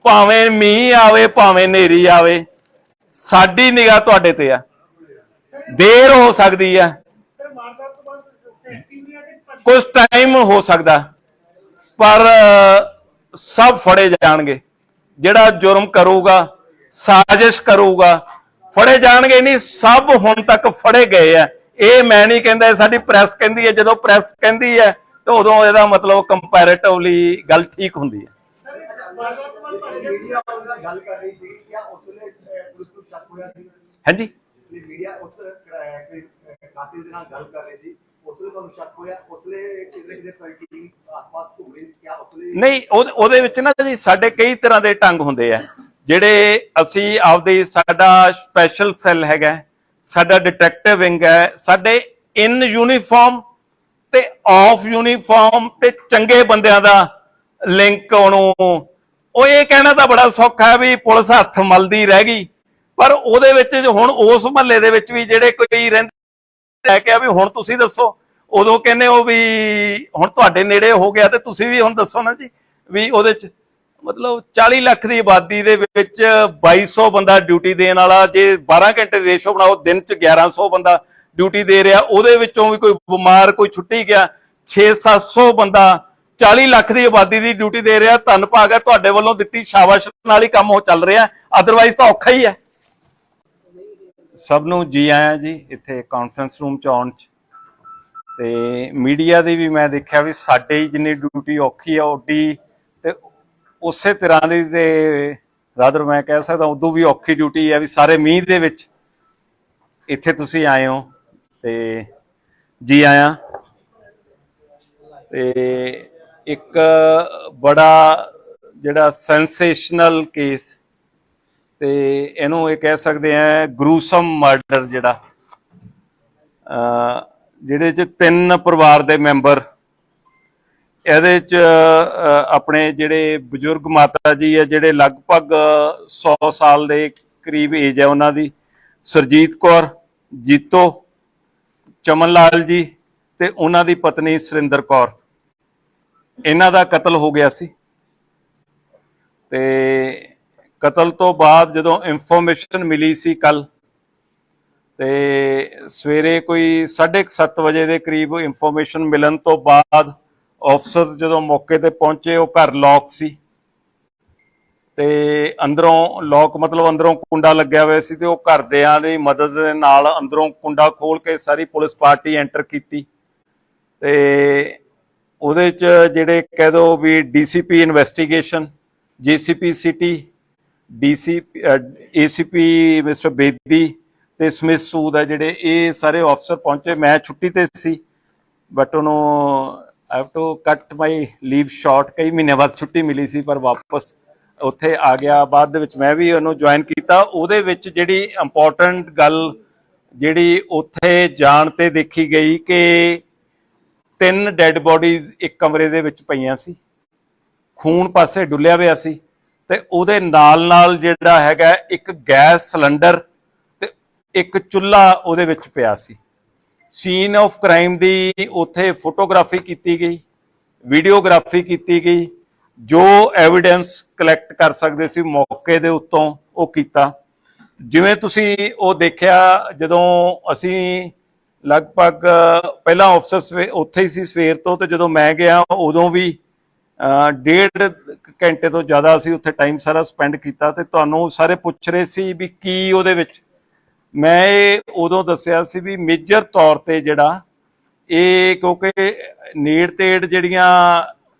ਭਾਵੇਂ ਮੀਂਹ ਆਵੇ ਭਾਵੇਂ ਹਨੇਰੀ ਆਵੇ, ਸਾਡੀ ਨਿਗਾਹ ਤੁਹਾਡੇ ਤੇ ਆ। ਦੇਰ ਹੋ ਸਕਦੀ ਆ, ਕੁਝ ਟਾਈਮ ਹੋ ਸਕਦਾ, ਪਰ ਸਭ ਫੜੇ ਜਾਣਗੇ। ਜਿਹੜਾ ਜੁਰਮ ਕਰੂਗਾ, ਸਾਜ਼ਿਸ਼ ਕਰੂਗਾ, ਫੜੇ ਜਾਣਗੇ। ਨਹੀਂ, ਸਭ ਹੁਣ ਤੱਕ ਫੜੇ ਗਏ ਆ। ਇਹ ਮੈਂ ਨਹੀਂ ਕਹਿੰਦਾ, ਸਾਡੀ ਪ੍ਰੈਸ ਕਹਿੰਦੀ ਹੈ। ਜਦੋਂ ਪ੍ਰੈਸ ਕਹਿੰਦੀ ਹੈ ਤਾਂ ਉਦੋਂ ਇਹਦਾ ਮਤਲਬ ਕੰਪੈਰੇਟਿਵਲੀ ਗੱਲ ਠੀਕ ਹੁੰਦੀ ਹੈ। ਮੀਡੀਆ ਨਾਲ ਗੱਲ ਕਰ ਰਹੀ ਸੀ, ਕਿਆ ਉਸ ਵੇਲੇ ਪੁਲਿਸ ਨੂੰ ਸ਼ੱਕ ਹੋਇਆ ਸੀ? ਹਾਂਜੀ, ਮੀਡੀਆ ਉਸ ਕਾਤਿਲ ਦੇ ਨਾਲ ਗੱਲ ਕਰ ਰਹੀ ਸੀ, ਉਸ ਵੇਲੇ ਤੁਹਾਨੂੰ ਸ਼ੱਕ ਹੋਇਆ? ਉਸ ਵੇਲੇ ਕਿਸੇ ਟੀਮ ਆਸ-ਪਾਸ ਘੁੰਮ ਰਹੀ, ਕਿਆ ਉਸ ਵੇਲੇ? ਨਹੀਂ, ਉਹਦੇ ਵਿੱਚ ਨਾ ਜੀ ਸਾਡੇ ਕਈ ਤਰ੍ਹਾਂ ਦੇ ਢੰਗ ਹੁੰਦੇ ਆ ਜਿਹੜੇ ਅਸੀਂ ਆਪਦੇ, ਸਾਡਾ ਸਪੈਸ਼ਲ ਸੈੱਲ ਹੈਗਾ, ਸਾਡਾ ਡਿਟੈਕਟਿਵ ਵਿੰਗ ਹੈ, ਸਾਡੇ ਇਨ ਯੂਨੀਫਾਰਮ ਤੇ ਆਫ ਯੂਨੀਫਾਰਮ ਤੇ ਚੰਗੇ ਬੰਦਿਆਂ ਦਾ ਲਿੰਕ। ਉਹਨੂੰ ਉਹ ਇਹ ਕਹਿਣਾ ਤਾਂ ਬੜਾ ਸੌਖਾ ਹੈ ਵੀ ਪੁਲਿਸ ਹੱਥ ਮਲਦੀ ਰਹਿ ਗਈ, ਪਰ ਉਹਦੇ ਵਿੱਚ ਹੁਣ ਉਸ ਮਹੱਲੇ ਦੇ ਵਿੱਚ ਵੀ ਜਿਹੜੇ ਕੋਈ ਰਹਿੰਦੇ ਲੈ ਕੇ ਵੀ ਹੁਣ ਤੁਸੀਂ ਦੱਸੋ, ਉਦੋਂ ਕਹਿੰਦੇ ਹੋ ਵੀ ਹੁਣ ਤੁਹਾਡੇ ਨੇੜੇ ਹੋ ਗਿਆ ਤੇ ਤੁਸੀਂ ਵੀ ਹੁਣ ਦੱਸੋ ਨਾ ਜੀ ਵੀ ਉਹਦੇ ਚ ਮਤਲਬ 40 ਲੱਖ ਦੀ ਆਬਾਦੀ ਦੇ ਵਿੱਚ 2200 ਬੰਦਾ ਡਿਊਟੀ ਦੇਣ ਵਾਲਾ, ਜੇ 12 ਘੰਟੇ ਦੇ ਰੇਸ਼ੋ ਬਣਾਓ, ਦਿਨ ਚ 1100 ਬੰਦਾ ਡਿਊਟੀ ਦੇ ਰਿਹਾ, ਉਹਦੇ ਵਿੱਚੋਂ ਵੀ ਕੋਈ ਬਿਮਾਰ ਕੋਈ ਛੁੱਟੀ ਗਿਆ, 600-700 ਬੰਦਾ 40 ਲੱਖ ਦੀ ਆਬਾਦੀ ਦੀ ਡਿਊਟੀ ਦੇ ਰਿਹਾ। ਧੰਨ ਭਾਗ ਹੈ, ਤੁਹਾਡੇ ਵੱਲੋਂ ਦਿੱਤੀ ਸ਼ਾਬਾਸ਼ ਨਾਲ ਹੀ ਕੰਮ ਉਹ ਚੱਲ ਰਿਹਾ, ਅਦਰਵਾਈਜ਼ ਤਾਂ ਔਖਾ ਹੀ ਹੈ। ਸਭ ਨੂੰ ਜੀ ਆਇਆਂ ਜੀ ਇੱਥੇ ਕਾਨਫਰੰਸ ਰੂਮ ਚ ਆਉਣ ਚ, ਤੇ ਮੀਡੀਆ ਦੀ ਵੀ ਮੈਂ ਦੇਖਿਆ ਵੀ ਸਾਡੇ ਹੀ ਜਿੰਨੀ ਡਿਊਟੀ ਔਖੀ ਆ ਓਡੀ ਤੇ ਉਸੇ ਤਰ੍ਹਾਂ ਦੀ, ਤੇ ਰਾਦਰ ਮੈਂ ਕਹਿ ਸਕਦਾ ਉਦੋਂ ਵੀ ਔਖੀ ਡਿਊਟੀ ਹੈ ਵੀ ਸਾਰੇ ਮੀਂਹ ਦੇ ਵਿੱਚ ਇੱਥੇ ਤੁਸੀਂ ਆਏ ਹੋ, ਤੇ ਜੀ ਆਇਆਂ। ਤੇ ਇੱਕ ਬੜਾ ਜਿਹੜਾ ਸੈਂਸੇਸ਼ਨਲ ਕੇਸ, ਤੇ ਇਹਨੂੰ ਇਹ ਕਹਿ ਸਕਦੇ ਆ ਗਰੂਸਮ ਮਰਡਰ, ਜਿਹੜੇ ਚ 3 ਪਰਿਵਾਰ ਦੇ ਮੈਂਬਰ, ਇਹਦੇ ਚ ਆਪਣੇ ਜਿਹੜੇ ਬਜ਼ੁਰਗ ਮਾਤਾ ਜੀ ਹੈ ਜਿਹੜੇ ਲਗਭਗ 100 ਸਾਲ ਦੇ ਕਰੀਬ ਏਜ ਹੈ ਉਹਨਾਂ ਦੀ, ਸਰਜੀਤ ਕੌਰ, ਜੀਤੋ, ਚਮਨ ਲਾਲ ਜੀ ਤੇ ਉਹਨਾਂ ਦੀ ਪਤਨੀ ਸੁਰਿੰਦਰ ਕੌਰ, ਇਹਨਾਂ ਦਾ ਕਤਲ ਹੋ ਗਿਆ ਸੀ। ਤੇ ਕਤਲ ਤੋਂ ਬਾਅਦ ਜਦੋਂ ਇਨਫੋਰਮੇਸ਼ਨ ਮਿਲੀ ਸੀ ਕੱਲ, ਤੇ ਸਵੇਰੇ ਕੋਈ 7:30 ਵਜੇ ਦੇ ਕਰੀਬ ਇਨਫੋਰਮੇਸ਼ਨ ਮਿਲਣ ਤੋਂ ਬਾਅਦ ਅਫਸਰ ਜਦੋਂ ਮੌਕੇ ਤੇ ਪਹੁੰਚੇ, ਉਹ ਘਰ ਲੌਕ ਸੀ ਤੇ ਅੰਦਰੋਂ ਲੌਕ ਮਤਲਬ ਅੰਦਰੋਂ ਕੁੰਡਾ ਲੱਗਿਆ ਹੋਇਆ ਸੀ, ਤੇ ਉਹ ਘਰਦਿਆਂ ਦੀ ਮਦਦ ਦੇ ਨਾਲ ਅੰਦਰੋਂ ਕੁੰਡਾ ਖੋਲ ਕੇ ਸਾਰੀ ਪੁਲਿਸ ਪਾਰਟੀ ਐਂਟਰ ਕੀਤੀ। ਤੇ ਉਹਦੇ ਚ ਜਿਹੜੇ ਕਹਿ ਦੋ ਵੀ DCP investigation, GCP city, ACP mister Bedi ਤੇ ਸਮਿਥ ਸੂਦ ਹੈ ਜਿਹੜੇ, ਇਹ ਸਾਰੇ ਅਫਸਰ ਪਹੁੰਚੇ। ਮੈਂ ਛੁੱਟੀ ਤੇ ਸੀ, ਬਟ ਉਹਨੂੰ ਆਈ ਹੈਵ ਟੂ ਕੱਟ ਮਾਈ ਲੀਵ ਸ਼ਾਰਟ। ਕਈ ਮਹੀਨਿਆਂ ਬਾਅਦ ਛੁੱਟੀ ਮਿਲੀ ਸੀ ਪਰ ਵਾਪਸ ਉੱਥੇ ਆ ਗਿਆ। ਬਾਅਦ ਦੇ ਵਿੱਚ ਮੈਂ ਵੀ ਉਹਨੂੰ ਜੁਆਇਨ ਕੀਤਾ। ਉਹਦੇ ਵਿੱਚ ਜਿਹੜੀ ਇੰਪੋਰਟੈਂਟ ਗੱਲ ਜਿਹੜੀ ਉੱਥੇ ਜਾਣ ਤੇ ਦੇਖੀ ਗਈ ਕਿ 3 ਡੈਡ ਬੋਡੀਜ਼ ਇੱਕ ਕਮਰੇ ਦੇ ਵਿੱਚ ਪਈਆਂ ਸੀ, ਖੂਨ ਪਾਸੇ ਡੁੱਲਿਆ ਹੋਇਆ ਸੀ, ਤੇ ਉਹਦੇ ਨਾਲ ਜਿਹੜਾ ਹੈਗਾ ਇੱਕ ਗੈਸ ਸਿਲੰਡਰ ਤੇ ਇੱਕ ਚੁੱਲ੍ਹਾ ਉਹਦੇ ਵਿੱਚ ਪਿਆ ਸੀ। ਸੀਨ ਆਫ ਕ੍ਰਾਈਮ ਦੀ ਉੱਥੇ ਫੋਟੋਗ੍ਰਾਫੀ ਕੀਤੀ ਗਈ, ਵੀਡੀਓਗ੍ਰਾਫੀ ਕੀਤੀ ਗਈ, ਜੋ ਐਵੀਡੈਂਸ ਕਲੈਕਟ ਕਰ ਸਕਦੇ ਸੀ ਮੌਕੇ ਦੇ ਉੱਤੋਂ ਉਹ ਕੀਤਾ। ਜਿਵੇਂ ਤੁਸੀਂ ਉਹ ਦੇਖਿਆ, ਜਦੋਂ ਅਸੀਂ ਲਗਭਗ ਪਹਿਲਾਂ ਅਫਸਰ ਉੱਥੇ ਹੀ ਸੀ ਸਵੇਰ ਤੋਂ, ਤੇ ਜਦੋਂ ਮੈਂ ਗਿਆ ਉਦੋਂ ਵੀ 1.5 ਘੰਟੇ ਤੋਂ ਜ਼ਿਆਦਾ ਅਸੀਂ ਉੱਥੇ ਟਾਈਮ ਸਾਰਾ ਸਪੈਂਡ ਕੀਤਾ। ਤੇ ਤੁਹਾਨੂੰ ਸਾਰੇ ਪੁੱਛ ਰਹੇ ਸੀ ਵੀ ਕੀ ਉਹਦੇ ਵਿੱਚ। ਮੈਂ ਇਹ ਉਦੋਂ ਦੱਸਿਆ ਸੀ ਵੀ ਮੇਜਰ ਤੌਰ ਤੇ ਜਿਹੜਾ ਇਹ, ਕਿਉਂਕਿ ਨੇੜ ਤੇੜ ਜਿਹੜੀਆਂ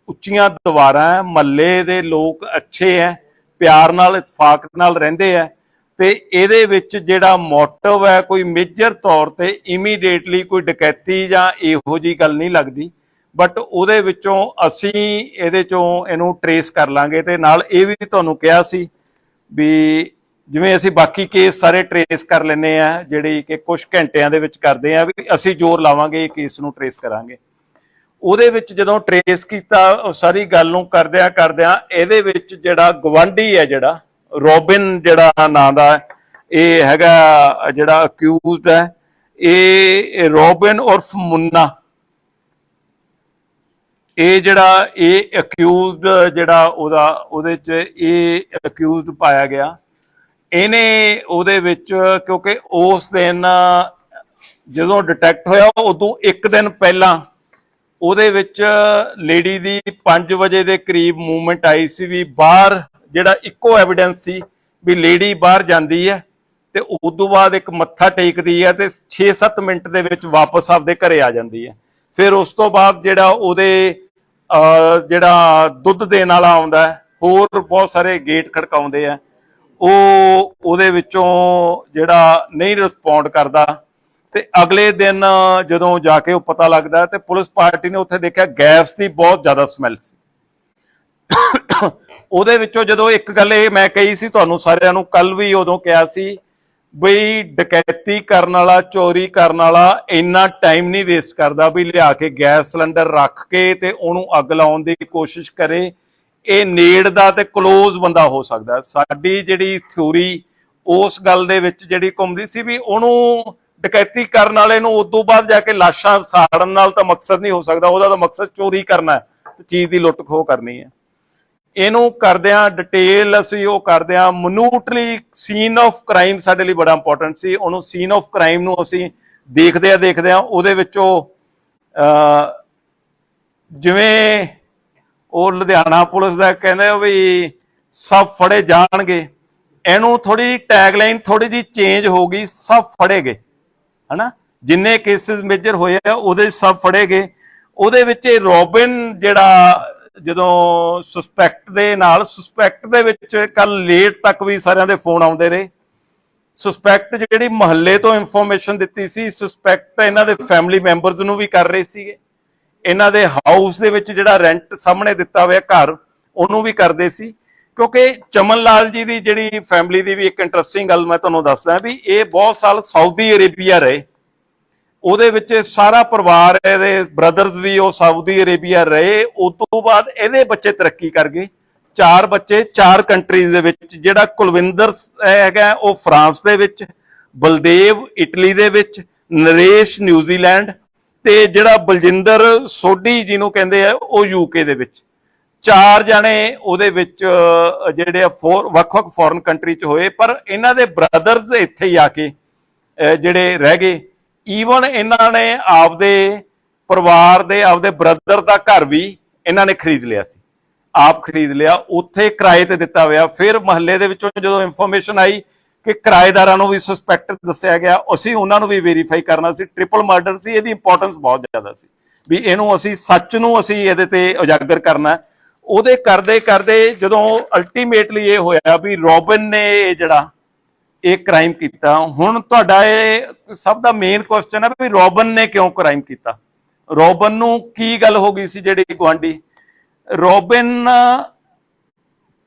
ਉੱਚੀਆਂ ਦੀਵਾਰਾਂ, ਮਹੱਲੇ ਦੇ ਲੋਕ ਅੱਛੇ ਹੈ, ਪਿਆਰ ਨਾਲ ਇਤਫਾਕ ਨਾਲ ਰਹਿੰਦੇ ਹੈ, ਤੇ ਇਹਦੇ ਵਿੱਚ ਜਿਹੜਾ ਮੋਟਿਵ ਹੈ ਕੋਈ ਮੇਜਰ ਤੌਰ ਤੇ ਇਮੀਡੀਏਟਲੀ ਕੋਈ ਡਕੈਤੀ ਜਾਂ ਇਹੋ ਜੀ ਗੱਲ ਨਹੀਂ ਲੱਗਦੀ। ਬਟ ਉਹਦੇ ਵਿੱਚੋਂ ਅਸੀਂ ਇਹਦੇ ਚੋਂ ਇਹਨੂੰ ਟਰੇਸ ਕਰ ਲਾਂਗੇ। ਤੇ ਨਾਲ ਇਹ ਵੀ ਤੁਹਾਨੂੰ ਕਿਹਾ ਸੀ ਵੀ ਜਿਵੇਂ ਅਸੀਂ ਬਾਕੀ ਕੇਸ ਸਾਰੇ ਟਰੇਸ ਕਰ ਲੈਂਦੇ ਆ, ਜਿਹੜੀ ਕਿ ਕੁਝ ਘੰਟਿਆਂ ਦੇ ਵਿੱਚ ਕਰਦੇ ਆ, ਵੀ ਅਸੀਂ ਜ਼ੋਰ ਲਾਵਾਂਗੇ ਇਹ ਕੇਸ ਨੂੰ ਟਰੇਸ ਕਰਾਂਗੇ। ਉਹਦੇ ਵਿੱਚ ਜਦੋਂ ਟਰੇਸ ਕੀਤਾ ਉਹ ਸਾਰੀ ਗੱਲ ਨੂੰ ਕਰਦਿਆਂ ਇਹਦੇ ਵਿੱਚ ਜਿਹੜਾ ਗਵਾਂਢੀ ਹੈ, ਜਿਹੜਾ ਰੋਬਿਨ ਜਿਹੜਾ ਨਾਂ ਦਾ, ਇਹ ਹੈਗਾ ਜਿਹੜਾ ਅਕਿਊਜ਼ਡ ਹੈ, ਇਹ ਰੋਬਿਨ ਉਰਫ ਮੁੰਨਾ, ਇਹ ਜਿਹੜਾ ਇਹ ਅਕਿਊਜ਼ਡ ਜਿਹੜਾ ਉਹਦੇ ਚ ਇਹ ਅਕਿਊਜ਼ਡ ਪਾਇਆ ਗਿਆ। ਇਹਨੇ ਉਹਦੇ ਵਿੱਚ, ਕਿਉਂਕਿ ਉਸ ਦਿਨ ਜਦੋਂ ਡਿਟੈਕਟ ਹੋਇਆ ਉਦੋਂ ਇੱਕ ਦਿਨ ਪਹਿਲਾਂ ਉਹਦੇ ਵਿੱਚ ਲੇਡੀ ਦੀ 5 ਵਜੇ ਦੇ ਕਰੀਬ ਮੂਵਮੈਂਟ ਆਈ ਸੀ ਵੀ ਬਾਹਰ, ਜਿਹੜਾ ਇੱਕੋ ਐਵੀਡੈਂਸ ਸੀ ਵੀ ਲੇਡੀ ਬਾਹਰ ਜਾਂਦੀ ਹੈ ਤੇ ਉਦੋਂ ਬਾਅਦ ਇੱਕ ਮੱਥਾ ਟੇਕਦੀ ਹੈ ਤੇ 6-7 ਮਿੰਟ ਦੇ ਵਿੱਚ ਵਾਪਸ ਆਪਦੇ ਘਰੇ ਆ ਜਾਂਦੀ ਹੈ। ਫਿਰ ਉਸ ਤੋਂ ਬਾਅਦ ਜਿਹੜਾ ਉਹਦੇ ਜਿਹੜਾ ਦੁੱਧ ਦੇਣ ਵਾਲਾ ਆਉਂਦਾ, ਹੋਰ ਬਹੁਤ ਸਾਰੇ ਗੇਟ ਖੜਕਾਉਂਦੇ ਆ, ਉਹ ਉਹਦੇ ਵਿੱਚੋਂ ਜਿਹੜਾ ਨਹੀਂ ਰਿਸਪੌਂਡ ਕਰਦਾ। ਤੇ ਅਗਲੇ ਦਿਨ ਜਦੋਂ ਜਾ ਕੇ ਉਹ ਪਤਾ ਲੱਗਦਾ ਤੇ ਪੁਲਿਸ ਪਾਰਟੀ ਨੇ ਉੱਥੇ ਦੇਖਿਆ ਗੈਸ ਦੀ ਬਹੁਤ ਜ਼ਿਆਦਾ ਸਮੈਲ ਸੀ। ਉਹਦੇ ਵਿੱਚੋਂ ਜਦੋਂ ਇੱਕ ਗੱਲ ਇਹ ਮੈਂ ਕਹੀ ਸੀ ਤੁਹਾਨੂੰ ਸਾਰਿਆਂ ਨੂੰ, ਕੱਲ ਵੀ ਉਦੋਂ ਕਿਹਾ ਸੀ ਬਈ ਡਕੈਤੀ ਕਰਨ ਵਾਲਾ, ਚੋਰੀ ਕਰਨ ਵਾਲਾ ਇੰਨਾ ਟਾਈਮ ਨਹੀਂ ਵੇਸਟ ਕਰਦਾ ਵੀ ਲਿਆ ਕੇ ਗੈਸ ਸਿਲੰਡਰ ਰੱਖ ਕੇ ਤੇ ਉਹਨੂੰ ਅੱਗ ਲਾਉਣ ਦੀ ਕੋਸ਼ਿਸ਼ ਕਰੇ। ਇਹ ਨੇੜ ਦਾ ਤੇ ਕਲੋਜ਼ ਬੰਦਾ ਹੋ ਸਕਦਾ। ਸਾਡੀ ਜਿਹੜੀ ਥਿਊਰੀ ਉਸ ਗੱਲ ਦੇ ਵਿੱਚ ਜਿਹੜੀ ਘੁੰਮਦੀ ਸੀ ਵੀ ਉਹਨੂੰ ਡਕੈਤੀ ਕਰਨ ਵਾਲੇ ਨੂੰ ਉਦੋਂ ਬਾਅਦ ਜਾ ਕੇ ਲਾਸ਼ਾਂ ਸਾੜਨ ਨਾਲ ਤਾਂ ਮਕਸਦ ਨਹੀਂ ਹੋ ਸਕਦਾ, ਉਹਦਾ ਤਾਂ ਮਕਸਦ ਚੋਰੀ ਕਰਨਾ ਤੇ ਚੀਜ਼ ਦੀ ਲੁੱਟ ਖੋਹ ਕਰਨੀ ਹੈ। ਇਹਨੂੰ ਕਰਦਿਆਂ ਡਿਟੇਲ ਅਸੀਂ ਉਹ ਕਰਦਿਆਂ ਮਨੂਟਲੀ ਸੀਨ ਆਫ ਕ੍ਰਾਈਮ ਸਾਡੇ ਲਈ ਬੜਾ ਇੰਪੋਰਟੈਂਟ ਸੀ। ਉਹਨੂੰ ਸੀਨ ਆਫ ਕ੍ਰਾਈਮ ਨੂੰ ਅਸੀਂ ਦੇਖਦਿਆਂ ਉਹਦੇ ਵਿੱਚੋਂ ਜਿਵੇਂ ਉਹ ਲੁਧਿਆਣਾ ਪੁਲਿਸ ਦਾ ਕਹਿੰਦੇ ਵੀ ਸਭ ਫੜੇ ਜਾਣਗੇ, ਇਹਨੂੰ ਥੋੜੀ ਟੈਗਲਾਈਨ ਥੋੜੀ ਜਿਹੀ ਚੇਂਜ ਹੋ ਗਈ, ਸਭ ਫੜੇ ਗਏ, ਹਨਾ। ਜਿੰਨੇ ਕੇਸਿਸ ਮੇਜਰ ਹੋਏ ਆ ਉਹਦੇ ਸਭ ਫੜੇ ਗਏ। ਉਹਦੇ ਵਿੱਚ ਇਹ ਰੋਬਿਨ ਜਿਹੜਾ ਜਦੋਂ ਸਸਪੈਕਟ ਦੇ ਵਿੱਚ ਕੱਲ ਲੇਟ ਤੱਕ ਵੀ ਸਾਰਿਆਂ ਦੇ ਫੋਨ ਆਉਂਦੇ ਰਹੇ। ਸਸਪੈਕਟ ਜਿਹੜੀ ਮਹੱਲੇ ਤੋਂ ਇਨਫੋਰਮੇਸ਼ਨ ਦਿੱਤੀ ਸੀ, ਸਸਪੈਕਟ ਇਹਨਾਂ ਦੇ ਫੈਮਿਲੀ ਮੈਂਬਰਸ ਨੂੰ ਵੀ ਕਰ ਰਹੇ ਸੀਗੇ, ਇਹਨਾਂ ਦੇ ਹਾਊਸ ਦੇ ਵਿੱਚ ਜਿਹੜਾ ਰੈਂਟ ਸਾਹਮਣੇ ਦਿੱਤਾ ਹੋਇਆ ਘਰ ਉਹਨੂੰ ਵੀ ਕਰਦੇ ਸੀ। ਕਿਉਂਕਿ ਚਮਨ ਲਾਲ ਜੀ ਦੀ ਜਿਹੜੀ ਫੈਮਿਲੀ ਦੀ ਵੀ ਇੱਕ ਇੰਟਰਸਟਿੰਗ ਗੱਲ ਮੈਂ ਤੁਹਾਨੂੰ ਦੱਸਦਾ ਵੀ ਇਹ ਬਹੁਤ ਸਾਲ ਸਾਊਦੀ ਅਰੇਬੀਆ ਰਹੇ। ਉਹਦੇ ਵਿੱਚ ਸਾਰਾ ਪਰਿਵਾਰ, ਇਹਦੇ ਬ੍ਰਦਰਸ ਵੀ ਉਹ ਸਾਊਦੀ ਅਰੇਬੀਆ ਰਹੇ। ਉਸ ਤੋਂ ਬਾਅਦ ਇਹਦੇ ਬੱਚੇ ਤਰੱਕੀ ਕਰ ਗਏ, 4 ਬੱਚੇ 4 ਕੰਟਰੀਜ਼ ਦੇ ਵਿੱਚ। ਜਿਹੜਾ ਕੁਲਵਿੰਦਰ ਹੈਗਾ ਉਹ ਫਰਾਂਸ ਦੇ ਵਿੱਚ, ਬਲਦੇਵ ਇਟਲੀ ਦੇ ਵਿੱਚ, ਨਰੇਸ਼ ਨਿਊਜ਼ੀਲੈਂਡ, ਤੇ ਜਿਹੜਾ ਬਲਜਿੰਦਰ ਸੋਢੀ ਜਿਹਨੂੰ ਕਹਿੰਦੇ ਆ ਉਹ ਯੂਕੇ ਦੇ ਵਿੱਚ। 4 ਜਾਣੇ ਉਹਦੇ ਵਿੱਚ ਜਿਹੜੇ ਵੱਖ-ਵੱਖ ਫੋਰਨ ਕੰਟਰੀ ਚ ਹੋਏ, ਪਰ ਇਹਨਾਂ ਦੇ ਬ੍ਰਦਰਸ ਇੱਥੇ ਹੀ ਆ ਕੇ ਜਿਹੜੇ ਰਹਿ ਗਏ। ਈਵਨ ਇਹਨਾਂ ਨੇ ਆਪਦੇ ਪਰਿਵਾਰ ਦੇ, ਆਪਦੇ ਬ੍ਰਦਰ ਦਾ ਘਰ ਵੀ ਇਹਨਾਂ ਨੇ ਖਰੀਦ ਲਿਆ ਸੀ, ਆਪ ਖਰੀਦ ਲਿਆ, ਉੱਥੇ ਕਿਰਾਏ ਤੇ ਦਿੱਤਾ ਹੋਇਆ। ਫਿਰ ਮਹੱਲੇ ਦੇ ਵਿੱਚੋਂ ਜਦੋਂ ਇਨਫੋਰਮੇਸ਼ਨ ਆਈ ਕਿ ਕਿਰਾਏਦਾਰਾਂ ਨੂੰ ਵੀ ਸਸਪੈਕਟ ਦੱਸਿਆ ਗਿਆ, ਅਸੀਂ ਉਹਨਾਂ ਨੂੰ ਵੀ ਵੈਰੀਫਾਈ ਕਰਨਾ ਸੀ। ਟ੍ਰਿਪਲ ਮਰਡਰ ਸੀ, ਇਹਦੀ ਇੰਪੋਰਟੈਂਸ ਬਹੁਤ ਜ਼ਿਆਦਾ ਸੀ ਵੀ ਇਹਨੂੰ ਅਸੀਂ ਸੱਚ ਨੂੰ ਅਸੀਂ ਇਹਦੇ ਤੇ ਉਜਾਗਰ ਕਰਨਾ। ਉਹਦੇ ਕਰਦੇ ਜਦੋਂ ਅਲਟੀਮੇਟਲੀ ਇਹ ਹੋਇਆ ਵੀ ਰੋਬਿਨ ਨੇ ਜਿਹੜਾ ਇਹ ਕ੍ਰਾਈਮ ਕੀਤਾ। ਹੁਣ ਤੁਹਾਡਾ ਇਹ ਸਭ ਦਾ ਮੇਨ ਕੁਐਸਚਨ ਹੈ ਵੀ ਰੋਬਿਨ ਨੇ ਕਿਉਂ ਕ੍ਰਾਈਮ ਕੀਤਾ। ਰੋਬਨ ਨੂੰ ਕੀ ਗੱਲ ਹੋ ਗਈ ਸੀ, ਜਿਹੜੀ ਗੁਆਂਢੀ ਰੋਬਿਨ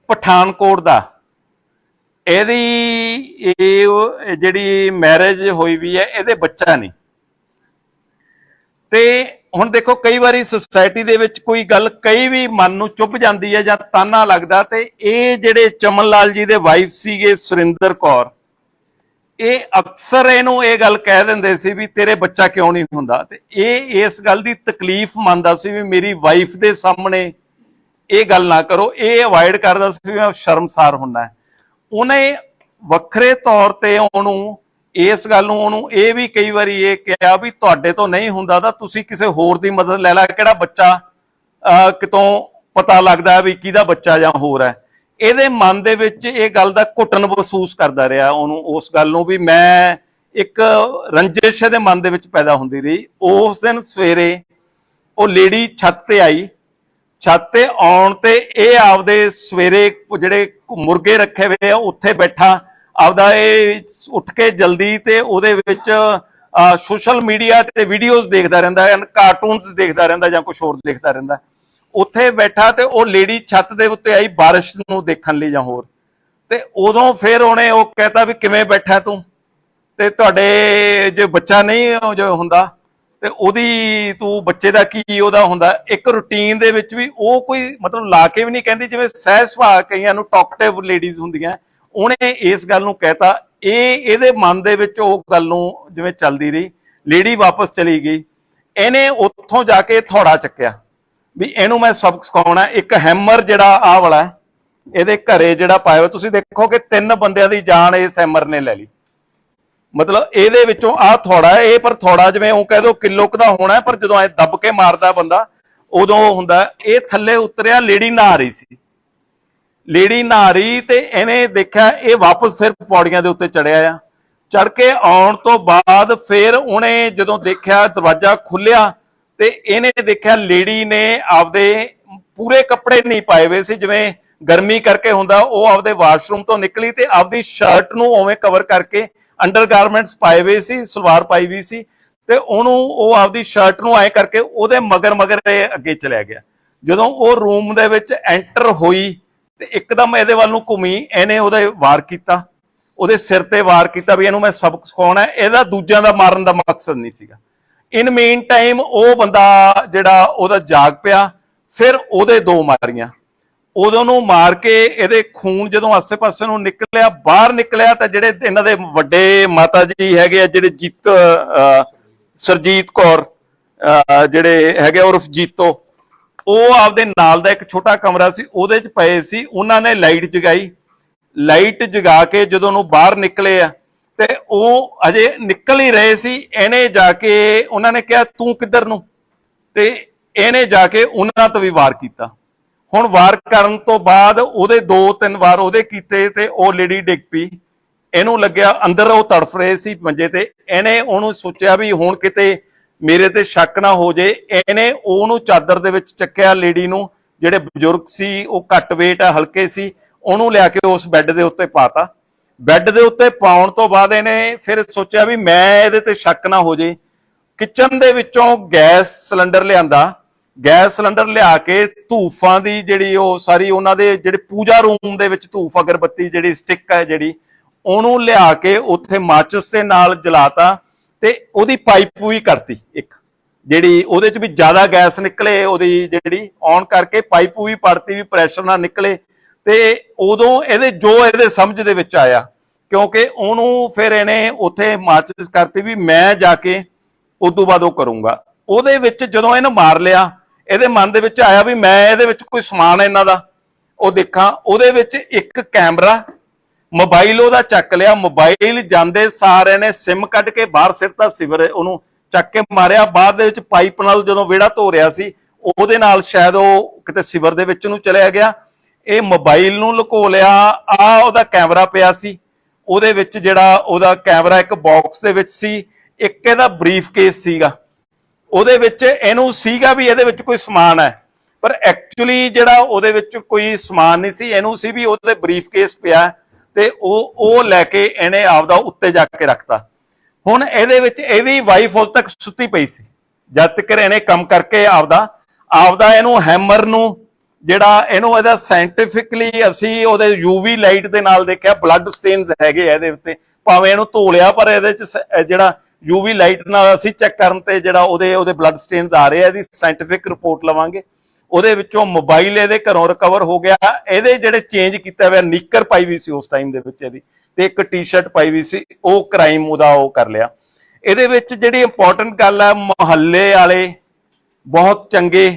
ਪਠਾਨਕੋਟ ਦਾ, ਇਹਦੀ ਇਹ ਜਿਹੜੀ ਮੈਰਿਜ ਹੋਈ ਵੀ ਹੈ, ਇਹਦੇ ਬੱਚਾ ਨਹੀਂ। ਤੇ ਹੁਣ ਦੇਖੋ ਕਈ ਵਾਰੀ ਸੁਸਾਇਟੀ ਦੇ ਵਿੱਚ ਕੋਈ ਗੱਲ ਕਈ ਵੀ ਮਨ ਨੂੰ ਚੁੱਭ ਜਾਂਦੀ ਹੈ ਜਾਂ ਤਾਨਾ ਲੱਗਦਾ, ਤੇ ਇਹ ਜਿਹੜੇ ਚਮਨ ਲਾਲ ਜੀ ਦੇ ਵਾਈਫ ਸੀਗੇ ਸੁਰਿੰਦਰ ਕੌਰ, ਇਹ ਅਕਸਰ ਇਹਨੂੰ ਇਹ ਗੱਲ ਕਹਿ ਦਿੰਦੇ ਸੀ ਵੀ ਤੇਰੇ ਬੱਚਾ ਕਿਉਂ ਨਹੀਂ ਹੁੰਦਾ, ਤੇ ਇਹ ਇਸ ਗੱਲ ਦੀ ਤਕਲੀਫ ਮੰਨਦਾ ਸੀ ਵੀ ਮੇਰੀ ਵਾਈਫ ਦੇ ਸਾਹਮਣੇ ਇਹ ਗੱਲ ਨਾ ਕਰੋ, ਇਹ ਅਵਾਇਡ ਕਰਦਾ ਸੀ ਵੀ ਮੈਂ ਸ਼ਰਮਸਾਰ ਹੁੰਦਾ। ਉਹਨੇ ਵੱਖਰੇ ਤੌਰ ਤੇ ਉਹਨੂੰ ਇਸ ਗੱਲ ਨੂੰ ਉਹਨੂੰ ਇਹ ਵੀ ਕਈ ਵਾਰੀ ਇਹ ਕਿਹਾ ਵੀ ਤੁਹਾਡੇ ਤੋਂ ਨਹੀਂ ਹੁੰਦਾ ਤਾਂ ਤੁਸੀਂ ਕਿਸੇ ਹੋਰ ਦੀ ਮਦਦ ਲੈ ਲੈ, ਕਿਹੜਾ ਬੱਚਾ ਕਿਤੋਂ ਪਤਾ ਲੱਗਦਾ ਵੀ ਕਿਹਦਾ ਬੱਚਾ ਜਾਂ ਹੋਰ ਹੈ। ਇਹਦੇ ਮਨ ਦੇ ਵਿੱਚ ਇਹ ਗੱਲ ਦਾ ਘੁੱਟਣ ਮਹਿਸੂਸ ਕਰਦਾ ਰਿਹਾ ਉਹਨੂੰ, ਉਸ ਗੱਲ ਨੂੰ ਵੀ ਮੈਂ ਇੱਕ ਰੰਜਿਸ਼ ਦੇ ਮਨ ਦੇ ਵਿੱਚ ਪੈਦਾ ਹੁੰਦੀ ਰਹੀ। ਉਸ ਦਿਨ ਸਵੇਰੇ ਉਹ ਲੇਡੀ ਛੱਤ ਤੇ ਆਈ, ਛੱਤ ਤੇ ਆਉਣ ਤੇ ਇਹ ਆਪਦੇ ਸਵੇਰੇ ਜਿਹੜੇ ਮੁਰਗੇ ਰੱਖੇ ਹੋਏ ਆ ਉੱਥੇ ਬੈਠਾ ਆਪਦਾ ਇਹ ਉੱਠ ਕੇ ਜਲਦੀ ਤੇ ਉਹਦੇ ਵਿੱਚ ਸੋਸ਼ਲ ਮੀਡੀਆ ਤੇ ਵੀਡੀਓਜ਼ ਦੇਖਦਾ ਰਹਿੰਦਾ ਹੈ, ਕਾਰਟੂਨਸ ਦੇਖਦਾ ਰਹਿੰਦਾ ਜਾਂ ਕੁਝ ਹੋਰ ਦੇਖਦਾ ਰਹਿੰਦਾ। ਉੱਥੇ ਬੈਠਾ ਤੇ ਉਹ ਲੇਡੀ ਛੱਤ ਦੇ ਉੱਤੇ ਆਈ ਬਾਰਿਸ਼ ਨੂੰ ਦੇਖਣ ਲਈ ਜਾਂ ਹੋਰ, ਤੇ ਉਦੋਂ ਫਿਰ ਉਹਨੇ ਉਹ ਕਹਿਤਾ ਵੀ ਕਿਵੇਂ ਬੈਠਾ ਤੂੰ, ਤੇ ਤੁਹਾਡੇ ਜੇ ਬੱਚਾ ਨਹੀਂ ਜੋ ਹੁੰਦਾ ਤੇ ਉਹਦੀ ਤੂੰ ਬੱਚੇ ਦਾ ਕੀ ਉਹਦਾ ਹੁੰਦਾ। ਇੱਕ ਰੂਟੀਨ ਦੇ ਵਿੱਚ ਵੀ ਉਹ ਕੋਈ ਮਤਲਬ ਲਾ ਕੇ ਵੀ ਨਹੀਂ ਕਹਿੰਦੀ, ਜਿਵੇਂ ਸਹਿਜ ਸੁਭਾਅ ਕਈਆਂ ਨੂੰ ਟਾਕਟਿਵ ਲੇਡੀਜ਼ ਹੁੰਦੀਆਂ, ਉਹਨੇ ਇਸ ਗੱਲ ਨੂੰ ਕਹਿਤਾ। ਇਹਦੇ ਮਨ ਦੇ ਵਿੱਚ ਉਹ ਗੱਲ ਨੂੰ ਜਿਵੇਂ ਚੱਲਦੀ ਰਹੀ। ਲੇਡੀ ਵਾਪਸ ਚਲੀ ਗਈ, ਇਹਨੇ ਉੱਥੋਂ ਜਾ ਕੇ ਥੋੜਾ ਚੱਕਿਆ ਵੀ ਇਹਨੂੰ ਮੈਂ ਸਬਕ ਸਿਖਾਉਣਾ। ਇੱਕ ਹੈਮਰ ਜਿਹੜਾ ਆਹ ਵਾਲਾ ਇਹਦੇ ਘਰੇ ਜਿਹੜਾ ਪਾਇਆ ਹੋਇਆ, ਤੁਸੀਂ ਦੇਖੋ ਕਿ 3 ਬੰਦਿਆਂ ਦੀ ਜਾਨ ਇਸ ਹੈਮਰ ਨੇ ਲੈ ਲਈ। ਮਤਲਬ ਇਹਦੇ ਵਿੱਚੋਂ ਆਹ ਥੋੜਾ ਇਹ, ਪਰ ਥੋੜਾ ਜਿਵੇਂ ਉਹ ਕਹਿ ਦੋ ਕਿਲੋ ਕੁ ਦਾ ਹੋਣਾ, ਪਰ ਜਦੋਂ ਐ ਦੱਬ ਕੇ ਮਾਰਦਾ ਬੰਦਾ ਉਦੋਂ ਹੁੰਦਾ। ਇਹ ਥੱਲੇ ਉਤਰਿਆ, ਲੇਡੀ ਨਹਾ ਰਹੀ ਸੀ, ਲੇਡੀ ਨਹਾ ਰਹੀ ਤੇ ਇਹਨੇ ਦੇਖਿਆ ਇਹ ਵਾਪਸ ਫਿਰ ਪੌੜੀਆਂ ਦੇ ਉੱਤੇ ਚੜਿਆ ਆ। ਚੜ ਕੇ ਆਉਣ ਤੋਂ ਬਾਅਦ ਫਿਰ ਉਹਨੇ ਜਦੋਂ ਦੇਖਿਆ ਦਰਵਾਜ਼ਾ ਖੁੱਲਿਆ ਤੇ ਇਹਨੇ ਦੇਖਿਆ ਲੇਡੀ ਨੇ ਆਪਦੇ ਪੂਰੇ ਕੱਪੜੇ ਨਹੀਂ ਪਾਏ ਹੋਏ ਸੀ, ਜਿਵੇਂ ਗਰਮੀ ਕਰਕੇ ਹੁੰਦਾ। ਉਹ ਆਪਦੇ ਵਾਸ਼ਰੂਮ ਤੋਂ ਨਿਕਲੀ ਤੇ ਆਪਦੀ ਸ਼ਰਟ ਨੂੰ ਉਵੇਂ ਕਵਰ ਕਰਕੇ ਅੰਡਰਗਾਰਮੈਂਟਸ ਪਾਏ ਹੋਏ ਸੀ, ਸਲਵਾਰ ਪਾਈ ਵੀ ਸੀ, ਤੇ ਉਹਨੂੰ ਉਹ ਆਪਦੀ ਸ਼ਰਟ ਨੂੰ ਐ ਕਰਕੇ ਉਹਦੇ ਮਗਰ ਇਹ ਅੱਗੇ ਚਲਿਆ ਗਿਆ। ਜਦੋਂ ਉਹ ਰੂਮ ਦੇ ਵਿੱਚ ਐਂਟਰ ਹੋਈ ਤੇ ਇੱਕਦਮ ਇਹਦੇ ਵੱਲ ਨੂੰ ਘੁੰਮੀ, ਇਹਨੇ ਉਹਦੇ ਵਾਰ ਕੀਤਾ, ਉਹਦੇ ਸਿਰ ਤੇ ਵਾਰ ਕੀਤਾ ਵੀ ਇਹਨੂੰ ਮੈਂ ਸਬਕ ਸਿਖਾਉਣਾ। ਇਹਦਾ ਦੂਜਿਆਂ ਦਾ ਮਾਰਨ ਦਾ ਮਕਸਦ ਨਹੀਂ ਸੀਗਾ। ਇਨ ਮੇਨ ਟਾਈਮ ਉਹ ਬੰਦਾ ਜਿਹੜਾ ਉਹਦਾ ਜਾਗ ਪਿਆ, ਫਿਰ ਉਹਦੇ 2 ਮਾਰੀਆਂ। ਉਦੋਂ ਨੂੰ ਮਾਰ ਕੇ ਇਹਦੇ ਖੂਨ ਜਦੋਂ ਆਸੇ-ਪਾਸੇ ਨੂੰ ਨਿਕਲਿਆ, ਬਾਹਰ ਨਿਕਲਿਆ, ਤਾਂ ਜਿਹੜੇ ਇਹਨਾਂ ਦੇ ਵੱਡੇ ਮਾਤਾ ਜੀ ਹੈਗੇ ਆ, ਜਿਹੜੇ ਸਰਜੀਤ ਕੌਰ ਜਿਹੜੇ ਹੈਗੇ ਉਰਫ ਜੀਤੋ, ਉਹ ਆਪਦੇ ਨਾਲ ਦਾ ਇੱਕ ਛੋਟਾ ਕਮਰਾ ਸੀ, ਉਹਦੇ 'ਚ ਪਏ ਸੀ। ਉਹਨਾਂ ਨੇ ਲਾਈਟ ਜਗਾਈ, ਲਾਈਟ ਜਗਾ ਕੇ ਜਦੋਂ ਉਹਨੂੰ ਬਾਹਰ ਨਿਕਲੇ ਆ ਤੇ ਉਹ ਅਜੇ ਨਿਕਲ ਹੀ ਰਹੇ ਸੀ। ਇਹਨੇ ਜਾ ਕੇ ਉਹਨਾਂ ਨੇ ਕਿਹਾ ਤੂੰ ਕਿੱਧਰ ਨੂੰ, ਤੇ ਇਹਨੇ ਜਾ ਕੇ ਉਹਨਾਂ ਤੋਂ ਵੀ ਵਾਰ ਕੀਤਾ। ਹੁਣ ਵਾਰ ਕਰਨ ਤੋਂ ਬਾਅਦ ਉਹਦੇ 2-3 ਵਾਰ ਉਹਦੇ ਕੀਤੇ ਤੇ ਉਹ ਲੇਡੀ ਡਿੱਗ ਪਈ। ਇਹਨੂੰ ਲੱਗਿਆ ਅੰਦਰ ਉਹ ਤੜਫ ਰਹੇ ਸੀ ਮੰਜੇ ਤੇ। ਇਹਨੇ ਉਹਨੂੰ ਸੋਚਿਆ ਵੀ ਹੁਣ ਕਿਤੇ ਮੇਰੇ ਤੇ ਸ਼ੱਕ ਨਾ ਹੋ ਜੇ। ਇਹਨੇ ਉਹਨੂੰ ਚਾਦਰ ਦੇ ਵਿੱਚ ਚੱਕਿਆ, ਲੇਡੀ ਨੂੰ, ਜਿਹੜੇ ਬਜ਼ੁਰਗ ਸੀ ਉਹ ਘੱਟ weight ਆ, ਹਲਕੇ ਸੀ, ਉਹਨੂੰ ਲਿਆ ਕੇ ਉਸ ਬੈੱਡ ਦੇ ਉੱਤੇ ਪਾਤਾ। ਬੈੱਡ ਦੇ ਉੱਤੇ ਪਾਉਣ ਤੋਂ ਬਾਅਦ ਇਹਨੇ ਫਿਰ ਸੋਚਿਆ ਵੀ ਮੈਂ ਇਹਦੇ ਤੇ ਸ਼ੱਕ ਨਾ ਹੋ ਜੇ। ਕਿਚਨ ਦੇ ਵਿੱਚੋਂ ਗੈਸ ਸਿਲੰਡਰ ਲਿਆਂਦਾ, ਗੈਸ ਸਿਲੰਡਰ ਲਿਆ ਕੇ ਧੂਫਾਂ ਦੀ ਜਿਹੜੀ ਉਹ ਸਾਰੀ ਉਹਨਾਂ ਦੇ ਜਿਹੜੇ ਪੂਜਾ ਰੂਮ ਦੇ ਵਿੱਚ ਧੂਫ ਅਗਰਬੱਤੀ ਜਿਹੜੀ ਸਟਿਕ ਹੈ ਜਿਹੜੀ, ਉਹਨੂੰ ਲਿਆ ਕੇ ਉੱਥੇ ਮਾਚਿਸ ਦੇ ਨਾਲ ਜਲਾਤਾ ਤੇ ਉਹਦੀ ਪਾਈਪ ਵੀ ਕਰਤੀ ਇੱਕ, ਜਿਹੜੀ ਉਹਦੇ ਚ ਵੀ ਜ਼ਿਆਦਾ ਗੈਸ ਨਿਕਲੇ, ਉਹਦੀ ਜਿਹੜੀ ਔਨ ਕਰਕੇ ਪਾਈਪ ਵੀ ਪੜਤੀ ਵੀ ਪ੍ਰੈਸ਼ਰ ਨਾਲ ਨਿਕਲੇ। ਤੇ ਉਦੋਂ ਇਹਦੇ ਸਮਝ ਦੇ ਵਿੱਚ ਆਇਆ, ਕਿਉਂਕਿ ਉਹਨੂੰ ਫਿਰ ਇਹਨੇ ਉੱਥੇ ਮਾਚਿਸ ਕਰਤੀ ਵੀ ਮੈਂ ਜਾ ਕੇ ਉਦੋਂ ਬਾਅਦ ਉਹ ਕਰੂੰਗਾ। ਉਹਦੇ ਵਿੱਚ ਜਦੋਂ ਇਹਨੇ ਮਾਰ ਲਿਆ, ਇਹਦੇ ਮਨ ਦੇ ਵਿੱਚ ਆਇਆ ਵੀ ਮੈਂ ਇਹਦੇ ਵਿੱਚ ਕੋਈ ਸਮਾਨ ਇਹਨਾਂ ਦਾ ਉਹ ਦੇਖਾਂ। ਉਹਦੇ ਵਿੱਚ ਇੱਕ ਕੈਮਰਾ, ਮੋਬਾਈਲ ਉਹਦਾ ਚੱਕ ਲਿਆ। ਮੋਬਾਈਲ ਜਾਂਦੇ ਸਾਰੇ ਨੇ ਸਿਮ ਕੱਢ ਕੇ ਬਾਹਰ ਸਿੱਟਤਾ, ਸਿਵਰ ਉਹਨੂੰ ਚੱਕ ਕੇ ਮਾਰਿਆ। ਬਾਅਦ ਦੇ ਵਿੱਚ ਪਾਈਪ ਨਾਲ ਜਦੋਂ ਵਿਹੜਾ ਧੋ ਰਿਹਾ ਸੀ, ਉਹਦੇ ਨਾਲ ਸ਼ਾਇਦ ਉਹ ਕਿਤੇ ਸਿਵਰ ਦੇ ਵਿੱਚ ਨੂੰ ਚਲਿਆ ਗਿਆ। ਇਹ ਮੋਬਾਈਲ ਨੂੰ ਲੁਕੋ ਲਿਆ। ਆ ਉਹਦਾ ਕੈਮਰਾ ਪਿਆ ਸੀ, ਉਹਦੇ ਵਿੱਚ ਜਿਹੜਾ ਉਹਦਾ ਕੈਮਰਾ ਇੱਕ ਬਾਕਸ ਦੇ ਵਿੱਚ ਸੀ। ਇੱਕ ਇਹਦਾ ਬਰੀਫ ਕੇਸ ਸੀਗਾ, ਉਹਦੇ ਵਿੱਚ ਇਹਨੂੰ ਸੀਗਾ ਵੀ ਇਹਦੇ ਵਿੱਚ ਕੋਈ ਸਮਾਨ ਹੈ, ਪਰ ਐਕਚੁਅਲੀ ਜਿਹੜਾ ਉਹਦੇ ਵਿੱਚ ਕੋਈ ਸਮਾਨ ਨਹੀਂ ਸੀ। ਇਹਨੂੰ ਸੀ ਵੀ ਉਹਦੇ ਬਰੀਫ ਕੇਸ ਪਿਆ ਤੇ ਉਹ ਲੈ ਕੇ ਇਹਨੇ ਆਪਦਾ ਉੱਤੇ ਜਾ ਕੇ ਰੱਖਤਾ। ਹੁਣ ਇਹਦੇ ਵਿੱਚ ਇਹਦੀ ਵਾਈਫ ਉਦੋਂ ਤੱਕ ਸੁੱਤੀ ਪਈ ਸੀ, ਜਦ ਤੱਕ ਇਹਨੇ ਕੰਮ ਕਰਕੇ ਆਪਦਾ ਇਹਨੂੰ ਹੈਮਰ ਨੂੰ ਜਿਹੜਾ ਇਹਨੂੰ ਇਹਦਾ ਸਾਇੰਟੀਫਿਕਲੀ ਅਸੀਂ ਉਹਦੇ ਯੂਵੀ ਲਾਈਟ ਦੇ ਨਾਲ ਦੇਖਿਆ ਬਲੱਡ ਸਟੇਨਸ ਹੈਗੇ ਆ ਇਹਦੇ ਉੱਤੇ, ਭਾਵੇਂ ਇਹਨੂੰ ਧੋ ਲਿਆ ਪਰ ਇਹਦੇ ਚ ਜਿਹੜਾ ਯੂਵੀ ਲਾਈਟ ਨਾਲ ਅਸੀਂ ਚੈੱਕ ਕਰਨ ਤੇ ਜਿਹੜਾ ਉਹਦੇ ਬਲੱਡ ਸਟੇਨਸ ਆ ਰਹੇ ਆ, ਇਹਦੀ ਸਾਇੰਟੀਫਿਕ ਰਿਪੋਰਟ ਲਵਾਂਗੇ। ਉਹਦੇ ਵਿੱਚੋਂ ਮੋਬਾਈਲ ਇਹਦੇ ਘਰੋਂ ਰਿਕਵਰ ਹੋ ਗਿਆ, ਇਹਦੇ ਜਿਹੜੇ ਚੇਂਜ ਕੀਤਾ ਹੋਇਆ ਨੀਕਰ ਪਾਈ ਵੀ ਸੀ ਉਸ ਟਾਈਮ ਦੇ ਵਿੱਚ ਇਹਦੀ, ਤੇ ਇੱਕ ਟੀ-ਸ਼ਰਟ ਪਾਈ ਵੀ ਸੀ, ਉਹ ਕ੍ਰਾਈਮ ਉਹਦਾ ਉਹ ਕਰ ਲਿਆ। ਇਹਦੇ ਵਿੱਚ ਜਿਹੜੀ ਇੰਪੋਰਟੈਂਟ ਗੱਲ ਹੈ, ਮੁਹੱਲੇ ਵਾਲੇ ਬਹੁਤ ਚੰਗੇ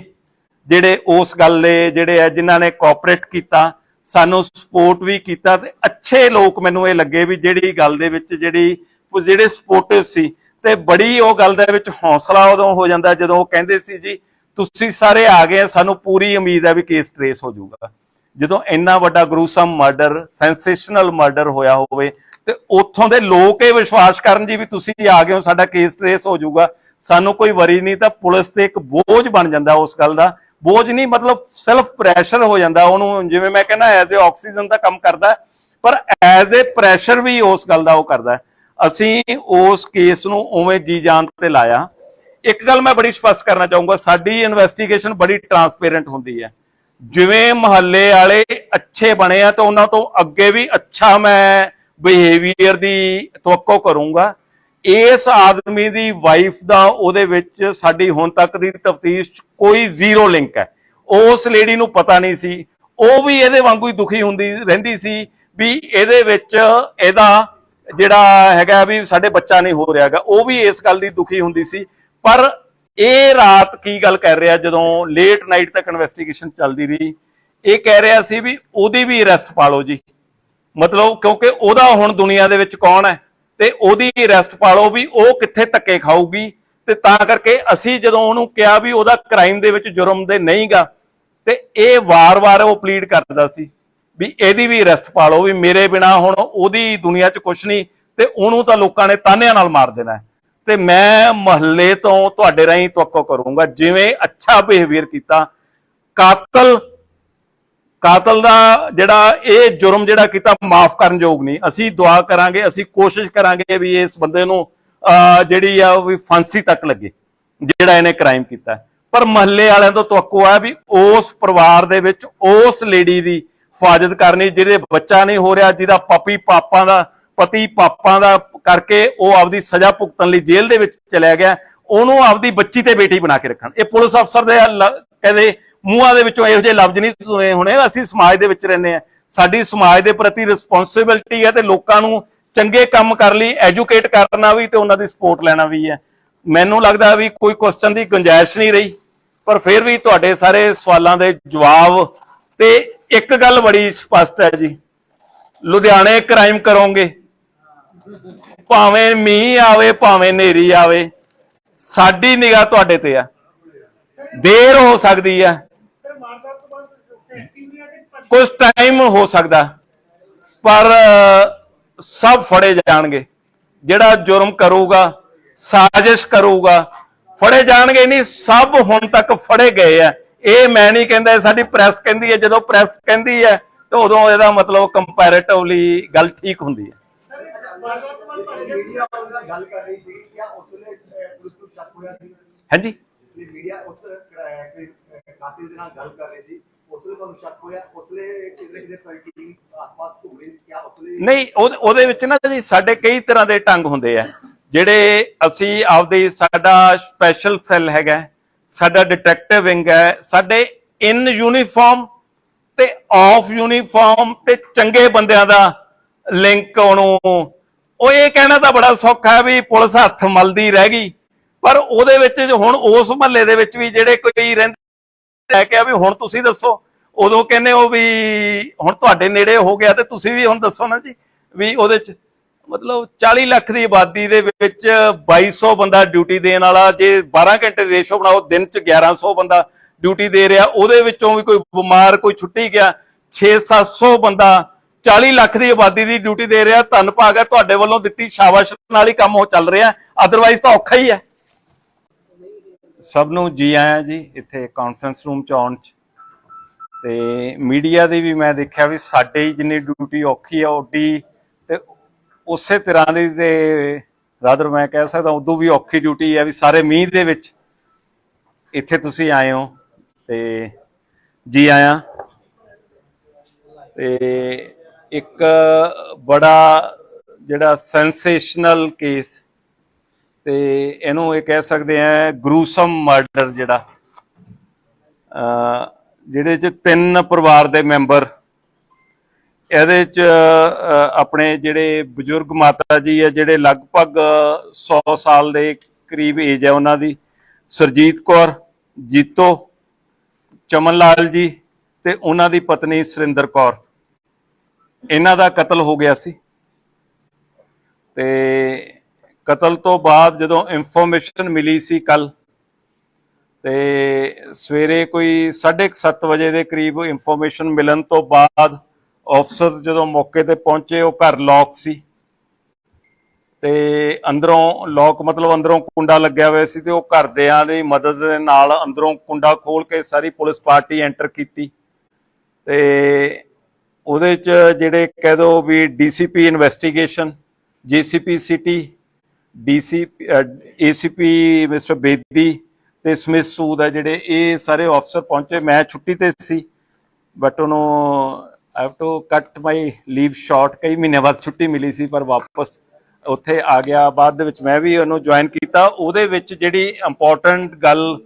ਜਿਹੜੇ ਉਸ ਗੱਲ ਦੇ ਜਿਹੜੇ ਆ ਜਿਨ੍ਹਾਂ ਨੇ ਕੋਆਪਰੇਟ ਕੀਤਾ, ਸਾਨੂੰ ਸਪੋਰਟ ਵੀ ਕੀਤਾ, ਤੇ ਅੱਛੇ ਲੋਕ ਮੈਨੂੰ ਇਹ ਲੱਗੇ ਵੀ ਜਿਹੜੀ ਗੱਲ ਦੇ ਵਿੱਚ ਜਿਹੜੇ ਸਪੋਰਟਿਵ ਸੀ। ਤੇ ਬੜੀ ਉਹ ਗੱਲ ਦੇ ਵਿੱਚ ਹੌਸਲਾ ਉਦੋਂ ਹੋ ਜਾਂਦਾ ਜਦੋਂ ਉਹ ਕਹਿੰਦੇ ਸੀ ਜੀ ਤੁਸੀਂ ਸਾਰੇ ਆ ਗਏ, ਸਾਨੂੰ ਪੂਰੀ ਉਮੀਦ ਹੈ ਵੀ ਕੇਸ ਟ੍ਰੇਸ ਹੋ ਜਾਊਗਾ। ਜਦੋਂ ਇੰਨਾ ਵੱਡਾ ਗਰੂਸਮ ਮਰਡਰ, ਸੈਂਸੇਸ਼ਨਲ ਮਰਡਰ ਹੋਇਆ ਹੋਵੇ ਤੇ ਉੱਥੋਂ ਦੇ ਲੋਕ ਇਹ ਵਿਸ਼ਵਾਸ ਕਰਨ ਜੀ ਵੀ ਤੁਸੀਂ ਆ ਗਏ ਹੋ, ਸਾਡਾ ਕੇਸ ਟ੍ਰੇਸ ਹੋ ਜਾਊਗਾ, ਸਾਨੂੰ ਕੋਈ ਵਰੀ ਨਹੀਂ, ਤਾਂ ਪੁਲਿਸ ਤੇ ਇੱਕ ਬੋਝ ਬਣ ਜਾਂਦਾ। ਉਸ ਗੱਲ ਦਾ ਬੋਝ ਨਹੀਂ, ਮਤਲਬ ਸੈਲਫ ਪ੍ਰੈਸ਼ਰ ਹੋ ਜਾਂਦਾ ਉਹਨੂੰ, ਜਿਵੇਂ ਮੈਂ ਕਹਿੰਦਾ ਐਜ਼ ਏ ਆਕਸੀਜਨ ਦਾ ਕੰਮ ਕਰਦਾ, ਪਰ ਐਜ਼ ਏ ਪ੍ਰੈਸ਼ਰ ਵੀ ਉਸ ਗੱਲ ਦਾ ਉਹ ਕਰਦਾ। ਅਸੀਂ ਉਸ ਕੇਸ ਨੂੰ ਉਵੇਂ ਜੀ ਜਾਨ ਤੇ ਲਾਇਆ। ਇੱਕ ਗੱਲ ਮੈਂ ਬੜੀ ਸਪਸ਼ਟ ਕਰਨਾ ਚਾਹੂੰਗਾ, ਸਾਡੀ ਇਨਵੈਸਟੀਗੇਸ਼ਨ ਬੜੀ ਟਰਾਂਸਪੇਰੈਂਟ ਹੁੰਦੀ ਹੈ। ਜਿਵੇਂ ਮੁਹੱਲੇ ਵਾਲੇ ਅੱਛੇ ਬਣੇ ਆ ਤਾਂ ਉਹਨਾਂ ਤੋਂ ਅੱਗੇ ਵੀ ਅੱਛਾ ਮੈਂ ਬਿਹੇਵੀਅਰ ਦੀ ਤਵੱਕੋ ਕਰੂੰਗਾ। ਇਸ ਆਦਮੀ ਦੀ ਵਾਈਫ ਦਾ ਉਹਦੇ ਵਿੱਚ ਸਾਡੀ ਹੁਣ ਤੱਕ ਦੀ ਤਫਤੀਸ਼ ਕੋਈ ਜ਼ੀਰੋ ਲਿੰਕ ਹੈ। ਉਸ ਲੇਡੀ ਨੂੰ ਪਤਾ ਨਹੀਂ ਸੀ, ਉਹ ਵੀ ਇਹਦੇ ਵਾਂਗੂ ਹੀ ਦੁਖੀ ਹੁੰਦੀ ਰਹਿੰਦੀ ਸੀ ਵੀ ਇਹਦੇ ਵਿੱਚ ਇਹਦਾ ਜਿਹੜਾ ਹੈਗਾ ਵੀ ਸਾਡੇ ਬੱਚਾ ਨਹੀਂ ਹੋ ਰਿਹਾ ਹੈਗਾ, ਉਹ ਵੀ ਇਸ ਗੱਲ ਦੀ ਦੁਖੀ ਹੁੰਦੀ ਸੀ। ਪਰ ਇਹ ਰਾਤ ਕੀ ਗੱਲ ਕਰ ਰਿਹਾ, ਜਦੋਂ ਲੇਟ ਨਾਈਟ ਤੱਕ ਇਨਵੈਸਟੀਗੇਸ਼ਨ ਚੱਲਦੀ ਰਹੀ, ਇਹ ਕਹਿ ਰਿਹਾ ਸੀ ਵੀ ਉਹਦੀ ਵੀ ਅਰੈਸਟ ਪਾ ਲਓ ਜੀ, ਮਤਲਬ ਕਿਉਂਕਿ ਉਹਦਾ ਹੁਣ ਦੁਨੀਆ ਦੇ ਵਿੱਚ ਕੌਣ ਹੈ ਤੇ ਉਹਦੀ ਅਰੈਸਟ ਪਾ ਲਓ ਵੀ ਉਹ ਕਿੱਥੇ ਧੱਕੇ ਖਾਊਗੀ। ਤੇ ਤਾਂ ਕਰਕੇ ਅਸੀਂ ਜਦੋਂ ਉਹਨੂੰ ਕਿਹਾ ਵੀ ਉਹਦਾ ਕ੍ਰਾਈਮ ਦੇ ਵਿੱਚ ਜੁਰਮ ਦੇ ਨਹੀਂਗਾ, ਤੇ ਇਹ ਵਾਰ-ਵਾਰ ਉਹ ਪਲੀਡ ਕਰਦਾ ਸੀ ਵੀ ਇਹਦੀ ਵੀ ਅਰੈਸਟ ਪਾ ਲਓ, ਵੀ ਮੇਰੇ ਬਿਨਾ ਹੁਣ ਉਹਦੀ ਦੁਨੀਆ 'ਚ ਕੁਛ ਨਹੀਂ, ਤੇ ਉਹਨੂੰ ਤਾਂ ਲੋਕਾਂ ਨੇ ਤਾਨਿਆਂ ਨਾਲ ਮਾਰ ਦੇਣਾ। ਤੇ ਮੈਂ ਮੁਹੱਲੇ ਤੋਂ ਤੁਹਾਡੇ ਰਾਹੀਂ ਤਵੱਕੋ ਕਰੂੰਗਾ, ਜਿਵੇਂ ਅੱਛਾ ਬਿਹੇਵੀਅਰ ਕੀਤਾ, ਕਾਤਲ ਦਾ ਜਿਹੜਾ ਇਹ ਜੁਰਮ ਜਿਹੜਾ ਕੀਤਾ ਮਾਫ ਕਰਨ ਯੋਗ ਨਹੀਂ। ਅਸੀਂ ਦੁਆ ਕਰਾਂਗੇ, ਅਸੀਂ ਕੋਸ਼ਿਸ਼ ਕਰਾਂਗੇ ਵੀ ਇਸ ਬੰਦੇ ਨੂੰ ਜਿਹੜੀ ਆ ਵੀ ਫਾਂਸੀ ਤੱਕ ਲੱਗੇ ਜਿਹੜਾ ਇਹਨੇ ਕ੍ਰਾਈਮ ਕੀਤਾ। ਪਰ ਮੁਹੱਲੇ ਵਾਲਿਆਂ ਤੋਂ ਤਵੱਕੋ ਹੈ ਵੀ ਉਸ ਪਰਿਵਾਰ ਦੇ ਵਿੱਚ ਉਸ ਲੇਡੀ ਦੀ ਹਿਫਾਜ਼ਤ ਕਰਨੀ ਜਿਹਦੇ ਬੱਚਾ ਨਹੀਂ ਹੋ ਰਿਹਾ, ਜਿਹਦਾ ਪਤੀ ਪਾਪਾਂ ਦਾ ਕਰਕੇ ਉਹ ਆਪਦੀ ਸਜ਼ਾ ਭੁਗਤਣ ਲਈ ਜੇਲ੍ਹ ਦੇ ਵਿੱਚ ਚਲਿਆ ਗਿਆ, ਉਹਨੂੰ ਆਪਦੀ ਬੱਚੀ ਤੇ ਬੇਟੀ ਬਣਾ ਕੇ ਰੱਖਣ। ਇਹ ਪੁਲਿਸ ਅਫਸਰ ਦੇ ਕਹਿੰਦੇ ਮੂੰਹਾਂ ਦੇ ਵਿੱਚੋਂ ਇਹੋ ਜਿਹੇ ਲਫ਼ਜ਼ ਨਹੀਂ ਸੁਣੇ ਹੋਣੇ। ਅਸੀਂ ਸਮਾਜ ਦੇ ਵਿੱਚ ਰਹਿੰਦੇ ਹਾਂ, ਸਾਡੀ ਸਮਾਜ ਦੇ ਪ੍ਰਤੀ ਰਿਸਪੌਂਸਿਬਿਲਟੀ ਹੈ ਤੇ ਲੋਕਾਂ ਨੂੰ ਚੰਗੇ ਕੰਮ ਕਰਨ ਲਈ ਐਜੂਕੇਟ ਕਰਨਾ ਵੀ ਤੇ ਉਹਨਾਂ ਦੀ ਸਪੋਰਟ ਲੈਣਾ ਵੀ ਹੈ। ਮੈਨੂੰ ਲੱਗਦਾ ਵੀ ਕੋਈ ਕੁਐਸਚਨ ਦੀ ਗੁੰਜਾਇਸ਼ ਨਹੀਂ ਰਹੀ, ਪਰ ਫਿਰ ਵੀ ਤੁਹਾਡੇ ਸਾਰੇ ਸਵਾਲਾਂ ਦੇ ਜਵਾਬ। ਤੇ ਇੱਕ ਗੱਲ ਬੜੀ ਸਪਸ਼ਟ ਹੈ ਜੀ, ਲੁਧਿਆਣੇ ਕ੍ਰਾਈਮ ਕਰੋਗੇ, ਭਾਵੇਂ ਮੀਂਹ ਆਵੇ ਭਾਵੇਂ ਹਨੇਰੀ ਆਵੇ, ਸਾਡੀ ਨਿਗਾਹ ਤੁਹਾਡੇ ਤੇ ਆ। ਦੇਰ ਹੋ ਸਕਦੀ ਆ, ਕੁਝ ਟਾਈਮ ਹੋ ਸਕਦਾ, ਪਰ ਸਭ ਫੜੇ ਜਾਣਗੇ। ਜਿਹੜਾ ਜੁਰਮ ਕਰੂਗਾ, ਸਾਜ਼ਿਸ਼ ਕਰੂਗਾ, ਫੜੇ ਜਾਣਗੇ। ਨਹੀਂ, ਸਭ ਹੁਣ ਤੱਕ ਫੜੇ ਗਏ ਆ। ਇਹ ਮੈਂ ਨਹੀਂ ਕਹਿੰਦਾ, ਸਾਡੀ ਪ੍ਰੈਸ ਕਹਿੰਦੀ ਹੈ। ਜਦੋਂ ਪ੍ਰੈਸ ਕਹਿੰਦੀ ਹੈ ਤਾਂ ਉਦੋਂ ਇਹਦਾ ਮਤਲਬ ਕੰਪੈਰੇਟਿਵਲੀ ਗੱਲ ਠੀਕ ਹੁੰਦੀ ਹੈ। ਗੱਲ ਕਰ ਰਹੀ ਸੀ ਕਿ ਉਸ ਵੇਲੇ ਪੁਲਿਸ ਨੂੰ ਸ਼ੱਕ ਹੋਇਆ ਸੀ। ਹਾਂਜੀ, ਮੀਡੀਆ ਉਸ ਕਾਤਿਲ ਦੇ ਨਾਲ ਗੱਲ ਕਰ ਰਹੀ ਸੀ, ਉਸ ਵੇਲੇ ਤੁਹਾਨੂੰ ਸ਼ੱਕ ਹੋਇਆ? ਉਸ ਵੇਲੇ ਕਿਸੇ ਟੀਮ ਆਸ-ਪਾਸ ਘੁੰਮੀ ਕਿਆ ਉਸ ਵੇਲੇ? ਨਹੀਂ, ਉਹਦੇ ਵਿੱਚ ਨਾ ਜੀ ਸਾਡੇ ਕਈ ਤਰ੍ਹਾਂ ਦੇ ਢੰਗ ਹੁੰਦੇ ਆ ਜਿਹੜੇ ਅਸੀਂ ਆਪਦੇ, ਸਾਡਾ ਸਪੈਸ਼ਲ ਸੈੱਲ ਹੈਗਾ, ਸਾਡਾ ਡਿਟੈਕਟਿਵ ਵਿੰਗ ਹੈ, ਸਾਡੇ ਇਨ ਯੂਨੀਫਾਰਮ ਤੇ ਆਫ ਯੂਨੀਫਾਰਮ ਤੇ ਚੰਗੇ ਬੰਦਿਆਂ ਦਾ ਲਿੰਕ। ਉਹਨੂੰ ਉਹ ਇਹ ਕਹਿਣਾ ਤਾਂ ਬੜਾ ਸੌਖਾ ਹੈ ਵੀ ਪੁਲਿਸ ਹੱਥ ਮਲਦੀ ਰਹਿ ਗਈ, ਪਰ ਉਹਦੇ ਵਿੱਚ ਹੁਣ ਉਸ ਮਹੱਲੇ ਦੇ ਵਿੱਚ ਵੀ ਜਿਹੜੇ ਕੋਈ ਰਹਿੰਦੇ ਲੈ ਕੇ ਵੀ ਹੁਣ ਤੁਸੀਂ ਦੱਸੋ, ਉਦੋਂ ਕਹਿੰਦੇ ਹੋ ਵੀ ਹੁਣ ਤੁਹਾਡੇ ਨੇੜੇ ਹੋ ਗਿਆ ਤੇ ਤੁਸੀਂ ਵੀ ਹੁਣ ਦੱਸੋ ਨਾ ਜੀ ਵੀ ਉਹਦੇ ਚ ਮਤਲਬ 40 ਲੱਖ ਦੀ ਆਬਾਦੀ ਦੇ ਵਿੱਚ 2200 ਬੰਦਾ ਡਿਊਟੀ ਦੇਣ ਵਾਲਾ, ਜੇ 12 ਘੰਟੇ ਰੇਸ਼ੋ ਬਣਾਓ ਦਿਨ ਚ 1100 ਬੰਦਾ ਡਿਊਟੀ ਦੇ ਰਿਹਾ, ਉਹਦੇ ਵਿੱਚੋਂ ਵੀ ਕੋਈ ਬਿਮਾਰ ਕੋਈ ਛੁੱਟੀ ਗਿਆ, 600-700 ਬੰਦਾ 40 ਲੱਖ ਦੀ ਆਬਾਦੀ ਦੀ ਡਿਊਟੀ ਦੇ ਰਿਹਾ। ਧੰਨ ਭਾਗ ਹੈ ਤੁਹਾਡੇ ਵੱਲੋਂ ਦਿੱਤੀ ਸ਼ਾਬਾਸ਼ ਨਾਲ ਹੀ ਕੰਮ ਉਹ ਚੱਲ ਰਿਹਾ, ਅਦਰਵਾਈਜ਼ ਤਾਂ ਔਖਾ ਹੀ ਹੈ। ਸਭ ਨੂੰ ਜੀ ਆਇਆਂ ਜੀ ਇੱਥੇ ਕਾਨਫਰੰਸ ਰੂਮ ਚ ਆਉਣ ਚ। ਤੇ ਮੀਡੀਆ ਦੀ ਵੀ ਮੈਂ ਦੇਖਿਆ ਵੀ ਸਾਡੇ ਜਿੰਨੀ ਡਿਊਟੀ ਔਖੀ ਆ ਓਡੀ ਤੇ ਉਸੇ ਤਰ੍ਹਾਂ ਦੀ, ਤੇ ਰਾਦਰ ਮੈਂ ਕਹਿ ਸਕਦਾ ਉਦੋਂ ਵੀ ਔਖੀ ਡਿਊਟੀ ਹੈ ਵੀ ਸਾਰੇ ਮੀਂਹ ਦੇ ਵਿੱਚ ਇੱਥੇ ਤੁਸੀਂ ਆਏ ਹੋ ਤੇ ਜੀ ਆਇਆਂ। ਤੇ ਇੱਕ ਬੜਾ ਜਿਹੜਾ ਸੈਂਸੇਸ਼ਨਲ ਕੇਸ ਤੇ ਇਹਨੂੰ ਇਹ ਕਹਿ ਸਕਦੇ ਆ ਗਰੂਸਮ ਮਰਡਰ ਜਿਹੜਾ ਜਿਹਦੇ ਚ 3 ਪਰਿਵਾਰ ਦੇ ਮੈਂਬਰ ਇਹਦੇ ਚ ਆਪਣੇ ਜਿਹੜੇ ਬਜ਼ੁਰਗ ਮਾਤਾ ਜੀ ਆ ਜਿਹੜੇ ਲਗਭਗ 100 ਸਾਲ ਦੇ ਕਰੀਬ ਏਜ ਹੈ ਉਹਨਾਂ ਦੀ, ਸਰਜੀਤ ਕੌਰ, ਜੀਤੋ, ਚਮਨ ਲਾਲ ਜੀ ਤੇ ਉਹਨਾਂ ਦੀ ਪਤਨੀ ਸੁਰਿੰਦਰ ਕੌਰ, ਇਹਨਾਂ ਦਾ ਕਤਲ ਹੋ ਗਿਆ ਸੀ। ਤੇ ਕਤਲ ਤੋਂ ਬਾਅਦ ਜਦੋਂ ਇਨਫੋਰਮੇਸ਼ਨ ਮਿਲੀ ਸੀ ਕੱਲ ਤੇ ਸਵੇਰੇ ਕੋਈ 7:30 ਵਜੇ ਦੇ ਕਰੀਬ ਇਨਫੋਰਮੇਸ਼ਨ ਮਿਲਣ ਤੋਂ ਬਾਅਦ ਆਫਸਰ ਜਦੋਂ ਮੌਕੇ ਤੇ ਪਹੁੰਚੇ ਉਹ ਘਰ ਲੌਕ ਸੀ ਤੇ ਅੰਦਰੋਂ ਲੌਕ ਮਤਲਬ ਅੰਦਰੋਂ ਕੁੰਡਾ ਲੱਗਿਆ ਹੋਇਆ ਸੀ ਤੇ ਉਹ ਘਰਦਿਆਂ ਦੀ ਮਦਦ ਦੇ ਨਾਲ ਅੰਦਰੋਂ ਕੁੰਡਾ ਖੋਲ ਕੇ ਸਾਰੀ ਪੁਲਿਸ ਪਾਰਟੀ ਐਂਟਰ ਕੀਤੀ ਤੇ ਉਹਦੇ ਚ ਜਿਹੜੇ ਕਹਿ ਦੋ ਵੀ DCP investigation, GCP city, ACP mister Bedi ਤੇ ਸਮਿਥ ਸੂਦ ਹੈ ਜਿਹੜੇ ਇਹ ਸਾਰੇ ਆਫਸਰ ਪਹੁੰਚੇ। ਮੈਂ ਛੁੱਟੀ ਤੇ ਸੀ ਬਟ ਉਹਨੂੰ ਆਈ ਹੈਵ ਟੂ ਕੱਟ ਮਾਈ ਲੀਵ ਸ਼ਾਰਟ, ਕਈ ਮਹੀਨਿਆਂ ਬਾਅਦ ਛੁੱਟੀ ਮਿਲੀ ਸੀ ਪਰ ਵਾਪਸ ਉੱਥੇ ਆ ਗਿਆ। ਬਾਅਦ ਦੇ ਵਿੱਚ ਮੈਂ ਵੀ ਉਹਨੂੰ ਜੁਆਇਨ ਕੀਤਾ। ਉਹਦੇ ਵਿੱਚ ਜਿਹੜੀ ਇੰਪੋਰਟੈਂਟ ਗੱਲ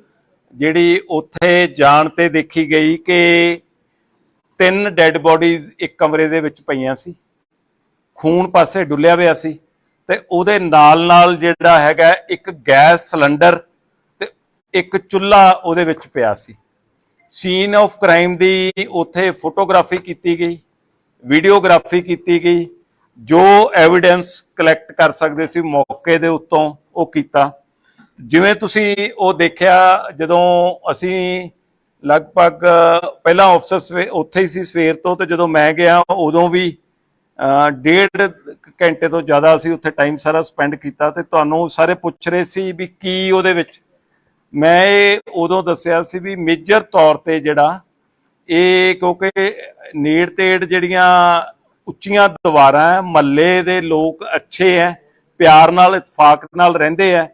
ਜਿਹੜੀ ਉੱਥੇ ਜਾਣ ਤੇ ਦੇਖੀ ਗਈ ਕਿ 3 ਡੈਡ ਬੋਡੀਜ਼ ਇੱਕ ਕਮਰੇ ਦੇ ਵਿੱਚ ਪਈਆਂ ਸੀ, ਖੂਨ ਪਾਸੇ ਡੁੱਲਿਆ ਹੋਇਆ ਸੀ ਤੇ ਉਹਦੇ ਨਾਲ ਜਿਹੜਾ ਹੈਗਾ ਇੱਕ ਗੈਸ ਸਿਲੰਡਰ ਤੇ ਇੱਕ ਚੁੱਲ੍ਹਾ ਉਹਦੇ ਵਿੱਚ ਪਿਆ ਸੀ। ਸੀਨ ਆਫ ਕ੍ਰਾਈਮ ਦੀ ਉੱਥੇ ਫੋਟੋਗ੍ਰਾਫੀ ਕੀਤੀ ਗਈ, ਵੀਡੀਓਗ੍ਰਾਫੀ ਕੀਤੀ ਗਈ, ਜੋ ਐਵੀਡੈਂਸ ਕਲੈਕਟ ਕਰ ਸਕਦੇ ਸੀ ਮੌਕੇ ਦੇ ਉੱਤੋਂ ਉਹ ਕੀਤਾ। ਜਿਵੇਂ ਤੁਸੀਂ ਉਹ ਦੇਖਿਆ ਜਦੋਂ ਅਸੀਂ ਲਗਭਗ ਪਹਿਲਾਂ ਆਫਸਰ ਉੱਥੇ ਹੀ ਸੀ ਸਵੇਰ ਤੋਂ ਤੇ ਜਦੋਂ ਮੈਂ ਗਿਆ ਉਦੋਂ ਵੀ 1.5 ਘੰਟੇ ਤੋਂ ਜ਼ਿਆਦਾ ਅਸੀਂ ਉੱਥੇ ਟਾਈਮ ਸਾਰਾ ਸਪੈਂਡ ਕੀਤਾ ਤੇ ਤੁਹਾਨੂੰ ਸਾਰੇ ਪੁੱਛ ਰਹੇ ਸੀ ਵੀ ਕੀ ਉਹਦੇ ਵਿੱਚ। ਮੈਂ ਇਹ ਉਦੋਂ ਦੱਸਿਆ ਸੀ ਵੀ ਮੇਜਰ ਤੌਰ ਤੇ ਜਿਹੜਾ ਇਹ ਕਿਉਂਕਿ ਨੇੜ ਤੇੜ ਜਿਹੜੀਆਂ ਉੱਚੀਆਂ ਦੀਵਾਰਾਂ, ਮਹੱਲੇ ਦੇ ਲੋਕ ਅੱਛੇ ਹੈ, ਪਿਆਰ ਨਾਲ ਇਤਫਾਕ ਨਾਲ ਰਹਿੰਦੇ ਹੈ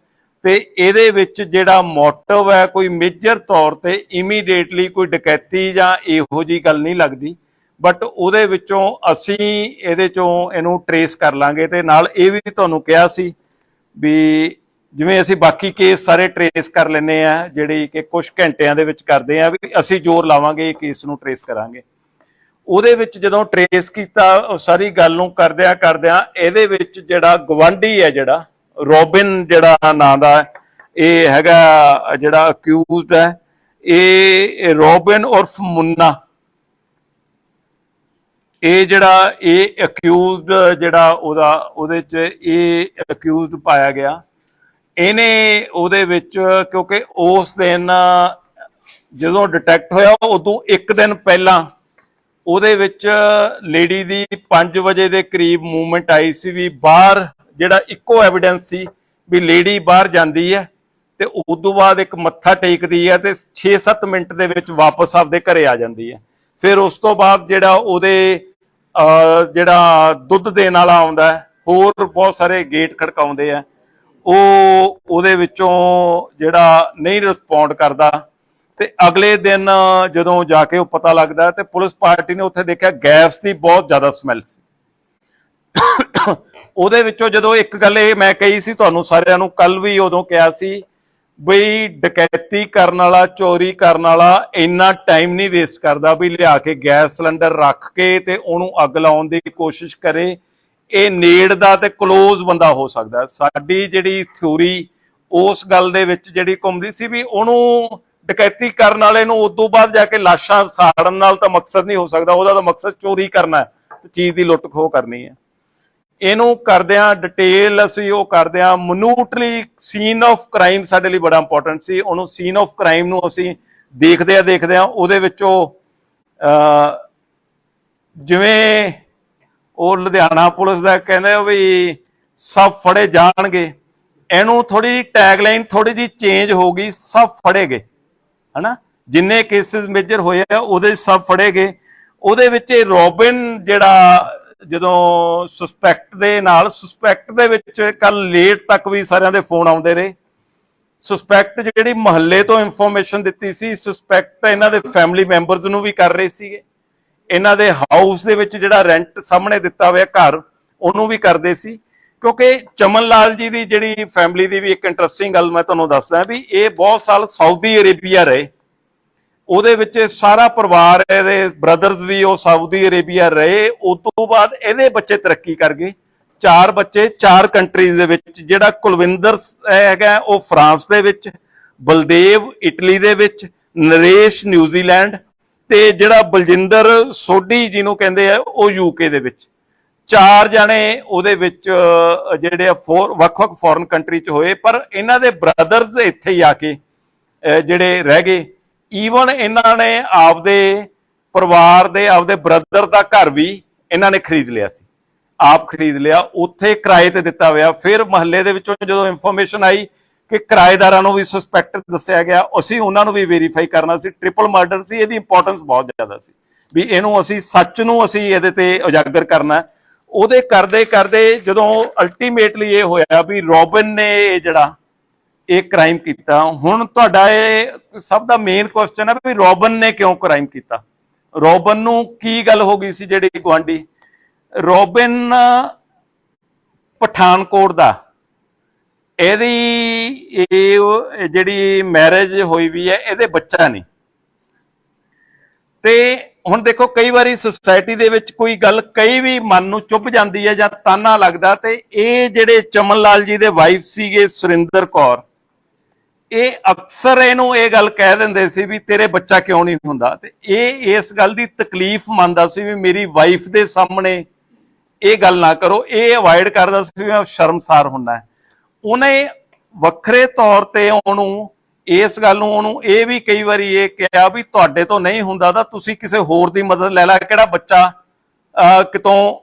ਤੇ ਇਹਦੇ ਵਿੱਚ ਜਿਹੜਾ ਮੋਟਿਵ ਹੈ ਕੋਈ ਮੇਜਰ ਤੌਰ ਤੇ ਇਮੀਡੀਏਟਲੀ ਕੋਈ ਡਕੈਤੀ ਜਾਂ ਇਹੋ ਜਿਹੀ ਗੱਲ ਨਹੀਂ ਲੱਗਦੀ। ਬਟ ਉਹਦੇ ਵਿੱਚੋਂ ਅਸੀਂ ਇਹਦੇ ਚੋਂ ਇਹਨੂੰ ਟਰੇਸ ਕਰ ਲਾਂਗੇ ਤੇ ਨਾਲ ਇਹ ਵੀ ਤੁਹਾਨੂੰ ਕਿਹਾ ਸੀ ਵੀ ਜਿਵੇਂ ਅਸੀਂ ਬਾਕੀ ਕੇਸ ਸਾਰੇ ਟਰੇਸ ਕਰ ਲੈਂਦੇ ਆ ਜਿਹੜੀ ਕਿ ਕੁਝ ਘੰਟਿਆਂ ਦੇ ਵਿੱਚ ਕਰਦੇ ਆ ਵੀ ਅਸੀਂ ਜ਼ੋਰ ਲਾਵਾਂਗੇ ਇਹ ਕੇਸ ਨੂੰ ਟਰੇਸ ਕਰਾਂਗੇ। ਉਹਦੇ ਵਿੱਚ ਜਦੋਂ ਟਰੇਸ ਕੀਤਾ ਉਹ ਸਾਰੀ ਗੱਲ ਨੂੰ ਕਰਦਿਆਂ ਇਹਦੇ ਵਿੱਚ ਜਿਹੜਾ ਗਵਾਂਢੀ ਹੈ ਜਿਹੜਾ ਰੋਬਿਨ ਜਿਹੜਾ ਨਾਂ ਦਾ ਇਹ ਹੈਗਾ ਜਿਹੜਾ ਅਕਿਊਜ਼ਡ ਹੈ ਇਹ ਰੋਬਿਨ ਉਰਫ ਮੁੰਨਾ, ਇਹ ਜਿਹੜਾ ਇਹ ਅਕਿਊਜ਼ਡ ਜਿਹੜਾ ਉਹਦੇ ਚ ਇਹ ਅਕਿਊਜ਼ਡ ਪਾਇਆ ਗਿਆ। ਇਹਨੇ ਉਹਦੇ ਵਿੱਚ ਕਿਉਂਕਿ ਉਸ ਦਿਨ ਜਦੋਂ ਡਿਟੈਕਟ ਹੋਇਆ ਉਦੋਂ ਇੱਕ ਦਿਨ ਪਹਿਲਾਂ ਉਹਦੇ ਵਿੱਚ ਲੇਡੀ ਦੀ 5 ਵਜੇ ਦੇ ਕਰੀਬ ਮੂਵਮੈਂਟ ਆਈ ਸੀ ਵੀ ਬਾਹਰ ਜਿਹੜਾ ਇੱਕੋ ਐਵੀਡੈਂਸ ਸੀ ਵੀ ਲੇਡੀ ਬਾਹਰ ਜਾਂਦੀ ਹੈ ਤੇ ਉਸ ਤੋਂ ਬਾਅਦ ਇੱਕ ਮੱਥਾ ਟੇਕਦੀ ਹੈ ਤੇ 6-7 ਮਿੰਟ ਦੇ ਵਿੱਚ ਵਾਪਸ ਆਪਦੇ ਘਰੇ ਆ ਜਾਂਦੀ ਹੈ। ਫਿਰ ਉਸ ਤੋਂ ਬਾਅਦ ਜਿਹੜਾ ਉਹਦੇ ਜਿਹੜਾ ਦੁੱਧ ਦੇਣ ਵਾਲਾ ਆਉਂਦਾ ਹੈ, ਹੋਰ ਬਹੁਤ ਸਾਰੇ ਗੇਟ ਖੜਕਾਉਂਦੇ ਆ, ਉਹ ਉਹਦੇ ਵਿੱਚੋਂ ਜਿਹੜਾ ਨਹੀਂ ਰਿਸਪੌਂਡ ਕਰਦਾ ਤੇ ਅਗਲੇ ਦਿਨ ਜਦੋਂ ਜਾ ਕੇ ਉਹ ਪਤਾ ਲੱਗਦਾ ਤੇ ਪੁਲਿਸ ਪਾਰਟੀ ਨੇ ਉੱਥੇ ਦੇਖਿਆ ਗੈਸ ਦੀ ਬਹੁਤ ਜ਼ਿਆਦਾ ਸਮੈਲ ਸੀ। ਉਹਦੇ ਵਿੱਚੋਂ ਜਦੋਂ ਇੱਕ ਗੱਲ ਇਹ ਮੈਂ ਕਹੀ ਸੀ ਤੁਹਾਨੂੰ ਸਾਰਿਆਂ ਨੂੰ ਕੱਲ ਵੀ ਉਦੋਂ ਕਿਹਾ ਸੀ ਬਈ ਡਕੈਤੀ ਕਰਨ ਵਾਲਾ, ਚੋਰੀ ਕਰਨ ਵਾਲਾ ਇੰਨਾ ਟਾਈਮ ਨਹੀਂ ਵੇਸਟ ਕਰਦਾ ਵੀ ਲਿਆ ਕੇ ਗੈਸ ਸਿਲੰਡਰ ਰੱਖ ਕੇ ਤੇ ਉਹਨੂੰ ਅੱਗ ਲਾਉਣ ਦੀ ਕੋਸ਼ਿਸ਼ ਕਰੇ। ਇਹ ਨੇੜ ਦਾ ਤੇ ਕਲੋਜ਼ ਬੰਦਾ ਹੋ ਸਕਦਾ। ਸਾਡੀ ਜਿਹੜੀ ਥਿਊਰੀ ਉਸ ਗੱਲ ਦੇ ਵਿੱਚ ਜਿਹੜੀ ਘੁੰਮਦੀ ਸੀ ਵੀ ਉਹਨੂੰ ਡਕੈਤੀ ਕਰਨ ਵਾਲੇ ਨੂੰ ਉਦੋਂ ਬਾਅਦ ਜਾ ਕੇ ਲਾਸ਼ਾਂ ਸਾੜਨ ਨਾਲ ਤਾਂ ਮਕਸਦ ਨਹੀਂ ਹੋ ਸਕਦਾ, ਉਹਦਾ ਤਾਂ ਮਕਸਦ ਚੋਰੀ ਕਰਨਾ ਹੈ, ਚੀਜ਼ ਦੀ ਲੁੱਟ ਖੋਹ ਕਰਨੀ ਹੈ। ਇਹਨੂੰ ਕਰਦਿਆਂ ਡਿਟੇਲ ਅਸੀਂ ਉਹ ਕਰਦਿਆਂ ਮਨੂਟਲੀ ਸੀਨ ਆਫ ਕ੍ਰਾਈਮ ਸਾਡੇ ਲਈ ਬੜਾ ਇੰਪੋਰਟੈਂਟ ਸੀ। ਉਹਨੂੰ ਸੀਨ ਆਫ ਕ੍ਰਾਈਮ ਨੂੰ ਅਸੀਂ ਦੇਖਦਿਆਂ ਉਹਦੇ ਵਿੱਚੋਂ ਜਿਵੇਂ ਉਹ ਲੁਧਿਆਣਾ ਪੁਲਿਸ ਦਾ ਕਹਿੰਦੇ ਵੀ ਸਭ ਫੜੇ ਜਾਣਗੇ, ਇਹਨੂੰ ਥੋੜੀ ਟੈਗਲਾਈਨ ਥੋੜੀ ਜਿਹੀ ਚੇਂਜ ਹੋ ਗਈ, ਸਭ ਫੜੇ ਗਏ, ਹਨਾ। ਜਿੰਨੇ ਕੇਸਿਸ ਮੇਜਰ ਹੋਏ ਆ ਉਹਦੇ ਸਭ ਫੜੇ ਗਏ। ਉਹਦੇ ਵਿੱਚ ਇਹ ਰੋਬਿਨ ਜਿਹੜਾ ਜਦੋਂ ਸਸਪੈਕਟ ਦੇ ਵਿੱਚ ਕੱਲ ਲੇਟ ਤੱਕ ਵੀ ਸਾਰਿਆਂ ਦੇ ਫੋਨ ਆਉਂਦੇ ਰਹੇ, ਸਸਪੈਕਟ ਜਿਹੜੀ ਮਹੱਲੇ ਤੋਂ ਇਨਫੋਰਮੇਸ਼ਨ ਦਿੱਤੀ ਸੀ, ਸਸਪੈਕਟ ਇਹਨਾਂ ਦੇ ਫੈਮਿਲੀ ਮੈਂਬਰਸ ਨੂੰ ਵੀ ਕਰ ਰਹੇ ਸੀਗੇ, ਇਹਨਾਂ ਦੇ ਹਾਊਸ ਦੇ ਵਿੱਚ ਜਿਹੜਾ ਰੈਂਟ ਸਾਹਮਣੇ ਦਿੱਤਾ ਹੋਇਆ ਘਰ ਉਹਨੂੰ ਵੀ ਕਰਦੇ ਸੀ। ਕਿਉਂਕਿ ਚਮਨ ਲਾਲ ਜੀ ਦੀ ਜਿਹੜੀ ਫੈਮਿਲੀ ਦੀ ਵੀ ਇੱਕ ਇੰਟਰਸਟਿੰਗ ਗੱਲ ਮੈਂ ਤੁਹਾਨੂੰ ਦੱਸਦਾ ਵੀ ਇਹ ਬਹੁਤ ਸਾਲ ਸਾਊਦੀ ਅਰੇਬੀਆ ਰਹੇ, ਉਹਦੇ ਵਿੱਚ ਸਾਰਾ ਪਰਿਵਾਰ, ਇਹਦੇ ਬ੍ਰਦਰਸ ਵੀ ਉਹ ਸਾਊਦੀ ਅਰੇਬੀਆ ਰਹੇ। ਉਸ ਤੋਂ ਬਾਅਦ ਇਹਦੇ ਬੱਚੇ ਤਰੱਕੀ ਕਰ ਗਏ, 4 ਬੱਚੇ 4 ਕੰਟਰੀਜ਼ ਦੇ ਵਿੱਚ, ਜਿਹੜਾ ਕੁਲਵਿੰਦਰ ਹੈਗਾ ਉਹ ਫਰਾਂਸ ਦੇ ਵਿੱਚ, ਬਲਦੇਵ ਇਟਲੀ ਦੇ ਵਿੱਚ, ਨਰੇਸ਼ ਨਿਊਜ਼ੀਲੈਂਡ ਤੇ ਜਿਹੜਾ ਬਲਜਿੰਦਰ ਸੋਢੀ ਜਿਹਨੂੰ ਕਹਿੰਦੇ ਆ ਉਹ ਯੂਕੇ ਦੇ ਵਿੱਚ। 4 ਜਣੇ ਉਹਦੇ ਵਿੱਚ ਜਿਹੜੇ ਵੱਖ-ਵੱਖ ਫੋਰਨ ਕੰਟਰੀ ਚ ਹੋਏ, ਪਰ ਇਹਨਾਂ ਦੇ ਬ੍ਰਦਰਸ ਇੱਥੇ ਹੀ ਆ ਕੇ ਜਿਹੜੇ ਰਹਿ ਗਏ। ਈਵਨ ਇਹਨਾਂ ਨੇ ਆਪਦੇ ਪਰਿਵਾਰ ਦੇ ਆਪਦੇ ਬ੍ਰਦਰ ਦਾ ਘਰ ਵੀ ਇਹਨਾਂ ਨੇ ਖਰੀਦ ਲਿਆ ਸੀ, ਆਪ ਖਰੀਦ ਲਿਆ, ਉੱਥੇ ਕਿਰਾਏ ਤੇ ਦਿੱਤਾ ਹੋਇਆ। ਫਿਰ ਮਹੱਲੇ ਦੇ ਵਿੱਚੋਂ ਜਦੋਂ ਇਨਫੋਰਮੇਸ਼ਨ ਆਈ ਕਿ ਕਿਰਾਏਦਾਰਾਂ ਨੂੰ ਵੀ ਸਸਪੈਕਟ ਦੱਸਿਆ ਗਿਆ, ਅਸੀਂ ਉਹਨਾਂ ਨੂੰ ਵੀ ਵੈਰੀਫਾਈ ਕਰਨਾ ਸੀ। ਟ੍ਰਿਪਲ ਮਰਡਰ ਸੀ, ਇਹਦੀ ਇੰਪੋਰਟੈਂਸ ਬਹੁਤ ਜ਼ਿਆਦਾ ਸੀ ਵੀ ਇਹਨੂੰ ਅਸੀਂ ਸੱਚ ਨੂੰ ਅਸੀਂ ਇਹਦੇ ਤੇ ਉਜਾਗਰ ਕਰਨਾ। ਉਹਦੇ ਕਰਦੇ ਕਰਦੇ ਜਦੋਂ ਅਲਟੀਮੇਟਲੀ ਇਹ ਹੋਇਆ ਵੀ ਰੋਬਿਨ ਨੇ ਜਿਹੜਾ ਇਹ ਕ੍ਰਾਈਮ ਕੀਤਾ। ਹੁਣ ਤੁਹਾਡਾ ਇਹ ਸਭ ਦਾ ਮੇਨ ਕੁਐਸਚਨ ਹੈ ਵੀ ਰੋਬਿਨ ਨੇ ਕਿਉਂ ਕ੍ਰਾਈਮ ਕੀਤਾ, ਰੋਬਿਨ ਨੂੰ ਕੀ ਗੱਲ ਹੋ ਗਈ ਸੀ। ਜਿਹੜੀ ਗੁਆਂਢੀ ਰੋਬਿਨ ਪਠਾਨਕੋਟ ਦਾ, ਇਹਦੀ ਇਹ ਜਿਹੜੀ ਮੈਰਿਜ ਹੋਈ ਵੀ ਹੈ, ਇਹਦੇ ਬੱਚਾ ਨਹੀਂ। ਤੇ ਹੁਣ ਦੇਖੋ ਕਈ ਵਾਰੀ ਸੁਸਾਇਟੀ ਦੇ ਵਿੱਚ ਕੋਈ ਗੱਲ ਕਈ ਵੀ ਮਨ ਨੂੰ ਚੁੱਭ ਜਾਂਦੀ ਹੈ ਜਾਂ ਤਾਨਾ ਲੱਗਦਾ, ਤੇ ਇਹ ਜਿਹੜੇ ਚਮਨ ਲਾਲ ਜੀ ਦੇ ਵਾਈਫ ਸੀਗੇ ਸੁਰਿੰਦਰ ਕੌਰ, ਇਹ ਅਕਸਰ ਇਹਨੂੰ ਇਹ ਗੱਲ ਕਹਿ ਦਿੰਦੇ ਸੀ ਵੀ ਤੇਰੇ ਬੱਚਾ ਕਿਉਂ ਨਹੀਂ ਹੁੰਦਾ, ਤੇ ਇਹ ਇਸ ਗੱਲ ਦੀ ਤਕਲੀਫ ਮੰਨਦਾ ਸੀ ਵੀ ਮੇਰੀ ਵਾਈਫ ਦੇ ਸਾਹਮਣੇ ਇਹ ਗੱਲ ਨਾ ਕਰੋ। ਇਹ ਅਵਾਇਡ ਕਰਦਾ ਸੀ ਵੀ ਮੈਂ ਸ਼ਰਮਸਾਰ ਹੁੰਦਾ। ਉਹਨੇ ਵੱਖਰੇ ਤੌਰ ਤੇ ਉਹਨੂੰ ਇਸ ਗੱਲ ਨੂੰ ਉਹਨੂੰ ਇਹ ਵੀ ਕਈ ਵਾਰੀ ਇਹ ਕਿਹਾ ਵੀ ਤੁਹਾਡੇ ਤੋਂ ਨਹੀਂ ਹੁੰਦਾ ਤਾਂ ਤੁਸੀਂ ਕਿਸੇ ਹੋਰ ਦੀ ਮਦਦ ਲੈ ਲੈ, ਕਿਹੜਾ ਬੱਚਾ ਕਿਤੋਂ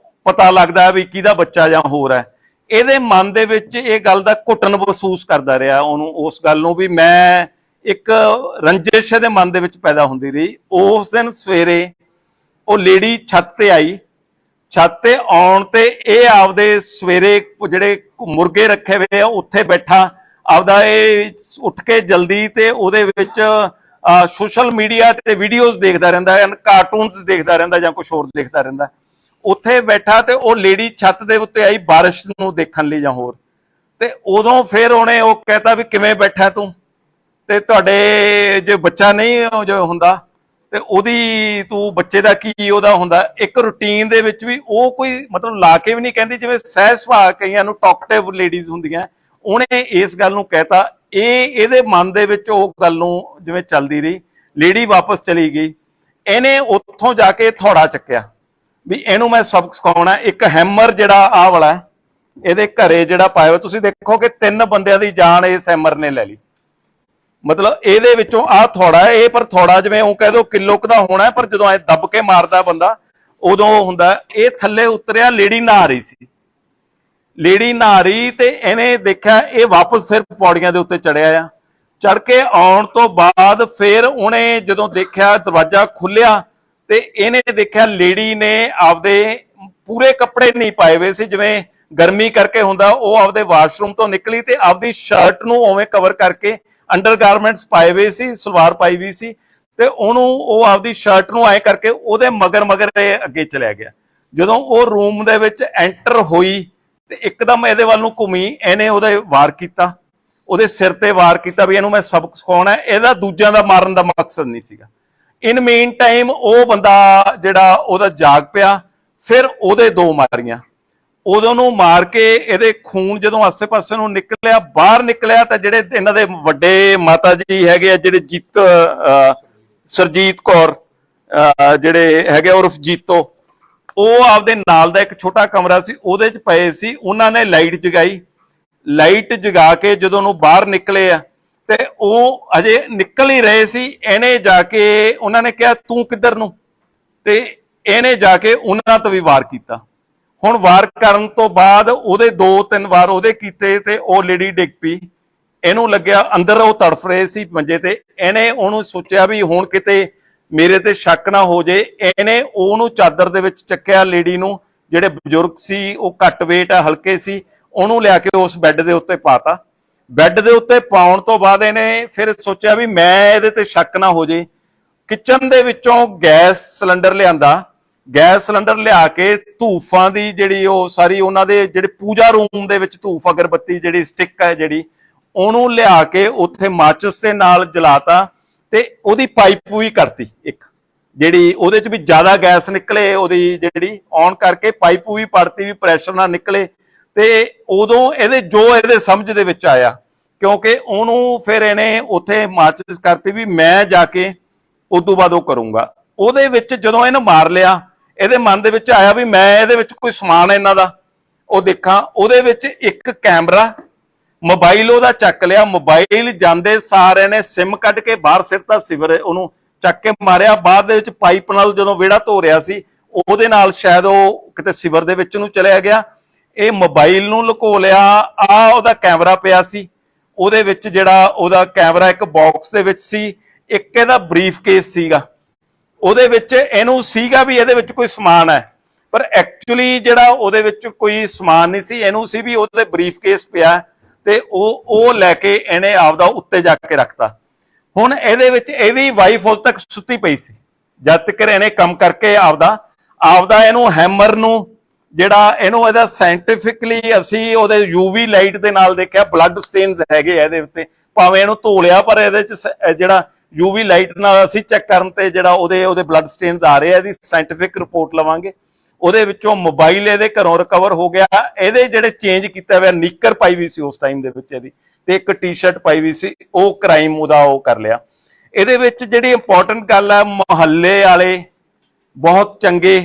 ਪਤਾ ਲੱਗਦਾ ਵੀ ਕਿਹਦਾ ਬੱਚਾ ਜਾਂ ਹੋਰ ਹੈ। ਇਹਦੇ ਮਨ ਦੇ ਵਿੱਚ ਇਹ ਗੱਲ ਦਾ ਘੁੱਟਣ ਮਹਿਸੂਸ ਕਰਦਾ ਰਿਹਾ ਉਹਨੂੰ, ਉਸ ਗੱਲ ਨੂੰ ਵੀ ਮੈਂ ਇੱਕ ਰੰਜਿਸ਼ ਦੇ ਮਨ ਦੇ ਵਿੱਚ ਪੈਦਾ ਹੁੰਦੀ ਰਹੀ। ਉਸ ਦਿਨ ਸਵੇਰੇ ਉਹ ਲੇਡੀ ਛੱਤ ਤੇ ਆਈ, ਛੱਤ ਤੇ ਆਉਣ ਤੇ ਇਹ ਆਪਦੇ ਸਵੇਰੇ ਜਿਹੜੇ ਮੁਰਗੇ ਰੱਖੇ ਹੋਏ ਆ ਉੱਥੇ ਬੈਠਾ ਆਪਦਾ ਇਹ ਉੱਠ ਕੇ ਜਲਦੀ ਤੇ ਉਹਦੇ ਵਿੱਚ ਸੋਸ਼ਲ ਮੀਡੀਆ ਤੇ ਵੀਡੀਓਜ਼ ਦੇਖਦਾ ਰਹਿੰਦਾ ਹੈ, ਕਾਰਟੂਨਸ ਦੇਖਦਾ ਰਹਿੰਦਾ ਜਾਂ ਕੁਝ ਹੋਰ ਦੇਖਦਾ ਰਹਿੰਦਾ। ਉੱਥੇ ਬੈਠਾ ਤੇ ਉਹ ਲੇਡੀ ਛੱਤ ਦੇ ਉੱਤੇ ਆਈ ਬਾਰਿਸ਼ ਨੂੰ ਦੇਖਣ ਲਈ ਜਾਂ ਹੋਰ, ਤੇ ਉਦੋਂ ਫਿਰ ਉਹਨੇ ਉਹ ਕਹਿਤਾ ਵੀ ਕਿਵੇਂ ਬੈਠਾ ਤੂੰ, ਤੇ ਤੁਹਾਡੇ ਜੇ ਬੱਚਾ ਨਹੀਂ ਜੋ ਹੁੰਦਾ ਤੇ ਉਹਦੀ ਤੂੰ ਬੱਚੇ ਦਾ ਕੀ ਉਹਦਾ ਹੁੰਦਾ। ਇੱਕ ਰੂਟੀਨ ਦੇ ਵਿੱਚ ਵੀ ਉਹ ਕੋਈ ਮਤਲਬ ਲਾ ਕੇ ਵੀ ਨਹੀਂ ਕਹਿੰਦੀ, ਜਿਵੇਂ ਸਹਿਜ ਸੁਭਾਅ ਕਈਆਂ ਨੂੰ ਟਾਕਟਿਵ ਲੇਡੀਜ਼ ਹੁੰਦੀਆਂ, ਉਹਨੇ ਇਸ ਗੱਲ ਨੂੰ ਕਹਿਤਾ। ਇਹਦੇ ਮਨ ਦੇ ਵਿੱਚ ਉਹ ਗੱਲ ਨੂੰ ਜਿਵੇਂ ਚੱਲਦੀ ਰਹੀ। ਲੇਡੀ ਵਾਪਸ ਚਲੀ ਗਈ, ਇਹਨੇ ਉੱਥੋਂ ਜਾ ਕੇ ਥੋੜਾ ਚੱਕਿਆ ਵੀ ਇਹਨੂੰ ਮੈਂ ਸਬਕ ਸਿਖਾਉਣਾ। ਇੱਕ ਹੈਮਰ ਜਿਹੜਾ ਆਹ ਵਾਲਾ ਇਹਦੇ ਘਰੇ ਜਿਹੜਾ ਪਾਇਆ ਹੋਇਆ, ਤੁਸੀਂ ਦੇਖੋ ਕਿ 3 ਬੰਦਿਆਂ ਦੀ ਜਾਨ ਇਸ ਹੈਮਰ ਨੇ ਲੈ ਲਈ। ਮਤਲਬ ਇਹਦੇ ਵਿੱਚੋਂ ਆਹ ਥੋੜਾ, ਇਹ ਪਰ ਥੋੜਾ ਜਿਵੇਂ ਉਹ ਕਹਿ ਦੋ ਕਿਲੋ ਕੁ ਦਾ ਹੋਣਾ, ਪਰ ਜਦੋਂ ਐ ਦੱਬ ਕੇ ਮਾਰਦਾ ਬੰਦਾ ਉਦੋਂ ਹੁੰਦਾ। ਇਹ ਥੱਲੇ ਉਤਰਿਆ, ਲੇਡੀ ਨਹਾ ਰਹੀ ਸੀ, ਲੇਡੀ ਨਹਾ ਰਹੀ ਤੇ ਇਹਨੇ ਦੇਖਿਆ ਇਹ ਵਾਪਸ ਫਿਰ ਪੌੜੀਆਂ ਦੇ ਉੱਤੇ ਚੜਿਆ ਆ। ਚੜ ਕੇ ਆਉਣ ਤੋਂ ਬਾਅਦ ਫਿਰ ਉਹਨੇ ਜਦੋਂ ਦੇਖਿਆ ਦਰਵਾਜ਼ਾ ਖੁੱਲਿਆ ਤੇ ਇਹਨੇ ਦੇਖਿਆ ਲੇਡੀ ਨੇ ਆਪਦੇ ਪੂਰੇ ਕੱਪੜੇ ਨਹੀਂ ਪਾਏ ਹੋਏ ਸੀ, ਜਿਵੇਂ ਗਰਮੀ ਕਰਕੇ ਹੁੰਦਾ। ਉਹ ਆਪਦੇ ਵਾਸ਼ਰੂਮ ਤੋਂ ਨਿਕਲੀ ਤੇ ਆਪਦੀ ਸ਼ਰਟ ਨੂੰ ਉਵੇਂ ਕਵਰ ਕਰਕੇ ਅੰਡਰਗਾਰਮੈਂਟਸ ਪਾਏ ਹੋਏ ਸੀ, ਸਲਵਾਰ ਪਾਈ ਵੀ ਸੀ, ਤੇ ਉਹਨੂੰ ਉਹ ਆਪਦੀ ਸ਼ਰਟ ਨੂੰ ਐ ਕਰਕੇ ਉਹਦੇ ਮਗਰ ਇਹ ਅੱਗੇ ਚਲਿਆ ਗਿਆ। ਜਦੋਂ ਉਹ ਰੂਮ ਦੇ ਵਿੱਚ ਐਂਟਰ ਹੋਈ ਤੇ ਇੱਕਦਮ ਇਹਦੇ ਵੱਲ ਨੂੰ ਘੁੰਮੀ, ਇਹਨੇ ਉਹਦੇ ਵਾਰ ਕੀਤਾ, ਉਹਦੇ ਸਿਰ ਤੇ ਵਾਰ ਕੀਤਾ ਵੀ ਇਹਨੂੰ ਮੈਂ ਸਬਕ ਸਿਖਾਉਣਾ। ਇਹਦਾ ਦੂਜਿਆਂ ਦਾ ਮਾਰਨ ਦਾ ਮਕਸਦ ਨਹੀਂ ਸੀਗਾ। ਇਨ ਮੇਨ ਟਾਈਮ ਉਹ ਬੰਦਾ ਜਿਹੜਾ ਉਹਦਾ ਜਾਗ ਪਿਆ, ਫਿਰ ਉਹਦੇ 2 ਮਾਰੀਆਂ। ਉਦੋਂ ਨੂੰ ਮਾਰ ਕੇ ਇਹਦੇ ਖੂਨ ਜਦੋਂ ਆਸੇ-ਪਾਸੇ ਨੂੰ ਨਿਕਲਿਆ, ਬਾਹਰ ਨਿਕਲਿਆ, ਤਾਂ ਜਿਹੜੇ ਇਹਨਾਂ ਦੇ ਵੱਡੇ ਮਾਤਾ ਜੀ ਹੈਗੇ ਆ, ਜਿਹੜੇ ਸਰਜੀਤ ਕੌਰ ਜਿਹੜੇ ਹੈਗੇ ਉਰਫ ਜੀਤੋ, ਉਹ ਆਪਦੇ ਨਾਲ ਦਾ ਇੱਕ ਛੋਟਾ ਕਮਰਾ ਸੀ ਉਹਦੇ ਚ ਪਏ ਸੀ। ਉਹਨਾਂ ਨੇ ਲਾਈਟ ਜਗਾਈ, ਲਾਈਟ ਜਗਾ ਕੇ ਜਦੋਂ ਉਹਨੂੰ ਬਾਹਰ ਨਿਕਲੇ ਆ ਤੇ ਉਹ ਅਜੇ ਨਿਕਲ ਹੀ ਰਹੇ ਸੀ। ਇਹਨੇ ਜਾ ਕੇ ਉਹਨਾਂ ਨੇ ਕਿਹਾ ਤੂੰ ਕਿੱਧਰ ਨੂੰ, ਤੇ ਇਹਨੇ ਜਾ ਕੇ ਉਹਨਾਂ ਤੋਂ ਵੀ ਵਾਰ ਕੀਤਾ। ਹੁਣ ਵਾਰ ਕਰਨ ਤੋਂ ਬਾਅਦ ਉਹਦੇ 2-3 ਵਾਰ ਉਹਦੇ ਕੀਤੇ ਤੇ ਉਹ ਲੇਡੀ ਡਿੱਗ ਪਈ। ਇਹਨੂੰ ਲੱਗਿਆ ਅੰਦਰ ਉਹ ਤੜਫ ਰਹੇ ਸੀ ਮੰਜੇ ਤੇ। ਇਹਨੇ ਉਹਨੂੰ ਸੋਚਿਆ ਵੀ ਹੁਣ ਕਿਤੇ ਮੇਰੇ ਤੇ ਸ਼ੱਕ ਨਾ ਹੋ ਜੇ। ਇਹਨੇ ਉਹਨੂੰ ਚਾਦਰ ਦੇ ਵਿੱਚ ਚੱਕਿਆ, ਲੇਡੀ ਨੂੰ, ਜਿਹੜੇ ਬਜ਼ੁਰਗ ਸੀ ਉਹ ਘੱਟ weight ਆ, ਹਲਕੇ ਸੀ, ਉਹਨੂੰ ਲਿਆ ਕੇ ਉਸ ਬੈੱਡ ਦੇ ਉੱਤੇ ਪਾਤਾ। ਬੈੱਡ ਦੇ ਉੱਤੇ ਪਾਉਣ ਤੋਂ ਬਾਅਦ ਇਹਨੇ ਫਿਰ ਸੋਚਿਆ ਵੀ ਮੈਂ ਇਹਦੇ ਤੇ ਸ਼ੱਕ ਨਾ ਹੋ ਜੇ, ਕਿਚਨ ਦੇ ਵਿੱਚੋਂ ਗੈਸ ਸਿਲੰਡਰ ਲਿਆਂਦਾ। ਗੈਸ ਸਿਲੰਡਰ ਲਿਆ ਕੇ ਧੂਫਾਂ ਦੀ ਜਿਹੜੀ ਉਹ ਸਾਰੀ ਉਹਨਾਂ ਦੇ ਜਿਹੜੇ ਪੂਜਾ ਰੂਮ ਦੇ ਵਿੱਚ ਧੂਫ ਅਗਰਬੱਤੀ ਜਿਹੜੀ ਸਟਿੱਕ ਹੈ ਜਿਹੜੀ ਉਹਨੂੰ ਲਿਆ ਕੇ ਉੱਥੇ ਮਾਚਿਸ ਦੇ ਨਾਲ ਜਲਾਤਾ ਤੇ ਉਹਦੀ ਪਾਈਪ ਵੀ ਕਰਤੀ ਇੱਕ, ਜਿਹੜੀ ਉਹਦੇ ਚ ਵੀ ਜ਼ਿਆਦਾ ਗੈਸ ਨਿਕਲੇ ਉਹਦੀ ਜਿਹੜੀ ਔਨ ਕਰਕੇ ਪਾਈਪ ਵੀ ਪੜਤੀ ਵੀ ਪ੍ਰੈਸ਼ਰ ਨਾਲ ਨਿਕਲੇ। ਤੇ ਉਦੋਂ ਇਹਦੇ ਸਮਝ ਦੇ ਵਿੱਚ ਆਇਆ, ਕਿਉਂਕਿ ਉਹਨੂੰ ਫਿਰ ਇਹਨੇ ਉੱਥੇ ਮਾਚਿਸ ਕਰਤੀ ਵੀ ਮੈਂ ਜਾ ਕੇ ਉਦੋਂ ਬਾਅਦ ਉਹ ਕਰੂੰਗਾ। ਉਹਦੇ ਵਿੱਚ ਜਦੋਂ ਇਹਨੇ ਮਾਰ ਲਿਆ, ਇਹਦੇ ਮਨ ਦੇ ਵਿੱਚ ਆਇਆ ਵੀ ਮੈਂ ਇਹਦੇ ਵਿੱਚ ਕੋਈ ਸਮਾਨ ਇਹਨਾਂ ਦਾ ਉਹ ਦੇਖਾਂ। ਉਹਦੇ ਵਿੱਚ ਇੱਕ ਕੈਮਰਾ, ਮੋਬਾਈਲ ਉਹਦਾ ਚੱਕ ਲਿਆ। ਮੋਬਾਈਲ ਜਾਂਦੇ ਸਾਰ ਇਹਨੇ ਸਿਮ ਕੱਢ ਕੇ ਬਾਹਰ ਸਿੱਟਤਾ, ਸਿਵਰ ਉਹਨੂੰ ਚੱਕ ਕੇ ਮਾਰਿਆ। ਬਾਅਦ ਦੇ ਵਿੱਚ ਪਾਈਪ ਨਾਲ ਜਦੋਂ ਵਿਹੜਾ ਧੋ ਰਿਹਾ ਸੀ ਉਹਦੇ ਨਾਲ ਸ਼ਾਇਦ ਉਹ ਕਿਤੇ ਸਿਵਰ ਦੇ ਵਿੱਚ ਨੂੰ ਚਲਿਆ ਗਿਆ। ਇਹ ਮੋਬਾਈਲ ਨੂੰ ਲੁਕੋ ਲਿਆ। ਆ ਉਹਦਾ ਕੈਮਰਾ ਪਿਆ ਸੀ, ਉਹਦੇ ਵਿੱਚ ਜਿਹੜਾ ਉਹਦਾ ਕੈਮਰਾ ਇੱਕ ਬਾਕਸ ਦੇ ਵਿੱਚ ਸੀ। ਇੱਕ ਇਹਦਾ ਬਰੀਫ ਕੇਸ ਸੀਗਾ, ਉਹਦੇ ਵਿੱਚ ਇਹਨੂੰ ਸੀਗਾ ਵੀ ਇਹਦੇ ਵਿੱਚ ਕੋਈ ਸਮਾਨ ਹੈ, ਪਰ ਐਕਚੁਅਲੀ ਜਿਹੜਾ ਉਹਦੇ ਵਿੱਚ ਕੋਈ ਸਮਾਨ ਨਹੀਂ ਸੀ। ਇਹਨੂੰ ਸੀ ਵੀ ਉਹਦੇ ਬਰੀਫ ਕੇਸ ਪਿਆ ਤੇ ਉਹ ਲੈ ਕੇ ਇਹਨੇ ਆਪਦਾ ਉੱਤੇ ਜਾ ਕੇ ਰੱਖਤਾ। ਹੁਣ ਇਹਦੇ ਵਿੱਚ ਇਹਦੀ ਵਾਈਫ ਉਦੋਂ ਤੱਕ ਸੁੱਤੀ ਪਈ ਸੀ ਜਦ ਤੱਕ ਇਹਨੇ ਕੰਮ ਕਰਕੇ ਆਪਦਾ ਇਹਨੂੰ ਹੈਮਰ ਨੂੰ ਜਿਹੜਾ ਇਹਨੂੰ ਇਹਦਾ ਸਾਇੰਟੀਫਿਕਲੀ ਅਸੀਂ ਉਹਦੇ ਯੂਵੀ ਲਾਈਟ ਦੇ ਨਾਲ ਦੇਖਿਆ ਬਲੱਡ ਸਟੇਨਸ ਹੈਗੇ ਇਹਦੇ ਉੱਤੇ, ਭਾਵੇਂ ਇਹਨੂੰ ਧੋ ਲਿਆ ਪਰ ਇਹਦੇ ਚ ਜਿਹੜਾ ਯੂਵੀ ਲਾਈਟ ਨਾਲ ਅਸੀਂ ਚੈੱਕ ਕਰਨ ਤੇ ਜਿਹੜਾ ਉਹਦੇ ਬਲੱਡ ਸਟੇਨਸ ਆ ਰਹੇ ਆ। ਇਹਦੀ ਸਾਇੰਟੀਫਿਕ ਰਿਪੋਰਟ ਲਵਾਂਗੇ। ਉਹਦੇ ਵਿੱਚੋਂ ਮੋਬਾਈਲ ਇਹਦੇ ਘਰੋਂ ਰਿਕਵਰ ਹੋ ਗਿਆ। ਇਹਦੇ ਜਿਹੜੇ ਚੇਂਜ ਕੀਤਾ ਹੋਇਆ ਨੀਕਰ ਪਾਈ ਵੀ ਸੀ ਉਸ ਟਾਈਮ ਦੇ ਵਿੱਚ ਇਹਦੀ, ਤੇ ਇੱਕ ਟੀ-ਸ਼ਰਟ ਪਾਈ ਵੀ ਸੀ, ਉਹ ਕ੍ਰਾਈਮ ਉਹਦਾ ਉਹ ਕਰ ਲਿਆ। ਇਹਦੇ ਵਿੱਚ ਜਿਹੜੀ ਇੰਪੋਰਟੈਂਟ ਗੱਲ ਹੈ, ਮੁਹੱਲੇ ਵਾਲੇ ਬਹੁਤ ਚੰਗੇ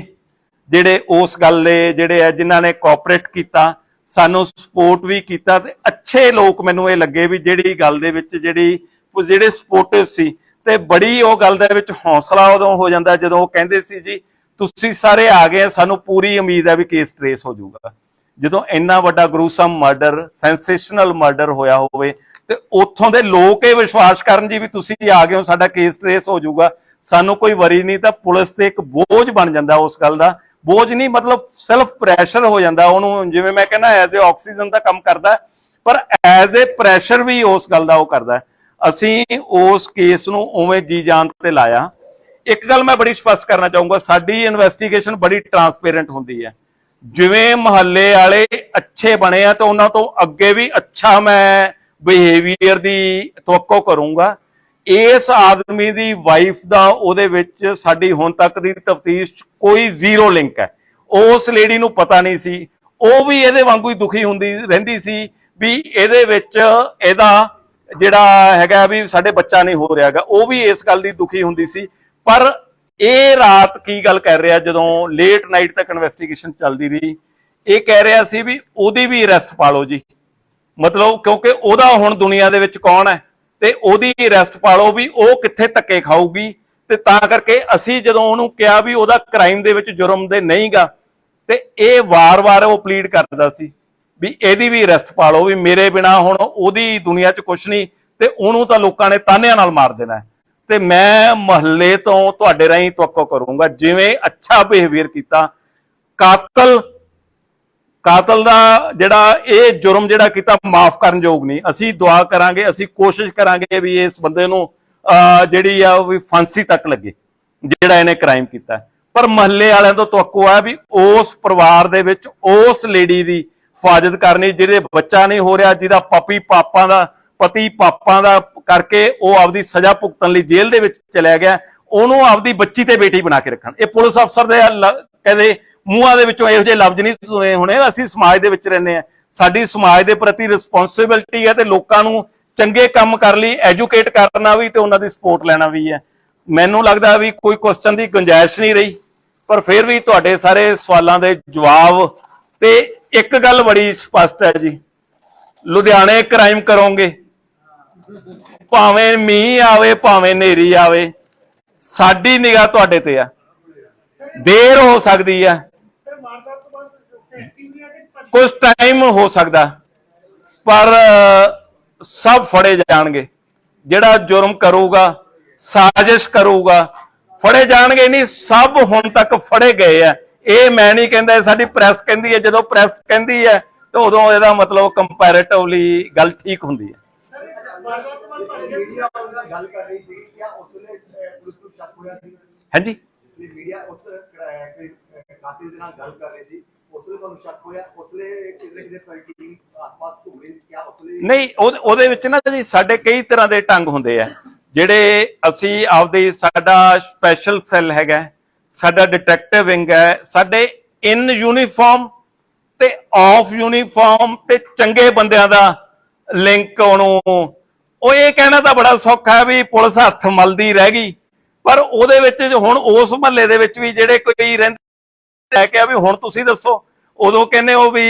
ਜਿਹੜੇ ਉਸ ਗੱਲ ਦੇ ਜਿਹੜੇ ਆ ਜਿਨ੍ਹਾਂ ਨੇ ਕੋਆਪਰੇਟ ਕੀਤਾ, ਸਾਨੂੰ ਸਪੋਰਟ ਵੀ ਕੀਤਾ ਤੇ ਅੱਛੇ ਲੋਕ ਮੈਨੂੰ ਇਹ ਲੱਗੇ ਵੀ ਜਿਹੜੀ ਗੱਲ ਦੇ ਵਿੱਚ ਜਿਹੜੇ ਸਪੋਰਟਿਵ ਸੀ। ਤੇ ਬੜੀ ਉਹ ਗੱਲ ਦੇ ਵਿੱਚ ਹੌਸਲਾ ਉਦੋਂ ਹੋ ਜਾਂਦਾ ਜਦੋਂ ਉਹ ਕਹਿੰਦੇ ਸੀ ਜੀ ਤੁਸੀਂ ਸਾਰੇ ਆ ਗਏ, ਸਾਨੂੰ ਪੂਰੀ ਉਮੀਦ ਹੈ ਵੀ ਕੇਸ ਟ੍ਰੇਸ ਹੋ ਜਾਊਗਾ। ਜਦੋਂ ਇੰਨਾ ਵੱਡਾ ਗਰੂਸਮ ਮਰਡਰ, ਸੈਂਸੇਸ਼ਨਲ ਮਰਡਰ ਹੋਇਆ ਹੋਵੇ ਤੇ ਉੱਥੋਂ ਦੇ ਲੋਕ ਇਹ ਵਿਸ਼ਵਾਸ ਕਰਨ ਜੀ ਵੀ ਤੁਸੀਂ ਆ ਗਏ ਹੋ, ਸਾਡਾ ਕੇਸ ਟ੍ਰੇਸ ਹੋ ਜਾਊਗਾ, ਸਾਨੂੰ ਕੋਈ ਵਰੀ ਨਹੀਂ, ਤਾਂ ਪੁਲਿਸ ਤੇ ਇੱਕ ਬੋਝ ਬਣ ਜਾਂਦਾ। ਉਸ ਗੱਲ ਦਾ ਬੋਝ ਨਹੀਂ ਮਤਲਬ ਸੈਲਫ ਪ੍ਰੈਸ਼ਰ ਹੋ ਜਾਂਦਾ ਉਹਨੂੰ, ਜਿਵੇਂ ਮੈਂ ਕਹਿੰਦਾ ਐਜ਼ ਏ ਆਕਸੀਜਨ ਦਾ ਕੰਮ ਕਰਦਾ, ਪਰ ਐਜ਼ ਏ ਪ੍ਰੈਸ਼ਰ ਵੀ ਉਸ ਗੱਲ ਦਾ ਉਹ ਕਰਦਾ। ਅਸੀਂ ਉਸ ਕੇਸ ਨੂੰ ਉਵੇਂ ਜੀ ਜਾਨ ਤੇ ਲਾਇਆ। ਇੱਕ ਗੱਲ ਮੈਂ ਬੜੀ ਸਪਸ਼ਟ ਕਰਨਾ ਚਾਹੂੰਗਾ, ਸਾਡੀ ਇਨਵੈਸਟੀਗੇਸ਼ਨ ਬੜੀ ਟਰਾਂਸਪੇਰੈਂਟ ਹੁੰਦੀ ਹੈ। ਜਿਵੇਂ ਮੁਹੱਲੇ ਵਾਲੇ ਅੱਛੇ ਬਣੇ ਆ ਤਾਂ ਉਹਨਾਂ ਤੋਂ ਅੱਗੇ ਵੀ ਅੱਛਾ ਮੈਂ ਬਿਹੇਵੀਅਰ ਦੀ ਤਵੱਕੋ ਕਰੂੰਗਾ। ਇਸ ਆਦਮੀ ਦੀ ਵਾਈਫ ਦਾ ਉਹਦੇ ਵਿੱਚ ਸਾਡੀ ਹੁਣ ਤੱਕ ਦੀ ਤਫਤੀਸ਼ ਕੋਈ ਜ਼ੀਰੋ ਲਿੰਕ ਹੈ। ਉਸ ਲੇਡੀ ਨੂੰ ਪਤਾ ਨਹੀਂ ਸੀ, ਉਹ ਵੀ ਇਹਦੇ ਵਾਂਗੂ ਹੀ ਦੁਖੀ ਹੁੰਦੀ ਰਹਿੰਦੀ ਸੀ ਵੀ ਇਹਦੇ ਵਿੱਚ ਇਹਦਾ ਜਿਹੜਾ ਹੈਗਾ ਵੀ ਸਾਡੇ ਬੱਚਾ ਨਹੀਂ ਹੋ ਰਿਹਾਗਾ, ਉਹ ਵੀ ਇਸ ਗੱਲ ਦੀ ਦੁਖੀ ਹੁੰਦੀ ਸੀ। ਪਰ ਇਹ ਰਾਤ ਕੀ ਗੱਲ ਕਰ ਰਿਹਾ, ਜਦੋਂ ਲੇਟ ਨਾਈਟ ਤੱਕ ਇਨਵੈਸਟੀਗੇਸ਼ਨ ਚੱਲਦੀ ਰਹੀ, ਇਹ ਕਹਿ ਰਿਹਾ ਸੀ ਵੀ ਉਹਦੀ ਵੀ ਅਰੈਸਟ ਪਾ ਲਓ ਜੀ, ਮਤਲਬ ਕਿਉਂਕਿ ਉਹਦਾ ਹੁਣ ਦੁਨੀਆ ਦੇ ਵਿੱਚ ਕੌਣ ਹੈ ਤੇ ਉਹਦੀ ਅਰੈਸਟ ਪਾ ਲਓ ਵੀ ਉਹ ਕਿੱਥੇ ਧੱਕੇ ਖਾਊਗੀ। ਤੇ ਤਾਂ ਕਰਕੇ ਅਸੀਂ ਜਦੋਂ ਉਹਨੂੰ ਕਿਹਾ ਵੀ ਉਹਦਾ ਕ੍ਰਾਈਮ ਦੇ ਵਿੱਚ ਜੁਰਮ ਦੇ ਨਹੀਂਗਾ, ਤੇ ਇਹ ਵਾਰ-ਵਾਰ ਉਹ ਪਲੀਡ ਕਰਦਾ ਸੀ ਵੀ ਇਹਦੀ ਵੀ ਅਰੈਸਟ ਪਾ ਲਓ, ਵੀ ਮੇਰੇ ਬਿਨਾ ਹੁਣ ਉਹਦੀ ਦੁਨੀਆ 'ਚ ਕੁਛ ਨਹੀਂ ਤੇ ਉਹਨੂੰ ਤਾਂ ਲੋਕਾਂ ਨੇ ਤਾਨਿਆਂ ਨਾਲ ਮਾਰ ਦੇਣਾ। ਤੇ ਮੈਂ ਮੁਹੱਲੇ ਤੋਂ ਤੁਹਾਡੇ ਰਾਹੀਂ ਤਵੱਕੋ ਕਰੂੰਗਾ, ਜਿਵੇਂ ਅੱਛਾ ਬਿਹੇਵੀਅਰ ਕੀਤਾ, ਕਾਤਲ ਦਾ ਜਿਹੜਾ ਇਹ ਜੁਰਮ ਜਿਹੜਾ ਕੀਤਾ ਮਾਫ ਕਰਨ ਯੋਗ ਨਹੀਂ। ਅਸੀਂ ਦੁਆ ਕਰਾਂਗੇ, ਅਸੀਂ ਕੋਸ਼ਿਸ਼ ਕਰਾਂਗੇ ਵੀ ਇਸ ਬੰਦੇ ਨੂੰ ਜਿਹੜੀ ਆ ਵੀ ਫਾਂਸੀ ਤੱਕ ਲੱਗੇ ਜਿਹੜਾ ਇਹਨੇ ਕ੍ਰਾਈਮ ਕੀਤਾ। ਪਰ ਮੁਹੱਲੇ ਵਾਲਿਆਂ ਤੋਂ ਤਵੱਕੋ ਹੈ ਵੀ ਉਸ ਪਰਿਵਾਰ ਦੇ ਵਿੱਚ ਉਸ ਲੇਡੀ ਦੀ ਹਿਫਾਜ਼ਤ ਕਰਨੀ ਜਿਹਦੇ ਬੱਚਾ ਨਹੀਂ ਹੋ ਰਿਹਾ, ਜਿਹਦਾ ਪਤੀ ਪਾਪਾਂ ਦਾ ਕਰਕੇ ਉਹ ਆਪਦੀ ਸਜ਼ਾ ਭੁਗਤਣ ਲਈ ਜੇਲ੍ਹ ਦੇ ਵਿੱਚ ਚਲਿਆ ਗਿਆ, ਉਹਨੂੰ ਆਪਦੀ ਬੱਚੀ ਤੇ ਬੇਟੀ ਬਣਾ ਕੇ ਰੱਖਣ। ਇਹ ਪੁਲਿਸ ਅਫਸਰ ਦੇ ਕਹਿੰਦੇ ਮੂੰਹਾਂ ਦੇ ਵਿੱਚੋਂ ਇਹੋ ਜਿਹੇ ਲਫ਼ਜ਼ ਨਹੀਂ ਸੁਣੇ ਹੋਣੇ। ਅਸੀਂ ਸਮਾਜ ਦੇ ਵਿੱਚ ਰਹਿੰਦੇ ਹਾਂ, ਸਾਡੀ ਸਮਾਜ ਦੇ ਪ੍ਰਤੀ ਰਿਸਪੌਂਸਿਬਿਲਟੀ ਹੈ ਤੇ ਲੋਕਾਂ ਨੂੰ ਚੰਗੇ ਕੰਮ ਕਰਨ ਲਈ ਐਜੂਕੇਟ ਕਰਨਾ ਵੀ ਤੇ ਉਹਨਾਂ ਦੀ ਸਪੋਰਟ ਲੈਣਾ ਵੀ ਹੈ। ਮੈਨੂੰ ਲੱਗਦਾ ਵੀ ਕੋਈ ਕੁਐਸਚਨ ਦੀ ਗੁੰਜਾਇਸ਼ ਨਹੀਂ ਰਹੀ, ਪਰ ਫਿਰ ਵੀ ਤੁਹਾਡੇ ਸਾਰੇ ਸਵਾਲਾਂ ਦੇ ਜਵਾਬ ਤੇ ਇੱਕ ਗੱਲ ਬੜੀ ਸਪਸ਼ਟ ਹੈ ਜੀ, ਲੁਧਿਆਣੇ ਕ੍ਰਾਈਮ ਕਰੋਗੇ, ਭਾਵੇਂ ਮੀਂਹ ਆਵੇ ਭਾਵੇਂ ਹਨੇਰੀ ਆਵੇ, ਸਾਡੀ ਨਿਗਾਹ ਤੁਹਾਡੇ ਤੇ ਆ। ਦੇਰ ਹੋ ਸਕਦੀ ਆ, ਕੁਝ ਟਾਈਮ ਹੋ ਸਕਦਾ, ਪਰ ਸਭ ਫੜੇ ਜਾਣਗੇ। ਜਿਹੜਾ ਜੁਰਮ ਕਰੂਗਾ, ਸਾਜ਼ਿਸ਼ ਕਰੂਗਾ, ਫੜੇ ਜਾਣਗੇ। ਨਹੀਂ, ਸਭ ਹੁਣ ਤੱਕ ਫੜੇ ਗਏ ਆ। ਇਹ ਮੈਂ ਨਹੀਂ ਕਹਿੰਦਾ, ਸਾਡੀ ਪ੍ਰੈਸ ਕਹਿੰਦੀ ਹੈ। ਜਦੋਂ ਪ੍ਰੈਸ ਕਹਿੰਦੀ ਹੈ ਤੇ ਉਦੋਂ ਇਹਦਾ ਮਤਲਬ ਕੰਪੈਰੀਟਿਵਲੀ ਗੱਲ ਠੀਕ ਹੁੰਦੀ ਹੈ। मीडिया गल कर रही थी क्या उसने पुलिस को शक होया थी? ਹਾਂਜੀ, इसलिए मीडिया उस कातिल दे नाल गल कर रही थी, उसने ਤੁਹਾਨੂੰ ਸ਼ੱਕ ਹੋਇਆ? उसने किसी पार्टी आसपास घूमे क्या उसने? ਨਹੀਂ ਉਹਦੇ ਵਿੱਚ ਨਾ ਜੀ ਸਾਡੇ ਕਈ ਤਰ੍ਹਾਂ ਦੇ ਢੰਗ ਹੁੰਦੇ ਆ ਜਿਹੜੇ ਅਸੀਂ ਆਪਦੇ, ਸਾਡਾ ਸਪੈਸ਼ਲ ਸੈੱਲ ਹੈਗਾ, ਸਾਡਾ ਡਿਟੈਕਟਿਵ ਵਿੰਗ ਹੈ, ਸਾਡੇ ਇਨ ਯੂਨੀਫਾਰਮ ਤੇ ਆਫ ਯੂਨੀਫਾਰਮ ਤੇ ਚੰਗੇ ਬੰਦਿਆਂ ਦਾ ਲਿੰਕ ਉਹਨੂੰ, ਉਹ ਇਹ ਕਹਿਣਾ ਤਾਂ ਬੜਾ ਸੌਖਾ ਹੈ ਵੀ ਪੁਲਿਸ ਹੱਥ ਮਲਦੀ ਰਹਿ ਗਈ, ਪਰ ਉਹਦੇ ਵਿੱਚ ਹੁਣ ਉਸ ਮਹੱਲੇ ਦੇ ਵਿੱਚ ਵੀ ਜਿਹੜੇ ਕੋਈ ਰਹਿੰਦੇ ਲੈ ਕੇ ਆ ਵੀ ਹੁਣ ਤੁਸੀਂ ਦੱਸੋ, ਉਦੋਂ ਕਹਿੰਦੇ ਹੋ ਵੀ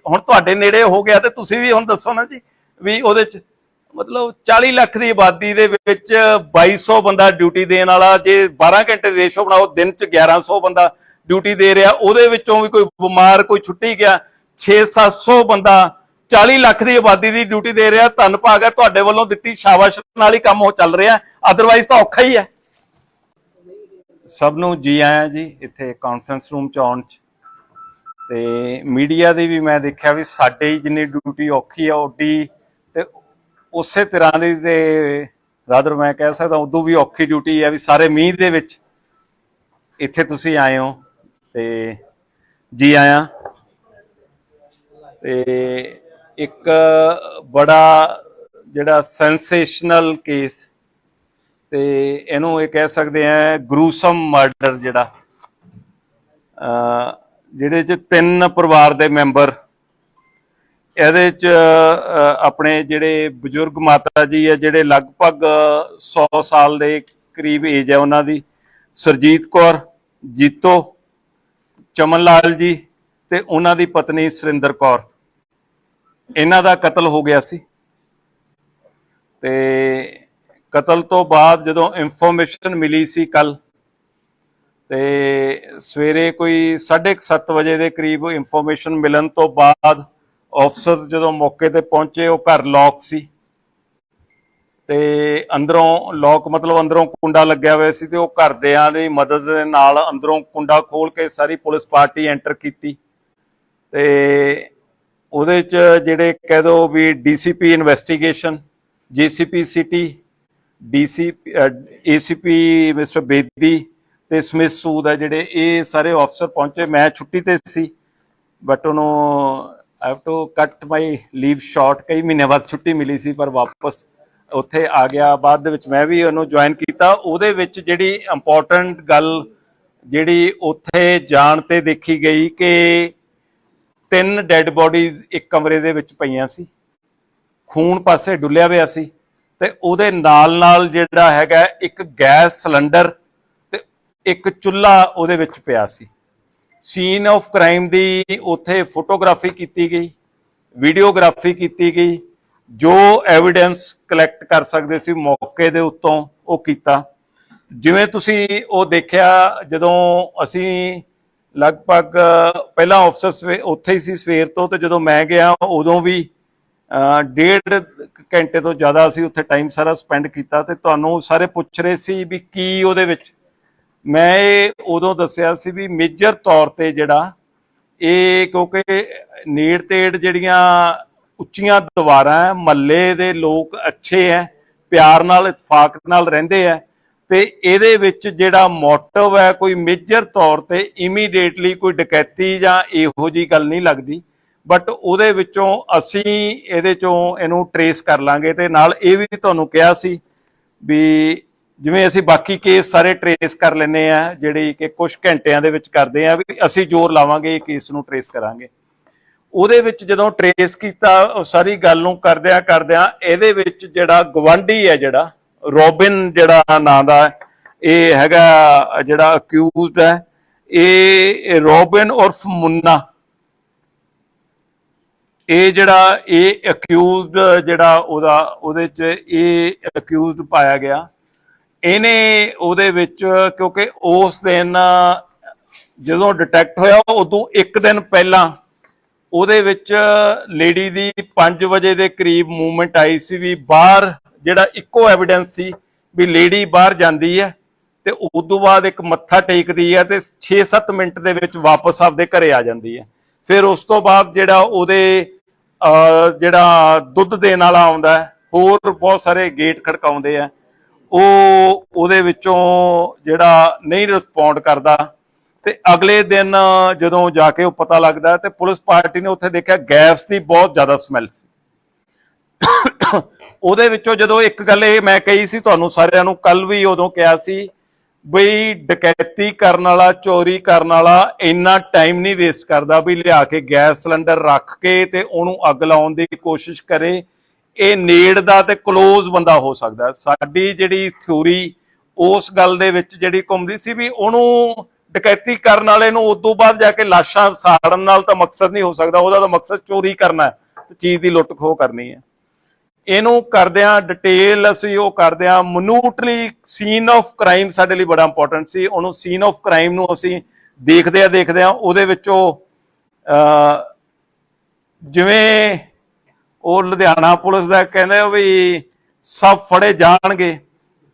ਹੁਣ ਤੁਹਾਡੇ ਨੇੜੇ ਹੋ ਗਿਆ ਤੇ ਤੁਸੀਂ ਵੀ ਹੁਣ ਦੱਸੋ ਨਾ ਜੀ ਵੀ ਉਹਦੇ ਚ ਮਤਲਬ 40 ਲੱਖ ਦੀ ਆਬਾਦੀ ਦੇ ਵਿੱਚ 2200 ਬੰਦਾ ਡਿਊਟੀ ਦੇਣ ਵਾਲਾ, ਜੇ 12 ਘੰਟੇ ਦੇ ਰੇਸ਼ੋ ਬਣਾਓ ਦਿਨ ਚ 1100 ਬੰਦਾ ਡਿਊਟੀ ਦੇ ਰਿਹਾ, ਉਹਦੇ ਵਿੱਚੋਂ ਵੀ ਕੋਈ ਬਿਮਾਰ ਕੋਈ ਛੁੱਟੀ ਗਿਆ, 600-700 ਬੰਦਾ 40 ਲੱਖ ਦੀ ਆਬਾਦੀ ਦੀ ਡਿਊਟੀ ਦੇ ਰਿਹਾ। ਧੰਨ ਭਾਗ ਹੈ ਤੁਹਾਡੇ ਵੱਲੋਂ ਦਿੱਤੀ ਸ਼ਾਬਾਸ਼ ਨਾਲ ਹੀ ਕੰਮ ਉਹ ਚੱਲ ਰਿਹਾ, ਅਦਰਵਾਈਜ਼ ਤਾਂ ਔਖਾ ਹੀ ਹੈ। ਸਭ ਨੂੰ ਜੀ ਆਇਆਂ ਜੀ ਇੱਥੇ ਕਾਨਫਰੰਸ ਰੂਮ ਚ ਆਉਣ ਚ, ਤੇ ਮੀਡੀਆ ਦੀ ਵੀ ਮੈਂ ਦੇਖਿਆ ਵੀ ਸਾਡੇ ਜਿੰਨੀ ਡਿਊਟੀ ਔਖੀ ਆ ਓਡੀ ਤੇ ਉਸੇ ਤਰ੍ਹਾਂ ਦੀ, ਤੇ ਰਾਦਰ ਮੈਂ ਕਹਿ ਸਕਦਾ ਉਦੋਂ ਵੀ ਔਖੀ ਡਿਊਟੀ ਹੈ ਵੀ ਸਾਰੇ ਮੀਂਹ ਦੇ ਵਿੱਚ ਇੱਥੇ ਤੁਸੀਂ ਆਏ ਹੋ ਤੇ ਜੀ ਆਇਆਂ। ਤੇ ਇੱਕ ਬੜਾ ਜਿਹੜਾ ਸੈਂਸੇਸ਼ਨਲ ਕੇਸ, ਤੇ ਇਹਨੂੰ ਇਹ ਕਹਿ ਸਕਦੇ ਆ ਗਰੂਸਮ ਮਰਡਰ, ਜਿਹੜਾ ਜਿਹਦੇ ਚ 3 ਪਰਿਵਾਰ ਦੇ ਮੈਂਬਰ, ਇਹਦੇ ਚ ਆਪਣੇ ਜਿਹੜੇ ਬਜ਼ੁਰਗ ਮਾਤਾ ਜੀ ਆ ਜਿਹੜੇ ਲਗਭਗ 100 ਸਾਲ ਦੇ ਕਰੀਬ ਏਜ ਹੈ ਉਹਨਾਂ ਦੀ, ਸਰਜੀਤ ਕੌਰ, ਜੀਤੋ, ਚਮਨ ਲਾਲ ਜੀ ਤੇ ਉਹਨਾਂ ਦੀ ਪਤਨੀ ਸੁਰਿੰਦਰ ਕੌਰ, ਇਹਨਾਂ ਦਾ ਕਤਲ ਹੋ ਗਿਆ ਸੀ। ਤੇ ਕਤਲ ਤੋਂ ਬਾਅਦ ਜਦੋਂ ਇਨਫੋਰਮੇਸ਼ਨ ਮਿਲੀ ਸੀ ਕੱਲ, ਤੇ ਸਵੇਰੇ ਕੋਈ 7:30 ਵਜੇ ਦੇ ਕਰੀਬ ਇਨਫੋਰਮੇਸ਼ਨ ਮਿਲਣ ਤੋਂ ਬਾਅਦ ਅਫਸਰ ਜਦੋਂ ਮੌਕੇ ਤੇ ਪਹੁੰਚੇ, ਉਹ ਘਰ ਲੌਕ ਸੀ ਤੇ ਅੰਦਰੋਂ ਲੌਕ ਮਤਲਬ ਅੰਦਰੋਂ ਕੁੰਡਾ ਲੱਗਿਆ ਹੋਇਆ ਸੀ, ਤੇ ਉਹ ਘਰਦਿਆਂ ਦੀ ਮਦਦ ਦੇ ਨਾਲ ਅੰਦਰੋਂ ਕੁੰਡਾ ਖੋਲ ਕੇ ਸਾਰੀ ਪੁਲਿਸ ਪਾਰਟੀ ਐਂਟਰ ਕੀਤੀ। ਤੇ ਉਹਦੇ ਚ ਜਿਹੜੇ ਕਹਿ ਦੋ ਵੀ DCP investigation, GCP city, ACP mister Bedi ਤੇ ਸਮਿਥ ਸੂਦ ਹੈ ਜਿਹੜੇ, ਇਹ ਸਾਰੇ ਅਫਸਰ ਪਹੁੰਚੇ। ਮੈਂ ਛੁੱਟੀ ਤੇ ਸੀ ਬਟ ਉਹਨੂੰ ਆਈ ਹੈਵ ਟੂ ਕੱਟ ਮਾਈ ਲੀਵ ਸ਼ਾਰਟ, ਕਈ ਮਹੀਨਿਆਂ ਬਾਅਦ ਛੁੱਟੀ ਮਿਲੀ ਸੀ ਪਰ ਵਾਪਸ ਉੱਥੇ ਆ ਗਿਆ। ਬਾਅਦ ਦੇ ਵਿੱਚ ਮੈਂ ਵੀ ਉਹਨੂੰ ਜੁਆਇਨ ਕੀਤਾ। ਉਹਦੇ ਵਿੱਚ ਜਿਹੜੀ ਇੰਪੋਰਟੈਂਟ ਗੱਲ ਜਿਹੜੀ ਉੱਥੇ ਜਾਣ ਤੇ ਦੇਖੀ ਗਈ ਕਿ 3 ਡੈਡ ਬੋਡੀਜ਼ ਇੱਕ ਕਮਰੇ ਦੇ ਵਿੱਚ ਪਈਆਂ ਸੀ, ਖੂਨ ਪਾਸੇ ਡੁੱਲਿਆ ਹੋਇਆ ਸੀ, ਤੇ ਉਹਦੇ ਨਾਲ ਜਿਹੜਾ ਹੈਗਾ ਇੱਕ ਗੈਸ ਸਿਲੰਡਰ ਤੇ ਇੱਕ ਚੁੱਲ੍ਹਾ ਉਹਦੇ ਵਿੱਚ ਪਿਆ ਸੀ। ਸੀਨ ਆਫ ਕ੍ਰਾਈਮ ਦੀ ਉੱਥੇ ਫੋਟੋਗ੍ਰਾਫੀ ਕੀਤੀ ਗਈ, ਵੀਡੀਓਗ੍ਰਾਫੀ ਕੀਤੀ ਗਈ, ਜੋ ਐਵੀਡੈਂਸ ਕਲੈਕਟ ਕਰ ਸਕਦੇ ਸੀ ਮੌਕੇ ਦੇ ਉੱਤੋਂ ਉਹ ਕੀਤਾ। ਜਿਵੇਂ ਤੁਸੀਂ ਉਹ ਦੇਖਿਆ, ਜਦੋਂ ਅਸੀਂ ਲਗਭਗ ਪਹਿਲਾਂ ਅਫਸਰ ਉੱਥੇ ਹੀ ਸੀ ਸਵੇਰ ਤੋਂ, ਤੇ ਜਦੋਂ ਮੈਂ ਗਿਆ ਉਦੋਂ ਵੀ 1.5 ਘੰਟੇ ਤੋਂ ਜ਼ਿਆਦਾ ਅਸੀਂ ਉੱਥੇ ਟਾਈਮ ਸਾਰਾ ਸਪੈਂਡ ਕੀਤਾ। ਤੇ ਤੁਹਾਨੂੰ ਸਾਰੇ ਪੁੱਛ ਰਹੇ ਸੀ ਵੀ ਕੀ ਉਹਦੇ ਵਿੱਚ, ਮੈਂ ਇਹ ਉਦੋਂ ਦੱਸਿਆ ਸੀ ਵੀ ਮੇਜਰ ਤੌਰ ਤੇ ਜਿਹੜਾ ਇਹ, ਕਿਉਂਕਿ ਨੇੜ ਤੇੜ ਜਿਹੜੀਆਂ ਉੱਚੀਆਂ ਦੀਵਾਰਾਂ, ਮਹੱਲੇ ਦੇ ਲੋਕ ਅੱਛੇ ਹੈ, ਪਿਆਰ ਨਾਲ ਇਤਫਾਕ ਨਾਲ ਰਹਿੰਦੇ ਹੈ, ਤੇ ਇਹਦੇ ਵਿੱਚ ਜਿਹੜਾ ਮੋਟਿਵ ਹੈ ਕੋਈ ਮੇਜਰ ਤੌਰ ਤੇ ਇਮੀਡੀਏਟਲੀ ਕੋਈ ਡਕੈਤੀ ਜਾਂ ਇਹੋ ਜਿਹੀ ਗੱਲ ਨਹੀਂ ਲੱਗਦੀ, ਬਟ ਉਹਦੇ ਵਿੱਚੋਂ ਅਸੀਂ ਇਹਦੇ ਚੋਂ ਇਹਨੂੰ ਟਰੇਸ ਕਰ ਲਾਂਗੇ। ਤੇ ਨਾਲ ਇਹ ਵੀ ਤੁਹਾਨੂੰ ਕਿਹਾ ਸੀ ਵੀ ਜਿਵੇਂ ਅਸੀਂ ਬਾਕੀ ਕੇਸ ਸਾਰੇ ਟਰੇਸ ਕਰ ਲੈਂਦੇ ਆ, ਜਿਹੜੀ ਕਿ ਕੁਝ ਘੰਟਿਆਂ ਦੇ ਵਿੱਚ ਕਰਦੇ ਆ, ਵੀ ਅਸੀਂ ਜ਼ੋਰ ਲਾਵਾਂਗੇ ਇਹ ਕੇਸ ਨੂੰ ਟਰੇਸ ਕਰਾਂਗੇ। ਉਹਦੇ ਵਿੱਚ ਜਦੋਂ ਟਰੇਸ ਕੀਤਾ ਉਹ ਸਾਰੀ ਗੱਲ ਨੂੰ ਕਰਦਿਆਂ ਇਹਦੇ ਵਿੱਚ ਜਿਹੜਾ ਗਵਾਂਢੀ ਹੈ, ਜਿਹੜਾ ਰੋਬਿਨ ਜਿਹੜਾ ਨਾਂ ਦਾ, ਇਹ ਹੈਗਾ ਜਿਹੜਾ ਅਕਿਊਜ਼ਡ ਹੈ, ਇਹ ਰੋਬਿਨ ਉਰਫ ਮੁੰਨਾ, ਇਹ ਜਿਹੜਾ ਇਹ ਅਕਿਊਜ਼ਡ ਜਿਹੜਾ ਉਹਦੇ ਚ ਇਹ ਅਕਿਊਜ਼ਡ ਪਾਇਆ ਗਿਆ। ਇਹਨੇ ਉਹਦੇ ਵਿੱਚ, ਕਿਉਂਕਿ ਉਸ ਦਿਨ ਜਦੋਂ ਡਿਟੈਕਟ ਹੋਇਆ ਉਦੋਂ ਇੱਕ ਦਿਨ ਪਹਿਲਾਂ ਉਹਦੇ ਵਿੱਚ ਲੇਡੀ ਦੀ 5 ਵਜੇ ਦੇ ਕਰੀਬ ਮੂਵਮੈਂਟ ਆਈ ਸੀ ਵੀ ਬਾਹਰ, ਜਿਹੜਾ ਇੱਕੋ ਐਵੀਡੈਂਸ ਸੀ ਵੀ ਲੇਡੀ ਬਾਹਰ ਜਾਂਦੀ ਹੈ ਤੇ ਉਸ ਤੋਂ ਬਾਅਦ ਇੱਕ ਮੱਥਾ ਟੇਕਦੀ ਹੈ ਤੇ 6-7 ਮਿੰਟ ਦੇ ਵਿੱਚ ਵਾਪਸ ਆਪਦੇ ਘਰੇ ਆ ਜਾਂਦੀ ਹੈ। फिर उस तो बाद ਜਿਹੜਾ ਉਹਦੇ ਜਿਹੜਾ ਦੁੱਧ ਦੇਣ ਵਾਲਾ ਆਉਂਦਾ, ਹੋਰ ਬਹੁਤ ਸਾਰੇ ਗੇਟ ਖੜਕਾਉਂਦੇ ਆ, ਉਹ ਉਹਦੇ ਵਿੱਚੋਂ ਜਿਹੜਾ ਨਹੀਂ ਰਿਸਪੌਂਡ ਕਰਦਾ। ਤੇ ਅਗਲੇ ਦਿਨ ਜਦੋਂ ਜਾ ਕੇ ਉਹ ਪਤਾ ਲੱਗਦਾ ਤੇ ਪੁਲਿਸ ਪਾਰਟੀ ਨੇ ਉੱਥੇ ਦੇਖਿਆ ਗੈਸ ਦੀ ਬਹੁਤ ਜ਼ਿਆਦਾ ਸਮੈਲ ਸੀ। ਉਹਦੇ ਵਿੱਚੋਂ ਜਦੋਂ ਇੱਕ ਗੱਲ ਇਹ ਮੈਂ ਕਹੀ ਸੀ ਤੁਹਾਨੂੰ ਸਾਰਿਆਂ ਨੂੰ, ਕੱਲ ਵੀ ਉਦੋਂ ਕਿਹਾ ਸੀ ਬਈ ਡਕੈਤੀ ਕਰਨ ਵਾਲਾ, ਚੋਰੀ ਕਰਨ ਵਾਲਾ ਇੰਨਾ ਟਾਈਮ ਨਹੀਂ ਵੇਸਟ ਕਰਦਾ ਵੀ ਲਿਆ ਕੇ ਗੈਸ ਸਿਲੰਡਰ ਰੱਖ ਕੇ ਤੇ ਉਹਨੂੰ ਅੱਗ ਲਾਉਣ ਦੀ ਕੋਸ਼ਿਸ਼ ਕਰੇ। ਇਹ ਨੇੜ ਦਾ ਤੇ ਕਲੋਜ਼ ਬੰਦਾ ਹੋ ਸਕਦਾ। ਸਾਡੀ ਜਿਹੜੀ ਥਿਊਰੀ ਉਸ ਗੱਲ ਦੇ ਵਿੱਚ ਜਿਹੜੀ ਘੁੰਮਦੀ ਸੀ ਵੀ ਉਹਨੂੰ ਡਕੈਤੀ ਕਰਨ ਵਾਲੇ ਨੂੰ ਉਦੋਂ ਬਾਅਦ ਜਾ ਕੇ ਲਾਸ਼ਾਂ ਸਾੜਨ ਨਾਲ ਤਾਂ ਮਕਸਦ ਨਹੀਂ ਹੋ ਸਕਦਾ, ਉਹਦਾ ਤਾਂ ਮਕਸਦ ਚੋਰੀ ਕਰਨਾ ਹੈ, ਚੀਜ਼ ਦੀ ਲੁੱਟ ਖੋਹ ਕਰਨੀ ਹੈ। ਇਹਨੂੰ ਕਰਦਿਆਂ ਡਿਟੇਲ ਅਸੀਂ ਉਹ ਕਰਦਿਆਂ ਮਨੂਟਲੀ ਸੀਨ ਆਫ ਕ੍ਰਾਈਮ ਸਾਡੇ ਲਈ ਬੜਾ ਇੰਪੋਰਟੈਂਟ ਸੀ। ਉਹਨੂੰ ਸੀਨ ਆਫ ਕ੍ਰਾਈਮ ਨੂੰ ਅਸੀਂ ਦੇਖਦਿਆਂ ਉਹਦੇ ਵਿੱਚੋਂ ਜਿਵੇਂ ਉਹ ਲੁਧਿਆਣਾ ਪੁਲਿਸ ਦਾ ਕਹਿੰਦੇ ਵੀ ਸਭ ਫੜੇ ਜਾਣਗੇ,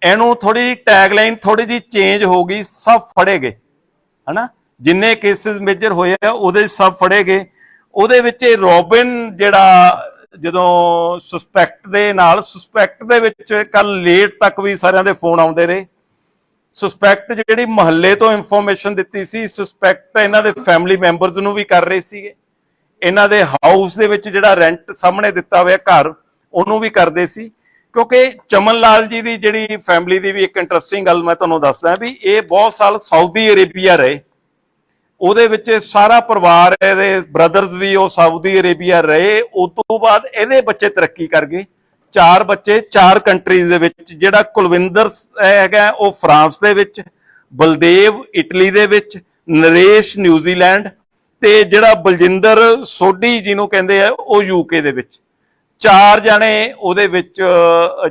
ਇਹਨੂੰ ਥੋੜੀ ਟੈਗਲਾਈਨ ਥੋੜੀ ਜਿਹੀ ਚੇਂਜ ਹੋ ਗਈ, ਸਭ ਫੜੇ ਗਏ, ਹਨਾ। ਜਿੰਨੇ ਕੇਸਿਸ ਮੇਜਰ ਹੋਏ ਆ ਉਹਦੇ ਸਭ ਫੜੇ ਗਏ। ਉਹਦੇ ਵਿੱਚ ਰੋਬਿਨ ਜਿਹੜਾ ਜਦੋਂ ਸਸਪੈਕਟ ਦੇ ਵਿੱਚ ਕੱਲ ਲੇਟ ਤੱਕ ਵੀ ਸਾਰਿਆਂ ਦੇ ਫੋਨ ਆਉਂਦੇ ਰਹੇ। ਸਸਪੈਕਟ ਜਿਹੜੀ ਮਹੱਲੇ ਤੋਂ ਇਨਫੋਰਮੇਸ਼ਨ ਦਿੱਤੀ ਸੀ, ਸਸਪੈਕਟ ਇਹਨਾਂ ਦੇ ਫੈਮਿਲੀ ਮੈਂਬਰਸ ਨੂੰ ਵੀ ਕਰ ਰਹੇ ਸੀਗੇ, ਇਹਨਾਂ ਦੇ ਹਾਊਸ ਦੇ ਵਿੱਚ ਜਿਹੜਾ ਰੈਂਟ ਸਾਹਮਣੇ ਦਿੱਤਾ ਹੋਇਆ ਘਰ ਉਹਨੂੰ ਵੀ ਕਰਦੇ ਸੀ। ਕਿਉਂਕਿ ਚਮਨ ਲਾਲ ਜੀ ਦੀ ਜਿਹੜੀ ਫੈਮਿਲੀ ਦੀ ਵੀ ਇੱਕ ਇੰਟਰਸਟਿੰਗ ਗੱਲ ਮੈਂ ਤੁਹਾਨੂੰ ਦੱਸਦਾ ਵੀ ਇਹ ਬਹੁਤ ਸਾਲ ਸਾਊਦੀ ਅਰੇਬੀਆ ਰਹੇ, ਉਹਦੇ ਵਿੱਚ ਸਾਰਾ ਪਰਿਵਾਰ, ਇਹਦੇ ਬ੍ਰਦਰਸ ਵੀ ਉਹ ਸਾਊਦੀ ਅਰੇਬੀਆ ਰਹੇ। ਉਸ ਤੋਂ ਬਾਅਦ ਇਹਦੇ ਬੱਚੇ ਤਰੱਕੀ ਕਰ ਗਏ, 4 ਬੱਚੇ 4 ਕੰਟਰੀਜ਼ ਦੇ ਵਿੱਚ। ਜਿਹੜਾ ਕੁਲਵਿੰਦਰ ਹੈਗਾ ਉਹ ਫਰਾਂਸ ਦੇ ਵਿੱਚ, ਬਲਦੇਵ ਇਟਲੀ ਦੇ ਵਿੱਚ, ਨਰੇਸ਼ ਨਿਊਜ਼ੀਲੈਂਡ ਤੇ ਜਿਹੜਾ ਬਲਜਿੰਦਰ ਸੋਢੀ ਜਿਹਨੂੰ ਕਹਿੰਦੇ ਆ ਉਹ ਯੂਕੇ ਦੇ ਵਿੱਚ। 4 ਜਾਣੇ ਉਹਦੇ ਵਿੱਚ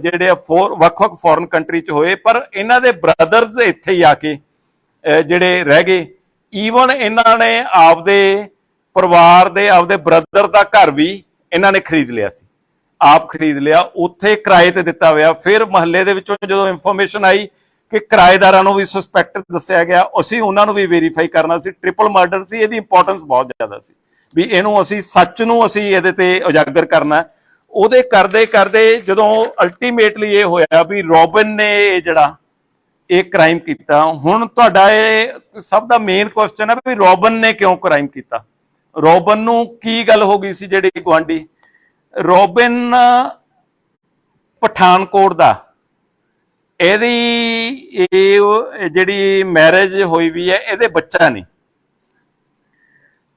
ਜਿਹੜੇ ਵੱਖ-ਵੱਖ ਫੋਰਨ ਕੰਟਰੀ ਚ ਹੋਏ, ਪਰ ਇਹਨਾਂ ਦੇ ਬ੍ਰਦਰਸ ਇੱਥੇ ਹੀ ਆ ਕੇ ਜਿਹੜੇ ਰਹਿ ਗਏ। ਈਵਨ ਇਹਨਾਂ ਨੇ ਆਪਦੇ ਪਰਿਵਾਰ ਦੇ ਆਪਦੇ ਬ੍ਰਦਰ ਦਾ ਘਰ ਵੀ ਇਹਨਾਂ ਨੇ ਖਰੀਦ ਲਿਆ ਸੀ, ਆਪ ਖਰੀਦ ਲਿਆ, ਉੱਥੇ ਕਿਰਾਏ ਤੇ ਦਿੱਤਾ ਹੋਇਆ। ਫਿਰ ਮਹੱਲੇ ਦੇ ਵਿੱਚੋਂ ਜਦੋਂ ਇਨਫੋਰਮੇਸ਼ਨ ਆਈ ਕਿ ਕਿਰਾਏਦਾਰਾਂ ਨੂੰ ਵੀ ਸਸਪੈਕਟ ਦੱਸਿਆ ਗਿਆ, ਅਸੀਂ ਉਹਨਾਂ ਨੂੰ ਵੀ ਵੈਰੀਫਾਈ ਕਰਨਾ ਸੀ। ਟ੍ਰਿਪਲ ਮਰਡਰ ਸੀ, ਇਹਦੀ ਇੰਪੋਰਟੈਂਸ ਬਹੁਤ ਜ਼ਿਆਦਾ ਸੀ ਵੀ ਇਹਨੂੰ ਅਸੀਂ ਸੱਚ ਨੂੰ ਅਸੀਂ ਇਹਦੇ ਤੇ ਉਜਾਗਰ ਕਰਨਾ। ਉਹਦੇ ਕਰਦੇ ਜਦੋਂ ਅਲਟੀਮੇਟਲੀ ਇਹ ਹੋਇਆ ਵੀ ਰੋਬਿਨ ਨੇ ਜਿਹੜਾ ਇਹ ਕ੍ਰਾਈਮ ਕੀਤਾ। ਹੁਣ ਤੁਹਾਡਾ ਇਹ ਸਭ ਦਾ ਮੇਨ ਕੁਐਸਚਨ ਹੈ ਵੀ ਰੋਬਿਨ ਨੇ ਕਿਉਂ ਕ੍ਰਾਈਮ ਕੀਤਾ, ਰੋਬਿਨ ਨੂੰ ਕੀ ਗੱਲ ਹੋ ਗਈ ਸੀ। ਜਿਹੜੀ ਗੁਆਂਢੀ ਰੋਬਿਨ ਪਠਾਨਕੋਟ ਦਾ, ਇਹਦੀ ਇਹ ਜਿਹੜੀ ਮੈਰਿਜ ਹੋਈ ਵੀ ਹੈ, ਇਹਦੇ ਬੱਚਾ ਨਹੀਂ।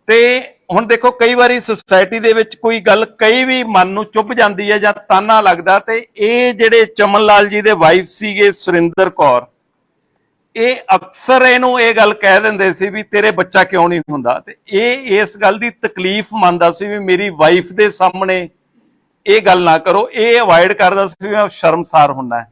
ਤੇ ਹੁਣ ਦੇਖੋ ਕਈ ਵਾਰੀ ਸੁਸਾਇਟੀ ਦੇ ਵਿੱਚ ਕੋਈ ਗੱਲ ਕਈ ਵੀ ਮਨ ਨੂੰ ਚੁੱਭ ਜਾਂਦੀ ਹੈ ਜਾਂ ਤਾਨਾ ਲੱਗਦਾ, ਤੇ ਇਹ ਜਿਹੜੇ ਚਮਨ ਲਾਲ ਜੀ ਦੇ ਵਾਈਫ ਸੀਗੇ ਸੁਰਿੰਦਰ ਕੌਰ, ਇਹ ਅਕਸਰ ਇਹਨੂੰ ਇਹ ਗੱਲ ਕਹਿ ਦਿੰਦੇ ਸੀ ਵੀ ਤੇਰੇ ਬੱਚਾ ਕਿਉਂ ਨਹੀਂ ਹੁੰਦਾ। ਤੇ ਇਹ ਇਸ ਗੱਲ ਦੀ ਤਕਲੀਫ ਮੰਨਦਾ ਸੀ ਵੀ ਮੇਰੀ ਵਾਈਫ ਦੇ ਸਾਹਮਣੇ ਇਹ ਗੱਲ ਨਾ ਕਰੋ, ਇਹ ਅਵਾਇਡ ਕਰਦਾ ਸੀ ਵੀ ਮੈਂ ਸ਼ਰਮਸਾਰ ਹੁੰਦਾ।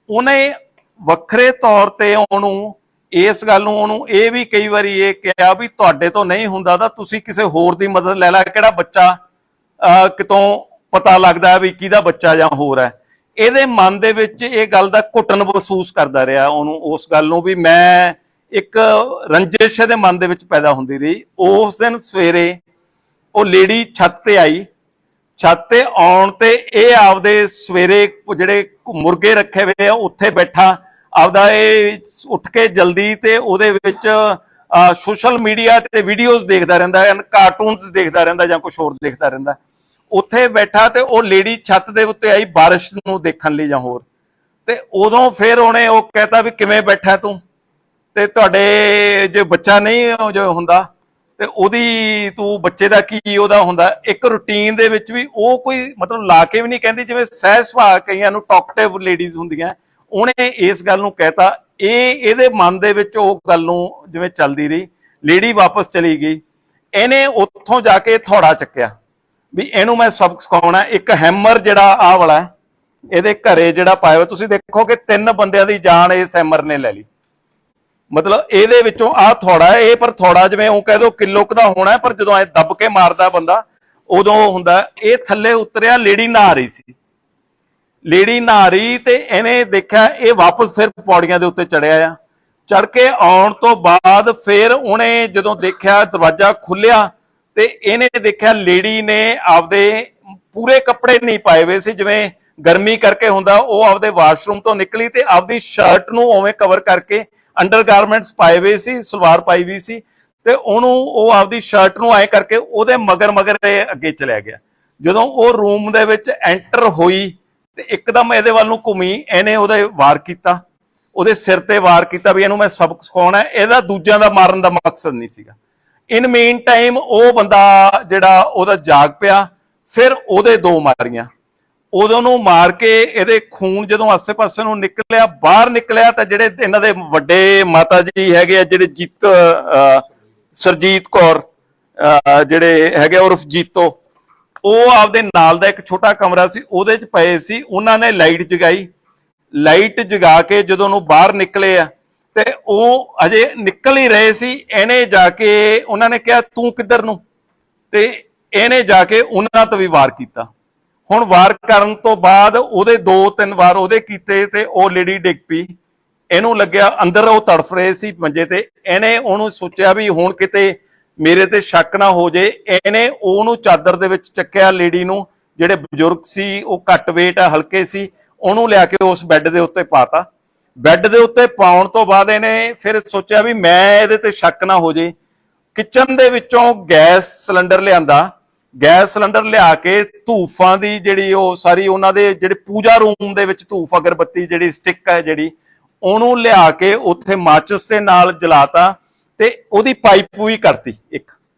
ਉਹਨੇ ਵੱਖਰੇ ਤੌਰ ਤੇ ਉਹਨੂੰ ਇਸ ਗੱਲ ਨੂੰ ਉਹਨੂੰ ਇਹ ਵੀ ਕਈ ਵਾਰੀ ਇਹ ਕਿਹਾ ਵੀ ਤੁਹਾਡੇ ਤੋਂ ਨਹੀਂ ਹੁੰਦਾ ਤਾਂ ਤੁਸੀਂ ਕਿਸੇ ਹੋਰ ਦੀ ਮਦਦ ਲੈ ਲੈ, ਕਿਹੜਾ ਬੱਚਾ ਕਿਤੋਂ ਪਤਾ ਲੱਗਦਾ ਵੀ ਕਿਹਦਾ ਬੱਚਾ ਜਾਂ ਹੋਰ ਹੈ। ਇਹਦੇ ਮਨ ਦੇ ਵਿੱਚ ਇਹ ਗੱਲ ਦਾ ਘੁੱਟਣ ਮਹਿਸੂਸ ਕਰਦਾ ਰਿਹਾ ਉਹਨੂੰ, ਉਸ ਗੱਲ ਨੂੰ ਵੀ ਮੈਂ ਇੱਕ ਰੰਜਿਸ਼ ਦੇ ਮਨ ਦੇ ਵਿੱਚ ਪੈਦਾ ਹੁੰਦੀ ਰਹੀ। ਉਸ ਦਿਨ ਸਵੇਰੇ ਉਹ ਲੇਡੀ ਛੱਤ ਤੇ ਆਈ, ਛੱਤ ਤੇ ਆਉਣ ਤੇ ਇਹ ਆਪਦੇ ਸਵੇਰੇ ਜਿਹੜੇ ਮੁਰਗੇ ਰੱਖੇ ਹੋਏ ਆ ਉੱਥੇ ਬੈਠਾ ਆਪਦਾ ਇਹ ਉੱਠ ਕੇ ਜਲਦੀ ਤੇ ਉਹਦੇ ਵਿੱਚ ਸੋਸ਼ਲ ਮੀਡੀਆ ਤੇ ਵੀਡੀਓਜ਼ ਦੇਖਦਾ ਰਹਿੰਦਾ ਹੈ, ਕਾਰਟੂਨਸ ਦੇਖਦਾ ਰਹਿੰਦਾ ਜਾਂ ਕੁਝ ਹੋਰ ਦੇਖਦਾ ਰਹਿੰਦਾ। ਉੱਥੇ ਬੈਠਾ ਤੇ ਉਹ ਲੇਡੀ ਛੱਤ ਦੇ ਉੱਤੇ ਆਈ ਬਾਰਿਸ਼ ਨੂੰ ਦੇਖਣ ਲਈ ਜਾਂ ਹੋਰ, ਤੇ ਉਦੋਂ ਫਿਰ ਉਹਨੇ ਉਹ ਕਹਿਤਾ ਵੀ ਕਿਵੇਂ ਬੈਠਾ ਤੂੰ, ਤੇ ਤੁਹਾਡੇ ਜੇ ਬੱਚਾ ਨਹੀਂ ਜੋ ਹੁੰਦਾ ਤੇ ਉਹਦੀ ਤੂੰ ਬੱਚੇ ਦਾ ਕੀ ਉਹਦਾ ਹੁੰਦਾ। ਇੱਕ ਰੂਟੀਨ ਦੇ ਵਿੱਚ ਵੀ ਉਹ ਕੋਈ ਮਤਲਬ ਲਾ ਕੇ ਵੀ ਨਹੀਂ ਕਹਿੰਦੀ, ਜਿਵੇਂ ਸਹਿਜ ਸੁਭਾਅ ਕਈਆਂ ਨੂੰ ਟਾਕਟਿਵ ਲੇਡੀਜ਼ ਹੁੰਦੀਆਂ, ਉਹਨੇ ਇਸ ਗੱਲ ਨੂੰ ਕਹਿਤਾ। ਇਹਦੇ ਮਨ ਦੇ ਵਿੱਚ ਉਹ ਗੱਲ ਨੂੰ ਜਿਵੇਂ ਚੱਲਦੀ ਰਹੀ। ਲੇਡੀ ਵਾਪਸ ਚਲੀ ਗਈ, ਇਹਨੇ ਉੱਥੋਂ ਜਾ ਕੇ ਥੋੜਾ ਚੱਕਿਆ ਵੀ ਇਹਨੂੰ ਮੈਂ ਸਬਕ ਸਿਖਾਉਣਾ। ਇੱਕ ਹੈਮਰ ਜਿਹੜਾ ਆਹ ਵਾਲਾ ਇਹਦੇ ਘਰੇ ਜਿਹੜਾ ਪਾਇਆ ਹੋਇਆ, ਤੁਸੀਂ ਦੇਖੋ ਕਿ 3 ਬੰਦਿਆਂ ਦੀ ਜਾਨ ਇਸ ਹੈਮਰ ਨੇ ਲੈ ਲਈ। ਮਤਲਬ ਇਹਦੇ ਵਿੱਚੋਂ ਆਹ ਥੋੜਾ ਇਹ, ਪਰ ਥੋੜਾ ਜਿਵੇਂ ਉਹ ਕਹਿ ਦੋ ਕਿਲੋ ਕੁ ਦਾ ਹੋਣਾ, ਪਰ ਜਦੋਂ ਐ ਦੱਬ ਕੇ ਮਾਰਦਾ ਬੰਦਾ ਉਦੋਂ ਹੁੰਦਾ। ਇਹ ਥੱਲੇ ਉਤਰਿਆ, ਲੇਡੀ ਨਹਾ ਰਹੀ ਸੀ, ਲੇਡੀ ਨਹਾ ਰਹੀ ਤੇ ਇਹਨੇ ਦੇਖਿਆ ਇਹ ਵਾਪਸ ਫਿਰ ਪੌੜੀਆਂ ਦੇ ਉੱਤੇ ਚੜਿਆ ਆ। ਚੜ ਕੇ ਆਉਣ ਤੋਂ ਬਾਅਦ ਫਿਰ ਉਹਨੇ ਜਦੋਂ ਦੇਖਿਆ ਦਰਵਾਜ਼ਾ ਖੁੱਲਿਆ ਤੇ ਇਹਨੇ ਦੇਖਿਆ ਲੇਡੀ ਨੇ ਆਪਦੇ ਪੂਰੇ ਕੱਪੜੇ ਨਹੀਂ ਪਾਏ ਹੋਏ ਸੀ, ਜਿਵੇਂ ਗਰਮੀ ਕਰਕੇ ਹੁੰਦਾ, ਉਹ ਆਪਦੇ ਵਾਸ਼ਰੂਮ ਤੋਂ ਨਿਕਲੀ ਤੇ ਆਪਦੀ ਸ਼ਰਟ ਨੂੰ ਉਵੇਂ ਕਵਰ ਕਰਕੇ ਅੰਡਰਗਾਰਮੈਂਟਸ ਪਾਏ ਹੋਏ ਸੀ, ਸਲਵਾਰ ਪਾਈ ਵੀ ਸੀ, ਤੇ ਉਹਨੂੰ ਉਹ ਆਪਦੀ ਸ਼ਰਟ ਨੂੰ ਐ ਕਰਕੇ ਉਹਦੇ ਮਗਰ ਮਗਰ ਅੱਗੇ ਚਲਿਆ ਗਿਆ। ਜਦੋਂ ਉਹ ਰੂਮ ਦੇ ਵਿੱਚ ਐਂਟਰ ਹੋਈ ਤੇ ਇੱਕਦਮ ਇਹਦੇ ਵੱਲ ਨੂੰ ਘੁੰਮੀ, ਇਹਨੇ ਉਹਦੇ ਵਾਰ ਕੀਤਾ, ਉਹਦੇ ਸਿਰ ਤੇ ਵਾਰ ਕੀਤਾ ਵੀ ਇਹਨੂੰ ਮੈਂ ਸਬਕ ਸਿਖਾਉਣਾ। ਇਹਦਾ ਦੂਜਿਆਂ ਦਾ ਮਾਰਨ ਦਾ ਮਕਸਦ ਨਹੀਂ ਸੀਗਾ। ਇਨ ਮੇਨ ਟਾਈਮ ਉਹ ਬੰਦਾ ਜਿਹੜਾ ਉਹਦਾ ਜਾਗ ਪਿਆ, ਫਿਰ ਉਹਦੇ ਦੋ ਮਾਰੀਆਂ, ਉਦੋਂ ਨੂੰ ਮਾਰ ਕੇ ਇਹਦੇ ਖੂਨ ਜਦੋਂ ਆਸੇ ਪਾਸੇ ਨੂੰ ਨਿਕਲਿਆ, ਬਾਹਰ ਨਿਕਲਿਆ, ਤਾਂ ਜਿਹੜੇ ਇਹਨਾਂ ਦੇ ਵੱਡੇ ਮਾਤਾ ਜੀ ਹੈਗੇ ਆ, ਜਿਹੜੇ ਸਰਜੀਤ ਕੌਰ ਜਿਹੜੇ ਹੈਗੇ ਉਰਫ ਜੀਤੋ, ਉਹ ਆਪਦੇ ਨਾਲ ਦਾ ਇੱਕ ਛੋਟਾ ਕਮਰਾ ਸੀ, ਉਹਦੇ ਚ ਪਏ ਸੀ। ਉਹਨਾਂ ਨੇ ਲਾਈਟ ਜਗਾਈ, ਲਾਈਟ ਜਗਾ ਕੇ ਜਦੋਂ ਨੂੰ ਬਾਹਰ ਨਿਕਲੇ ਆ ਤੇ ਉਹ ਅਜੇ ਨਿਕਲ ਹੀ ਰਹੇ ਸੀ, ਇਹਨੇ ਜਾ ਕੇ ਉਹਨਾਂ ਨੇ ਕਿਹਾ ਤੂੰ ਕਿੱਧਰ ਨੂੰ, ਤੇ ਇਹਨੇ ਜਾ ਕੇ ਉਹਨਾਂ ਤੋਂ ਵੀ ਵਾਰ ਕੀਤਾ। ਹੁਣ ਵਾਰ ਕਰਨ ਤੋਂ ਬਾਅਦ ਉਹਦੇ 2-3 ਵਾਰ ਉਹਦੇ ਕੀਤੇ ਤੇ ਉਹ ਲੇਡੀ ਡਿੱਗ ਪਈ। ਇਹਨੂੰ ਲੱਗਿਆ ਅੰਦਰ ਉਹ ਤੜਫ ਰਹੇ ਸੀ ਮੰਜੇ ਤੇ, ਇਹਨੇ ਉਹਨੂੰ ਸੋਚਿਆ ਵੀ ਹੁਣ ਕਿਤੇ ਮੇਰੇ ਤੇ ਸ਼ੱਕ ਨਾ ਹੋ ਜੇ, ਇਹਨੇ ਉਹਨੂੰ ਚਾਦਰ ਦੇ ਵਿੱਚ ਚੱਕਿਆ, ਲੇਡੀ ਨੂੰ, ਜਿਹੜੇ ਬਜ਼ੁਰਗ ਸੀ ਉਹ ਘੱਟ weight ਆ, ਹਲਕੇ ਸੀ, ਉਹਨੂੰ ਲਿਆ ਕੇ ਉਸ ਬੈੱਡ ਦੇ ਉੱਤੇ ਪਾਤਾ। ਬੈੱਡ ਦੇ ਉੱਤੇ ਪਾਉਣ ਤੋਂ ਬਾਅਦ ਇਹਨੇ ਫਿਰ ਸੋਚਿਆ ਵੀ ਮੈਂ ਇਹਦੇ ਤੇ ਸ਼ੱਕ ਨਾ ਹੋ ਜੇ। ਕਿਚਨ ਦੇ ਵਿੱਚੋਂ ਗੈਸ ਸਿਲੰਡਰ ਲਿਆਂਦਾ, ਗੈਸ ਸਿਲੰਡਰ ਲਿਆ ਕੇ ਧੂਫਾਂ ਦੀ ਜਿਹੜੀ ਉਹ ਸਾਰੀ ਉਹਨਾਂ ਦੇ ਜਿਹੜੇ ਪੂਜਾ ਰੂਮ ਦੇ ਵਿੱਚ ਧੂਫ ਅਗਰਬੱਤੀ ਜਿਹੜੀ ਸਟਿੱਕ ਹੈ ਜਿਹੜੀ, ਉਹਨੂੰ ਲਿਆ ਕੇ ਉੱਥੇ ਮਾਚਿਸ ਦੇ ਨਾਲ ਜਲਾਤਾ ਤੇ ਉਹਦੀ ਪਾਈਪ ਵੀ ਕਰਤੀ ਇੱਕ,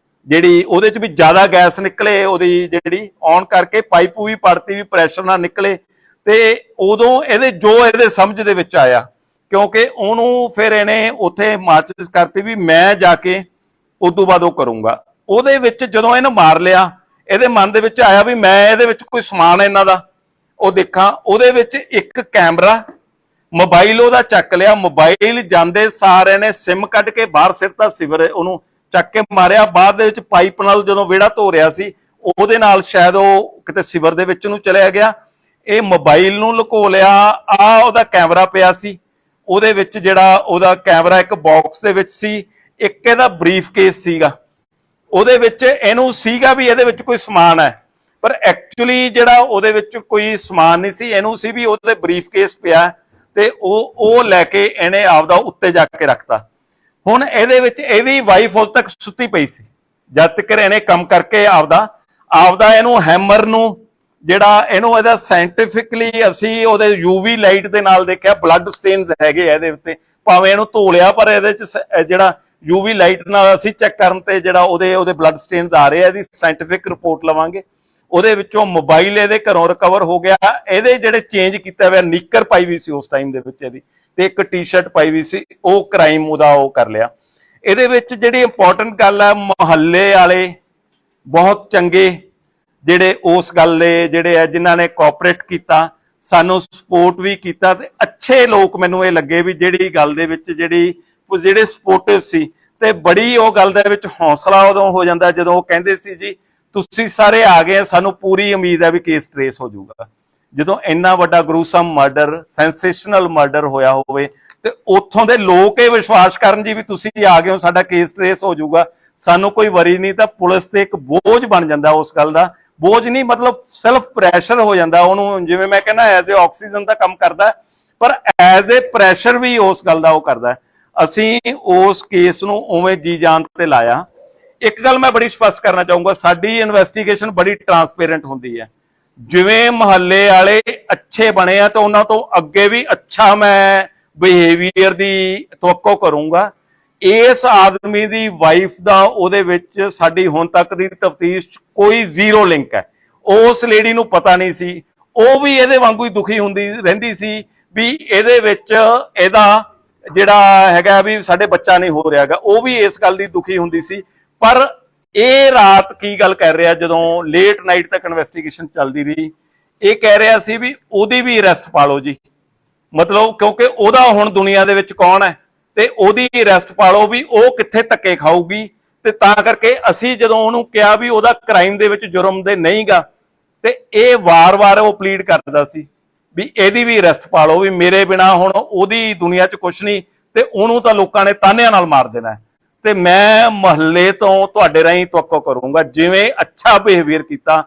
ਜਿਹੜੀ ਉਹਦੇ ਚ ਵੀ ਜ਼ਿਆਦਾ ਗੈਸ ਨਿਕਲੇ, ਉਹਦੀ ਜਿਹੜੀ ਔਨ ਕਰਕੇ ਪਾਈਪ ਵੀ ਪੜਤੀ ਵੀ ਪ੍ਰੈਸ਼ਰ ਨਾਲ ਨਿਕਲੇ। ਤੇ ਉਦੋਂ ਇਹਦੇ ਸਮਝ ਦੇ ਵਿੱਚ ਆਇਆ, ਕਿਉਂਕਿ ਉਹਨੂੰ ਫਿਰ ਇਹਨੇ ਉੱਥੇ ਮਾਚਿਸ ਕਰਤੀ ਵੀ ਮੈਂ ਜਾ ਕੇ ਉਦੋਂ ਬਾਅਦ ਉਹ ਕਰੂੰਗਾ। ਉਹਦੇ ਵਿੱਚ ਜਦੋਂ ਇਹਨੂੰ ਮਾਰ ਲਿਆ, ਇਹਦੇ ਮਨ ਦੇ ਵਿੱਚ ਆਇਆ ਵੀ ਮੈਂ ਇਹਦੇ ਵਿੱਚ ਕੋਈ ਸਮਾਨ ਇਹਨਾਂ ਦਾ ਉਹ ਦੇਖਾਂ। ਉਹਦੇ ਵਿੱਚ ਇੱਕ ਕੈਮਰਾ, ਮੋਬਾਈਲ ਉਹਦਾ ਚੱਕ ਲਿਆ, ਮੋਬਾਈਲ ਜਾਂਦੇ ਸਾਰ ਇਹਨੇ ਸਿਮ ਕੱਢ ਕੇ ਬਾਹਰ ਸਿੱਟਤਾ, ਸਿਵਰ ਉਹਨੂੰ ਚੱਕ ਕੇ ਮਾਰਿਆ। ਬਾਅਦ ਦੇ ਵਿੱਚ ਪਾਈਪ ਨਾਲ ਜਦੋਂ ਵਿਹੜਾ ਧੋ ਰਿਹਾ ਸੀ, ਉਹਦੇ ਨਾਲ ਸ਼ਾਇਦ ਉਹ ਕਿਤੇ ਸਿਵਰ ਦੇ ਵਿੱਚ ਨੂੰ ਚਲਿਆ ਗਿਆ। ਇਹ ਮੋਬਾਈਲ ਨੂੰ ਲੁਕੋ ਲਿਆ। ਆ ਉਹਦਾ ਕੈਮਰਾ ਪਿਆ ਸੀ, ਉਹਦੇ ਵਿੱਚ ਜਿਹੜਾ ਉਹਦਾ ਕੈਮਰਾ ਇੱਕ ਬਾਕਸ ਦੇ ਵਿੱਚ ਸੀ, ਇੱਕ ਇਹਦਾ ਬਰੀਫ ਕੇਸ ਸੀਗਾ, ਉਹਦੇ ਵਿੱਚ ਇਹਨੂੰ ਸੀਗਾ ਵੀ ਇਹਦੇ ਵਿੱਚ ਕੋਈ ਸਮਾਨ ਹੈ, ਪਰ ਐਕਚੁਅਲੀ ਜਿਹੜਾ ਉਹਦੇ ਵਿੱਚ ਕੋਈ ਸਮਾਨ ਨਹੀਂ ਸੀ, ਇਹਨੂੰ ਸੀ ਵੀ ਉਹਦੇ ਬਰੀਫ ਕੇਸ ਪਿਆ ਤੇ ਉਹ ਲੈ ਕੇ ਇਹਨੇ ਆਪਦਾ ਉੱਤੇ ਜਾ ਕੇ ਰੱਖਤਾ। ਹੁਣ ਇਹਦੇ ਵਿੱਚ ਇਹਦੀ ਵਾਈਫ ਉਦੋਂ ਤੱਕ ਸੁੱਤੀ ਪਈ ਸੀ, ਜਦ ਤੱਕ ਇਹਨੇ ਕੰਮ ਕਰਕੇ ਆਪਦਾ ਇਹਨੂੰ ਹੈਮਰ ਨੂੰ ਜਿਹੜਾ ਇਹਨੂੰ ਇਹਦਾ ਸਾਇੰਟੀਫਿਕਲੀ ਅਸੀਂ ਉਹਦੇ ਯੂਵੀ ਲਾਈਟ ਦੇ ਨਾਲ ਦੇਖਿਆ, ਬਲੱਡ ਸਟੇਨਸ ਹੈਗੇ ਇਹਦੇ ਉੱਤੇ, ਭਾਵੇਂ ਇਹਨੂੰ ਧੋ ਲਿਆ ਪਰ ਇਹਦੇ ਚ ਜਿਹੜਾ ਯੂਵੀ ਲਾਈਟ ਨਾਲ ਅਸੀਂ ਚੈੱਕ ਕਰਨ ਤੇ ਜਿਹੜਾ ਉਹਦੇ ਬਲੱਡ ਸਟੇਨਸ ਆ ਰਹੇ ਆ, ਇਹਦੀ ਸਾਇੰਟੀਫਿਕ ਰਿਪੋਰਟ ਲਵਾਂਗੇ। ਉਹਦੇ ਵਿੱਚੋਂ ਮੋਬਾਈਲ ਇਹਦੇ ਘਰੋਂ ਰਿਕਵਰ ਹੋ ਗਿਆ। ਇਹਦੇ ਜਿਹੜੇ ਚੇਂਜ ਕੀਤਾ ਹੋਇਆ ਨੀਕਰ ਪਾਈ ਵੀ ਸੀ ਉਸ ਟਾਈਮ ਦੇ ਵਿੱਚ ਇਹਦੀ, ਤੇ ਇੱਕ ਟੀ-ਸ਼ਰਟ ਪਾਈ ਵੀ ਸੀ, ਉਹ ਕ੍ਰਾਈਮ ਉਹਦਾ ਉਹ ਕਰ ਲਿਆ। ਇਹਦੇ ਵਿੱਚ ਜਿਹੜੀ ਇੰਪੋਰਟੈਂਟ ਗੱਲ ਹੈ, ਮੁਹੱਲੇ ਵਾਲੇ ਬਹੁਤ ਚੰਗੇ ਜਿਹੜੇ ਉਸ ਗੱਲ ਦੇ ਜਿਹੜੇ ਆ ਜਿਨ੍ਹਾਂ ਨੇ ਕੋਆਪਰੇਟ ਕੀਤਾ, ਸਾਨੂੰ ਸਪੋਰਟ ਵੀ ਕੀਤਾ, ਤੇ ਅੱਛੇ ਲੋਕ ਮੈਨੂੰ ਇਹ ਲੱਗੇ ਵੀ ਜਿਹੜੀ ਗੱਲ ਦੇ ਵਿੱਚ ਜਿਹੜੇ ਸਪੋਰਟਿਵ ਸੀ। ਤੇ ਬੜੀ ਉਹ ਗੱਲ ਦੇ ਵਿੱਚ ਹੌਸਲਾ ਉਦੋਂ ਹੋ ਜਾਂਦਾ ਜਦੋਂ ਉਹ ਕਹਿੰਦੇ ਸੀ ਜੀ ਤੁਸੀਂ ਸਾਰੇ ਆ ਗਏ, ਸਾਨੂੰ ਪੂਰੀ ਉਮੀਦ ਹੈ ਵੀ ਕੇਸ ਟ੍ਰੇਸ ਹੋ ਜਾਊਗਾ। ਜਦੋਂ ਇੰਨਾ ਵੱਡਾ ਗਰੂਸਮ ਮਰਡਰ, ਸੈਂਸੇਸ਼ਨਲ ਮਰਡਰ ਹੋਇਆ ਹੋਵੇ ਤੇ ਉੱਥੋਂ ਦੇ ਲੋਕ ਇਹ ਵਿਸ਼ਵਾਸ ਕਰਨ ਜੀ ਵੀ ਤੁਸੀਂ ਆ ਗਏ ਹੋ, ਸਾਡਾ ਕੇਸ ਟ੍ਰੇਸ ਹੋ ਜਾਊਗਾ, ਸਾਨੂੰ ਕੋਈ ਵਰੀ ਨਹੀਂ, ਤਾਂ ਪੁਲਿਸ ਤੇ ਇੱਕ ਬੋਝ ਬਣ ਜਾਂਦਾ। ਉਸ ਗੱਲ ਦਾ ਬੋਝ ਨਹੀਂ, ਮਤਲਬ ਸੈਲਫ ਪ੍ਰੈਸ਼ਰ ਹੋ ਜਾਂਦਾ ਉਹਨੂੰ, ਜਿਵੇਂ ਮੈਂ ਕਹਿੰਦਾ ਐਜ਼ ਏ ਆਕਸੀਜਨ ਦਾ ਕੰਮ ਕਰਦਾ, ਪਰ ਐਜ਼ ਏ ਪ੍ਰੈਸ਼ਰ ਵੀ ਉਸ ਗੱਲ ਦਾ ਉਹ ਕਰਦਾ। ਅਸੀਂ ਉਸ ਕੇਸ ਨੂੰ ਉਵੇਂ ਜੀ ਜਾਨ ਤੇ ਲਾਇਆ। ਇੱਕ ਗੱਲ ਮੈਂ ਬੜੀ ਸਪਸ਼ਟ ਕਰਨਾ ਚਾਹੂੰਗਾ, ਸਾਡੀ ਇਨਵੈਸਟੀਗੇਸ਼ਨ ਬੜੀ ਟਰਾਂਸਪੇਰੈਂਟ ਹੁੰਦੀ ਹੈ। ਜਿਵੇਂ ਮੁਹੱਲੇ ਵਾਲੇ ਅੱਛੇ ਬਣੇ ਆ ਤਾਂ ਉਹਨਾਂ ਤੋਂ ਅੱਗੇ ਵੀ ਅੱਛਾ ਮੈਂ ਬਿਹੇਵੀਅਰ ਦੀ ਤਵੱਕੋ ਕਰੂੰਗਾ। ਇਸ ਆਦਮੀ ਦੀ ਵਾਈਫ ਦਾ ਉਹਦੇ ਵਿੱਚ ਸਾਡੀ ਹੁਣ ਤੱਕ ਦੀ ਤਫਤੀਸ਼ ਕੋਈ ਜ਼ੀਰੋ ਲਿੰਕ ਹੈ। ਉਸ ਲੇਡੀ ਨੂੰ ਪਤਾ ਨਹੀਂ ਸੀ, ਉਹ ਵੀ ਇਹਦੇ ਵਾਂਗੂ ਹੀ ਦੁਖੀ ਹੁੰਦੀ ਰਹਿੰਦੀ ਸੀ ਵੀ ਇਹਦੇ ਵਿੱਚ ਇਹਦਾ ਜਿਹੜਾ ਹੈਗਾ ਵੀ ਸਾਡੇ ਬੱਚਾ ਨਹੀਂ ਹੋ ਰਿਹਾਗਾ, ਉਹ ਵੀ ਇਸ ਗੱਲ ਦੀ ਦੁਖੀ ਹੁੰਦੀ ਸੀ। ਪਰ ਇਹ ਰਾਤ ਕੀ ਗੱਲ ਕਰ ਰਿਹਾ, ਜਦੋਂ ਲੇਟ ਨਾਈਟ ਤੱਕ ਇਨਵੈਸਟੀਗੇਸ਼ਨ ਚੱਲਦੀ ਰਹੀ, ਇਹ ਕਹਿ ਰਿਹਾ ਸੀ ਵੀ ਉਹਦੀ ਵੀ ਅਰੈਸਟ ਪਾ ਲਓ ਜੀ, ਮਤਲਬ ਕਿਉਂਕਿ ਉਹਦਾ ਹੁਣ ਦੁਨੀਆ ਦੇ ਵਿੱਚ ਕੌਣ ਹੈ ਤੇ ਉਹਦੀ ਅਰੈਸਟ ਪਾ ਲਓ ਵੀ ਉਹ ਕਿੱਥੇ ਧੱਕੇ ਖਾਊਗੀ। ਤੇ ਤਾਂ ਕਰਕੇ ਅਸੀਂ ਜਦੋਂ ਉਹਨੂੰ ਕਿਹਾ ਵੀ ਉਹਦਾ ਕ੍ਰਾਈਮ ਦੇ ਵਿੱਚ ਜੁਰਮ ਦੇ ਨਹੀਂਗਾ, ਤੇ ਇਹ ਵਾਰ-ਵਾਰ ਉਹ ਪਲੀਡ ਕਰਦਾ ਸੀ ਵੀ ਇਹਦੀ ਵੀ ਅਰੈਸਟ ਪਾ ਲਓ, ਵੀ ਮੇਰੇ ਬਿਨਾ ਹੁਣ ਉਹਦੀ ਦੁਨੀਆ 'ਚ ਕੁਛ ਨਹੀਂ, ਤੇ ਉਹਨੂੰ ਤਾਂ ਲੋਕਾਂ ਨੇ ਤਾਨਿਆਂ ਨਾਲ ਮਾਰ ਦੇਣਾ। ਤੇ ਮੈਂ ਮਹੱਲੇ ਤੋਂ ਤੁਹਾਡੇ ਰਾਹੀਂ ਤਵੱਕੋ ਕਰੂੰਗਾ, ਜਿਵੇਂ ਅੱਛਾ ਬਿਹੇਵੀਅਰ ਕੀਤਾ।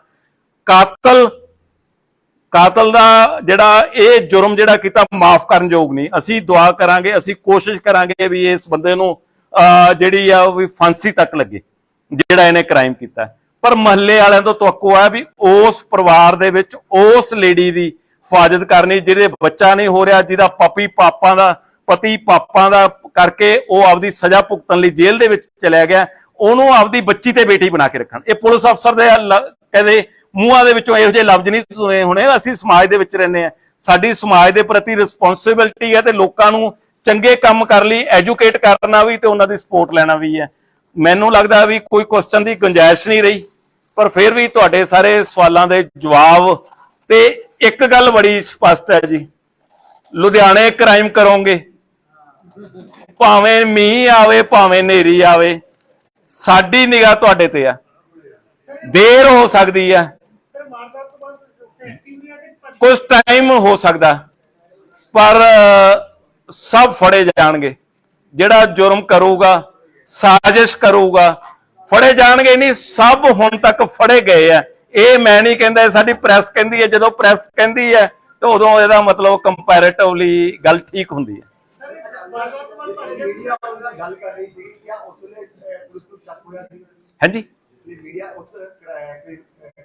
ਕਾਤਲ ਦਾ ਜਿਹੜਾ ਇਹ ਜੁਰਮ ਜਿਹੜਾ ਕੀਤਾ ਮਾਫ ਕਰਨ ਯੋਗ ਨਹੀਂ। ਅਸੀਂ ਦੁਆ ਕਰਾਂਗੇ, ਅਸੀਂ ਕੋਸ਼ਿਸ਼ ਕਰਾਂਗੇ ਵੀ ਇਸ ਬੰਦੇ ਨੂੰ ਜਿਹੜੀ ਆ ਵੀ ਫਾਂਸੀ ਤੱਕ ਲੱਗੇ ਜਿਹੜਾ ਇਹਨੇ ਕ੍ਰਾਈਮ ਕੀਤਾ। ਪਰ ਮਹੱਲੇ ਵਾਲਿਆਂ ਤੋਂ ਤਵੱਕੋ ਹੈ ਵੀ ਉਸ ਪਰਿਵਾਰ ਦੇ ਵਿੱਚ ਉਸ ਲੇਡੀ ਦੀ ਹਿਫਾਜ਼ਤ ਕਰਨੀ ਜਿਹਦੇ ਬੱਚਾ ਨਹੀਂ ਹੋ ਰਿਹਾ, ਜਿਹਦਾ ਪਤੀ ਪਾਪਾਂ ਦਾ ਕਰਕੇ ਉਹ ਆਪਦੀ ਸਜ਼ਾ ਭੁਗਤਣ ਲਈ ਜੇਲ੍ਹ ਦੇ ਵਿੱਚ ਚਲਿਆ ਗਿਆ, ਉਹਨੂੰ ਆਪਦੀ ਬੱਚੀ ਤੇ ਬੇਟੀ ਬਣਾ ਕੇ ਰੱਖਣ। ਇਹ ਪੁਲਿਸ ਅਫਸਰ ਦੇ ਕਹਿੰਦੇ ਮੂੰਹਾਂ ਦੇ ਵਿੱਚੋਂ ਇਹੋ ਜਿਹੇ ਲਫ਼ਜ਼ ਨਹੀਂ ਸੁਣੇ ਹੋਣੇ। ਅਸੀਂ ਸਮਾਜ ਦੇ ਵਿੱਚ ਰਹਿੰਦੇ ਹਾਂ, ਸਾਡੀ ਸਮਾਜ ਦੇ ਪ੍ਰਤੀ ਰਿਸਪੌਂਸਿਬਿਲਟੀ ਹੈ ਤੇ ਲੋਕਾਂ ਨੂੰ ਚੰਗੇ ਕੰਮ ਕਰਨ ਲਈ ਐਜੂਕੇਟ ਕਰਨਾ ਵੀ ਤੇ ਉਹਨਾਂ ਦੀ ਸਪੋਰਟ ਲੈਣਾ ਵੀ ਹੈ। ਮੈਨੂੰ ਲੱਗਦਾ ਵੀ ਕੋਈ ਕੁਐਸਚਨ ਦੀ ਗੁੰਜਾਇਸ਼ ਨਹੀਂ ਰਹੀ, ਪਰ ਫਿਰ ਵੀ ਤੁਹਾਡੇ ਸਾਰੇ ਸਵਾਲਾਂ ਦੇ ਜਵਾਬ ਤੇ ਇੱਕ ਗੱਲ ਬੜੀ ਸਪਸ਼ਟ ਹੈ ਜੀ, ਲੁਧਿਆਣੇ ਕ੍ਰਾਈਮ ਕਰੋਗੇ ਭਾਵੇਂ ਮੀਂਹ ਆਵੇ ਭਾਵੇਂ ਹਨੇਰੀ ਆਵੇ, ਸਾਡੀ ਨਿਗਾਹ ਤੁਹਾਡੇ ਤੇ ਆ। ਦੇਰ ਹੋ ਸਕਦੀ ਆ, ਕੁਝ ਟਾਈਮ ਹੋ ਸਕਦਾ, ਪਰ ਸਭ ਫੜੇ ਜਾਣਗੇ। ਜਿਹੜਾ ਜੁਰਮ ਕਰੂਗਾ, ਸਾਜ਼ਿਸ਼ ਕਰੂਗਾ, ਫੜੇ ਜਾਣਗੇ। ਨਹੀਂ, ਸਭ ਹੁਣ ਤੱਕ ਫੜੇ ਗਏ ਆ। ਇਹ ਮੈਂ ਨਹੀਂ ਕਹਿੰਦਾ, ਸਾਡੀ ਪ੍ਰੈਸ ਕਹਿੰਦੀ ਹੈ। ਜਦੋਂ ਪ੍ਰੈਸ ਕਹਿੰਦੀ ਹੈ ਤਾਂ ਉਦੋਂ ਇਹਦਾ ਮਤਲਬ ਕੰਪੈਰੇਟਿਵਲੀ ਗੱਲ ਠੀਕ ਹੁੰਦੀ ਹੈ। मीडिया गल कर रही थी, क्या उसने पुलिस को शक होया थी? हाँ जी, मीडिया उस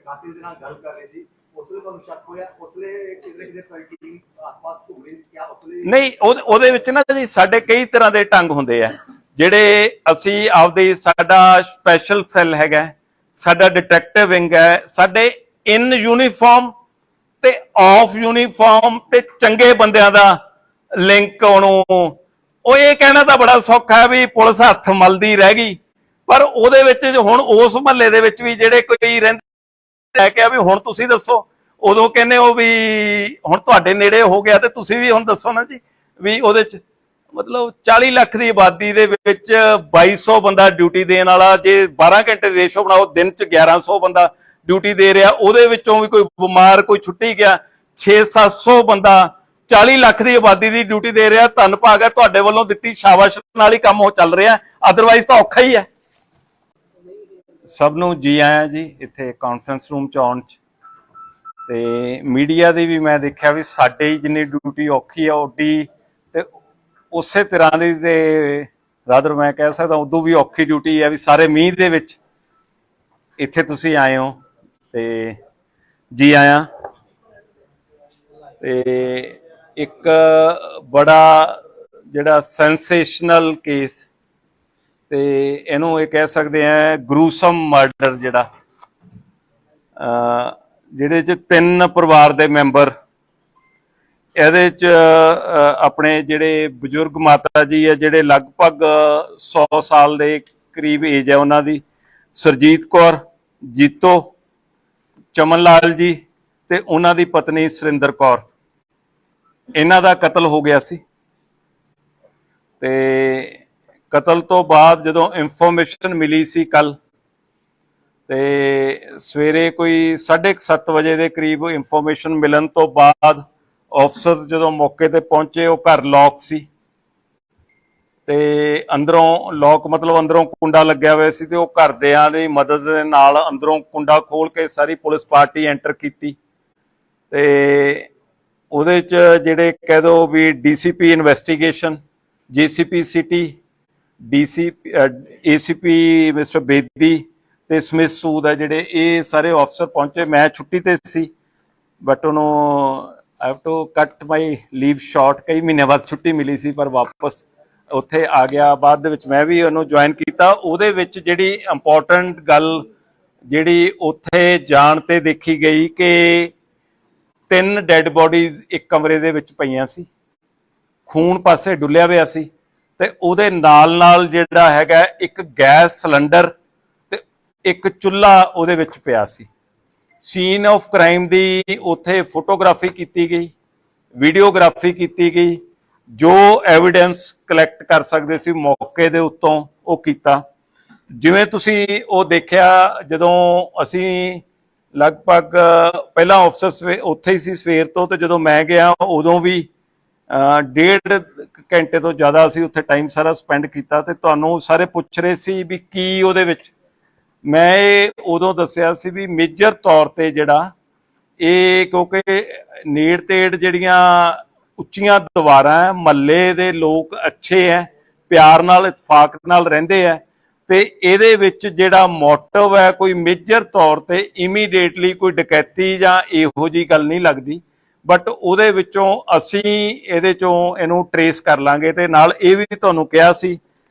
कातिल दे नाल गल कर रही थी, उसने ਤੁਹਾਨੂੰ शक होया? उसने किसी टीम आसपास घूमे, क्या उसने ਨਹੀਂ ਉਹਦੇ ਵਿੱਚ ਨਾ ਜੀ ਸਾਡੇ ਕਈ ਤਰ੍ਹਾਂ ਦੇ ਢੰਗ ਹੁੰਦੇ ਆ ਜਿਹੜੇ ਅਸੀਂ ਆਪਦੇ, ਸਾਡਾ ਸਪੈਸ਼ਲ ਸੈੱਲ ਹੈਗਾ, ਸਾਡਾ ਡਿਟੈਕਟਿਵ ਵਿੰਗ ਹੈ, ਸਾਡੇ ਇਨ ਯੂਨੀਫਾਰਮ ਤੇ ਆਫ ਯੂਨੀਫਾਰਮ ਤੇ ਚੰਗੇ ਬੰਦਿਆਂ ਦਾ ਲਿੰਕ ਉਹਨੂੰ। ਉਹ ਇਹ ਕਹਿਣਾ ਤਾਂ ਬੜਾ ਸੌਖਾ ਹੈ ਵੀ ਪੁਲਿਸ ਹੱਥ ਮਲਦੀ ਰਹਿ ਗਈ, ਪਰ ਉਹਦੇ ਵਿੱਚ ਹੁਣ ਉਸ ਮਹੱਲੇ ਦੇ ਵਿੱਚ ਵੀ ਜਿਹੜੇ ਕੋਈ ਰਹਿੰਦੇ, ਕਿਹਾ ਵੀ ਹੁਣ ਤੁਸੀਂ ਦੱਸੋ, ਉਦੋਂ ਕਹਿੰਦੇ ਉਹ ਵੀ ਹੁਣ ਤੁਹਾਡੇ ਨੇੜੇ ਹੋ ਗਿਆ ਤੇ ਤੁਸੀਂ ਵੀ ਹੁਣ ਦੱਸੋ ਨਾ ਜੀ। ਵੀ ਉਹਦੇ ਚ ਮਤਲਬ 40 ਲੱਖ ਦੀ ਆਬਾਦੀ ਦੇ ਵਿੱਚ 2200 ਬੰਦਾ ਡਿਊਟੀ ਦੇਣ ਵਾਲਾ, ਜੇ 12 ਘੰਟੇ ਦੇ ਰੇਸ਼ੋ ਬਣਾਓ, ਦਿਨ ਚ 1100 ਬੰਦਾ ਡਿਊਟੀ ਦੇ ਰਿਹਾ, ਉਹਦੇ ਵਿੱਚੋਂ ਵੀ ਕੋਈ ਬਿਮਾਰ, ਕੋਈ ਛੁੱਟੀ ਗਿਆ, 600-700 ਬੰਦਾ 40 ਲੱਖ ਦੀ ਆਬਾਦੀ ਦੀ ਡਿਊਟੀ ਦੇ ਰਿਹਾ। ਧੰਨ ਭਾਗ ਹੈ, ਤੁਹਾਡੇ ਵੱਲੋਂ ਦਿੱਤੀ ਸ਼ਾਬਾਸ਼ ਨਾਲ ਹੀ ਕੰਮ ਉਹ ਚੱਲ ਰਿਹਾ, ਅਦਰਵਾਈਜ਼ ਤਾਂ ਔਖਾ ਹੀ ਹੈ। ਸਭ ਨੂੰ ਜੀ ਆਇਆਂ ਜੀ ਇੱਥੇ ਕਾਨਫਰੰਸ ਰੂਮ ਚ ਆਉਣ ਚ। ਤੇ ਮੀਡੀਆ ਦੀ ਵੀ ਮੈਂ ਦੇਖਿਆ ਵੀ ਸਾਡੇ ਜਿੰਨੀ ਡਿਊਟੀ ਔਖੀ ਆ ਓਡੀ ਤੇ ਉਸੇ ਤਰ੍ਹਾਂ ਦੀ, ਤੇ ਰਾਦਰ ਮੈਂ ਕਹਿ ਸਕਦਾ ਉਦੋਂ ਵੀ ਔਖੀ ਡਿਊਟੀ ਹੈ ਵੀ ਸਾਰੇ ਮੀਂਹ ਦੇ ਵਿੱਚ ਇੱਥੇ ਤੁਸੀਂ ਆਏ ਹੋ, ਤੇ ਜੀ ਆਇਆਂ। ਤੇ ਇੱਕ ਬੜਾ ਜਿਹੜਾ ਸੈਂਸੇਸ਼ਨਲ ਕੇਸ, ਤੇ ਇਹਨੂੰ ਇਹ ਕਹਿ ਸਕਦੇ ਆ ਗਰੂਸਮ ਮਰਡਰ, ਜਿਹੜਾ ਜਿਹਦੇ ਚ 3 ਪਰਿਵਾਰ ਦੇ ਮੈਂਬਰ, ਇਹਦੇ ਚ ਆਪਣੇ ਜਿਹੜੇ ਬਜ਼ੁਰਗ ਮਾਤਾ ਜੀ ਹੈ, ਜਿਹੜੇ ਲਗਭਗ 100 ਸਾਲ ਦੇ ਕਰੀਬ ਏਜ ਹੈ ਉਹਨਾਂ ਦੀ, ਸੁਰਜੀਤ ਕੌਰ, ਜੀਤੋ, ਚਮਨ ਲਾਲ ਜੀ ਤੇ ਉਹਨਾਂ ਦੀ ਪਤਨੀ ਸੁਰਿੰਦਰ ਕੌਰ, ਇਹਨਾਂ ਦਾ ਕਤਲ ਹੋ ਗਿਆ ਸੀ। ਤੇ ਕਤਲ ਤੋਂ ਬਾਅਦ ਜਦੋਂ ਇਨਫੋਰਮੇਸ਼ਨ ਮਿਲੀ ਸੀ ਕੱਲ, ਤੇ ਸਵੇਰੇ ਕੋਈ 7:30 ਵਜੇ ਦੇ ਕਰੀਬ ਇਨਫੋਰਮੇਸ਼ਨ ਮਿਲਣ ਤੋਂ ਬਾਅਦ ਅਫਸਰ ਜਦੋਂ ਮੌਕੇ ਤੇ ਪਹੁੰਚੇ, ਉਹ ਘਰ ਲੌਕ ਸੀ ਤੇ ਅੰਦਰੋਂ ਲੌਕ ਮਤਲਬ ਅੰਦਰੋਂ ਕੁੰਡਾ ਲੱਗਿਆ ਹੋਇਆ ਸੀ, ਤੇ ਉਹ ਘਰਦਿਆਂ ਦੀ ਮਦਦ ਦੇ ਨਾਲ ਅੰਦਰੋਂ ਕੁੰਡਾ ਖੋਲ ਕੇ ਸਾਰੀ ਪੁਲਿਸ ਪਾਰਟੀ ਐਂਟਰ ਕੀਤੀ। ਤੇ ਉਹਦੇ ਚ ਜਿਹੜੇ ਕਹਿ ਦੋ ਵੀ DCP investigation, GCP city, ACP mister Bedi ਤੇ ਸਮਿਥ ਸੂਦ ਹੈ, ਜਿਹੜੇ ਇਹ ਸਾਰੇ ਅਫਸਰ ਪਹੁੰਚੇ। ਮੈਂ ਛੁੱਟੀ ਤੇ ਸੀ, ਬਟ ਉਹਨੂੰ ਆਈ ਹੈਵ ਟੂ ਕੱਟ ਮਾਈ ਲੀਵ ਸ਼ਾਰਟ, ਕਈ ਮਹੀਨਿਆਂ ਬਾਅਦ ਛੁੱਟੀ ਮਿਲੀ ਸੀ, ਪਰ ਵਾਪਸ ਉੱਥੇ ਆ ਗਿਆ। ਬਾਅਦ ਦੇ ਵਿੱਚ ਮੈਂ ਵੀ ਉਹਨੂੰ ਜੁਆਇਨ ਕੀਤਾ। ਉਹਦੇ ਵਿੱਚ ਜਿਹੜੀ ਇੰਪੋਰਟੈਂਟ ਗੱਲ ਜਿਹੜੀ ਉੱਥੇ ਜਾਣ ਤੇ ਦੇਖੀ ਗਈ ਕਿ 3 ਡੈਡ ਬੋਡੀਜ਼ ਇੱਕ ਕਮਰੇ ਦੇ ਵਿੱਚ ਪਈਆਂ ਸੀ, ਖੂਨ ਪਾਸੇ ਡੁੱਲਿਆ ਹੋਇਆ ਸੀ, ਤੇ ਉਹਦੇ ਨਾਲ ਜਿਹੜਾ ਹੈਗਾ ਇੱਕ ਗੈਸ ਸਿਲੰਡਰ ਤੇ ਇੱਕ ਚੁੱਲ੍ਹਾ ਉਹਦੇ ਵਿੱਚ ਪਿਆ ਸੀ। ਸੀਨ ਆਫ ਕ੍ਰਾਈਮ ਦੀ ਉੱਥੇ ਫੋਟੋਗ੍ਰਾਫੀ ਕੀਤੀ ਗਈ, ਵੀਡੀਓਗ੍ਰਾਫੀ ਕੀਤੀ ਗਈ, ਜੋ ਐਵੀਡੈਂਸ ਕਲੈਕਟ ਕਰ ਸਕਦੇ ਸੀ ਮੌਕੇ ਦੇ ਉੱਤੋਂ ਉਹ ਕੀਤਾ। ਜਿਵੇਂ ਤੁਸੀਂ ਉਹ ਦੇਖਿਆ, ਜਦੋਂ ਅਸੀਂ ਲਗਭਗ ਪਹਿਲਾਂ ਅਫਸਰ ਉੱਥੇ ਹੀ ਸੀ ਸਵੇਰ ਤੋਂ, ਤੇ ਜਦੋਂ ਮੈਂ ਗਿਆ ਉਦੋਂ ਵੀ डेढ़ घंटे तो ज़्यादा असी उत्थे टाइम सारा स्पेंड किया ते तुहानूं सारे पुछ रहे सी भी की उहदे विच मैं उदों दस्सिया सी भी मेजर तौर ते जिहड़ा ये क्योंकि नेड़ तेड़ जिहड़ियां उच्चियां दीवारां है महल्ले दे लोग अच्छे है प्यार नाल इतफाक नाल रहिंदे है ते इहदे विच जिहड़ा मोटिव है कोई मेजर तौर ते इमीडिएटली कोई डकैती जां इहो जी गल नहीं लगदी बट ਉਹਦੇ ਵਿੱਚੋਂ ਅਸੀਂ ਇਹਦੇ ਚੋਂ ਇਹਨੂੰ ਟਰੇਸ ਕਰ ਲਾਂਗੇ ਤੇ ਨਾਲ ਇਹ ਵੀ ਤੁਹਾਨੂੰ ਕਿਹਾ ਸੀ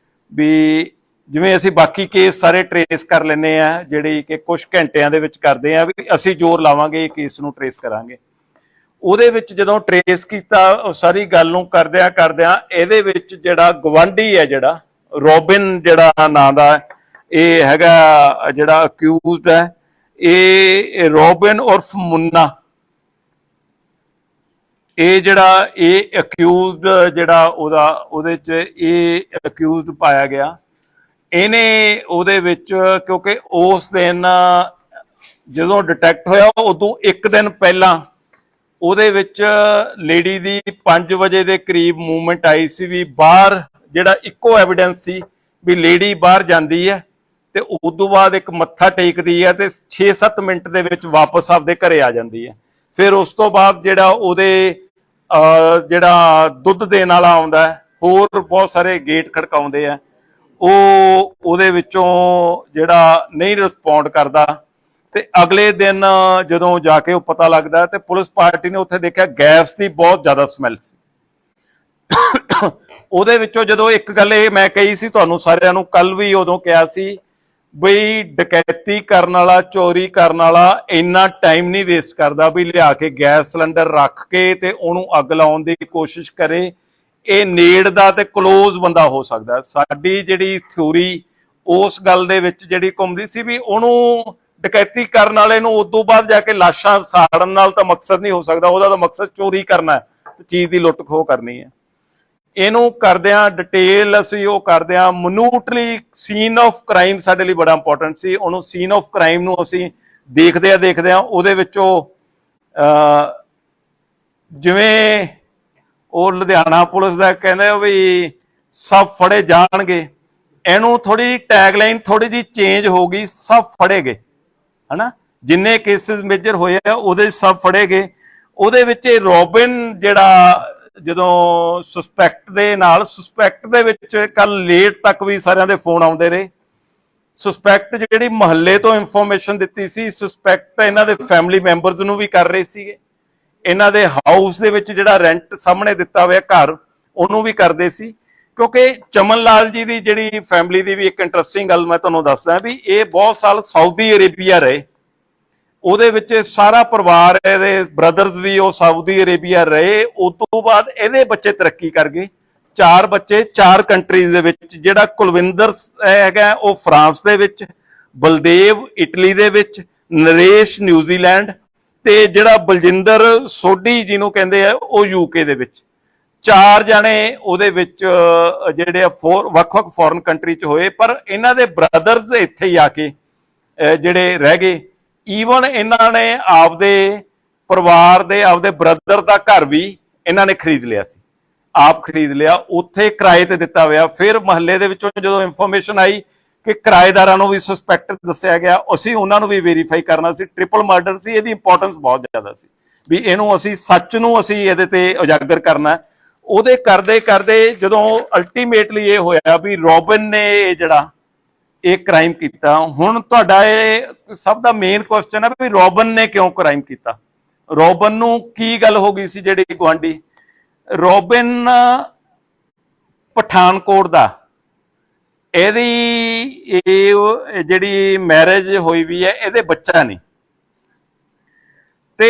ਵੀ ਜਿਵੇਂ ਅਸੀਂ ਬਾਕੀ ਕੇਸ ਸਾਰੇ ਟਰੇਸ ਕਰ ਲੈਨੇ ਆ ਜਿਹੜੀ ਕਿ ਕੁਝ ਘੰਟਿਆਂ ਦੇ ਵਿੱਚ ਕਰਦੇ ਆ ਵੀ ਅਸੀਂ ਜ਼ੋਰ ਲਾਵਾਂਗੇ ਇਹ ਕੇਸ ਨੂੰ ਟਰੇਸ ਕਰਾਂਗੇ ਉਹਦੇ ਵਿੱਚ ਜਦੋਂ ਟਰੇਸ ਕੀਤਾ ਉਹ ਸਾਰੀ ਗੱਲ ਨੂੰ ਕਰਦਿਆਂ ਇਹਦੇ ਵਿੱਚ ਜਿਹੜਾ ਗਵਾਂਢੀ ਹੈ ਜਿਹੜਾ ਰੋਬਿਨ ਜਿਹੜਾ ਨਾਂ ਦਾ ਇਹ ਹੈਗਾ ਜਿਹੜਾ ਅਕਿਊਜ਼ਡ ਹੈ ਇਹ ਰੋਬਿਨ ਉਰਫ ਮੁੰਨਾ ਇਹ ਜਿਹੜਾ ਇਹ ਅਕਿਊਜ਼ਡ ਜਿਹੜਾ ਉਹਦੇ ਚ ਇਹ ਅਕਿਊਜ਼ਡ ਪਾਇਆ ਗਿਆ ਇਹਨੇ ਉਹਦੇ ਵਿੱਚ ਕਿਉਂਕਿ ਉਸ ਦਿਨ ਜਦੋਂ ਡਿਟੈਕਟ ਹੋਇਆ ਉਦੋਂ ਇੱਕ ਦਿਨ ਪਹਿਲਾਂ ਉਹਦੇ ਵਿੱਚ ਲੇਡੀ ਦੀ 5 ਵਜੇ ਦੇ ਕਰੀਬ ਮੂਵਮੈਂਟ ਆਈ ਸੀ ਵੀ ਬਾਹਰ ਜਿਹੜਾ ਇੱਕੋ ਐਵੀਡੈਂਸ ਸੀ ਵੀ ਲੇਡੀ ਬਾਹਰ ਜਾਂਦੀ ਹੈ ਤੇ ਉਸ ਤੋਂ ਬਾਅਦ ਇੱਕ ਮੱਥਾ ਟੇਕਦੀ ਹੈ ਤੇ 6-7 ਮਿੰਟ ਦੇ ਵਿੱਚ ਵਾਪਸ ਆਪਦੇ ਘਰੇ ਆ ਜਾਂਦੀ ਹੈ ਫਿਰ ਉਸ ਤੋਂ ਬਾਅਦ ਜਿਹੜਾ ਉਹਦੇ ਜਿਹੜਾ ਦੁੱਧ ਦੇਣ ਵਾਲਾ ਆਉਂਦਾ ਹੋਰ ਬਹੁਤ ਸਾਰੇ ਗੇਟ ਖੜਕਾਉਂਦੇ ਆ ਉਹਦੇ ਵਿੱਚੋਂ ਜਿਹੜਾ ਨਹੀਂ ਰਿਸਪੌਂਡ ਕਰਦਾ ਤੇ ਅਗਲੇ ਦਿਨ ਜਦੋਂ ਜਾ ਕੇ ਉਹ ਪਤਾ ਲੱਗਦਾ ਤੇ ਪੁਲਿਸ ਪਾਰਟੀ ਨੇ ਉੱਥੇ ਦੇਖਿਆ ਗੈਸ ਦੀ ਬਹੁਤ ਜ਼ਿਆਦਾ ਸਮੈਲ ਸੀ ਉਹਦੇ ਵਿੱਚੋਂ ਜਦੋਂ ਇੱਕ ਗੱਲ ਇਹ ਮੈਂ ਕਹੀ ਸੀ ਤੁਹਾਨੂੰ ਸਾਰਿਆਂ ਨੂੰ ਕੱਲ ਵੀ ਉਦੋਂ ਕਿਹਾ ਸੀ ਬਈ ਡਕੈਤੀ ਕਰਨ ਵਾਲਾ ਚੋਰੀ ਕਰਨ ਵਾਲਾ ਇੰਨਾ ਟਾਈਮ ਨਹੀਂ ਵੇਸਟ ਕਰਦਾ ਵੀ ਲਿਆ ਕੇ ਗੈਸ ਸਿਲੰਡਰ ਰੱਖ ਕੇ ਤੇ ਉਹਨੂੰ ਅੱਗ ਲਾਉਣ ਦੀ ਕੋਸ਼ਿਸ਼ ਕਰੇ ਇਹ ਨੇੜ ਦਾ ਤੇ ਕਲੋਜ਼ ਬੰਦਾ ਹੋ ਸਕਦਾ ਸਾਡੀ ਜਿਹੜੀ ਥਿਊਰੀ ਉਸ ਗੱਲ ਦੇ ਵਿੱਚ ਜਿਹੜੀ ਘੁੰਮਦੀ ਸੀ ਵੀ ਉਹਨੂੰ ਡਕੈਤੀ ਕਰਨ ਵਾਲੇ ਨੂੰ ਉਦੋਂ ਬਾਅਦ ਜਾ ਕੇ ਲਾਸ਼ਾਂ ਸਾੜਨ ਨਾਲ ਤਾਂ ਮਕਸਦ ਨਹੀਂ ਹੋ ਸਕਦਾ ਉਹਦਾ ਤਾਂ ਮਕਸਦ ਚੋਰੀ ਕਰਨਾ ਹੈ ਤੇ ਚੀਜ਼ ਦੀ ਲੁੱਟ ਖੋਹ ਕਰਨੀ ਹੈ ਇਹਨੂੰ ਕਰਦਿਆਂ ਡਿਟੇਲ ਅਸੀਂ ਉਹ ਕਰਦਿਆਂ ਮਨੂਟਲੀ ਸੀਨ ਆਫ ਕ੍ਰਾਈਮ ਸਾਡੇ ਲਈ ਬੜਾ ਇੰਪੋਰਟੈਂਟ ਸੀ ਉਹਨੂੰ ਸੀਨ ਆਫ ਕ੍ਰਾਈਮ ਨੂੰ ਅਸੀਂ ਦੇਖਦਿਆਂ ਉਹਦੇ ਵਿੱਚੋਂ ਜਿਵੇਂ ਉਹ ਲੁਧਿਆਣਾ ਪੁਲਿਸ ਦਾ ਕਹਿੰਦੇ ਵੀ ਸਭ ਫੜੇ ਜਾਣਗੇ ਇਹਨੂੰ ਥੋੜੀ ਟੈਗਲਾਈਨ ਥੋੜੀ ਜਿਹੀ ਚੇਂਜ ਹੋ ਗਈ ਸਭ ਫੜੇ ਗਏ ਹਨਾ ਜਿੰਨੇ ਕੇਸਿਸ ਮੇਜਰ ਹੋਏ ਆ ਉਹਦੇ ਸਭ ਫੜੇ ਗਏ ਉਹਦੇ ਵਿੱਚ ਰੋਬਿਨ ਜਿਹੜਾ ਜਦੋਂ ਸਸਪੈਕਟ ਦੇ ਵਿੱਚ ਕੱਲ ਲੇਟ ਤੱਕ ਵੀ ਸਾਰਿਆਂ ਦੇ ਫੋਨ ਆਉਂਦੇ ਰਹੇ ਸਸਪੈਕਟ ਜਿਹੜੀ ਮਹੱਲੇ ਤੋਂ ਇਨਫੋਰਮੇਸ਼ਨ ਦਿੱਤੀ ਸੀ ਸਸਪੈਕਟ ਇਹਨਾਂ ਦੇ ਫੈਮਿਲੀ ਮੈਂਬਰਸ ਨੂੰ ਵੀ ਕਰ ਰਹੇ ਸੀਗੇ ਇਹਨਾਂ ਦੇ ਹਾਊਸ ਦੇ ਵਿੱਚ ਜਿਹੜਾ ਰੈਂਟ ਸਾਹਮਣੇ ਦਿੱਤਾ ਹੋਇਆ ਘਰ ਉਹਨੂੰ ਵੀ ਕਰਦੇ ਸੀ ਕਿਉਂਕਿ ਚਮਨ ਲਾਲ ਜੀ ਦੀ ਜਿਹੜੀ ਫੈਮਿਲੀ ਦੀ ਵੀ ਇੱਕ ਇੰਟਰਸਟਿੰਗ ਗੱਲ ਮੈਂ ਤੁਹਾਨੂੰ ਦੱਸਦਾ ਵੀ ਇਹ ਬਹੁਤ ਸਾਲ ਸਾਊਦੀ ਅਰੇਬੀਆ ਰਹੇ ਉਹਦੇ ਵਿੱਚ ਸਾਰਾ ਪਰਿਵਾਰ ਇਹਦੇ ਬ੍ਰਦਰਸ ਵੀ ਉਹ ਸਾਊਦੀ ਅਰੇਬੀਆ ਰਹੇ ਉਸ ਤੋਂ ਬਾਅਦ ਇਹਦੇ ਬੱਚੇ ਤਰੱਕੀ ਕਰ ਗਏ 4 ਬੱਚੇ 4 ਕੰਟਰੀਜ਼ ਦੇ ਵਿੱਚ ਜਿਹੜਾ ਕੁਲਵਿੰਦਰ ਹੈਗਾ ਉਹ ਫਰਾਂਸ ਦੇ ਵਿੱਚ ਬਲਦੇਵ ਇਟਲੀ ਦੇ ਵਿੱਚ ਨਰੇਸ਼ ਨਿਊਜ਼ੀਲੈਂਡ ਤੇ ਜਿਹੜਾ ਬਲਜਿੰਦਰ ਸੋਢੀ ਜਿਹਨੂੰ ਕਹਿੰਦੇ ਆ ਉਹ ਯੂਕੇ ਦੇ ਵਿੱਚ 4 ਜਾਣੇ ਉਹਦੇ ਵਿੱਚ ਜਿਹੜੇ ਵੱਖ-ਵੱਖ ਫੋਰਨ ਕੰਟਰੀ ਚ ਹੋਏ ਪਰ ਇਹਨਾਂ ਦੇ ਬ੍ਰਦਰਸ ਇੱਥੇ ਹੀ ਆ ਕੇ ਜਿਹੜੇ ਰਹਿ ਗਏ ਈਵਨ ਇਹਨਾਂ ਨੇ ਆਪਦੇ ਪਰਿਵਾਰ ਦੇ ਆਪਦੇ ਬ੍ਰਦਰ ਦਾ ਘਰ ਵੀ ਇਹਨਾਂ ਨੇ ਖਰੀਦ ਲਿਆ ਸੀ ਆਪ ਖਰੀਦ ਲਿਆ ਉੱਥੇ ਕਿਰਾਏ ਤੇ ਦਿੱਤਾ ਹੋਇਆ ਫਿਰ ਮਹੱਲੇ ਦੇ ਵਿੱਚੋਂ ਜਦੋਂ ਇਨਫੋਰਮੇਸ਼ਨ ਆਈ ਕਿ ਕਿਰਾਏਦਾਰਾਂ ਨੂੰ ਵੀ ਸਸਪੈਕਟ ਦੱਸਿਆ ਗਿਆ ਅਸੀਂ ਉਹਨਾਂ ਨੂੰ ਵੀ ਵੈਰੀਫਾਈ ਕਰਨਾ ਸੀ ਟ੍ਰਿਪਲ ਮਰਡਰ ਸੀ ਇਹਦੀ ਇੰਪੋਰਟੈਂਸ ਬਹੁਤ ਜ਼ਿਆਦਾ ਸੀ ਵੀ ਇਹਨੂੰ ਅਸੀਂ ਸੱਚ ਨੂੰ ਅਸੀਂ ਇਹਦੇ ਤੇ ਉਜਾਗਰ ਕਰਨਾ ਉਹਦੇ ਕਰਦੇ ਜਦੋਂ ਅਲਟੀਮੇਟਲੀ ਇਹ ਹੋਇਆ ਵੀ ਰੋਬਿਨ ਨੇ ਜਿਹੜਾ ਇਹ ਕ੍ਰਾਈਮ ਕੀਤਾ ਹੁਣ ਤੁਹਾਡਾ ਇਹ ਸਭ ਦਾ ਮੇਨ ਕੁਐਸਚਨ ਹੈ ਵੀ ਰੋਬਿਨ ਨੇ ਕਿਉਂ ਕ੍ਰਾਈਮ ਕੀਤਾ ਰੋਬਿਨ ਨੂੰ ਕੀ ਗੱਲ ਹੋ ਗਈ ਸੀ ਜਿਹੜੀ ਗੁਆਂਢੀ ਰੋਬਿਨ ਪਠਾਨਕੋਟ ਦਾ ਇਹਦੀ ਇਹ ਜਿਹੜੀ ਮੈਰਿਜ ਹੋਈ ਵੀ ਹੈ ਇਹਦੇ ਬੱਚਾ ਨਹੀਂ ਤੇ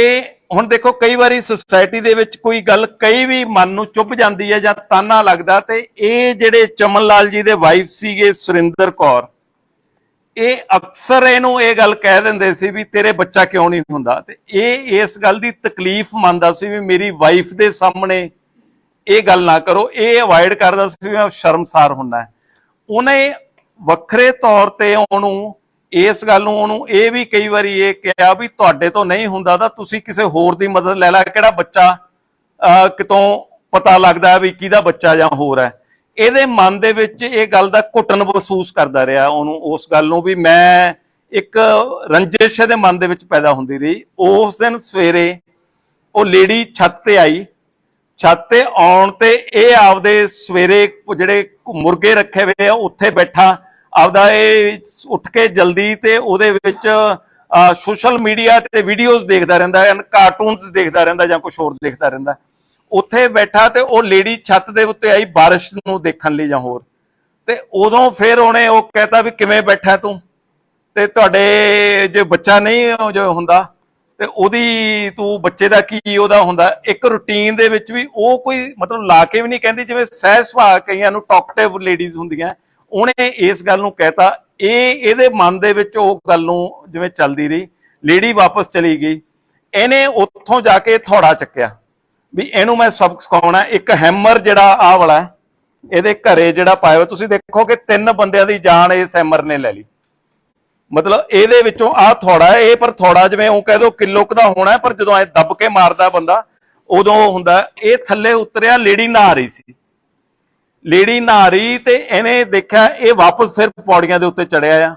ਹੁਣ ਦੇਖੋ ਕਈ ਵਾਰੀ ਸੁਸਾਇਟੀ ਦੇ ਵਿੱਚ ਕੋਈ ਗੱਲ ਕਈ ਵੀ ਮਨ ਨੂੰ ਚੁੱਭ ਜਾਂਦੀ ਹੈ ਜਾਂ ਤਾਨਾ ਲੱਗਦਾ ਤੇ ਇਹ ਜਿਹੜੇ ਚਮਨ ਲਾਲ ਜੀ ਦੇ ਵਾਈਫ ਸੀਗੇ ਸੁਰਿੰਦਰ ਕੌਰ ਇਹ ਅਕਸਰ ਇਹਨੂੰ ਇਹ ਗੱਲ ਕਹਿ ਦਿੰਦੇ ਸੀ ਵੀ ਤੇਰੇ ਬੱਚਾ ਕਿਉਂ ਨਹੀਂ ਹੁੰਦਾ ਤੇ ਇਹ ਇਸ ਗੱਲ ਦੀ ਤਕਲੀਫ ਮੰਨਦਾ ਸੀ ਵੀ ਮੇਰੀ ਵਾਈਫ ਦੇ ਸਾਹਮਣੇ ਇਹ ਗੱਲ ਨਾ ਕਰੋ ਇਹ ਅਵਾਇਡ ਕਰਦਾ ਸੀ ਵੀ ਮੈਂ ਸ਼ਰਮਸਾਰ ਹੁੰਨਾ ਉਹਨੇ ਵੱਖਰੇ ਤੌਰ ਤੇ ਉਹਨੂੰ ਇਸ ਗੱਲ ਨੂੰ ਉਹਨੂੰ ਇਹ ਵੀ ਕਈ ਵਾਰੀ ਇਹ ਕਿਹਾ ਵੀ ਤੁਹਾਡੇ ਤੋਂ ਨਹੀਂ ਹੁੰਦਾ ਤਾਂ ਤੁਸੀਂ ਕਿਸੇ ਹੋਰ ਦੀ ਮਦਦ ਲੈ ਲੈ ਕਿਹੜਾ ਬੱਚਾ ਕਿਤੋਂ ਪਤਾ ਲੱਗਦਾ ਵੀ ਕਿਹਦਾ ਬੱਚਾ ਜਾਂ ਹੋਰ ਹੈ। ਇਹਦੇ ਮਨ ਦੇ ਵਿੱਚ ਇਹ ਗੱਲ ਦਾ ਘੁੱਟਣ ਮਹਿਸੂਸ ਕਰਦਾ ਰਿਹਾ, ਉਹਨੂੰ ਉਸ ਗੱਲ ਨੂੰ ਵੀ ਮੈਂ ਇੱਕ ਰੰਜਿਸ਼ ਦੇ ਮਨ ਦੇ ਵਿੱਚ ਪੈਦਾ ਹੁੰਦੀ ਰਹੀ। ਉਸ ਦਿਨ ਸਵੇਰੇ ਉਹ ਲੇਡੀ ਛੱਤ ਤੇ ਆਈ, ਛੱਤ ਤੇ ਆਉਣ ਤੇ ਇਹ ਆਪਦੇ ਸਵੇਰੇ ਜਿਹੜੇ ਮੁਰਗੇ ਰੱਖੇ ਹੋਏ ਆ ਉੱਥੇ ਬੈਠਾ ਆਪਦਾ ਇਹ ਉੱਠ ਕੇ ਜਲਦੀ ਤੇ ਉਹਦੇ ਵਿੱਚ ਸੋਸ਼ਲ ਮੀਡੀਆ ਤੇ ਵੀਡੀਓਜ਼ ਦੇਖਦਾ ਰਹਿੰਦਾ, ਕਾਰਟੂਨਸ ਦੇਖਦਾ ਰਹਿੰਦਾ ਜਾਂ ਕੁਝ ਹੋਰ ਦੇਖਦਾ ਰਹਿੰਦਾ। ਉੱਥੇ ਬੈਠਾ ਤੇ ਉਹ ਲੇਡੀ ਛੱਤ ਦੇ ਉੱਤੇ ਆਈ ਬਾਰਿਸ਼ ਨੂੰ ਦੇਖਣ ਲਈ ਜਾਂ ਹੋਰ, ਤੇ ਉਦੋਂ ਫਿਰ ਉਹਨੇ ਉਹ ਕਹਿਤਾ ਵੀ ਕਿਵੇਂ ਬੈਠਾ ਤੂੰ, ਤੇ ਤੁਹਾਡੇ ਜੇ ਬੱਚਾ ਨਹੀਂ ਜੋ ਹੁੰਦਾ ਤੇ ਉਹਦੀ ਤੂੰ ਬੱਚੇ ਦਾ ਕੀ ਉਹਦਾ ਹੁੰਦਾ। ਇੱਕ ਰੂਟੀਨ ਦੇ ਵਿੱਚ ਵੀ ਉਹ ਕੋਈ ਮਤਲਬ ਲਾ ਕੇ ਵੀ ਨਹੀਂ ਕਹਿੰਦੀ, ਜਿਵੇਂ ਸਹਿਜ ਸੁਭਾਅ ਕਈਆਂ ਨੂੰ ਟਾਕਟਿਵ ਲੇਡੀਜ਼ ਹੁੰਦੀਆਂ, ਉਹਨੇ ਇਸ ਗੱਲ ਨੂੰ ਕਹਿਤਾ। ਇਹਦੇ ਮਨ ਦੇ ਵਿੱਚ ਉਹ ਗੱਲ ਨੂੰ ਜਿਵੇਂ ਚੱਲਦੀ ਰਹੀ। ਲੇਡੀ ਵਾਪਸ ਚਲੀ ਗਈ, ਇਹਨੇ ਉੱਥੋਂ ਜਾ ਕੇ ਥੋੜਾ ਚੱਕਿਆ ਵੀ ਇਹਨੂੰ ਮੈਂ ਸਬਕ ਸਿਖਾਉਣਾ। ਇੱਕ ਹੈਮਰ ਜਿਹੜਾ ਆਹ ਵਾਲਾ ਇਹਦੇ ਘਰੇ ਜਿਹੜਾ ਪਾਇਆ ਹੋਇਆ, ਤੁਸੀਂ ਦੇਖੋ ਕਿ 3 ਬੰਦਿਆਂ ਦੀ ਜਾਨ ਇਸ ਹੈਮਰ ਨੇ ਲੈ ਲਈ। ਮਤਲਬ ਇਹਦੇ ਵਿੱਚੋਂ ਆਹ ਥੋੜਾ ਇਹ, ਪਰ ਥੋੜਾ ਜਿਵੇਂ ਉਹ ਕਹਿ ਦੋ ਕਿਲੋ ਕੁ ਦਾ ਹੋਣਾ, ਪਰ ਜਦੋਂ ਐ ਦੱਬ ਕੇ ਮਾਰਦਾ ਬੰਦਾ ਉਦੋਂ ਹੁੰਦਾ। ਇਹ ਥੱਲੇ ਉਤਰਿਆ, ਲੇਡੀ ਨਹਾ ਰਹੀ ਸੀ, ਲੇਡੀ ਨਹਾ ਰਹੀ ਤੇ ਇਹਨੇ ਦੇਖਿਆ ਇਹ ਵਾਪਸ ਫਿਰ ਪੌੜੀਆਂ ਦੇ ਉੱਤੇ ਚੜਿਆ ਆ।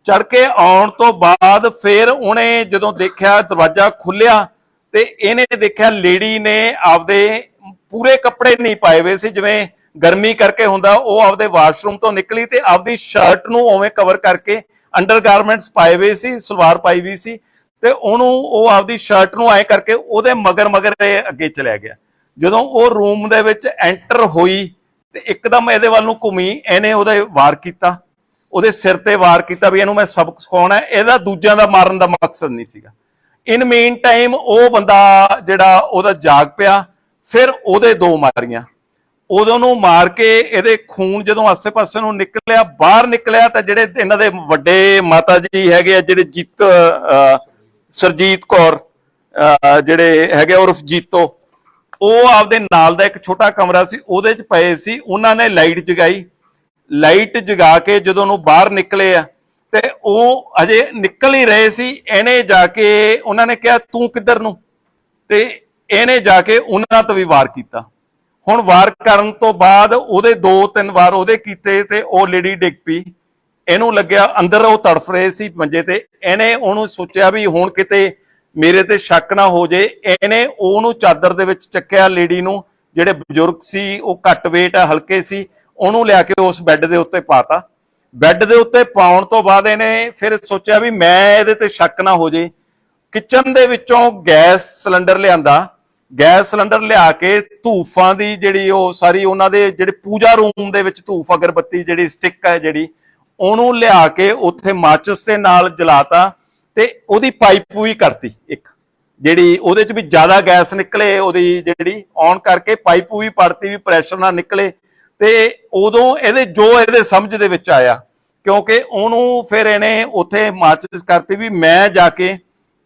ਚੜ ਕੇ ਆਉਣ ਤੋਂ ਬਾਅਦ ਫਿਰ ਉਹਨੇ ਜਦੋਂ ਦੇਖਿਆ ਦਰਵਾਜ਼ਾ ਖੁੱਲਿਆ ਤੇ ਇਹਨੇ ਦੇਖਿਆ ਲੇਡੀ ਨੇ ਆਪਦੇ ਪੂਰੇ ਕੱਪੜੇ ਨਹੀਂ ਪਾਏ ਹੋਏ ਸੀ, ਜਿਵੇਂ ਗਰਮੀ ਕਰਕੇ ਹੁੰਦਾ। ਉਹ ਆਪਦੇ ਵਾਸ਼ਰੂਮ ਤੋਂ ਨਿਕਲੀ ਤੇ ਆਪਦੀ ਸ਼ਰਟ ਨੂੰ ਉਵੇਂ ਕਵਰ ਕਰਕੇ ਅੰਡਰਗਾਰਮੈਂਟਸ ਪਾਏ ਹੋਏ ਸੀ, ਸਲਵਾਰ ਪਾਈ ਹੋਈ ਸੀ, ਤੇ ਉਹਨੂੰ ਉਹ ਆਪਦੀ ਸ਼ਰਟ ਨੂੰ ਐ ਕਰਕੇ ਉਹਦੇ ਮਗਰ ਇਹ ਅੱਗੇ ਚਲਿਆ ਗਿਆ। ਜਦੋਂ ਉਹ ਰੂਮ ਦੇ ਵਿੱਚ ਐਂਟਰ ਹੋਈ ਤੇ ਇੱਕਦਮ ਇਹਦੇ ਵੱਲ ਨੂੰ ਘੁੰਮੀ, ਇਹਨੇ ਉਹਦੇ ਵਾਰ ਕੀਤਾ, ਉਹਦੇ ਸਿਰ ਤੇ ਵਾਰ ਕੀਤਾ ਵੀ ਇਹਨੂੰ ਮੈਂ ਸਬਕ ਸਿਖਾਉਣਾ। ਇਹਦਾ ਦੂਜਿਆਂ ਦਾ ਮਾਰਨ ਦਾ ਮਕਸਦ ਨਹੀਂ ਸੀਗਾ। ਇਨ ਮੇਨ ਟਾਈਮ ਉਹ ਬੰਦਾ ਜਿਹੜਾ ਉਹਦਾ ਜਾਗ ਪਿਆ, ਫਿਰ ਉਹਦੇ 2 ਮਾਰੀਆਂ। ਉਦੋਂ ਨੂੰ ਮਾਰ ਕੇ ਇਹਦੇ ਖੂਨ ਜਦੋਂ ਆਸੇ-ਪਾਸੇ ਨੂੰ ਨਿਕਲਿਆ, ਬਾਹਰ ਨਿਕਲਿਆ, ਤਾਂ ਜਿਹੜੇ ਇਹਨਾਂ ਦੇ ਵੱਡੇ ਮਾਤਾ ਜੀ ਹੈਗੇ ਆ, ਜਿਹੜੇ ਸਰਜੀਤ ਕੌਰ ਜਿਹੜੇ ਹੈਗੇ ਉਰਫ ਜੀਤੋ, ਉਹ ਆਪਦੇ ਨਾਲ ਦਾ ਇੱਕ ਛੋਟਾ ਕਮਰਾ ਸੀ, ਉਹਦੇ 'ਚ ਪਏ ਸੀ। ਉਹਨਾਂ ਨੇ ਲਾਈਟ ਜਗਾਈ, ਲਾਈਟ ਜਗਾ ਕੇ ਜਦੋਂ ਨੂੰ ਬਾਹਰ ਨਿਕਲੇ ਆ ਤੇ ਉਹ ਅਜੇ ਨਿਕਲ ਹੀ ਰਹੇ ਸੀ। ਇਹਨੇ ਜਾ ਕੇ ਉਹਨਾਂ ਨੇ ਕਿਹਾ ਤੂੰ ਕਿੱਧਰ ਨੂੰ, ਤੇ ਇਹਨੇ ਜਾ ਕੇ ਉਹਨਾਂ ਤੋਂ ਵੀ ਵਾਰ ਕੀਤਾ। ਹੁਣ ਵਾਰ ਕਰਨ ਤੋਂ ਬਾਅਦ ਉਹਦੇ 2-3 ਵਾਰ ਉਹਦੇ ਕੀਤੇ ਤੇ ਉਹ ਲੇਡੀ ਡਿੱਗ ਪਈ। ਇਹਨੂੰ ਲੱਗਿਆ ਅੰਦਰ ਉਹ ਤੜਫ ਰਹੇ ਸੀ ਮੰਜੇ ਤੇ। ਇਹਨੇ ਉਹਨੂੰ ਸੋਚਿਆ ਵੀ ਹੁਣ ਕਿਤੇ ਮੇਰੇ ਤੇ ਸ਼ੱਕ ਨਾ ਹੋ ਜੇ। ਇਹਨੇ ਉਹਨੂੰ ਚਾਦਰ ਦੇ ਵਿੱਚ ਚੱਕਿਆ, ਲੇਡੀ ਨੂੰ, ਜਿਹੜੇ ਬਜ਼ੁਰਗ ਸੀ ਉਹ ਘੱਟ ਵੇਟ ਆ, ਹਲਕੇ ਸੀ, ਉਹਨੂੰ ਲਿਆ ਕੇ ਉਸ ਬੈੱਡ ਦੇ ਉੱਤੇ ਪਾਤਾ। ਬੈੱਡ ਦੇ ਉੱਤੇ ਪਾਉਣ ਤੋਂ ਬਾਅਦ ਇਹਨੇ ਫਿਰ ਸੋਚਿਆ ਵੀ ਮੈਂ ਇਹਦੇ ਤੇ ਸ਼ੱਕ ਨਾ ਹੋ ਜੇ। ਕਿਚਨ ਦੇ ਵਿੱਚੋਂ ਗੈਸ ਸਿਲੰਡਰ ਲਿਆਂਦਾ, ਗੈਸ ਸਿਲੰਡਰ ਲਿਆ ਕੇ ਧੂਫਾਂ ਦੀ ਜਿਹੜੀ ਉਹ ਸਾਰੀ ਉਹਨਾਂ ਦੇ ਜਿਹੜੇ ਪੂਜਾ ਰੂਮ ਦੇ ਵਿੱਚ ਧੂਫ ਅਗਰਬੱਤੀ ਜਿਹੜੀ ਸਟਿੱਕ ਹੈ ਜਿਹੜੀ, ਉਹਨੂੰ ਲਿਆ ਕੇ ਉੱਥੇ ਮਾਚਿਸ ਦੇ ਨਾਲ ਜਲਾਤਾ ਤੇ ਉਹਦੀ ਪਾਈਪ ਵੀ ਕਰਤੀ ਇੱਕ, ਜਿਹੜੀ ਉਹਦੇ ਚ ਵੀ ਜ਼ਿਆਦਾ ਗੈਸ ਨਿਕਲੇ, ਉਹਦੀ ਜਿਹੜੀ ਔਨ ਕਰਕੇ ਪਾਈਪ ਵੀ ਪੜਤੀ ਵੀ ਪ੍ਰੈਸ਼ਰ ਨਾਲ ਨਿਕਲੇ। ਤੇ ਉਦੋਂ ਇਹਦੇ ਸਮਝ ਦੇ ਵਿੱਚ ਆਇਆ, ਕਿਉਂਕਿ ਉਹਨੂੰ ਫਿਰ ਇਹਨੇ ਉੱਥੇ ਮਾਚਿਸ ਕਰਤੀ ਵੀ ਮੈਂ ਜਾ ਕੇ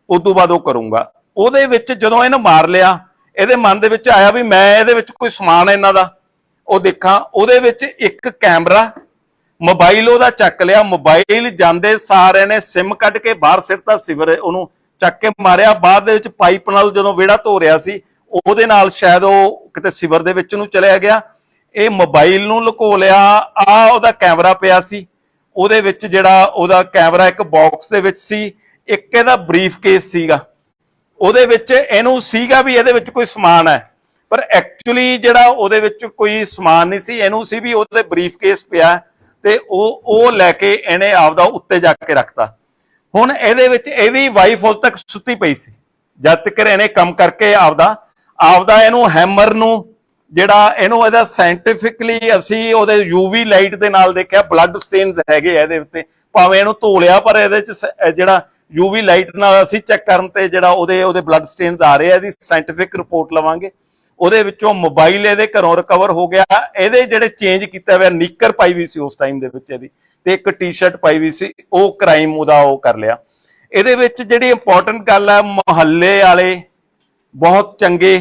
ਉਦੋਂ ਬਾਅਦ ਉਹ ਕਰੂੰਗਾ। ਉਹਦੇ ਵਿੱਚ ਜਦੋਂ ਇਹਨੇ ਮਾਰ ਲਿਆ, ਇਹਦੇ ਮਨ ਦੇ ਵਿੱਚ ਆਇਆ ਵੀ ਮੈਂ ਇਹਦੇ ਵਿੱਚ ਕੋਈ ਸਮਾਨ ਇਹਨਾਂ ਦਾ ਉਹ ਦੇਖਾਂ। ਉਹਦੇ ਵਿੱਚ ਇੱਕ ਕੈਮਰਾ, ਮੋਬਾਈਲ ਉਹਦਾ ਚੱਕ ਲਿਆ। ਮੋਬਾਈਲ ਜਾਂਦੇ ਸਾਰ ਇਹਨੇ ਸਿਮ ਕੱਢ ਕੇ ਬਾਹਰ ਸਿੱਟਤਾ, ਸਿਵਰ ਉਹਨੂੰ ਚੱਕ ਕੇ ਮਾਰਿਆ। ਬਾਅਦ ਦੇ ਵਿੱਚ ਪਾਈਪ ਨਾਲ ਜਦੋਂ ਵਿਹੜਾ ਧੋ ਰਿਹਾ ਸੀ, ਉਹਦੇ ਨਾਲ ਸ਼ਾਇਦ ਉਹ ਕਿਤੇ ਸਿਵਰ ਦੇ ਵਿੱਚ ਨੂੰ ਚਲਿਆ ਗਿਆ। ਇਹ ਮੋਬਾਈਲ ਨੂੰ ਲੁਕੋ ਲਿਆ। ਆ ਉਹਦਾ ਕੈਮਰਾ ਪਿਆ ਸੀ, ਉਹਦੇ ਵਿੱਚ ਜਿਹੜਾ ਉਹਦਾ ਕੈਮਰਾ ਇੱਕ ਬਾਕਸ ਦੇ ਵਿੱਚ ਸੀ। ਇੱਕ ਇਹਦਾ ਬਰੀਫ ਕੇਸ ਸੀਗਾ, ਉਹਦੇ ਵਿੱਚ ਇਹਨੂੰ ਸੀਗਾ ਵੀ ਇਹਦੇ ਵਿੱਚ ਕੋਈ ਸਮਾਨ ਹੈ, ਪਰ ਐਕਚੁਅਲੀ ਜਿਹੜਾ ਉਹਦੇ ਵਿੱਚ ਕੋਈ ਸਮਾਨ ਨਹੀਂ ਸੀ। ਇਹਨੂੰ ਸੀ ਵੀ ਉਹਦੇ ਬਰੀਫ ਕੇਸ ਪਿਆ ਤੇ ਉਹ ਲੈ ਕੇ ਇਹਨੇ ਆਪਦਾ ਉੱਤੇ ਜਾ ਕੇ ਰੱਖਤਾ। ਹੁਣ ਇਹਦੇ ਵਿੱਚ ਇਹਦੀ ਵਾਈਫ ਉਦੋਂ ਤੱਕ ਸੁੱਤੀ ਪਈ ਸੀ, ਜਦ ਤੱਕ ਇਹਨੇ ਕੰਮ ਕਰਕੇ ਆਪਦਾ ਇਹਨੂੰ ਹੈਮਰ ਨੂੰ ਜਿਹੜਾ ਇਹਦਾ ਸਾਇੰਟੀਫਿਕਲੀ ਅਸੀਂ ਉਹਦੇ ਯੂਵੀ ਲਾਈਟ ਦੇ ਨਾਲ ਦੇਖਿਆ, ਬਲੱਡ ਸਟੇਨਸ ਹੈਗੇ ਇਹਦੇ ਉੱਤੇ, ਭਾਵੇਂ ਇਹਨੂੰ ਧੋ ਲਿਆ ਪਰ ਇਹਦੇ ਚ ਜਿਹੜਾ ਯੂਵੀ ਲਾਈਟ ਨਾਲ ਅਸੀਂ ਚੈੱਕ ਕਰਨ ਤੇ ਜਿਹੜਾ ਉਹਦੇ ਬਲੱਡ ਸਟੇਨਸ ਆ ਰਹੇ ਆ। ਇਹਦੀ ਸਾਇੰਟੀਫਿਕ ਰਿਪੋਰਟ ਲਵਾਂਗੇ। ਉਹਦੇ ਵਿੱਚੋਂ ਮੋਬਾਈਲ ਇਹਦੇ ਘਰੋਂ ਰਿਕਵਰ ਹੋ ਗਿਆ। ਇਹਦੇ ਜਿਹੜੇ ਚੇਂਜ ਕੀਤਾ ਹੋਇਆ ਨੀਕਰ ਪਾਈ ਵੀ ਸੀ ਉਸ ਟਾਈਮ ਦੇ ਵਿੱਚ ਇਹਦੀ, ਤੇ ਇੱਕ ਟੀ-ਸ਼ਰਟ ਪਾਈ ਵੀ ਸੀ, ਉਹ ਕ੍ਰਾਈਮ ਉਹਦਾ ਉਹ ਕਰ ਲਿਆ। ਇਹਦੇ ਵਿੱਚ ਜਿਹੜੀ ਇੰਪੋਰਟੈਂਟ ਗੱਲ ਹੈ, ਮੁਹੱਲੇ ਵਾਲੇ ਬਹੁਤ ਚੰਗੇ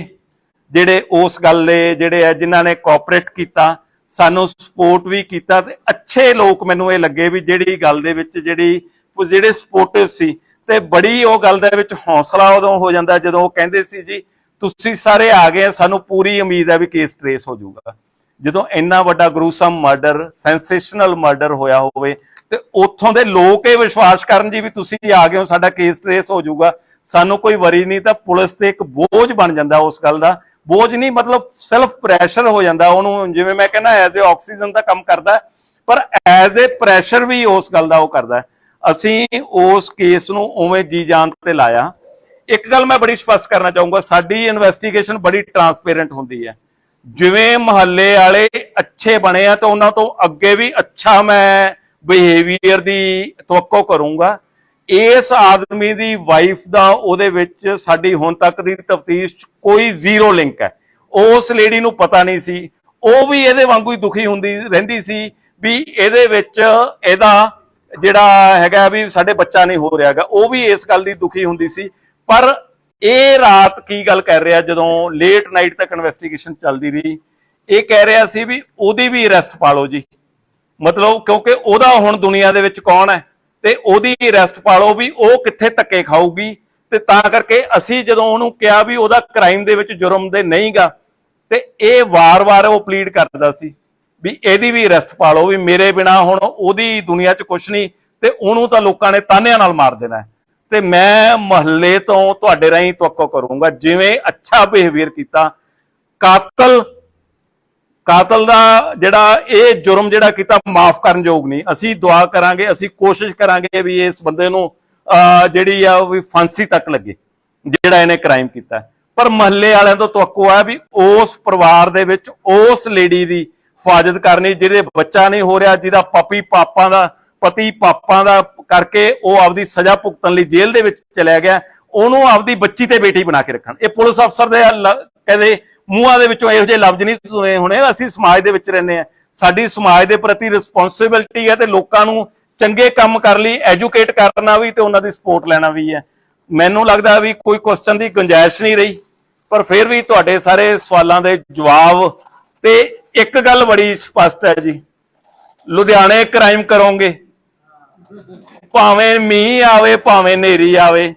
ਜਿਹੜੇ ਉਸ ਗੱਲ ਦੇ ਜਿਹੜੇ ਆ ਜਿਨ੍ਹਾਂ ਨੇ ਕੋਆਪਰੇਟ ਕੀਤਾ, ਸਾਨੂੰ ਸਪੋਰਟ ਵੀ ਕੀਤਾ, ਤੇ ਅੱਛੇ ਲੋਕ ਮੈਨੂੰ ਇਹ ਲੱਗੇ ਵੀ ਜਿਹੜੀ ਗੱਲ ਦੇ ਵਿੱਚ ਜਿਹੜੇ ਸਪੋਰਟਿਵ ਸੀ। ਤੇ ਬੜੀ ਉਹ ਗੱਲ ਦੇ ਵਿੱਚ ਹੌਸਲਾ ਉਦੋਂ ਹੋ ਜਾਂਦਾ ਜਦੋਂ ਉਹ ਕਹਿੰਦੇ ਸੀ ਜੀ ਤੁਸੀਂ ਸਾਰੇ ਆ ਗਏ, ਸਾਨੂੰ ਪੂਰੀ ਉਮੀਦ ਹੈ ਵੀ ਕੇਸ ਟ੍ਰੇਸ ਹੋ ਜਾਊਗਾ। ਜਦੋਂ ਇੰਨਾ ਵੱਡਾ ਗਰੂਸਮ ਮਰਡਰ, ਸੈਂਸੇਸ਼ਨਲ ਮਰਡਰ ਹੋਇਆ ਹੋਵੇ ਤੇ ਉੱਥੋਂ ਦੇ ਲੋਕ ਇਹ ਵਿਸ਼ਵਾਸ ਕਰਨ ਜੀ ਵੀ ਤੁਸੀਂ ਆ ਗਏ ਹੋ, ਸਾਡਾ ਕੇਸ ਟ੍ਰੇਸ ਹੋ ਜਾਊਗਾ, ਸਾਨੂੰ ਕੋਈ ਵਰੀ ਨਹੀਂ, ਤਾਂ ਪੁਲਿਸ ਤੇ ਇੱਕ ਬੋਝ ਬਣ ਜਾਂਦਾ। ਉਸ ਗੱਲ ਦਾ ਬੋਝ ਨਹੀਂ, ਮਤਲਬ ਸੈਲਫ ਪ੍ਰੈਸ਼ਰ ਹੋ ਜਾਂਦਾ ਉਹਨੂੰ। ਜਿਵੇਂ ਮੈਂ ਕਹਿੰਦਾ ਐਜ਼ ਏ ਆਕਸੀਜਨ ਦਾ ਕੰਮ ਕਰਦਾ, ਪਰ ਐਜ਼ ਏ ਪ੍ਰੈਸ਼ਰ ਵੀ ਉਸ ਗੱਲ ਦਾ ਉਹ ਕਰਦਾ। ਅਸੀਂ ਉਸ ਕੇਸ ਨੂੰ ਉਵੇਂ ਜੀ ਜਾਨ ਤੇ ਲਾਇਆ। ਇੱਕ ਗੱਲ ਮੈਂ ਬੜੀ ਸਪਸ਼ਟ ਕਰਨਾ ਚਾਹੂੰਗਾ, ਸਾਡੀ ਇਨਵੈਸਟੀਗੇਸ਼ਨ ਬੜੀ ਟਰਾਂਸਪੇਰੈਂਟ ਹੁੰਦੀ ਹੈ। ਜਿਵੇਂ ਮੁਹੱਲੇ ਵਾਲੇ ਅੱਛੇ ਬਣੇ ਆ ਤਾਂ ਉਹਨਾਂ ਤੋਂ ਅੱਗੇ ਵੀ ਅੱਛਾ ਮੈਂ ਬਿਹੇਵੀਅਰ ਦੀ ਤਵੱਕੋ ਕਰੂੰਗਾ। ਇਸ ਆਦਮੀ ਦੀ ਵਾਈਫ ਦਾ ਉਹਦੇ ਵਿੱਚ ਸਾਡੀ ਹੁਣ ਤੱਕ ਦੀ ਤਫਤੀਸ਼ 'ਚ ਕੋਈ ਜ਼ੀਰੋ ਲਿੰਕ ਹੈ। ਉਸ ਲੇਡੀ ਨੂੰ ਪਤਾ ਨਹੀਂ ਸੀ, ਉਹ ਵੀ ਇਹਦੇ ਵਾਂਗੂ ਹੀ ਦੁਖੀ ਹੁੰਦੀ ਰਹਿੰਦੀ ਸੀ ਵੀ ਇਹਦੇ ਵਿੱਚ ਇਹਦਾ ਜਿਹੜਾ ਹੈਗਾ ਵੀ ਸਾਡੇ ਬੱਚਾ ਨਹੀਂ ਹੋ ਰਿਹਾਗਾ, ਉਹ ਵੀ ਇਸ ਗੱਲ ਦੀ ਦੁਖੀ ਹੁੰਦੀ ਸੀ। ਪਰ ਇਹ ਰਾਤ ਕੀ ਗੱਲ ਕਰ ਰਿਹਾ, ਜਦੋਂ ਲੇਟ ਨਾਈਟ ਤੱਕ ਇਨਵੈਸਟੀਗੇਸ਼ਨ ਚੱਲਦੀ ਰਹੀ, ਇਹ ਕਹਿ ਰਿਹਾ ਸੀ ਵੀ ਉਹਦੀ ਵੀ ਅਰੈਸਟ ਪਾ ਲਓ ਜੀ, ਮਤਲਬ ਕਿਉਂਕਿ ਉਹਦਾ ਹੁਣ ਦੁਨੀਆ ਦੇ ਵਿੱਚ ਕੌਣ ਹੈ ਤੇ ਉਹਦੀ ਅਰੈਸਟ ਪਾ ਲਓ ਵੀ ਉਹ ਕਿੱਥੇ ਧੱਕੇ ਖਾਊਗੀ। ਤੇ ਤਾਂ ਕਰਕੇ ਅਸੀਂ ਜਦੋਂ ਉਹਨੂੰ ਕਿਹਾ ਵੀ ਉਹਦਾ ਕ੍ਰਾਈਮ ਦੇ ਵਿੱਚ ਜੁਰਮ ਦੇ ਨਹੀਂਗਾ, ਤੇ ਇਹ ਵਾਰ-ਵਾਰ ਉਹ ਪਲੀਡ ਕਰਦਾ ਸੀ ਵੀ ਇਹਦੀ ਵੀ ਅਰੈਸਟ ਪਾ ਲਓ, ਵੀ ਮੇਰੇ ਬਿਨਾ ਹੁਣ ਉਹਦੀ ਦੁਨੀਆ 'ਚ ਕੁਛ ਨਹੀਂ ਤੇ ਉਹਨੂੰ ਤਾਂ ਲੋਕਾਂ ਨੇ ਤਾਨਿਆਂ ਨਾਲ ਮਾਰ ਦੇਣਾ। ਤੇ ਮੈਂ ਮਹੱਲੇ ਤੋਂ ਤੁਹਾਡੇ ਰਾਹੀਂ ਤਵੱਕੋ ਕਰੂੰਗਾ, ਜਿਵੇਂ ਅੱਛਾ ਬਿਹੇਵੀਅਰ ਕੀਤਾ, ਕਾਤਲ ਦਾ ਜਿਹੜਾ ਇਹ ਜੁਰਮ ਜਿਹੜਾ ਕੀਤਾ ਮਾਫ ਕਰਨ ਯੋਗ ਨਹੀਂ। ਅਸੀਂ ਦੁਆ ਕਰਾਂਗੇ, ਅਸੀਂ ਕੋਸ਼ਿਸ਼ ਕਰਾਂਗੇ ਵੀ ਇਸ ਬੰਦੇ ਨੂੰ ਜਿਹੜੀ ਆ ਵੀ ਫਾਂਸੀ ਤੱਕ ਲੱਗੇ ਜਿਹੜਾ ਇਹਨੇ ਕ੍ਰਾਈਮ ਕੀਤਾ। ਪਰ ਮਹੱਲੇ ਵਾਲਿਆਂ ਤੋਂ ਤਵੱਕੋ ਹੈ ਵੀ ਉਸ ਪਰਿਵਾਰ ਦੇ ਵਿੱਚ ਉਸ ਲੇਡੀ ਦੀ ਹਿਫਾਜ਼ਤ ਕਰਨੀ ਜਿਹਦੇ ਬੱਚਾ ਨਹੀਂ ਹੋ ਰਿਹਾ, ਜਿਹਦਾ ਪਤੀ ਪਾਪਾਂ ਦਾ ਕਰਕੇ ਉਹ ਆਪਦੀ ਸਜ਼ਾ ਭੁਗਤਣ ਲਈ ਜੇਲ੍ਹ ਦੇ ਵਿੱਚ ਚਲਿਆ ਗਿਆ, ਉਹਨੂੰ ਆਪਦੀ ਬੱਚੀ ਤੇ ਬੇਟੀ ਬਣਾ ਕੇ ਰੱਖਣ। ਇਹ ਪੁਲਿਸ ਅਫਸਰ ਦੇ ਕਹਿੰਦੇ ਮੂੰਹਾਂ ਦੇ ਵਿੱਚੋਂ ਇਹੋ ਜਿਹੇ ਲਫ਼ਜ਼ ਨਹੀਂ ਸੁਣੇ ਹੋਣੇ। ਅਸੀਂ ਸਮਾਜ ਦੇ ਵਿੱਚ ਰਹਿੰਦੇ ਹਾਂ, ਸਾਡੀ ਸਮਾਜ ਦੇ ਪ੍ਰਤੀ ਰਿਸਪੌਂਸਿਬਿਲਟੀ ਹੈ ਤੇ ਲੋਕਾਂ ਨੂੰ ਚੰਗੇ ਕੰਮ ਕਰਨ ਲਈ ਐਜੂਕੇਟ ਕਰਨਾ ਵੀ ਤੇ ਉਹਨਾਂ ਦੀ ਸਪੋਰਟ ਲੈਣਾ ਵੀ ਹੈ। ਮੈਨੂੰ ਲੱਗਦਾ ਵੀ ਕੋਈ ਕੁਐਸਚਨ ਦੀ ਗੁੰਜਾਇਸ਼ ਨਹੀਂ ਰਹੀ, ਪਰ ਫਿਰ ਵੀ ਤੁਹਾਡੇ ਸਾਰੇ ਸਵਾਲਾਂ ਦੇ ਜਵਾਬ ਤੇ ਇੱਕ ਗੱਲ ਬੜੀ ਸਪਸ਼ਟ ਹੈ ਜੀ, ਲੁਧਿਆਣੇ ਕ੍ਰਾਈਮ ਕਰੋਗੇ, ਭਾਵੇਂ ਮੀਂਹ ਆਵੇ ਭਾਵੇਂ ਹਨੇਰੀ ਆਵੇ,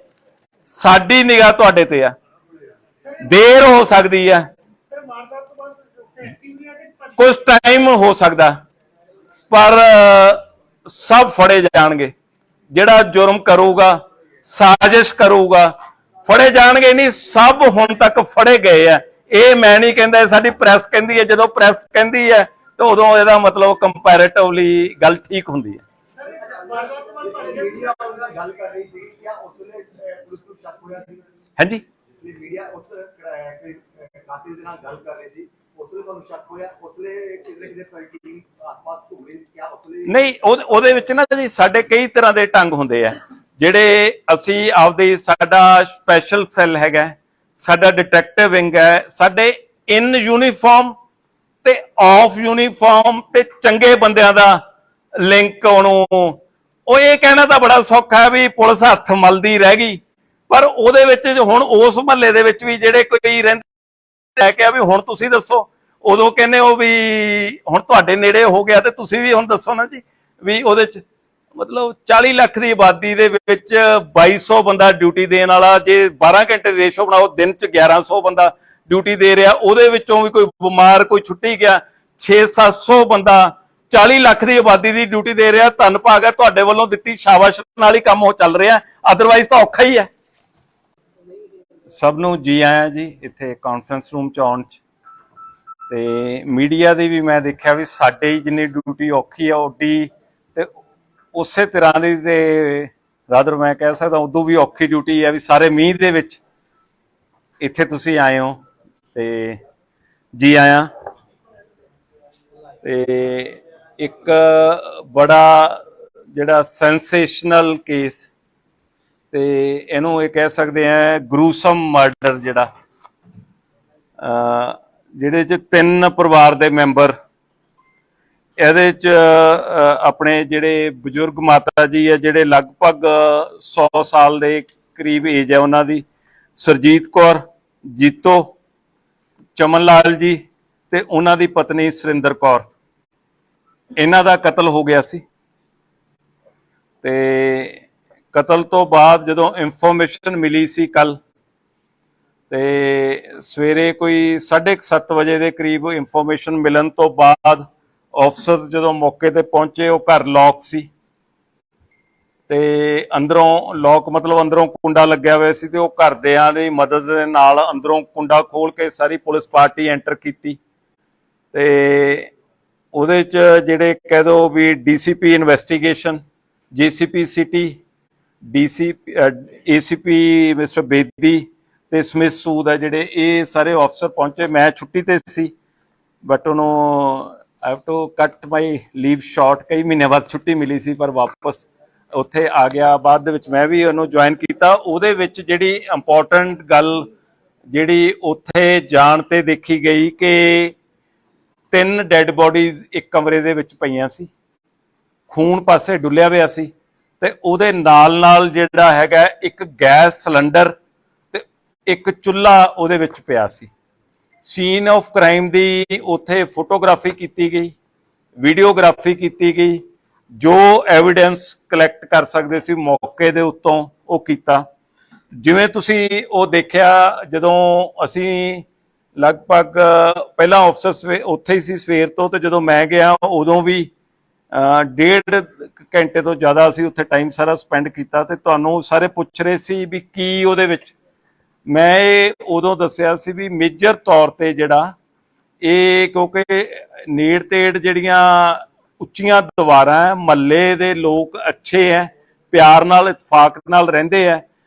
ਸਾਡੀ ਨਿਗਾਹ ਤੁਹਾਡੇ ਤੇ ਆ। ਦੇਰ ਹੋ ਸਕਦੀ ਆ, ਕੁਝ ਟਾਈਮ ਹੋ ਸਕਦਾ, ਪਰ ਸਭ ਫੜੇ ਜਾਣਗੇ। ਜਿਹੜਾ ਜੁਰਮ ਕਰੂਗਾ, ਸਾਜ਼ਿਸ਼ ਕਰੂਗਾ, ਫੜੇ ਜਾਣਗੇ। ਨਹੀਂ, ਸਭ ਹੁਣ ਤੱਕ ਫੜੇ ਗਏ ਆ। ਇਹ ਮੈਂ ਨਹੀਂ ਕਹਿੰਦਾ, ਸਾਡੀ ਪ੍ਰੈਸ ਕਹਿੰਦੀ ਹੈ। ਜਦੋਂ ਪ੍ਰੈਸ ਕਹਿੰਦੀ ਹੈ ਤਾਂ ਉਦੋਂ ਇਹਦਾ ਮਤਲਬ ਕੰਪੈਰੇਟਿਵਲੀ ਗੱਲ ਠੀਕ ਹੁੰਦੀ ਹੈ। ਮੀਡੀਆ ਨਾਲ ਗੱਲ ਕਰ ਰਹੀ ਸੀ ਕਿ ਉਸ ਵੇਲੇ ਪੁਲਿਸ ਨੂੰ ਸ਼ੱਕ ਹੋਇਆ ਸੀ। ਹਾਂਜੀ, ਮੀਡੀਆ ਉਸ ਕਾਤਿਲ ਦੇ ਨਾਲ ਗੱਲ ਕਰ ਰਹੀ ਸੀ, ਉਸ ਵੇਲੇ ਤੁਹਾਨੂੰ ਸ਼ੱਕ ਹੋਇਆ? ਉਸ ਵੇਲੇ ਕਿਸੇ ਟੀਮ ਆਸ-ਪਾਸ ਘੁੰਮ ਰਹੀ ਸੀ ਕਿਆ ਉਸ ਵੇਲੇ? ਨਹੀਂ, ਉਹਦੇ ਵਿੱਚ ਨਾ ਜੀ ਸਾਡੇ ਕਈ ਤਰ੍ਹਾਂ ਦੇ ਢੰਗ ਹੁੰਦੇ ਆ ਜਿਹੜੇ ਅਸੀਂ ਆਪਦੇ, ਸਾਡਾ ਸਪੈਸ਼ਲ ਸੈੱਲ ਹੈਗਾ, ਸਾਡਾ ਡਿਟੈਕਟਿਵ ਵਿੰਗ ਹੈ, ਸਾਡੇ ਇਨ ਯੂਨੀਫਾਰਮ ਤੇ ਆਫ ਯੂਨੀਫਾਰਮ ਤੇ ਚੰਗੇ ਬੰਦਿਆਂ ਦਾ ਲਿੰਕ। ਉਹਨੂੰ ਉਹ ਇਹ ਕਹਿਣਾ ਤਾਂ ਬੜਾ ਸੌਖਾ ਹੈ ਵੀ ਪੁਲਿਸ ਹੱਥ ਮਲਦੀ ਰਹਿ ਗਈ, ਪਰ ਉਹਦੇ ਵਿੱਚ ਹੁਣ ਉਸ ਮਹੱਲੇ ਦੇ ਵਿੱਚ ਵੀ ਜਿਹੜੇ ਕੋਈ ਰਹਿੰਦੇ ਲੈ ਕੇ ਆ ਵੀ ਹੁਣ ਤੁਸੀਂ ਦੱਸੋ, ਉਦੋਂ ਕਹਿੰਦੇ ਹੋ ਵੀ ਹੁਣ ਤੁਹਾਡੇ ਨੇੜੇ ਹੋ ਗਿਆ ਤੇ ਤੁਸੀਂ ਵੀ ਹੁਣ ਦੱਸੋ ਨਾ ਜੀ। ਵੀ ਉਹਦੇ ਚ ਮਤਲਬ 40 ਲੱਖ ਦੀ ਆਬਾਦੀ ਦੇ ਵਿੱਚ 2200 ਬੰਦਾ ਡਿਊਟੀ ਦੇਣ ਵਾਲਾ, ਜੇ 12 ਘੰਟੇ ਦੇ ਰੇਸ਼ੋ ਬਣਾਓ, ਦਿਨ ਚ 1100 ਬੰਦਾ ਡਿਊਟੀ ਦੇ ਰਿਹਾ, ਉਹਦੇ ਵਿੱਚੋਂ ਵੀ ਕੋਈ ਬਿਮਾਰ, ਕੋਈ ਛੁੱਟੀ ਗਿਆ, 600-700 ਬੰਦਾ 40 ਲੱਖ ਦੀ ਆਬਾਦੀ ਦੀ ਡਿਊਟੀ ਦੇ ਰਿਹਾ। ਧੰਨ ਭਾਗ ਹੈ ਤੁਹਾਡੇ ਵੱਲੋਂ ਦਿੱਤੀ ਸ਼ਾਬਾਸ਼ ਨਾਲ ਹੀ ਕੰਮ ਉਹ ਚੱਲ ਰਿਹਾ, ਅਦਰਵਾਈਜ਼ ਤਾਂ ਔਖਾ ਹੀ ਹੈ। ਸਭ ਨੂੰ ਜੀ ਆਇਆਂ ਜੀ ਇੱਥੇ ਕਾਨਫਰੰਸ ਰੂਮ ਚ ਆਉਣ ਚ। ਤੇ ਮੀਡੀਆ ਦੀ ਵੀ ਮੈਂ ਦੇਖਿਆ ਵੀ ਸਾਡੇ ਜਿੰਨੀ ਡਿਊਟੀ ਔਖੀ ਆ ਓਡੀ ਤੇ ਉਸੇ ਤਰ੍ਹਾਂ ਦੀ, ਤੇ ਰਾਦਰ ਮੈਂ ਕਹਿ ਸਕਦਾ ਉਦੋਂ ਵੀ ਔਖੀ ਡਿਊਟੀ ਹੈ ਵੀ ਸਾਰੇ ਮੀਂਹ ਦੇ ਵਿੱਚ ਇੱਥੇ ਤੁਸੀਂ ਆਏ ਹੋ ਤੇ ਜੀ ਆਇਆਂ। ਤੇ ਇੱਕ ਬੜਾ ਜਿਹੜਾ ਸੈਂਸੇਸ਼ਨਲ ਕੇਸ, ਤੇ ਇਹਨੂੰ ਇਹ ਕਹਿ ਸਕਦੇ ਆ ਗਰੂਸਮ ਮਰਡਰ, ਜਿਹੜਾ ਜਿਹਦੇ ਚ 3 ਪਰਿਵਾਰ ਦੇ ਮੈਂਬਰ, ਇਹਦੇ ਚ ਆਪਣੇ ਜਿਹੜੇ ਬਜ਼ੁਰਗ ਮਾਤਾ ਜੀ ਹੈ ਜਿਹੜੇ ਲਗਭਗ 100 ਸਾਲ ਦੇ ਕਰੀਬ ਏਜ ਹੈ ਉਹਨਾਂ ਦੀ, ਸੁਰਜੀਤ ਕੌਰ, ਜੀਤੋ, ਚਮਨ ਲਾਲ ਜੀ ਤੇ ਉਹਨਾਂ ਦੀ ਪਤਨੀ ਸੁਰਿੰਦਰ ਕੌਰ, ਇਹਨਾਂ ਦਾ ਕਤਲ ਹੋ ਗਿਆ ਸੀ। ਤੇ ਕਤਲ ਤੋਂ ਬਾਅਦ ਜਦੋਂ ਇਨਫੋਰਮੇਸ਼ਨ ਮਿਲੀ ਸੀ ਕੱਲ, ਤੇ ਸਵੇਰੇ ਕੋਈ 7:30 ਵਜੇ ਦੇ ਕਰੀਬ ਇਨਫੋਰਮੇਸ਼ਨ ਮਿਲਣ ਤੋਂ ਬਾਅਦ ਅਫਸਰ ਜਦੋਂ ਮੌਕੇ ਤੇ ਪਹੁੰਚੇ, ਉਹ ਘਰ ਲੌਕ ਸੀ ਤੇ ਅੰਦਰੋਂ ਲੌਕ ਮਤਲਬ ਅੰਦਰੋਂ ਕੁੰਡਾ ਲੱਗਿਆ ਹੋਇਆ ਸੀ ਤੇ ਉਹ ਘਰਦਿਆਂ ਦੀ ਮਦਦ ਦੇ ਨਾਲ ਅੰਦਰੋਂ ਕੁੰਡਾ ਖੋਲ ਕੇ ਸਾਰੀ ਪੁਲਿਸ ਪਾਰਟੀ ਐਂਟਰ ਕੀਤੀ ਤੇ ਉਹਦੇ ਚ ਜਿਹੜੇ ਕਹਿ ਦੋ ਵੀ DCP investigation, GCP city, ACP mister Bedi ਤੇ ਸਮਿਥ ਸੂਦ ਹੈ ਜਿਹੜੇ, ਇਹ ਸਾਰੇ ਅਫਸਰ ਪਹੁੰਚੇ। ਮੈਂ ਛੁੱਟੀ ਤੇ ਸੀ ਬਟ ਉਹਨੂੰ ਆਈ ਹੈਵ ਟੂ ਕੱਟ ਮਾਈ ਲੀਵ ਸ਼ਾਰਟ, ਕਈ ਮਹੀਨਿਆਂ ਬਾਅਦ ਛੁੱਟੀ ਮਿਲੀ ਸੀ ਪਰ ਵਾਪਸ ਉੱਥੇ ਆ ਗਿਆ। ਬਾਅਦ ਦੇ ਵਿੱਚ ਮੈਂ ਵੀ ਉਹਨੂੰ ਜੁਆਇਨ ਕੀਤਾ। ਉਹਦੇ ਵਿੱਚ ਜਿਹੜੀ ਇੰਪੋਰਟੈਂਟ ਗੱਲ ਜਿਹੜੀ ਉੱਥੇ ਜਾਣ ਤੇ ਦੇਖੀ ਗਈ ਕਿ 3 ਡੈਡ ਬੋਡੀਜ਼ ਇੱਕ ਕਮਰੇ ਦੇ ਵਿੱਚ ਪਈਆਂ ਸੀ, ਖੂਨ ਪਾਸੇ ਡੁੱਲਿਆ ਹੋਇਆ ਸੀ ਤੇ ਉਹਦੇ ਨਾਲ ਨਾਲ ਜਿਹੜਾ ਹੈਗਾ ਇੱਕ ਗੈਸ ਸਿਲੰਡਰ ਤੇ ਇੱਕ ਚੁੱਲ੍ਹਾ ਉਹਦੇ ਵਿੱਚ ਪਿਆ ਸੀ। ਸੀਨ ਆਫ ਕ੍ਰਾਈਮ ਦੀ ਉੱਥੇ ਫੋਟੋਗ੍ਰਾਫੀ ਕੀਤੀ ਗਈ, ਵੀਡੀਓਗ੍ਰਾਫੀ ਕੀਤੀ ਗਈ, ਜੋ ਐਵੀਡੈਂਸ ਕਲੈਕਟ ਕਰ ਸਕਦੇ ਸੀ ਮੌਕੇ ਦੇ ਉੱਤੋਂ ਉਹ ਕੀਤਾ। ਜਿਵੇਂ ਤੁਸੀਂ ਉਹ ਦੇਖਿਆ, ਜਦੋਂ ਅਸੀਂ ਲਗਭਗ ਪਹਿਲਾਂ ਅਫਸਰ ਉੱਥੇ ਹੀ ਸੀ ਸਵੇਰ ਤੋਂ, ਤੇ ਜਦੋਂ ਮੈਂ ਗਿਆ ਉਦੋਂ ਵੀ 1.5 ਘੰਟੇ ਤੋਂ ਜ਼ਿਆਦਾ ਅਸੀਂ ਉੱਥੇ ਟਾਈਮ ਸਾਰਾ ਸਪੈਂਡ ਕੀਤਾ ਤੇ ਤੁਹਾਨੂੰ ਸਾਰੇ ਪੁੱਛ ਰਹੇ ਸੀ ਵੀ ਕੀ ਉਹਦੇ ਵਿੱਚ। ਮੈਂ ਇਹ ਉਦੋਂ ਦੱਸਿਆ ਸੀ ਵੀ ਮੇਜਰ ਤੌਰ ਤੇ ਜਿਹੜਾ ਇਹ, ਕਿਉਂਕਿ ਨੇੜ ਤੇੜ ਜਿਹੜੀਆਂ ਉੱਚੀਆਂ ਦੀਵਾਰਾਂ, ਮਹੱਲੇ ਦੇ ਲੋਕ ਅੱਛੇ ਹੈ, ਪਿਆਰ ਨਾਲ ਇਤਫਾਕ ਨਾਲ ਰਹਿੰਦੇ ਹੈ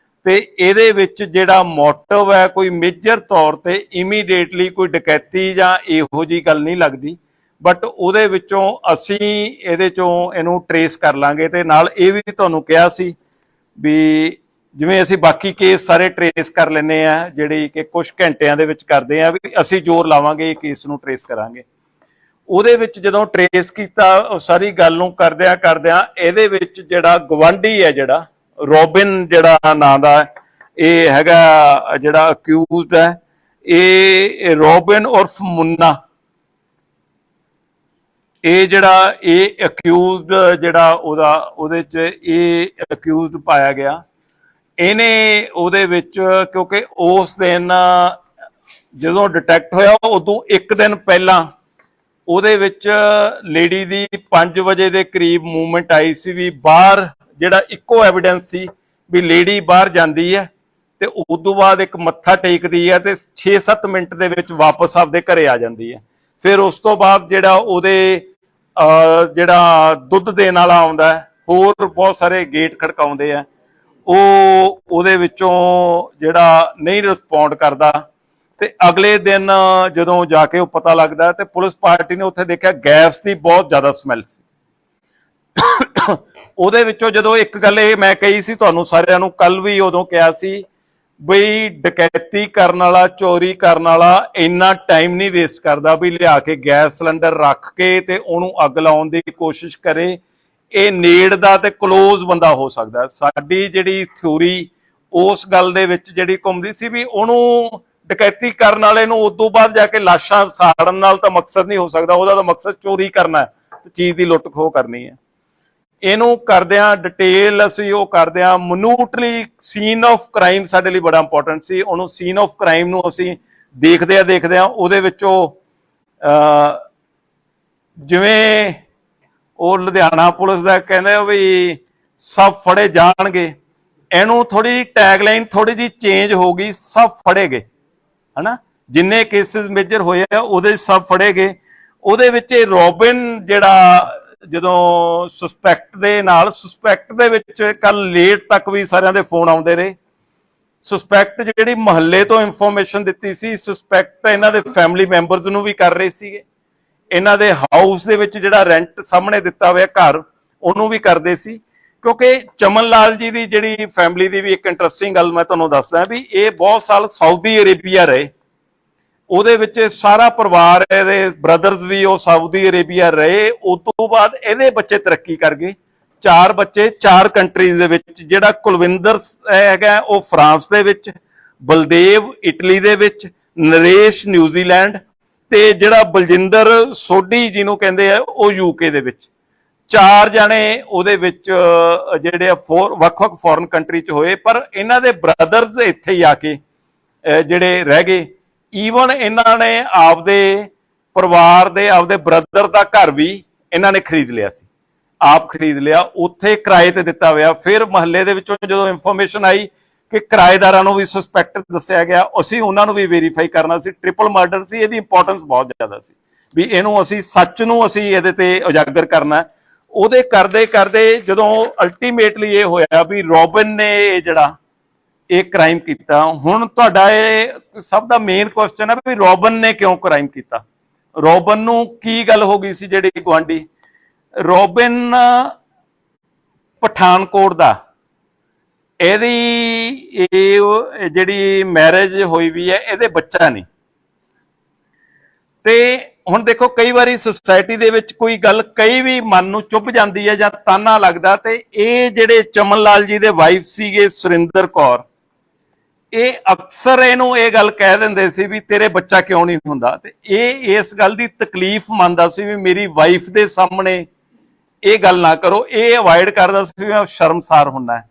ਤੇ ਇਹਦੇ ਵਿੱਚ ਜਿਹੜਾ ਮੋਟਿਵ ਹੈ ਕੋਈ ਮੇਜਰ ਤੌਰ ਤੇ ਇਮੀਡੀਏਟਲੀ ਕੋਈ ਡਕੈਤੀ ਜਾਂ ਇਹੋ ਜੀ ਗੱਲ ਨਹੀਂ ਲੱਗਦੀ, ਬਟ ਉਹਦੇ ਵਿੱਚੋਂ ਅਸੀਂ ਇਹਦੇ ਚੋਂ ਇਹਨੂੰ ਟਰੇਸ ਕਰ ਲਾਂਗੇ। ਤੇ ਨਾਲ ਇਹ ਵੀ ਤੁਹਾਨੂੰ ਕਿਹਾ ਸੀ ਵੀ ਜਿਵੇਂ ਅਸੀਂ ਬਾਕੀ ਕੇਸ ਸਾਰੇ ਟਰੇਸ ਕਰ ਲੈਂਦੇ ਆ, ਜਿਹੜੀ ਕਿ ਕੁਝ ਘੰਟਿਆਂ ਦੇ ਵਿੱਚ ਕਰਦੇ ਆ, ਵੀ ਅਸੀਂ ਜ਼ੋਰ ਲਾਵਾਂਗੇ ਇਹ ਕੇਸ ਨੂੰ ਟਰੇਸ ਕਰਾਂਗੇ। ਉਹਦੇ ਵਿੱਚ ਜਦੋਂ ਟਰੇਸ ਕੀਤਾ ਉਹ ਸਾਰੀ ਗੱਲ ਨੂੰ ਕਰਦਿਆਂ ਇਹਦੇ ਵਿੱਚ ਜਿਹੜਾ ਗਵਾਂਢੀ ਹੈ, ਜਿਹੜਾ ਰੋਬਿਨ ਜਿਹੜਾ ਨਾਂ ਦਾ ਇਹ ਹੈਗਾ ਜਿਹੜਾ ਅਕਿਊਜ਼ਡ ਹੈ, ਇਹ ਰੋਬਿਨ ਉਰਫ ਮੁੰਨਾ, ਇਹ ਜਿਹੜਾ ਇਹ ਅਕਿਊਜ਼ਡ ਜਿਹੜਾ ਉਹਦੇ ਚ ਇਹ ਅਕਿਊਜ਼ਡ ਪਾਇਆ ਗਿਆ। ਇਹਨੇ ਉਹਦੇ ਵਿੱਚ, ਕਿਉਂਕਿ ਉਸ ਦਿਨ ਜਦੋਂ ਡਿਟੈਕਟ ਹੋਇਆ ਉਦੋਂ ਇੱਕ ਦਿਨ ਪਹਿਲਾਂ ਉਹਦੇ ਵਿੱਚ ਲੇਡੀ ਦੀ 5 ਵਜੇ ਦੇ ਕਰੀਬ ਮੂਵਮੈਂਟ ਆਈ ਸੀ ਵੀ ਬਾਹਰ, ਜਿਹੜਾ ਇੱਕੋ ਐਵੀਡੈਂਸ ਸੀ ਵੀ ਲੇਡੀ ਬਾਹਰ ਜਾਂਦੀ ਹੈ ਤੇ ਉਸ ਤੋਂ ਬਾਅਦ ਇੱਕ ਮੱਥਾ ਟੇਕਦੀ ਹੈ ਤੇ 6-7 ਮਿੰਟ ਦੇ ਵਿੱਚ ਵਾਪਸ ਆਪਦੇ ਘਰੇ ਆ ਜਾਂਦੀ ਹੈ। ਫਿਰ ਉਸ ਤੋਂ ਬਾਅਦ ਜਿਹੜਾ ਉਹਦੇ ਜਿਹੜਾ ਦੁੱਧ ਦੇਣ ਵਾਲਾ ਆਉਂਦਾ, ਹੋਰ ਬਹੁਤ ਸਾਰੇ ਗੇਟ ਖੜਕਾਉਂਦੇ ਆ, ਉਹ ਉਹਦੇ ਵਿੱਚੋਂ ਜਿਹੜਾ ਨਹੀਂ ਰਿਸਪੌਂਡ ਕਰਦਾ ਤੇ ਅਗਲੇ ਦਿਨ ਜਦੋਂ ਜਾ ਕੇ ਉਹ ਪਤਾ ਲੱਗਦਾ ਤੇ ਪੁਲਿਸ ਪਾਰਟੀ ਨੇ ਉੱਥੇ ਦੇਖਿਆ ਗੈਸ ਦੀ ਬਹੁਤ ਜ਼ਿਆਦਾ ਸਮੈਲ ਸੀ। ਉਹਦੇ ਵਿੱਚੋਂ ਜਦੋਂ ਇੱਕ ਗੱਲ ਇਹ ਮੈਂ ਕਹੀ ਸੀ ਤੁਹਾਨੂੰ ਸਾਰਿਆਂ ਨੂੰ, ਕੱਲ ਵੀ ਉਦੋਂ ਕਿਹਾ ਸੀ ਬਈ ਡਕੈਤੀ ਕਰਨ ਵਾਲਾ, ਚੋਰੀ ਕਰਨ ਵਾਲਾ ਇੰਨਾ ਟਾਈਮ ਨਹੀਂ ਵੇਸਟ ਕਰਦਾ ਵੀ ਲਿਆ ਕੇ ਗੈਸ ਸਿਲੰਡਰ ਰੱਖ ਕੇ ਤੇ ਉਹਨੂੰ ਅੱਗ ਲਾਉਣ ਦੀ ਕੋਸ਼ਿਸ਼ ਕਰੇ। ਇਹ ਨੇੜ ਦਾ ਤੇ ਕਲੋਜ਼ ਬੰਦਾ ਹੋ ਸਕਦਾ। ਸਾਡੀ ਜਿਹੜੀ ਥਿਊਰੀ ਉਸ ਗੱਲ ਦੇ ਵਿੱਚ ਜਿਹੜੀ ਘੁੰਮਦੀ ਸੀ ਵੀ ਉਹਨੂੰ ਡਕੈਤੀ ਕਰਨ ਵਾਲੇ ਨੂੰ ਉਦੋਂ ਬਾਅਦ ਜਾ ਕੇ ਲਾਸ਼ਾਂ ਸਾੜਨ ਨਾਲ ਤਾਂ ਮਕਸਦ ਨਹੀਂ ਹੋ ਸਕਦਾ, ਉਹਦਾ ਤਾਂ ਮਕਸਦ ਚੋਰੀ ਕਰਨਾ ਹੈ, ਚੀਜ਼ ਦੀ ਲੁੱਟ ਖੋਹ ਕਰਨੀ ਹੈ। ਇਹਨੂੰ ਕਰਦਿਆਂ ਡਿਟੇਲ ਅਸੀਂ ਉਹ ਕਰਦਿਆਂ ਮਨੂਟਲੀ ਸੀਨ ਆਫ ਕ੍ਰਾਈਮ ਸਾਡੇ ਲਈ ਬੜਾ ਇੰਪੋਰਟੈਂਟ ਸੀ। ਉਹਨੂੰ ਸੀਨ ਆਫ ਕ੍ਰਾਈਮ ਨੂੰ ਅਸੀਂ ਦੇਖਦਿਆਂ ਉਹਦੇ ਵਿੱਚੋਂ ਜਿਵੇਂ ਉਹ ਲੁਧਿਆਣਾ ਪੁਲਿਸ ਦਾ ਕਹਿੰਦੇ ਵੀ ਸਭ ਫੜੇ ਜਾਣਗੇ, ਇਹਨੂੰ ਥੋੜੀ ਟੈਗਲਾਈਨ ਥੋੜੀ ਜਿਹੀ ਚੇਂਜ ਹੋ ਗਈ, ਸਭ ਫੜੇ ਗਏ, ਹਨਾ। ਜਿੰਨੇ ਕੇਸਿਸ ਮੇਜਰ ਹੋਏ ਆ ਉਹਦੇ ਸਭ ਫੜੇ ਗਏ। ਉਹਦੇ ਵਿੱਚ ਇਹ ਰੋਬਿਨ ਜਿਹੜਾ ਜਦੋਂ ਸਸਪੈਕਟ ਦੇ ਵਿੱਚ ਕੱਲ ਲੇਟ ਤੱਕ ਵੀ ਸਾਰਿਆਂ ਦੇ ਫੋਨ ਆਉਂਦੇ ਰਹੇ। ਸਸਪੈਕਟ ਜਿਹੜੀ ਮਹੱਲੇ ਤੋਂ ਇਨਫੋਰਮੇਸ਼ਨ ਦਿੱਤੀ ਸੀ, ਸਸਪੈਕਟ ਇਹਨਾਂ ਦੇ ਫੈਮਿਲੀ ਮੈਂਬਰਸ ਨੂੰ ਵੀ ਕਰ ਰਹੇ ਸੀਗੇ, ਇਹਨਾਂ ਦੇ ਹਾਊਸ ਦੇ ਵਿੱਚ ਜਿਹੜਾ ਰੈਂਟ ਸਾਹਮਣੇ ਦਿੱਤਾ ਹੋਇਆ ਘਰ ਉਹਨੂੰ ਵੀ ਕਰਦੇ ਸੀ। ਕਿਉਂਕਿ ਚਮਨ ਲਾਲ ਜੀ ਦੀ ਜਿਹੜੀ ਫੈਮਿਲੀ ਦੀ ਵੀ ਇੱਕ ਇੰਟਰਸਟਿੰਗ ਗੱਲ ਮੈਂ ਤੁਹਾਨੂੰ ਦੱਸਦਾ ਵੀ ਇਹ ਬਹੁਤ ਸਾਲ ਸਾਊਦੀ ਅਰੇਬੀਆ ਰਹੇ, ਉਹਦੇ ਵਿੱਚ ਸਾਰਾ ਪਰਿਵਾਰ, ਇਹਦੇ ਬ੍ਰਦਰਸ ਵੀ ਉਹ ਸਾਊਦੀ ਅਰੇਬੀਆ ਰਹੇ। ਉਸ ਤੋਂ ਬਾਅਦ ਇਹਦੇ ਬੱਚੇ ਤਰੱਕੀ ਕਰ ਗਏ, 4 ਬੱਚੇ 4 ਕੰਟਰੀਜ਼ ਦੇ ਵਿੱਚ। ਜਿਹੜਾ ਕੁਲਵਿੰਦਰ ਹੈਗਾ ਉਹ ਫਰਾਂਸ ਦੇ ਵਿੱਚ, ਬਲਦੇਵ ਇਟਲੀ ਦੇ ਵਿੱਚ, ਨਰੇਸ਼ ਨਿਊਜ਼ੀਲੈਂਡ ਤੇ ਜਿਹੜਾ ਬਲਜਿੰਦਰ ਸੋਢੀ ਜਿਹਨੂੰ ਕਹਿੰਦੇ ਆ ਉਹ ਯੂਕੇ ਦੇ ਵਿੱਚ। 4 ਜਾਣੇ ਉਹਦੇ ਵਿੱਚ ਜਿਹੜੇ ਵੱਖ-ਵੱਖ ਫੋਰਨ ਕੰਟਰੀ 'ਚ ਹੋਏ, ਪਰ ਇਹਨਾਂ ਦੇ ਬ੍ਰਦਰਸ ਇੱਥੇ ਹੀ ਆ ਕੇ ਜਿਹੜੇ ਰਹਿ ਗਏ। ਈਵਨ ਇਹਨਾਂ ਨੇ ਆਪਦੇ ਪਰਿਵਾਰ ਦੇ ਆਪਦੇ ਬ੍ਰਦਰ ਦਾ ਘਰ ਵੀ ਇਹਨਾਂ ਨੇ ਖਰੀਦ ਲਿਆ ਸੀ, ਆਪ ਖਰੀਦ ਲਿਆ, ਉੱਥੇ ਕਿਰਾਏ ਤੇ ਦਿੱਤਾ ਹੋਇਆ। ਫਿਰ ਮਹੱਲੇ ਦੇ ਵਿੱਚੋਂ ਜਦੋਂ ਇਨਫੋਰਮੇਸ਼ਨ ਆਈ ਕਿ ਕਿਰਾਏਦਾਰਾਂ ਨੂੰ ਵੀ ਸਸਪੈਕਟ ਦੱਸਿਆ ਗਿਆ, ਅਸੀਂ ਉਹਨਾਂ ਨੂੰ ਵੀ ਵੈਰੀਫਾਈ ਕਰਨਾ ਸੀ। ਟ੍ਰਿਪਲ ਮਰਡਰ ਸੀ, ਇਹਦੀ ਇੰਪੋਰਟੈਂਸ ਬਹੁਤ ਜ਼ਿਆਦਾ ਸੀ ਵੀ ਇਹਨੂੰ ਅਸੀਂ ਸੱਚ ਨੂੰ ਅਸੀਂ ਇਹਦੇ ਤੇ ਉਜਾਗਰ ਕਰਨਾ। ਉਹਦੇ ਕਰਦੇ ਕਰਦੇ ਜਦੋਂ ਅਲਟੀਮੇਟਲੀ ਇਹ ਹੋਇਆ ਵੀ ਰੋਬਿਨ ਨੇ ਜਿਹੜਾ ਇਹ ਕ੍ਰਾਈਮ ਕੀਤਾ। ਹੁਣ ਤੁਹਾਡਾ ਇਹ ਸਭ ਦਾ ਮੇਨ ਕੁਐਸਚਨ ਹੈ ਵੀ ਰੋਬਿਨ ਨੇ ਕਿਉਂ ਕ੍ਰਾਈਮ ਕੀਤਾ, ਰੋਬਿਨ ਨੂੰ ਕੀ ਗੱਲ ਹੋ ਗਈ ਸੀ। ਜਿਹੜੀ ਗੁਆਂਢੀ ਰੋਬਿਨ ਪਠਾਨਕੋਟ ਦਾ, ਇਹਦੀ ਇਹ ਜਿਹੜੀ ਮੈਰਿਜ ਹੋਈ ਵੀ ਹੈ, ਇਹਦੇ ਬੱਚਾ ਨਹੀਂ। ਤੇ ਹੁਣ ਦੇਖੋ ਕਈ ਵਾਰੀ ਸੁਸਾਇਟੀ ਦੇ ਵਿੱਚ ਕੋਈ ਗੱਲ ਕਈ ਵੀ ਮਨ ਨੂੰ ਚੁੱਭ ਜਾਂਦੀ ਹੈ ਜਾਂ ਤਾਨਾ ਲੱਗਦਾ, ਤੇ ਇਹ ਜਿਹੜੇ ਚਮਨ ਲਾਲ ਜੀ ਦੇ ਵਾਈਫ ਸੀਗੇ ਸੁਰਿੰਦਰ ਕੌਰ, ਇਹ ਅਕਸਰ ਇਹਨੂੰ ਇਹ ਗੱਲ ਕਹਿ ਦਿੰਦੇ ਸੀ ਵੀ ਤੇਰੇ ਬੱਚਾ ਕਿਉਂ ਨਹੀਂ ਹੁੰਦਾ। ਤੇ ਇਹ ਇਸ ਗੱਲ ਦੀ ਤਕਲੀਫ ਮੰਨਦਾ ਸੀ ਵੀ ਮੇਰੀ ਵਾਈਫ ਦੇ ਸਾਹਮਣੇ ਇਹ ਗੱਲ ਨਾ ਕਰੋ, ਇਹ ਅਵਾਇਡ ਕਰਦਾ ਸੀ ਵੀ ਮੈਂ ਸ਼ਰਮਸਾਰ ਹੁੰਨਾ।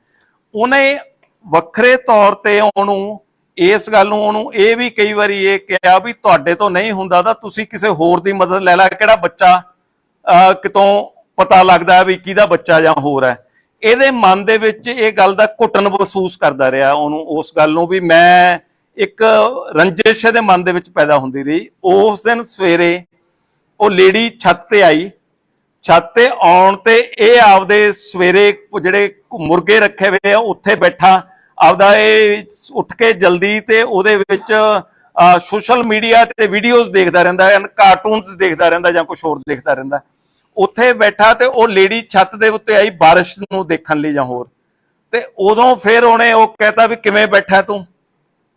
ਉਹਨੇ ਵੱਖਰੇ ਤੌਰ ਤੇ ਉਹਨੂੰ ਇਸ ਗੱਲ ਨੂੰ ਉਹਨੂੰ ਇਹ ਵੀ ਕਈ ਵਾਰੀ ਇਹ ਕਿਹਾ ਵੀ ਤੁਹਾਡੇ ਤੋਂ ਨਹੀਂ ਹੁੰਦਾ ਤਾਂ ਤੁਸੀਂ ਕਿਸੇ ਹੋਰ ਦੀ ਮਦਦ ਲੈ ਲੈ, ਕਿਹੜਾ ਬੱਚਾ ਕਿਤੋਂ ਪਤਾ ਲੱਗਦਾ ਵੀ ਕਿਹਦਾ ਬੱਚਾ ਜਾਂ ਹੋਰ ਹੈ। ਇਹਦੇ ਮਨ ਦੇ ਵਿੱਚ ਇਹ ਗੱਲ ਦਾ ਘੁੱਟਣ ਮਹਿਸੂਸ ਕਰਦਾ ਰਿਹਾ ਉਹਨੂੰ, ਉਸ ਗੱਲ ਨੂੰ ਵੀ ਮੈਂ ਇੱਕ ਰੰਜਿਸ਼ ਦੇ ਮਨ ਦੇ ਵਿੱਚ ਪੈਦਾ ਹੁੰਦੀ ਰਹੀ। ਉਸ ਦਿਨ ਸਵੇਰੇ ਉਹ ਲੇਡੀ ਛੱਤ ਤੇ ਆਈ, ਛੱਤ ਤੇ ਆਉਣ ਤੇ ਇਹ ਆਪਦੇ ਸਵੇਰੇ ਜਿਹੜੇ ਮੁਰਗੇ ਰੱਖੇ ਹੋਏ ਆ ਉੱਥੇ ਬੈਠਾ ਆਪਦਾ ਇਹ ਉੱਠ ਕੇ ਜਲਦੀ ਤੇ ਉਹਦੇ ਵਿੱਚ ਸੋਸ਼ਲ ਮੀਡੀਆ ਤੇ ਵੀਡੀਓਜ਼ ਦੇਖਦਾ ਰਹਿੰਦਾ ਹੈ, ਕਾਰਟੂਨਸ ਦੇਖਦਾ ਰਹਿੰਦਾ ਜਾਂ ਕੁਝ ਹੋਰ ਦੇਖਦਾ ਰਹਿੰਦਾ। ਉੱਥੇ ਬੈਠਾ ਤੇ ਉਹ ਲੇਡੀ ਛੱਤ ਦੇ ਉੱਤੇ ਆਈ ਬਾਰਿਸ਼ ਨੂੰ ਦੇਖਣ ਲਈ ਜਾਂ ਹੋਰ, ਤੇ ਉਦੋਂ ਫਿਰ ਉਹਨੇ ਉਹ ਕਹਿਤਾ ਵੀ ਕਿਵੇਂ ਬੈਠਾ ਤੂੰ,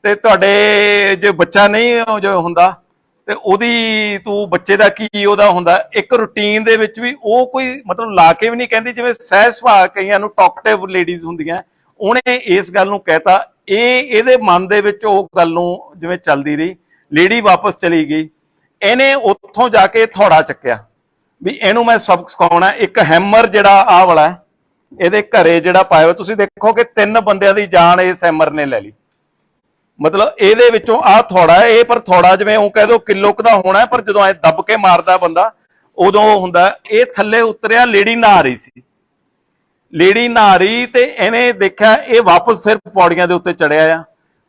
ਤੇ ਤੁਹਾਡੇ ਜੇ ਬੱਚਾ ਨਹੀਂ ਜੋ ਹੁੰਦਾ ਤੇ ਉਹਦੀ ਤੂੰ ਬੱਚੇ ਦਾ ਕੀ ਉਹਦਾ ਹੁੰਦਾ। ਇੱਕ ਰੂਟੀਨ ਦੇ ਵਿੱਚ ਵੀ ਉਹ ਕੋਈ ਮਤਲਬ ਲਾ ਕੇ ਵੀ ਨਹੀਂ ਕਹਿੰਦੀ, ਜਿਵੇਂ ਸਹਿਜ ਸੁਭਾਅ ਕਈਆਂ ਨੂੰ ਟਾਕਟਿਵ ਲੇਡੀਜ਼ ਹੁੰਦੀਆਂ, ਉਹਨੇ ਇਸ ਗੱਲ ਨੂੰ ਕਹਿਤਾ। ਇਹਦੇ ਮਨ ਦੇ ਵਿੱਚ ਉਹ ਗੱਲ ਨੂੰ ਜਿਵੇਂ ਚੱਲਦੀ ਰਹੀ। ਲੇਡੀ ਵਾਪਸ ਚਲੀ ਗਈ, ਇਹਨੇ ਉੱਥੋਂ ਜਾ ਕੇ ਥੋੜਾ ਚੱਕਿਆ ਵੀ ਇਹਨੂੰ ਮੈਂ ਸਬਕ ਸਿਖਾਉਣਾ। ਇੱਕ ਹੈਮਰ ਜਿਹੜਾ ਆਹ ਵਾਲਾ ਇਹਦੇ ਘਰੇ ਜਿਹੜਾ ਪਾਇਆ ਹੋਇਆ, ਤੁਸੀਂ ਦੇਖੋ ਕਿ 3 ਬੰਦਿਆਂ ਦੀ ਜਾਨ ਇਸ ਹੈਮਰ ਨੇ ਲੈ ਲਈ। ਮਤਲਬ ਇਹਦੇ ਵਿੱਚੋਂ ਆਹ ਥੋੜਾ ਇਹ, ਪਰ ਥੋੜਾ ਜਿਵੇਂ ਉਹ ਕਹਿ ਦੋ ਕਿਲੋ ਕੁ ਦਾ ਹੋਣਾ, ਪਰ ਜਦੋਂ ਐ ਦੱਬ ਕੇ ਮਾਰਦਾ ਬੰਦਾ ਉਦੋਂ ਹੁੰਦਾ। ਇਹ ਥੱਲੇ ਉਤਰਿਆ, ਲੇਡੀ ਨਹਾ ਰਹੀ ਸੀ, ਲੇਡੀ ਨਹਾ ਰਹੀ ਤੇ ਇਹਨੇ ਦੇਖਿਆ ਇਹ ਵਾਪਸ ਫਿਰ ਪੌੜੀਆਂ ਦੇ ਉੱਤੇ ਚੜਿਆ ਆ।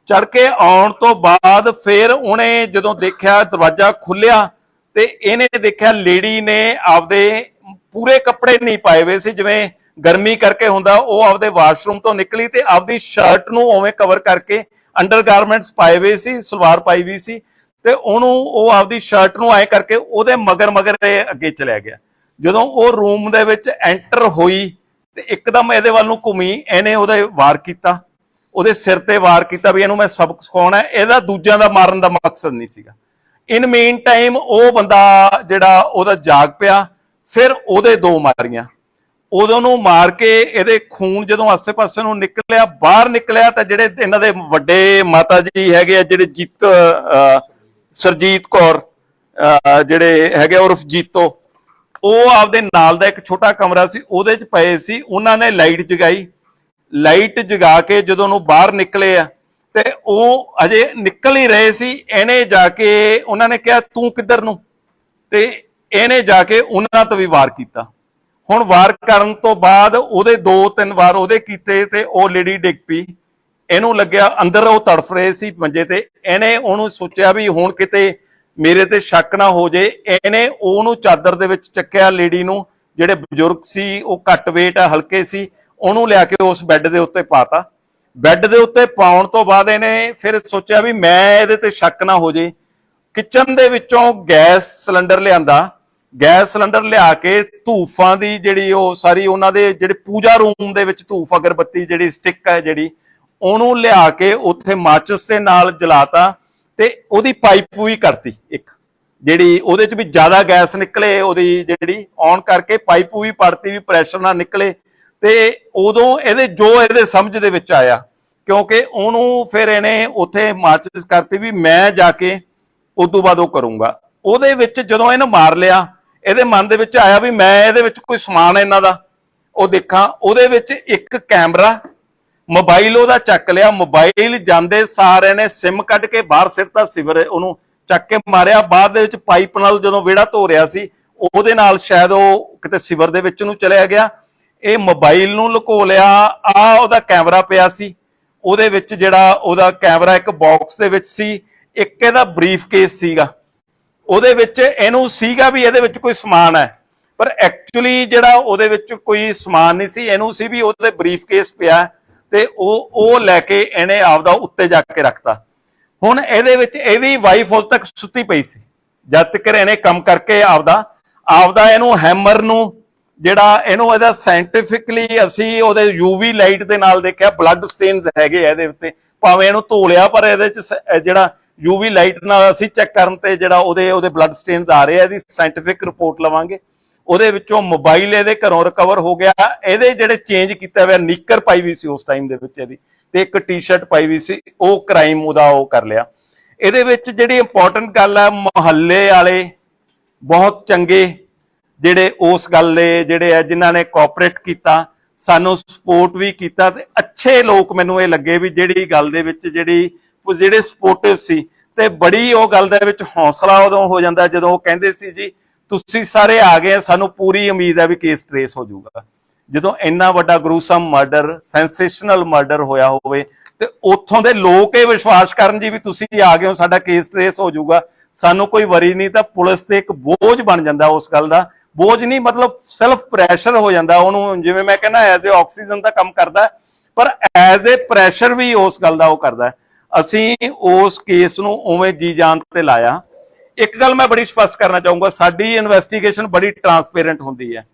ਚੜ ਕੇ ਆਉਣ ਤੋਂ ਬਾਅਦ ਫਿਰ ਉਹਨੇ ਜਦੋਂ ਦੇਖਿਆ ਦਰਵਾਜ਼ਾ ਖੁੱਲਿਆ ਤੇ ਇਹਨੇ ਦੇਖਿਆ ਲੇਡੀ ਨੇ ਆਪਦੇ ਪੂਰੇ ਕੱਪੜੇ ਨਹੀਂ ਪਾਏ ਹੋਏ ਸੀ, ਜਿਵੇਂ ਗਰਮੀ ਕਰਕੇ ਹੁੰਦਾ, ਉਹ ਆਪਦੇ ਵਾਸ਼ਰੂਮ ਤੋਂ ਨਿਕਲੀ ਤੇ ਆਪਦੀ ਸ਼ਰਟ ਨੂੰ ਉਵੇਂ ਕਵਰ ਕਰਕੇ ਅੰਡਰਗਾਰਮੈਂਟਸ ਪਾਏ ਹੋਏ ਸੀ, ਸਲਵਾਰ ਪਾਈ ਵੀ ਸੀ, ਤੇ ਉਹਨੂੰ ਉਹ ਆਪਦੀ ਸ਼ਰਟ ਨੂੰ ਐ ਕਰਕੇ ਉਹਦੇ ਮਗਰ ਮਗਰ ਅੱਗੇ ਚਲਿਆ ਗਿਆ। ਜਦੋਂ ਉਹ ਰੂਮ ਦੇ ਵਿੱਚ ਐਂਟਰ ਹੋਈ ਤੇ ਇੱਕਦਮ ਇਹਦੇ ਵੱਲ ਨੂੰ ਘੁੰਮੀ, ਇਹਨੇ ਉਹਦੇ ਵਾਰ ਕੀਤਾ, ਉਹਦੇ ਸਿਰ ਤੇ ਵਾਰ ਕੀਤਾ ਵੀ ਇਹਨੂੰ ਮੈਂ ਸਬਕ ਸਿਖਾਉਣਾ। ਇਹਦਾ ਦੂਜਿਆਂ ਦਾ ਮਾਰਨ ਦਾ ਮਕਸਦ ਨਹੀਂ ਸੀਗਾ। ਇਨ ਮੇਨ ਟਾਈਮ ਉਹ ਬੰਦਾ ਜਿਹੜਾ ਉਹਦਾ ਜਾਗ ਪਿਆ, ਫਿਰ ਉਹਦੇ 2 ਮਾਰੀਆਂ, ਉਦੋਂ ਨੂੰ ਮਾਰ ਕੇ ਇਹਦੇ ਖੂਨ ਜਦੋਂ ਆਸੇ-ਪਾਸੇ ਨੂੰ ਨਿਕਲਿਆ, ਬਾਹਰ ਨਿਕਲਿਆ ਤਾਂ ਜਿਹੜੇ ਇਹਨਾਂ ਦੇ ਵੱਡੇ ਮਾਤਾ ਜੀ ਹੈਗੇ ਆ, ਜਿਹੜੇ ਸਰਜੀਤ ਕੌਰ ਜਿਹੜੇ ਹੈਗੇ ਉਰਫ ਜੀਤੋ, ਉਹ ਆਪਦੇ ਨਾਲ ਦਾ ਇੱਕ ਛੋਟਾ ਕਮਰਾ ਸੀ ਉਹਦੇ ਚ ਪਏ ਸੀ। ਉਹਨਾਂ ਨੇ ਲਾਈਟ ਜਗਾਈ, ਲਾਈਟ ਜਗਾ ਕੇ ਜਦੋਂ ਨੂੰ ਬਾਹਰ ਨਿਕਲੇ ਆ ਤੇ ਉਹ ਅਜੇ ਨਿਕਲ ਹੀ ਰਹੇ ਸੀ, ਇਹਨੇ ਜਾ ਕੇ ਉਹਨਾਂ ਨੇ ਕਿਹਾ ਤੂੰ ਕਿੱਧਰ ਨੂੰ, ਤੇ ਇਹਨੇ ਜਾ ਕੇ ਉਹਨਾਂ ਤੋਂ ਵੀ ਵਾਰ ਕੀਤਾ। ਹੁਣ ਵਾਰ ਕਰਨ ਤੋਂ ਬਾਅਦ ਉਹਦੇ 2-3 ਵਾਰ ਉਹਦੇ ਕੀਤੇ ਤੇ ਉਹ ਲੇਡੀ ਡਿੱਗ ਪਈ। ਇਹਨੂੰ ਲੱਗਿਆ ਅੰਦਰ ਉਹ ਤੜਫ ਰਹੇ ਸੀ ਮੰਜੇ ਤੇ, ਇਹਨੇ ਉਹਨੂੰ ਸੋਚਿਆ ਵੀ ਹੁਣ ਕਿਤੇ ਮੇਰੇ ਤੇ ਸ਼ੱਕ ਨਾ ਹੋ ਜੇ। ਇਹਨੇ ਉਹਨੂੰ ਚਾਦਰ ਦੇ ਵਿੱਚ ਚੱਕਿਆ, ਲੇਡੀ ਨੂੰ, ਜਿਹੜੇ ਬਜ਼ੁਰਗ ਸੀ ਉਹ ਘੱਟ ਵੇਟ ਆ, ਹਲਕੇ ਸੀ, ਉਹਨੂੰ ਲਿਆ ਕੇ ਉਸ ਬੈੱਡ ਦੇ ਉੱਤੇ ਪਾਤਾ। ਬੈੱਡ ਦੇ ਉੱਤੇ ਪਾਉਣ ਤੋਂ ਬਾਅਦ ਇਹਨੇ ਫਿਰ ਸੋਚਿਆ ਵੀ ਮੈਂ ਇਹਦੇ ਤੇ ਸ਼ੱਕ ਨਾ ਹੋ ਜੇ। ਕਿਚਨ ਦੇ ਵਿੱਚੋਂ ਗੈਸ ਸਿਲੰਡਰ ਲਿਆਂਦਾ, ਗੈਸ ਸਿਲੰਡਰ ਲਿਆ ਕੇ ਧੂਫਾਂ ਦੀ ਜਿਹੜੀ ਉਹ ਸਾਰੀ ਉਹਨਾਂ ਦੇ ਜਿਹੜੇ ਪੂਜਾ ਰੂਮ ਦੇ ਵਿੱਚ ਧੂਫ ਅਗਰਬੱਤੀ ਜਿਹੜੀ ਸਟਿੱਕ ਹੈ ਜਿਹੜੀ, ਉਹਨੂੰ ਲਿਆ ਕੇ ਉੱਥੇ ਮਾਚਿਸ ਦੇ ਨਾਲ ਜਲਾਤਾ ਤੇ ਉਹਦੀ ਪਾਈਪ ਵੀ ਕਰਤੀ ਇੱਕ, ਜਿਹੜੀ ਉਹਦੇ ਚ ਵੀ ਜ਼ਿਆਦਾ ਗੈਸ ਨਿਕਲੇ, ਉਹਦੀ ਜਿਹੜੀ ਔਨ ਕਰਕੇ ਪਾਈਪ ਵੀ ਪੜਤੀ ਵੀ ਪ੍ਰੈਸ਼ਰ ਨਾਲ ਨਿਕਲੇ। ਤੇ ਉਦੋਂ ਇਹਦੇ ਸਮਝ ਦੇ ਵਿੱਚ ਆਇਆ, ਕਿਉਂਕਿ ਉਹਨੂੰ ਫਿਰ ਇਹਨੇ ਉੱਥੇ ਮਾਚਿਸ ਕਰਤੀ ਵੀ ਮੈਂ ਜਾ ਕੇ ਉਦੋਂ ਬਾਅਦ ਉਹ ਕਰੂੰਗਾ। ਉਹਦੇ ਵਿੱਚ ਜਦੋਂ ਇਹਨੂੰ ਮਾਰ ਲਿਆ, ਇਹਦੇ ਮਨ ਦੇ ਵਿੱਚ ਆਇਆ ਵੀ ਮੈਂ ਇਹਦੇ ਵਿੱਚ ਕੋਈ ਸਮਾਨ ਇਹਨਾਂ ਦਾ ਉਹ ਦੇਖਾਂ। ਉਹਦੇ ਵਿੱਚ ਇੱਕ ਕੈਮਰਾ, ਮੋਬਾਈਲ ਉਹਦਾ ਚੱਕ ਲਿਆ, ਮੋਬਾਈਲ ਜਾਂਦੇ ਸਾਰਿਆਂ ਨੇ ਸਿਮ ਕੱਢ ਕੇ ਬਾਹਰ ਸਿੱਟਤਾ, ਸਿਵਰ ਉਹਨੂੰ ਚੱਕ ਕੇ ਮਾਰਿਆ। ਬਾਅਦ ਦੇ ਵਿੱਚ ਪਾਈਪ ਨਾਲ ਜਦੋਂ ਵਿਹੜਾ ਧੋ ਰਿਹਾ ਸੀ ਉਹਦੇ ਨਾਲ ਸ਼ਾਇਦ ਉਹ ਕਿਤੇ ਸਿਵਰ ਦੇ ਵਿੱਚ ਨੂੰ ਚਲਿਆ ਗਿਆ। ਇਹ ਮੋਬਾਈਲ ਨੂੰ ਲੁਕੋ ਲਿਆ। ਆ ਉਹਦਾ ਕੈਮਰਾ ਪਿਆ ਸੀ, ਉਹਦੇ ਵਿੱਚ ਜਿਹੜਾ ਉਹਦਾ ਕੈਮਰਾ ਇੱਕ ਬਾਕਸ ਦੇ ਵਿੱਚ ਸੀ, ਇੱਕ ਇਹਦਾ ਬਰੀਫ ਕੇਸ ਸੀਗਾ, ਉਹਦੇ ਵਿੱਚ ਇਹਨੂੰ ਸੀਗਾ ਵੀ ਇਹਦੇ ਵਿੱਚ ਕੋਈ ਸਮਾਨ ਹੈ, ਪਰ ਐਕਚੁਅਲੀ ਜਿਹੜਾ ਉਹਦੇ ਵਿੱਚ ਕੋਈ ਸਮਾਨ ਨਹੀਂ ਸੀ, ਇਹਨੂੰ ਸੀ ਵੀ ਉਹਦੇ ਬਰੀਫ ਕੇਸ ਪਿਆ ਤੇ ਉਹ ਲੈ ਕੇ ਇਹਨੇ ਆਪਦਾ ਉੱਤੇ ਜਾ ਕੇ ਰੱਖਤਾ। ਹੁਣ ਇਹਦੇ ਵਿੱਚ ਇਹਦੀ ਵਾਈਫ ਉਦੋਂ ਤੱਕ ਸੁੱਤੀ ਪਈ ਸੀ ਜਦ ਤੱਕ ਇਹਨੇ ਕੰਮ ਕਰਕੇ ਆਪਦਾ ਇਹਨੂੰ ਹੈਮਰ ਨੂੰ ਜਿਹੜਾ ਇਹਨੂੰ ਇਹਦਾ ਸਾਇੰਟੀਫਿਕਲੀ ਅਸੀਂ ਉਹਦੇ ਯੂਵੀ ਲਾਈਟ ਦੇ ਨਾਲ ਦੇਖਿਆ ਬਲੱਡ ਸਟੇਨਸ ਹੈਗੇ ਇਹਦੇ ਉੱਤੇ, ਭਾਵੇਂ ਇਹਨੂੰ ਧੋ ਲਿਆ ਪਰ ਇਹਦੇ ਚ ਜਿਹੜਾ ਯੂਵੀ ਲਾਈਟ ਨਾਲ ਅਸੀਂ ਚੈੱਕ ਕਰਨ ਤੇ ਜਿਹੜਾ ਉਹਦੇ ਬਲੱਡ ਸਟੇਨਸ ਆ ਰਹੇ ਆ, ਇਹਦੀ ਸਾਇੰਟੀਫਿਕ ਰਿਪੋਰਟ ਲਵਾਂਗੇ। ਉਹਦੇ ਵਿੱਚੋਂ ਮੋਬਾਈਲ ਇਹਦੇ ਘਰੋਂ ਰਿਕਵਰ ਹੋ ਗਿਆ। ਇਹਦੇ ਜਿਹੜੇ ਚੇਂਜ ਕੀਤਾ ਹੋਇਆ ਨਿੱਕਰ ਪਾਈ ਵੀ ਸੀ ਉਸ ਟਾਈਮ ਦੇ ਵਿੱਚ ਇਹਦੀ, ਤੇ ਇੱਕ ਟੀ-ਸ਼ਰਟ ਪਾਈ ਵੀ ਸੀ, ਉਹ ਕ੍ਰਾਈਮ ਉਹਦਾ ਉਹ ਕਰ ਲਿਆ। ਇਹਦੇ ਵਿੱਚ ਜਿਹੜੀ ਇੰਪੋਰਟੈਂਟ ਗੱਲ ਹੈ, ਮੁਹੱਲੇ ਵਾਲੇ ਬਹੁਤ ਚੰਗੇ ਜਿਹੜੇ ਉਸ ਗੱਲ ਦੇ ਜਿਹੜੇ ਆ ਜਿਨ੍ਹਾਂ ਨੇ ਕੋਆਪਰੇਟ ਕੀਤਾ, ਸਾਨੂੰ ਸਪੋਰਟ ਵੀ ਕੀਤਾ, ਤੇ ਅੱਛੇ ਲੋਕ ਮੈਨੂੰ ਇਹ ਲੱਗੇ ਵੀ ਜਿਹੜੀ ਗੱਲ ਦੇ ਵਿੱਚ ਜਿਹੜੇ ਸਪੋਰਟਿਵ ਸੀ। ਤੇ ਬੜੀ ਉਹ ਗੱਲ ਦੇ ਵਿੱਚ ਹੌਸਲਾ ਉਦੋਂ ਹੋ ਜਾਂਦਾ ਜਦੋਂ ਉਹ ਕਹਿੰਦੇ ਸੀ ਜੀ ਤੁਸੀਂ ਸਾਰੇ ਆ ਗਏ, ਸਾਨੂੰ ਪੂਰੀ ਉਮੀਦ ਹੈ ਵੀ ਕੇਸ ਟ੍ਰੇਸ ਹੋ ਜਾਊਗਾ। ਜਦੋਂ ਇੰਨਾ ਵੱਡਾ ਗਰੂਸਮ ਮਰਡਰ, ਸੈਂਸੇਸ਼ਨਲ ਮਰਡਰ ਹੋਇਆ ਹੋਵੇ ਤੇ ਉੱਥੋਂ ਦੇ ਲੋਕ ਇਹ ਵਿਸ਼ਵਾਸ ਕਰਨ ਜੀ ਵੀ ਤੁਸੀਂ ਆ ਗਏ ਹੋ, ਸਾਡਾ ਕੇਸ ਟ੍ਰੇਸ ਹੋ ਜਾਊਗਾ, ਸਾਨੂੰ ਕੋਈ ਵਰੀ ਨਹੀਂ, ਤਾਂ ਪੁਲਿਸ ਤੇ ਇੱਕ ਬੋਝ ਬਣ ਜਾਂਦਾ। ਉਸ ਗੱਲ ਦਾ ਬੋਝ ਨਹੀਂ, ਮਤਲਬ ਸੈਲਫ ਪ੍ਰੈਸ਼ਰ ਹੋ ਜਾਂਦਾ ਉਹਨੂੰ, ਜਿਵੇਂ ਮੈਂ ਕਹਿੰਦਾ ਐਜ਼ ਏ ਆਕਸੀਜਨ ਦਾ ਕੰਮ ਕਰਦਾ, ਪਰ ਐਜ਼ ਏ ਪ੍ਰੈਸ਼ਰ ਵੀ ਉਸ ਗੱਲ ਦਾ ਉਹ ਕਰਦਾ। ਅਸੀਂ ਉਸ ਕੇਸ ਨੂੰ ਉਵੇਂ ਜੀ ਜਾਨ ਤੇ ਲਾਇਆ। ਇੱਕ ਗੱਲ ਮੈਂ ਬੜੀ ਸਪਸ਼ਟ ਕਰਨਾ ਚਾਹੂੰਗਾ, ਸਾਡੀ ਇਨਵੈਸਟੀਗੇਸ਼ਨ ਬੜੀ ਟਰਾਂਸਪੇਰੈਂਟ ਹੁੰਦੀ ਹੈ।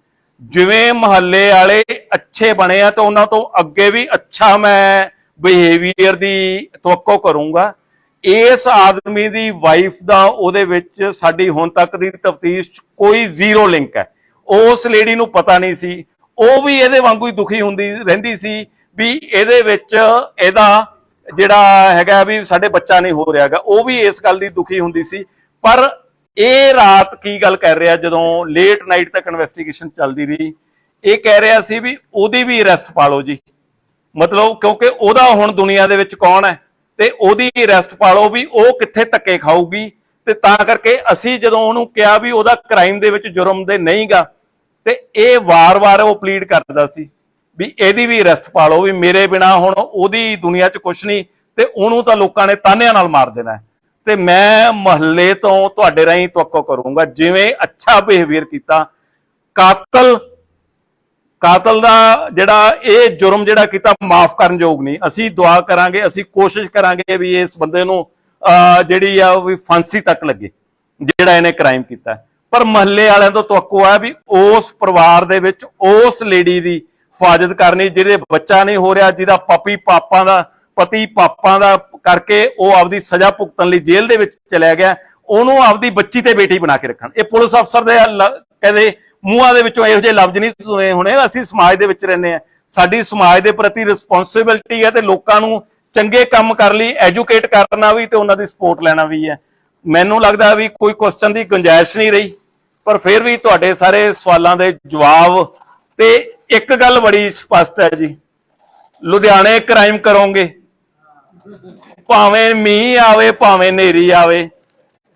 ਜਿਵੇਂ ਮੁਹੱਲੇ ਵਾਲੇ ਅੱਛੇ ਬਣੇ ਆ ਤਾਂ ਉਹਨਾਂ ਤੋਂ ਅੱਗੇ ਵੀ ਅੱਛਾ ਮੈਂ ਬਿਹੇਵੀਅਰ ਦੀ ਤਵੱਕੋ ਕਰੂੰਗਾ। ਇਸ ਆਦਮੀ ਦੀ ਵਾਈਫ ਦਾ ਉਹਦੇ ਵਿੱਚ ਸਾਡੀ ਹੁਣ ਤੱਕ ਦੀ ਤਫਤੀਸ਼ 'ਚ ਕੋਈ ਜ਼ੀਰੋ ਲਿੰਕ ਹੈ। ਉਸ ਲੇਡੀ ਨੂੰ ਪਤਾ ਨਹੀਂ ਸੀ, ਉਹ ਵੀ ਇਹਦੇ ਵਾਂਗੂ ਹੀ ਦੁਖੀ ਹੁੰਦੀ ਰਹਿੰਦੀ ਸੀ ਵੀ ਇਹਦੇ ਵਿੱਚ ਇਹਦਾ ਜਿਹੜਾ ਹੈਗਾ ਵੀ ਸਾਡੇ ਬੱਚਾ ਨਹੀਂ ਹੋ ਰਿਹਾਗਾ, ਉਹ ਵੀ ਇਸ ਗੱਲ ਦੀ ਦੁਖੀ ਹੁੰਦੀ ਸੀ। ਪਰ ਇਹ ਰਾਤ ਕੀ ਗੱਲ ਕਰ ਰਿਹਾ, ਜਦੋਂ ਲੇਟ ਨਾਈਟ ਤੱਕ ਇਨਵੈਸਟੀਗੇਸ਼ਨ ਚੱਲਦੀ ਰਹੀ, ਇਹ ਕਹਿ ਰਿਹਾ ਸੀ ਵੀ ਉਹਦੀ ਵੀ ਅਰੈਸਟ ਪਾ ਲਓ ਜੀ, ਮਤਲਬ ਕਿਉਂਕਿ ਉਹਦਾ ਹੁਣ ਦੁਨੀਆ ਦੇ ਵਿੱਚ ਕੌਣ ਹੈ ਤੇ ਉਹਦੀ ਅਰੈਸਟ ਪਾ ਲਓ ਵੀ ਉਹ ਕਿੱਥੇ ਧੱਕੇ ਖਾਊਗੀ। ਤੇ ਤਾਂ ਕਰਕੇ ਅਸੀਂ ਜਦੋਂ ਉਹਨੂੰ ਕਿਹਾ ਵੀ ਉਹਦਾ ਕ੍ਰਾਈਮ ਦੇ ਵਿੱਚ ਜੁਰਮ ਦੇ ਨਹੀਂਗਾ, ਤੇ ਇਹ ਵਾਰ-ਵਾਰ ਉਹ ਪਲੀਡ ਕਰਦਾ ਸੀ ਵੀ ਇਹਦੀ ਵੀ ਅਰੈਸਟ ਪਾ ਲਓ, ਵੀ ਮੇਰੇ ਬਿਨਾ ਹੁਣ ਉਹਦੀ ਦੁਨੀਆ 'ਚ ਕੁਛ ਨਹੀਂ ਤੇ ਉਹਨੂੰ ਤਾਂ ਲੋਕਾਂ ਨੇ ਤਾਨਿਆਂ ਨਾਲ ਮਾਰ ਦੇਣਾ। ਤੇ ਮੈਂ ਮੁਹੱਲੇ ਤੋਂ ਤੁਹਾਡੇ ਰਾਹੀਂ ਤਵੱਕੋ ਕਰੂੰਗਾ, ਜਿਵੇਂ ਅੱਛਾ ਬਿਹੇਵੀਅਰ ਕੀਤਾ, ਕਾਤਲ ਦਾ ਜਿਹੜਾ ਇਹ ਜੁਰਮ ਜਿਹੜਾ ਕੀਤਾ ਮਾਫ ਕਰਨ ਯੋਗ ਨਹੀਂ। ਅਸੀਂ ਦੁਆ ਕਰਾਂਗੇ, ਅਸੀਂ ਕੋਸ਼ਿਸ਼ ਕਰਾਂਗੇ ਵੀ ਇਸ ਬੰਦੇ ਨੂੰ ਜਿਹੜੀ ਆ ਵੀ ਫਾਂਸੀ ਤੱਕ ਲੱਗੇ ਜਿਹੜਾ ਇਹਨੇ ਕ੍ਰਾਈਮ ਕੀਤਾ। ਪਰ ਮੁਹੱਲੇ ਵਾਲਿਆਂ ਤੋਂ ਤਵੱਕੋ ਹੈ ਵੀ ਉਸ ਪਰਿਵਾਰ ਦੇ ਵਿੱਚ ਉਸ ਲੇਡੀ ਦੀ ਹਿਫਾਜ਼ਤ ਕਰਨੀ ਜਿਹਦੇ ਬੱਚਾ ਨਹੀਂ ਹੋ ਰਿਹਾ, ਜਿਹਦਾ ਪਤੀ ਪਾਪਾਂ ਦਾ ਕਰਕੇ ਉਹ ਆਪਦੀ ਸਜ਼ਾ ਭੁਗਤਣ ਲਈ ਜੇਲ੍ਹ ਦੇ ਵਿੱਚ ਚਲਿਆ ਗਿਆ, ਉਹਨੂੰ ਆਪਦੀ ਬੱਚੀ ਤੇ ਬੇਟੀ ਬਣਾ ਕੇ ਰੱਖਣ। ਇਹ ਪੁਲਿਸ ਅਫਸਰ ਦੇ ਕਹਿੰਦੇ ਮੂੰਹਾਂ ਦੇ ਵਿੱਚੋਂ ਇਹੋ ਜਿਹੇ ਲਫ਼ਜ਼ ਨਹੀਂ ਸੁਣੇ ਹੋਣੇ। ਅਸੀਂ ਸਮਾਜ ਦੇ ਵਿੱਚ ਰਹਿੰਦੇ ਹਾਂ, ਸਾਡੀ ਸਮਾਜ ਦੇ ਪ੍ਰਤੀ ਰਿਸਪੌਂਸਿਬਿਲਟੀ ਹੈ ਤੇ ਲੋਕਾਂ ਨੂੰ ਚੰਗੇ ਕੰਮ ਕਰਨ ਲਈ ਐਜੂਕੇਟ ਕਰਨਾ ਵੀ ਤੇ ਉਹਨਾਂ ਦੀ ਸਪੋਰਟ ਲੈਣਾ ਵੀ ਹੈ। ਮੈਨੂੰ ਲੱਗਦਾ ਵੀ ਕੋਈ ਕੁਐਸਚਨ ਦੀ ਗੁੰਜਾਇਸ਼ ਨਹੀਂ ਰਹੀ, ਪਰ ਫਿਰ ਵੀ ਤੁਹਾਡੇ ਸਾਰੇ ਸਵਾਲਾਂ ਦੇ ਜਵਾਬ। ਤੇ ਇੱਕ ਗੱਲ ਬੜੀ ਸਪਸ਼ਟ ਹੈ ਜੀ, ਲੁਧਿਆਣੇ ਕ੍ਰਾਈਮ ਕਰੋਗੇ, ਭਾਵੇਂ ਮੀਂਹ ਆਵੇ ਭਾਵੇਂ ਹਨੇਰੀ ਆਵੇ,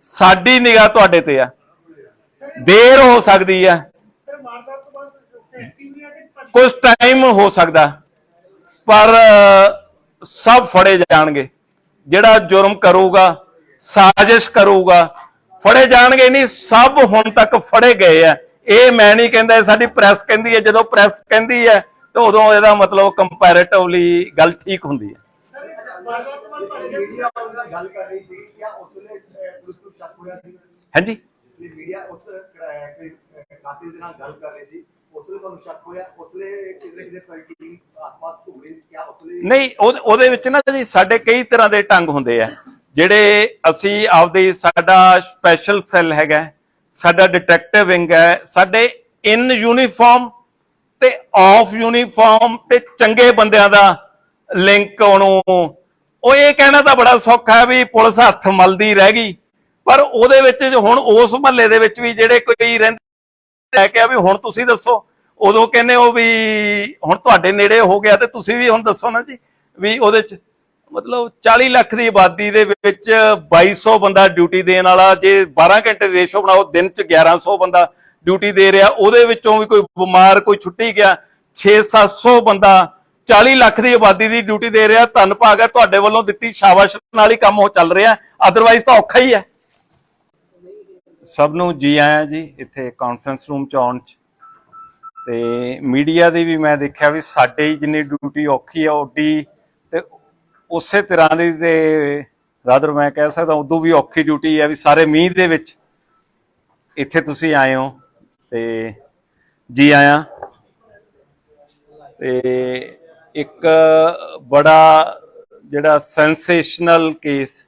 ਸਾਡੀ ਨਿਗਾਹ ਤੁਹਾਡੇ ਤੇ ਆ। ਦੇਰ ਹੋ ਸਕਦੀ ਹੈ, ਕੁਝ ਟਾਈਮ ਹੋ ਸਕਦਾ, ਪਰ ਸਭ ਫੜੇ ਜਾਣਗੇ। ਜਿਹੜਾ ਜੁਰਮ ਕਰੂਗਾ, ਸਾਜ਼ਿਸ਼ ਕਰੂਗਾ, ਫੜੇ ਜਾਣਗੇ। ਨਹੀਂ, ਸਭ ਹੁਣ ਤੱਕ ਫੜੇ ਗਏ ਆ। ਇਹ ਮੈਂ ਨਹੀਂ ਕਹਿੰਦਾ, ਸਾਡੀ ਪ੍ਰੈਸ ਕਹਿੰਦੀ ਹੈ। ਜਦੋਂ ਪ੍ਰੈਸ ਕਹਿੰਦੀ ਹੈ ਤਾਂ ਉਦੋਂ ਇਹਦਾ ਮਤਲਬ ਕੰਪੈਰੇਟਿਵਲੀ ਗੱਲ ਠੀਕ ਹੁੰਦੀ ਹੈ। ਮੀਡੀਆ ਉਹਨਾਂ ਗੱਲ ਕਰ ਰਹੀ ਸੀ ਕਿ ਉਸ ਵੇਲੇ ਪੁਲਿਸ ਨੂੰ ਸ਼ੱਕ ਹੋਇਆ ਸੀ। ਹਾਂਜੀ, ਮੀਡੀਆ ਉਸ ਕਾਤਿਲ ਦੇ ਨਾਲ ਗੱਲ ਕਰ ਰਹੀ ਸੀ, ਉਸ ਵੇਲੇ ਤੁਹਾਨੂੰ ਸ਼ੱਕ ਹੋਇਆ? ਉਸ ਵੇਲੇ ਕਿਸੇ ਟੀਮ ਆਸ-ਪਾਸ ਘੁੰਮ ਰਹੀ ਸੀ, ਕਿਆ ਉਸ ਵੇਲੇ? ਨਹੀਂ, ਉਹਦੇ ਵਿੱਚ ਨਾ ਜੀ ਸਾਡੇ ਕਈ ਤਰ੍ਹਾਂ ਦੇ ਢੰਗ ਹੁੰਦੇ ਆ ਜਿਹੜੇ ਅਸੀਂ ਆਪਦੇ, ਸਾਡਾ ਸਪੈਸ਼ਲ ਸੈੱਲ ਹੈਗਾ, ਸਾਡਾ ਡਿਟੈਕਟਿਵ ਵਿੰਗ ਹੈ, ਸਾਡੇ ਇਨ ਯੂਨੀਫਾਰਮ ਤੇ ਆਫ ਯੂਨੀਫਾਰਮ ਤੇ ਚੰਗੇ ਬੰਦਿਆਂ ਦਾ ਲਿੰਕ। ਉਹਨੂੰ ਉਹ ਇਹ ਕਹਿਣਾ ਤਾਂ ਬੜਾ ਸੌਖਾ ਹੈ ਵੀ ਪੁਲਿਸ ਹੱਥ ਮਲਦੀ ਰਹਿ ਗਈ, ਪਰ ਉਹਦੇ ਵਿੱਚ ਹੁਣ ਉਸ ਮਹੱਲੇ ਦੇ ਵਿੱਚ ਵੀ ਜਿਹੜੇ ਕੋਈ ਰਹਿੰਦੇ ਲੈ ਕੇ ਵੀ ਹੁਣ ਤੁਸੀਂ ਦੱਸੋ, ਉਦੋਂ ਕਹਿੰਦੇ ਹੋ ਵੀ ਹੁਣ ਤੁਹਾਡੇ ਨੇੜੇ ਹੋ ਗਿਆ ਤੇ ਤੁਸੀਂ ਵੀ ਹੁਣ ਦੱਸੋ ਨਾ ਜੀ। ਵੀ ਉਹਦੇ ਚ ਮਤਲਬ 40 ਲੱਖ ਦੀ ਆਬਾਦੀ ਦੇ ਵਿੱਚ 2200 ਬੰਦਾ ਡਿਊਟੀ ਦੇਣ ਵਾਲਾ, ਜੇ 12 ਘੰਟੇ ਦੇ ਰੇਸ਼ੋ ਬਣਾਓ ਦਿਨ ਚ 1100 ਬੰਦਾ ਡਿਊਟੀ ਦੇ ਰਿਹਾ, ਉਹਦੇ ਵਿੱਚੋਂ ਵੀ ਕੋਈ ਬਿਮਾਰ ਕੋਈ ਛੁੱਟੀ ਗਿਆ, 600-700 ਬੰਦਾ 40 ਲੱਖ ਦੀ ਆਬਾਦੀ ਦੀ ਡਿਊਟੀ ਦੇ ਰਿਹਾ। ਧੰਨ ਭਾਗ ਹੈ ਤੁਹਾਡੇ ਵੱਲੋਂ ਦਿੱਤੀ ਸ਼ਾਬਾਸ਼ ਨਾਲ ਹੀ ਕੰਮ ਉਹ ਚੱਲ ਰਿਹਾ, ਅਦਰਵਾਈਜ਼ ਤਾਂ ਔਖਾ ਹੀ ਹੈ। ਸਭ ਨੂੰ ਜੀ ਆਇਆਂ ਜੀ ਇੱਥੇ ਕਾਨਫਰੰਸ ਰੂਮ ਚ ਆਉਣ ਚ, ਤੇ ਮੀਡੀਆ ਦੀ ਵੀ ਮੈਂ ਦੇਖਿਆ ਵੀ ਸਾਡੇ ਹੀ ਜਿੰਨੀ ਡਿਊਟੀ ਔਖੀ ਆ ਓਡੀ ਤੇ ਉਸੇ ਤਰ੍ਹਾਂ ਦੀ, ਤੇ ਰਾਦਰ ਮੈਂ ਕਹਿ ਸਕਦਾ ਉਦੋਂ ਵੀ ਔਖੀ ਡਿਊਟੀ ਹੈ ਵੀ ਸਾਰੇ ਮੀਂਹ ਦੇ ਵਿੱਚ ਇੱਥੇ ਤੁਸੀਂ ਆਏ ਹੋ, ਤੇ ਜੀ ਆਇਆਂ। ਤੇ ਇੱਕ ਬੜਾ ਜਿਹੜਾ ਸੈਂਸੇਸ਼ਨਲ ਕੇਸ,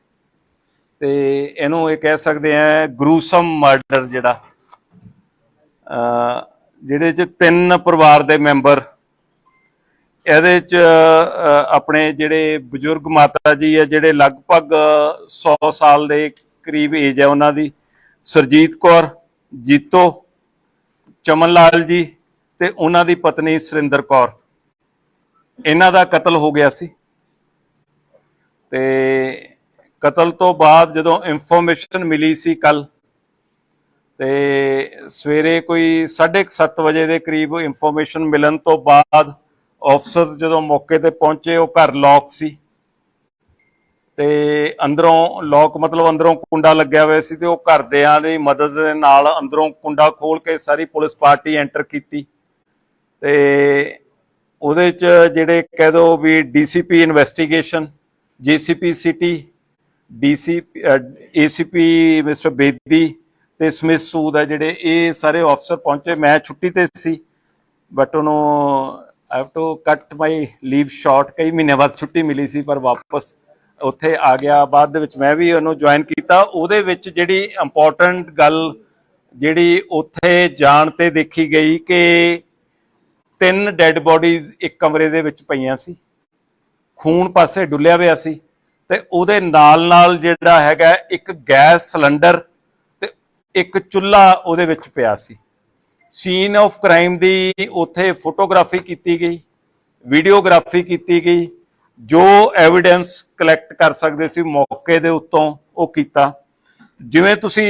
ਤੇ ਇਹਨੂੰ ਇਹ ਕਹਿ ਸਕਦੇ ਆ ਗਰੂਸਮ ਮਰਡਰ, ਜਿਹੜਾ ਜਿਹੜੇ ਚ 3 ਪਰਿਵਾਰ ਦੇ ਮੈਂਬਰ, ਇਹਦੇ ਚ ਆਪਣੇ ਜਿਹੜੇ ਬਜ਼ੁਰਗ ਮਾਤਾ ਜੀ ਹੈ ਜਿਹੜੇ ਲਗਭਗ 100 ਸਾਲ ਦੇ ਕਰੀਬ ਏਜ ਹੈ ਉਹਨਾਂ ਦੀ, ਸੁਰਜੀਤ ਕੌਰ, ਜੀਤੋ, ਚਮਨ ਲਾਲ ਜੀ ਤੇ ਉਹਨਾਂ ਦੀ ਪਤਨੀ ਸੁਰਿੰਦਰ ਕੌਰ, ਇਹਨਾਂ ਦਾ ਕਤਲ ਹੋ ਗਿਆ ਸੀ। ਤੇ ਕਤਲ ਤੋਂ ਬਾਅਦ ਜਦੋਂ ਇਨਫੋਰਮੇਸ਼ਨ ਮਿਲੀ ਸੀ ਕੱਲ, ਤੇ ਸਵੇਰੇ ਕੋਈ 7:30 ਵਜੇ ਦੇ ਕਰੀਬ ਇਨਫੋਰਮੇਸ਼ਨ ਮਿਲਣ ਤੋਂ ਬਾਅਦ ਅਫਸਰ ਜਦੋਂ ਮੌਕੇ ਤੇ ਪਹੁੰਚੇ, ਉਹ ਘਰ ਲੌਕ ਸੀ, ਤੇ ਅੰਦਰੋਂ ਲੌਕ ਮਤਲਬ ਅੰਦਰੋਂ ਕੁੰਡਾ ਲੱਗਿਆ ਹੋਇਆ ਸੀ, ਤੇ ਉਹ ਘਰਦਿਆਂ ਦੀ ਮਦਦ ਦੇ ਨਾਲ ਅੰਦਰੋਂ ਕੁੰਡਾ ਖੋਲ ਕੇ ਸਾਰੀ ਪੁਲਿਸ ਪਾਰਟੀ ਐਂਟਰ ਕੀਤੀ। ਤੇ ਉਹਦੇ ਚ ਜਿਹੜੇ ਕਹਿ ਦੋ ਵੀ DCP investigation, GCP city, ACP mister Bedi ਤੇ ਸਮਿਥ ਸੂਦ ਹੈ ਜਿਹੜੇ, ਇਹ ਸਾਰੇ ਅਫਸਰ ਪਹੁੰਚੇ। ਮੈਂ ਛੁੱਟੀ ਤੇ ਸੀ, ਬਟ ਉਹਨੂੰ ਆਈ ਹੈਵ ਟੂ ਕੱਟ ਮਾਈ ਲੀਵ ਸ਼ਾਰਟ, ਕਈ ਮਹੀਨਿਆਂ ਬਾਅਦ ਛੁੱਟੀ ਮਿਲੀ ਸੀ ਪਰ ਵਾਪਸ ਉੱਥੇ ਆ ਗਿਆ। ਬਾਅਦ ਦੇ ਵਿੱਚ ਮੈਂ ਵੀ ਉਹਨੂੰ ਜੁਆਇਨ ਕੀਤਾ। ਉਹਦੇ ਵਿੱਚ ਜਿਹੜੀ ਇੰਪੋਰਟੈਂਟ ਗੱਲ ਜਿਹੜੀ ਉੱਥੇ ਜਾਣ ਤੇ ਦੇਖੀ ਗਈ ਕਿ 3 ਡੈਡ ਬੋਡੀਜ਼ ਇੱਕ ਕਮਰੇ ਦੇ ਵਿੱਚ ਪਈਆਂ ਸੀ, ਖੂਨ ਪਾਸੇ ਡੁੱਲਿਆ ਹੋਇਆ ਸੀ, ਤੇ ਉਹਦੇ ਨਾਲ ਜਿਹੜਾ ਹੈਗਾ ਇੱਕ ਗੈਸ ਸਿਲੰਡਰ ਤੇ ਇੱਕ ਚੁੱਲ੍ਹਾ ਉਹਦੇ ਵਿੱਚ ਪਿਆ ਸੀ। ਸੀਨ ਆਫ ਕ੍ਰਾਈਮ ਦੀ ਉੱਥੇ ਫੋਟੋਗ੍ਰਾਫੀ ਕੀਤੀ ਗਈ, ਵੀਡੀਓਗ੍ਰਾਫੀ ਕੀਤੀ ਗਈ, ਜੋ ਐਵੀਡੈਂਸ ਕਲੈਕਟ ਕਰ ਸਕਦੇ ਸੀ ਮੌਕੇ ਦੇ ਉੱਤੋਂ ਉਹ ਕੀਤਾ। ਜਿਵੇਂ ਤੁਸੀਂ